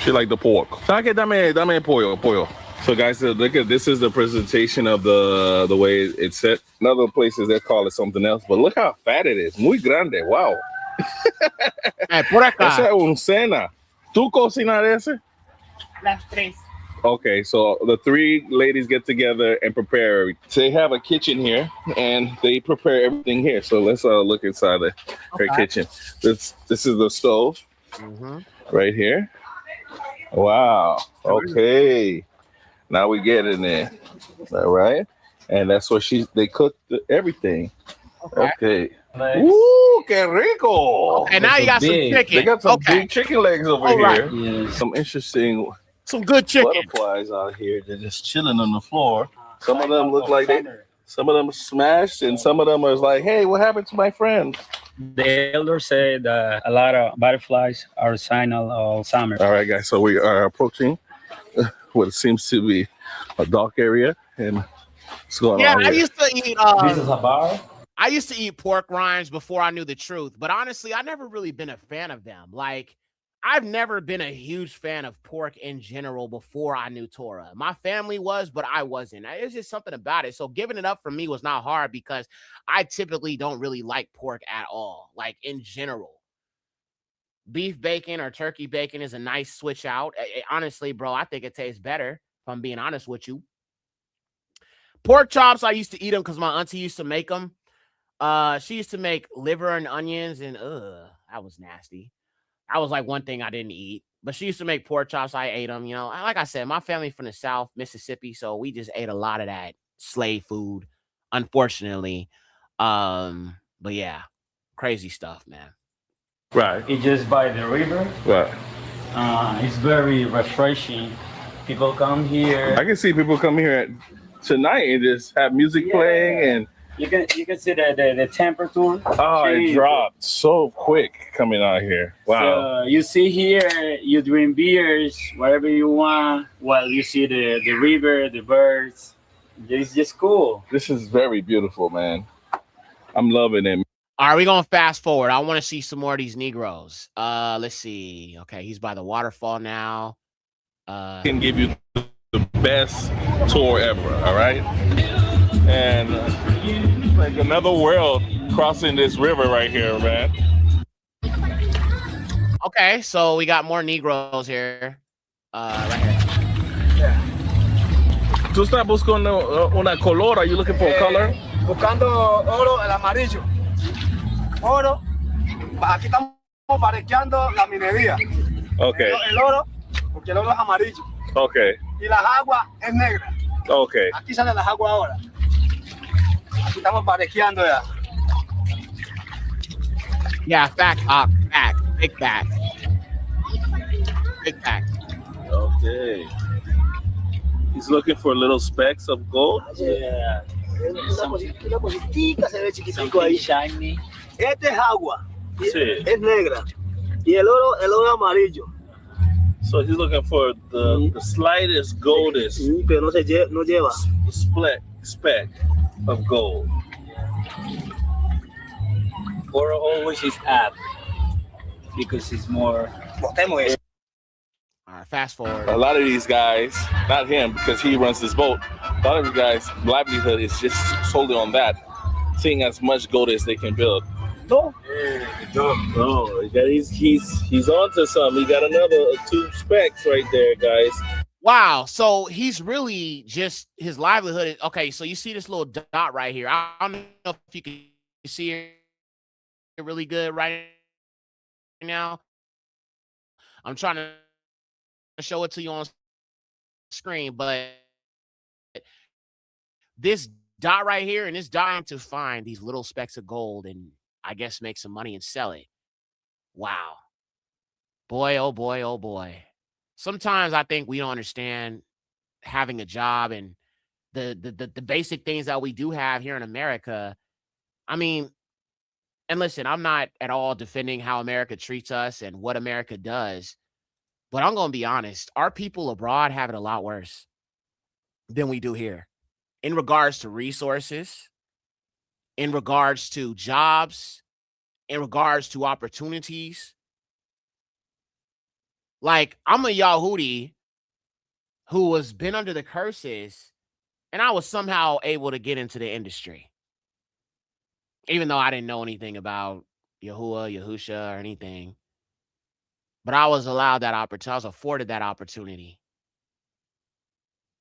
She like the pork. Dame pollo. So guys, look at this is the presentation of the way it's set. In other places they call it something else, but look how fat it is. Muy grande. Wow. Por acá. Esa es un cena. ¿Tú cocinas ese? Las 3. Okay, so the 3 ladies get together and prepare everything. So they have a kitchen here, and they prepare everything here. So let's look inside her kitchen. This is the stove right here. Wow. Okay. Now we get in there. All right, and that's what they cook everything. Okay. Ooh, que rico! And now you got some chicken. They got some big chicken legs over here. Yeah. Some interesting. Some good chicken. Butterflies out here. They're just chilling on the floor. Some of them look like some of them are smashed, and some of them are like, "Hey, what happened to my friend?" The elders say that a lot of butterflies are a sign of summer. All right, guys. So we are approaching what seems to be a dark area, and what's going on? I used to eat. This is a bar. I used to eat pork rinds before I knew the truth, but honestly, I never really been a fan of them. Like, I've never been a huge fan of pork in general before I knew Torah. My family was, but I wasn't. It's just something about it. So giving it up for me was not hard because I typically don't really like pork at all, like in general. Beef bacon or turkey bacon is a nice switch out. Honestly, bro, I think it tastes better, if I'm being honest with you. Pork chops, I used to eat them because my auntie used to make them. She used to make liver and onions, and that was nasty. I was like one thing I didn't eat. But she used to make pork chops. I ate them. You know, like I said, my family from the South, Mississippi, so we just ate a lot of that slave food, unfortunately. But yeah, crazy stuff, man. Right. It's just by the river. Right. It's very refreshing. People come here. I can see people come here tonight and just have music playing, and you can see the temperature. Oh, it dropped so quick coming out here. Wow. So you see here, you drink beers, whatever you want, while you see the river, the birds. It's just cool. This is very beautiful, man. I'm loving it. All right, we're going to fast forward. I want to see some more of these Negroes. Let's see. Okay, he's by the waterfall now. Can give you the best tour ever, all right? And like another world crossing this river right here, man. Okay, so we got more Negroes here. Right here. Yeah. ¿Tú estás buscando una color? Are you looking for a color? Buscando oro, el amarillo. Oro. Aquí estamos parqueando la minería. Okay. El oro, porque el oro es amarillo. Okay. Y las aguas es negra. Okay. Aquí salen las aguas ahora. Aquí estamos parqueando ya. Yeah, back. Big back. Okay. He's looking for little specks of gold. Yeah. Una cositica se ve chiquitico ahí. Shiny. Este es agua. Sí. Es negra. Y el oro es amarillo. So he's looking for the slightest goldest pero no lleva. Speck of gold. Oro always is up because it's more. All right, fast forward. A lot of these guys, not him because he runs this boat, a lot of these guys' livelihood is just solely on that, seeing as much gold as they can build. No. No, he's onto something. He got another 2 specks right there, guys. Wow, so he's really just his livelihood is okay. So you see this little dot right here. I don't know if you can see it really good right now. I'm trying to show it to you on screen, but this dot right here and this dot to find these little specks of gold and I guess make some money and sell it. Wow. Boy, oh boy, oh boy. Sometimes I think we don't understand having a job and the basic things that we do have here in America. I mean, and listen, I'm not at all defending how America treats us and what America does, but I'm going to be honest. Our people abroad have it a lot worse than we do here in regards to resources, in regards to jobs, in regards to opportunities. Like, I'm a Yahudi who was been under the curses, and I was somehow able to get into the industry. Even though I didn't know anything about Yahuwah, Yahusha, or anything. But I was allowed that opportunity. I was afforded that opportunity.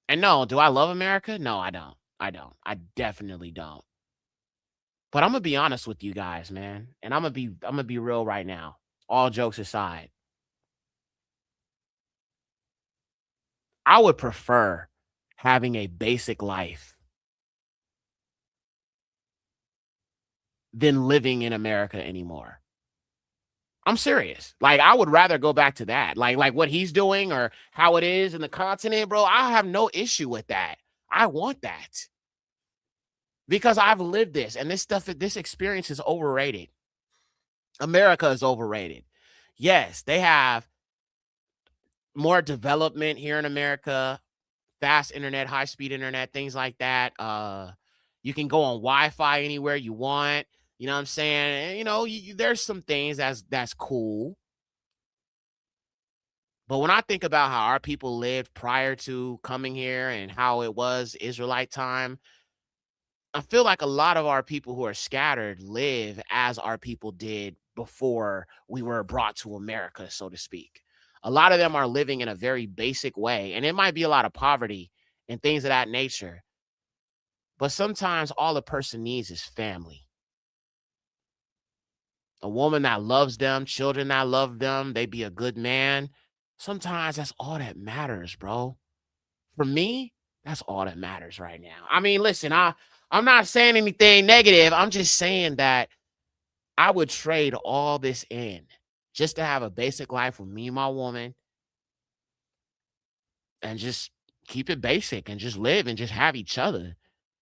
And no, do I love America? No, I don't. I definitely don't. But I'm gonna be honest with you guys, man. And I'm gonna be real right now. All jokes aside. I would prefer having a basic life than living in America anymore. I'm serious. Like, I would rather go back to that. Like what he's doing or how it is in the continent, bro. I have no issue with that. I want that. Because I've lived this and this experience is overrated. America is overrated. Yes, they have more development here in America, fast internet, high-speed internet, things like that. You can go on Wi-Fi anywhere you want. You know what I'm saying? And, there's some things that's cool. But when I think about how our people lived prior to coming here and how it was Israelite time, I feel like a lot of our people who are scattered live as our people did before we were brought to America, so to speak. A lot of them are living in a very basic way, and it might be a lot of poverty and things of that nature. But sometimes all a person needs is family. a woman that loves them, children that love them, they be a good man. Sometimes that's all that matters, bro. For me, that's all that matters right now. I mean, listen, I'm not saying anything negative. I'm just saying that I would trade all this in just to have a basic life with me and my woman and just keep it basic and just live and just have each other.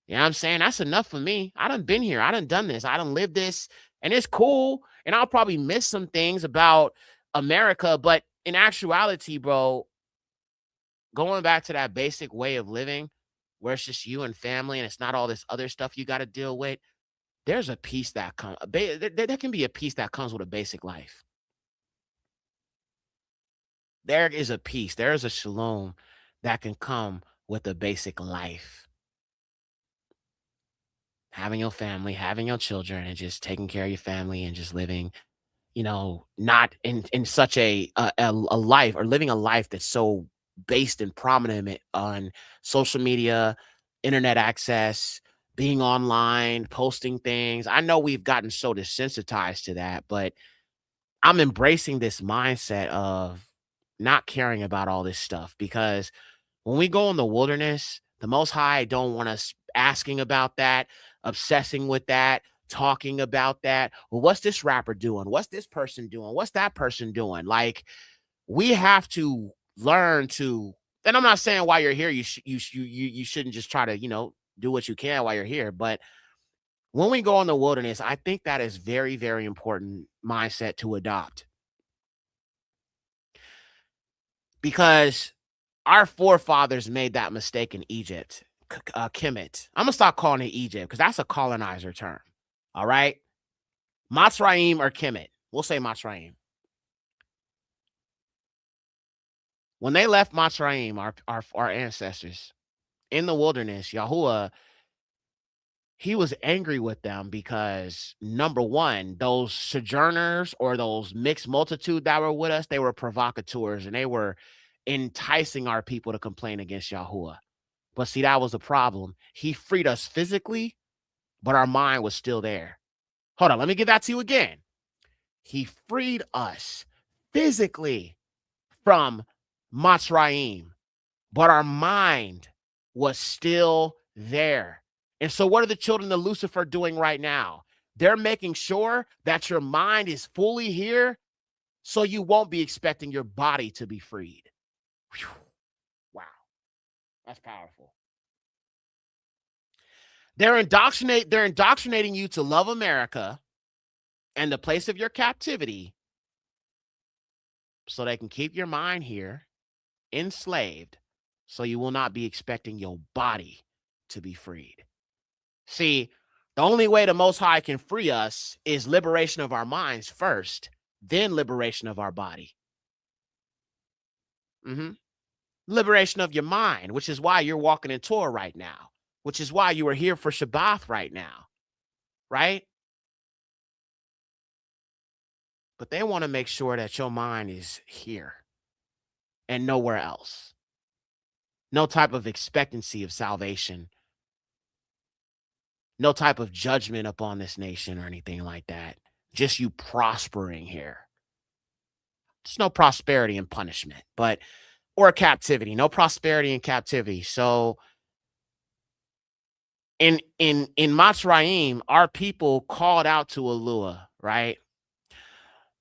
You know what I'm saying? That's enough for me. I done been here. I done this. I done lived this. And it's cool. And I'll probably miss some things about America. But in actuality, bro, going back to that basic way of living where it's just you and family and it's not all this other stuff you got to deal with, there's a peace that comes. There can be a peace that comes with a basic life. There is a peace. There is a shalom that can come with a basic life. Having your family, having your children, and just taking care of your family and just living, not in such a life or living a life that's so based and prominent on social media, internet access, being online, posting things. I know we've gotten so desensitized to that, but I'm embracing this mindset of not caring about all this stuff because when we go in the wilderness, the Most High don't want us asking about that, obsessing with that, talking about that. Well, what's this rapper doing? What's this person doing? What's that person doing? Like, we have to learn to. And I'm not saying while you're here, you shouldn't just try to do what you can while you're here. But when we go in the wilderness, I think that is very, very important mindset to adopt because our forefathers made that mistake in Egypt. Kemet. I'm gonna stop calling it Egypt because that's a colonizer term. All right, Matzraim or Kemet. We'll say Matzraim. When they left Matzraim, our ancestors in the wilderness, Yahuwah, he was angry with them because number one, those sojourners or those mixed multitude that were with us, they were provocateurs and they were enticing our people to complain against Yahuwah. But see, that was the problem. He freed us physically, but our mind was still there. Hold on, let me give that to you again. He freed us physically from Matzraim, but our mind was still there. And so what are the children of Lucifer doing right now? They're making sure that your mind is fully here so you won't be expecting your body to be freed. Whew. Wow. That's powerful. They're indoctrinating you to love America and the place of your captivity so they can keep your mind here enslaved so you will not be expecting your body to be freed. See, the only way the Most High can free us is liberation of our minds first, then liberation of our body. Liberation of your mind, which is why you're walking in Torah right now, which is why you are here for Shabbat right now, right? But they want to make sure that your mind is here and nowhere else. No type of expectancy of salvation. No type of judgment upon this nation or anything like that. Just you prospering here. There's no prosperity and punishment, or captivity. No prosperity and captivity. So in Matzraim, our people called out to Alua, right?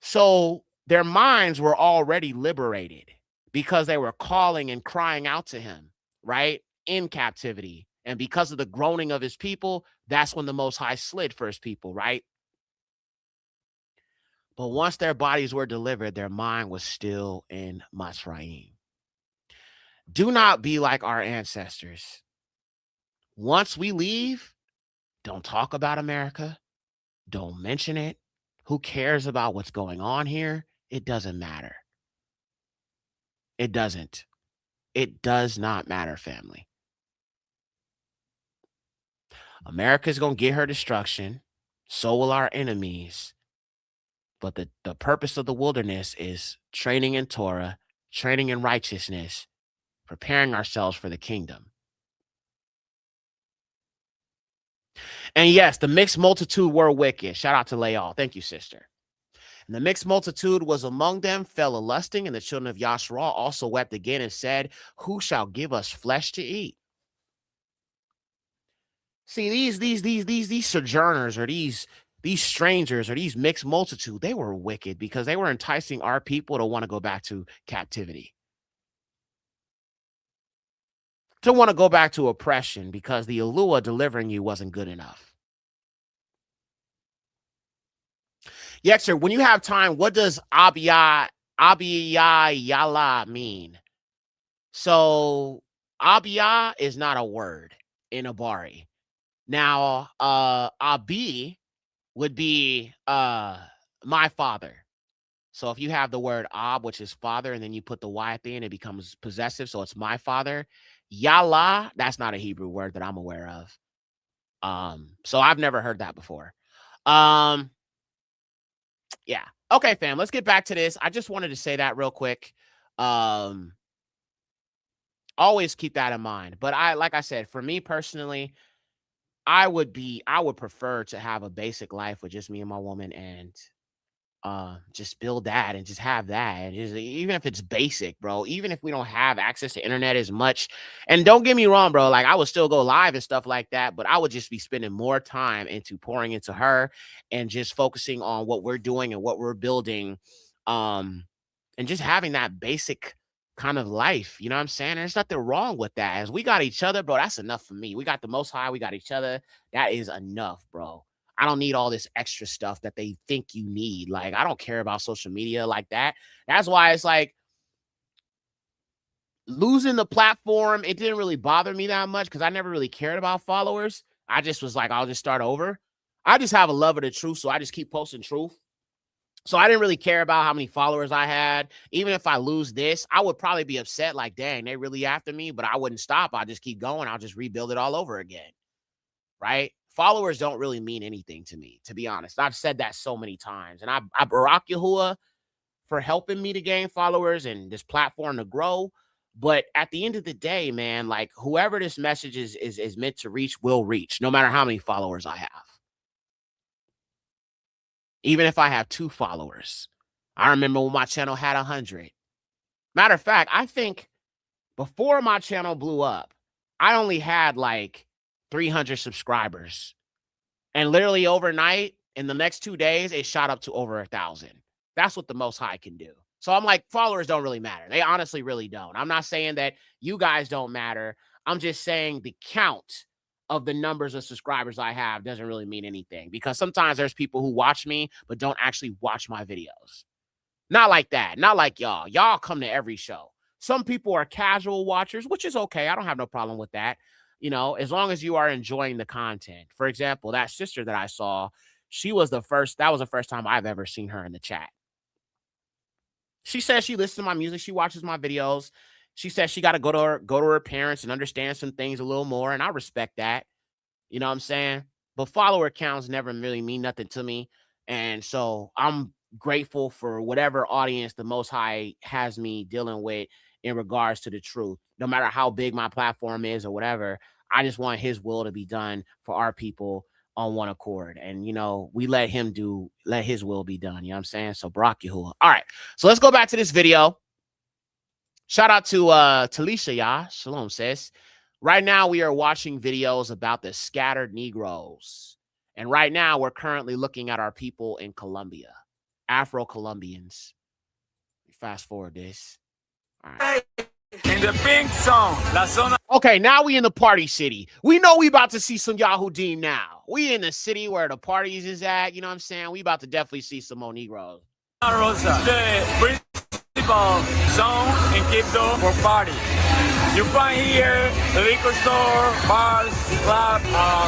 So their minds were already liberated because they were calling and crying out to him, right? In captivity. And because of the groaning of his people, that's when the Most High slid for his people, right? But once their bodies were delivered, their mind was still in Matzraim. Do not be like our ancestors. Once we leave, don't talk about America. Don't mention it. Who cares about what's going on here? It doesn't matter. It doesn't. It does not matter, family. America's going to get her destruction. So will our enemies. But the purpose of the wilderness is training in Torah, training in righteousness, preparing ourselves for the kingdom. And yes, the mixed multitude were wicked. Shout out to Layal. Thank you, sister. And the mixed multitude was among them, fell a lusting, and the children of Yashra also wept again and said, who shall give us flesh to eat? See, these sojourners, or these strangers, or these mixed multitude, they were wicked because they were enticing our people to want to go back to captivity, to want to go back to oppression because the Alua delivering you wasn't good enough. Yes, sir. When you have time, what does Abiyah Yala mean? So Abiyah is not a word in Abari. Now, Abi would be my father. So if you have the word Ab, which is father, and then you put the Y at the end, it becomes possessive. So it's my father. Yala, that's not a Hebrew word that I'm aware of. So I've never heard that before. Yeah. Okay, fam, let's get back to this. I just wanted to say that real quick. Always keep that in mind. But like I said, for me personally, I would prefer to have a basic life with just me and my woman, and just build that and just have that. And just, even if it's basic, bro, even if we don't have access to internet as much, and don't get me wrong, bro, like I would still go live and stuff like that, but I would just be spending more time into pouring into her and just focusing on what we're doing and what we're building, and just having that basic kind of life. You know what I'm saying? There's nothing wrong with that. As we got each other, bro, that's enough for me. We got the Most High, we got each other. That is enough, bro. I don't need all this extra stuff that they think you need. Like, I don't care about social media like that. That's why it's like losing the platform, it didn't really bother me that much because I never really cared about followers. I just was like, I'll just start over. I just have a love of the truth, so I just keep posting truth. So I didn't really care about how many followers I had. Even if I lose this, I would probably be upset, like, dang, they really after me, but I wouldn't stop. I'll just keep going. I'll just rebuild it all over again, right? Followers don't really mean anything to me, to be honest. I've said that so many times. And I Barack Yahuwah for helping me to gain followers and this platform to grow. But at the end of the day, man, like whoever this message is meant to reach will reach, no matter how many followers I have. Even if I have 2 followers. I remember when my channel had 100. Matter of fact, I think before my channel blew up, I only had like 300 subscribers. And literally overnight, in the next 2 days, it shot up to over 1,000. That's what the Most High can do. So I'm like, followers don't really matter. They honestly really don't. I'm not saying that you guys don't matter. I'm just saying the count of the numbers of subscribers I have doesn't really mean anything, because sometimes there's people who watch me but don't actually watch my videos. Not like that. Not like y'all. Y'all come to every show. Some people are casual watchers, which is okay. I don't have no problem with that. You know, as long as you are enjoying the content. For example, that sister that I saw, that was the first time I've ever seen her in the chat. She says she listens to my music. She watches my videos. She says she got to go to her parents and understand some things a little more. And I respect that. You know what I'm saying? But follower counts never really mean nothing to me. And so I'm grateful for whatever audience the Most High has me dealing with in regards to the truth. No matter how big my platform is or whatever, I just want his will to be done for our people on one accord. And, you know, we let his will be done. You know what I'm saying? So Barak Yahuwah. All right. So let's go back to this video. Shout out to Talisha, Yah. Shalom, sis. Right now, we are watching videos about the scattered Negroes. And right now, we're currently looking at our people in Colombia, Afro-Colombians. Fast forward this. All right. In the pink zone, la zona. Okay, now we in the party city. We know we about to see some Yahudim now. We in the city where the parties is at. You know what I'm saying? We about to definitely see some more Negroes. Rosa, the principal zone in Quito for party. You find here a liquor store, bars, club,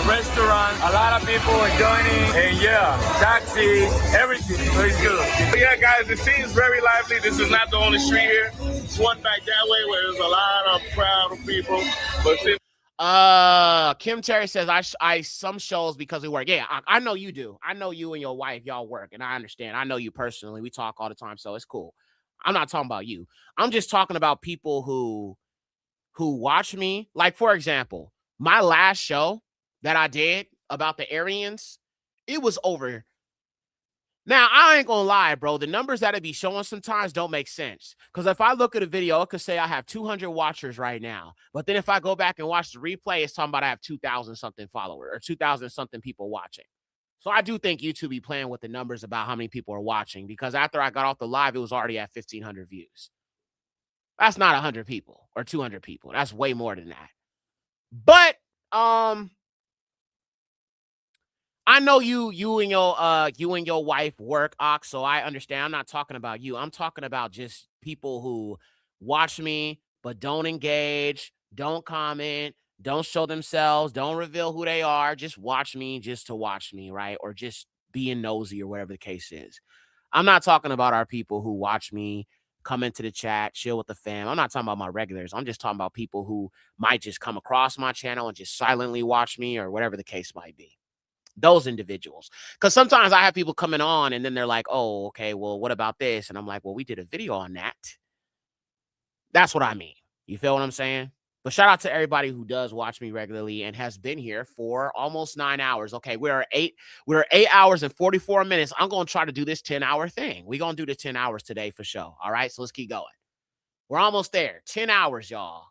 restaurant, a lot of people joining, and yeah, taxis, everything. So it's good. But yeah, guys, it seems very lively. This is not the only street here. It's one back that way where there's a lot of crowd of people. But Kim Terry says I some shows because we work. Yeah, I know you do. I know you and your wife, y'all work, and I understand. I know you personally. We talk all the time, so it's cool. I'm not talking about you. I'm just talking about people who watch me. Like, for example, my last show that I did about the Aryans, it was over Now, I ain't gonna lie, bro. The numbers that it be showing sometimes don't make sense. Because if I look at a video, it could say I have 200 watchers right now. But then if I go back and watch the replay, it's talking about I have 2,000 something followers or 2,000 something people watching. So I do think YouTube be playing with the numbers about how many people are watching, because after I got off the live, it was already at 1,500 views. That's not 100 people or 200 people. That's way more than that. But I know you and your wife work, Ox, so I understand. I'm not talking about you. I'm talking about just people who watch me but don't engage, don't comment, don't show themselves, don't reveal who they are, just watch me just to watch me, right? Or just being nosy or whatever the case is. I'm not talking about our people who watch me, come into the chat, chill with the fam. I'm not talking about my regulars. I'm just talking about people who might just come across my channel and just silently watch me or whatever the case might be. Those individuals. Because sometimes I have people coming on and then they're like, oh, okay, well, what about this? And I'm like, well, we did a video on that. That's what I mean. You feel what I'm saying? But shout out to everybody who does watch me regularly and has been here for almost 9 hours. Okay, we're 8 hours and 44 minutes. I'm going to try to do this 10-hour thing. We're going to do the 10 hours today for sure. All right, so let's keep going. We're almost there. 10 hours, y'all.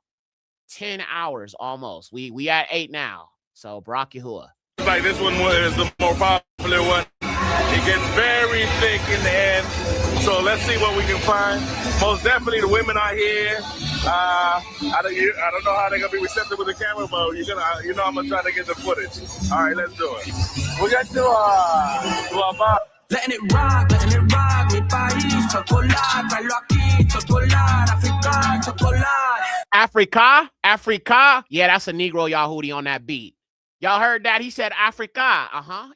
10 hours almost. We at 8 now. So Barack Yahuwah. Like this one is the more popular one. It gets very thick in the end. So let's see what we can find. Most definitely the women are here. I don't know how they're gonna be receptive with the camera, but I'm gonna try to get the footage. All right, let's do it. We got to Bar. Letting it rock, mi país, chocolate, tráelo aquí, chocolate, Africa, Africa. Yeah, that's a Negro Yahudi on that beat. Y'all heard that? He said Africa.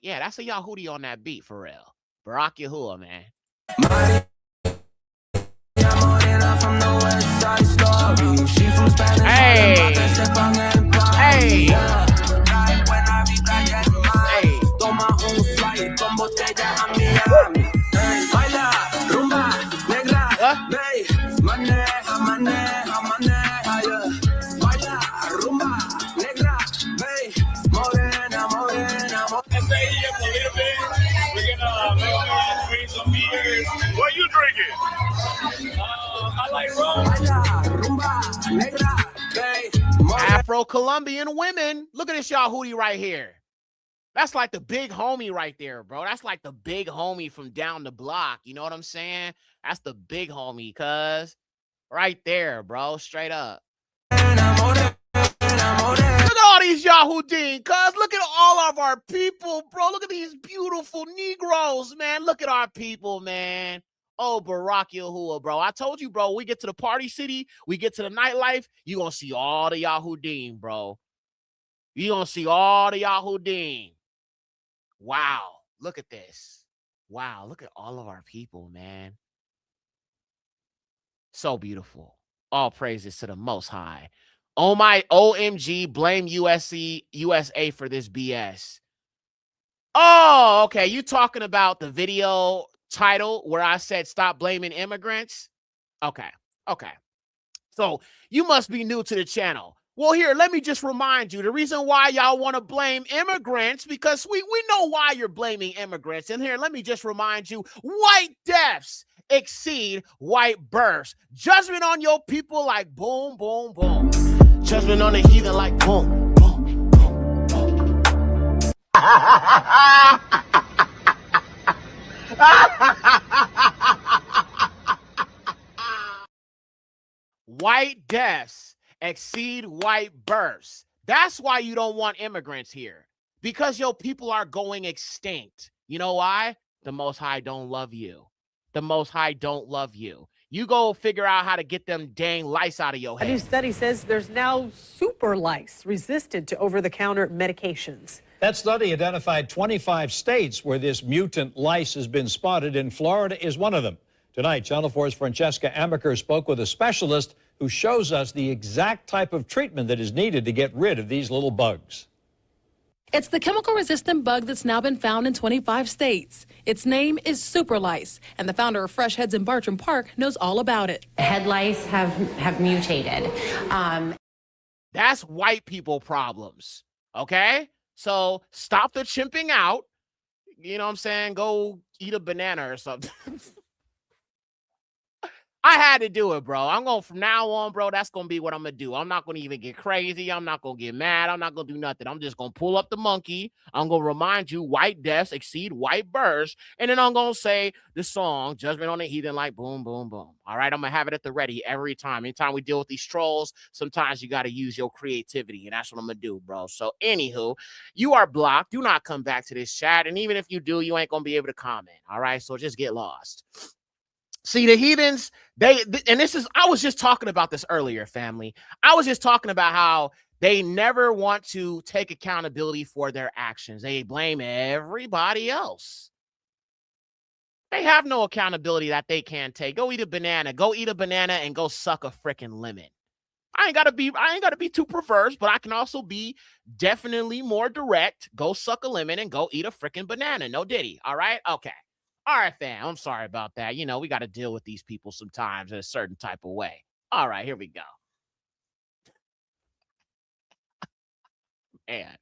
Yeah, that's a Yahudi on that beat for real. Barack Yahuwah, man. Hey. Hey. Hey. What you drinking? I like rum. Afro-Colombian women. Look at this Yahudi right here. That's like the big homie right there, bro. That's like the big homie from down the block. You know what I'm saying? That's the big homie, cuz. Right there, bro. Straight up. Look at all these Yahudim, cuz. Look at all of our people, bro. Look at these beautiful Negroes, man. Look at our people, man. Oh, Barack Yahuwah, bro. I told you, bro, we get to the party city, we get to the nightlife, you're going to see all the Yahudim, bro. You're going to see all the Yahudim. Wow. Look at this. Wow. Look at all of our people, man. So beautiful. All praises to the Most High. Oh my OMG, blame USA for this BS. Oh, okay. You talking about the video title where I said stop blaming immigrants? Okay. So you must be new to the channel. Well, here, let me just remind you, the reason why y'all want to blame immigrants, because we know why you're blaming immigrants. And here, let me just remind you, white deaths exceed white births. Judgment on your people like boom, boom, boom. Judgment on the heathen like boom, boom, boom, boom. White deaths exceed white births. That's why you don't want immigrants here. Because your people are going extinct. You know why? The Most High don't love you. The Most High don't love you. You go figure out how to get them dang lice out of your head. A new study says there's now super lice resistant to over-the-counter medications. That study identified 25 states where this mutant lice has been spotted, and Florida is one of them. Tonight, Channel 4's Francesca Amaker spoke with a specialist who shows us the exact type of treatment that is needed to get rid of these little bugs. It's the chemical-resistant bug that's now been found in 25 states. Its name is super lice, and the founder of Fresh Heads in Bartram Park knows all about it. Head lice have mutated. That's white people problems, okay? So stop the chimping out. you know what I'm saying, go eat a banana or something. I had to do it, bro. I'm going from now on, bro. That's going to be what I'm going to do. I'm not going to even get crazy. I'm not going to get mad. I'm not going to do nothing. I'm just going to pull up the monkey. I'm going to remind you white deaths exceed white births. And then I'm going to say the song, Judgment on the Heathen, like boom, boom, boom. All right. I'm going to have it at the ready every time. Anytime we deal with these trolls, sometimes you got to use your creativity. And that's what I'm going to do, bro. So anywho, you are blocked. Do not come back to this chat. And even if you do, you ain't going to be able to comment. All right. So just get lost. See, the heathens, and this is, I was just talking about this earlier, family. I was just talking about how they never want to take accountability for their actions. They blame everybody else. They have no accountability that they can take. Go eat a banana. Go eat a banana and go suck a freaking lemon. I ain't gotta be too perverse, but I can also be definitely more direct. Go suck a lemon and go eat a freaking banana. No diddy. All right? Okay. All right, fam. I'm sorry about that. You know, we got to deal with these people sometimes in a certain type of way. All right, here we go. Man.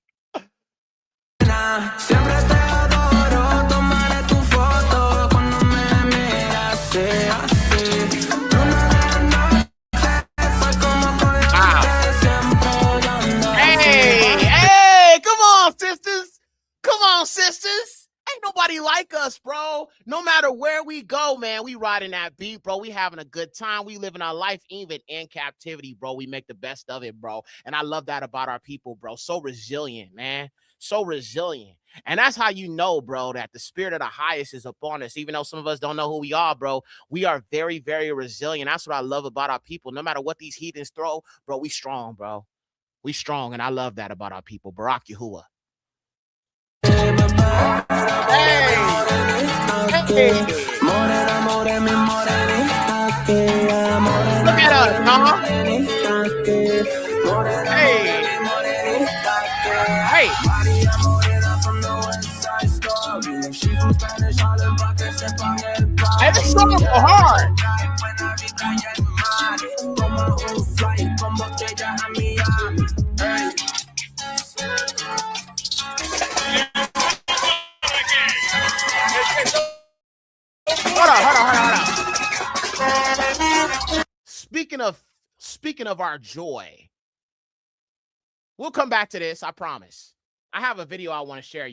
Hey, come on, sisters. Come on, sisters. Ain't nobody like us, bro. No matter where we go, man, we riding that beat, bro. We having a good time. We living our life even in captivity, bro. We make the best of it, bro. And I love that about our people, bro. So resilient, man. So resilient. And that's how you know, bro, that the spirit of the highest is upon us. Even though some of us don't know who we are, bro, we are very, very resilient. That's what I love about our people. No matter what these heathens throw, bro, we strong, bro. We strong, and I love that about our people. Barak Yahuwah. Hey. Look at us, huh? Hey. Hey. Hey, this song is so hard. Hold on. Speaking of our joy, we'll come back to this. I promise. I have a video I want to share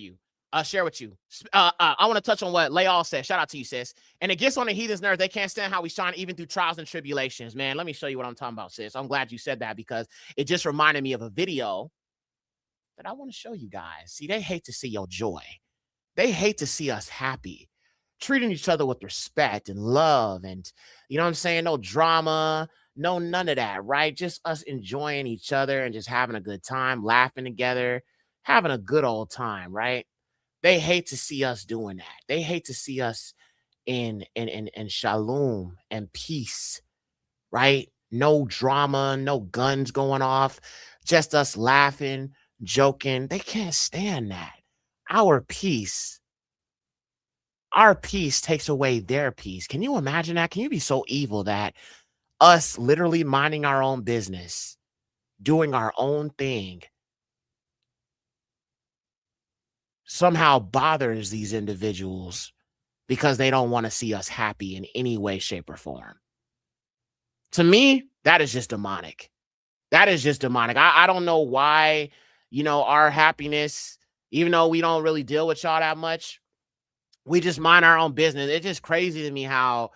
with you. I want to touch on what Layal said. Shout out to you, sis. And it gets on the heathens' nerves. They can't stand how we shine even through trials and tribulations. Man, let me show you what I'm talking about, sis. I'm glad you said that because it just reminded me of a video that I want to show you guys. See, they hate to see your joy. They hate to see us happy, treating each other with respect and love. And you know what I'm saying? No drama, no none of that, right? Just us enjoying each other and just having a good time, laughing together, having a good old time, right? They hate to see us doing that. They hate to see us in shalom and peace, right? No drama, no guns going off, just us laughing, joking. They can't stand that. Our peace takes away their peace. Can you imagine that? Can you be so evil that us literally minding our own business, doing our own thing, somehow bothers these individuals because they don't want to see us happy in any way, shape, or form? To me, that is just demonic. That is just demonic. I don't know why, you know, our happiness, even though we don't really deal with y'all that much, we just mind our own business. It's just crazy to me how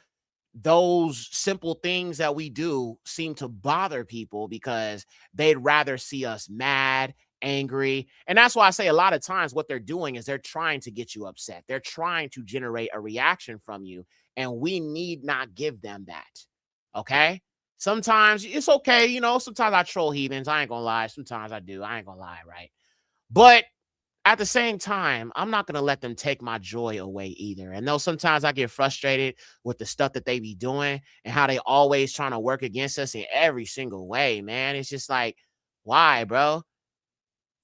those simple things that we do seem to bother people because they'd rather see us mad, angry. And that's why I say a lot of times what they're doing is they're trying to get you upset. They're trying to generate a reaction from you. And we need not give them that. Okay? Sometimes it's okay. You know, sometimes I troll heathens. I ain't gonna lie. Sometimes I do. I ain't gonna lie, right? But at the same time, I'm not going to let them take my joy away either. And though sometimes I get frustrated with the stuff that they be doing and how they always trying to work against us in every single way, man. It's just like, why, bro?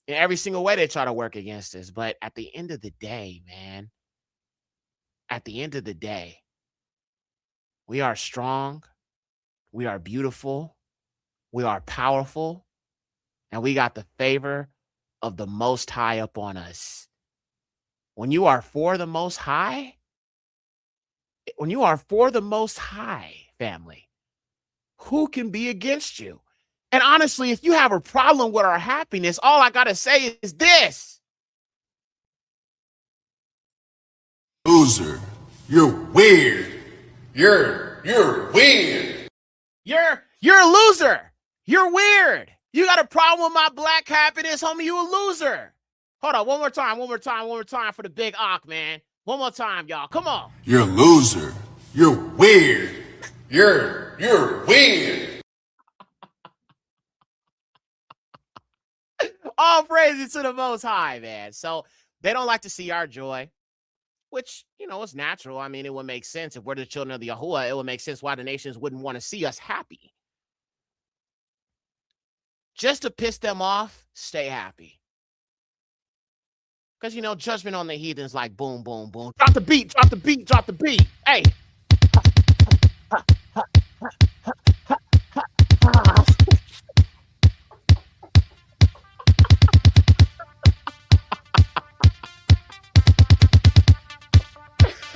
In every single way they try to work against us. But at the end of the day, man, at the end of the day, we are strong. We are beautiful. We are powerful. And we got the favor of the Most High upon us. when you are for the Most High, family, who can be against you? And honestly, if you have a problem with our happiness, all I gotta say is this. Loser. You're weird. You're weird. You're a loser. You're weird. You got a problem with my black happiness, homie. You a loser. Hold on, one more time for the big Ock, man. One more time, y'all. Come on. You're a loser. You're weird. You're weird. All praises to the Most High, man. So they don't like to see our joy, which, is natural. I mean, it would make sense. If we're the children of the Yahuwah, it would make sense why the nations wouldn't want to see us happy. Just to piss them off, stay happy. Because, judgment on the heathens like boom, boom, boom. Drop the beat, drop the beat, drop the beat. Hey.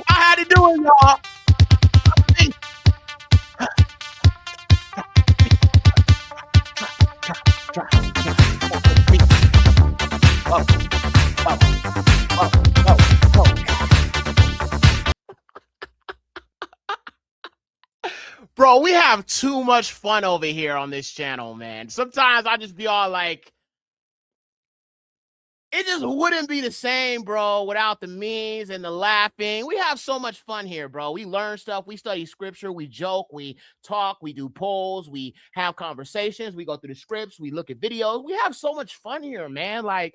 I had to do it, y'all. Bro, we have too much fun over here on this channel, man. Sometimes I just be all like, it just wouldn't be the same, bro, without the memes and the laughing. We have so much fun here, bro. We learn stuff. We study scripture. We joke. We talk. We do polls. We have conversations. We go through the scripts. We look at videos. We have so much fun here, man. Like,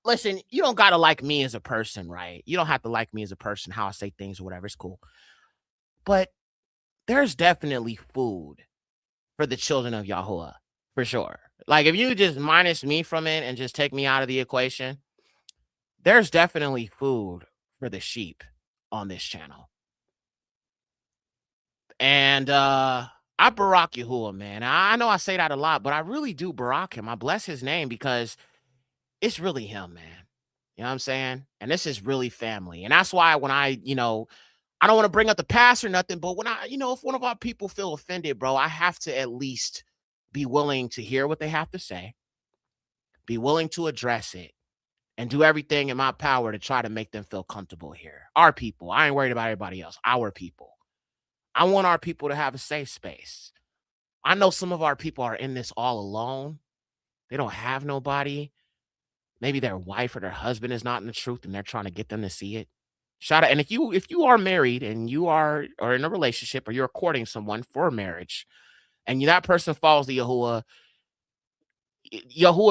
listen, you don't got to like me as a person, right? You don't have to like me as a person, how I say things or whatever. It's cool. But there's definitely food for the children of Yahuwah, for sure. Like, if you just minus me from it and just take me out of the equation, there's definitely food for the sheep on this channel. And I Barak Yahuwah, man. I know I say that a lot, but I really do Barak him. I bless his name because it's really him, man. You know what I'm saying? And this is really family. And that's why when I don't want to bring up the past or nothing, but when if one of our people feel offended, bro, I have to at least be willing to hear what they have to say, be willing to address it, and do everything in my power to try to make them feel comfortable here. Our people. I ain't worried about everybody else. Our people. I want our people to have a safe space. I know some of our people are in this all alone. They don't have nobody. Maybe their wife or their husband is not in the truth and they're trying to get them to see it. Shout out. And if you are married and you are or in a relationship or you're courting someone for marriage and that person follows the Yahuwah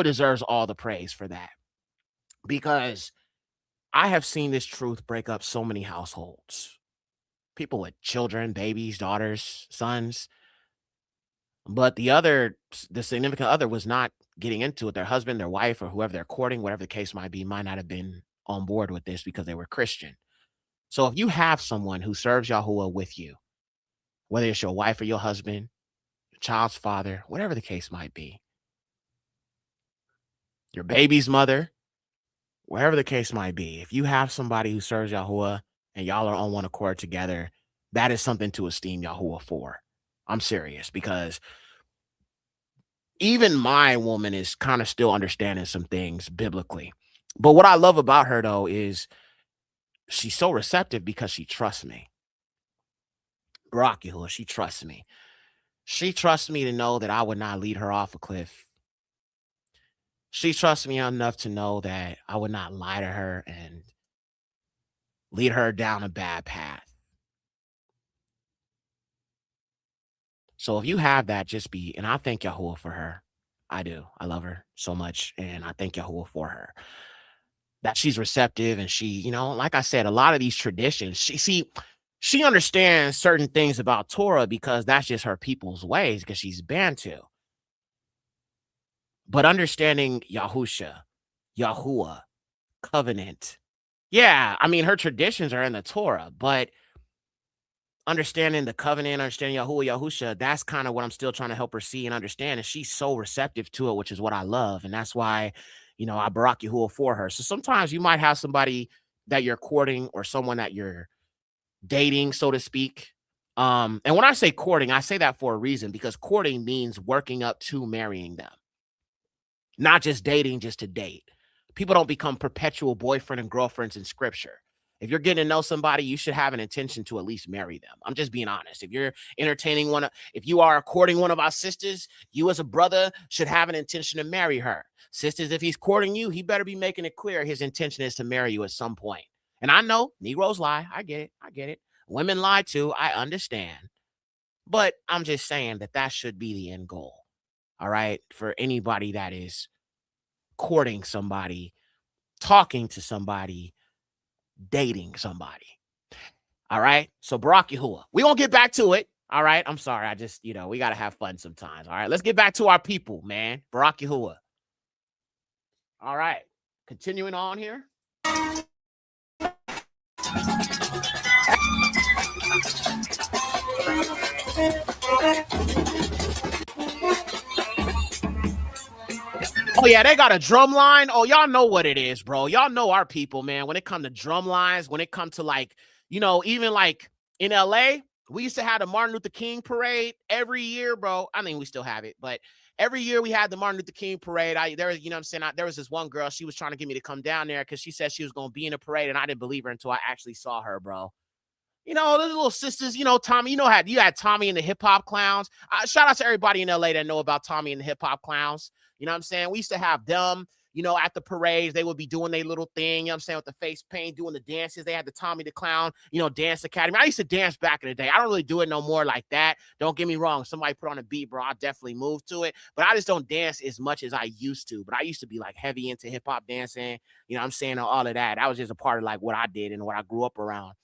deserves all the praise for that. Because I have seen this truth break up so many households. People with children, babies, daughters, sons. But the significant other was not getting into it. Their husband, their wife, or whoever they're courting, whatever the case might be, might not have been on board with this because they were Christian. So if you have someone who serves Yahuwah with you, whether it's your wife or your husband, your child's father, whatever the case might be, your baby's mother, wherever the case might be, if you have somebody who serves Yahuwah and y'all are on one accord together, that is something to esteem Yahuwah for. I'm serious, because even my woman is kind of still understanding some things biblically. But what I love about her, though, is she's so receptive because she trusts me. Barak Yahuwah, she trusts me. She trusts me to know that I would not lead her off a cliff. She trusts me enough to know that I would not lie to her and lead her down a bad path. So if you have that, and I thank Yahuwah for her. I do. I love her so much. And I thank Yahuwah for her. That she's receptive and she, like I said, a lot of these traditions, she understands certain things about Torah because that's just her people's ways because she's Bantu. But understanding Yahusha, Yahuwah, covenant. Yeah, I mean, her traditions are in the Torah, but understanding the covenant, understanding Yahuwah, Yahusha, that's kind of what I'm still trying to help her see and understand. And she's so receptive to it, which is what I love. And that's why, you know, I Barack Yahuwah for her. So sometimes you might have somebody that you're courting or someone that you're dating, so to speak. And when I say courting, I say that for a reason, because courting means working up to marrying them, not just dating just to date. People don't become perpetual boyfriend and girlfriends in scripture. If you're getting to know somebody, you should have an intention to at least marry them. I'm just being honest. If you're entertaining if you are courting one of our sisters, you as a brother should have an intention to marry her. Sisters, if he's courting you, he better be making it clear his intention is to marry you at some point. And I know Negroes lie. I get it. Women lie too. I understand. But I'm just saying that should be the end goal. All right. For anybody that is courting somebody, talking to somebody, dating somebody. All right. So Barack Yahuwah, we're going to get back to it. All right. I'm sorry. I just, we got to have fun sometimes. All right. Let's get back to our people, man. Barack Yahuwah. All right. Continuing on here. Oh, yeah, they got a drum line. Oh, y'all know what it is, bro. Y'all know our people, man. When it comes to drum lines, when it comes to like, even like in LA, we used to have the Martin Luther King parade every year, bro. I mean, we still have it, but every year we had the Martin Luther King parade. There was this one girl, she was trying to get me to come down there because she said she was going to be in a parade, and I didn't believe her until I actually saw her, bro. Those little sisters, Tommy, you had Tommy and the Hip Hop Clowns. Shout out to everybody in LA that know about Tommy and the Hip Hop Clowns. You know what I'm saying? We used to have them, at the parades. They would be doing their little thing, with the face paint, doing the dances. They had the Tommy the Clown, Dance Academy. I used to dance back in the day. I don't really do it no more like that. Don't get me wrong. Somebody put on a beat, bro. I definitely move to it. But I just don't dance as much as I used to. But I used to be like heavy into hip hop dancing, all of that. That was just a part of like what I did and what I grew up around.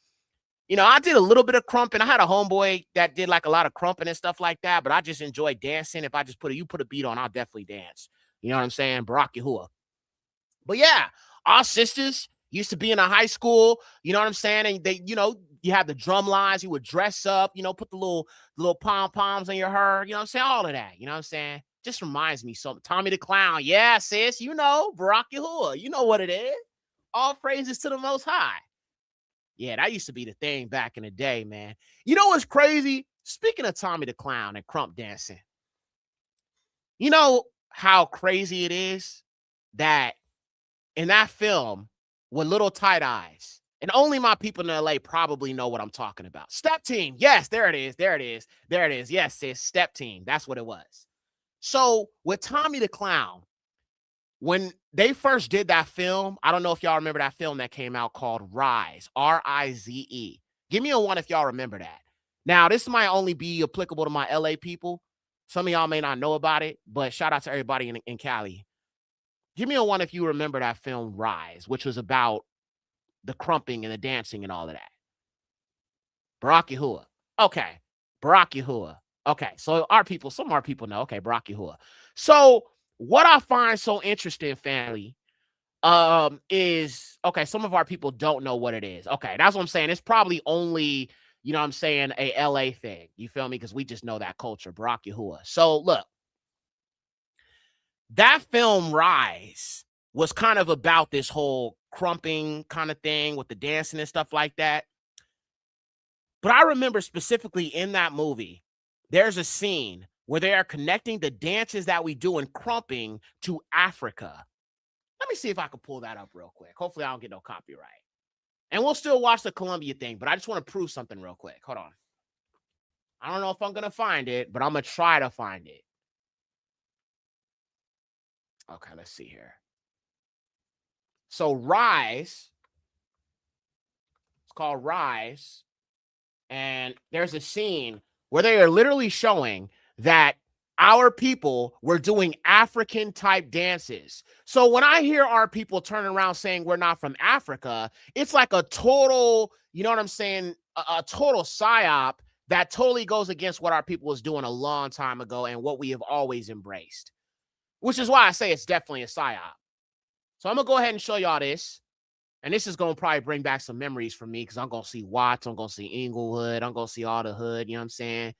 I did a little bit of crumping. I had a homeboy that did like a lot of crumping and stuff like that, but I just enjoy dancing. If I just you put a beat on, I'll definitely dance. You know what I'm saying? Barack Yahuwah. But yeah, our sisters used to be in a high school, you know what I'm saying? And they, you have the drum lines, you would dress up, put the little pom-poms on your hair, you know what I'm saying? All of that, you know what I'm saying? Just reminds me something. Tommy the Clown. Yeah, sis, Barack Yahuwah. You know what it is. All praises to the Most High. Yeah, that used to be the thing back in the day, man. You know what's crazy? Speaking of Tommy the Clown and crump dancing, you know how crazy it is that in that film with little tight eyes, and only my people in LA probably know what I'm talking about. Step Team. Yes, there it is. Yes, sis, Step Team. That's what it was. So with Tommy the Clown, when they first did that film, I don't know if y'all remember that film that came out called Rise, R-I-Z-E. Give me a 1 if y'all remember that. Now, this might only be applicable to my LA people. Some of y'all may not know about it, but shout out to everybody in Cali. Give me a 1 if you remember that film Rise, which was about the crumping and the dancing and all of that. Barack Yahuwah. Okay. Barack Yahuwah. Okay. So some of our people know. Okay, Barack Yahuwah. So what I find so interesting, family, is some of our people don't know what it is. Okay, that's what I'm saying. It's probably only, a LA thing. You feel me? Because we just know that culture, Barack Yahuwah. So look, that film Rise was kind of about this whole crumping kind of thing with the dancing and stuff like that. But I remember specifically in that movie, there's a scene where they are connecting the dances that we do in crumping to Africa. Let me see if I can pull that up real quick. Hopefully I don't get no copyright. And we'll still watch the Columbia thing, but I just want to prove something real quick. Hold on. I don't know if I'm going to find it, but I'm going to try to find it. Okay, let's see here. So Rise, it's called Rise, and there's a scene where they are literally showing that our people were doing African type dances. So when I hear our people turning around saying we're not from Africa, it's like a total, you know what I'm saying? A total psyop that totally goes against what our people was doing a long time ago and what we have always embraced, which is why I say it's definitely a psyop. So I'm going to go ahead and show y'all this. And this is going to probably bring back some memories for me because I'm going to see Watts, I'm going to see Inglewood, I'm going to see all the hood, you know what I'm saying?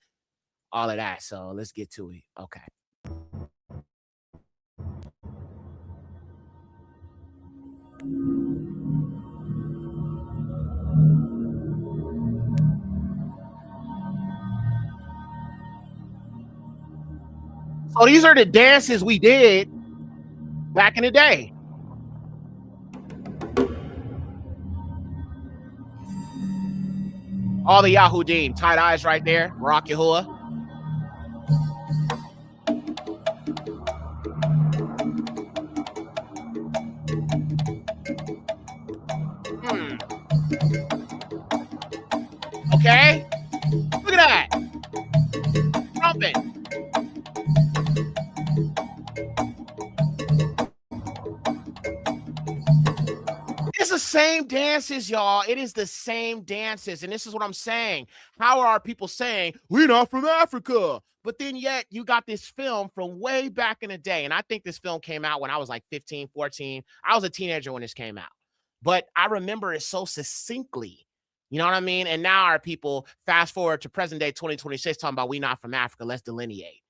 All of that. So let's get to it. Okay. So these are the dances we did back in the day. All the Yahudim, tight eyes right there, Barak Yahuwah. Okay, look at that, trumpet. It's the same dances, y'all. It is the same dances. And this is what I'm saying. How are people saying, we're not from Africa? But then yet you got this film from way back in the day. And I think this film came out when I was like 15, 14. I was a teenager when this came out. But I remember it so succinctly. You know what I mean? And now our people fast forward to present day 2026 talking about we not from Africa. Let's delineate.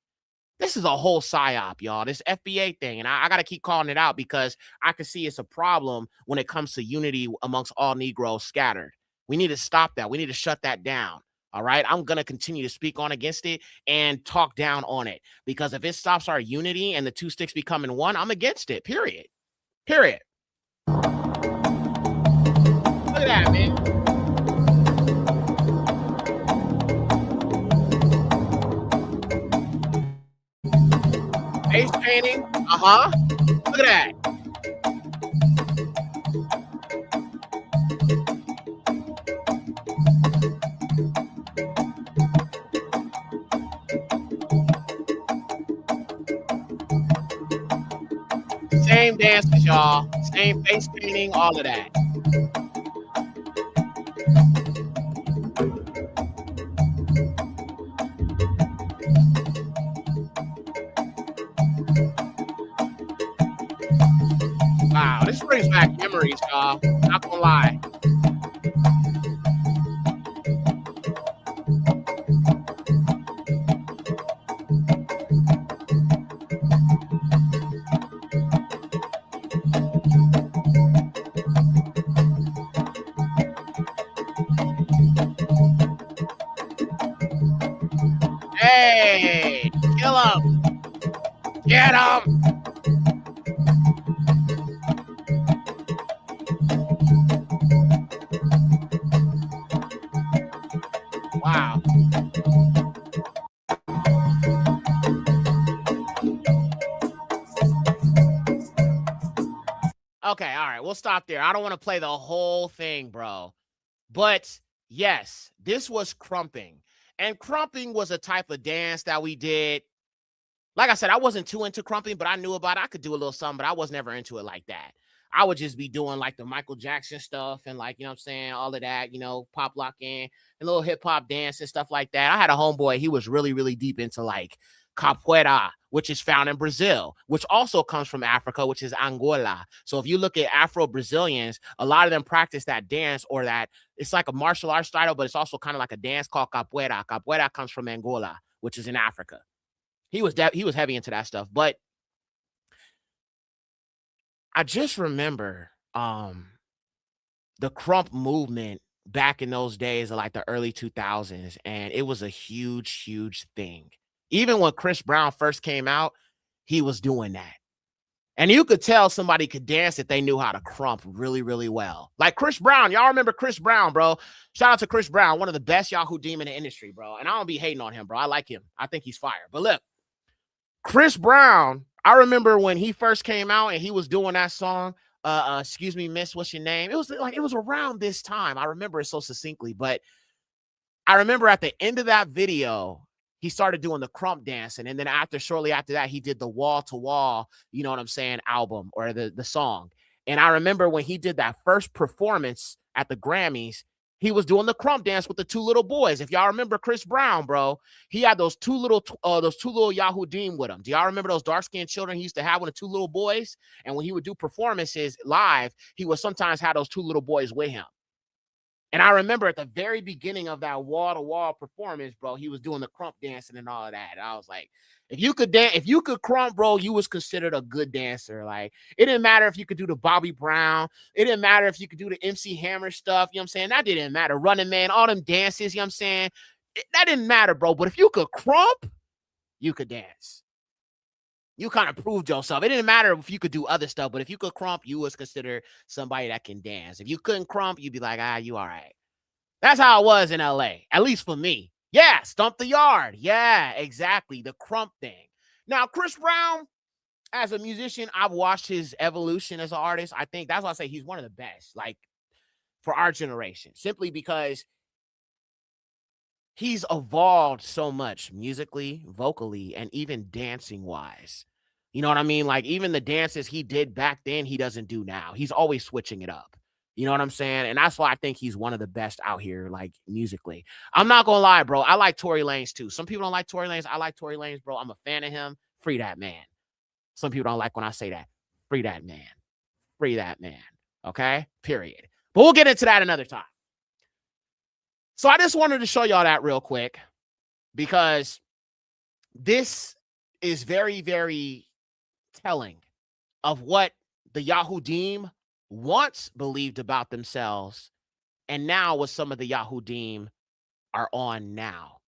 This is a whole psyop, y'all. This FBA thing. And I got to keep calling it out because I can see it's a problem when it comes to unity amongst all Negroes scattered. We need to stop that. We need to shut that down. All right. I'm going to continue to speak on against it and talk down on it because if it stops our unity and the two sticks becoming one, I'm against it. Period. Period. Look at that, man. Face painting. Look at that. Same dances, y'all. Same face painting, all of that. Wow, this brings back memories, y'all. Not gonna lie. Hey, kill him. Get him. Wow. Okay, all right, we'll stop there. I don't want to play the whole thing, bro. But yes, this was crumping. And crumping was a type of dance that we did. Like I said, I wasn't too into crumping, but I knew about it. I could do a little something, but I was never into it like that. I would just be doing like the Michael Jackson stuff and like, you know what I'm saying, all of that, you know, pop locking and little hip hop dance and stuff like that. I had a homeboy, he was really, really deep into like capoeira, which is found in Brazil, which also comes from Africa, which is Angola. So if you look at Afro-Brazilians, a lot of them practice that dance or that it's like a martial arts style, but it's also kind of like a dance called capoeira. Capoeira comes from Angola, which is in Africa. He was heavy into that stuff, but I just remember the crump movement back in those days of like the early 2000s, and it was a huge, huge thing. Even when Chris Brown first came out, he was doing that. And you could tell somebody could dance if they knew how to crump really, really well. Like Chris Brown. Y'all remember Chris Brown, bro. Shout out to Chris Brown, one of the best Yahudim in the industry, bro. And I don't be hating on him, bro. I like him. I think he's fire. But look, Chris Brown, I remember when he first came out and he was doing that song, excuse me, miss, what's your name? It was around this time. I remember it so succinctly, but I remember at the end of that video, he started doing the crump dancing. And then shortly after that, he did the wall to wall, you know what I'm saying, album or the song. And I remember when he did that first performance at the Grammys, he was doing the crump dance with the two little boys. If y'all remember Chris Brown, bro, he had those two little Yahudim with him. Do y'all remember those dark-skinned children he used to have with the two little boys? And when he would do performances live, he would sometimes have those two little boys with him. And I remember at the very beginning of that wall-to-wall performance, bro, he was doing the crump dancing and all of that. And I was like, if you could crump, bro, you was considered a good dancer. Like, it didn't matter if you could do the Bobby Brown. It didn't matter if you could do the MC Hammer stuff. You know what I'm saying? That didn't matter. Running Man, all them dances, you know what I'm saying? That didn't matter, bro. But if you could crump, you could dance. You kind of proved yourself. It didn't matter if you could do other stuff, but if you could crump, you was considered somebody that can dance. If you couldn't crump, you'd be like, you all right. That's how it was in LA, at least for me. Yeah, stomp the yard. Yeah, exactly. The crump thing. Now, Chris Brown, as a musician, I've watched his evolution as an artist. I think that's why I say he's one of the best, like, for our generation, simply because he's evolved so much musically, vocally, and even dancing wise. You know what I mean? Like, even the dances he did back then, he doesn't do now. He's always switching it up. You know what I'm saying? And that's why I think he's one of the best out here, like, musically. I'm not gonna lie, bro. I like Tory Lanez too. Some people don't like Tory Lanez. I like Tory Lanez, bro. I'm a fan of him. Free that man. Some people don't like when I say that. Free that man. Free that man. Okay? Period. But we'll get into that another time. So I just wanted to show y'all that real quick because this is very, very telling of what the Yahudim once believed about themselves and now what some of the Yahudim are on now.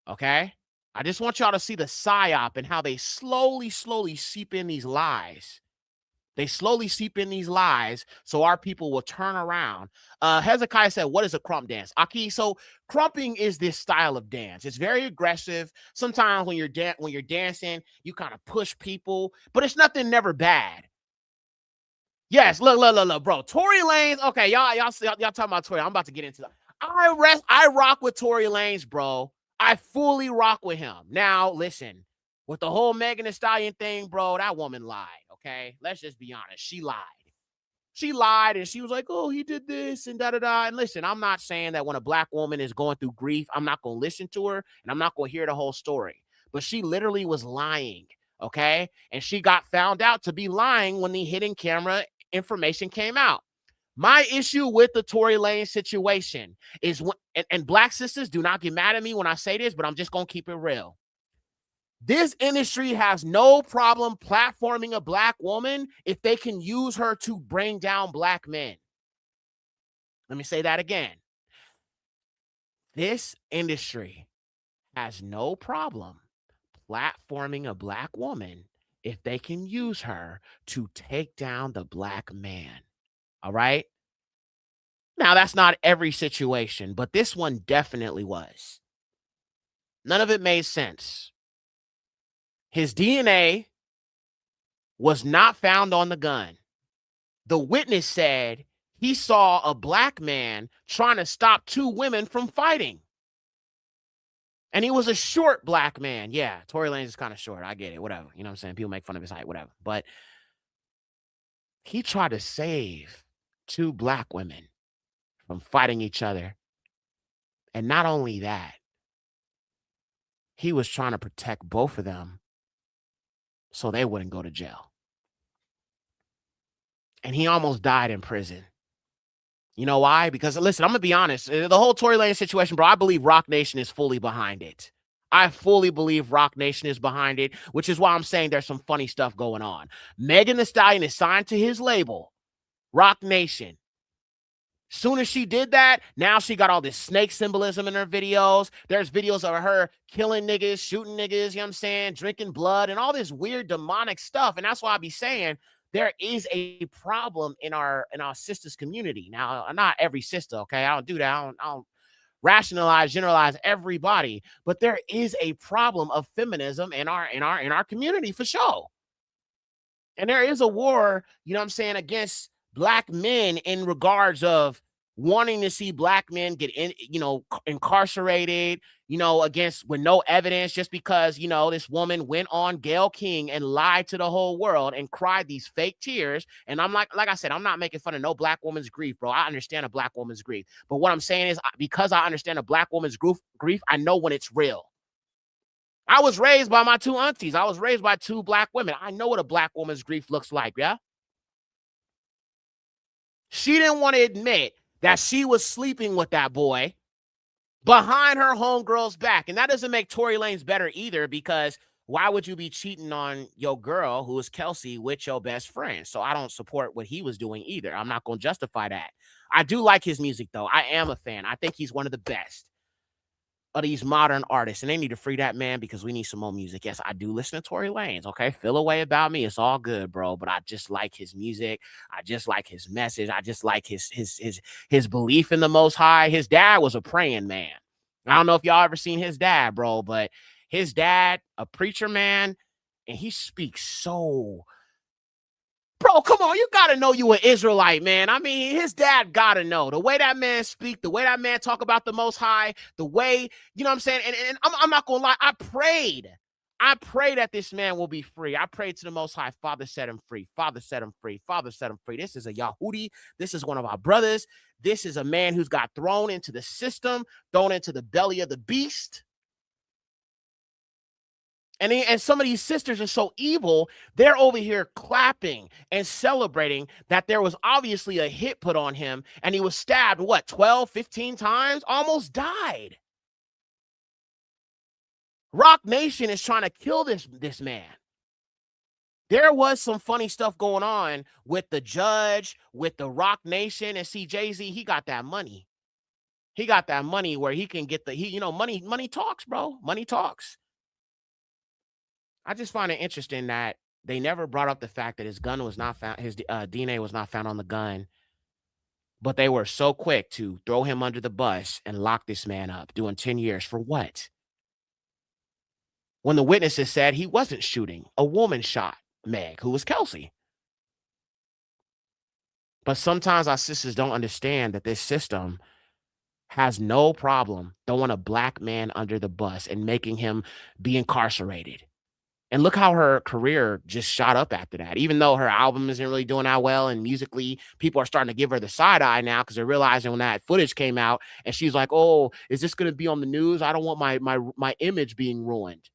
Okay? I just want y'all to see the psyop and how they slowly seep in these lies. They slowly seep in these lies so our people will turn around. Hezekiah said, what is a crump dance? Aki, so crumping is this style of dance. It's very aggressive. Sometimes when you're dancing, you kind of push people, but it's nothing never bad. Yes, look, bro. Tory Lanez. Okay, y'all talking about Tory. I'm about to get into that. I rock with Tory Lanez, bro. I fully rock with him. Now, listen, with the whole Megan Thee Stallion thing, bro, that woman lied. Okay, let's just be honest. She lied. She lied, and she was like, "Oh, he did this and da-da-da." And listen, I'm not saying that when a black woman is going through grief, I'm not going to listen to her and I'm not going to hear the whole story. But she literally was lying. Okay, and she got found out to be lying when the hidden camera information came out. My issue with the Tory Lanez situation is when, and black sisters, do not get mad at me when I say this, but I'm just going to keep it real. This industry has no problem platforming a black woman if they can use her to bring down black men. Let me say that again. This industry has no problem platforming a black woman if they can use her to take down the black man. All right? Now, that's not every situation, but this one definitely was. None of it made sense. His DNA was not found on the gun. The witness said he saw a black man trying to stop two women from fighting. And he was a short black man. Yeah, Tory Lanez is kind of short. I get it. Whatever. You know what I'm saying? People make fun of his height, whatever. But he tried to save two black women from fighting each other. And not only that, he was trying to protect both of them so they wouldn't go to jail. And he almost died in prison. You know why? Because, listen, I'm going to be honest. The whole Tory Lanez situation, bro, I believe Rock Nation is fully behind it. I fully believe Rock Nation is behind it, which is why I'm saying there's some funny stuff going on. Megan Thee Stallion is signed to his label, Rock Nation. Soon as she did that, now she got all this snake symbolism in her videos. There's videos of her killing niggas, shooting niggas, you know what I'm saying, drinking blood, and all this weird demonic stuff. And that's why I be saying there is a problem in our sisters community. Now, not every sister, okay? I don't do that. I don't rationalize, generalize everybody, but there is a problem of feminism in our community for sure. And there is a war, you know what I'm saying, against black men in regards of wanting to see black men get incarcerated, against with no evidence, just because, this woman went on Gayle King and lied to the whole world and cried these fake tears. And I'm like I said, I'm not making fun of no black woman's grief, bro. I understand a black woman's grief. But what I'm saying is, because I understand a black woman's grief, I know when it's real. I was raised by my two aunties. I was raised by two black women. I know what a black woman's grief looks like, yeah? She didn't want to admit that she was sleeping with that boy behind her homegirl's back. And that doesn't make Tory Lanez better either, because why would you be cheating on your girl, who is Kelsey, with your best friend? So I don't support what he was doing either. I'm not going to justify that. I do like his music, though. I am a fan. I think he's one of the best. of these modern artists, and they need to free that man because we need some more music. Yes, I do listen to Tory Lanez. Okay, feel a way about me. It's all good, bro. But I just like his music. I just like his message. I just like his belief in the Most High. His dad was a praying man. I don't know if y'all ever seen his dad, bro, but his dad, a preacher man, and he speaks so. Bro, come on, you gotta know you an Israelite, man. I mean, his dad gotta know the way that man speak, the way that man talk about the Most High, the way, you know what I'm saying? And I'm not gonna lie, I prayed that this man will be free. I prayed to the Most High, Father, set him free. Father, set him free. Father, set him free. This is a Yahudi. This is one of our brothers. This is a man who's got thrown into the system, thrown into the belly of the beast. And some of these sisters are so evil, they're over here clapping and celebrating that there was obviously a hit put on him and he was stabbed, 12, 15 times? Almost died. Rock Nation is trying to kill this man. There was some funny stuff going on with the judge, with the Rock Nation, and see, Jay-Z, he got that money. He got that money where he can get money talks, bro. Money talks. I just find it interesting that they never brought up the fact that his gun was not found, his DNA was not found on the gun, but they were so quick to throw him under the bus and lock this man up, doing 10 years for what? When the witnesses said he wasn't shooting, a woman shot Meg, who was Kelsey. But sometimes our sisters don't understand that this system has no problem throwing a black man under the bus and making him be incarcerated. And look how her career just shot up after that. Even though her album isn't really doing that well and musically, people are starting to give her the side eye now because they're realizing when that footage came out and she's like, oh, is this going to be on the news? I don't want my image being ruined.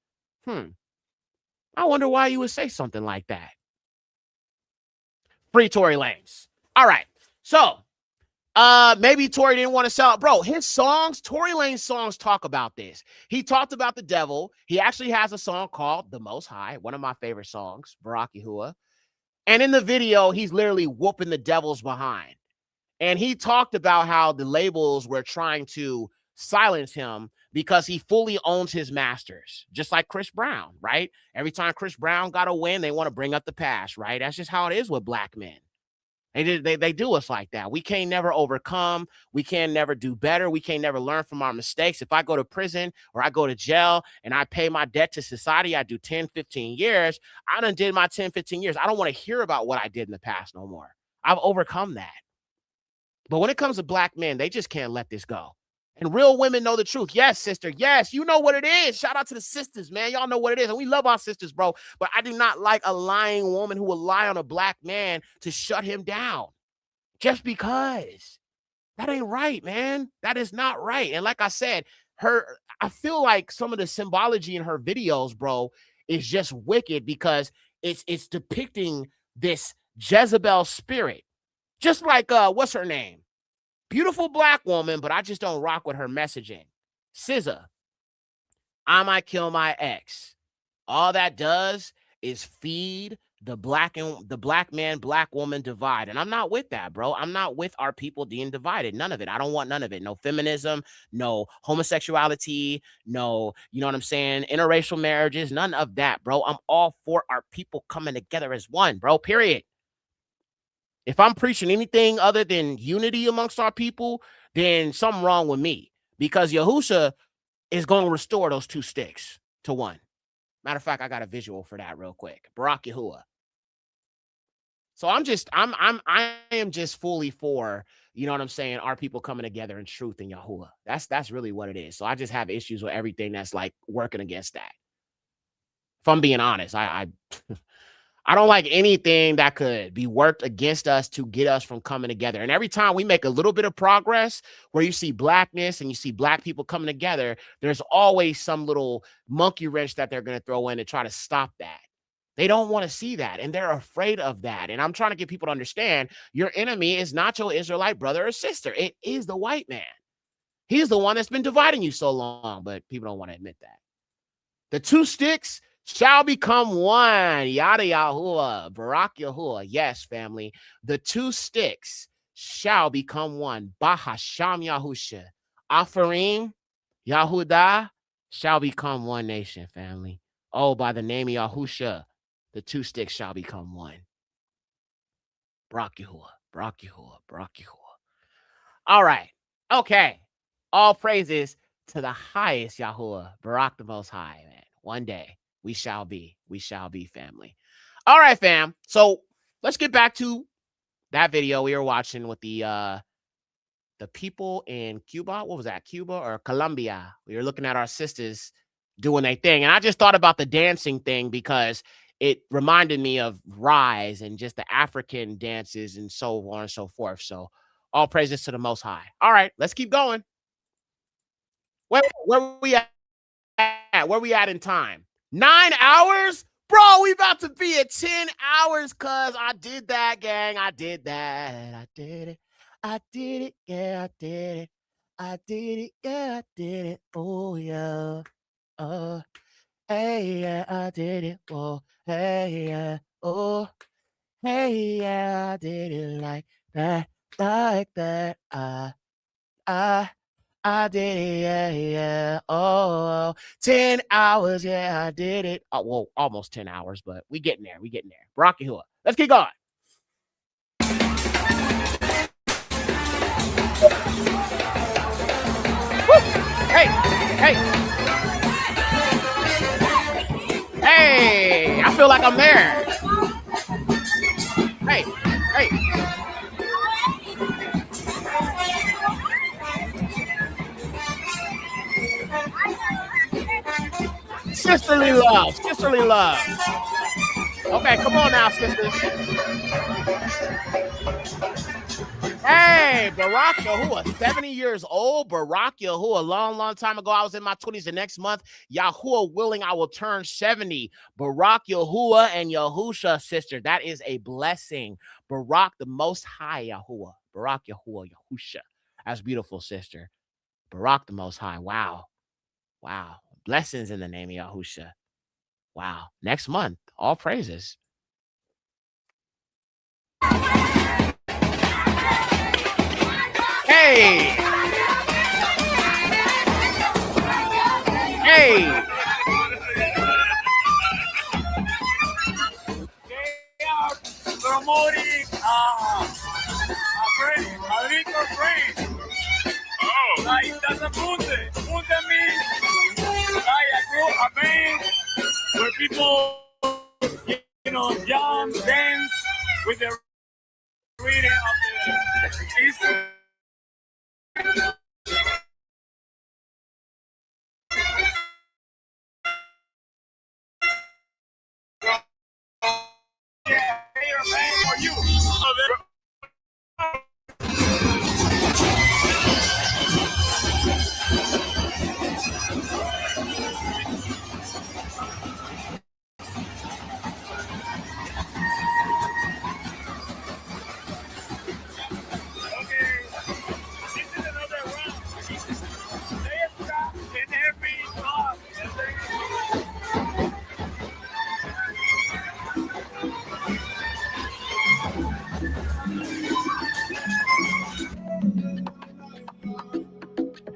I wonder why you would say something like that. Free Tory Lanez. All right. So maybe Tory didn't want to sell it. Bro, his songs, Tory Lanez songs talk about this. He talked about the devil. He actually has a song called The Most High, one of my favorite songs, Barak Yahuwah. And in the video, he's literally whooping the devil's behind. And he talked about how the labels were trying to silence him because he fully owns his masters, just like Chris Brown, right? Every time Chris Brown got a win, they want to bring up the past, right? That's just how it is with black men. They do us like that. We can't never overcome. We can't never do better. We can't never learn from our mistakes. If I go to prison or I go to jail and I pay my debt to society, I do 10, 15 years. I done did my 10, 15 years. I don't want to hear about what I did in the past no more. I've overcome that. But when it comes to black men, they just can't let this go. And real women know the truth. Yes, sister. Yes, you know what it is. Shout out to the sisters, man. Y'all know what it is. And we love our sisters, bro. But I do not like a lying woman who will lie on a black man to shut him down. Just because. That ain't right, man. That is not right. And like I said, I feel like some of the symbology in her videos, bro, is just wicked because it's depicting this Jezebel spirit. Just like, what's her name? Beautiful black woman, but I just don't rock with her messaging. SZA, I might kill my ex. All that does is feed the black man, black woman divide. And I'm not with that, bro. I'm not with our people being divided. None of it. I don't want none of it. No feminism, no homosexuality, no, you know what I'm saying? Interracial marriages, none of that, bro. I'm all for our people coming together as one, bro, period. If I'm preaching anything other than unity amongst our people, then something wrong with me. Because Yahusha is going to restore those two sticks to one. Matter of fact, I got a visual for that real quick. Barak Yahuwah. So I am just fully for, you know what I'm saying, our people coming together in truth in Yahuwah. That's really what it is. So I just have issues with everything that's like working against that. If I'm being honest, I don't like anything that could be worked against us to get us from coming together. And every time we make a little bit of progress where you see blackness and you see black people coming together, there's always some little monkey wrench that they're going to throw in to try to stop that. They don't want to see that, and they're afraid of that. And I'm trying to get people to understand your enemy is not your Israelite brother or sister. It is the white man. He's the one that's been dividing you so long, but people don't want to admit that. The two sticks shall become one. Yada Yahuwah, Barak Yahuwah. Yes, family. The two sticks shall become one. Bahasham Yahusha. Afarim, Yahudah shall become one nation, family. Oh, by the name of Yahusha, the two sticks shall become one. Barak Yahuwah, Barak Yahuwah, Barak Yahuwah. All right. Okay. All praises to the highest Yahuwah, Barak the Most High, man. One day we shall be family. All right, fam. So let's get back to that video we were watching with the people in Cuba. What was that? Cuba or Colombia? We were looking at our sisters doing their thing. And I just thought about the dancing thing because it reminded me of Rise and just the African dances and so on and so forth. So all praises to the Most High. All right, let's keep going. Where we at? Where we at in time? 9 hours? Bro, we about to be at 10 hours, cuz I did that, gang. I did that. I did it. I did it. Yeah, I did it. I did it. Yeah, I did it. Oh, yeah. Hey, yeah, I did it. Oh, hey, yeah. Oh, hey, yeah, I did it like that. Like that. I did it, yeah. Oh, 10 hours, yeah, I did it. Oh, well, almost 10 hours, but we getting there. Barak Yahuwah. Let's keep going. Woo! Hey. Hey, I feel like I'm there. Hey. Sisterly love. Okay, come on now, sisters. Hey, Barak Yahuwah, 70 years old. Barak Yahuwah, long time ago. I was in my 20s. The next month, Yahuwah willing, I will turn 70. Barak Yahuwah and Yahusha, sister. That is a blessing. Barak, the Most High Yahuwah. Barak Yahuwah, Yahusha. That's beautiful, sister. Barak, the Most High. Wow. Blessings in the name of Yahusha. Wow. Next month, all praises. Hey. Promoting a liquor brand. Like that's a punte. Punte means like a group, a band where people, jump, dance with the reading of the Easter.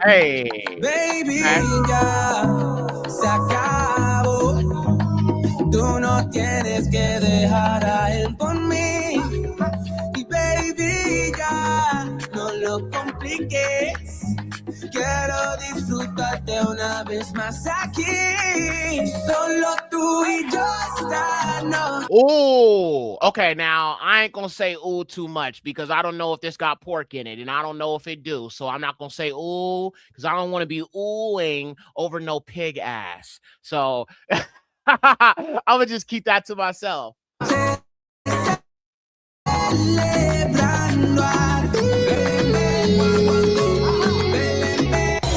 Hey. Baby, ya se acabó. Tú no tienes que dejar a él por mí. Y baby, ya no lo compliques. Quiero disfrutarte una vez más aquí. Solo tú y yo esta noche. Ooh, okay, now I ain't gonna say ooh too much because I don't know if this got pork in it and I don't know if it do. So I'm not gonna say ooh because I don't want to be oohing over no pig ass. So I would just keep that to myself.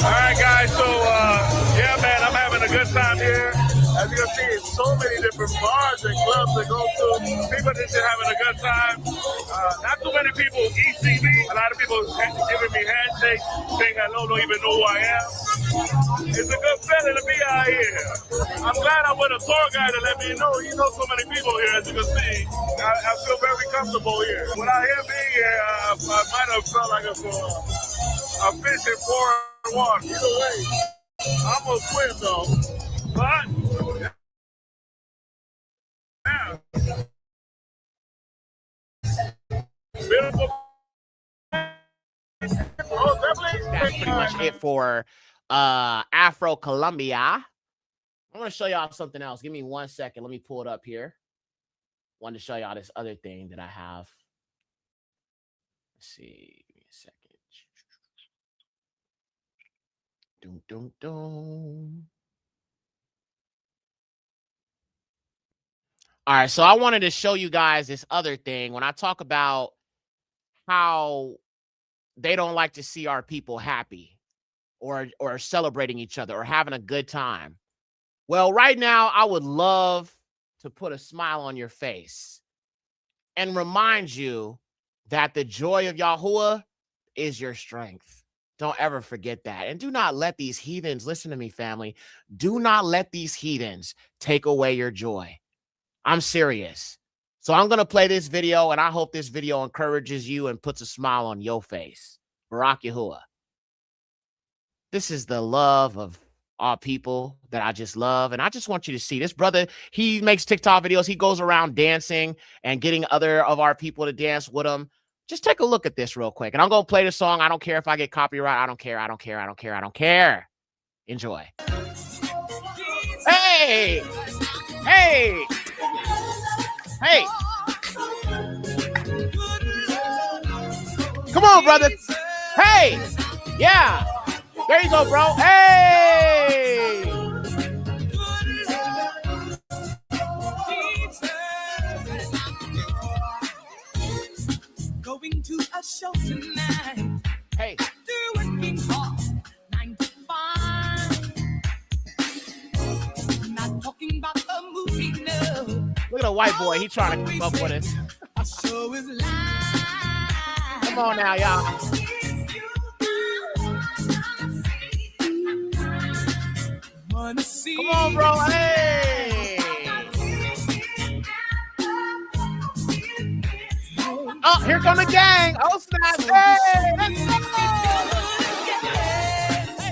Alright guys, so yeah man, I'm having a good time here. As you can see, it's so many different bars and clubs to go to. People just having a good time. Not too many people ECB. A lot of people giving me handshakes, saying I don't even know who I am. It's a good feeling to be out here. I'm glad I'm with a tour guide to let me know. You know so many people here, as you can see. I feel very comfortable here. Without him being here, I might have felt like a fish in foreign water. Either way, Almost quit though, but yeah. Beautiful. Oh, That's pretty much it for Afro Colombia. I want to show y'all something else. Give me 1 second. Let me pull it up here. Wanted to show y'all this other thing that I have. Let's see. Give me a second. Doom, doom, doom. All right, so I wanted to show you guys this other thing. When I talk about how they don't like to see our people happy or celebrating each other or having a good time. Well, right now, I would love to put a smile on your face and remind you that the joy of Yahuwah is your strength. Don't ever forget that. And do not let these heathens, listen to me, family, do not let these heathens take away your joy. I'm serious. So I'm going to play this video, and I hope this video encourages you and puts a smile on your face. Barak Yahuwah. This is the love of our people that I just love. And I just want you to see this brother. He makes TikTok videos. He goes around dancing and getting other of our people to dance with him. Just take a look at this real quick. And I'm going to play the song. I don't care if I get copyright. I don't care. I don't care. I don't care. I don't care. Enjoy. Hey! Hey! Hey! Come on, brother. Hey! Yeah! There you go, bro. Hey! Going to a show tonight. Hey. Working hard, 9 to 5. Not talking about a movie, no. Look at a white boy. He trying to keep up with us. A show is live. Come on now, y'all. Come on, bro. Hey. Oh, here come the gang. Oh, snap. Hey, let's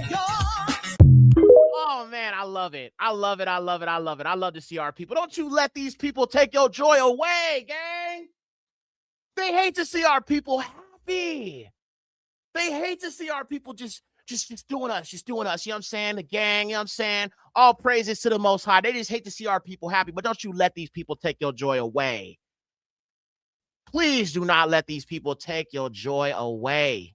go. Oh, man, I love it. I love it. I love it. I love it. I love to see our people. Don't you let these people take your joy away, gang. They hate to see our people happy. They hate to see our people just doing us, you know what I'm saying? The gang, you know what I'm saying? All praises to the Most High. They just hate to see our people happy, but don't you let these people take your joy away. Please do not let these people take your joy away.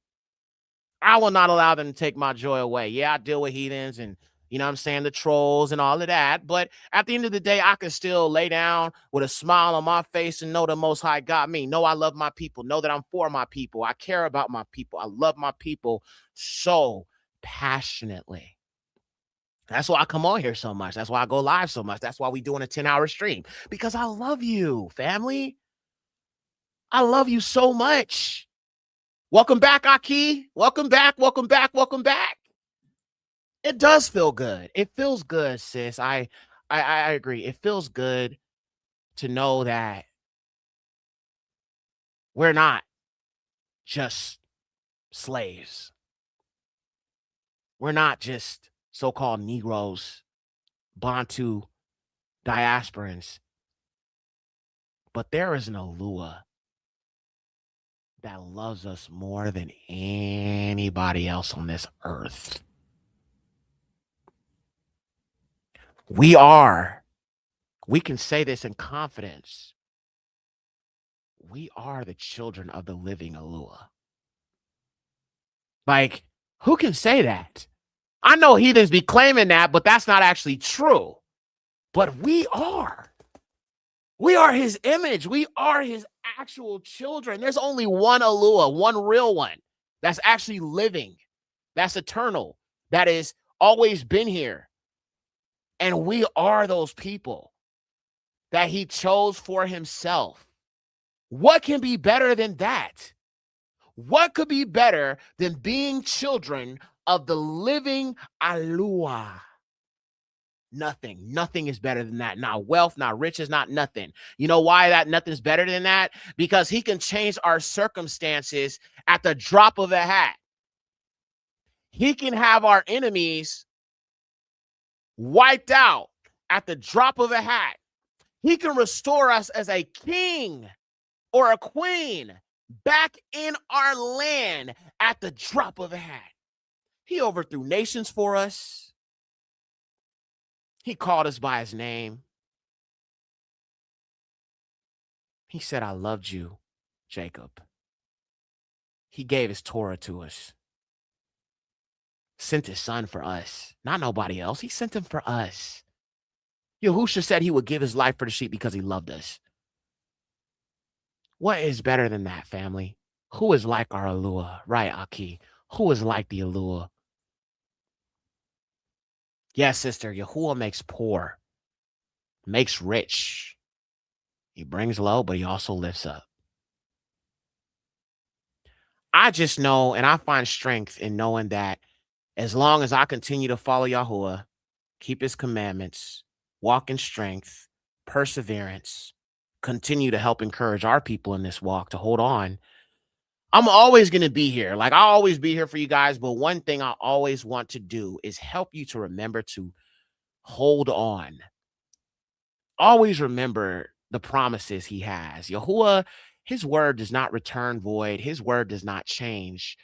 I will not allow them to take my joy away. Yeah, I deal with heathens and, you know what I'm saying, the trolls and all of that, but at the end of the day, I can still lay down with a smile on my face and know the Most High got me. Know I love my people. Know that I'm for my people. I care about my people. I love my people so passionately. That's why I come on here so much. That's why I go live so much. That's why we doing a 10-hour stream, because I love you, family. I love you so much. Welcome back, Aki. Welcome back. Welcome back. Welcome back. It does feel good. It feels good, sis. I agree. It feels good to know that we're not just slaves. We're not just so-called Negroes, Bantu diasporans. But there is an Alua that loves us more than anybody else on this earth. We can say this in confidence. We are the children of the living Alua. Like, who can say that? I know heathens be claiming that, but that's not actually true. But we are. We are his image. We are his actual children. There's only one Alua, one real one that's actually living, that's eternal, that has always been here. And we are those people that he chose for himself. What can be better than that? What could be better than being children of the living Alua? Nothing. Nothing is better than that. Not wealth, not riches, not nothing. You know why that nothing's better than that? Because he can change our circumstances at the drop of a hat. He can have our enemies wiped out at the drop of a hat. He can restore us as a king or a queen back in our land at the drop of a hat. He overthrew nations for us. He called us by his name. He said, I loved you, Jacob. He gave his Torah to us. Sent his son for us, not nobody else. He sent him for us. Yahusha said he would give his life for the sheep because he loved us. What is better than that, family? Who is like our Alua? Right, Aki. Who is like the Alua? Yes, sister, Yahuwah makes poor, makes rich. He brings low, but he also lifts up. I just know, and I find strength in knowing that as long as I continue to follow Yahuwah, keep his commandments, walk in strength, perseverance, continue to help encourage our people in this walk to hold on, I'm always going to be here. Like, I'll always be here for you guys. But one thing I always want to do is help you to remember to hold on. Always remember the promises he has. Yahuwah, his word does not return void. His word does not change.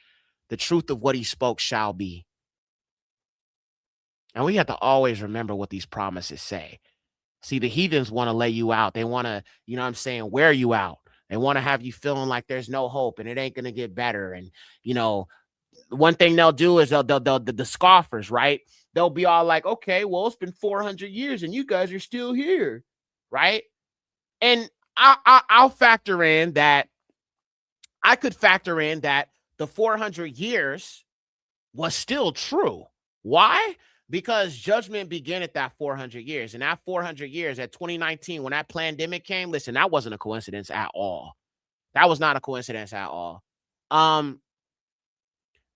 The truth of what he spoke shall be. And we have to always remember what these promises say. See, the heathens want to lay you out. They want to, you know what I'm saying, wear you out. They want to have you feeling like there's no hope and it ain't going to get better. And, you know, one thing they'll do is the scoffers, right? They'll be all like, okay, well, it's been 400 years and you guys are still here, right? And I'll factor in that. I could factor in that the 400 years was still true. Why? Because judgment began at that 400 years. And that 400 years at 2019, when that pandemic came, listen, that wasn't a coincidence at all. That was not a coincidence at all. The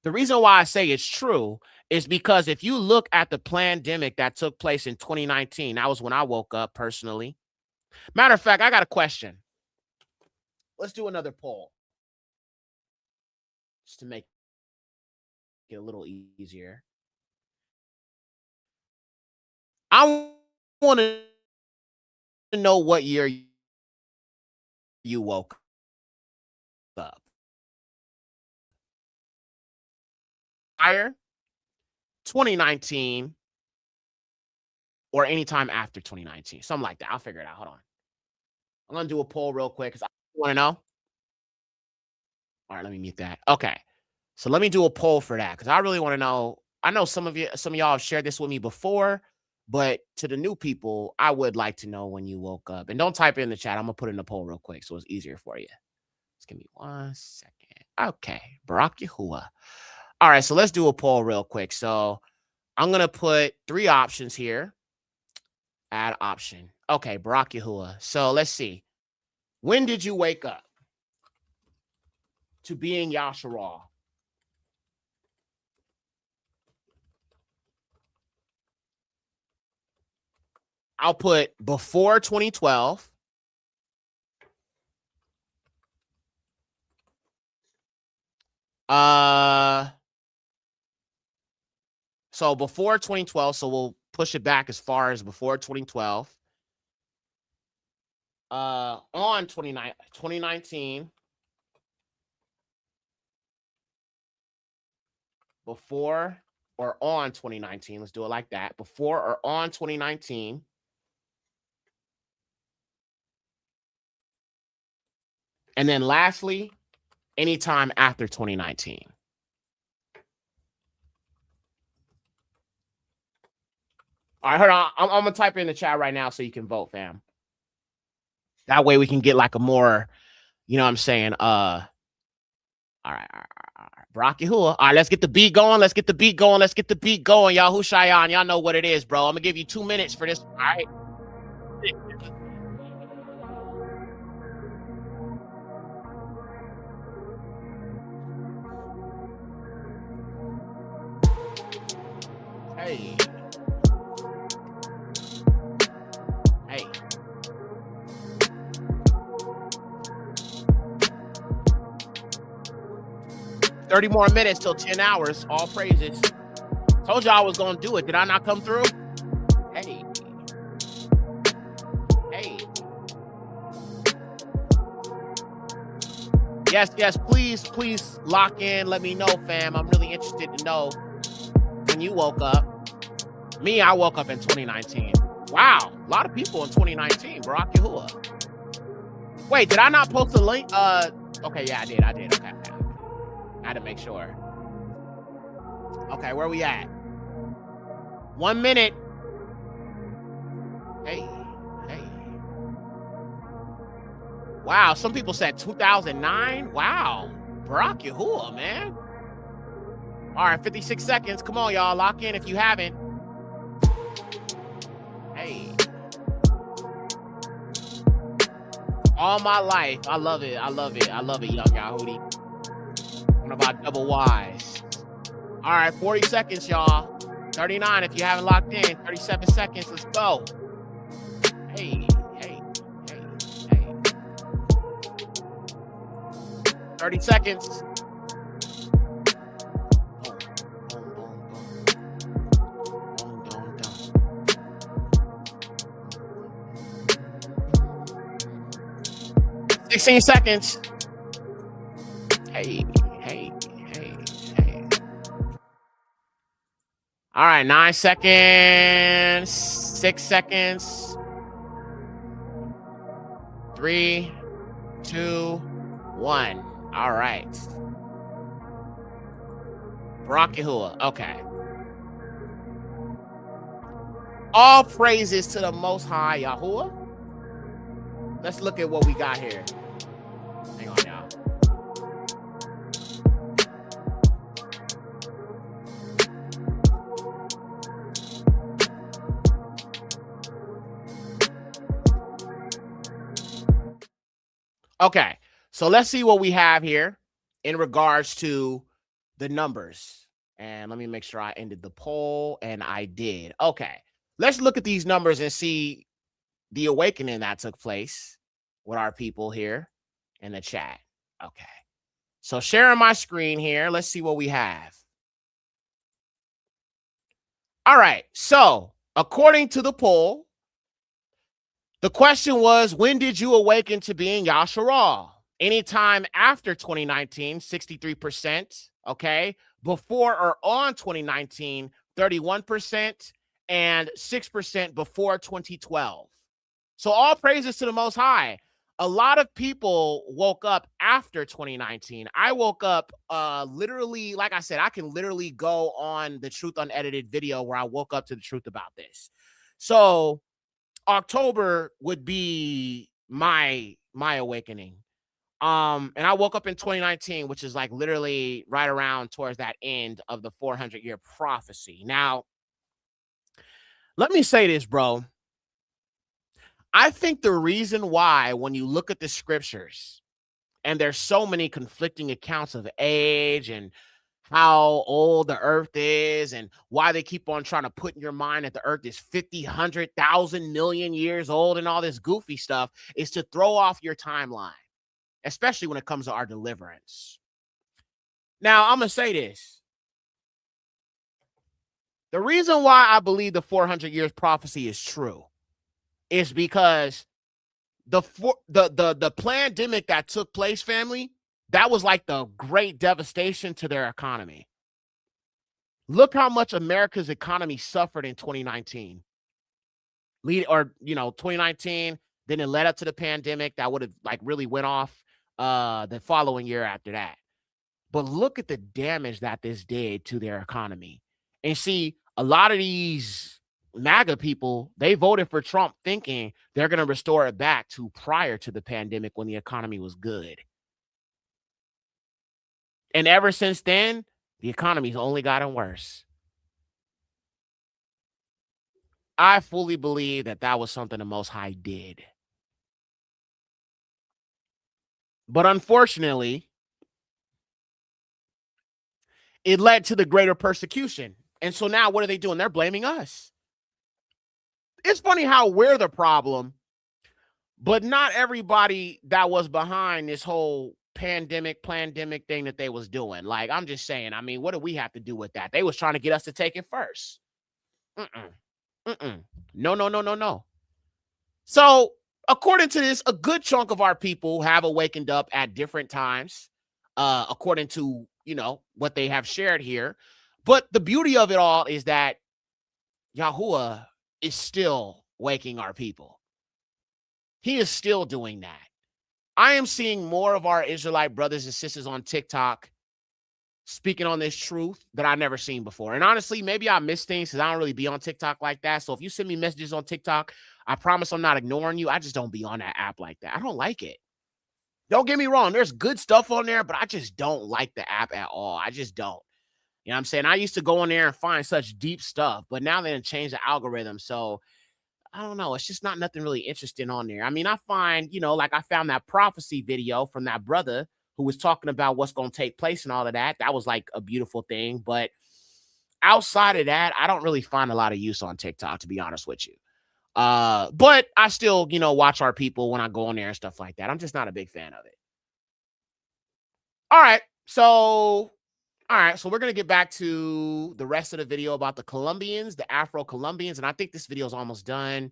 reason why I say it's true is because if you look at the pandemic that took place in 2019, that was when I woke up personally. Matter of fact, I got a question. Let's do another poll just to make it a little easier. I want to know what year you woke up. Prior 2019 or anytime after 2019. Something like that. I'll figure it out. Hold on. I'm going to do a poll real quick because I want to know. All right, let me mute that. Okay. So let me do a poll for that because I really want to know. I know some of y'all have shared this with me before, but to the new people, I would like to know when you woke up. And don't type it in the chat. I'm going to put it in the poll real quick so it's easier for you. Just give me 1 second. Okay. Barak Yahuwah. All right, so let's do a poll real quick. So I'm going to put 3 options here. Add option. Okay, Barak Yahuwah. So let's see. When did you wake up to being Yasharal? I'll put before 2012. So before 2012, so we'll push it back as far as before 2012. On 2019. Before or on 2019. Let's do it like that. Before or on 2019. And then lastly, anytime after 2019. All right, hold on. I'm going to type it in the chat right now so you can vote, fam. That way we can get like a more, you know what I'm saying? All right. Barak Yahuwah. All right, let's get the beat going. Let's get the beat going. Let's get the beat going, y'all. Hushayan, y'all know what it is, bro. I'm going to give you 2 minutes for this. All right. Hey. Hey. $30 more minutes till 10 hours. All praises. Told y'all I was going to do it. Did I not come through? Yes, please lock in. Let me know, fam. I'm really interested to know when you woke up. Me, I woke up in 2019. Wow, a lot of people in 2019, Barack Yahuwah. Wait, did I not post a link? Okay, yeah, I did. Okay. I had to make sure. Okay, where we at? 1 minute. Hey. Wow, some people said 2009. Wow, Barack Yahuwah, man. All right, 56 seconds. Come on, y'all. Lock in if you haven't. Hey. All my life. I love it, young Yahudi. What about double Y's? All right, 40 seconds, y'all. 39 if you haven't locked in. 37 seconds. Let's go. Hey. 30 seconds. 16 seconds. Hey. All right, 9 seconds. 6 seconds. 3, 2, 1. All right. Barack Yahuwah. Okay. All praises to the Most High Yahuwah. Let's look at what we got here. Hang on, y'all. Okay, so let's see what we have here in regards to the numbers. And let me make sure I ended the poll, and I did. Okay, let's look at these numbers and see the awakening that took place with our people here in the chat. Okay, so sharing my screen here. Let's see what we have. All right, so according to the poll, the question was, when did you awaken to being Yasharal? Anytime after 2019, 63%, okay? Before or on 2019, 31%, and 6% before 2012. So all praises to the Most High. A lot of people woke up after 2019. I woke up literally, like I said, I can literally go on the Truth Unedited video where I woke up to the truth about this. So October would be my awakening. And I woke up in 2019, which is like literally right around towards that end of the 400-year prophecy. Now, let me say this, bro. I think the reason why, when you look at the scriptures, and there's so many conflicting accounts of age and how old the earth is and why they keep on trying to put in your mind that the earth is 50, 100,000 million years old and all this goofy stuff, is to throw off your timeline, especially when it comes to our deliverance. Now, I'm going to say this. The reason why I believe the 400 years prophecy is true is because the pandemic that took place, family, that was like the great devastation to their economy. Look how much America's economy suffered in 2019. 2019, then it led up to the pandemic that would have like really went off the following year after that. But look at the damage that this did to their economy. And see, a lot of these MAGA people, they voted for Trump thinking they're going to restore it back to prior to the pandemic when the economy was good. And ever since then, the economy's only gotten worse. I fully believe that that was something the Most High did. But unfortunately, it led to the greater persecution. And so now what are they doing? They're blaming us. It's funny how we're the problem, but not everybody that was behind this whole pandemic thing that they was doing. Like, I'm just saying, I mean, what do we have to do with that? They was trying to get us to take it first. No. So according to this, a good chunk of our people have awakened up at different times, according to, you know, what they have shared here. But the beauty of it all is that Yahuwah is still waking our people. He is still doing that. I am seeing more of our Israelite brothers and sisters on TikTok speaking on this truth that I've never seen before. And honestly, maybe I miss things because I don't really be on TikTok like that. So if you send me messages on TikTok, I promise I'm not ignoring you. I just don't be on that app like that. I don't like it. Don't get me wrong. There's good stuff on there, but I just don't like the app at all. I just don't. You know what I'm saying? I used to go on there and find such deep stuff, but now they done changed the algorithm. So I don't know. It's just not nothing really interesting on there. I mean, I find, you know, like I found that prophecy video from that brother who was talking about what's going to take place and all of that. That was like a beautiful thing. But outside of that, I don't really find a lot of use on TikTok, to be honest with you. But I still, you know, watch our people when I go on there and stuff like that. I'm just not a big fan of it. All right. So we're going to get back to the rest of the video about the Colombians, the Afro-Colombians. And I think this video is almost done.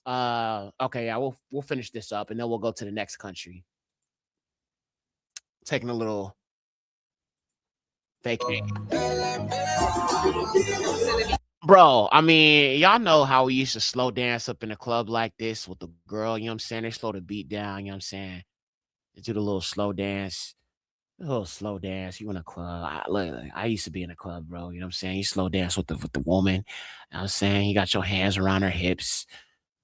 Okay, yeah, we'll finish this up and then we'll go to the next country. Taking a little fake. Bro, I mean, y'all know how we used to slow dance up in a club like this with the girl, you know what I'm saying? They slow the beat down, you know what I'm saying? They do the little slow dance. A little slow dance. You in a club. I used to be in a club, bro. You know what I'm saying? You slow dance with the woman. You know what I'm saying? You got your hands around her hips,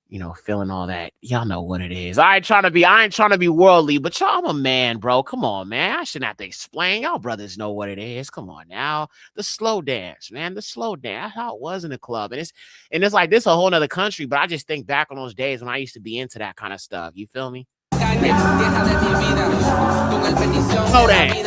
you know, feeling all that. Y'all know what it is. I ain't trying to be worldly, but y'all, I'm a man, bro. Come on, man. I shouldn't have to explain. Y'all brothers know what it is. Come on now. The slow dance, man. The slow dance. That's how it was in the club. And it's like this a whole nother country, but I just think back on those days when I used to be into that kind of stuff. You feel me? Slow dance.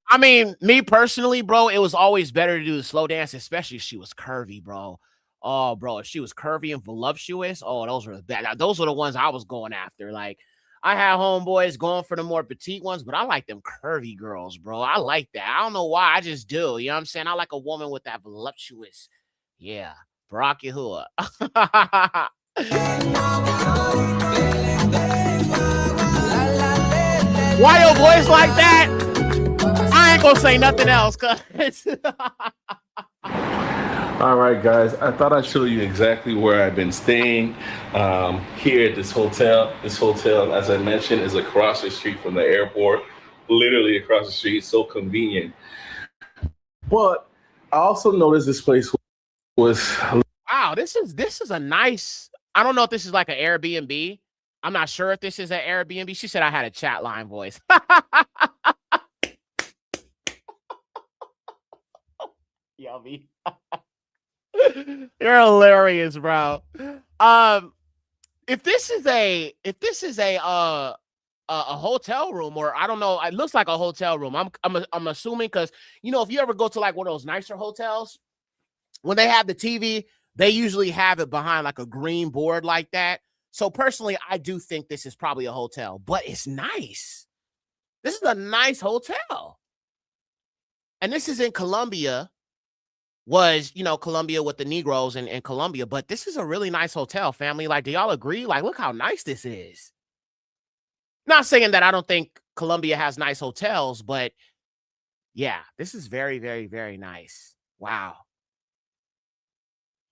I mean, me personally, bro, it was always better to do the slow dance, especially if she was curvy, bro. Oh, bro, if she was curvy and voluptuous, oh, those were bad. Those were the ones I was going after. Like, I had homeboys going for the more petite ones, but I like them curvy girls, bro. I like that. I don't know why. I just do. You know what I'm saying? I like a woman with that voluptuous. Yeah. Barack Yahuwah. Why your voice like that? I ain't gonna say nothing else, cuz. All right, guys. I thought I'd show you exactly where I've been staying here at this hotel. This hotel, as I mentioned, is across the street from the airport. Literally across the street. So convenient. But I also noticed this place was... Wow, this is a nice... I don't know if this is like an Airbnb. I'm not sure if this is an Airbnb. She said I had a chat line voice. Yummy. You're hilarious, bro. If this is a hotel room, or I don't know, it looks like a hotel room. I'm assuming, because you know, if you ever go to like one of those nicer hotels, when they have the TV, they usually have it behind like a green board like that. So personally, I do think this is probably a hotel, but it's nice. This is a nice hotel. And this is in Colombia. You know, Colombia with the Negroes in Colombia, but this is a really nice hotel, family. Like, do y'all agree? Like, look how nice this is. Not saying that I don't think Colombia has nice hotels, but yeah, this is very, very, very nice. Wow.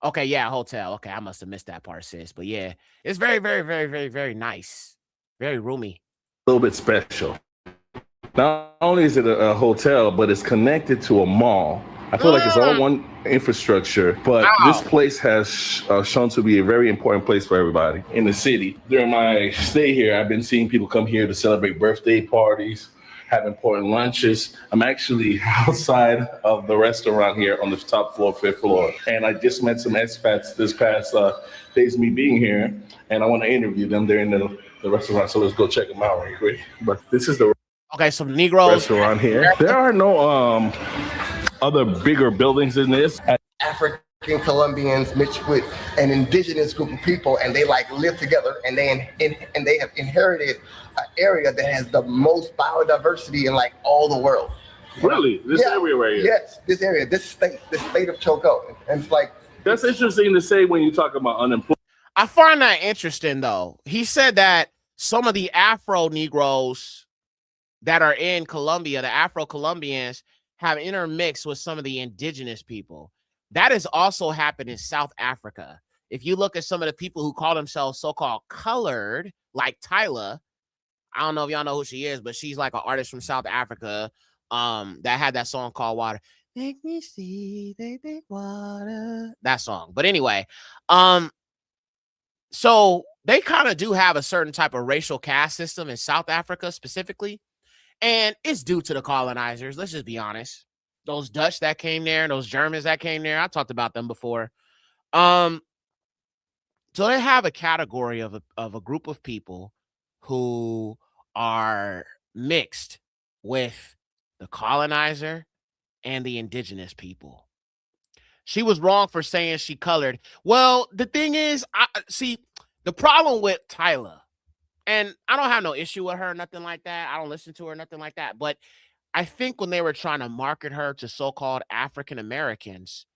Okay, yeah, hotel. Okay, I must have missed that part, sis. But yeah, it's very, very, very, very, very nice. Very roomy. A little bit special. Not only is it a hotel, but it's connected to a mall. I feel like it's all one infrastructure, but this place has shown to be a very important place for everybody in the city. During my stay here, I've been seeing people come here to celebrate birthday parties, have important lunches. I'm actually outside of the restaurant here on the top floor, 5th floor. And I just met some expats this past days me being here, and I want to interview them. They're in the restaurant, so let's go check them out real quick. But this is the some Negroes restaurant here. There are no other bigger buildings than this. African Colombians mixed with an indigenous group of people, and they like live together, and they have inherited an area that has the most biodiversity in like all the world. Really? This area right here? Yes, this area, this state of Choco. And it's like, that's interesting to say when you talk about unemployment. I find that interesting, though. He said that some of the Afro Negroes that are in Colombia, the Afro-Colombians, have intermixed with some of the indigenous people. That has also happened in South Africa. If you look at some of the people who call themselves so-called colored, like Tyla, I don't know if y'all know who she is, but she's like an artist from South Africa that had that song called Water. Make me see, they think water. That song. But anyway, so they kind of do have a certain type of racial caste system in South Africa specifically. And it's due to the colonizers. Let's just be honest. Those Dutch that came there, those Germans that came there, I talked about them before. So they have a category of a group of people who are mixed with the colonizer and the indigenous people. She was wrong for saying she colored. Well, the thing is, see, the problem with Tyla, and I don't have no issue with her, nothing like that. I don't listen to her, nothing like that. But I think when they were trying to market her to so-called African Americans,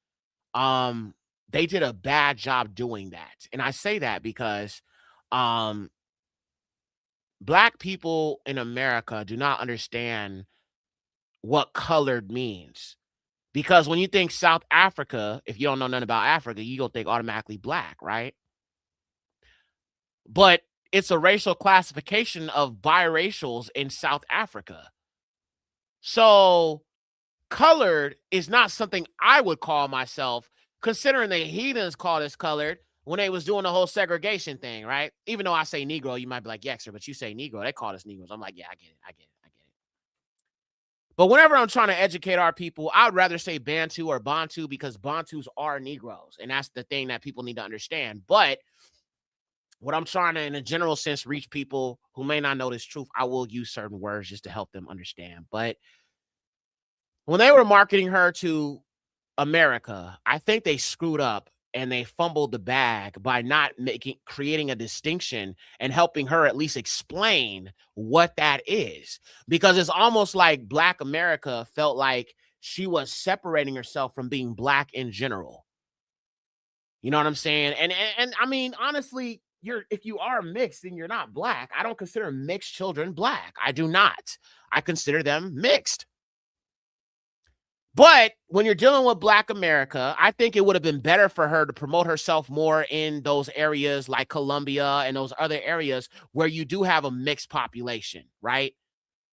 they did a bad job doing that. And I say that because Black people in America do not understand what colored means. Because when you think South Africa, if you don't know nothing about Africa, you don't think automatically Black, right? But it's a racial classification of biracials in South Africa. So colored is not something I would call myself, considering the heathens called us colored when they was doing the whole segregation thing, right? Even though I say Negro, you might be like, yeah, sir, but you say Negro. They called us Negroes. I'm like, yeah, I get it. But whenever I'm trying to educate our people, I would rather say Bantu or Bantu because Bantus are Negroes. And that's the thing that people need to understand. But what I'm trying to, in a general sense, reach people who may not know this truth, I will use certain words just to help them understand. But when they were marketing her to America, I think they screwed up and they fumbled the bag by not creating a distinction and helping her at least explain what that is. Because it's almost like Black America felt like she was separating herself from being Black in general. You know what I'm saying? And I mean, honestly, if you are mixed, then you're not Black. I don't consider mixed children Black. I do not. I consider them mixed. But when you're dealing with Black America, I think it would have been better for her to promote herself more in those areas like Colombia and those other areas where you do have a mixed population, right?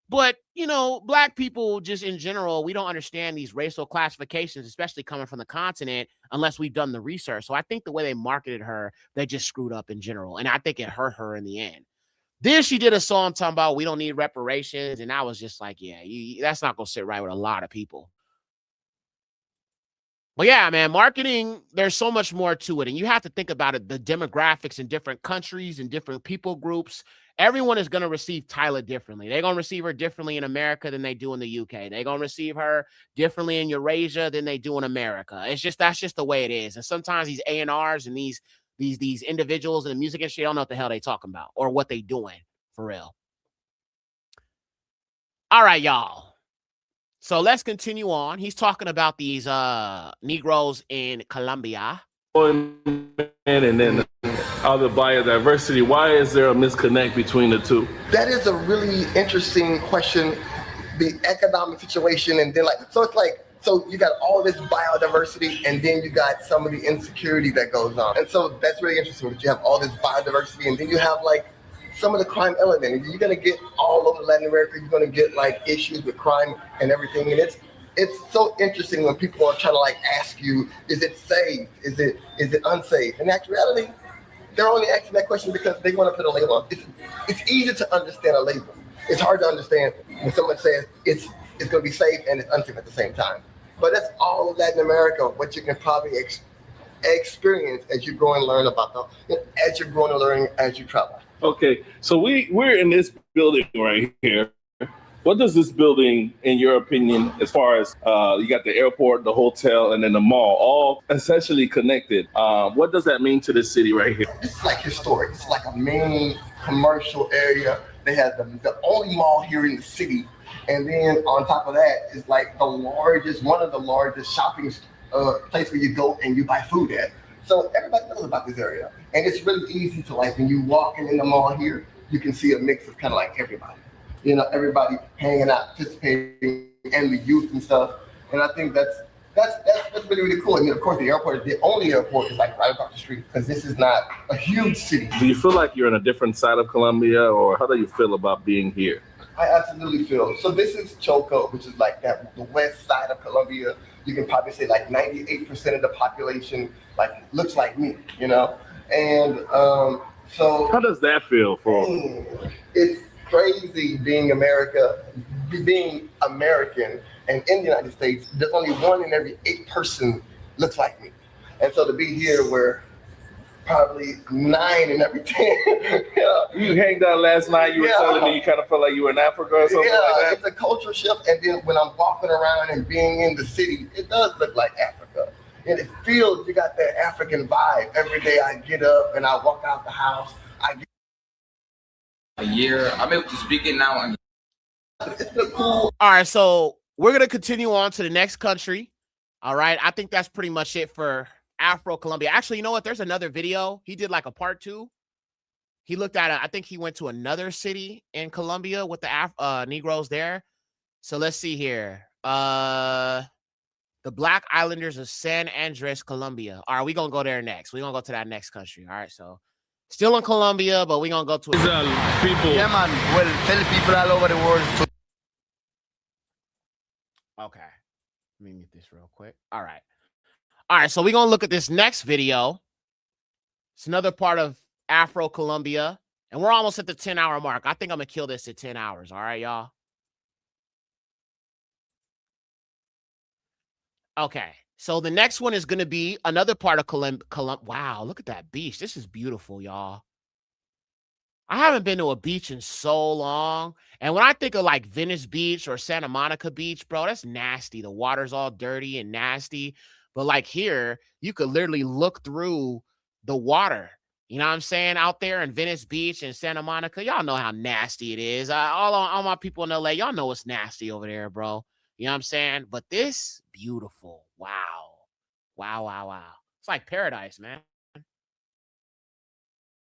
But, you know, Black people just in general, we don't understand these racial classifications, especially coming from the continent, unless we've done the research. So I think the way they marketed her, they just screwed up in general. And I think it hurt her in the end. Then she did a song talking about we don't need reparations. And I was just like, yeah, that's not going to sit right with a lot of people. But yeah, man, marketing, there's so much more to it. And you have to think about it, the demographics in different countries and different people groups. Everyone is going to receive Tyla differently. They're going to receive her differently in America than they do in the UK. They're going to receive her differently in Eurasia than they do in America. That's just the way it is. And sometimes these A&Rs and these individuals in the music industry don't know what the hell they talking about or what they doing for real. All right, y'all. So let's continue on. He's talking about these Negroes in Colombia. And then other biodiversity. Why is there a misconnect between the two? That is a really interesting question. The economic situation, and then so you got all this biodiversity, and then you got some of the insecurity that goes on. And so that's really interesting that you have all this biodiversity, and then you have like some of the crime element. You're gonna get all over Latin America. You're gonna get like issues with crime and everything. And it's so interesting when people are trying to like ask you, is it safe? Is it unsafe? In actuality, they're only asking that question because they want to put a label on. It's easy to understand a label. It's hard to understand when someone says it's gonna be safe and it's unsafe at the same time. But that's all of Latin America, what you can probably experience as you grow and learn about as you're growing and learning as you travel. Okay, so we're in this building right here, What does this building, in your opinion, as far as you got the airport, the hotel, and then the mall, all essentially connected, what does that mean to the city right here? It's like historic. It's like a main commercial area. They have the only mall here in the city. And then on top of that is like one of the largest shopping place where you go and you buy food at. So everybody knows about this area. And it's really easy to, like, when you walk in the mall here, you can see a mix of kind of like everybody. You know, everybody hanging out, participating, and the youth and stuff. And I think that's really, really cool. And then, of course, the airport, the only airport is like right across the street, because this is not a huge city. Do you feel like you're on a different side of Colombia, or how do you feel about being here? I absolutely feel. So this is Choco, which is like that, the west side of Colombia. You can probably say like 98% of the population like looks like me, you know? And so... How does that feel for... It's crazy being American, and in the United States, there's only 1 in every 8 person looks like me. And so to be here where probably 9 in every 10. Yeah. You hanged out last night, you were telling me you kind of felt like you were in Africa or something like that? It's a culture shift. And then when I'm walking around and being in the city, it does look like Africa. And it feels, you got that African vibe. Every day I get up and I walk out the house. A year. I'm able to speak it now. And all right, so we're gonna continue on to the next country. All right, I think that's pretty much it for Afro-Colombia. Actually, you know what? There's another video. He did like a part 2. He looked at it. I think he went to another city in Colombia with the Negroes there. So let's see here. The Black Islanders of San Andres, Colombia. All right, we're gonna go there next. We're gonna go to that next country. All right, so still in Colombia, but we're gonna go to people. Yeah, man. Well, tell people all over the world to... Okay. Let me mute this real quick. All right. All right, so we're going to look at this next video. It's another part of Afro-Colombia, and we're almost at the 10-hour mark. I think I'm going to kill this at 10 hours. All right, y'all? Okay, so the next one is going to be another part of Colombia. Wow, look at that beach. This is beautiful, y'all. I haven't been to a beach in so long. And when I think of like Venice Beach or Santa Monica Beach, bro, that's nasty. The water's all dirty and nasty. But like here, you could literally look through the water. You know what I'm saying? Out there in Venice Beach and Santa Monica, y'all know how nasty it is. All my people in LA, y'all know it's nasty over there, bro. You know what I'm saying? But this, beautiful. Wow. Wow, wow, wow. It's like paradise, man.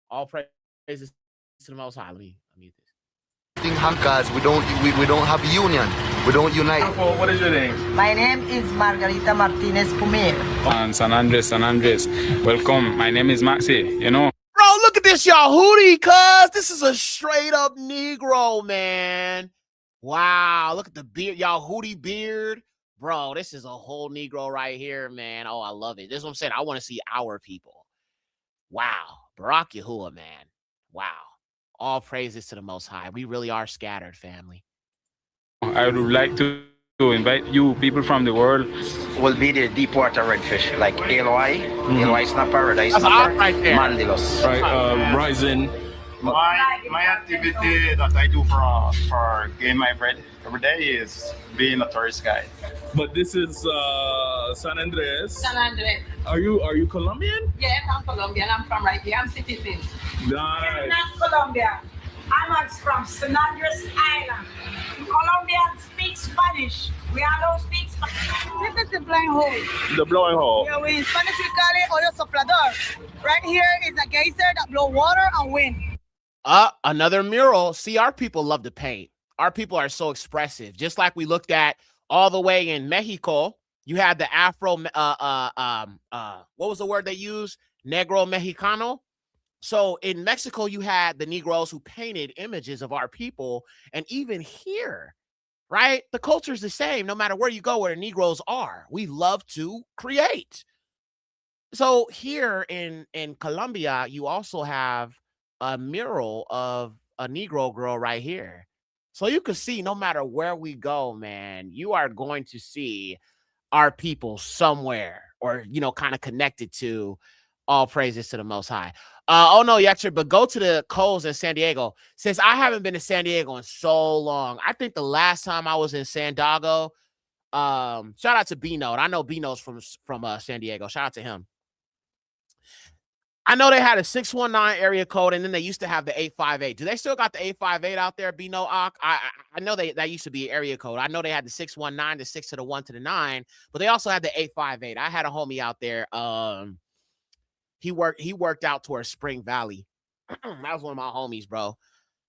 All praises to the Most High. Let me mute this. Because we don't have union. We don't unite. What is your name? My name is Margarita Martinez Pumer. San Andres. Welcome. My name is Maxi. You know. Bro, look at this, y'all hootie, cuz this is a straight up Negro, man. Wow, look at the beard, y'all hootie beard. Bro, this is a whole Negro right here, man. Oh, I love it. This is what I'm saying. I want to see our people. Wow. Barak Yahuwah, man. Wow. All praises to the Most High. We really are scattered, family. I would like to invite you, people from the world. Will be the deep water redfish, like Eloy. Eloy snapper, Redeye snapper, right there. Mandilos. Right, rising. My activity that I do for getting my bread every day is being a tourist guide. But this is San Andres. San Andres. Are you Colombian? Yes, I'm Colombian. I'm from right here. I'm citizen. Nice. I'm not Colombia. I'm from San Andres Island. Colombians speak Spanish. We all don't speak Spanish. This is the blowing hole. The blowing hole. Yeah, in Spanish we call it hoyo soplador. Right here is a geyser that blow water and wind. Another mural. See, our people love to paint. Our people are so expressive. Just like we looked at all the way in Mexico, you had the Afro, what was the word they used? Negro Mexicano. So in Mexico, you had the Negroes who painted images of our people. And even here, right? The culture is the same no matter where you go, where the Negroes are. We love to create. So here in Colombia, you also have a mural of a Negro girl right here. So you can see no matter where we go, man, you are going to see our people somewhere or, you know, kind of connected to All praises to the Most High. Oh no, Yexer, but go to the Coles in San Diego. Since I haven't been to San Diego in so long, I think the last time I was in San Diego, shout out to B-Note. I know B-Note's from San Diego. Shout out to him. I know they had a 619 area code, and then they used to have the 858. Do they still got the 858 out there, B-Note? I know that used to be an area code. I know they had the 619, the 6 to the 1 to the 9, but they also had the 858. I had a homie out there. He worked out towards Spring Valley. That was one of my homies, bro.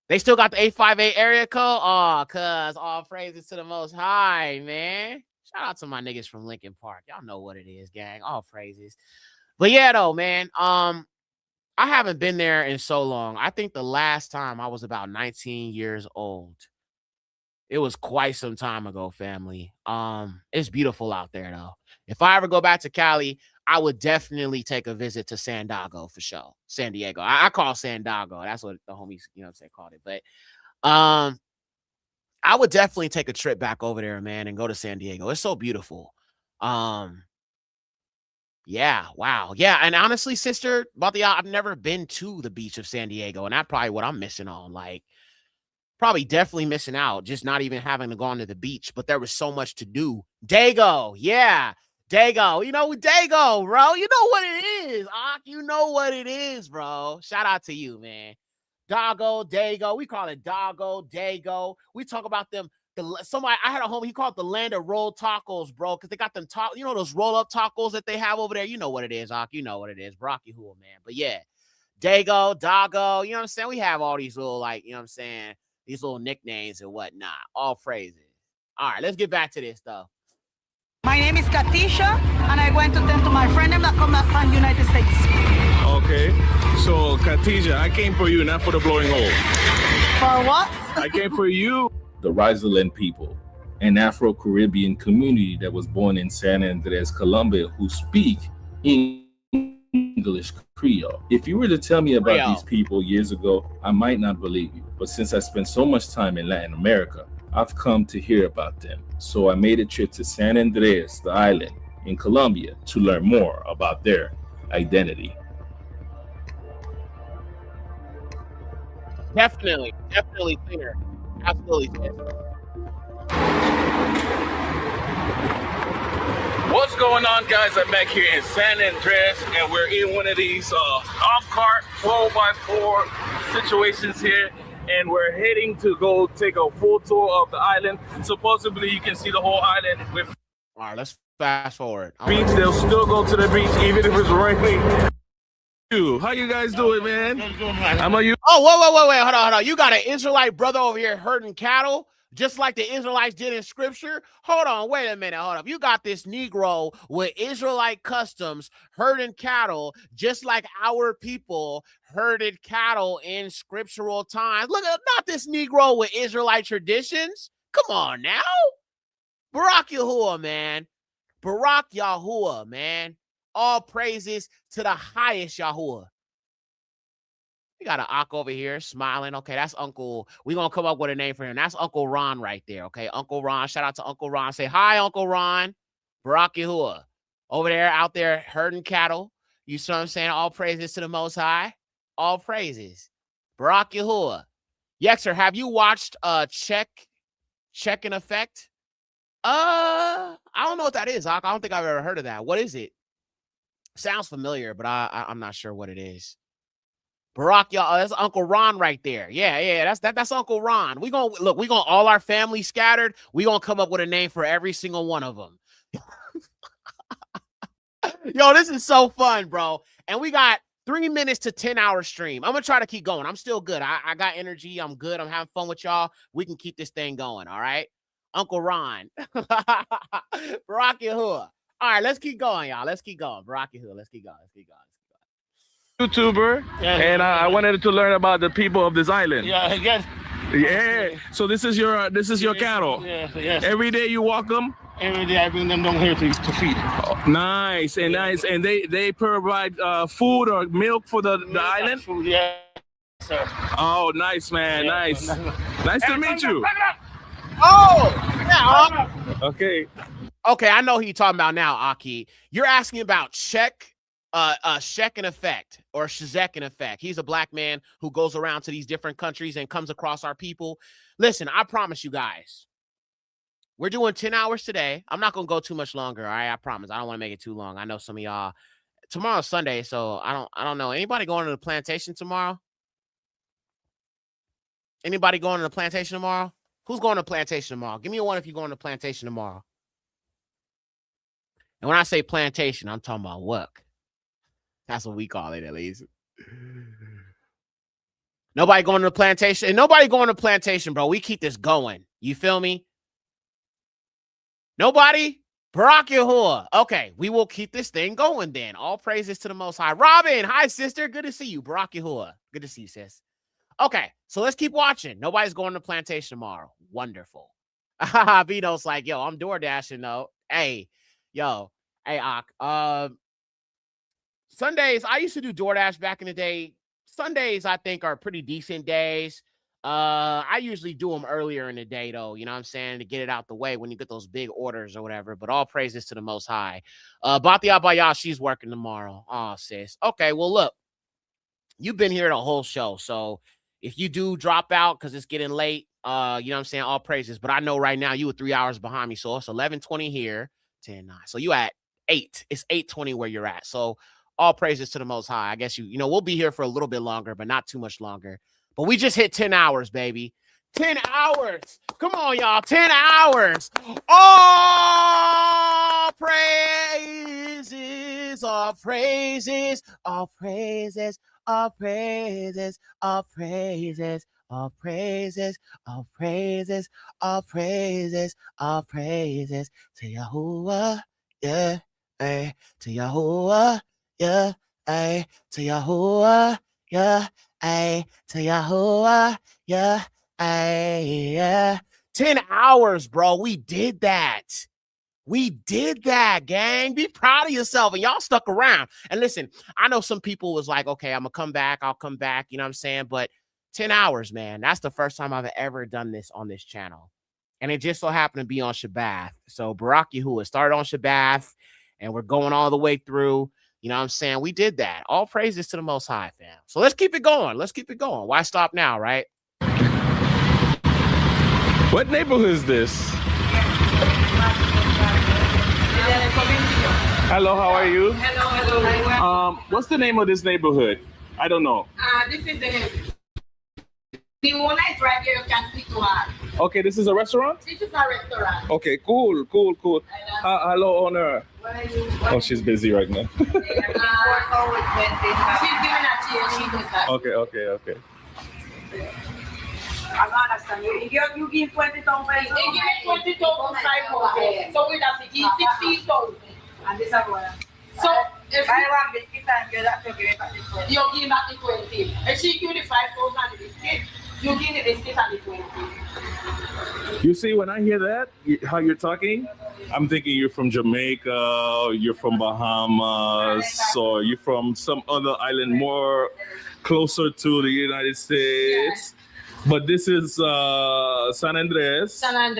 They still got the 858 area code? Oh, cuz all praises to the Most High, man. Shout out to my niggas from Lincoln Park. Y'all know what it is, gang. All praises. But yeah, though, man. I haven't been there in so long. I think the last time I was about 19 years old. It was quite some time ago, family. It's beautiful out there, though. If I ever go back to Cali, I would definitely take a visit to San Diego for sure. San Diego. I call San Diego. That's what the homies, called it. But I would definitely take a trip back over there, man, and go to San Diego. It's so beautiful. Yeah, wow. Yeah, and honestly, sister, I've never been to the beach of San Diego, and that's probably what I'm missing on. Like, probably definitely missing out, just not even having to go onto the beach, but there was so much to do. Dago, yeah. Dago, Dago, bro. You know what it is, Ak. You know what it is, bro. Shout out to you, man. Dago, Dago. We call it Dago, Dago. We talk about them. I had a homie, he called it the land of rolled tacos, bro, because they got them those roll-up tacos that they have over there. You know what it is, Ak. You know what it is. Brocky Hool, man. But yeah, Dago, Dago, you know what I'm saying? We have all these little, these little nicknames and whatnot. All phrases. All right, let's get back to this stuff. My name is Katisha, and I went to tend to my friend that come back from the United States. Okay. So, Katija, I came for you, not for the blowing hole. For what? I came for you. The Rizaland people, an Afro-Caribbean community that was born in San Andres, Colombia, who speak English Creole. If you were to tell me about these people years ago, I might not believe you. But since I spent so much time in Latin America, I've come to hear about them. So I made a trip to San Andres, the island in Colombia, to learn more about their identity. Definitely cleaner. Absolutely. What's going on, guys? I'm back here in San Andres, and we're in one of these off-cart 12x4 situations here, and we're heading to go take a full tour of the island. Supposedly, you can see the whole island with. All right, let's fast forward. Beach, they'll still go to the beach even if it's raining. How you guys doing, man? I'm you. Oh, wait, hold on. You got an Israelite brother over here herding cattle, just like the Israelites did in scripture. Hold on, wait a minute, hold up. You got this Negro with Israelite customs herding cattle, just like our people herded cattle in scriptural times. Look at not this Negro with Israelite traditions. Come on now. Barak Yahuwah, man. Barak Yahuwah, man. All praises to the highest Yahuwah. We got an Ak over here smiling. Okay, that's Uncle. We're going to come up with a name for him. That's Uncle Ron right there, okay? Uncle Ron. Shout out to Uncle Ron. Say hi, Uncle Ron. Barak Yahuwah. Over there, out there, herding cattle. You see what I'm saying? All praises to the Most High. All praises. Barak Yahuwah. Yexer, have you watched Check in Effect? I don't know what that is, Ak. I don't think I've ever heard of that. What is it? Sounds familiar, but I'm not sure what it is. Barak, y'all, that's Uncle Ron right there. Yeah, that's Uncle Ron. We gonna all our family scattered. We gonna come up with a name for every single one of them. Yo, this is so fun, bro. And we got 3 minutes to 10-hour stream. I'm gonna try to keep going. I'm still good. I got energy. I'm good. I'm having fun with y'all. We can keep this thing going. All right, Uncle Ron. Barak Yahuwah. All right, let's keep going, y'all. Let's keep going. Barak Yahuwah. Let's keep going. YouTuber, and I wanted to learn about the people of this island. Yeah. So this is your cattle. Yes. Every day you walk them. Every day I bring them down here to feed. Oh, nice. And they provide food or milk for the island. Food, yeah, sir. Oh, nice, man. Nice. Nice to meet you. Oh, yeah. Okay. Okay, I know who you're talking about now, Aki. You're asking about Check Shekin Effect or Shazekin Effect. He's a black man who goes around to these different countries and comes across our people. Listen, I promise you guys, we're doing 10 hours today. I'm not going to go too much longer. All right. I promise. I don't want to make it too long. I know some of y'all, tomorrow's Sunday. So I don't know. Anybody going to the plantation tomorrow? Anybody going to the plantation tomorrow? Who's going to the plantation tomorrow? Give me a one if you're going to the plantation tomorrow. And when I say plantation, I'm talking about work. That's what we call it, at least. Nobody going to the plantation. And nobody going to the plantation, bro. We keep this going. You feel me? Nobody? Barack Yahuwah. Okay, we will keep this thing going then. All praises to the Most High. Robin, hi, sister. Good to see you. Barack Yahuwah. Good to see you, sis. Okay, so let's keep watching. Nobody's going to the plantation tomorrow. Wonderful. Vito's like, yo, I'm door dashing though. Hey, yo, hey, Ak. Sundays, I used to do DoorDash back in the day. Sundays, I think, are pretty decent days. I usually do them earlier in the day, though, you know what I'm saying, to get it out the way when you get those big orders or whatever. But all praises to the Most High. Batia Baya, she's working tomorrow. Oh, sis. Okay, well, look, you've been here the whole show. So if you do drop out because it's getting late, you know what I'm saying, all praises. But I know right now you were 3 hours behind me. So it's 11:20 here, 10:09. So you at 8. It's 8:20 where you're at. So all praises to the Most High. I guess you know, we'll be here for a little bit longer, but not too much longer. But we just hit 10 hours, baby. 10 hours. Come on, y'all. 10 hours. All praises, all praises, all praises, all praises, all praises, all praises, all praises, all praises, all praises to Yahuwah. Yeah, hey, to Yahuwah. Yeah, ay, to Yahuwah, yeah, ay, to Yahuwah, yeah, ay, yeah. 10 hours, bro. We did that. We did that, gang. Be proud of yourself. And y'all stuck around. And listen, I know some people was like, okay, I'm going to come back. I'll come back. You know what I'm saying? But 10 hours, man. That's the first time I've ever done this on this channel. And it just so happened to be on Shabbat. So Barak Yahuwah started on Shabbat, and we're going all the way through. You know what I'm saying? We did that. All praises to the Most High, fam. So let's keep it going. Let's keep it going. Why stop now, right? What neighborhood is this? Hello, how are you? Hello. What's the name of this neighborhood? I don't know. This is the owner is right here. You can speak to her. Okay, this is a restaurant? This is a restaurant. Okay, cool. Hello, owner. Oh, she's busy right now. She's giving a chair. Okay. I understand. You give 20,000. They give me 20,000. So we have to give 16,000. And this is what. So if I want biscuit and you have to give it back the 20. You give back the 20. If she give the 5,000 and the biscuit, you give the biscuit and the 20. You see, when I hear that, how you're talking, I'm thinking you're from Jamaica, you're from Bahamas, or you're from some other island more closer to the United States. Yeah. But this is San Andres. Hold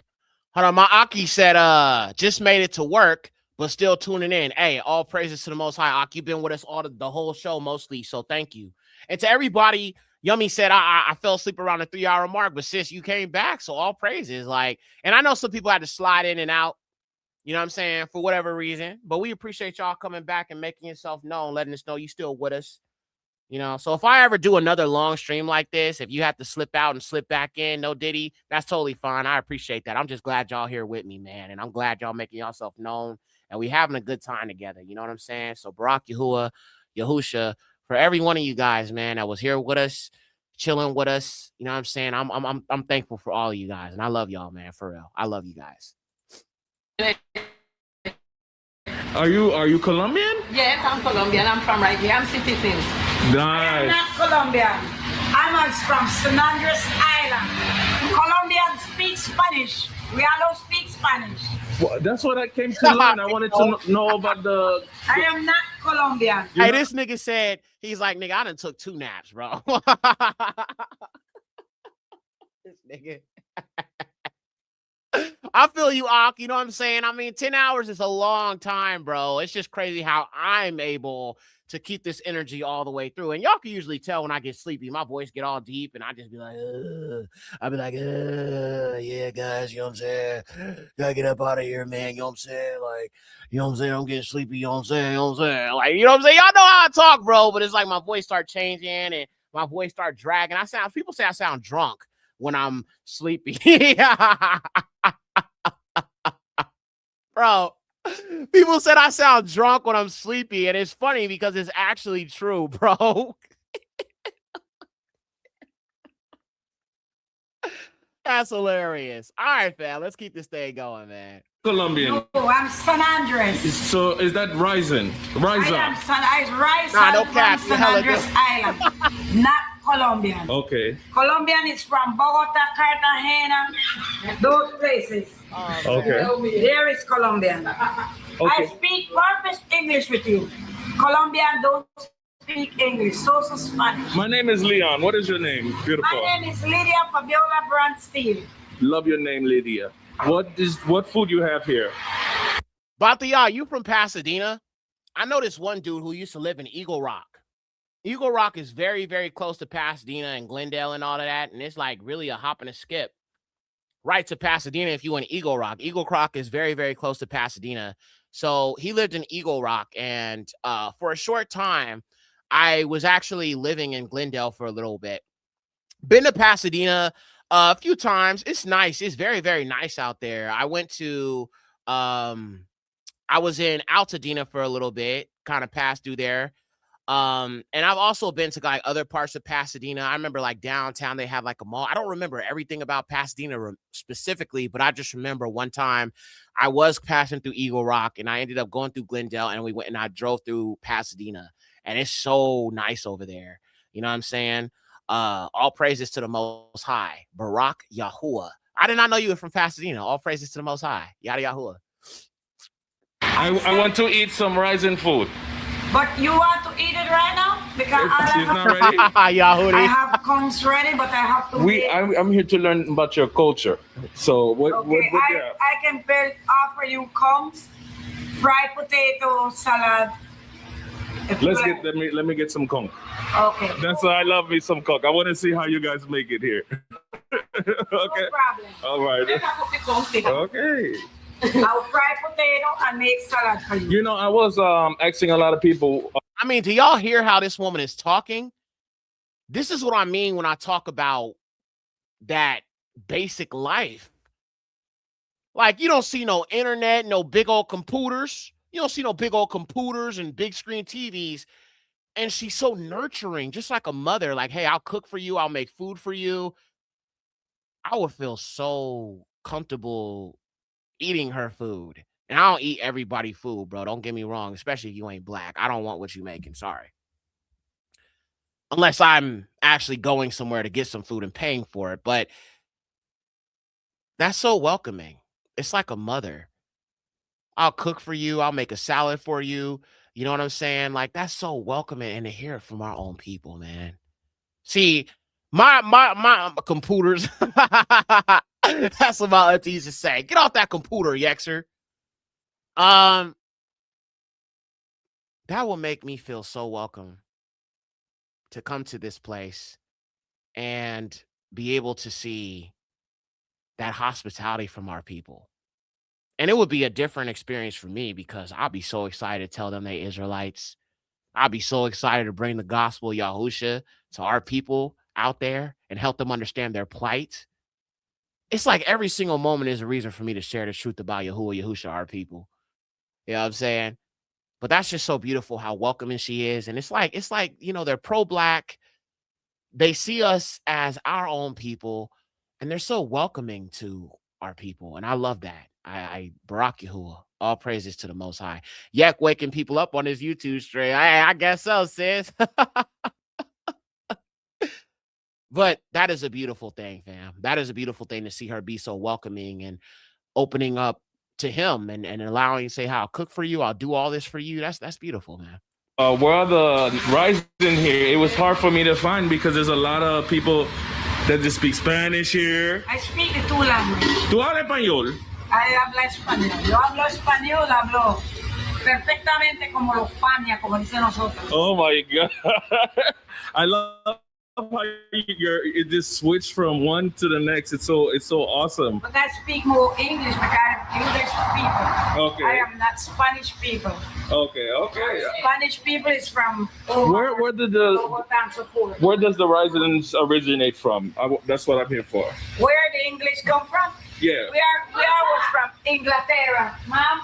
on, my Aki said, just made it to work, but still tuning in. Hey, all praises to the Most High. Aki, you've been with us all the whole show mostly, so thank you. And to everybody, Yummy said, I fell asleep around the 3 hour mark, but sis, you came back, so all praises. Like, and I know some people had to slide in and out, you know what I'm saying, for whatever reason, but we appreciate y'all coming back and making yourself known, letting us know you still with us, you know. So if I ever do another long stream like this, if you have to slip out and slip back in, no Diddy, that's totally fine. I appreciate that. I'm just glad y'all here with me, man, and I'm glad y'all making yourself known, and we having a good time together, you know what I'm saying? So Barak Yahuwah, Yahusha, for every one of you guys, man, that was here with us, chilling with us, you know what I'm saying? I'm thankful for all of you guys, and I love y'all, man, for real. I love you guys. Are you Colombian? Yes, I'm Colombian. I'm from right here. I'm citizen. Nice. I'm not Colombian. I'm from San Andres Island. Colombians speak Spanish. We all speak Spanish. Well, that's what I came to learn. I wanted to know about the... I am not Colombian. Hey, this nigga said, he's like, nigga, I done took 2 naps, bro. This nigga. I feel you, Ak. You know what I'm saying? I mean, 10 hours is a long time, bro. It's just crazy how I'm able to keep this energy all the way through. And y'all can usually tell when I get sleepy, my voice get all deep and I just be like, I'll be like, yeah, guys, you know what I'm saying? Gotta get up out of here, man. You know what I'm saying? Like, you know what I'm saying? I'm getting sleepy, you know what I'm saying? You know what I'm saying? Like, you know what I'm saying? Y'all know how I talk, bro, but it's like my voice start changing and my voice start dragging. People say I sound drunk when I'm sleepy. Bro, people said I sound drunk when I'm sleepy, and it's funny because it's actually true, bro. That's hilarious. All right, fam, let's keep this thing going, man. Colombian. No, I'm San Andres. So is that Rising? I am San San Andres Island, not Colombian. Okay. Colombian is from Bogota, Cartagena, those places. Okay. There is Colombian. Okay. I speak perfect English with you. Colombian don't speak English, so Spanish. My name is Leon. What is your name? Beautiful. My name is Lydia Fabiola Brandsteel. Love your name, Lydia. What food you have here? Batia, you from Pasadena? I know this one dude who used to live in Eagle Rock. Eagle Rock is very, very close to Pasadena and Glendale and all of that. And it's like really a hop and a skip right to Pasadena if you in Eagle Rock. Eagle Rock is very, very close to Pasadena. So he lived in Eagle Rock. And for a short time, I was actually living in Glendale for a little bit. Been to Pasadena a few times. It's nice. It's very, very nice out there. I went to, I was in Altadena for a little bit, kind of passed through there. And I've also been to like other parts of Pasadena. I remember like downtown, they have like a mall. I don't remember everything about Pasadena specifically, but I just remember one time I was passing through Eagle Rock and I ended up going through Glendale and we went and I drove through Pasadena and it's so nice over there. You know what I'm saying? All praises to the Most High, Barak Yahuwah. I did not know you were from Pasadena. All praises to the Most High, Yada Yahuwah. I want to eat some rising food. But you want to eat it right now? Because She's not ready. I have cones ready, but I have to wait. I'm here to learn about your culture. So what Okay, you have? I can offer you cones, fried potato salad. Let me get some conch. Okay. That's why I love me some conch. I want to see how you guys make it here. Okay. No problem. All right. Okay. I'll fry potato and make salad for you. You know, I was asking a lot of people. I mean, do y'all hear how this woman is talking? This is what I mean when I talk about that basic life. Like, you don't see no internet, no big old computers. You don't see no big old computers and big screen TVs. And she's so nurturing, just like a mother. Like, hey, I'll cook for you. I'll make food for you. I would feel so comfortable eating her food. And I don't eat everybody's food, bro. Don't get me wrong, especially if you ain't black. I don't want what you making. Sorry. Unless I'm actually going somewhere to get some food and paying for it. But that's so welcoming. It's like a mother. I'll cook for you. I'll make a salad for you. You know what I'm saying? Like, that's so welcoming. And to hear it from our own people, man. See, my computers. That's what my auntie used to say. Get off that computer, Yexer. That will make me feel so welcome to come to this place and be able to see that hospitality from our people. And it would be a different experience for me because I'll be so excited to tell them they Israelites. I'll be so excited to bring the gospel of Yahusha to our people out there and help them understand their plight. It's like every single moment is a reason for me to share the truth about Yahusha, our people. You know what I'm saying? But that's just so beautiful how welcoming she is. And it's like, you know, they're pro-black. They see us as our own people, and they're so welcoming to our people. And I love that. I Barak Yahuwah. All praises to the Most High. Yak waking people up on his YouTube stream. I guess so, sis. But that is a beautiful thing, fam. That is a beautiful thing to see her be so welcoming and opening up to him and allowing you to say, I'll cook for you. I'll do all this for you. That's beautiful, man. Where are the rising here? It was hard for me to find because there's a lot of people that just speak Spanish here. I speak the two languages. ¿Tú hablas español? I hablo español. Yo hablo español, hablo perfectamente como los pañas, como dicen nosotros. Oh my God. I love how it just switched from one to the next. It's so awesome. But I speak more English because I'm English people. Okay. I am not Spanish people. Okay. Spanish people is from Where does the residents originate from? That's what I'm here for. Where the English come from? Yeah. We are from Inglaterra, ma'am.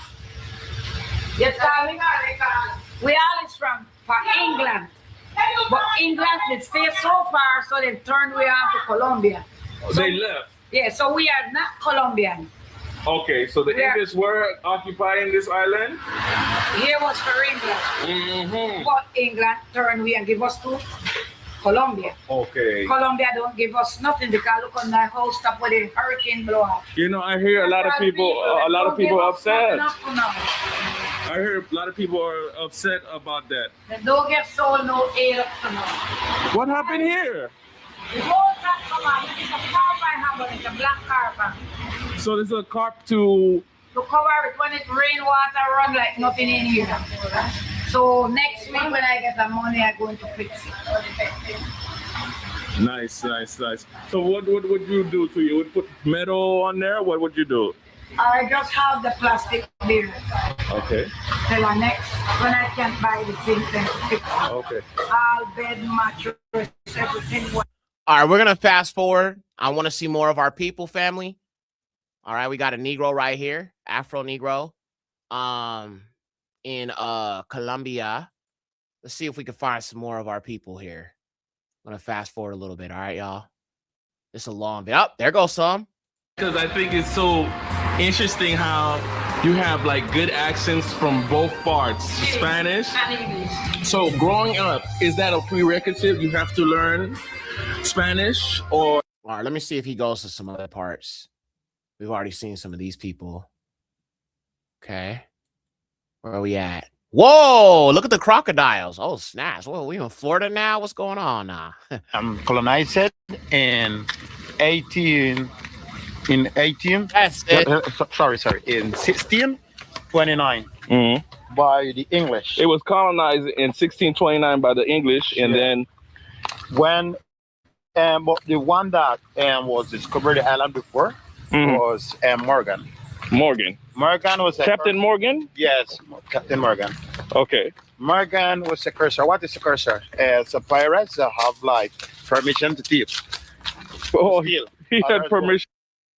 Yes, darling. We all is from England. But England, they stay so far, so they turned we on to Colombia. So, they left. Yeah, so we are not Colombian. Okay, so the English were occupying this island? Here was for England. Mm-hmm. But England turned we and give us to Colombia. Okay. Colombia don't give us nothing because look on that whole stuff with the hurricane blow up. You know, I hear a lot of people upset. I hear a lot of people are upset about that. They don't get sold no aid up to now. What happened here? The whole time come on, it's a carpet hammer, it's a black carpet. So there's a carp to cover it when it rainwater run like nothing in here. So next week when I get the money, I'm going to fix it. Nice. So what would you do to you? Would put metal on there? What would you do? I just have the plastic there. Okay. Till the next, when I can't buy the thing, then fix it. Okay. All bed, mattress, everything. All right, we're going to fast forward. I want to see more of our people, family. All right, we got a Negro right here, Afro Negro, in Colombia. Let's see if we can find some more of our people here. I'm going to fast forward a little bit. All right, y'all. It's a long bit. Oh, there goes some. Because I think it's so interesting how you have like good accents from both parts, Spanish and English. So growing up, is that a prerequisite? You have to learn Spanish or? All right, let me see if he goes to some other parts. We've already seen some of these people. Okay. Where are we at? Whoa, look at the crocodiles. Oh, snaps. Whoa, we in Florida now? What's going on now? I'm colonized in 18. That's it. Sorry. In 1629 by the English. It was colonized in 1629 by the English, and then when but the one that was discovered the island before was Morgan. Morgan was Captain Morgan? Yes, Captain Morgan. Okay. Morgan was a cursor. What is a cursor? It's a pirates that have like permission to thief. Oh, he had permission.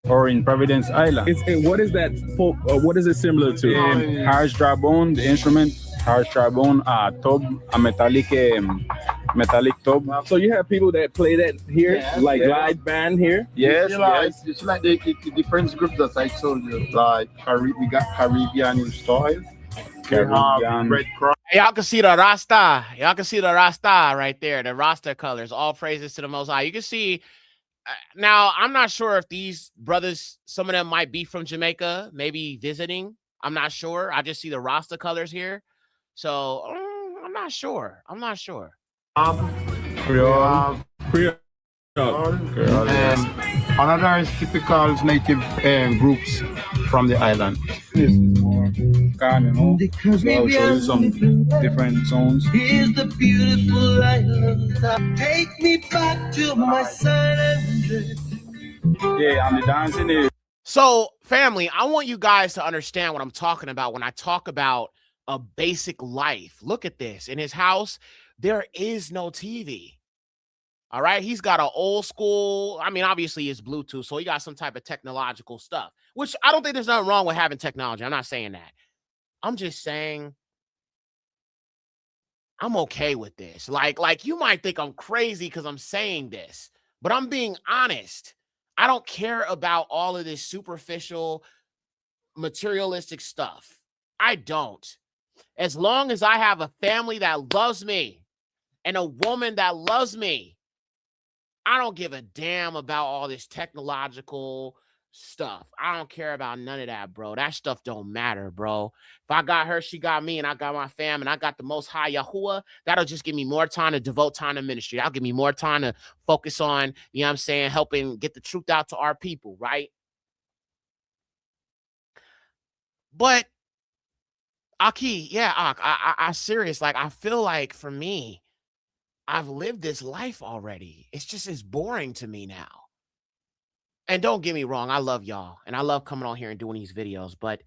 Or in Providence Island. What is that? What is it similar to? Harsh trombone, the instrument, harsh trombone, tub, a metallic tub. So you have people that play that here, live band here? Yes. It's like the different groups that I told you. Like we got Caribbean style. Caribbean. Red Cross. Y'all can see the Rasta. Y'all can see the Rasta right there. The Rasta colors. All praises to the Most High. You can see. Now, I'm not sure if these brothers, some of them might be from Jamaica, maybe visiting. I'm not sure. I just see the Rasta colors here. So I'm not sure. Creole. Another is typical native groups from the island. This is more carnival. So I'll show you some different zones. Here's the beautiful island. Take me back to my San Yeah, and the dancing is. So, family, I want you guys to understand what I'm talking about when I talk about a basic life. Look at this. In his house, there is no TV. All right. He's got an old school. I mean, obviously it's Bluetooth. So he got some type of technological stuff, which I don't think there's nothing wrong with having technology. I'm not saying that. I'm just saying I'm okay with this. Like you might think I'm crazy because I'm saying this, but I'm being honest. I don't care about all of this superficial, materialistic stuff. I don't. As long as I have a family that loves me and a woman that loves me, I don't give a damn about all this technological stuff. I don't care about none of that, bro. That stuff don't matter, bro. If I got her, she got me, and I got my fam, and I got the Most High Yahuwah, that'll just give me more time to devote time to ministry. That'll give me more time to focus on, you know what I'm saying, helping get the truth out to our people, right? But Aki, yeah, I serious. Like, I feel like for me, I've lived this life already. It's boring to me now. And don't get me wrong, I love y'all, and I love coming on here and doing these videos, but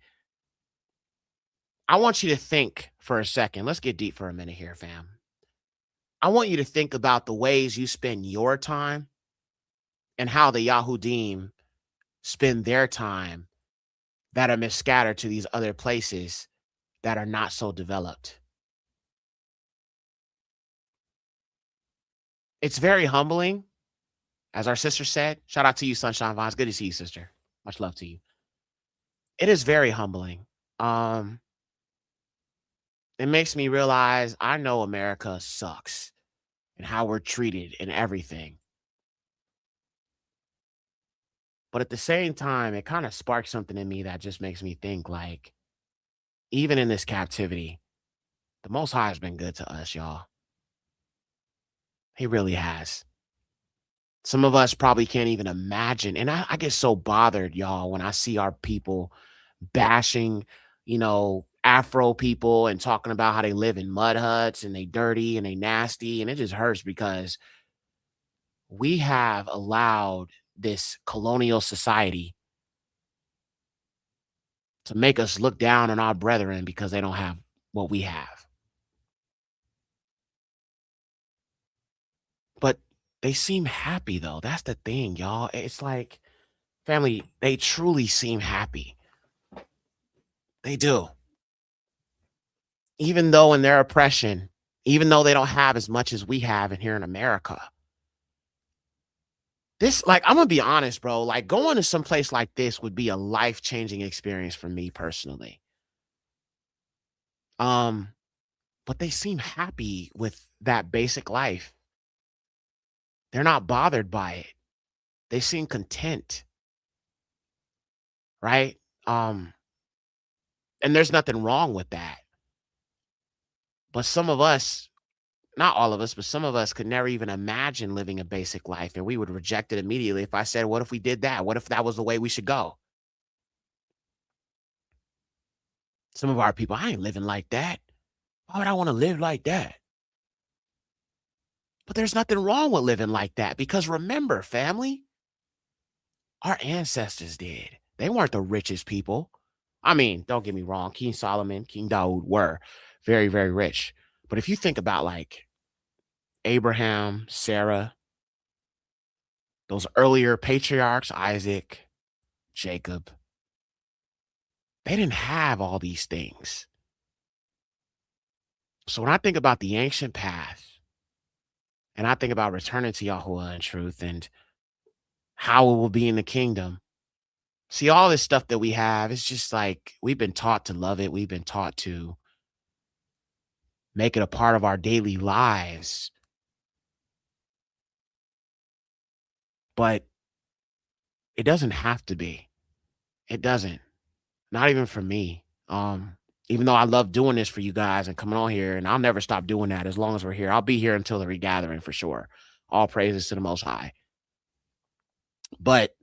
I want you to think for a second. Let's get deep for a minute here, fam. I want you to think about the ways you spend your time and how the Yahudim spend their time that are miscattered to these other places that are not so developed. It's very humbling, as our sister said. Shout out to you, Sunshine Vines. Good to see you, sister. Much love to you. It is very humbling. It makes me realize I know America sucks and how we're treated and everything. But at the same time, it kind of sparks something in me that just makes me think, like, even in this captivity, the Most High has been good to us, y'all. He really has. Some of us probably can't even imagine. And I get so bothered, y'all, when I see our people bashing, Afro people and talking about how they live in mud huts and they dirty and they nasty. And it just hurts because we have allowed this colonial society to make us look down on our brethren because they don't have what we have. But they seem happy, though. That's the thing, y'all. It's like, family, they truly seem happy. They do. Even though in their oppression, even though they don't have as much as we have in here in America. This, like, I'm gonna be honest, bro. Like, going to some place like this would be a life-changing experience for me personally. But they seem happy with that basic life. They're not bothered by it. They seem content. Right? And there's nothing wrong with that. But some of us, not all of us, but some of us could never even imagine living a basic life, and we would reject it immediately if I said, what if we did that? What if that was the way we should go? Some of our people, I ain't living like that. Why would I want to live like that? But there's nothing wrong with living like that because remember, family, our ancestors did. They weren't the richest people. I mean, don't get me wrong. King Solomon, King Dawood were very, very rich. But if you think about like Abraham, Sarah, those earlier patriarchs, Isaac, Jacob, they didn't have all these things. So when I think about the ancient path and I think about returning to Yahuwah in truth and how it will be in the kingdom, see, all this stuff that we have, it's just like we've been taught to love it. We've been taught to make it a part of our daily lives. But it doesn't have to be. It doesn't. Not even for me. Even though I love doing this for you guys and coming on here, and I'll never stop doing that as long as we're here. I'll be here until the regathering for sure. All praises to the Most High. But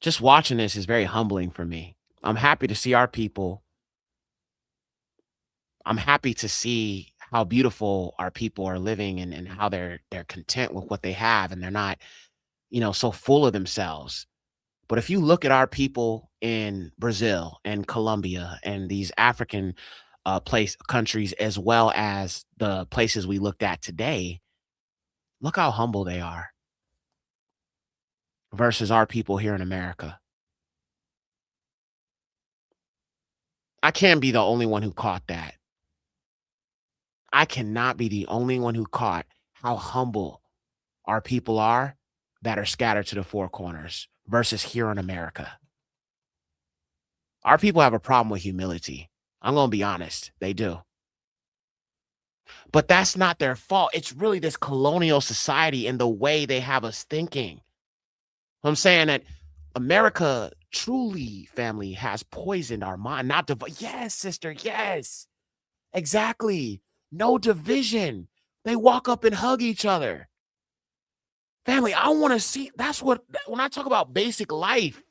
just watching this is very humbling for me. I'm happy to see our people. I'm happy to see how beautiful our people are living and how they're content with what they have and they're not, so full of themselves. But if you look at our people in Brazil and Colombia and these African countries, as well as the places we looked at today, look how humble they are versus our people here in America. I can't be the only one who caught that. I cannot be the only one who caught how humble our people are that are scattered to the four corners versus here in America. Our people have a problem with humility. I'm going to be honest. They do. But that's not their fault. It's really this colonial society and the way they have us thinking. I'm saying that America truly, family, has poisoned our mind. Yes, sister. Yes, exactly. No division. They walk up and hug each other. Family, I want to see. That's what, when I talk about basic life,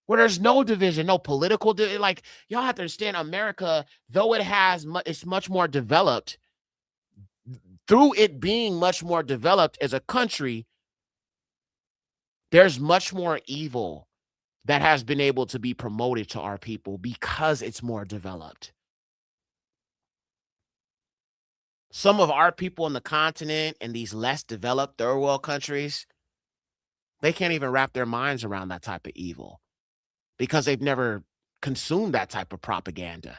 where there's no division, no political like y'all have to understand America, though it has it's much more developed. Through it being much more developed as a country, there's much more evil that has been able to be promoted to our people because it's more developed. Some of our people on the continent and these less developed third world countries, they can't even wrap their minds around that type of evil because they've never consumed that type of propaganda.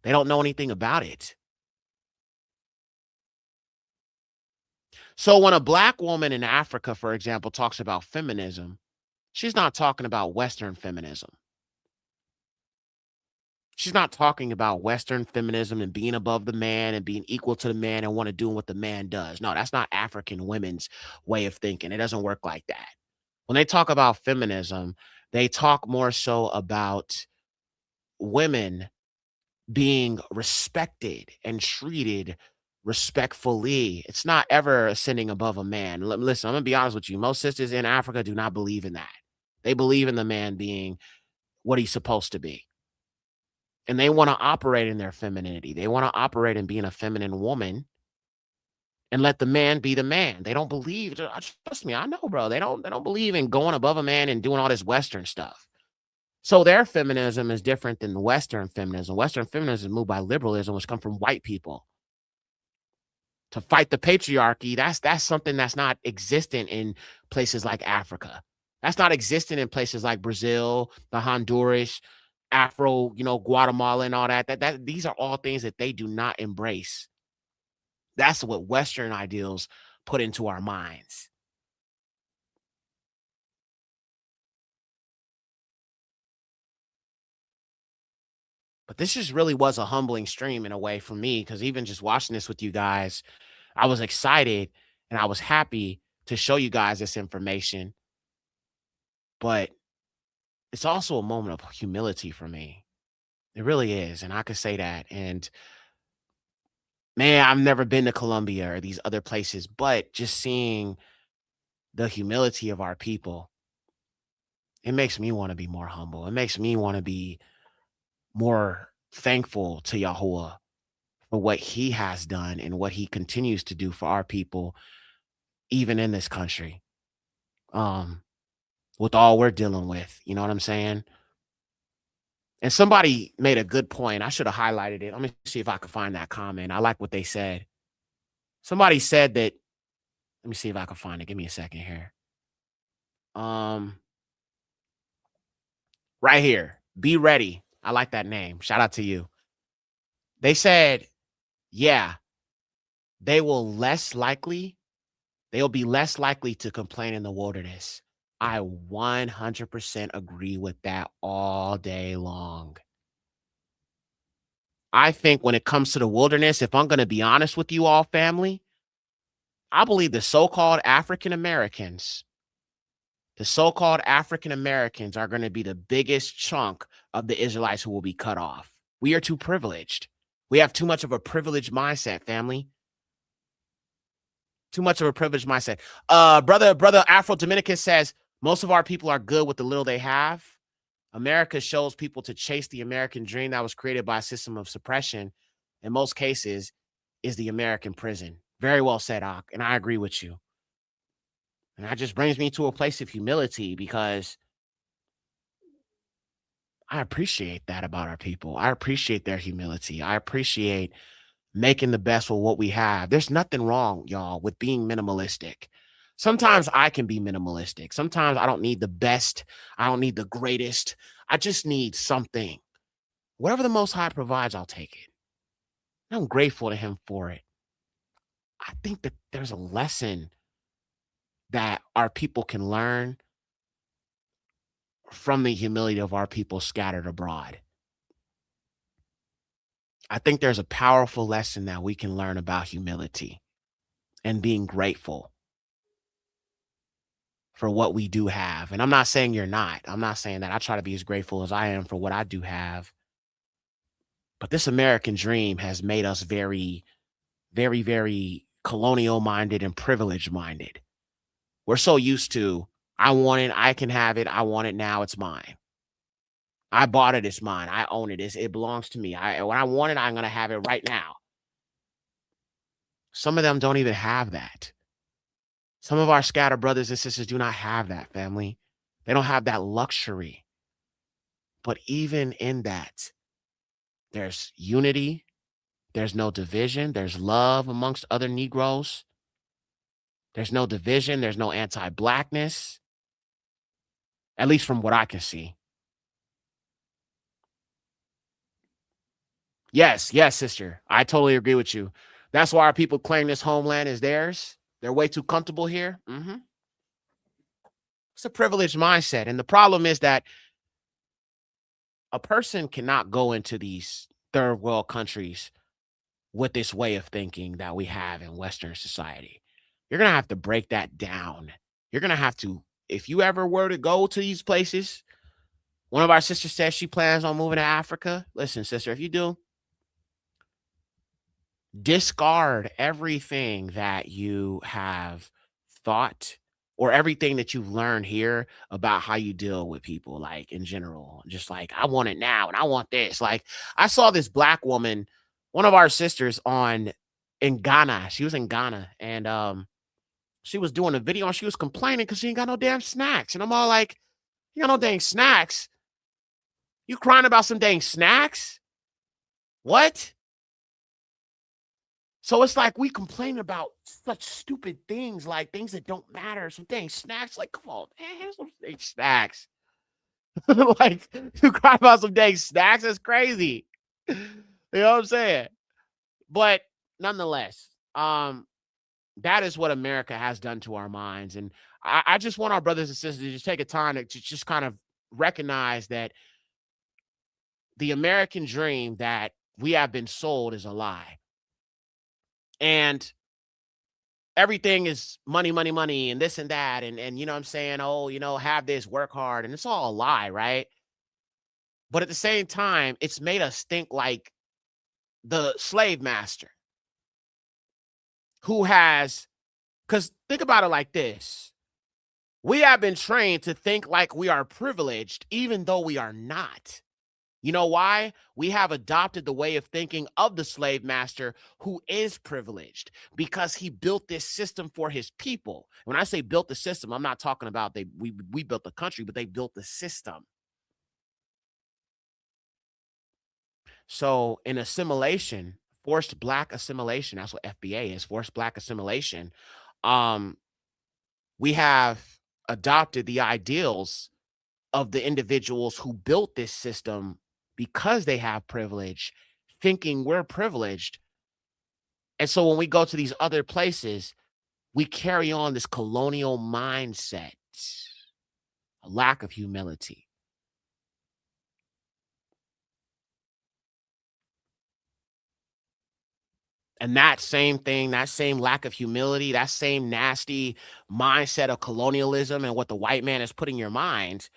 They don't know anything about it. So when a black woman in Africa, for example, talks about feminism, she's not talking about Western feminism. She's not talking about Western feminism and being above the man and being equal to the man and want to do what the man does. No, that's not African women's way of thinking. It doesn't work like that. When they talk about feminism, they talk more so about women being respected and treated respectfully. It's not ever ascending above a man. Listen, I'm going to be honest with you. Most sisters in Africa do not believe in that. They believe in the man being what he's supposed to be. And they want to operate in their femininity. They want to operate in being a feminine woman and let the man be the man. They don't believe, trust me, I know, bro. They don't believe in going above a man and doing all this Western stuff. So their feminism is different than Western feminism. Western feminism is moved by liberalism, which come from white people. To fight the patriarchy, that's something that's not existent in places like Africa. That's not existent in places like Brazil, the Honduras, Afro, Guatemala and all that. These are all things that they do not embrace. That's what Western ideals put into our minds. But this just really was a humbling stream in a way for me, because even just watching this with you guys, I was excited and I was happy to show you guys this information. But it's also a moment of humility for me. It really is. And I could say that. And man, I've never been to Colombia or these other places, but just seeing the humility of our people, it makes me want to be more humble. It makes me want to be more thankful to Yahuwah for what he has done and what he continues to do for our people, even in this country. With all we're dealing with, you know what I'm saying? And somebody made a good point. I should have highlighted it. Let me see if I can find that comment. I like what they said. Somebody said that, let me see if I can find it. Give me a second here. Right here. Be ready. I like that name. Shout out to you. They said, yeah, they will be less likely to complain in the wilderness. I 100% agree with that all day long. I think when it comes to the wilderness, if I'm going to be honest with you all, family, I believe the so-called African Americans are going to be the biggest chunk of the Israelites who will be cut off. We are too privileged. We have too much of a privileged mindset, family. Too much of a privileged mindset. Brother Afro Dominican says, most of our people are good with the little they have. America shows people to chase the American dream that was created by a system of suppression. In most cases, is the American prison. Very well said, Ak, and I agree with you. And that just brings me to a place of humility, because I appreciate that about our people. I appreciate their humility. I appreciate making the best with what we have. There's nothing wrong, y'all, with being minimalistic. Sometimes I can be minimalistic. Sometimes I don't need the best. I don't need the greatest. I just need something. Whatever the Most High provides, I'll take it. I'm grateful to him for it. I think that there's a lesson that our people can learn from the humility of our people scattered abroad. I think there's a powerful lesson that we can learn about humility and being grateful for what we do have. And I'm not saying you're not. I'm not saying that. I try to be as grateful as I am for what I do have. But this American dream has made us very, very, very colonial minded and privilege minded. We're so used to, I want it, I can have it, I want it now, it's mine. I bought it. It's mine. I own it. It belongs to me. When I want it, I'm going to have it right now. Some of them don't even have that. Some of our scattered brothers and sisters do not have that, family. They don't have that luxury. But even in that, there's unity. There's no division. There's love amongst other Negroes. There's no division. There's no anti-blackness. At least from what I can see. Yes, sister. I totally agree with you. That's why our people claim this homeland is theirs. They're way too comfortable here. It's a privileged mindset. And the problem is that a person cannot go into these third world countries with this way of thinking that we have in Western society. You're going to have to break that down. You're going to have to, if you ever were to go to these places, one of our sisters says she plans on moving to Africa. Listen, sister, if you do, discard everything that you have thought or everything that you've learned here about how you deal with people, like in general. Just like, I want it now and I want this. Like, I saw this black woman, one of our sisters in Ghana. She was in Ghana and she was doing a video and she was complaining because she ain't got no damn snacks. And I'm all like, you got no dang snacks? You crying about some dang snacks? What? So it's like we complain about such stupid things, like things that don't matter. Some dang snacks. Like, come on, man, here's some dang snacks. Like, you cry about some dang snacks? That's crazy. You know what I'm saying? But nonetheless, that is what America has done to our minds. And I just want our brothers and sisters to just take a time to just kind of recognize that the American dream that we have been sold is a lie. And everything is money, money, money, and this and that. And you know what I'm saying? Oh, have this, work hard. And it's all a lie, right? But at the same time, it's made us think like the slave master who has, because think about it like this. We have been trained to think like we are privileged, even though we are not. You know why? We have adopted the way of thinking of the slave master who is privileged because he built this system for his people. When I say built the system, I'm not talking about we built the country, but they built the system. So in assimilation, forced black assimilation, that's what FBA is, forced black assimilation. We have adopted the ideals of the individuals who built this system because they have privilege, thinking we're privileged. And so when we go to these other places, we carry on this colonial mindset, a lack of humility. And that same thing, that same lack of humility, that same nasty mindset of colonialism and what the white man has put in your mind,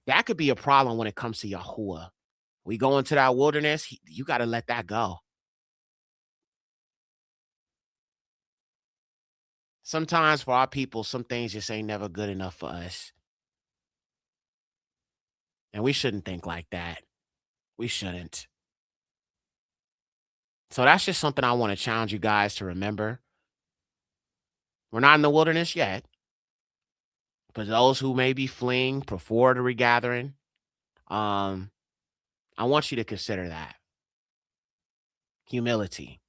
that could be a problem when it comes to Yahuwah. We go into that wilderness, you got to let that go. Sometimes for our people, some things just ain't never good enough for us. And we shouldn't think like that. We shouldn't. So that's just something I want to challenge you guys to remember. We're not in the wilderness yet. But those who may be fleeing before the regathering, I want you to consider that. Humility.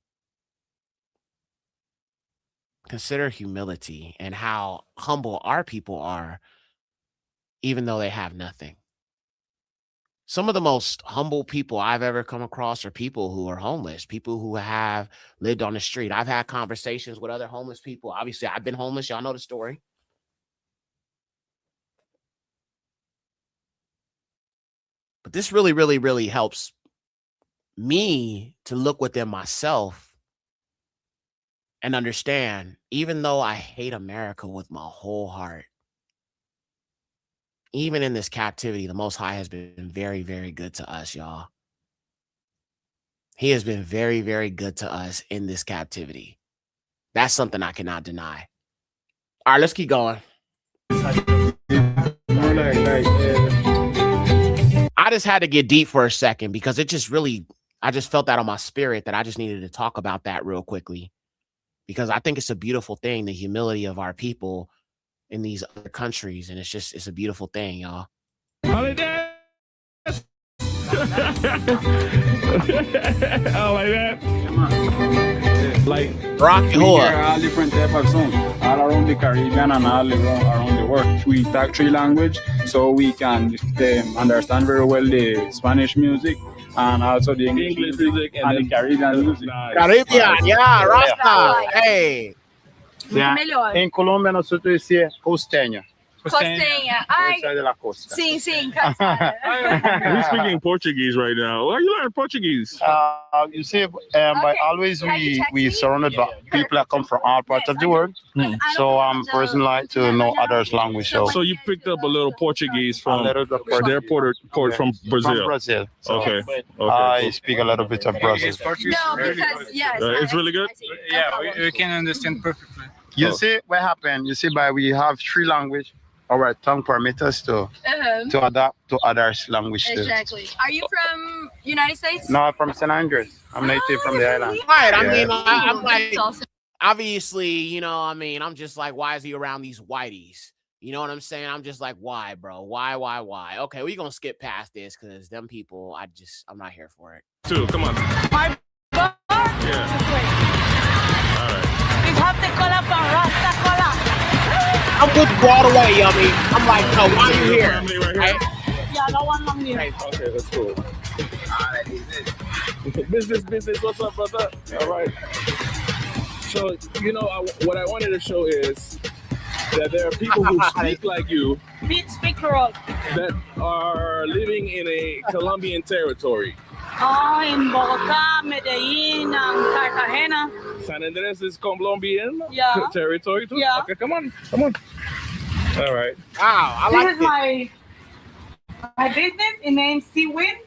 Consider humility and how humble our people are, even though they have nothing. Some of the most humble people I've ever come across are people who are homeless, people who have lived on the street. I've had conversations with other homeless people. Obviously, I've been homeless. Y'all know the story. But this really, really, really helps me to look within myself and understand, even though I hate America with my whole heart, even in this captivity, the Most High has been very, very good to us, y'all. He has been very, very good to us in this captivity. That's something I cannot deny. All right, let's keep going. I just had to get deep for a second because it just really, I just felt that on my spirit that I just needed to talk about that real quickly because I think it's a beautiful thing, the humility of our people in these other countries. And it's a beautiful thing, y'all. I like that. Like rock we hear all different type of songs all around the Caribbean and all around the world. We talk 3 languages, so we can understand very well the Spanish music and also the English music and the Caribbean music. Caribbean, yeah, Rasta. Hey. Yeah. Em Colômbia, nosotros decimos costeña. Costeña. Ay, Costa de la costa. sim, We're speaking Portuguese right now. Why are you learning Portuguese? You see, by always we surrounded by people that come from all parts of the world. So I'm personally like to know others' language. So you picked up a little Portuguese from their from Brazil. From Brazil. So Okay. I speak a little bit of Brazil. No, because yes. It's really good. Yeah, we can understand perfectly. You see what happened? You see, by we have 3 languages. Our tongue permits us to adapt to others' language too. Exactly. Are you from United States? No, I'm from St. Andrews. I'm native from the island. Right. I mean, I'm like, obviously, you know, I mean, I'm just like, why is he around these whiteys? You know what I'm saying? I'm just like, why, bro? Why? Okay, we're going to skip past this because them people, I'm not here for it. Two, come on. My bar? Yeah. All right. It's hot cola from Rasta Cola. I'm with you all the way, yummy. I'm like, no, why are you here? Right? Yeah, that one I'm here. Okay, that's cool. Business. What's up, brother? All right. So, you know, what I wanted to show is that there are people who speak like you that are living in a Colombian territory. In Bogotá, Medellín, and Cartagena. San Andres is Colombian territory too? Yeah. Okay, come on. All right. Wow, I like this. My business, it named Seawind.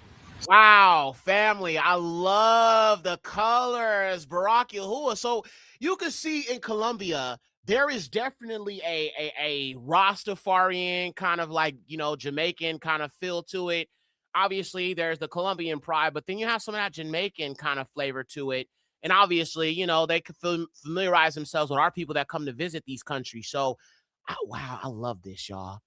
Wow, family, I love the colors, Barack Yahuwah. So you can see in Colombia, there is definitely a Rastafarian kind of like, you know, Jamaican kind of feel to it. Obviously, there's the Colombian pride, but then you have some of that Jamaican kind of flavor to it. And obviously, you know, they can familiarize themselves with our people that come to visit these countries. So, wow, I love this, y'all.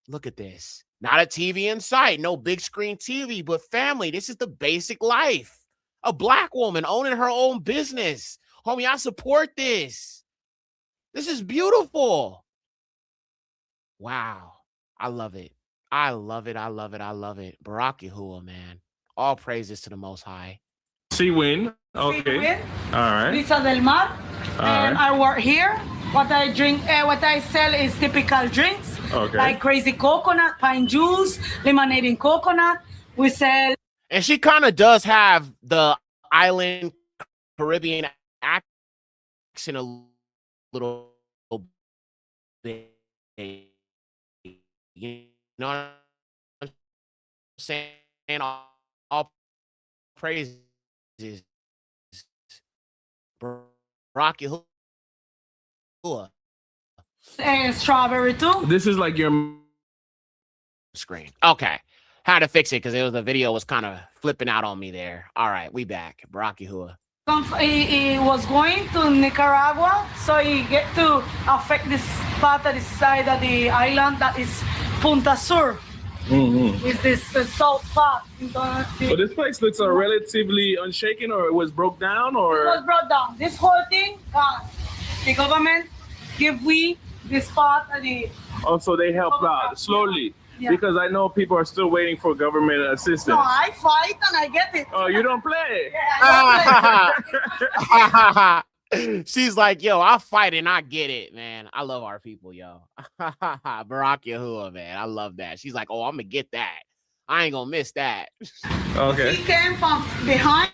Look at this. Not a TV in sight, no big screen TV, but family, this is the basic life. A Black woman owning her own business. Homie, I support this. This is beautiful. Wow. I love it. I love it. Barack Yahuwah, man. All praises to the Most High. Seawind. Okay. Seawind. All right. Lisa del Mar. And I work here. What I drink, what I sell is typical drinks. Okay. Like crazy coconut, pine juice, lemonade and coconut. We sell. And she kind of does have the island Caribbean accent a little bit. You know what I'm saying? All praises. Rocky Yahuwah. And strawberry too. This is like your screen. Okay. Had to fix it because the video was kind of flipping out on me there. All right, we back. Barack Yahuwah. He was going to Nicaragua, so he get to affect this part of the side of the island that is Punta Sur. Is this salt part? But this place looks relatively unshaken, or it was broke down, or it was brought down. This whole thing, the government give we this part of the. Oh, so they helped out slowly. Yeah. Because I know people are still waiting for government assistance. No, I fight and I get it. Oh, you don't play? Yeah, I don't play. She's like, yo, I fight and I get it, man. I love our people, yo. Barack Yahuwah, man. I love that. She's like, oh, I'm going to get that. I ain't going to miss that. Okay. He came from behind.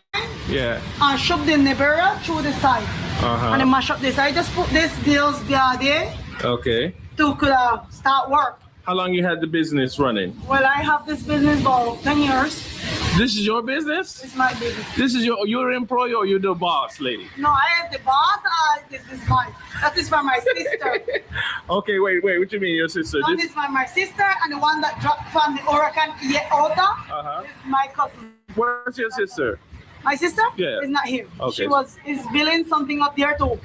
Yeah. And shoved the Nebera through the side. And then mash up this. I just put this deals there. Okay. To start work. How long you had the business running? Well, I have this business about 10 years. This is your business? It's my business. This is you're an employee or you're the boss, lady? No, I am the boss. This is mine. That is for my sister. Okay, wait. What you mean, your sister? This is my sister, and the one that dropped from the Hurricane Iota is my cousin. Where's your sister? My sister? Yeah. Is not here. Okay. She is building something up there to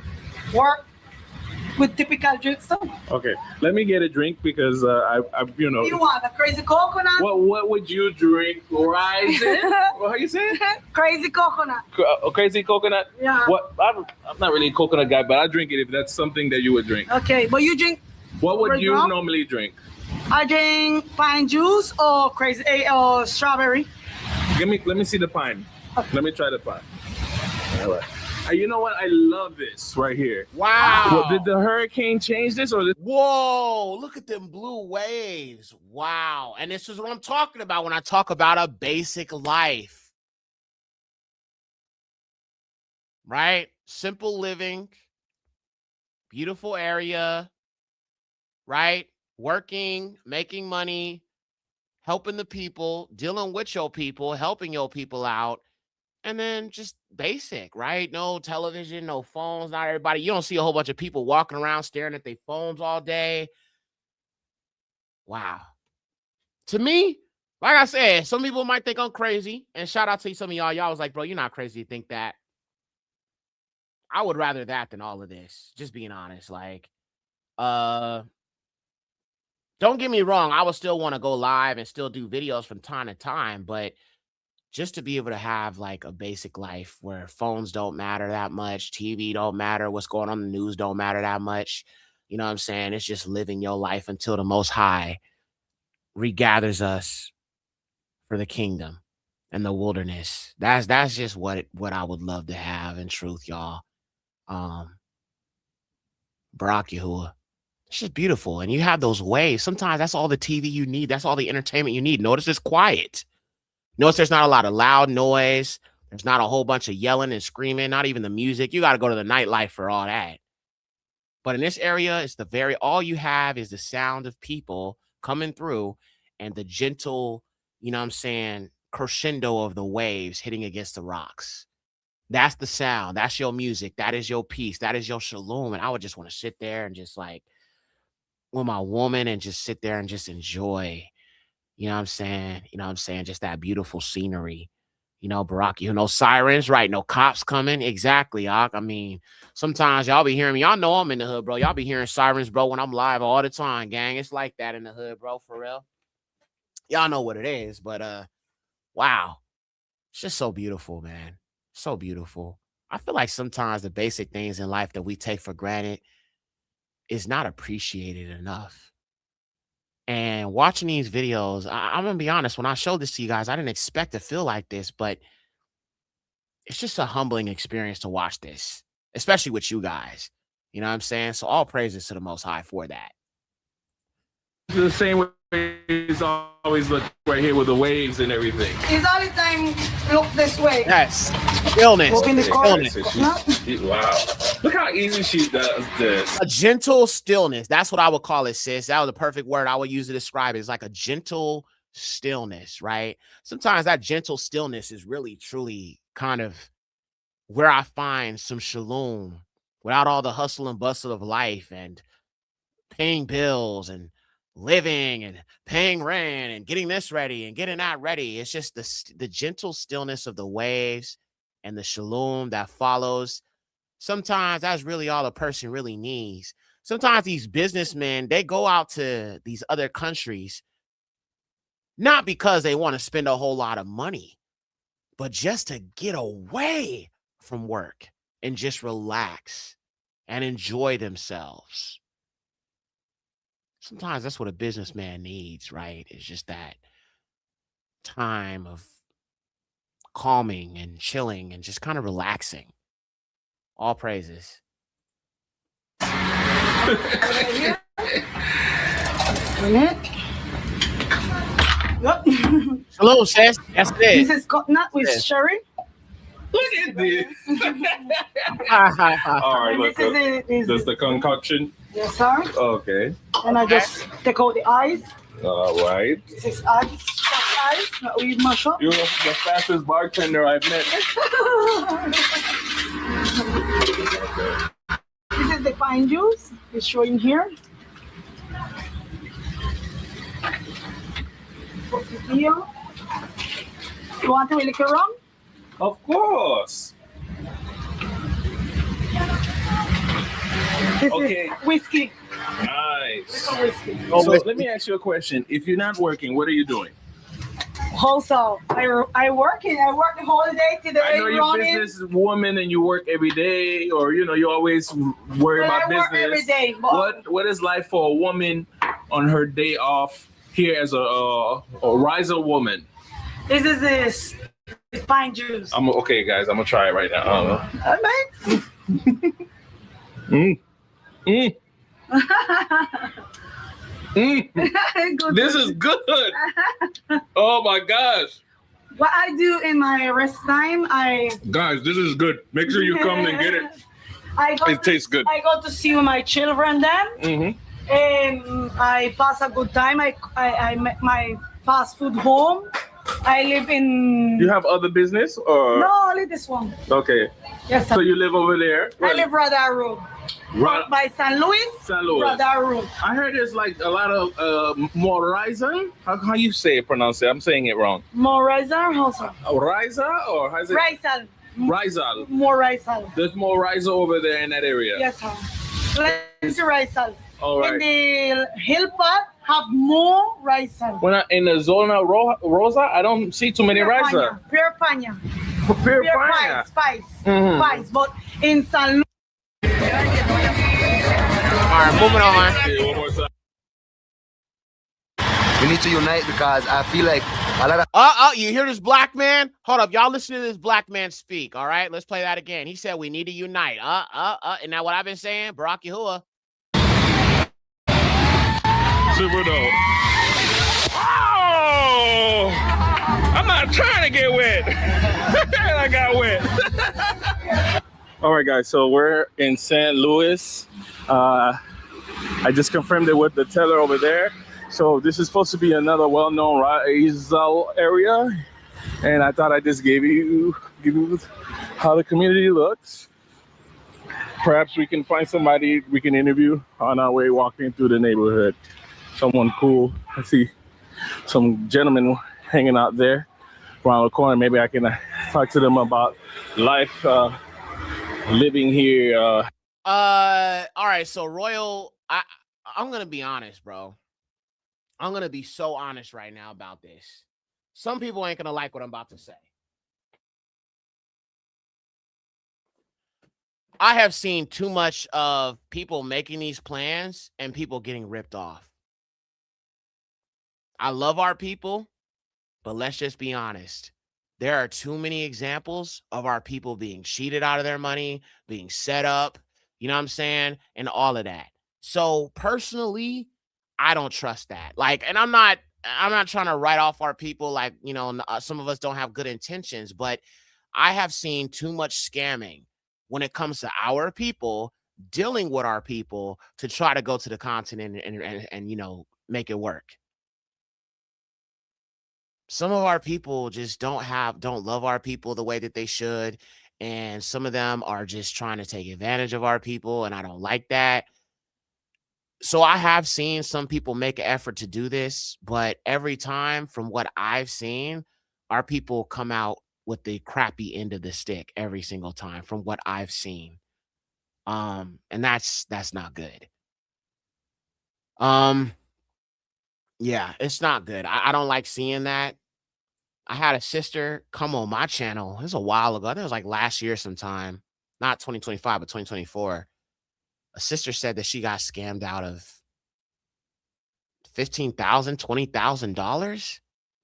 work with typical drinks. Okay, let me get a drink because I you know. You want a crazy coconut? What would you drink? Rising? How you say it? Crazy coconut. Crazy coconut? Yeah. What? I'm not really a coconut guy, but I drink it if that's something that you would drink. Okay, but you drink. What would you normally drink? I drink pine juice or crazy or strawberry. Let me see the pine. Okay. Let me try the pine. All right. You know what? I love this right here. Wow. Well, did the hurricane change this or? Whoa, look at them blue waves. Wow. And this is what I'm talking about when I talk about a basic life. Right? Simple living, beautiful area, right? Working, making money, helping the people, dealing with your people, helping your people out. And then just basic, right? No television, no phones, not everybody. You don't see a whole bunch of people walking around staring at their phones all day. Wow. To me, like I said, some people might think I'm crazy. And shout out to some of y'all. Y'all was like, bro, you're not crazy to think that. I would rather that than all of this. Just being honest. Like, don't get me wrong. I would still want to go live and still do videos from time to time, but just to be able to have like a basic life where phones don't matter that much, TV don't matter, what's going on in the news don't matter that much. You know what I'm saying? It's just living your life until the Most High regathers us for the kingdom and the wilderness. That's just what I would love to have in truth, y'all. Barak Yahuwah. It's just beautiful. And you have those waves. Sometimes that's all the TV you need. That's all the entertainment you need. Notice it's quiet. Notice there's not a lot of loud noise. There's not a whole bunch of yelling and screaming, not even the music. You got to go to the nightlife for all that. But in this area, it's all you have is the sound of people coming through and the gentle, you know what I'm saying, crescendo of the waves hitting against the rocks. That's the sound. That's your music. That is your peace. That is your shalom. And I would just want to sit there and just like with my woman and just sit there and just enjoy. You know what I'm saying? You know what I'm saying? Just that beautiful scenery. You know, Barak, you know, sirens, right? No cops coming. Exactly, Ak. I mean, sometimes y'all be hearing me. Y'all know I'm in the hood, bro. Y'all be hearing sirens, bro, when I'm live all the time, gang. It's like that in the hood, bro, for real. Y'all know what it is, but wow. It's just so beautiful, man. So beautiful. I feel like sometimes the basic things in life that we take for granted is not appreciated enough. And watching these videos, I'm going to be honest, when I showed this to you guys, I didn't expect to feel like this, but it's just a humbling experience to watch this, especially with you guys. You know what I'm saying? So all praises to the Most High for that. It's the same way it's always look right here with the waves and everything. It's all the time look this way. Yes. Stillness. Wow. Look how easy she does this. A gentle stillness. That's what I would call it, sis. That was the perfect word I would use to describe it. It's like a gentle stillness, right? Sometimes that gentle stillness is really, truly kind of where I find some shalom without all the hustle and bustle of life and paying bills and living and paying rent and getting this ready and getting that ready. It's just the gentle stillness of the waves and the shalom that follows. Sometimes that's really all a person really needs. Sometimes these businessmen, they go out to these other countries, not because they want to spend a whole lot of money, but just to get away from work and just relax and enjoy themselves. Sometimes that's what a businessman needs, right? It's just that time of calming and chilling and just kind of relaxing. All praises. Hello, sis. That's it. This is coconut with sherry. Look at this. All right, look. That's the concoction. Yes, sir. Okay. And I just take out the ice. All right. This is ice. ice that we mash up. You're the fastest bartender I've met. This is the pine juice. It's showing here. Poquillo. You want to liquor rum? Of course. This Okay. is whiskey. Nice. Whiskey. So let me ask you a question. If you're not working, what are you doing? Also, I work the whole day today. I know you're a business woman and you work every day, or you always worry about business. I work every day. What is life for a woman on her day off here as a riser woman? This is this pine juice. Okay, guys. I'm gonna try it right now. This is good. Oh my gosh. What I do in my rest time, Guys, this is good. Make sure you come and get it. It tastes good. I go to see my children then, and I pass a good time. I make my fast food home. I live in. You have other business or? No, only this one. Okay. Yes, sir. So you live over there? I live Radar Road. By San Luis. San Luis. Radar Road. I heard there's like a lot of Morizon. How you pronounce it? I'm saying it wrong. Morizar, Hosa. Riza or how's it? Rizal. Rizal. More Rizal. There's more Rizal over there in that area. Yes, sir. Let's see Rizal. All right. In the hill part have more Rizal. When in the Zona Rosa, I don't see too many Rizal. Pure Panya. Pure Panya. Spice. Spice. But in San Luis. All right, moving on. One more time. We need to unite because I feel like a lot of. You hear this black man? Hold up, y'all listen to this black man speak. All right, let's play that again. He said we need to unite. And now what I've been saying, Barack Yahuwah. Super dope. Oh, I'm not trying to get wet. And I got wet. All right, guys. So we're in St. Louis. I just confirmed it with the teller over there. So this is supposed to be another well-known Rizal area, and I thought I just give you how the community looks. Perhaps we can find somebody we can interview on our way walking through the neighborhood. Someone cool. I see some gentlemen hanging out there around the corner. Maybe I can talk to them about life, living here. All right. So Royal, I'm gonna be honest, bro. I'm gonna be so honest right now about this. Some people ain't gonna like what I'm about to say. I have seen too much of people making these plans and people getting ripped off. I love our people, but let's just be honest. There are too many examples of our people being cheated out of their money, being set up, you know what I'm saying? And all of that. So personally, I don't trust that. Like, and I'm not trying to write off our people. Like, some of us don't have good intentions, but I have seen too much scamming when it comes to our people dealing with our people to try to go to the continent and make it work. Some of our people just don't love our people the way that they should. And some of them are just trying to take advantage of our people. And I don't like that. So I have seen some people make an effort to do this, but every time from what I've seen, our people come out with the crappy end of the stick every single time from what I've seen. And that's not good. Yeah, it's not good. I don't like seeing that. I had a sister come on my channel. It was a while ago. I think it was like last year sometime, not 2025, but 2024. A sister said that she got scammed out of $15,000, $20,000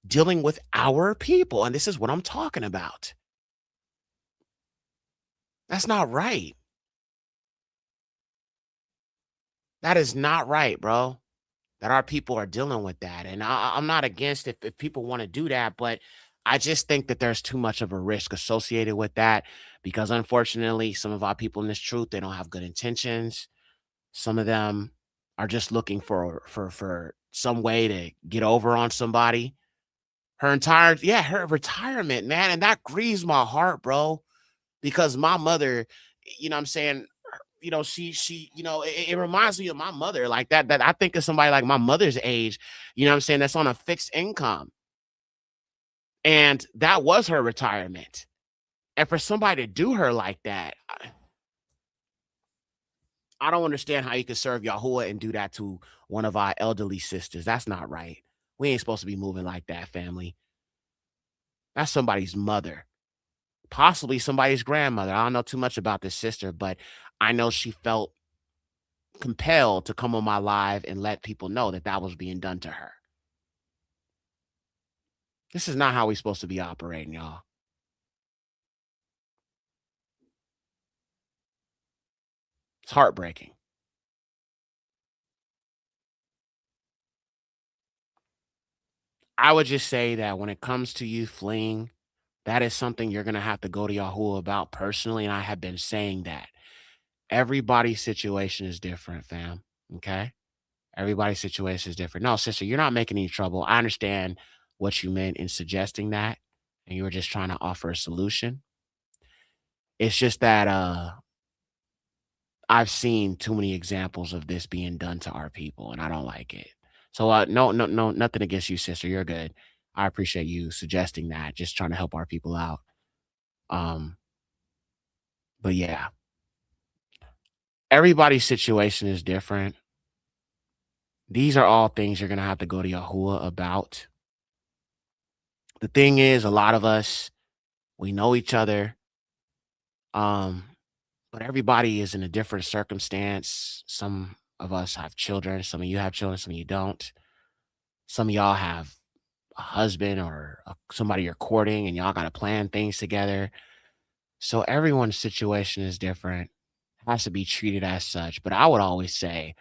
dealing with our people. And this is what I'm talking about. That's not right. That is not right, bro. That our people are dealing with that. And I'm not against if people want to do that, but I just think that there's too much of a risk associated with that because unfortunately, some of our people in this truth, they don't have good intentions. Some of them are just looking for some way to get over on somebody. her retirement, man. And that grieves my heart, bro, because my mother, you know what I'm saying, she, it reminds me of my mother like that I think of somebody like my mother's age, you know what I'm saying, that's on a fixed income. And that was her retirement. And for somebody to do her like that, I don't understand how you can serve Yahuwah and do that to one of our elderly sisters. That's not right. We ain't supposed to be moving like that, family. That's somebody's mother, possibly somebody's grandmother. I don't know too much about this sister, but I know she felt compelled to come on my live and let people know that that was being done to her. This is not how we're supposed to be operating, y'all. It's heartbreaking. I would just say that when it comes to you fleeing, that is something you're going to have to go to Yahuwah about personally. And I have been saying that. Everybody's situation is different, fam. Okay? Everybody's situation is different. No, sister, you're not making any trouble. I understand what you meant in suggesting that. And you were just trying to offer a solution. It's just that I've seen too many examples of this being done to our people, and I don't like it. So, no, nothing against you, sister. You're good. I appreciate you suggesting that. Just trying to help our people out. Um, but yeah, everybody's situation is different. These are all things you're gonna have to go to Yahuwah about. The thing is, a lot of us, we know each other. Um, but everybody is in a different circumstance. Some of us have children. Some of you have children. Some of you don't. Some of y'all have a husband or somebody you're courting and y'all got to plan things together. So everyone's situation is different, has to be treated as such. But I would always say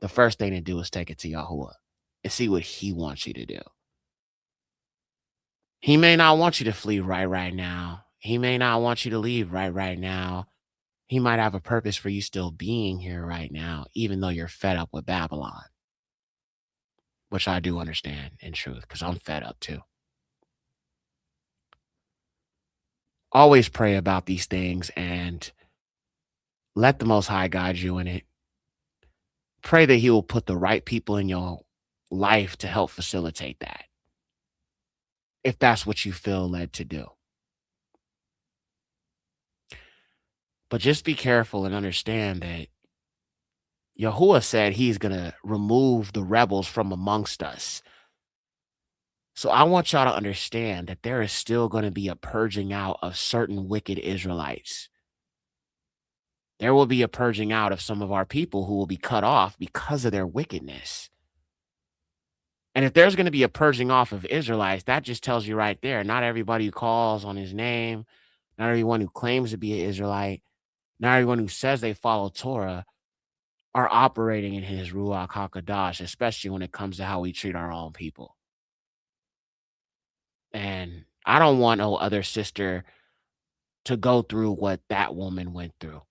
the first thing to do is take it to Yahuwah and see what he wants you to do. He may not want you to flee right now. He may not want you to leave right now. He might have a purpose for you still being here right now, even though you're fed up with Babylon, which I do understand in truth, because I'm fed up too. Always pray about these things and let the Most High guide you in it. Pray that he will put the right people in your life to help facilitate that, if that's what you feel led to do. But just be careful and understand that Yahuwah said he's going to remove the rebels from amongst us. So I want y'all to understand that there is still going to be a purging out of certain wicked Israelites. There will be a purging out of some of our people who will be cut off because of their wickedness. And if there's going to be a purging off of Israelites, that just tells you right there, not everybody who calls on his name, not everyone who claims to be an Israelite, not everyone who says they follow Torah are operating in his Ruach HaKodesh, especially when it comes to how we treat our own people. And I don't want no other sister to go through what that woman went through.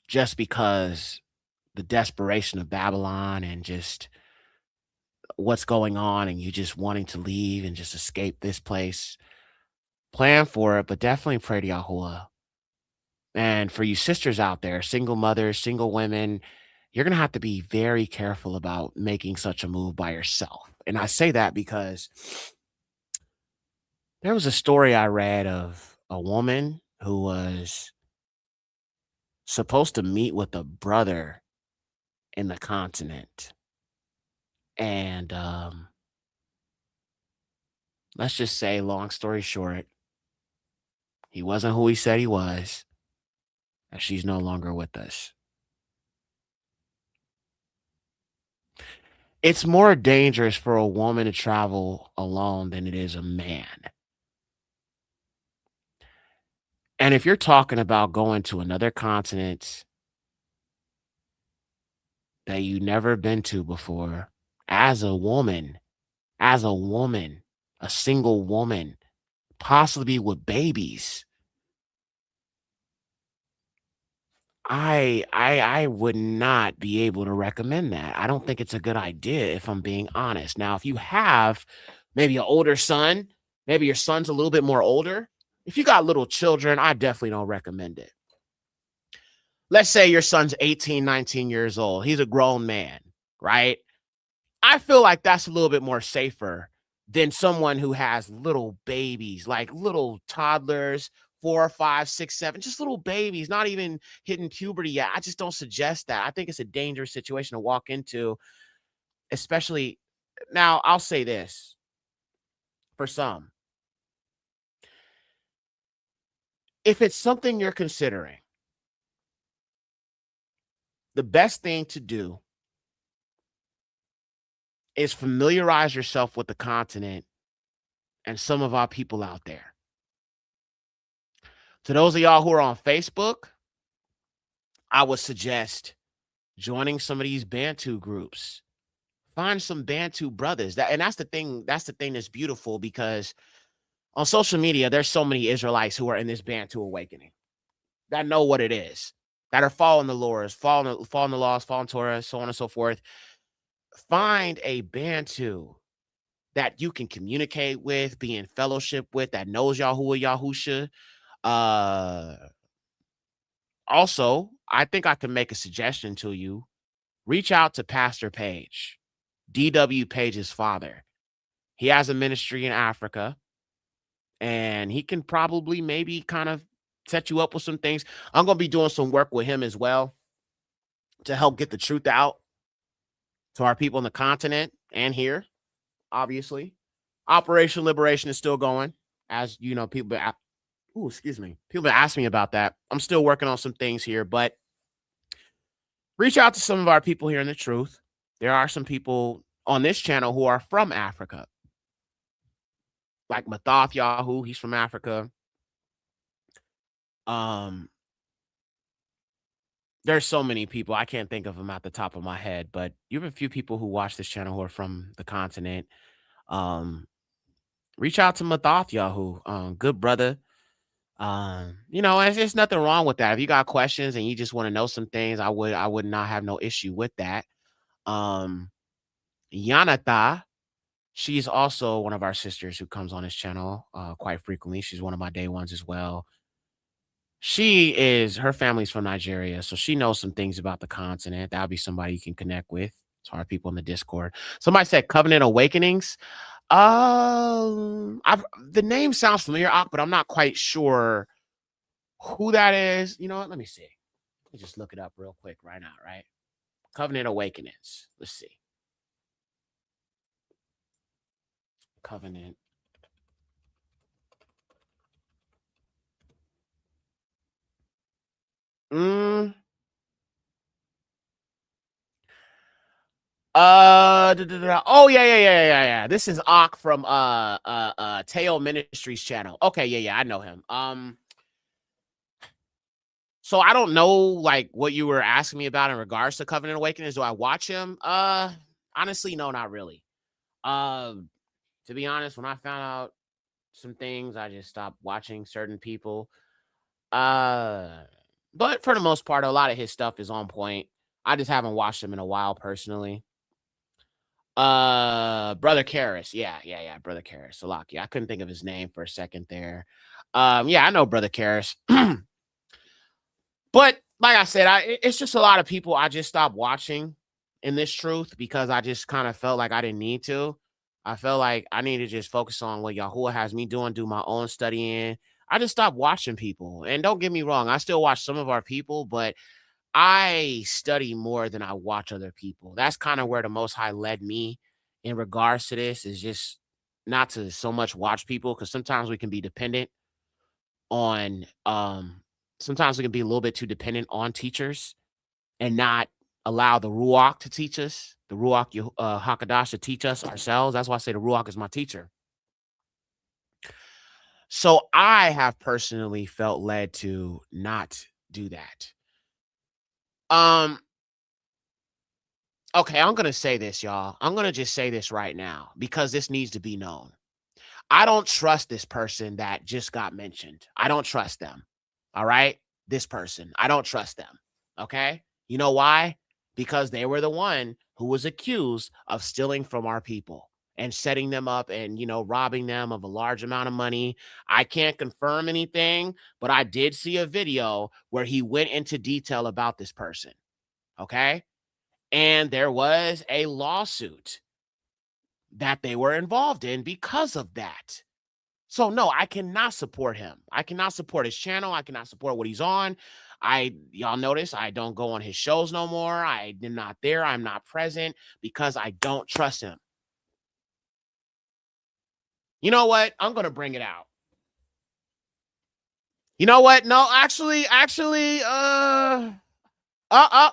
Just because the desperation of Babylon and just what's going on and you just wanting to leave and just escape this place. Plan for it, but definitely pray to Yahuwah. And for you sisters out there, single mothers, single women, you're going to have to be very careful about making such a move by yourself. And I say that because there was a story I read of a woman who was supposed to meet with a brother in the continent. And let's just say, long story short, he wasn't who he said he was, and she's no longer with us. It's more dangerous for a woman to travel alone than it is a man. And if you're talking about going to another continent that you never been to before, as a woman, a single woman, possibly with babies, I would not be able to recommend that. I don't think it's a good idea if I'm being honest. Now, if you have maybe an older son, maybe your son's a little bit more older. If you got little children, I definitely don't recommend it. Let's say your son's 18, 19 years old. He's a grown man, right? I feel like that's a little bit more safer than someone who has little babies, like little toddlers, 4, 5, 6, 7, just little babies, not even hitting puberty yet. I just don't suggest that. I think it's a dangerous situation to walk into, especially now. I'll say this for some. If it's something you're considering, the best thing to do is familiarize yourself with the continent and some of our people out there. To those of y'all who are on Facebook, I would suggest joining some of these Bantu groups. Find some Bantu brothers. That's the thing. That's the thing that's beautiful, because on social media, there's so many Israelites who are in this Bantu awakening that know what it is, that are following the laws, following the laws, following Torah, so on and so forth. Find a Bantu that you can communicate with, be in fellowship with, that knows Yahuwah Yahusha. Also, I think I can make a suggestion to you. Reach out to Pastor Page, D.W. Page's father. He has a ministry in Africa, and he can probably maybe kind of set you up with some things. I'm going to be doing some work with him as well to help get the truth out to our people on the continent and here, obviously. Operation Liberation is still going. As you know, people been asking me about that. I'm still working on some things here, but reach out to some of our people here in the truth. There are some people on this channel who are from Africa, like Mathoth Yahoo. He's from Africa. There's so many people. I can't think of them at the top of my head, but you have a few people who watch this channel who are from the continent. Reach out to Mathoth Yahoo. Good brother. There's nothing wrong with that. If you got questions and you just want to know some things, I would not have no issue with that. Yanata, she's also one of our sisters who comes on this channel quite frequently. She's one of my day ones as well. Her family's from Nigeria, so she knows some things about the continent. That'll be somebody you can connect with. To our people in the Discord. Somebody said Covenant Awakenings. The name sounds familiar, but I'm not quite sure who that is. You know what? Let me see. Let me just look it up real quick right now, right? Covenant Awakenings. Let's see. Covenant. Oh yeah. This is Ak from Teo Ministries channel. Okay, yeah, I know him. So I don't know like what you were asking me about in regards to Covenant Awakenings. Do I watch him? Honestly, no, not really. To be honest, when I found out some things, I just stopped watching certain people. But for the most part, a lot of his stuff is on point. I just haven't watched him in a while personally. Brother Karras. Yeah, Brother Karras. Salaki. I couldn't think of his name for a second there. Yeah, I know Brother Karras. But like I said, it's just a lot of people I just stopped watching in this truth because I just kind of felt like I didn't need to. I felt like I need to just focus on what Yahuwah has me doing, do my own studying. I just stopped watching people. And don't get me wrong, I still watch some of our people, but I study more than I watch other people. That's kind of where the Most High led me in regards to this, is just not to so much watch people, because sometimes we can be dependent on sometimes we can be a little bit too dependent on teachers and not allow the Ruach to teach us, the Ruach Hakadash to teach us ourselves. That's why I say the Ruach is my teacher. So I have personally felt led to not do that. Okay, I'm going to say this, y'all. I'm going to just say this right now because this needs to be known. I don't trust this person that just got mentioned. I don't trust them. All right? This person. I don't trust them. Okay? You know why? Because they were the one who was accused of stealing from our people and setting them up and, robbing them of a large amount of money. I can't confirm anything, but I did see a video where he went into detail about this person. Okay? And there was a lawsuit that they were involved in because of that. So no, I cannot support him. I cannot support his channel. I cannot support what he's on. Y'all notice I don't go on his shows no more. I am not there. I'm not present because I don't trust him. You know what? I'm going to bring it out. You know what? No, actually,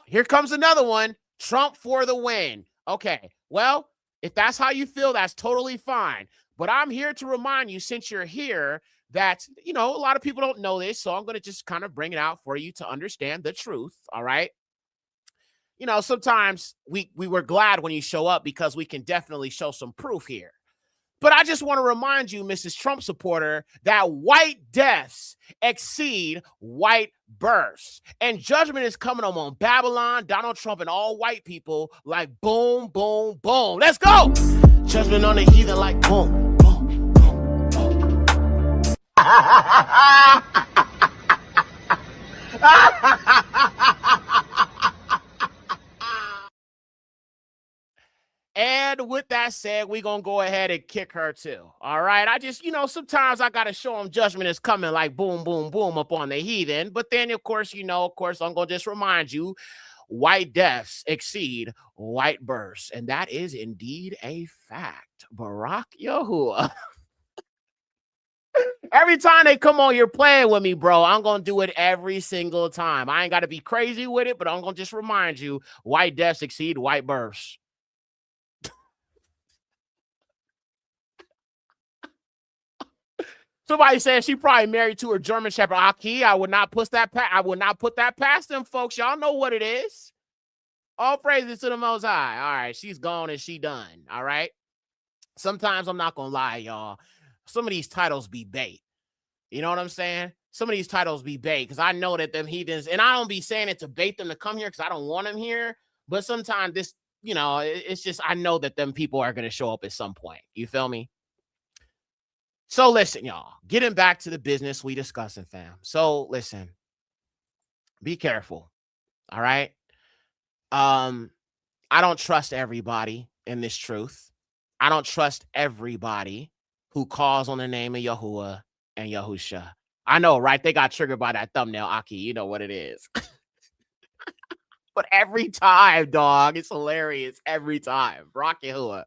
here comes another one. Trump for the win. Okay. Well, if that's how you feel, that's totally fine. But I'm here to remind you, since you're here, that, a lot of people don't know this. So I'm going to just kind of bring it out for you to understand the truth. All right. Sometimes we were glad when you show up because we can definitely show some proof here. But I just want to remind you, Mrs. Trump supporter, that white deaths exceed white births. And judgment is coming on Babylon, Donald Trump, and all white people like boom, boom, boom. Let's go. Judgment on the heathen like boom, boom, boom, boom. And with that said, we're going to go ahead and kick her too. All right. I just, sometimes I got to show them judgment is coming like boom, boom, boom up on the heathen. But then, of course, I'm going to just remind you, white deaths exceed white births. And that is indeed a fact. Barack Yahuwah. Every time they come on, you're playing with me, bro. I'm going to do it every single time. I ain't got to be crazy with it, but I'm going to just remind you, white deaths exceed white births. Somebody said she probably married to her German Shepherd Aki. I would not put that past them, folks. Y'all know what it is. All praises to the Most High. All right, she's gone and she done. All right. Sometimes I'm not gonna lie, y'all. Some of these titles be bait. You know what I'm saying? Some of these titles be bait because I know that them heathens, and I don't be saying it to bait them to come here because I don't want them here. But sometimes this, it's just I know that them people are gonna show up at some point. You feel me? So listen, y'all, getting back to the business we discussing, fam. So listen, be careful. All right. I don't trust everybody in this truth. I don't trust everybody who calls on the name of Yahuwah and Yahusha. I know, right? They got triggered by that thumbnail, Aki. You know what it is. But every time, dog, it's hilarious. Every time. Rock Yahuwah.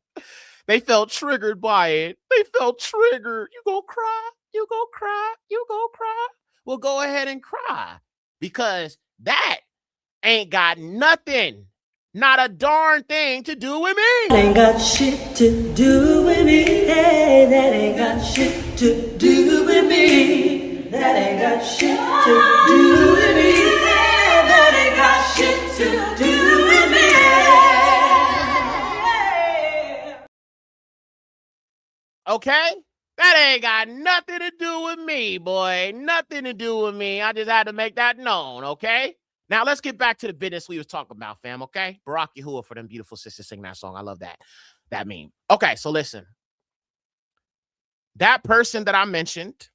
They felt triggered by it. They felt triggered. You gonna cry? You gonna cry? You gonna cry? Well, go ahead and cry because that ain't got nothing, not a darn thing to do with me. Ain't got shit to do with me. Hey, that ain't got shit to do with me. That ain't got shit to do with me. Hey, that ain't got shit to do with me. Okay? That ain't got nothing to do with me, boy. Nothing to do with me. I just had to make that known, okay? Now, let's get back to the business we was talking about, fam, okay? Barack Yahuwah for them beautiful sisters singing that song. I love that meme. Okay, so listen. That person that I mentioned,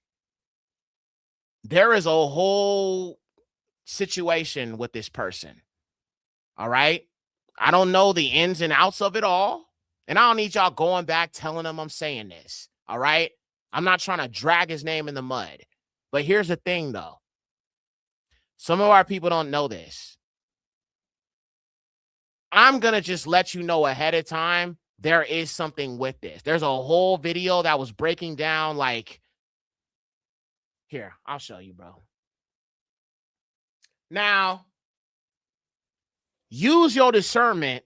there is a whole situation with this person, all right? I don't know the ins and outs of it all. And I don't need y'all going back telling them I'm saying this. All right. I'm not trying to drag his name in the mud. But here's the thing, though. Some of our people don't know this. I'm going to just let you know ahead of time. There is something with this. There's a whole video that was breaking down like. Here, I'll show you, bro. Now, use your discernment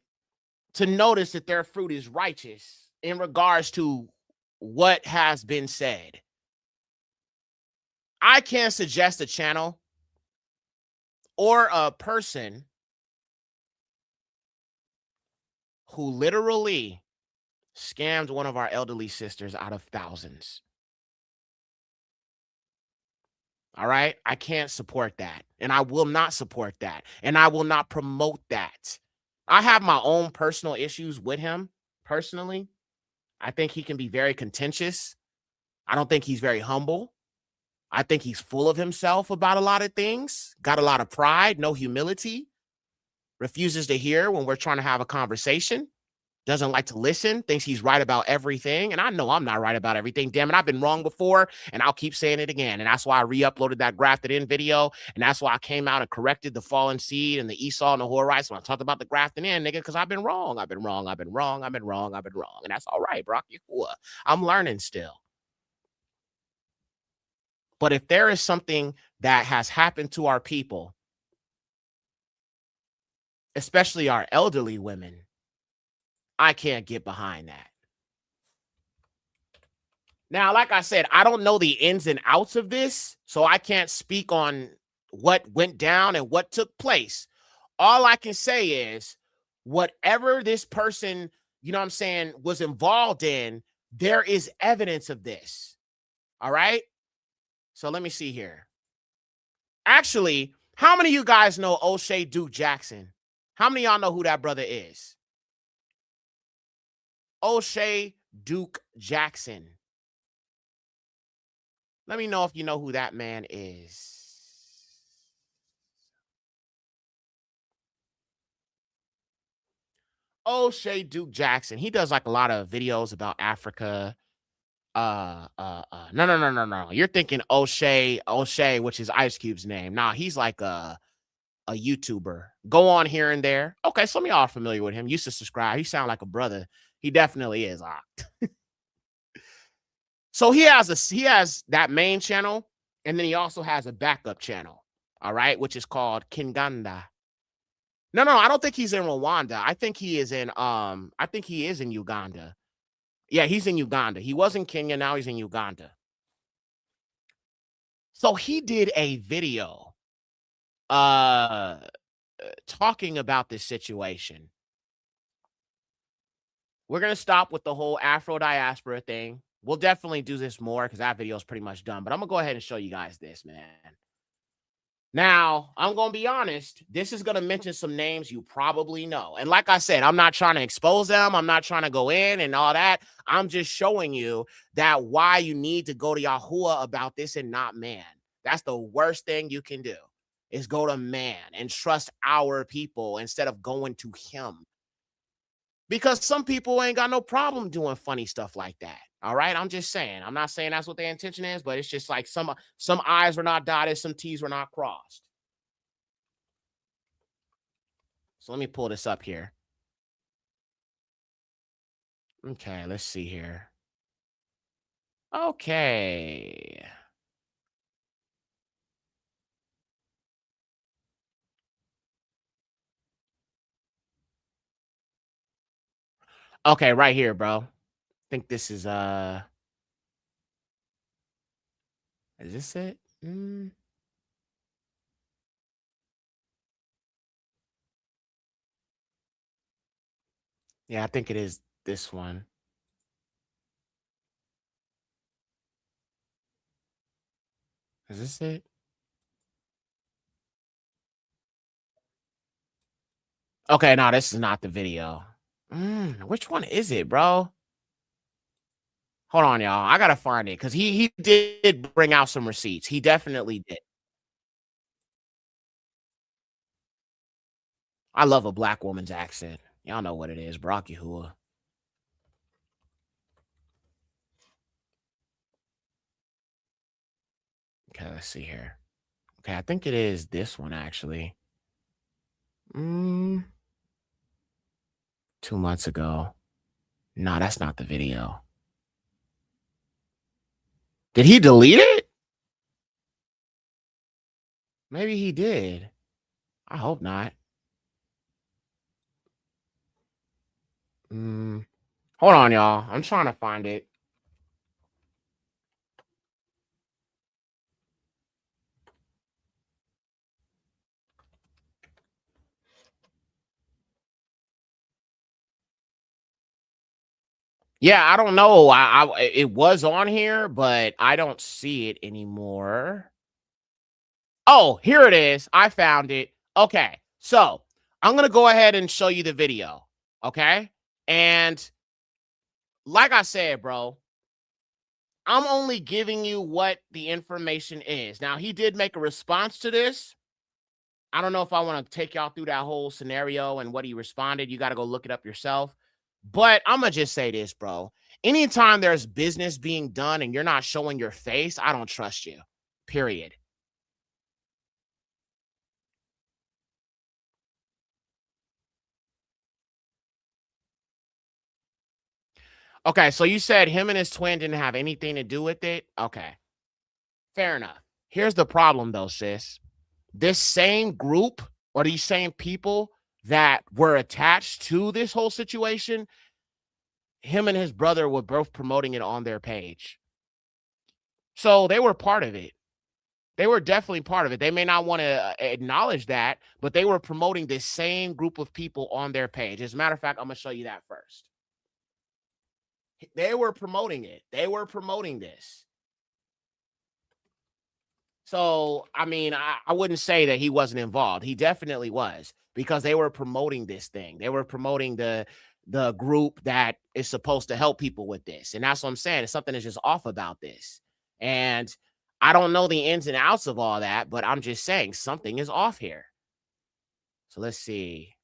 to notice that their fruit is righteous in regards to what has been said. I can't suggest a channel or a person who literally scammed one of our elderly sisters out of thousands. All right. I can't support that. And I will not support that. And I will not promote that. I have my own personal issues with him personally. I think he can be very contentious. I don't think he's very humble. I think he's full of himself about a lot of things, got a lot of pride, no humility, refuses to hear when we're trying to have a conversation, doesn't like to listen, thinks he's right about everything. And I know I'm not right about everything. Damn it, I've been wrong before, and I'll keep saying it again. And that's why I re-uploaded that grafted in video. And that's why I came out and corrected the fallen seed and the Esau and the Horites when I talked about the grafting in, nigga, because I've been wrong. I've been wrong. I've been wrong. I've been wrong. I've been wrong. And that's all right, Brock. I'm learning still. But if there is something that has happened to our people, especially our elderly women, I can't get behind that. Now, like I said, I don't know the ins and outs of this, so I can't speak on what went down and what took place. All I can say is whatever this person, you know what I'm saying, was involved in, there is evidence of this. All right? So let me see here. Actually, how many of you guys know O'Shea Duke Jackson? How many of y'all know who that brother is? O'Shea Duke Jackson. Let me know if you know who that man is. O'Shea Duke Jackson. He does like a lot of videos about Africa. No. You're thinking O'Shea, which is Ice Cube's name. Nah, he's like a YouTuber. Go on here and there. Okay, some of y'all are familiar with him. Used to subscribe. He sound like a brother. He definitely is. So he has that main channel, and then he also has a backup channel. All right, which is called Kinganda. No, I don't think he's in Rwanda. I think he is in Uganda. Yeah, he's in Uganda. He was in Kenya, now he's in Uganda. So he did a video talking about this situation. We're going to stop with the whole Afro diaspora thing. We'll definitely do this more because that video is pretty much done. But I'm going to go ahead and show you guys this, man. Now, I'm going to be honest. This is going to mention some names you probably know. And like I said, I'm not trying to expose them. I'm not trying to go in and all that. I'm just showing you that why you need to go to Yahuwah about this and not man. That's the worst thing you can do is go to man and trust our people instead of going to him. Because some people ain't got no problem doing funny stuff like that. All right. I'm just saying. I'm not saying that's what their intention is, but it's just like some I's were not dotted, some T's were not crossed. So let me pull this up here. Okay, let's see here. Okay. Okay, right here, bro. I think this is this it? Yeah, I think it is this one. Is this it? Okay, no, this is not the video. Which one is it, bro? Hold on, y'all. I gotta find it because he did bring out some receipts. He definitely did. I love a black woman's accent. Y'all know what it is, Brock Yahuwah. Okay, let's see here. Okay, I think it is this one actually. 2 months ago. No, that's not the video. Did he delete it? Maybe he did. I hope not. Hold on, y'all. I'm trying to find it. Yeah, I don't know. It was on here, but I don't see it anymore. Oh, here it is. I found it. Okay. So I'm going to go ahead and show you the video. Okay. And like I said, bro, I'm only giving you what the information is. Now, he did make a response to this. I don't know if I want to take y'all through that whole scenario and what he responded. You got to go look it up yourself. But I'm going to just say this, bro. Anytime there's business being done and you're not showing your face, I don't trust you. Period. Okay, so you said him and his twin didn't have anything to do with it? Okay. Fair enough. Here's the problem, though, sis. This same group or these same people that were attached to this whole situation, him and his brother were both promoting it on their page. So they were part of it. They were definitely part of it. They may not want to acknowledge that, but they were promoting this same group of people on their page. As a matter of fact, I'm going to show you that first. They were promoting it. They were promoting this. So, I mean, I wouldn't say that he wasn't involved. He definitely was, because they were promoting this thing. They were promoting the group that is supposed to help people with this. And that's what I'm saying. It's something that's just off about this. And I don't know the ins and outs of all that, but I'm just saying something is off here. So let's see.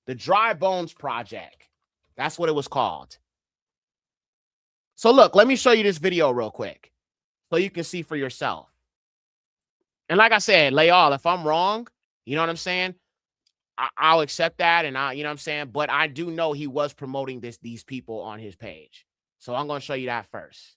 The Dry Bones Project. That's what it was called. So look, let me show you this video real quick so you can see for yourself. And like I said, Layal, if I'm wrong, you know what I'm saying? I'll accept that, and you know what I'm saying? But I do know he was promoting these people on his page. So I'm going to show you that first.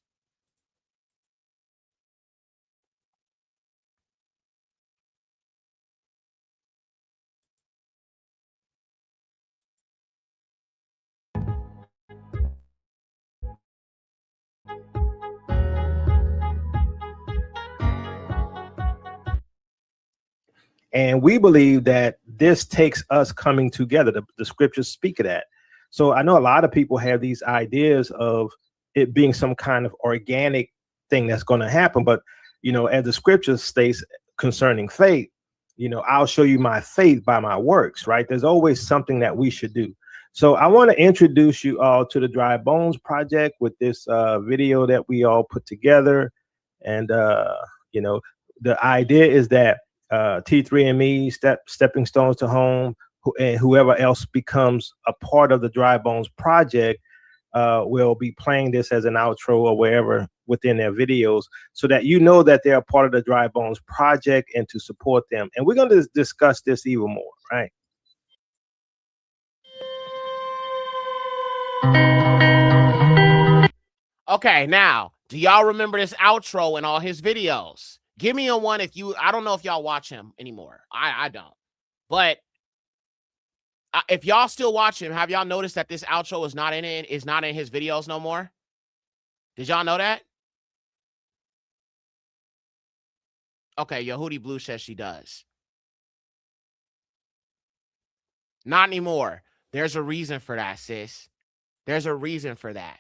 And we believe that this takes us coming together. The scriptures speak of that. So I know a lot of people have these ideas of it being some kind of organic thing that's going to happen. But, you know, as the scripture states concerning faith, you know, I'll show you my faith by my works, right? There's always something that we should do. So I want to introduce you all to the Dry Bones Project with this video that we all put together. And, you know, the idea is that T3ME, Stepping Stones to Home, and whoever else becomes a part of the Dry Bones Project will be playing this as an outro or wherever within their videos, so that you know that they're a part of the Dry Bones Project and to support them. And we're going to discuss this even more, right? Okay, now, do y'all remember this outro in all his videos? Give me a one if you, I don't know if y'all watch him anymore. I don't. But if y'all still watch him, have y'all noticed that this outro is not in his videos no more? Did y'all know that? Okay, Yehudi Blue says she does. Not anymore. There's a reason for that, sis. There's a reason for that.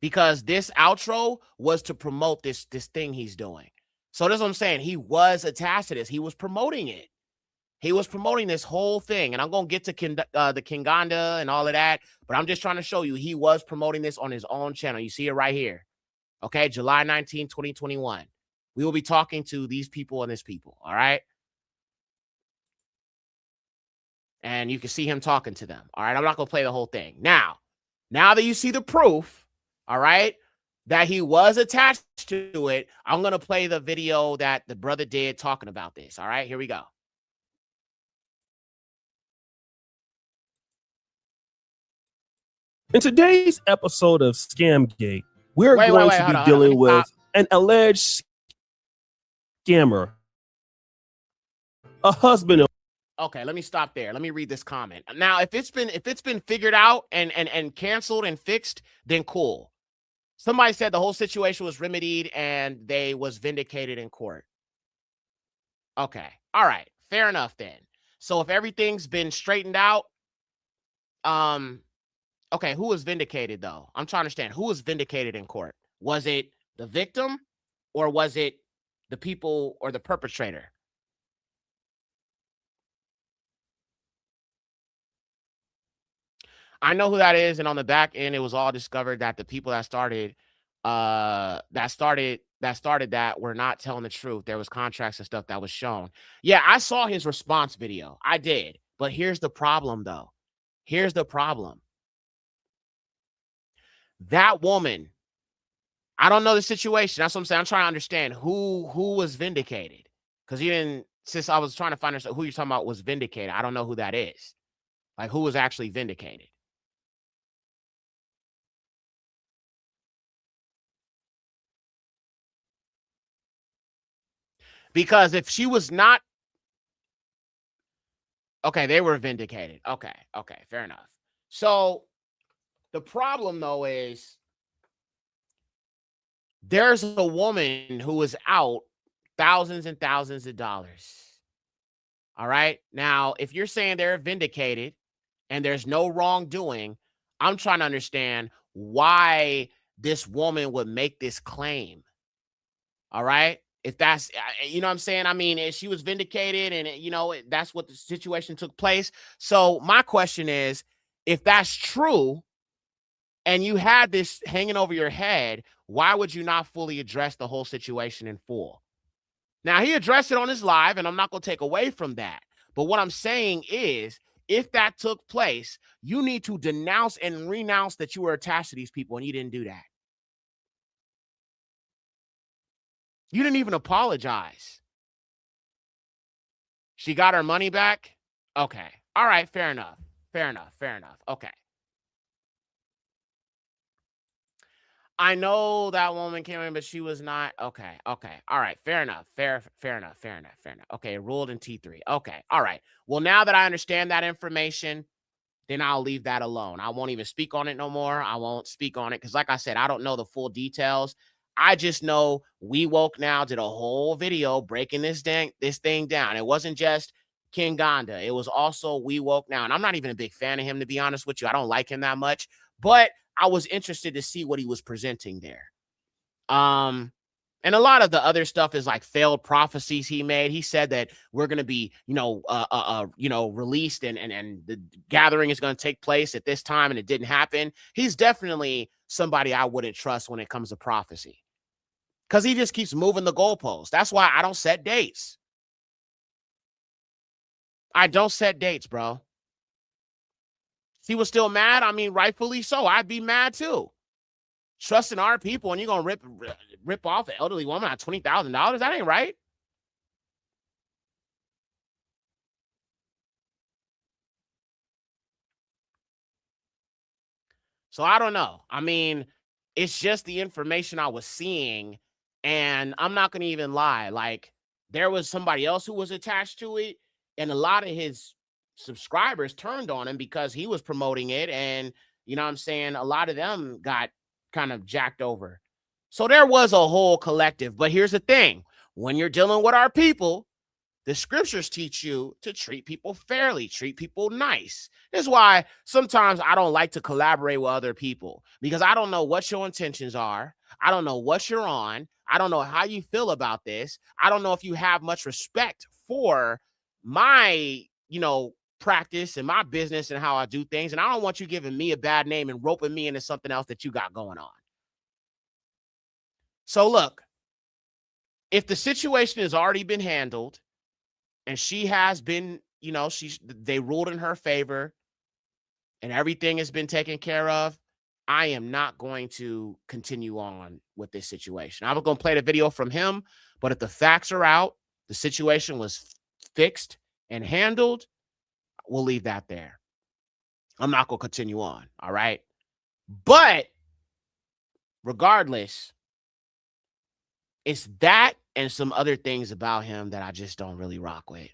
Because this outro was to promote this thing he's doing. So that's what I'm saying. He was attached to this. He was promoting it. He was promoting this whole thing. And I'm going to get to the Kinganda and all of that. But I'm just trying to show you he was promoting this on his own channel. You see it right here. Okay, July 19, 2021. We will be talking to these people and this people. All right. And you can see him talking to them. All right. I'm not going to play the whole thing. Now that you see the proof, all right, that he was attached to it, I'm going to play the video that the brother did talking about this. All right, here we go. In today's episode of Scamgate, we're going to be dealing with an alleged scammer, a husband of... Okay, let me stop there. Let me read this comment. Now, if it's been figured out and canceled and fixed, then cool. Somebody said the whole situation was remedied and they was vindicated in court. Okay. All right. Fair enough then. So if everything's been straightened out, okay, who was vindicated though? I'm trying to understand who was vindicated in court. Was it the victim or was it the people or the perpetrator. I know who that is, and on the back end, it was all discovered that the people that started that were not telling the truth. There was contracts and stuff that was shown. Yeah, I saw his response video. I did. But here's the problem, though. Here's the problem. That woman, I don't know the situation. That's what I'm saying. I'm trying to understand who was vindicated. Because since I was trying to find out who you're talking about was vindicated, I don't know who that is. Like, who was actually vindicated. Because if she was not, okay, they were vindicated. Okay, fair enough. So the problem, though, is there's a woman who is out thousands and thousands of dollars. All right. Now, if you're saying they're vindicated and there's no wrongdoing, I'm trying to understand why this woman would make this claim. All right. If that's, you know what I'm saying? I mean, if she was vindicated and, that's what the situation took place. So my question is, if that's true and you had this hanging over your head, why would you not fully address the whole situation in full? Now, he addressed it on his live, and I'm not going to take away from that. But what I'm saying is, if that took place, you need to denounce and renounce that you were attached to these people, and you didn't do that. You didn't even apologize. She got her money back? Okay. All right, fair enough. Okay. I know that woman came in, but she was not. Okay. All right. Fair enough. Fair enough. Okay. It ruled in T3. Okay. All right. Well, now that I understand that information, then I'll leave that alone. I won't even speak on it no more. I won't speak on it because, like I said, I don't know the full details. I just know We Woke Now did a whole video breaking this thing down. It wasn't just King Gonda. It was also We Woke Now. And I'm not even a big fan of him, to be honest with you. I don't like him that much. But I was interested to see what he was presenting there. And a lot of the other stuff is like failed prophecies he made. He said that we're going to be, released and the gathering is going to take place at this time, and it didn't happen. He's definitely somebody I wouldn't trust when it comes to prophecy because he just keeps moving the goalposts. That's why I don't set dates. I don't set dates, bro. He was still mad. I mean, rightfully so. I'd be mad too. Trusting our people and you're going to rip off an elderly woman at $20,000? That ain't right. So I don't know. I mean, it's just the information I was seeing, and I'm not going to even lie. Like, there was somebody else who was attached to it, and a lot of his subscribers turned on him because he was promoting it, and you know what I'm saying, a lot of them got kind of jacked over. So there was a whole collective. But here's the thing. When you're dealing with our people, the scriptures teach you to treat people fairly, treat people nice. That's why sometimes I don't like to collaborate with other people because I don't know what your intentions are. I don't know what you're on. I don't know how you feel about this. I don't know if you have much respect for my, practice and my business and how I do things. And I don't want you giving me a bad name and roping me into something else that you got going on. So look, if the situation has already been handled, and she has been, they ruled in her favor and everything has been taken care of, I am not going to continue on with this situation. I was going to play the video from him, but if the facts are out, the situation was fixed and handled, we'll leave that there. I'm not going to continue on, all right? But regardless, it's that and some other things about him that I just don't really rock with.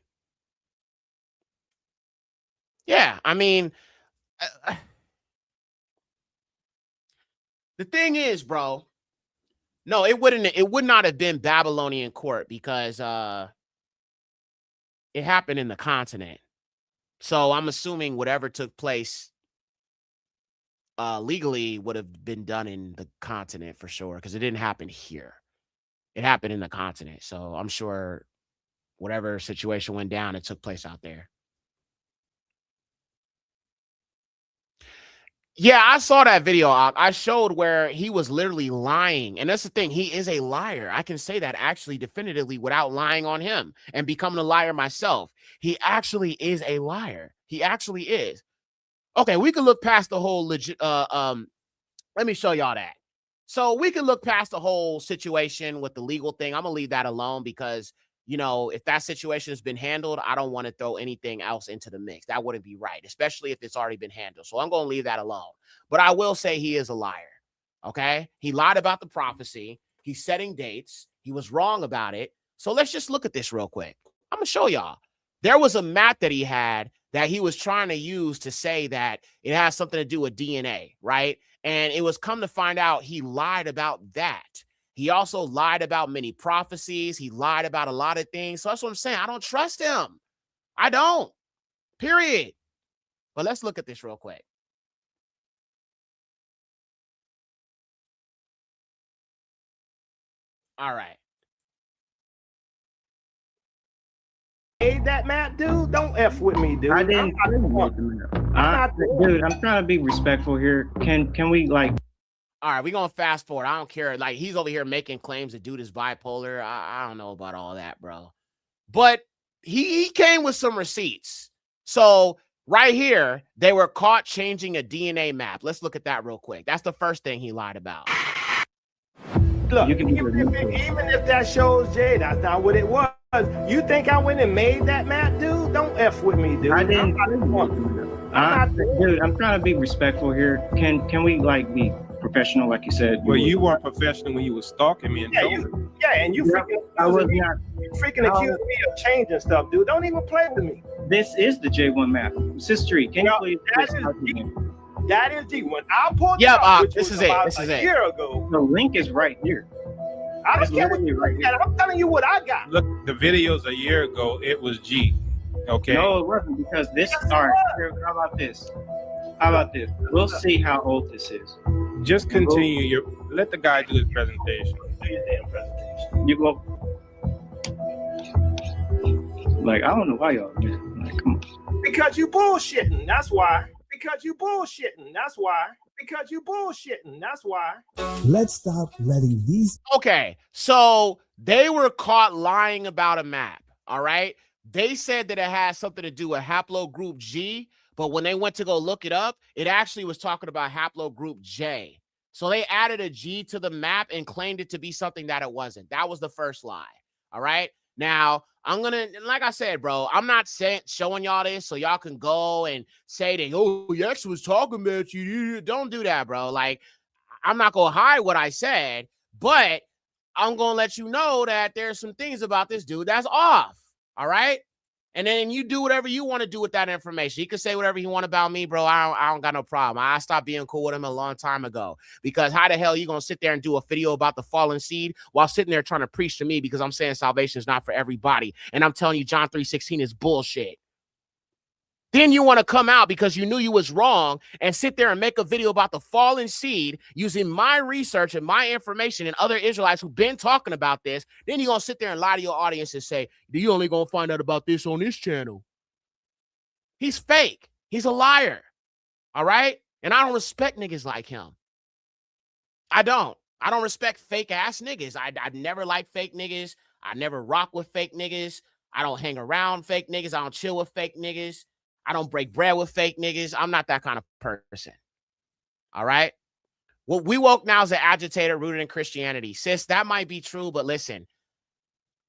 Yeah, I mean, the thing is, bro, no, it would not have been Babylonian court because it happened in the continent. So I'm assuming whatever took place legally would have been done in the continent for sure because it didn't happen here. It happened in the continent. So I'm sure whatever situation went down, it took place out there. Yeah, I saw that video. I showed where he was literally lying. And that's the thing. He is a liar. I can say that actually definitively without lying on him and becoming a liar myself. He actually is a liar. He actually is. Okay, we can look past the whole legit. Let me show y'all that. So we can look past the whole situation with the legal thing. I'm gonna leave that alone because you know if that situation has been handled, I don't want to throw anything else into the mix. That wouldn't be right, especially if it's already been handled. So I'm gonna leave that alone. But I will say he is a liar. Okay, he lied about the prophecy. He's setting dates. He was wrong about it. So let's just look at this real quick. I'm gonna show y'all. There was a map that he had that he was trying to use to say that it has something to do with DNA, right? And it was come to find out he lied about that. He also lied about many prophecies. He lied about a lot of things. So that's what I'm saying. I don't trust him. I don't. Period. But let's look at this real quick. All right. Made that map, dude. Don't F with me, dude. I didn't make the map. Dude, I'm trying to be respectful here. Can we like? All right, we're gonna fast forward. I don't care. Like he's over here making claims that dude is bipolar. I don't know about all that, bro. But he came with some receipts. So right here, they were caught changing a DNA map. Let's look at that real quick. That's the first thing he lied about. Look, even if that shows Jay, that's not what it was. You think I went and made that map, dude? Don't F with me, dude. I didn't. Dude, I'm trying to be respectful here. Can we like be professional, like you said? Well, you weren't professional when you were stalking me and and you freaking accused me of changing stuff, dude. Don't even play with me. This is the J1 map. Sister, can you please? That is G. When I pulled this is it. This is it. A year ago. The link is right here. I don't care what you right here. I'm telling you what I got. Look, the videos a year ago, it was G. Okay. No, it wasn't because this. All right. How about this? How about this? We'll see how old this is. Just continue. Let the guy do his presentation. Do your damn presentation. You go. Like I don't know why y'all. Like, come on. Because you bullshitting. That's why. Because you bullshitting. That's why. Because you bullshitting. That's why. Let's stop letting these. Okay, so they were caught lying about a map. All right. They said that it has something to do with haplogroup G, but when they went to go look it up, it actually was talking about haplogroup J. So they added a G to the map and claimed it to be something that it wasn't. That was the first lie. All right. Now, I'm going to, like I said, bro, I'm not showing y'all this so y'all can go and say that, oh, Yex was talking about you. Don't do that, bro. Like, I'm not going to hide what I said, but I'm going to let you know that there's some things about this dude that's off. All right. And then you do whatever you want to do with that information. He can say whatever he want about me, bro. I don't got no problem. I stopped being cool with him a long time ago. Because how the hell are you going to sit there and do a video about the fallen seed while sitting there trying to preach to me because I'm saying salvation is not for everybody. And I'm telling you John 3:16 is bullshit. Then you want to come out because you knew you was wrong and sit there and make a video about the fallen seed using my research and my information and other Israelites who've been talking about this. Then you're going to sit there and lie to your audience and say, you only going to find out about this on this channel. He's fake. He's a liar. All right? And I don't respect niggas like him. I don't. I don't respect fake ass niggas. I never like fake niggas. I never rock with fake niggas. I don't hang around fake niggas. I don't chill with fake niggas. I don't break bread with fake niggas. I'm not that kind of person. All right. What we woke now is an agitator rooted in Christianity. Sis, that might be true, but listen,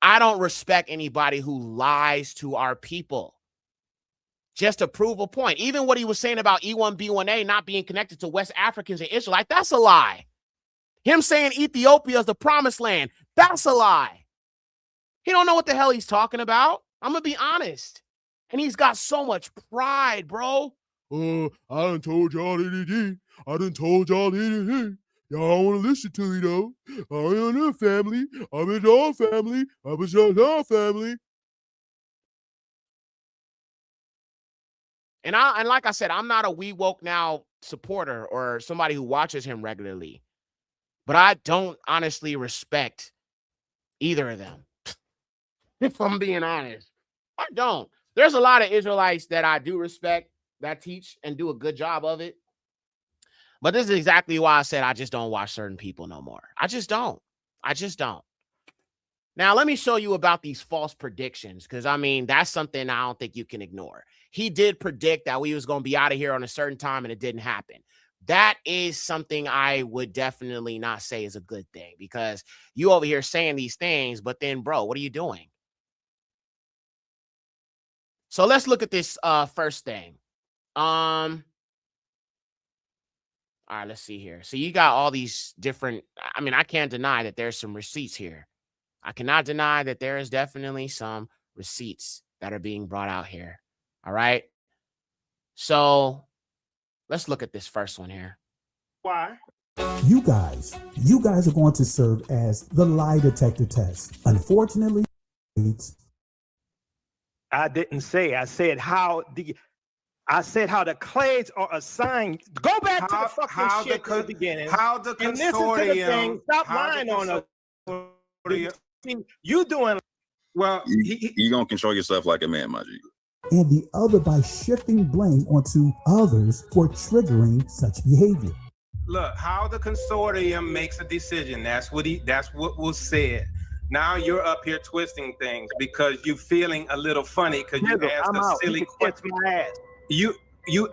I don't respect anybody who lies to our people just to prove a point. Even what he was saying about E1B1A not being connected to West Africans and Israelites, that's a lie. Him saying Ethiopia is the promised land, that's a lie. He don't know what the hell he's talking about. I'm going to be honest. And he's got so much pride, bro. I done told y'all anything. I done told y'all anything. Y'all don't want to listen to me, though. I ain't in their family. I'm in your family. I'm in your family. And like I said, I'm not a We Woke Now supporter or somebody who watches him regularly. But I don't honestly respect either of them. If I'm being honest, I don't. There's a lot of Israelites that I do respect that teach and do a good job of it. But this is exactly why I said I just don't watch certain people no more. I just don't. Now, let me show you about these false predictions, because, I mean, that's something I don't think you can ignore. He did predict that we was going to be out of here on a certain time, and it didn't happen. That is something I would definitely not say is a good thing, because you over here saying these things, but then, bro, what are you doing? So let's look at this first thing. All right, let's see here. So you got all these different, I mean, I can't deny that there's some receipts here. I cannot deny that there is definitely some receipts that are being brought out here. All right. So let's look at this first one here. Why? You guys are going to serve as the lie detector test. Unfortunately, I didn't say. I said how the clades are assigned. Go back to the fucking shit at the beginning. How the and listen to the thing. consortium? Stop lying on us. You doing well? You gonna control yourself like a man, my G. And the other by shifting blame onto others for triggering such behavior. Look, how the consortium makes a decision. That's what was said. Now you're up here twisting things because you're feeling a little funny because you asked a silly question. You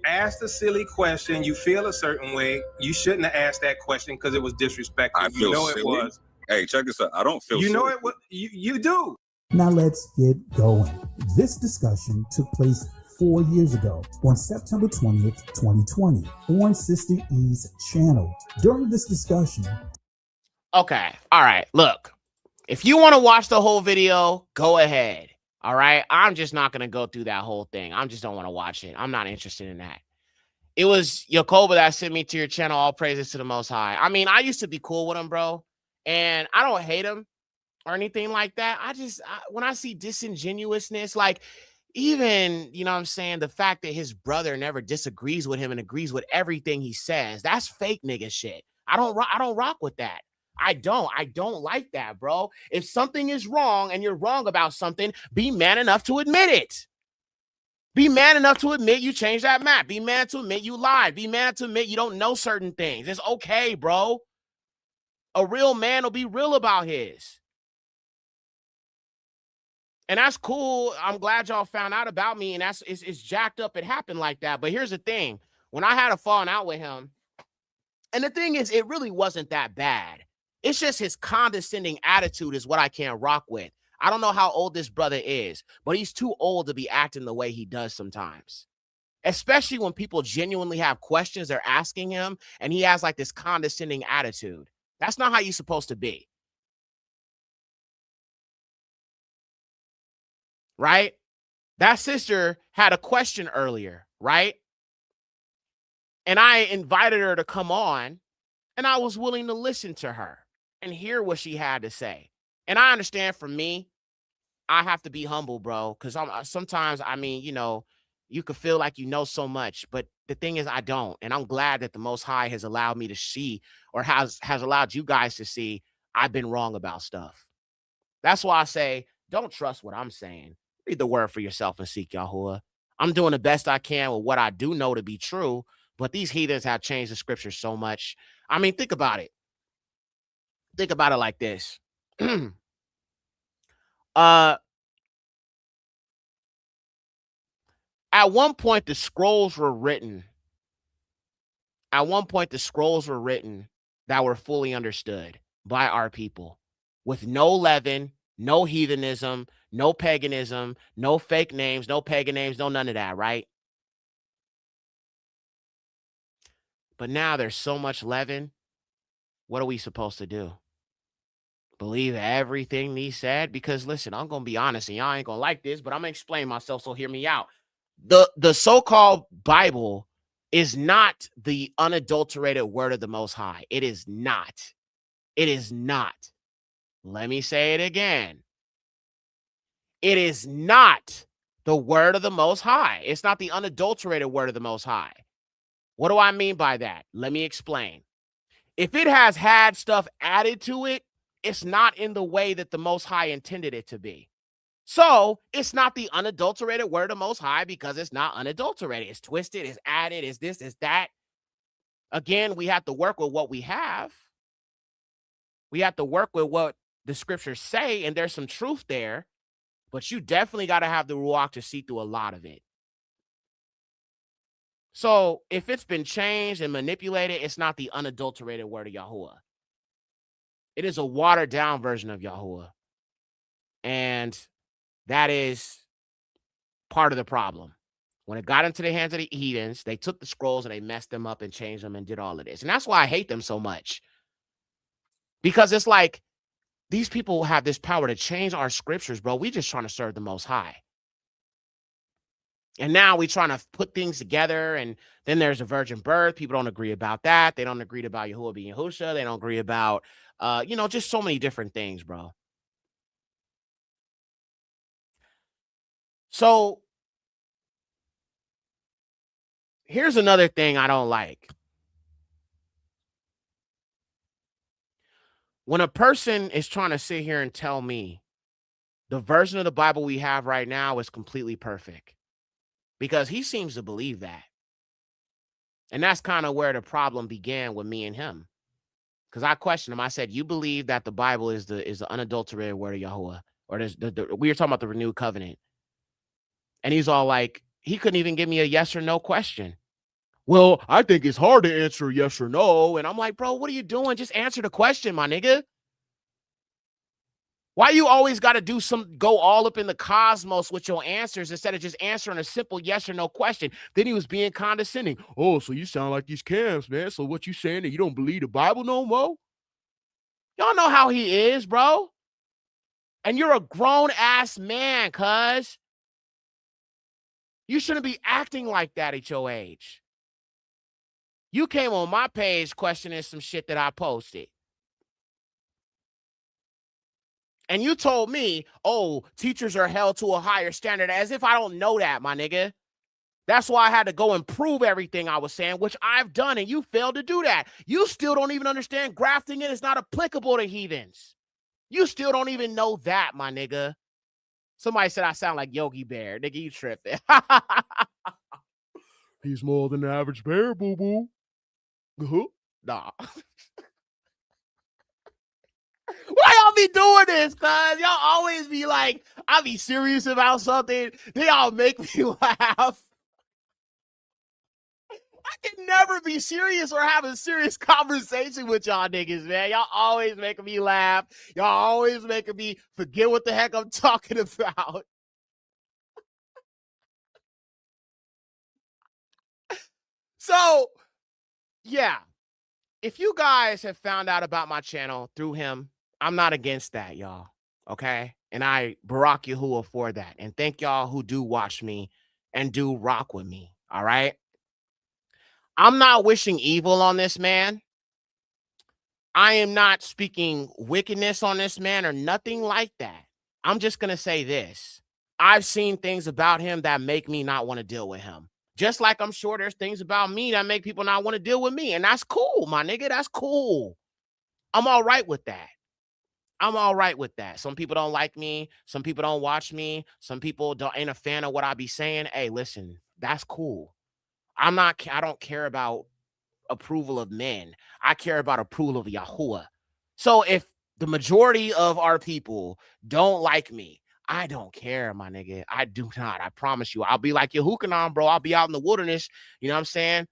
asked a silly question. You feel a certain way. You shouldn't have asked that question because it was disrespectful. You know it was. Hey, check this out. I don't feel. You know it. You do. Now let's get going. This discussion took place 4 years ago on September 20th, 2020 on Sister E's channel. During this discussion. Okay. All right. Look, if you want to watch the whole video, go ahead. All right. I'm just not going to go through that whole thing. I just don't want to watch it. I'm not interested in that. It was Yakoba that sent me to your channel. All praises to the Most High. I mean, I used to be cool with him, bro. And I don't hate him or anything like that. When I see disingenuousness, like even, you know what I'm saying, the fact that his brother never disagrees with him and agrees with everything he says, that's fake nigga shit. I don't rock with that. I don't like that, bro. If something is wrong and you're wrong about something, be man enough to admit it. Be man enough to admit you changed that map. Be man to admit you lied. Be man to admit you don't know certain things. It's okay, bro. A real man will be real about his. And that's cool. I'm glad y'all found out about me, and it's jacked up. It happened like that. But here's the thing. When I had a falling out with him, and the thing is, it really wasn't that bad. It's just his condescending attitude is what I can't rock with. I don't know how old this brother is, but he's too old to be acting the way he does sometimes. Especially when people genuinely have questions they're asking him, and he has like this condescending attitude. That's not how you're supposed to be. Right? That sister had a question earlier, right? And I invited her to come on, and I was willing to listen to her and hear what she had to say. And I understand for me, I have to be humble, bro, because sometimes, I mean, you know, you could feel like you know so much, but the thing is, I don't. And I'm glad that the Most High has allowed me to see, or has allowed you guys to see, I've been wrong about stuff. That's why I say, don't trust what I'm saying. Read the word for yourself and seek Yahuwah. I'm doing the best I can with what I do know to be true, but these heathens have changed the scripture so much. I mean, think about it. Think about it like this. At one point, the scrolls were written. At one point, the scrolls were written that were fully understood by our people with no leaven, no heathenism, no paganism, no fake names, no pagan names, no none of that, right? But now there's so much leaven. What are we supposed to do? Believe everything he said? Because listen, I'm going to be honest, and y'all ain't going to like this, but I'm going to explain myself, so hear me out. The so-called Bible is not the unadulterated word of the Most High. It is not. It is not. Let me say it again. It is not the word of the Most High. It's not the unadulterated word of the Most High. What do I mean by that? Let me explain. If it has had stuff added to it, it's not in the way that the Most High intended it to be. So it's not the unadulterated word of Most High because it's not unadulterated. It's twisted, it's added, it's this, it's that. Again, we have to work with what we have. We have to work with what the scriptures say, and there's some truth there, but you definitely got to have the Ruach to see through a lot of it. So if it's been changed and manipulated, it's not the unadulterated word of Yahuwah. It is a watered down version of Yahuwah. And that is part of the problem. When it got into the hands of the heathens, they took the scrolls and they messed them up and changed them and did all of this. And that's why I hate them so much. Because it's like, these people have this power to change our scriptures, bro. We just trying to serve the Most High. And now we trying to put things together, and then there's a virgin birth. People don't agree about that. They don't agree about Yahuwah being Yahusha. They don't agree about, just so many different things, bro. So here's another thing I don't like. When a person is trying to sit here and tell me the version of the Bible we have right now is completely perfect, because he seems to believe that. And that's kind of where the problem began with me and him. Because I questioned him. I said, you believe that the Bible is the unadulterated word of Yahuwah, or we were talking about the renewed covenant. And he's all like, he couldn't even give me a yes or no question. Well, I think it's hard to answer yes or no. And I'm like, bro, what are you doing? Just answer the question, my nigga. Why you always got to go all up in the cosmos with your answers instead of just answering a simple yes or no question? Then he was being condescending. Oh, so you sound like these camps, man. So what you saying, that you don't believe the Bible no more? Y'all know how he is, bro. And you're a grown-ass man, cuz. You shouldn't be acting like that at your age. You came on my page questioning some shit that I posted. And you told me, oh, teachers are held to a higher standard, as if I don't know that, my nigga. That's why I had to go and prove everything I was saying, which I've done, and you failed to do that. You still don't even understand grafting in is not applicable to heathens. You still don't even know that, my nigga. Somebody said I sound like Yogi Bear. Nigga, you tripping. He's more than the average bear, boo-boo. Nah. Why y'all be doing this, cuz? Y'all always be like, I be serious about something. They all make me laugh. I can never be serious or have a serious conversation with y'all niggas, man. Y'all always making me laugh. Y'all always making me forget what the heck I'm talking about. So, yeah. If you guys have found out about my channel through him, I'm not against that, y'all. Okay? And I Barak Yahuwah for that. And thank y'all who do watch me and do rock with me. All right? I'm not wishing evil on this man. I am not speaking wickedness on this man or nothing like that. I'm just going to say this. I've seen things about him that make me not want to deal with him. Just like I'm sure there's things about me that make people not want to deal with me. And that's cool, my nigga. That's cool. I'm all right with that. I'm all right with that. Some people don't like me. Some people don't watch me. Some people ain't a fan of what I be saying. Hey, listen, that's cool. I don't care about approval of men. I care about approval of Yahuwah. So if the majority of our people don't like me, I don't care, my nigga. I do not. I promise you. I'll be like Yehukanan, bro. I'll be out in the wilderness, you know what I'm saying?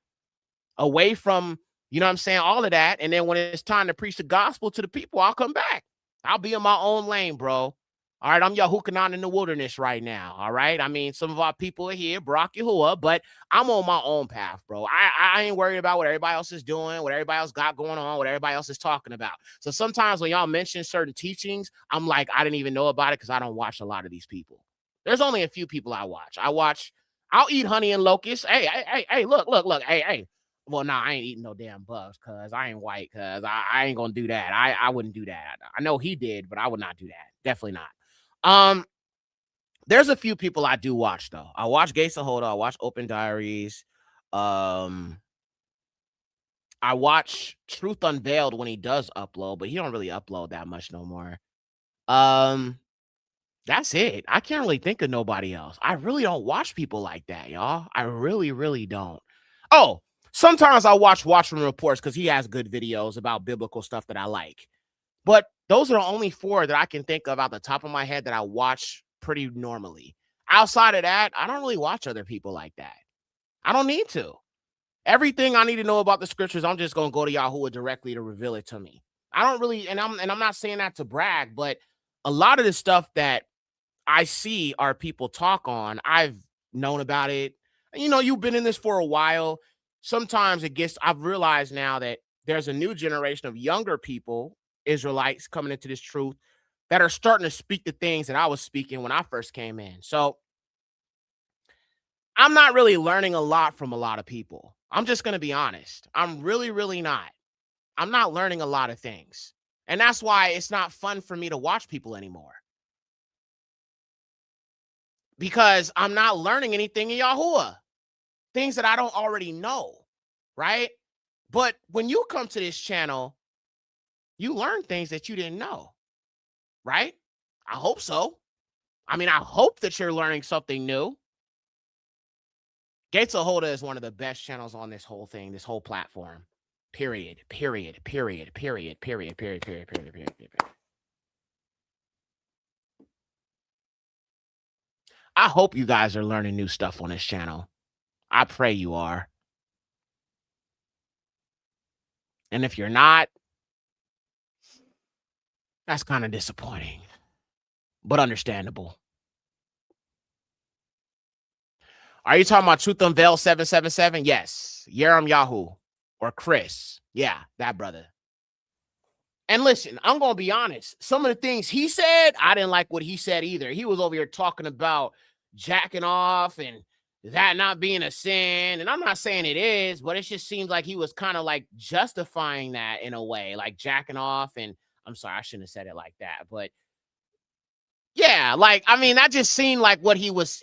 Away from, you know what I'm saying, all of that. And then when it's time to preach the gospel to the people, I'll come back. I'll be in my own lane, bro. All right, I'm Yehukanan in the wilderness right now. All right. I mean, some of our people are here, Barak Yahuwah, but I'm on my own path, bro. I ain't worried about what everybody else is doing, what everybody else got going on, what everybody else is talking about. So sometimes when y'all mention certain teachings, I'm like, I didn't even know about it because I don't watch a lot of these people. There's only a few people I watch. I'll eat honey and locusts. Hey, look. Hey. Well, nah, I ain't eating no damn bugs because I ain't white, because I ain't gonna do that. I wouldn't do that. I know he did, but I would not do that. Definitely not. There's a few people I do watch though. I watch Gates of Hoda, I watch Open Diaries. I watch Truth Unveiled when he does upload, but he don't really upload that much no more. That's it. I can't really think of nobody else. I really don't watch people like that, y'all. I really, really don't. Oh, sometimes I watch Watchman Reports because he has good videos about biblical stuff that I like. But those are the only 4 that I can think of out the top of my head that I watch pretty normally. Outside of that, I don't really watch other people like that. I don't need to. Everything I need to know about the scriptures, I'm just gonna go to Yahuwah directly to reveal it to me. I don't really, and I'm not saying that to brag, but a lot of the stuff that I see our people talk on, I've known about it. You know, you've been in this for a while. Sometimes I've realized now that there's a new generation of younger people, Israelites, coming into this truth that are starting to speak the things that I was speaking when I first came in. So I'm not really learning a lot from a lot of people. I'm just going to be honest. I'm really, really not. I'm not learning a lot of things. And that's why it's not fun for me to watch people anymore. Because I'm not learning anything in Yahuwah. Things that I don't already know, right? But when you come to this channel, you learn things that you didn't know, right? I hope so. I mean, I hope that you're learning something new. Gates of Hoda is one of the best channels on this whole thing, this whole platform. Period. Period. Period. Period. Period. Period. Period. Period. Period. Period. I hope you guys are learning new stuff on this channel. I pray you are. And if you're not, that's kind of disappointing, but understandable. Are you talking about Truth Unveiled 777? Yes. Yeram Yahoo or Chris. Yeah, that brother. And listen, I'm going to be honest. Some of the things he said, I didn't like what he said either. He was over here talking about jacking off and that not being a sin. And I'm not saying it is, but it just seems like he was kind of like justifying that in a way, like jacking off. And I'm sorry, I shouldn't have said it like that, but yeah, like, I mean, that just seemed like what he was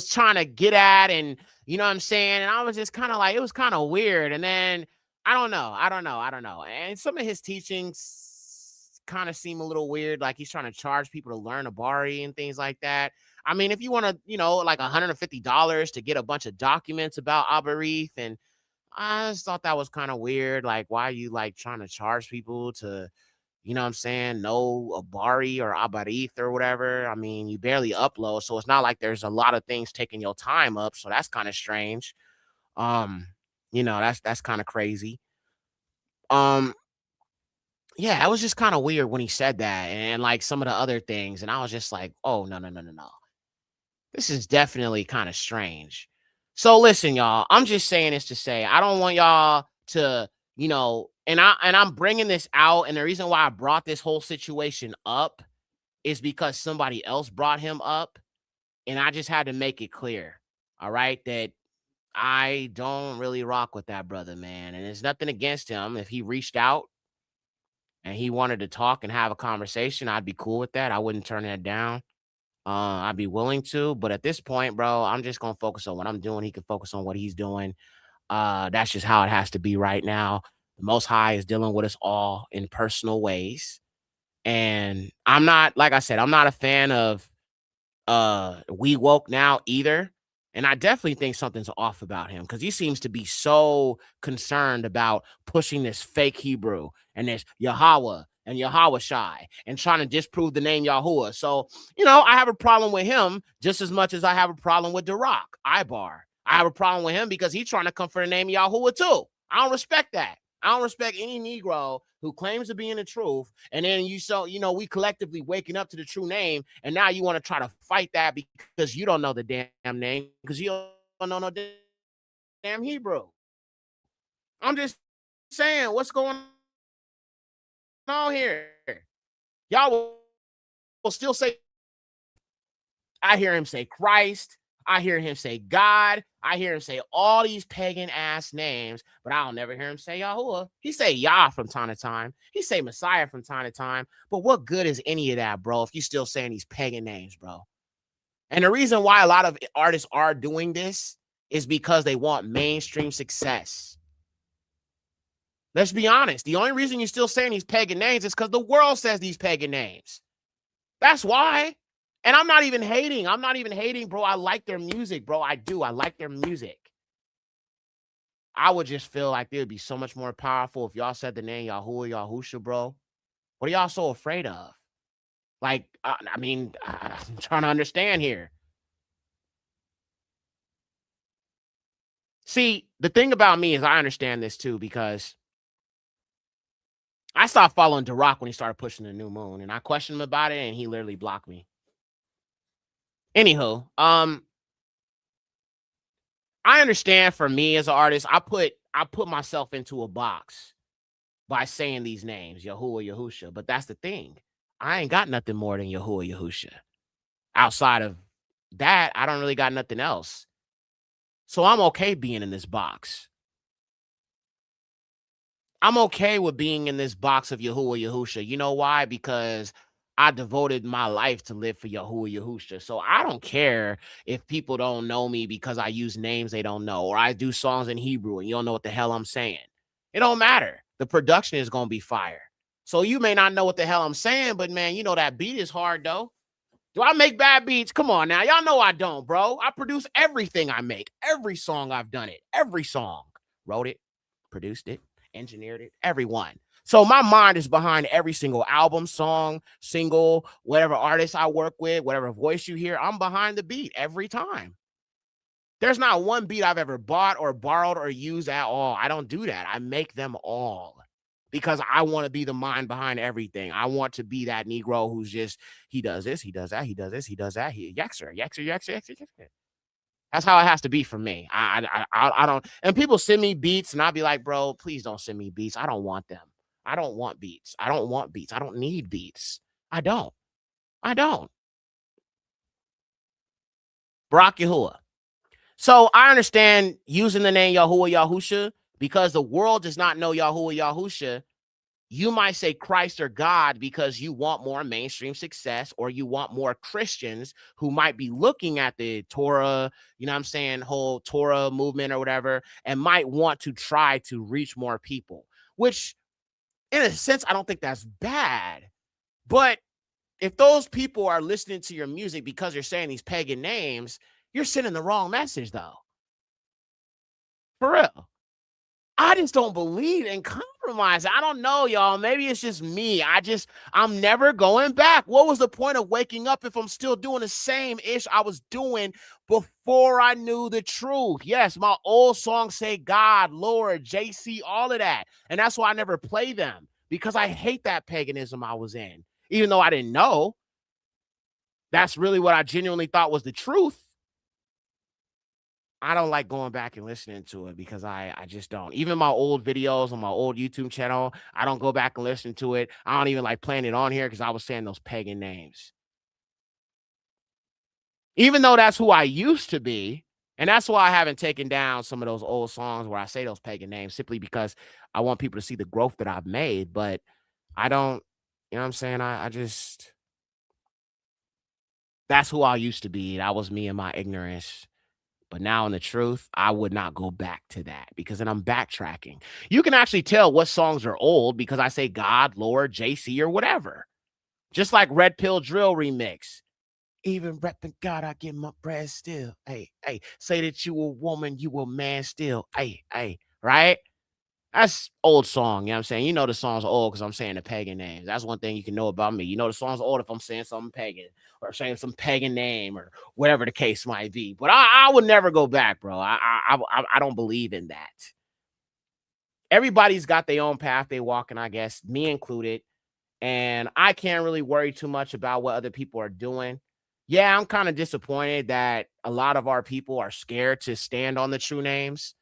trying to get at, and you know what I'm saying? And I was just kind of like, it was kind of weird. And then I don't know. And some of his teachings kind of seem a little weird, like he's trying to charge people to learn Abari and things like that. I mean, if you want to, you know, like $150 to get a bunch of documents about Abarith, and I just thought that was kind of weird. Like, why are you like trying to charge people to, you know what I'm saying, no Abari or Abarith or whatever? I mean, you barely upload, so it's not like there's a lot of things taking your time up, so that's kind of strange. You know, that's kind of crazy. Yeah, it was just kind of weird when he said that, and like some of the other things, and I was just like, oh, no. This is definitely kind of strange. So listen, y'all, I'm just saying this to say, I don't want y'all to, you know, and I'm bringing this out, and the reason why I brought this whole situation up is because somebody else brought him up, and I just had to make it clear, all right, that I don't really rock with that brother, man, and there's nothing against him. If he reached out and he wanted to talk and have a conversation, I'd be cool with that. I wouldn't turn that down. I'd be willing to, but at this point, bro, I'm just gonna focus on what I'm doing. He can focus on what he's doing. That's just how it has to be right now. The Most High is dealing with us all in personal ways. And I'm not, like I said, I'm not a fan of We Woke Now either. And I definitely think something's off about him because he seems to be so concerned about pushing this fake Hebrew and this Yahweh and Yahweh Shai and trying to disprove the name Yahuwah. So, you know, I have a problem with him just as much as I have a problem with Darak, Ibar. I have a problem with him because he's trying to come for the name Yahuwah too. I don't respect that. I don't respect any Negro who claims to be in the truth, and then we collectively waking up to the true name, and now you want to try to fight that because you don't know the damn name, because you don't know no damn Hebrew. I'm just saying, what's going on here? Y'all will still say, I hear him say Christ. I hear him say God. I hear him say all these pagan ass names, but I'll never hear him say Yahuwah. He say Yah from time to time. He say Messiah from time to time. But what good is any of that, bro, if you still saying these pagan names, bro? And the reason why a lot of artists are doing this is because they want mainstream success. Let's be honest. The only reason you're still saying these pagan names is because the world says these pagan names. That's why. And I'm not even hating. I'm not even hating, bro. I like their music, bro. I do. I like their music. I would just feel like they would be so much more powerful if y'all said the name Yahuwah, Yahusha, bro. What are y'all so afraid of? Like, I mean, I'm trying to understand here. See, the thing about me is I understand this too, because I stopped following DeRock when he started pushing the new moon, and I questioned him about it, and he literally blocked me. Anywho, I understand for me as an artist, I put myself into a box by saying these names, Yahuwah, Yahusha. But that's the thing. I ain't got nothing more than Yahuwah, Yahusha. Outside of that, I don't really got nothing else. So I'm okay being in this box. I'm okay with being in this box of Yahuwah, Yahusha. You know why? Because I devoted my life to live for Yahuwah, Yahusha. So I don't care if people don't know me because I use names they don't know, or I do songs in Hebrew and you don't know what the hell I'm saying. It don't matter. The production is going to be fire. So you may not know what the hell I'm saying, but man, you know that beat is hard though. Do I make bad beats? Come on now. Y'all know I don't, bro. I produce everything I make. Every song I've done it. Every song. Wrote it, produced it, engineered it, everyone. So my mind is behind every single album, song, single, whatever artist I work with, whatever voice you hear, I'm behind the beat every time. There's not one beat I've ever bought or borrowed or used at all. I don't do that. I make them all because I want to be the mind behind everything. I want to be that Negro who's just, he does this, he does that, he does this, he does that. He yaxer. That's how it has to be for me. I don't, and people send me beats and I'll be like, bro, please don't send me beats. I don't want them. I don't want beats. I don't want beats. I don't need beats. I don't. Barak Yahuwah. So I understand using the name Yahuwah, Yahusha, because the world does not know Yahuwah, Yahusha. You might say Christ or God because you want more mainstream success, or you want more Christians who might be looking at the Torah, you know what I'm saying, whole Torah movement or whatever, and might want to try to reach more people, which in a sense, I don't think that's bad. But if those people are listening to your music because you're saying these pagan names, you're sending the wrong message though. For real. I just don't believe in compromise. I don't know, y'all. Maybe it's just me. I'm never going back. What was the point of waking up if I'm still doing the same ish I was doing before I knew the truth? Yes, my old songs say God, Lord, JC, all of that. And that's why I never play them, because I hate that paganism I was in. Even though I didn't know, that's really what I genuinely thought was the truth. I don't like going back and listening to it because I just don't. Even my old videos on my old YouTube channel, I don't go back and listen to it. I don't even like playing it on here because I was saying those pagan names. Even though that's who I used to be, and that's why I haven't taken down some of those old songs where I say those pagan names, simply because I want people to see the growth that I've made. But I don't, you know what I'm saying? I just, that's who I used to be. That was me in my ignorance. But now in the truth, I would not go back to that, because then I'm backtracking. You can actually tell what songs are old because I say God, Lord, JC, or whatever. Just like Red Pill Drill remix. Even repping God, I get my bread still. Hey, say that you a woman, you a man still. Hey, right? That's old song, you know what I'm saying? You know the song's old because I'm saying the pagan names. That's one thing you can know about me. You know the song's old if I'm saying something pagan or saying some pagan name or whatever the case might be. But I would never go back, bro. I don't believe in that. Everybody's got their own path they walk, and I guess me included. And I can't really worry too much about what other people are doing. Yeah, I'm kind of disappointed that a lot of our people are scared to stand on the true names.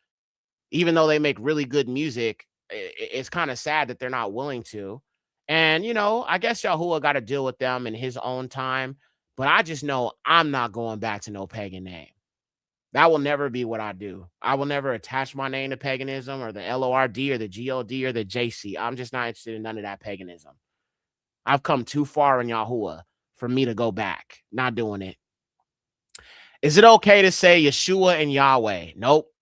Even though they make really good music, it's kind of sad that they're not willing to. And, you know, I guess Yahuwah got to deal with them in his own time. But I just know I'm not going back to no pagan name. That will never be what I do. I will never attach my name to paganism or the LORD or the GOD or the JC. I'm just not interested in none of that paganism. I've come too far in Yahuwah for me to go back. Not doing it. Is it okay to say Yeshua and Yahweh? Nope.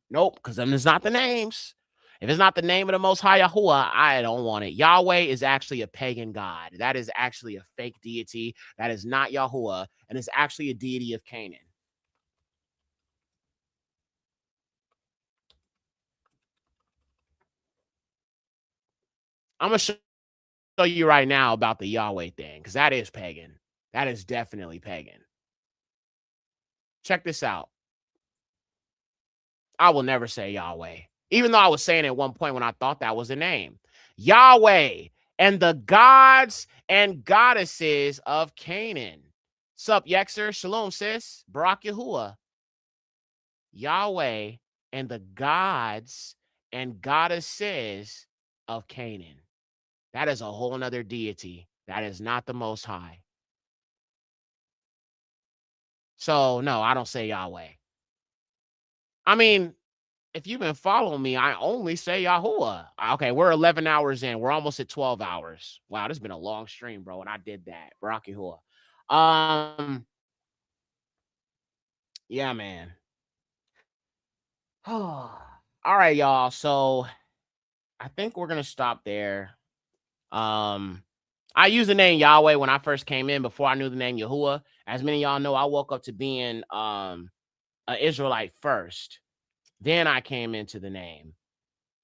Because them is not the names. If it's not the name of the Most High Yahuwah, I don't want it. Yahweh is actually a pagan god. That is actually a fake deity. That is not Yahuwah, and it's actually a deity of Canaan. I'm going to show you right now about the Yahweh thing, because that is pagan. That is definitely pagan. Check this out. I will never say Yahweh, even though I was saying it at one point when I thought that was the name. Yahweh and the gods and goddesses of Canaan. Sup, Yexer? Shalom, sis. Barak Yahuwah. Yahweh and the gods and goddesses of Canaan. That is a whole nother deity. That is not the Most High. So, no, I don't say Yahweh. I mean, if you've been following me, I only say Yahuwah. Okay, we're 11 hours in. We're almost at 12 hours. Wow, this has been a long stream, bro, and I did that. Barak Yahuwah. Yeah, man. All right, y'all. So I think we're gonna stop there. I used the name Yahweh when I first came in before I knew the name Yahuwah. As many of y'all know, I woke up to being an Israelite first. Then I came into the name.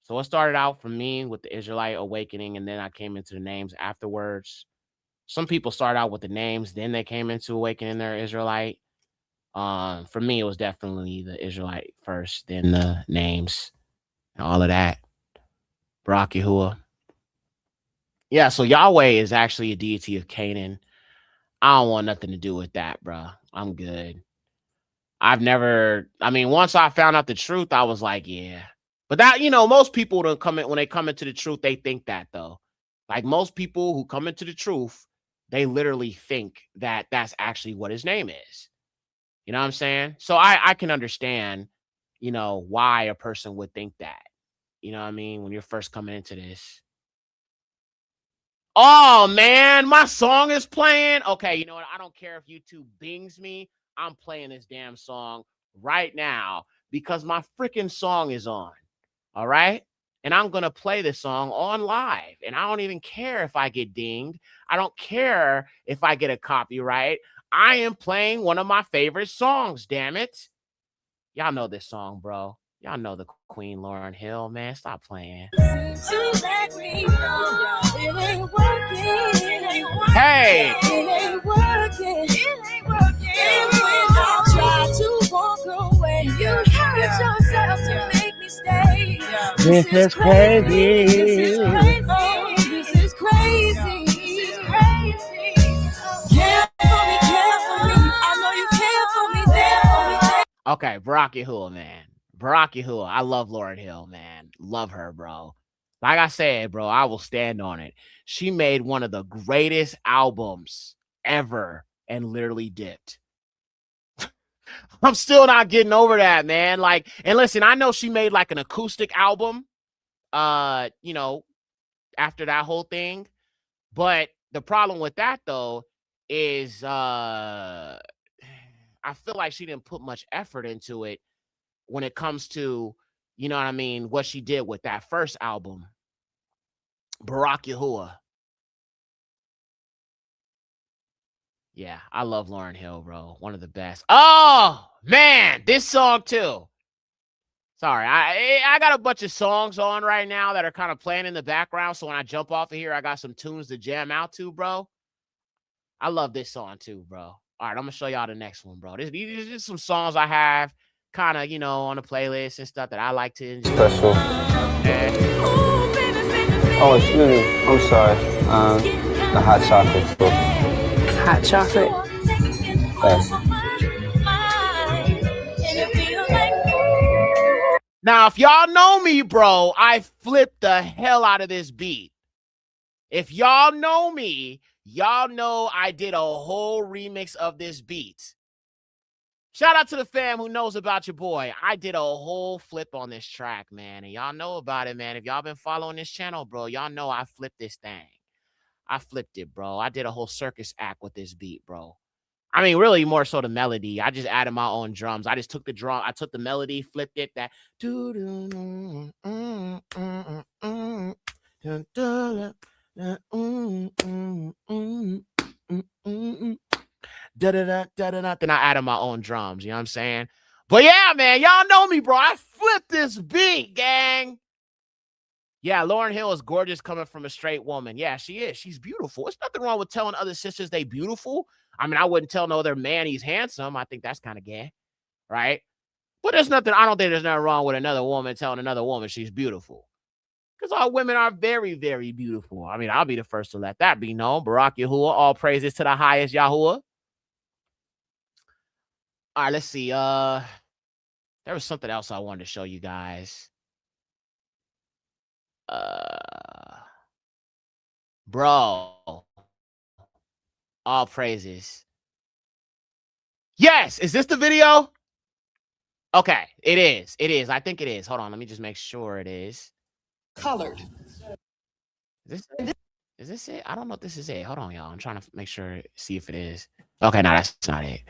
So it started out for me with the Israelite awakening, and then I came into the names afterwards. Some people start out with the names, then they came into awakening their Israelite. For me, it was definitely the Israelite first, then the names and all of that. Barak Yahuwah. Yeah, so Yahweh is actually a deity of Canaan. I don't want nothing to do with that, bro. I'm good. Once I found out the truth, I was like, yeah. But that, most people don't come in when they come into the truth, they think that though. Like most people who come into the truth, they literally think that that's actually what his name is. You know what I'm saying? So I can understand, why a person would think that. You know what I mean? When you're first coming into this. Oh man, my song is playing. Okay, you know what? I don't care if YouTube bings me. I'm playing this damn song right now because my freaking song is on. All right. And I'm going to play this song on live. And I don't even care if I get dinged. I don't care if I get a copyright. I am playing one of my favorite songs, damn it. Y'all know this song, bro. Y'all know the Queen Lauryn Hill, man. Stop playing. Hey! This is crazy. This is crazy. Okay, Barak Yahuwah, man. Barak Yahuwah. I love Lauryn Hill, man. Love her, bro. Like I said, bro, I will stand on it. She made one of the greatest albums ever and literally dipped. I'm still not getting over that, man. Like, and listen, I know she made like an acoustic album, after that whole thing. But the problem with that though is I feel like she didn't put much effort into it when it comes to, what she did with that first album, Barak Yahuwah. Yeah, I love Lauryn Hill, bro. One of the best. Oh, man, this song too. Sorry, I got a bunch of songs on right now that are kind of playing in the background. So when I jump off of here, I got some tunes to jam out to, bro. I love this song too, bro. All right, I'm going to show y'all the next one, bro. These are some songs I have kind of, on the playlist and stuff that I like to enjoy. Special. Oh, excuse me. I'm sorry. The hot chocolate. Bro. Hot chocolate. Yes. Now, if y'all know me, bro, I flipped the hell out of this beat. If y'all know me, y'all know I did a whole remix of this beat. Shout out to the fam who knows about your boy. I did a whole flip on this track, man. And y'all know about it, man. If y'all been following this channel, bro, y'all know I flipped this thing. I flipped it, bro. I did a whole circus act with this beat, bro. I mean, really more so the melody. I just added my own drums. I just took the drum. I took the melody, flipped it. That. Then I added my own drums. You know what I'm saying? But yeah, man, y'all know me, bro. I flipped this beat, gang. Yeah, Lauryn Hill is gorgeous coming from a straight woman. Yeah, she is. She's beautiful. There's nothing wrong with telling other sisters they beautiful. I mean, I wouldn't tell no other man he's handsome. I think that's kind of gay, right? But there's nothing. I don't think there's nothing wrong with another woman telling another woman she's beautiful. Because all women are very, very beautiful. I mean, I'll be the first to let that be known. Barak Yahuwah, all praises to the highest Yahuwah. All right, let's see. There was something else I wanted to show you guys. Bro. All praises. Yes, is this the video? Okay, it is. It is. I think it is. Hold on, let me just make sure it is. Colored. Is this it? I don't know if this is it. Hold on, y'all. I'm trying to make sure, see if it is. Okay, no, that's not it.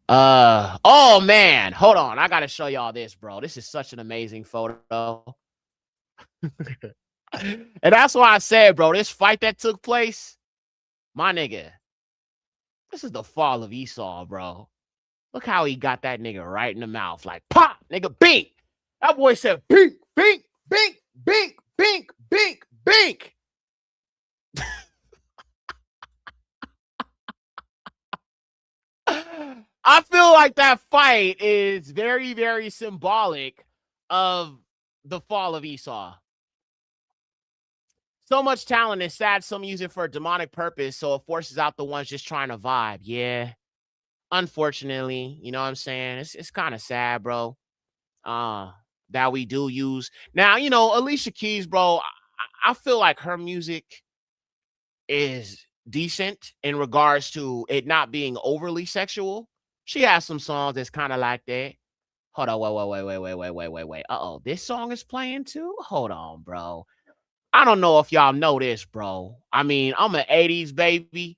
Oh man, hold on. I gotta show y'all this, bro. This is such an amazing photo. And that's why I said, bro, this fight that took place, my nigga, this is the fall of Esau, bro. Look how he got that nigga right in the mouth, like pop, nigga, bink. That boy said, bink, bink, bink, bink, bink, bink, bink. I feel like that fight is very, very symbolic of the fall of Esau. So much talent is sad. Some use it for a demonic purpose, so it forces out the ones just trying to vibe. Yeah, unfortunately, you know what I'm saying? It's kind of sad, bro. That we do use now. You know, Alicia Keys, bro. I feel like her music is decent in regards to it not being overly sexual. She has some songs that's kind of like that. Hold on, wait. Uh-oh, this song is playing too? Hold on, bro. I don't know if y'all know this, bro. I mean, I'm an 80s baby.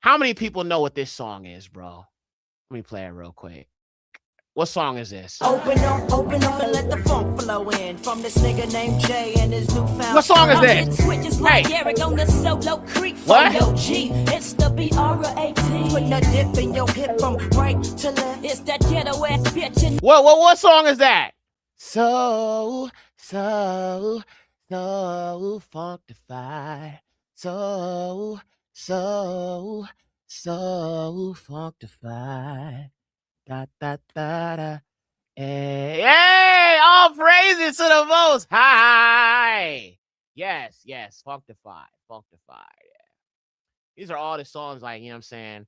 How many people know what this song is, bro? Let me play it real quick. What song is this? Open up and let the funk flow in from this nigga named Jay and his newfound. What song is this? Hey. On the Solo Creek what? G. It's the BRAT. Putting a dip in your hip from right to left. It's that ghetto ass bitch. What song is that? So functified. So functified. Da. Hey, all praises to the Most High. Yes, functified. Yeah. These are all the songs, like, you know what I'm saying?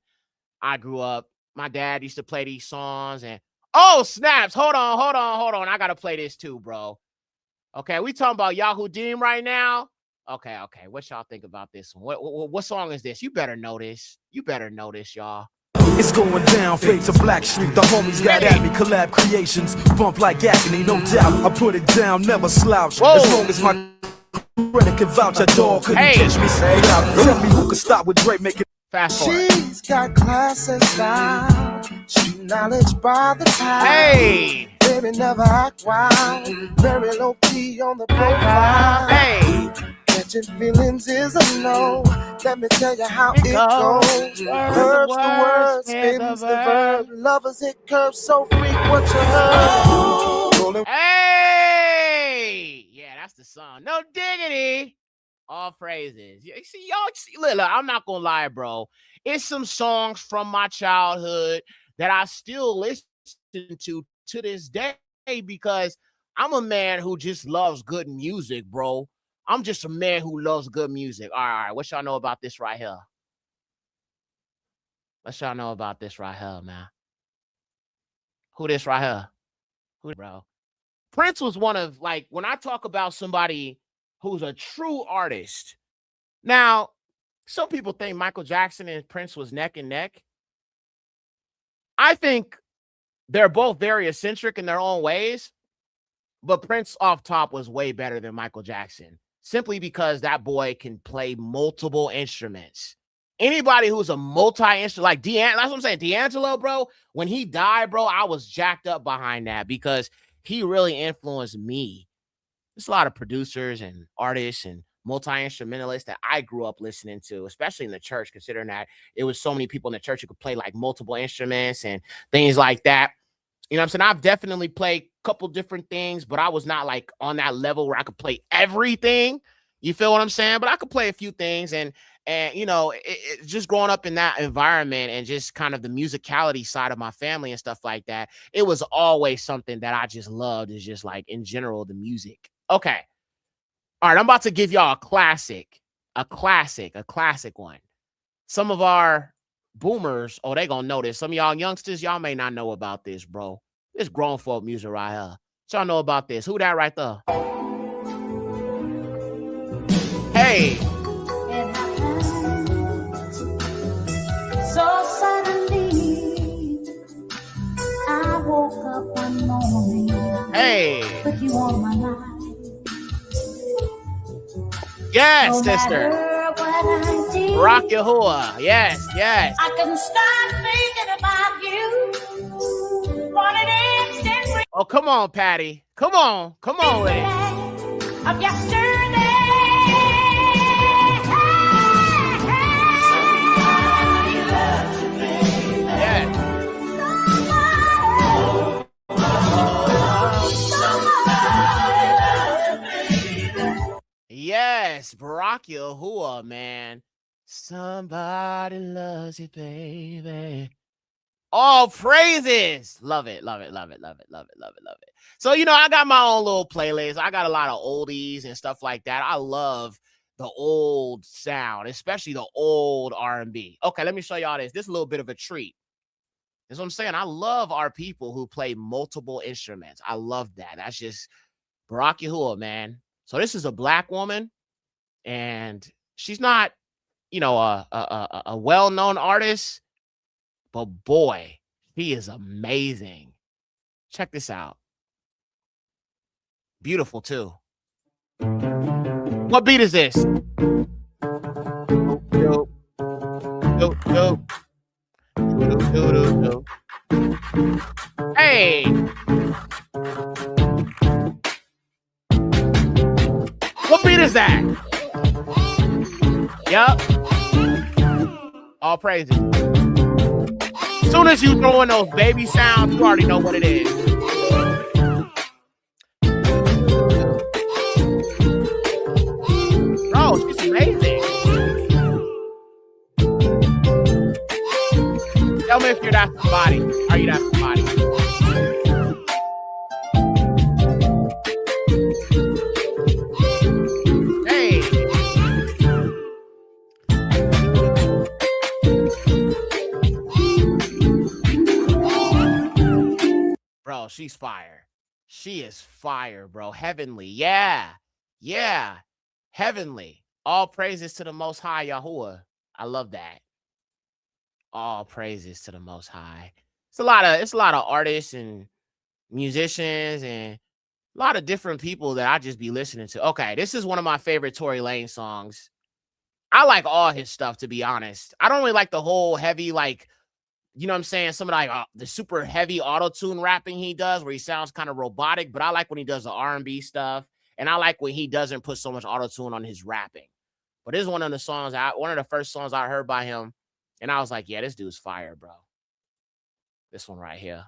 I grew up, my dad used to play these songs, and oh, snaps. Hold on. I gotta play this too, bro. Okay, we talking about Yahudim right now. Okay. What y'all think about this one? What song is this? You better know this. Y'all. It's going down, fade to Black Street. The homies got at me, collab creations. Bump like agony, no doubt. I put it down, never slouch. Whoa. As long as my credit can vouch, a dog couldn't catch me. Say, tell me who could stop with Drake making. Fast forward. She's got class and style, street knowledge by the time. Hey, baby, never act wild, very low key on the profile. Hey, catching feelings is a no. Let me tell you how it goes. Verbs the word, spins the verb. Lovers hit curves so freak what you heard. Hey, yeah, that's the song. No diggity. All praises. You see, y'all, look, I'm not gonna lie, bro. It's some songs from my childhood that I still listen to this day because I'm a man who just loves good music, bro. I'm just a man who loves good music. All right. What y'all know about this right here? Man? Who this right here? Who, bro? Prince was one of, like, when I talk about somebody who's a true artist. Now, some people think Michael Jackson and Prince was neck and neck. I think they're both very eccentric in their own ways, but Prince off top was way better than Michael Jackson, simply because that boy can play multiple instruments anybody who's a multi-instrument, like that's what I'm saying. D'Angelo, bro, when he died, bro, I was jacked up behind that because he really influenced me. There's a lot of producers and artists and multi-instrumentalists that I grew up listening to, especially in the church, considering that it was so many people in the church who could play like multiple instruments and things like that. You know what I'm saying? I've definitely played a couple different things, but I was not like on that level where I could play everything. You feel what I'm saying? But I could play a few things, and you know, just growing up in that environment and just kind of the musicality side of my family and stuff like that, it was always something that I just loved. Is just like in general the music. Okay, all right, I'm about to give y'all a classic one. Some of our boomers, oh, they gonna know this. Some of y'all youngsters, y'all may not know about this, bro. This grown folk music right here. Y'all know about this. Who that right there? Hey. So suddenly, I woke up one morning. Hey. With you on my mind. Yes, No sister. matter what I did, Rock Yahuwah. Yes, yes. I couldn't stop thinking about you. What an instant. Oh, come on, Patty. Come on with it. Of yesterday. Yes, Barack Yahuwah, man. Somebody loves you, baby. All praises. Love it. So, you know, I got my own little playlist. I got a lot of oldies and stuff like that. I love the old sound, especially the old R&B. Okay, let me show y'all this. This is a little bit of a treat. That's what I'm saying. I love our people who play multiple instruments. I love that. That's just Barack Yahuwah, man. So this is a black woman, and she's not, you know, a well-known artist, but boy, he is amazing. Check this out. Beautiful too. What beat is this? Hey. What beat is that? Yup. All praises. As soon as you throw in those baby sounds, you already know what it is. Bro, she's amazing. Tell me if you're that somebody. Are you that somebody? Hey. Bro, she's fire. She is fire, bro. Heavenly. Yeah. Heavenly. All praises to the Most High Yahuwah. I love that. All praises to the Most High. It's a lot of artists and musicians and a lot of different people that I just be listening to. Okay, this is one of my favorite Tory Lanez songs. I like all his stuff, to be honest. I don't really like the whole heavy, like, you know what I'm saying? Some of like the super heavy auto-tune rapping he does where he sounds kind of robotic, but I like when he does the R&B stuff. And I like when he doesn't put so much auto-tune on his rapping. But this is one of the songs, one of the first songs I heard by him. And I was like, yeah, this dude's fire, bro. This one right here.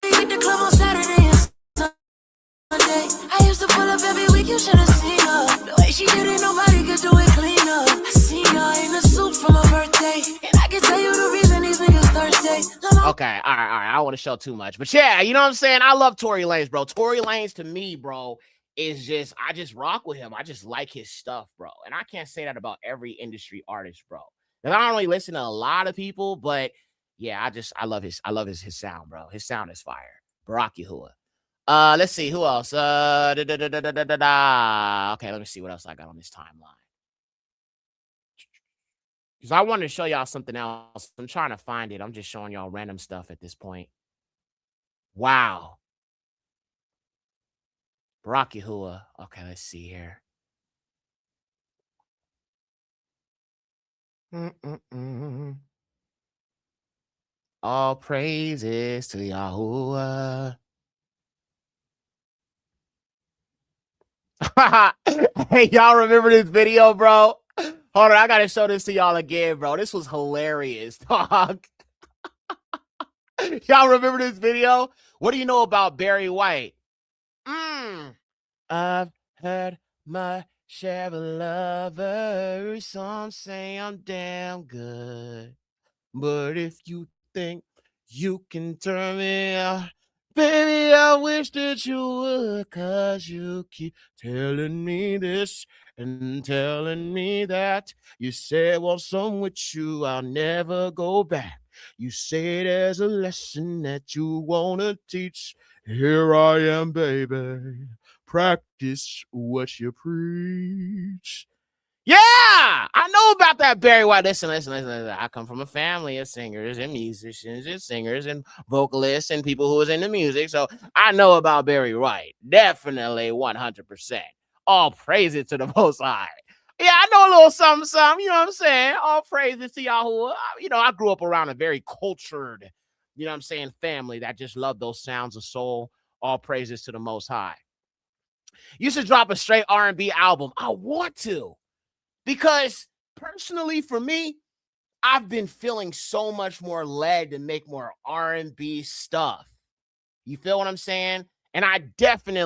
The club on Saturday and Sunday. I used to pull up every week, you should have seen her. The way she did it, nobody could do it cleaner. I seen her in a suit for my birthday. And I can tell you the reason these niggas thirsty. Okay, all right. I don't want to show too much. But yeah, you know what I'm saying? I love Tory Lanez, bro. Tory Lanez to me, bro, is just, I just rock with him. I just like his stuff, bro. And I can't say that about every industry artist, bro. And I don't really listen to a lot of people, but yeah, I love his sound, bro. His sound is fire. Barack Yahuwah. Let's see who else. Okay, let me see what else I got on this timeline. Because I wanted to show y'all something else. I'm trying to find it. I'm just showing y'all random stuff at this point. Wow. Barack Yahuwah. Okay, let's see here. All praises to Yahuwah. Hey, y'all remember this video, bro? Hold on, I gotta show this to y'all again, bro. This was hilarious, dog. Y'all remember this video? What do you know about Barry White? I've had my share of lovers. Some say I'm damn good. But if you think you can turn me out, baby, I wish that you would, 'cause you keep telling me this and telling me that. You said, once I'm with you, I'll never go back. You say there's a lesson that you want to teach. Here I am, baby. Practice what you preach. Yeah, I know about that Barry White. Listen. I come from a family of singers and musicians and singers and vocalists and people who is into music. So I know about Barry White. Definitely 100%. All praises to the Most High. Yeah, I know a little something, you know what I'm saying? All praises to Yahuwah. You know, I grew up around a very cultured, you know what I'm saying, family that just loved those sounds of soul. All praises to the Most High. You should drop a straight R&B album. I want to. Because personally, for me, I've been feeling so much more led to make more R&B stuff. You feel what I'm saying? And I definitely